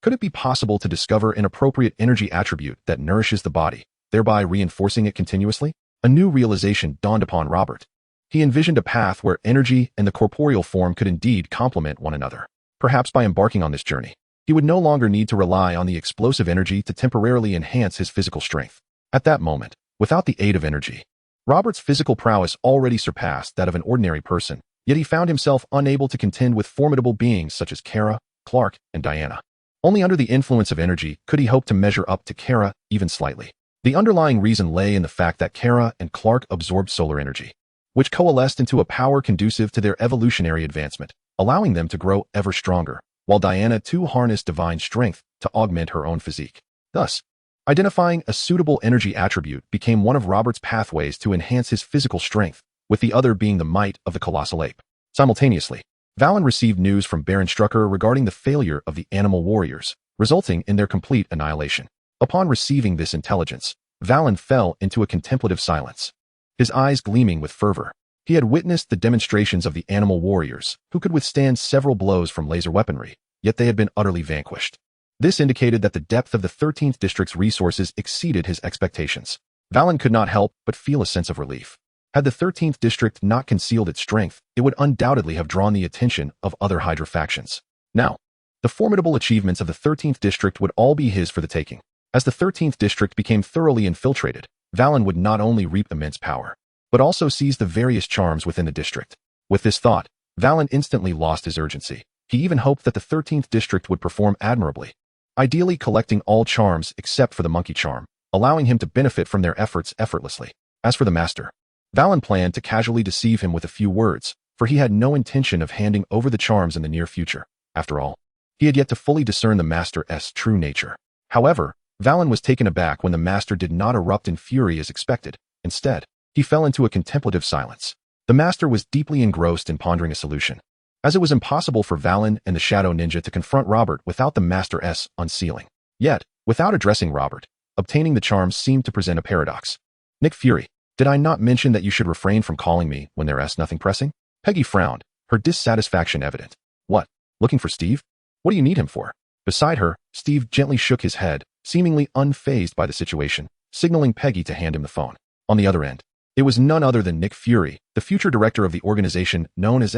Could it be possible to discover an appropriate energy attribute that nourishes the body, thereby reinforcing it continuously? A new realization dawned upon Robert. He envisioned a path where energy and the corporeal form could indeed complement one another. Perhaps by embarking on this journey, he would no longer need to rely on the explosive energy to temporarily enhance his physical strength. At that moment, without the aid of energy, Robert's physical prowess already surpassed that of an ordinary person, yet he found himself unable to contend with formidable beings such as Kara, Clark, and Diana. Only under the influence of energy could he hope to measure up to Kara even slightly. The underlying reason lay in the fact that Kara and Clark absorbed solar energy, which coalesced into a power conducive to their evolutionary advancement, allowing them to grow ever stronger, while Diana too harnessed divine strength to augment her own physique. Thus, identifying a suitable energy attribute became one of Robert's pathways to enhance his physical strength, with the other being the might of the colossal ape. Simultaneously, Valen received news from Baron Strucker regarding the failure of the animal warriors, resulting in their complete annihilation. Upon receiving this intelligence, Valen fell into a contemplative silence, his eyes gleaming with fervor. He had witnessed the demonstrations of the animal warriors, who could withstand several blows from laser weaponry, yet they had been utterly vanquished. This indicated that the depth of the 13th District's resources exceeded his expectations. Valen could not help but feel a sense of relief. Had the 13th District not concealed its strength, it would undoubtedly have drawn the attention of other Hydra factions. Now, the formidable achievements of the 13th District would all be his for the taking. As the 13th district became thoroughly infiltrated, Valen would not only reap immense power, but also seize the various charms within the district. With this thought, Valen instantly lost his urgency. He even hoped that the 13th district would perform admirably, ideally collecting all charms except for the monkey charm, allowing him to benefit from their efforts effortlessly. As for the master, Valen planned to casually deceive him with a few words, for he had no intention of handing over the charms in the near future. After all, he had yet to fully discern the master's true nature. However, Valen was taken aback when the master did not erupt in fury as expected. Instead, he fell into a contemplative silence. The master was deeply engrossed in pondering a solution, as it was impossible for Valen and the Shadow Ninja to confront Robert without the master's unsealing. Yet, without addressing Robert, obtaining the charms seemed to present a paradox. Nick Fury, did I not mention that you should refrain from calling me when there's nothing pressing? Peggy frowned, her dissatisfaction evident. What? Looking for Steve? What do you need him for? Beside her, Steve gently shook his head, seemingly unfazed by the situation, signaling Peggy to hand him the phone. On the other end, it was none other than Nick Fury, the future director of the organization known as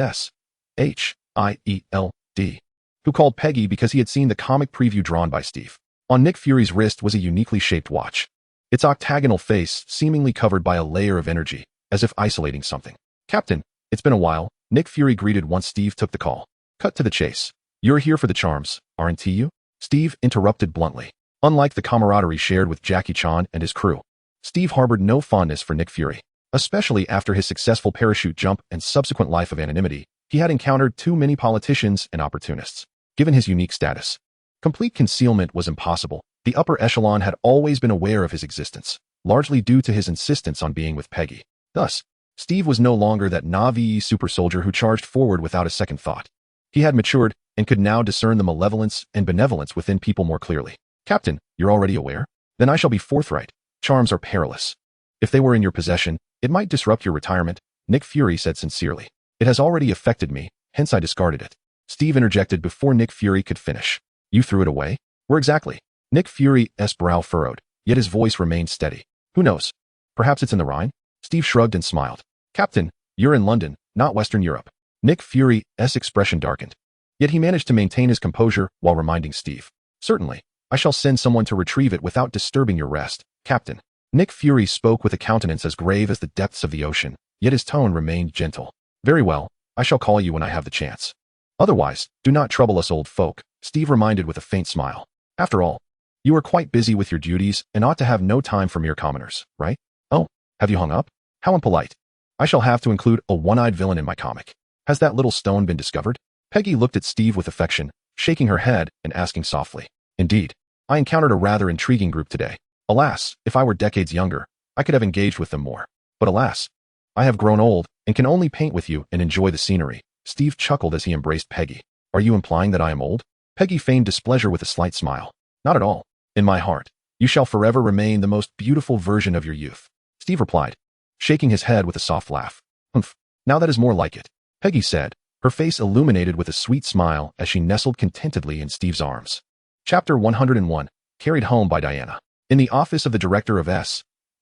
SHIELD, who called Peggy because he had seen the comic preview drawn by Steve. On Nick Fury's wrist was a uniquely shaped watch, its octagonal face seemingly covered by a layer of energy, as if isolating something. Captain, it's been a while, Nick Fury greeted once Steve took the call. Cut to the chase. You're here for the charms, aren't you? Steve interrupted bluntly. Unlike the camaraderie shared with Jackie Chan and his crew, Steve harbored no fondness for Nick Fury. Especially after his successful parachute jump and subsequent life of anonymity, he had encountered too many politicians and opportunists. Given his unique status, complete concealment was impossible. The upper echelon had always been aware of his existence, largely due to his insistence on being with Peggy. Thus, Steve was no longer that Na'vi super soldier who charged forward without a second thought. He had matured and could now discern the malevolence and benevolence within people more clearly. Captain, you're already aware? Then I shall be forthright. Charms are perilous. If they were in your possession, it might disrupt your retirement, Nick Fury said sincerely. It has already affected me, hence I discarded it. Steve interjected before Nick Fury could finish. You threw it away? Where exactly? Nick Fury's brow furrowed, yet his voice remained steady. Who knows? Perhaps it's in the Rhine? Steve shrugged and smiled. Captain, you're in London, not Western Europe. Nick Fury's expression darkened. Yet he managed to maintain his composure while reminding Steve. Certainly, I shall send someone to retrieve it without disturbing your rest, Captain. Nick Fury spoke with a countenance as grave as the depths of the ocean, yet his tone remained gentle. Very well, I shall call you when I have the chance. Otherwise, do not trouble us old folk, Steve reminded with a faint smile. After all, you are quite busy with your duties and ought to have no time for mere commoners, right? Oh, have you hung up? How impolite. I shall have to include a one-eyed villain in my comic. Has that little stone been discovered? Peggy looked at Steve with affection, shaking her head and asking softly. Indeed, I encountered a rather intriguing group today. Alas, if I were decades younger, I could have engaged with them more. But alas, I have grown old and can only paint with you and enjoy the scenery. Steve chuckled as he embraced Peggy. Are you implying that I am old? Peggy feigned displeasure with a slight smile. Not at all. In my heart, you shall forever remain the most beautiful version of your youth. Steve replied, shaking his head with a soft laugh. Humph, now that is more like it, Peggy said, her face illuminated with a sweet smile as she nestled contentedly in Steve's arms. Chapter 101, carried home by Diana. In the office of the director of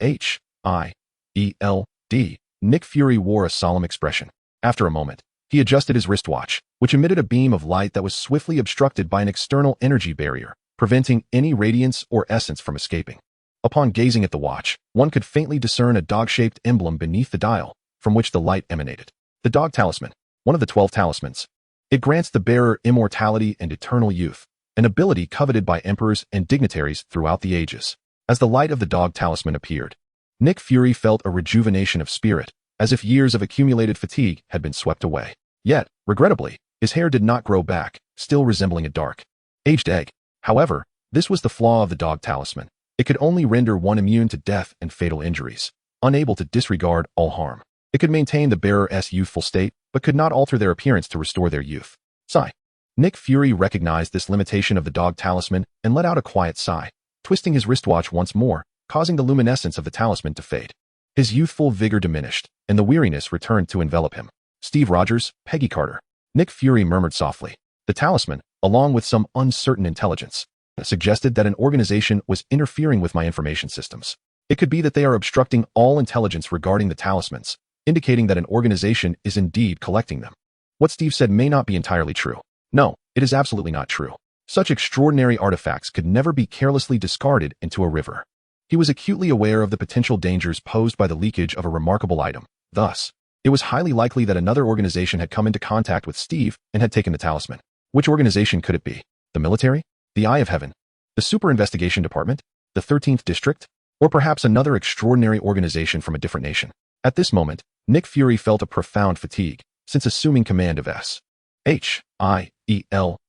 SHIELD, Nick Fury wore a solemn expression. After a moment, he adjusted his wristwatch, which emitted a beam of light that was swiftly obstructed by an external energy barrier, preventing any radiance or essence from escaping. Upon gazing at the watch, one could faintly discern a dog-shaped emblem beneath the dial, from which the light emanated. The dog talisman, one of the 12 talismans. It grants the bearer immortality and eternal youth, an ability coveted by emperors and dignitaries throughout the ages. As the light of the dog talisman appeared, Nick Fury felt a rejuvenation of spirit, as if years of accumulated fatigue had been swept away. Yet, regrettably, his hair did not grow back, still resembling a dark, aged egg. However, this was the flaw of the dog talisman. It could only render one immune to death and fatal injuries, unable to disregard all harm. It could maintain the bearer's youthful state, but could not alter their appearance to restore their youth. Sigh. Nick Fury recognized this limitation of the dog talisman and let out a quiet sigh, twisting his wristwatch once more, causing the luminescence of the talisman to fade. His youthful vigor diminished, and the weariness returned to envelop him. Steve Rogers, Peggy Carter. Nick Fury murmured softly. The talisman, along with some uncertain intelligence, suggested that an organization was interfering with my information systems. It could be that they are obstructing all intelligence regarding the talismans, indicating that an organization is indeed collecting them. What Steve said may not be entirely true. No, it is absolutely not true. Such extraordinary artifacts could never be carelessly discarded into a river. He was acutely aware of the potential dangers posed by the leakage of a remarkable item. Thus, it was highly likely that another organization had come into contact with Steve and had taken the talisman. Which organization could it be? The military? The Eye of Heaven? The Super Investigation Department? The 13th District? Or perhaps another extraordinary organization from a different nation? At this moment, Nick Fury felt a profound fatigue, since assuming command of SHIELD.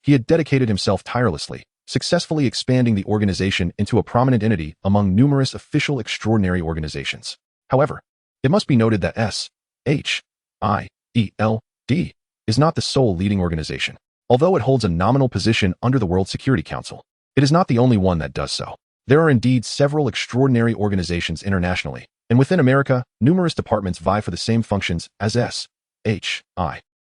He had dedicated himself tirelessly, successfully expanding the organization into a prominent entity among numerous official extraordinary organizations. However, it must be noted that SHIELD is not the sole leading organization. Although it holds a nominal position under the World Security Council, it is not the only one that does so. There are indeed several extraordinary organizations internationally, and within America, numerous departments vie for the same functions as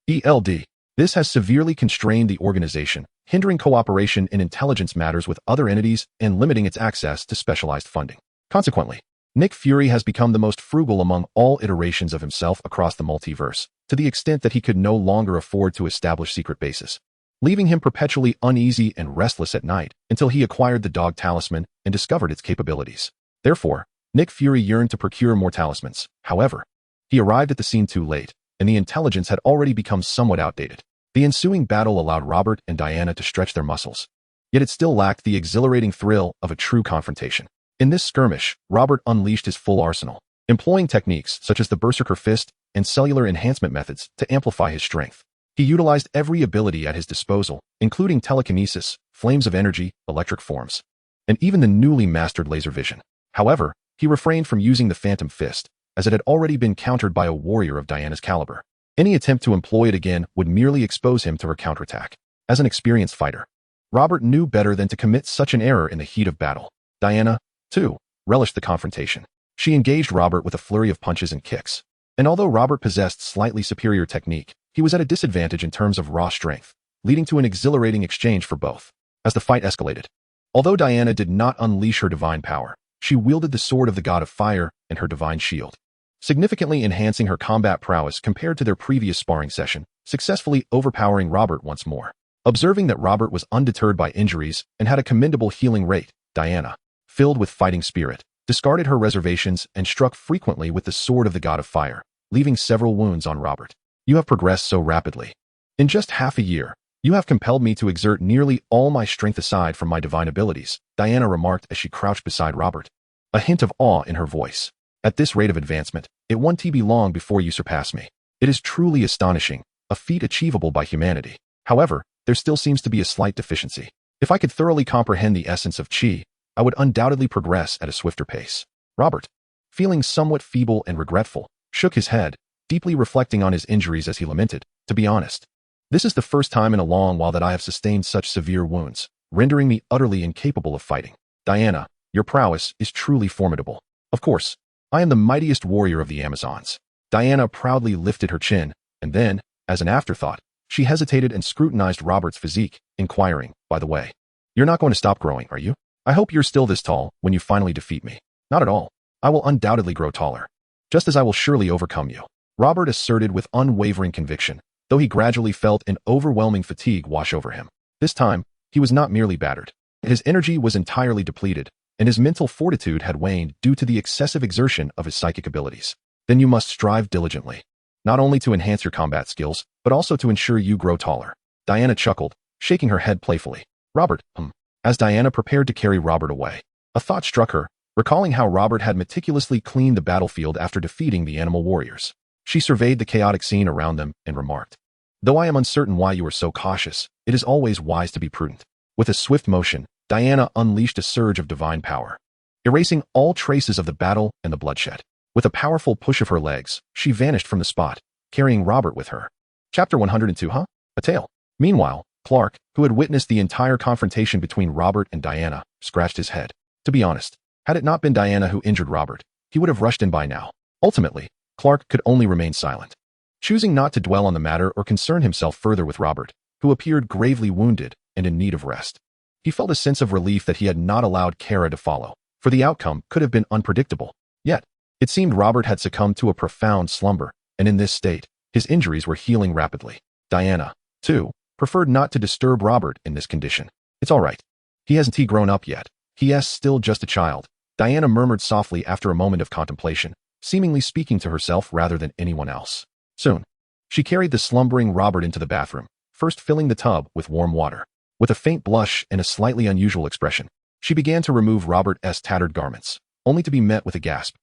SHIELD. This has severely constrained the organization, hindering cooperation in intelligence matters with other entities and limiting its access to specialized funding. Consequently, Nick Fury has become the most frugal among all iterations of himself across the multiverse, to the extent that he could no longer afford to establish secret bases, leaving him perpetually uneasy and restless at night until he acquired the dog talisman and discovered its capabilities. Therefore, Nick Fury yearned to procure more talismans. However, he arrived at the scene too late, and the intelligence had already become somewhat outdated. The ensuing battle allowed Robert and Diana to stretch their muscles, yet it still lacked the exhilarating thrill of a true confrontation. In this skirmish, Robert unleashed his full arsenal, employing techniques such as the Berserker Fist and cellular enhancement methods to amplify his strength. He utilized every ability at his disposal, including telekinesis, flames of energy, electric forms, and even the newly mastered laser vision. However, he refrained from using the Phantom Fist, as it had already been countered by a warrior of Diana's caliber. Any attempt to employ it again would merely expose him to her counterattack. As an experienced fighter, Robert knew better than to commit such an error in the heat of battle. Diana, too, relished the confrontation. She engaged Robert with a flurry of punches and kicks. And although Robert possessed slightly superior technique, he was at a disadvantage in terms of raw strength, leading to an exhilarating exchange for both. As the fight escalated, although Diana did not unleash her divine power, she wielded the sword of the god of fire and her divine shield, significantly enhancing her combat prowess compared to their previous sparring session, successfully overpowering Robert once more. Observing that Robert was undeterred by injuries and had a commendable healing rate, Diana, filled with fighting spirit, discarded her reservations and struck frequently with the sword of the god of fire, leaving several wounds on Robert. You have progressed so rapidly. In just half a year, you have compelled me to exert nearly all my strength aside from my divine abilities, Diana remarked as she crouched beside Robert, a hint of awe in her voice. At this rate of advancement, it won't be long before you surpass me. It is truly astonishing, a feat achievable by humanity. However, there still seems to be a slight deficiency. If I could thoroughly comprehend the essence of chi, I would undoubtedly progress at a swifter pace. Robert, feeling somewhat feeble and regretful, shook his head, deeply reflecting on his injuries as he lamented, "To be honest, this is the first time in a long while that I have sustained such severe wounds, rendering me utterly incapable of fighting. Diana, your prowess is truly formidable. Of course, I am the mightiest warrior of the Amazons." Diana proudly lifted her chin, and then, as an afterthought, she hesitated and scrutinized Robert's physique, inquiring, "By the way, you're not going to stop growing, are you? I hope you're still this tall when you finally defeat me." "Not at all. I will undoubtedly grow taller, just as I will surely overcome you," Robert asserted with unwavering conviction, though he gradually felt an overwhelming fatigue wash over him. This time, he was not merely battered. His energy was entirely depleted, and his mental fortitude had waned due to the excessive exertion of his psychic abilities. "Then you must strive diligently, not only to enhance your combat skills, but also to ensure you grow taller." Diana chuckled, shaking her head playfully. "Robert, As Diana prepared to carry Robert away, a thought struck her, recalling how Robert had meticulously cleaned the battlefield after defeating the animal warriors. She surveyed the chaotic scene around them and remarked, "Though I am uncertain why you are so cautious, it is always wise to be prudent." With a swift motion, Diana unleashed a surge of divine power, erasing all traces of the battle and the bloodshed. With a powerful push of her legs, she vanished from the spot, carrying Robert with her. Chapter 102 A Tale. Meanwhile, Clark, who had witnessed the entire confrontation between Robert and Diana, scratched his head. To be honest, had it not been Diana who injured Robert, he would have rushed in by now. Ultimately, Clark could only remain silent, choosing not to dwell on the matter or concern himself further with Robert, who appeared gravely wounded and in need of rest. He felt a sense of relief that he had not allowed Kara to follow, for the outcome could have been unpredictable. Yet, it seemed Robert had succumbed to a profound slumber, and in this state, his injuries were healing rapidly. Diana, too, preferred not to disturb Robert in this condition. It's all right. He hasn't grown up yet. He's still just a child, Diana murmured softly after a moment of contemplation, seemingly speaking to herself rather than anyone else. Soon, she carried the slumbering Robert into the bathroom, first filling the tub with warm water. With a faint blush and a slightly unusual expression, she began to remove Robert's tattered garments, only to be met with a gasp.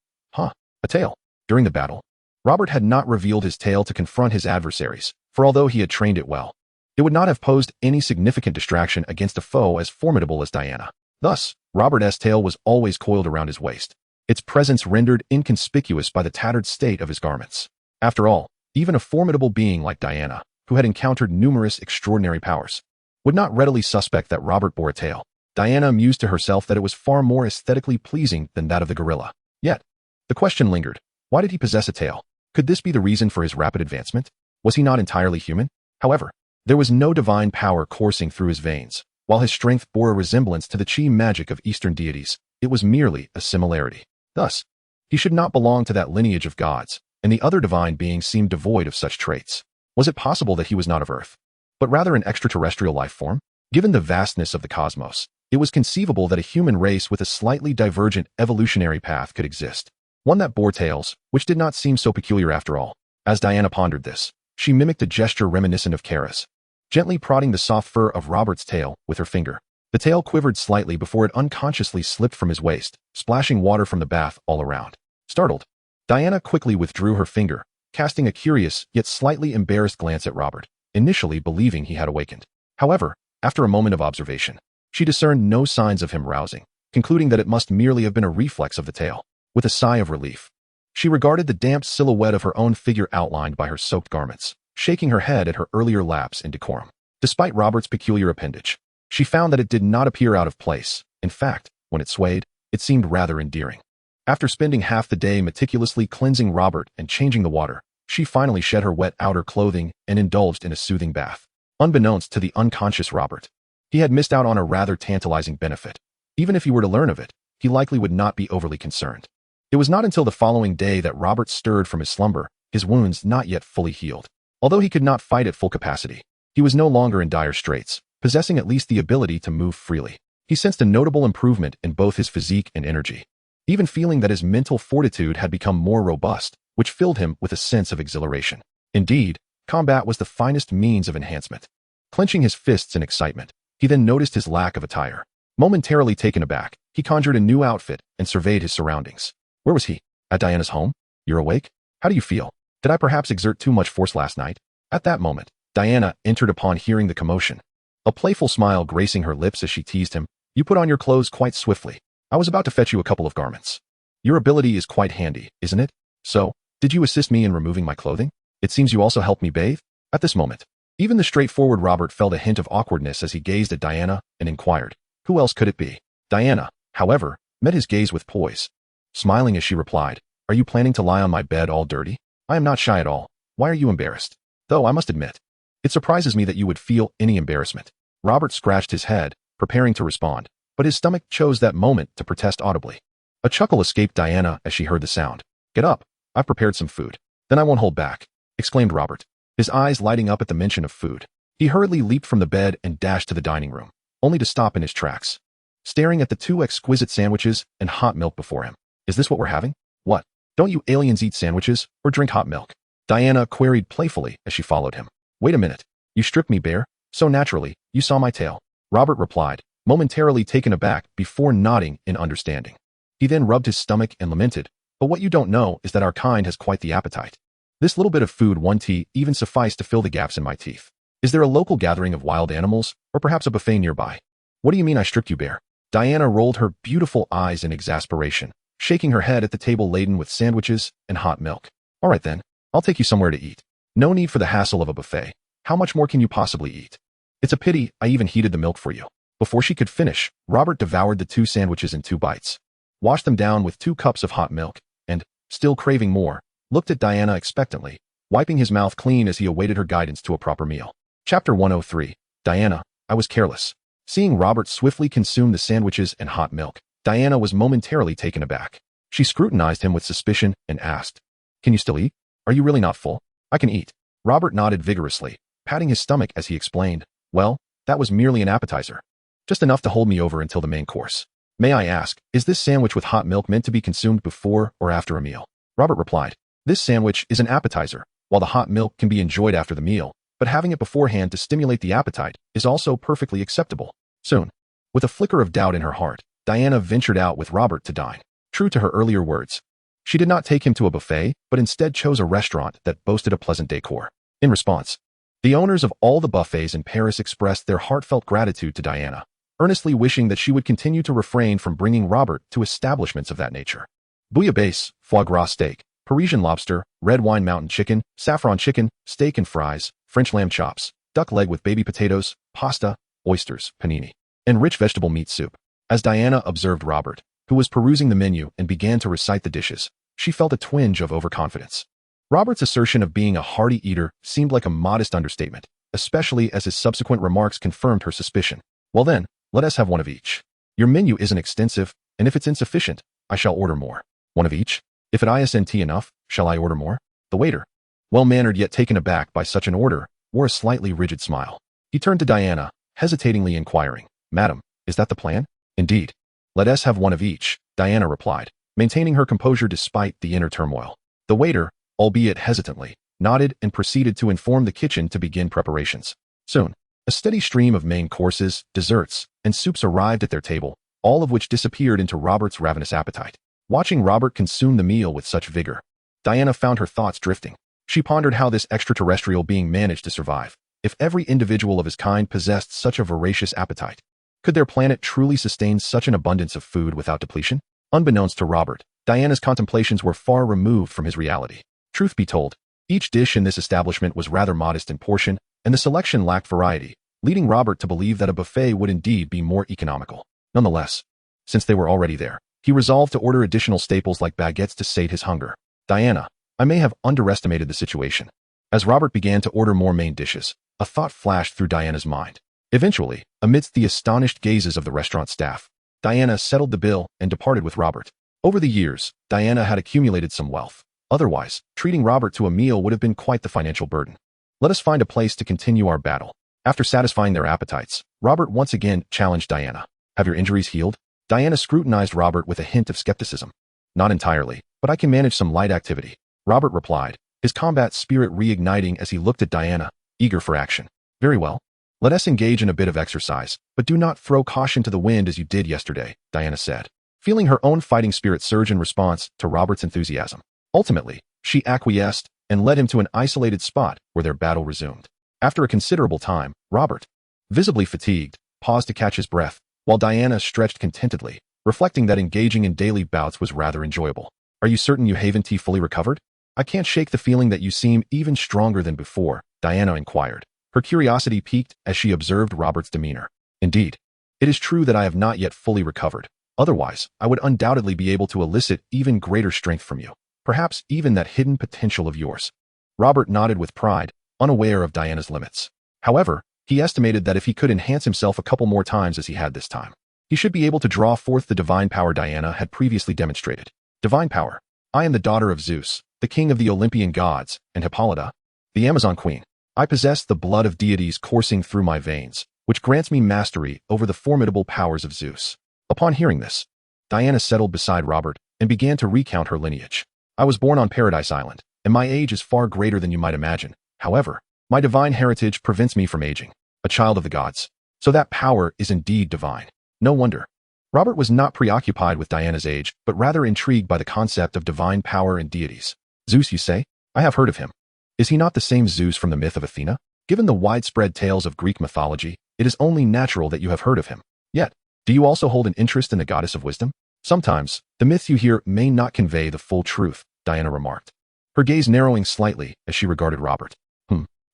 A tail. During the battle, Robert had not revealed his tail to confront his adversaries, for although he had trained it well, it would not have posed any significant distraction against a foe as formidable as Diana. Thus, Robert's tail was always coiled around his waist, its presence rendered inconspicuous by the tattered state of his garments. After all, even a formidable being like Diana, who had encountered numerous extraordinary powers, would not readily suspect that Robert bore a tail. Diana mused to herself that it was far more aesthetically pleasing than that of the gorilla. Yet, the question lingered. Why did he possess a tail? Could this be the reason for his rapid advancement? Was he not entirely human? However, there was no divine power coursing through his veins. While his strength bore a resemblance to the chi magic of Eastern deities, it was merely a similarity. Thus, he should not belong to that lineage of gods, and the other divine beings seemed devoid of such traits. Was it possible that he was not of Earth, but rather an extraterrestrial life form? Given the vastness of the cosmos, it was conceivable that a human race with a slightly divergent evolutionary path could exist. One that bore tails, which did not seem so peculiar after all. As Diana pondered this, she mimicked a gesture reminiscent of Kara's, gently prodding the soft fur of Robert's tail with her finger. The tail quivered slightly before it unconsciously slipped from his waist, splashing water from the bath all around. Startled, Diana quickly withdrew her finger, casting a curious yet slightly embarrassed glance at Robert, initially believing he had awakened. However, after a moment of observation, she discerned no signs of him rousing, concluding that it must merely have been a reflex of the tail. With a sigh of relief, she regarded the damp silhouette of her own figure outlined by her soaked garments, shaking her head at her earlier lapse in decorum. Despite Robert's peculiar appendage, she found that it did not appear out of place. In fact, when it swayed, it seemed rather endearing. After spending half the day meticulously cleansing Robert and changing the water, she finally shed her wet outer clothing and indulged in a soothing bath. Unbeknownst to the unconscious Robert, he had missed out on a rather tantalizing benefit. Even if he were to learn of it, he likely would not be overly concerned. It was not until the following day that Robert stirred from his slumber, his wounds not yet fully healed. Although he could not fight at full capacity, he was no longer in dire straits, possessing at least the ability to move freely. He sensed a notable improvement in both his physique and energy, even feeling that his mental fortitude had become more robust, which filled him with a sense of exhilaration. Indeed, combat was the finest means of enhancement. Clenching his fists in excitement, he then noticed his lack of attire. Momentarily taken aback, he conjured a new outfit and surveyed his surroundings. Where was he? At Diana's home? You're awake? How do you feel? Did I perhaps exert too much force last night? At that moment, Diana entered upon hearing the commotion, a playful smile gracing her lips as she teased him. You put on your clothes quite swiftly. I was about to fetch you a couple of garments. Your ability is quite handy, isn't it? So, did you assist me in removing my clothing? It seems you also helped me bathe? At this moment, even the straightforward Robert felt a hint of awkwardness as he gazed at Diana and inquired, who else could it be? Diana, however, met his gaze with poise, smiling as she replied, Are you planning to lie on my bed all dirty? I am not shy at all. Why are you embarrassed? Though I must admit, it surprises me that you would feel any embarrassment. Robert scratched his head, preparing to respond, but his stomach chose that moment to protest audibly. A chuckle escaped Diana as she heard the sound. Get up. I've prepared some food. Then I won't hold back, exclaimed Robert, his eyes lighting up at the mention of food. He hurriedly leaped from the bed and dashed to the dining room, only to stop in his tracks, staring at the two exquisite sandwiches and hot milk before him. Is this what we're having? What? Don't you aliens eat sandwiches or drink hot milk? Diana queried playfully as she followed him. Wait a minute. You stripped me bare? So naturally, you saw my tail. Robert replied, momentarily taken aback before nodding in understanding. He then rubbed his stomach and lamented, But what you don't know is that our kind has quite the appetite. This little bit of food, one tea, even sufficed to fill the gaps in my teeth. Is there a local gathering of wild animals, or perhaps a buffet nearby? What do you mean I stripped you bare? Diana rolled her beautiful eyes in exasperation, shaking her head at the table laden with sandwiches and hot milk. All right then, I'll take you somewhere to eat. No need for the hassle of a buffet. How much more can you possibly eat? It's a pity I even heated the milk for you. Before she could finish, Robert devoured the 2 sandwiches in 2 bites, washed them down with 2 cups of hot milk, and, still craving more, looked at Diana expectantly, wiping his mouth clean as he awaited her guidance to a proper meal. Chapter 103. Diana, I was careless. Seeing Robert swiftly consume the sandwiches and hot milk, Diana was momentarily taken aback. She scrutinized him with suspicion and asked, Can you still eat? Are you really not full? I can eat. Robert nodded vigorously, patting his stomach as he explained, "Well, that was merely an appetizer. Just enough to hold me over until the main course. May I ask, is this sandwich with hot milk meant to be consumed before or after a meal?" Robert replied, "This sandwich is an appetizer, while the hot milk can be enjoyed after the meal, but having it beforehand to stimulate the appetite is also perfectly acceptable." Soon, with a flicker of doubt in her heart, Diana ventured out with Robert to dine. True to her earlier words, she did not take him to a buffet, but instead chose a restaurant that boasted a pleasant decor. In response, the owners of all the buffets in Paris expressed their heartfelt gratitude to Diana, earnestly wishing that she would continue to refrain from bringing Robert to establishments of that nature. Bouillabaisse, foie gras steak, Parisian lobster, red wine mountain chicken, saffron chicken, steak and fries, French lamb chops, duck leg with baby potatoes, pasta, oysters, panini, and rich vegetable meat soup. As Diana observed Robert, who was perusing the menu and began to recite the dishes, she felt a twinge of overconfidence. Robert's assertion of being a hearty eater seemed like a modest understatement, especially as his subsequent remarks confirmed her suspicion. "Well then, let us have one of each. Your menu isn't extensive, and if it's insufficient, I shall order more. One of each? If it isn't enough, shall I order more?" The waiter, well-mannered yet taken aback by such an order, wore a slightly rigid smile. He turned to Diana, hesitatingly inquiring, "Madam, is that the plan?" "Indeed. Let us have one of each," Diana replied, maintaining her composure despite the inner turmoil. The waiter, albeit hesitantly, nodded and proceeded to inform the kitchen to begin preparations. Soon, a steady stream of main courses, desserts, and soups arrived at their table, all of which disappeared into Robert's ravenous appetite. Watching Robert consume the meal with such vigor, Diana found her thoughts drifting. She pondered how this extraterrestrial being managed to survive. If every individual of his kind possessed such a voracious appetite, could their planet truly sustain such an abundance of food without depletion? Unbeknownst to Robert, Diana's contemplations were far removed from his reality. Truth be told, each dish in this establishment was rather modest in portion, and the selection lacked variety, leading Robert to believe that a buffet would indeed be more economical. Nonetheless, since they were already there, he resolved to order additional staples like baguettes to sate his hunger. "Diana, I may have underestimated the situation." As Robert began to order more main dishes, a thought flashed through Diana's mind. Eventually, amidst the astonished gazes of the restaurant staff, Diana settled the bill and departed with Robert. Over the years, Diana had accumulated some wealth. Otherwise, treating Robert to a meal would have been quite the financial burden. "Let us find a place to continue our battle." After satisfying their appetites, Robert once again challenged Diana. "Have your injuries healed?" Diana scrutinized Robert with a hint of skepticism. "Not entirely, but I can manage some light activity," Robert replied, his combat spirit reigniting as he looked at Diana, eager for action. "Very well. Let us engage in a bit of exercise, but do not throw caution to the wind as you did yesterday," Diana said, feeling her own fighting spirit surge in response to Robert's enthusiasm. Ultimately, she acquiesced and led him to an isolated spot where their battle resumed. After a considerable time, Robert, visibly fatigued, paused to catch his breath, while Diana stretched contentedly, reflecting that engaging in daily bouts was rather enjoyable. "Are you certain you haven't fully recovered? I can't shake the feeling that you seem even stronger than before," Diana inquired. Her curiosity piqued as she observed Robert's demeanor. "Indeed, it is true that I have not yet fully recovered. Otherwise, I would undoubtedly be able to elicit even greater strength from you. Perhaps even that hidden potential of yours." Robert nodded with pride, unaware of Diana's limits. However, he estimated that if he could enhance himself a couple more times as he had this time, he should be able to draw forth the divine power Diana had previously demonstrated. "Divine power. I am the daughter of Zeus, the king of the Olympian gods, and Hippolyta, the Amazon queen. I possess the blood of deities coursing through my veins, which grants me mastery over the formidable powers of Zeus." Upon hearing this, Diana settled beside Robert and began to recount her lineage. "I was born on Paradise Island, and my age is far greater than you might imagine. However, my divine heritage prevents me from aging. A child of the gods. So that power is indeed divine. No wonder." Robert was not preoccupied with Diana's age, but rather intrigued by the concept of divine power and deities. "Zeus, you say? I have heard of him. Is he not the same Zeus from the myth of Athena? Given the widespread tales of Greek mythology, it is only natural that you have heard of him. Yet, do you also hold an interest in the goddess of wisdom?" "Sometimes, the myths you hear may not convey the full truth," Diana remarked, her gaze narrowing slightly as she regarded Robert.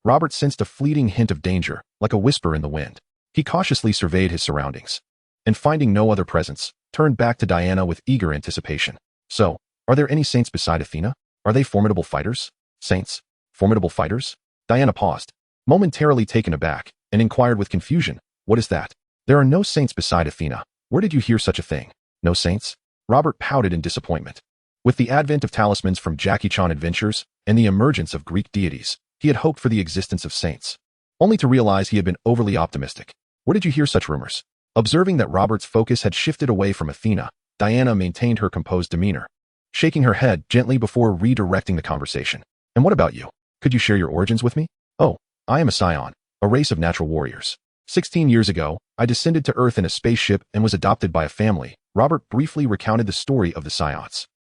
Robert sensed a fleeting hint of danger, like a whisper in the wind. He cautiously surveyed his surroundings, and finding no other presence, turned back to Diana with eager anticipation. "So, are there any saints beside Athena? Are they formidable fighters?" "Saints? Formidable fighters?" Diana paused, momentarily taken aback, and inquired with confusion, "What is that?" "There are no saints beside Athena. Where did you hear such a thing?" "No saints?" Robert pouted in disappointment. With the advent of talismans from Jackie Chan adventures and the emergence of Greek deities, he had hoped for the existence of saints. only to realize he had been overly optimistic. Where did you hear such rumors? Observing that Robert's focus had shifted away from Athena, Diana maintained her composed demeanor, shaking her head gently before redirecting the conversation. And what about you? Could you share your origins with me? Oh, I am a Saiyan, a race of natural warriors. 16 years ago, I descended to Earth in a spaceship and was adopted by a family. Robert briefly recounted the story of the Saiyans.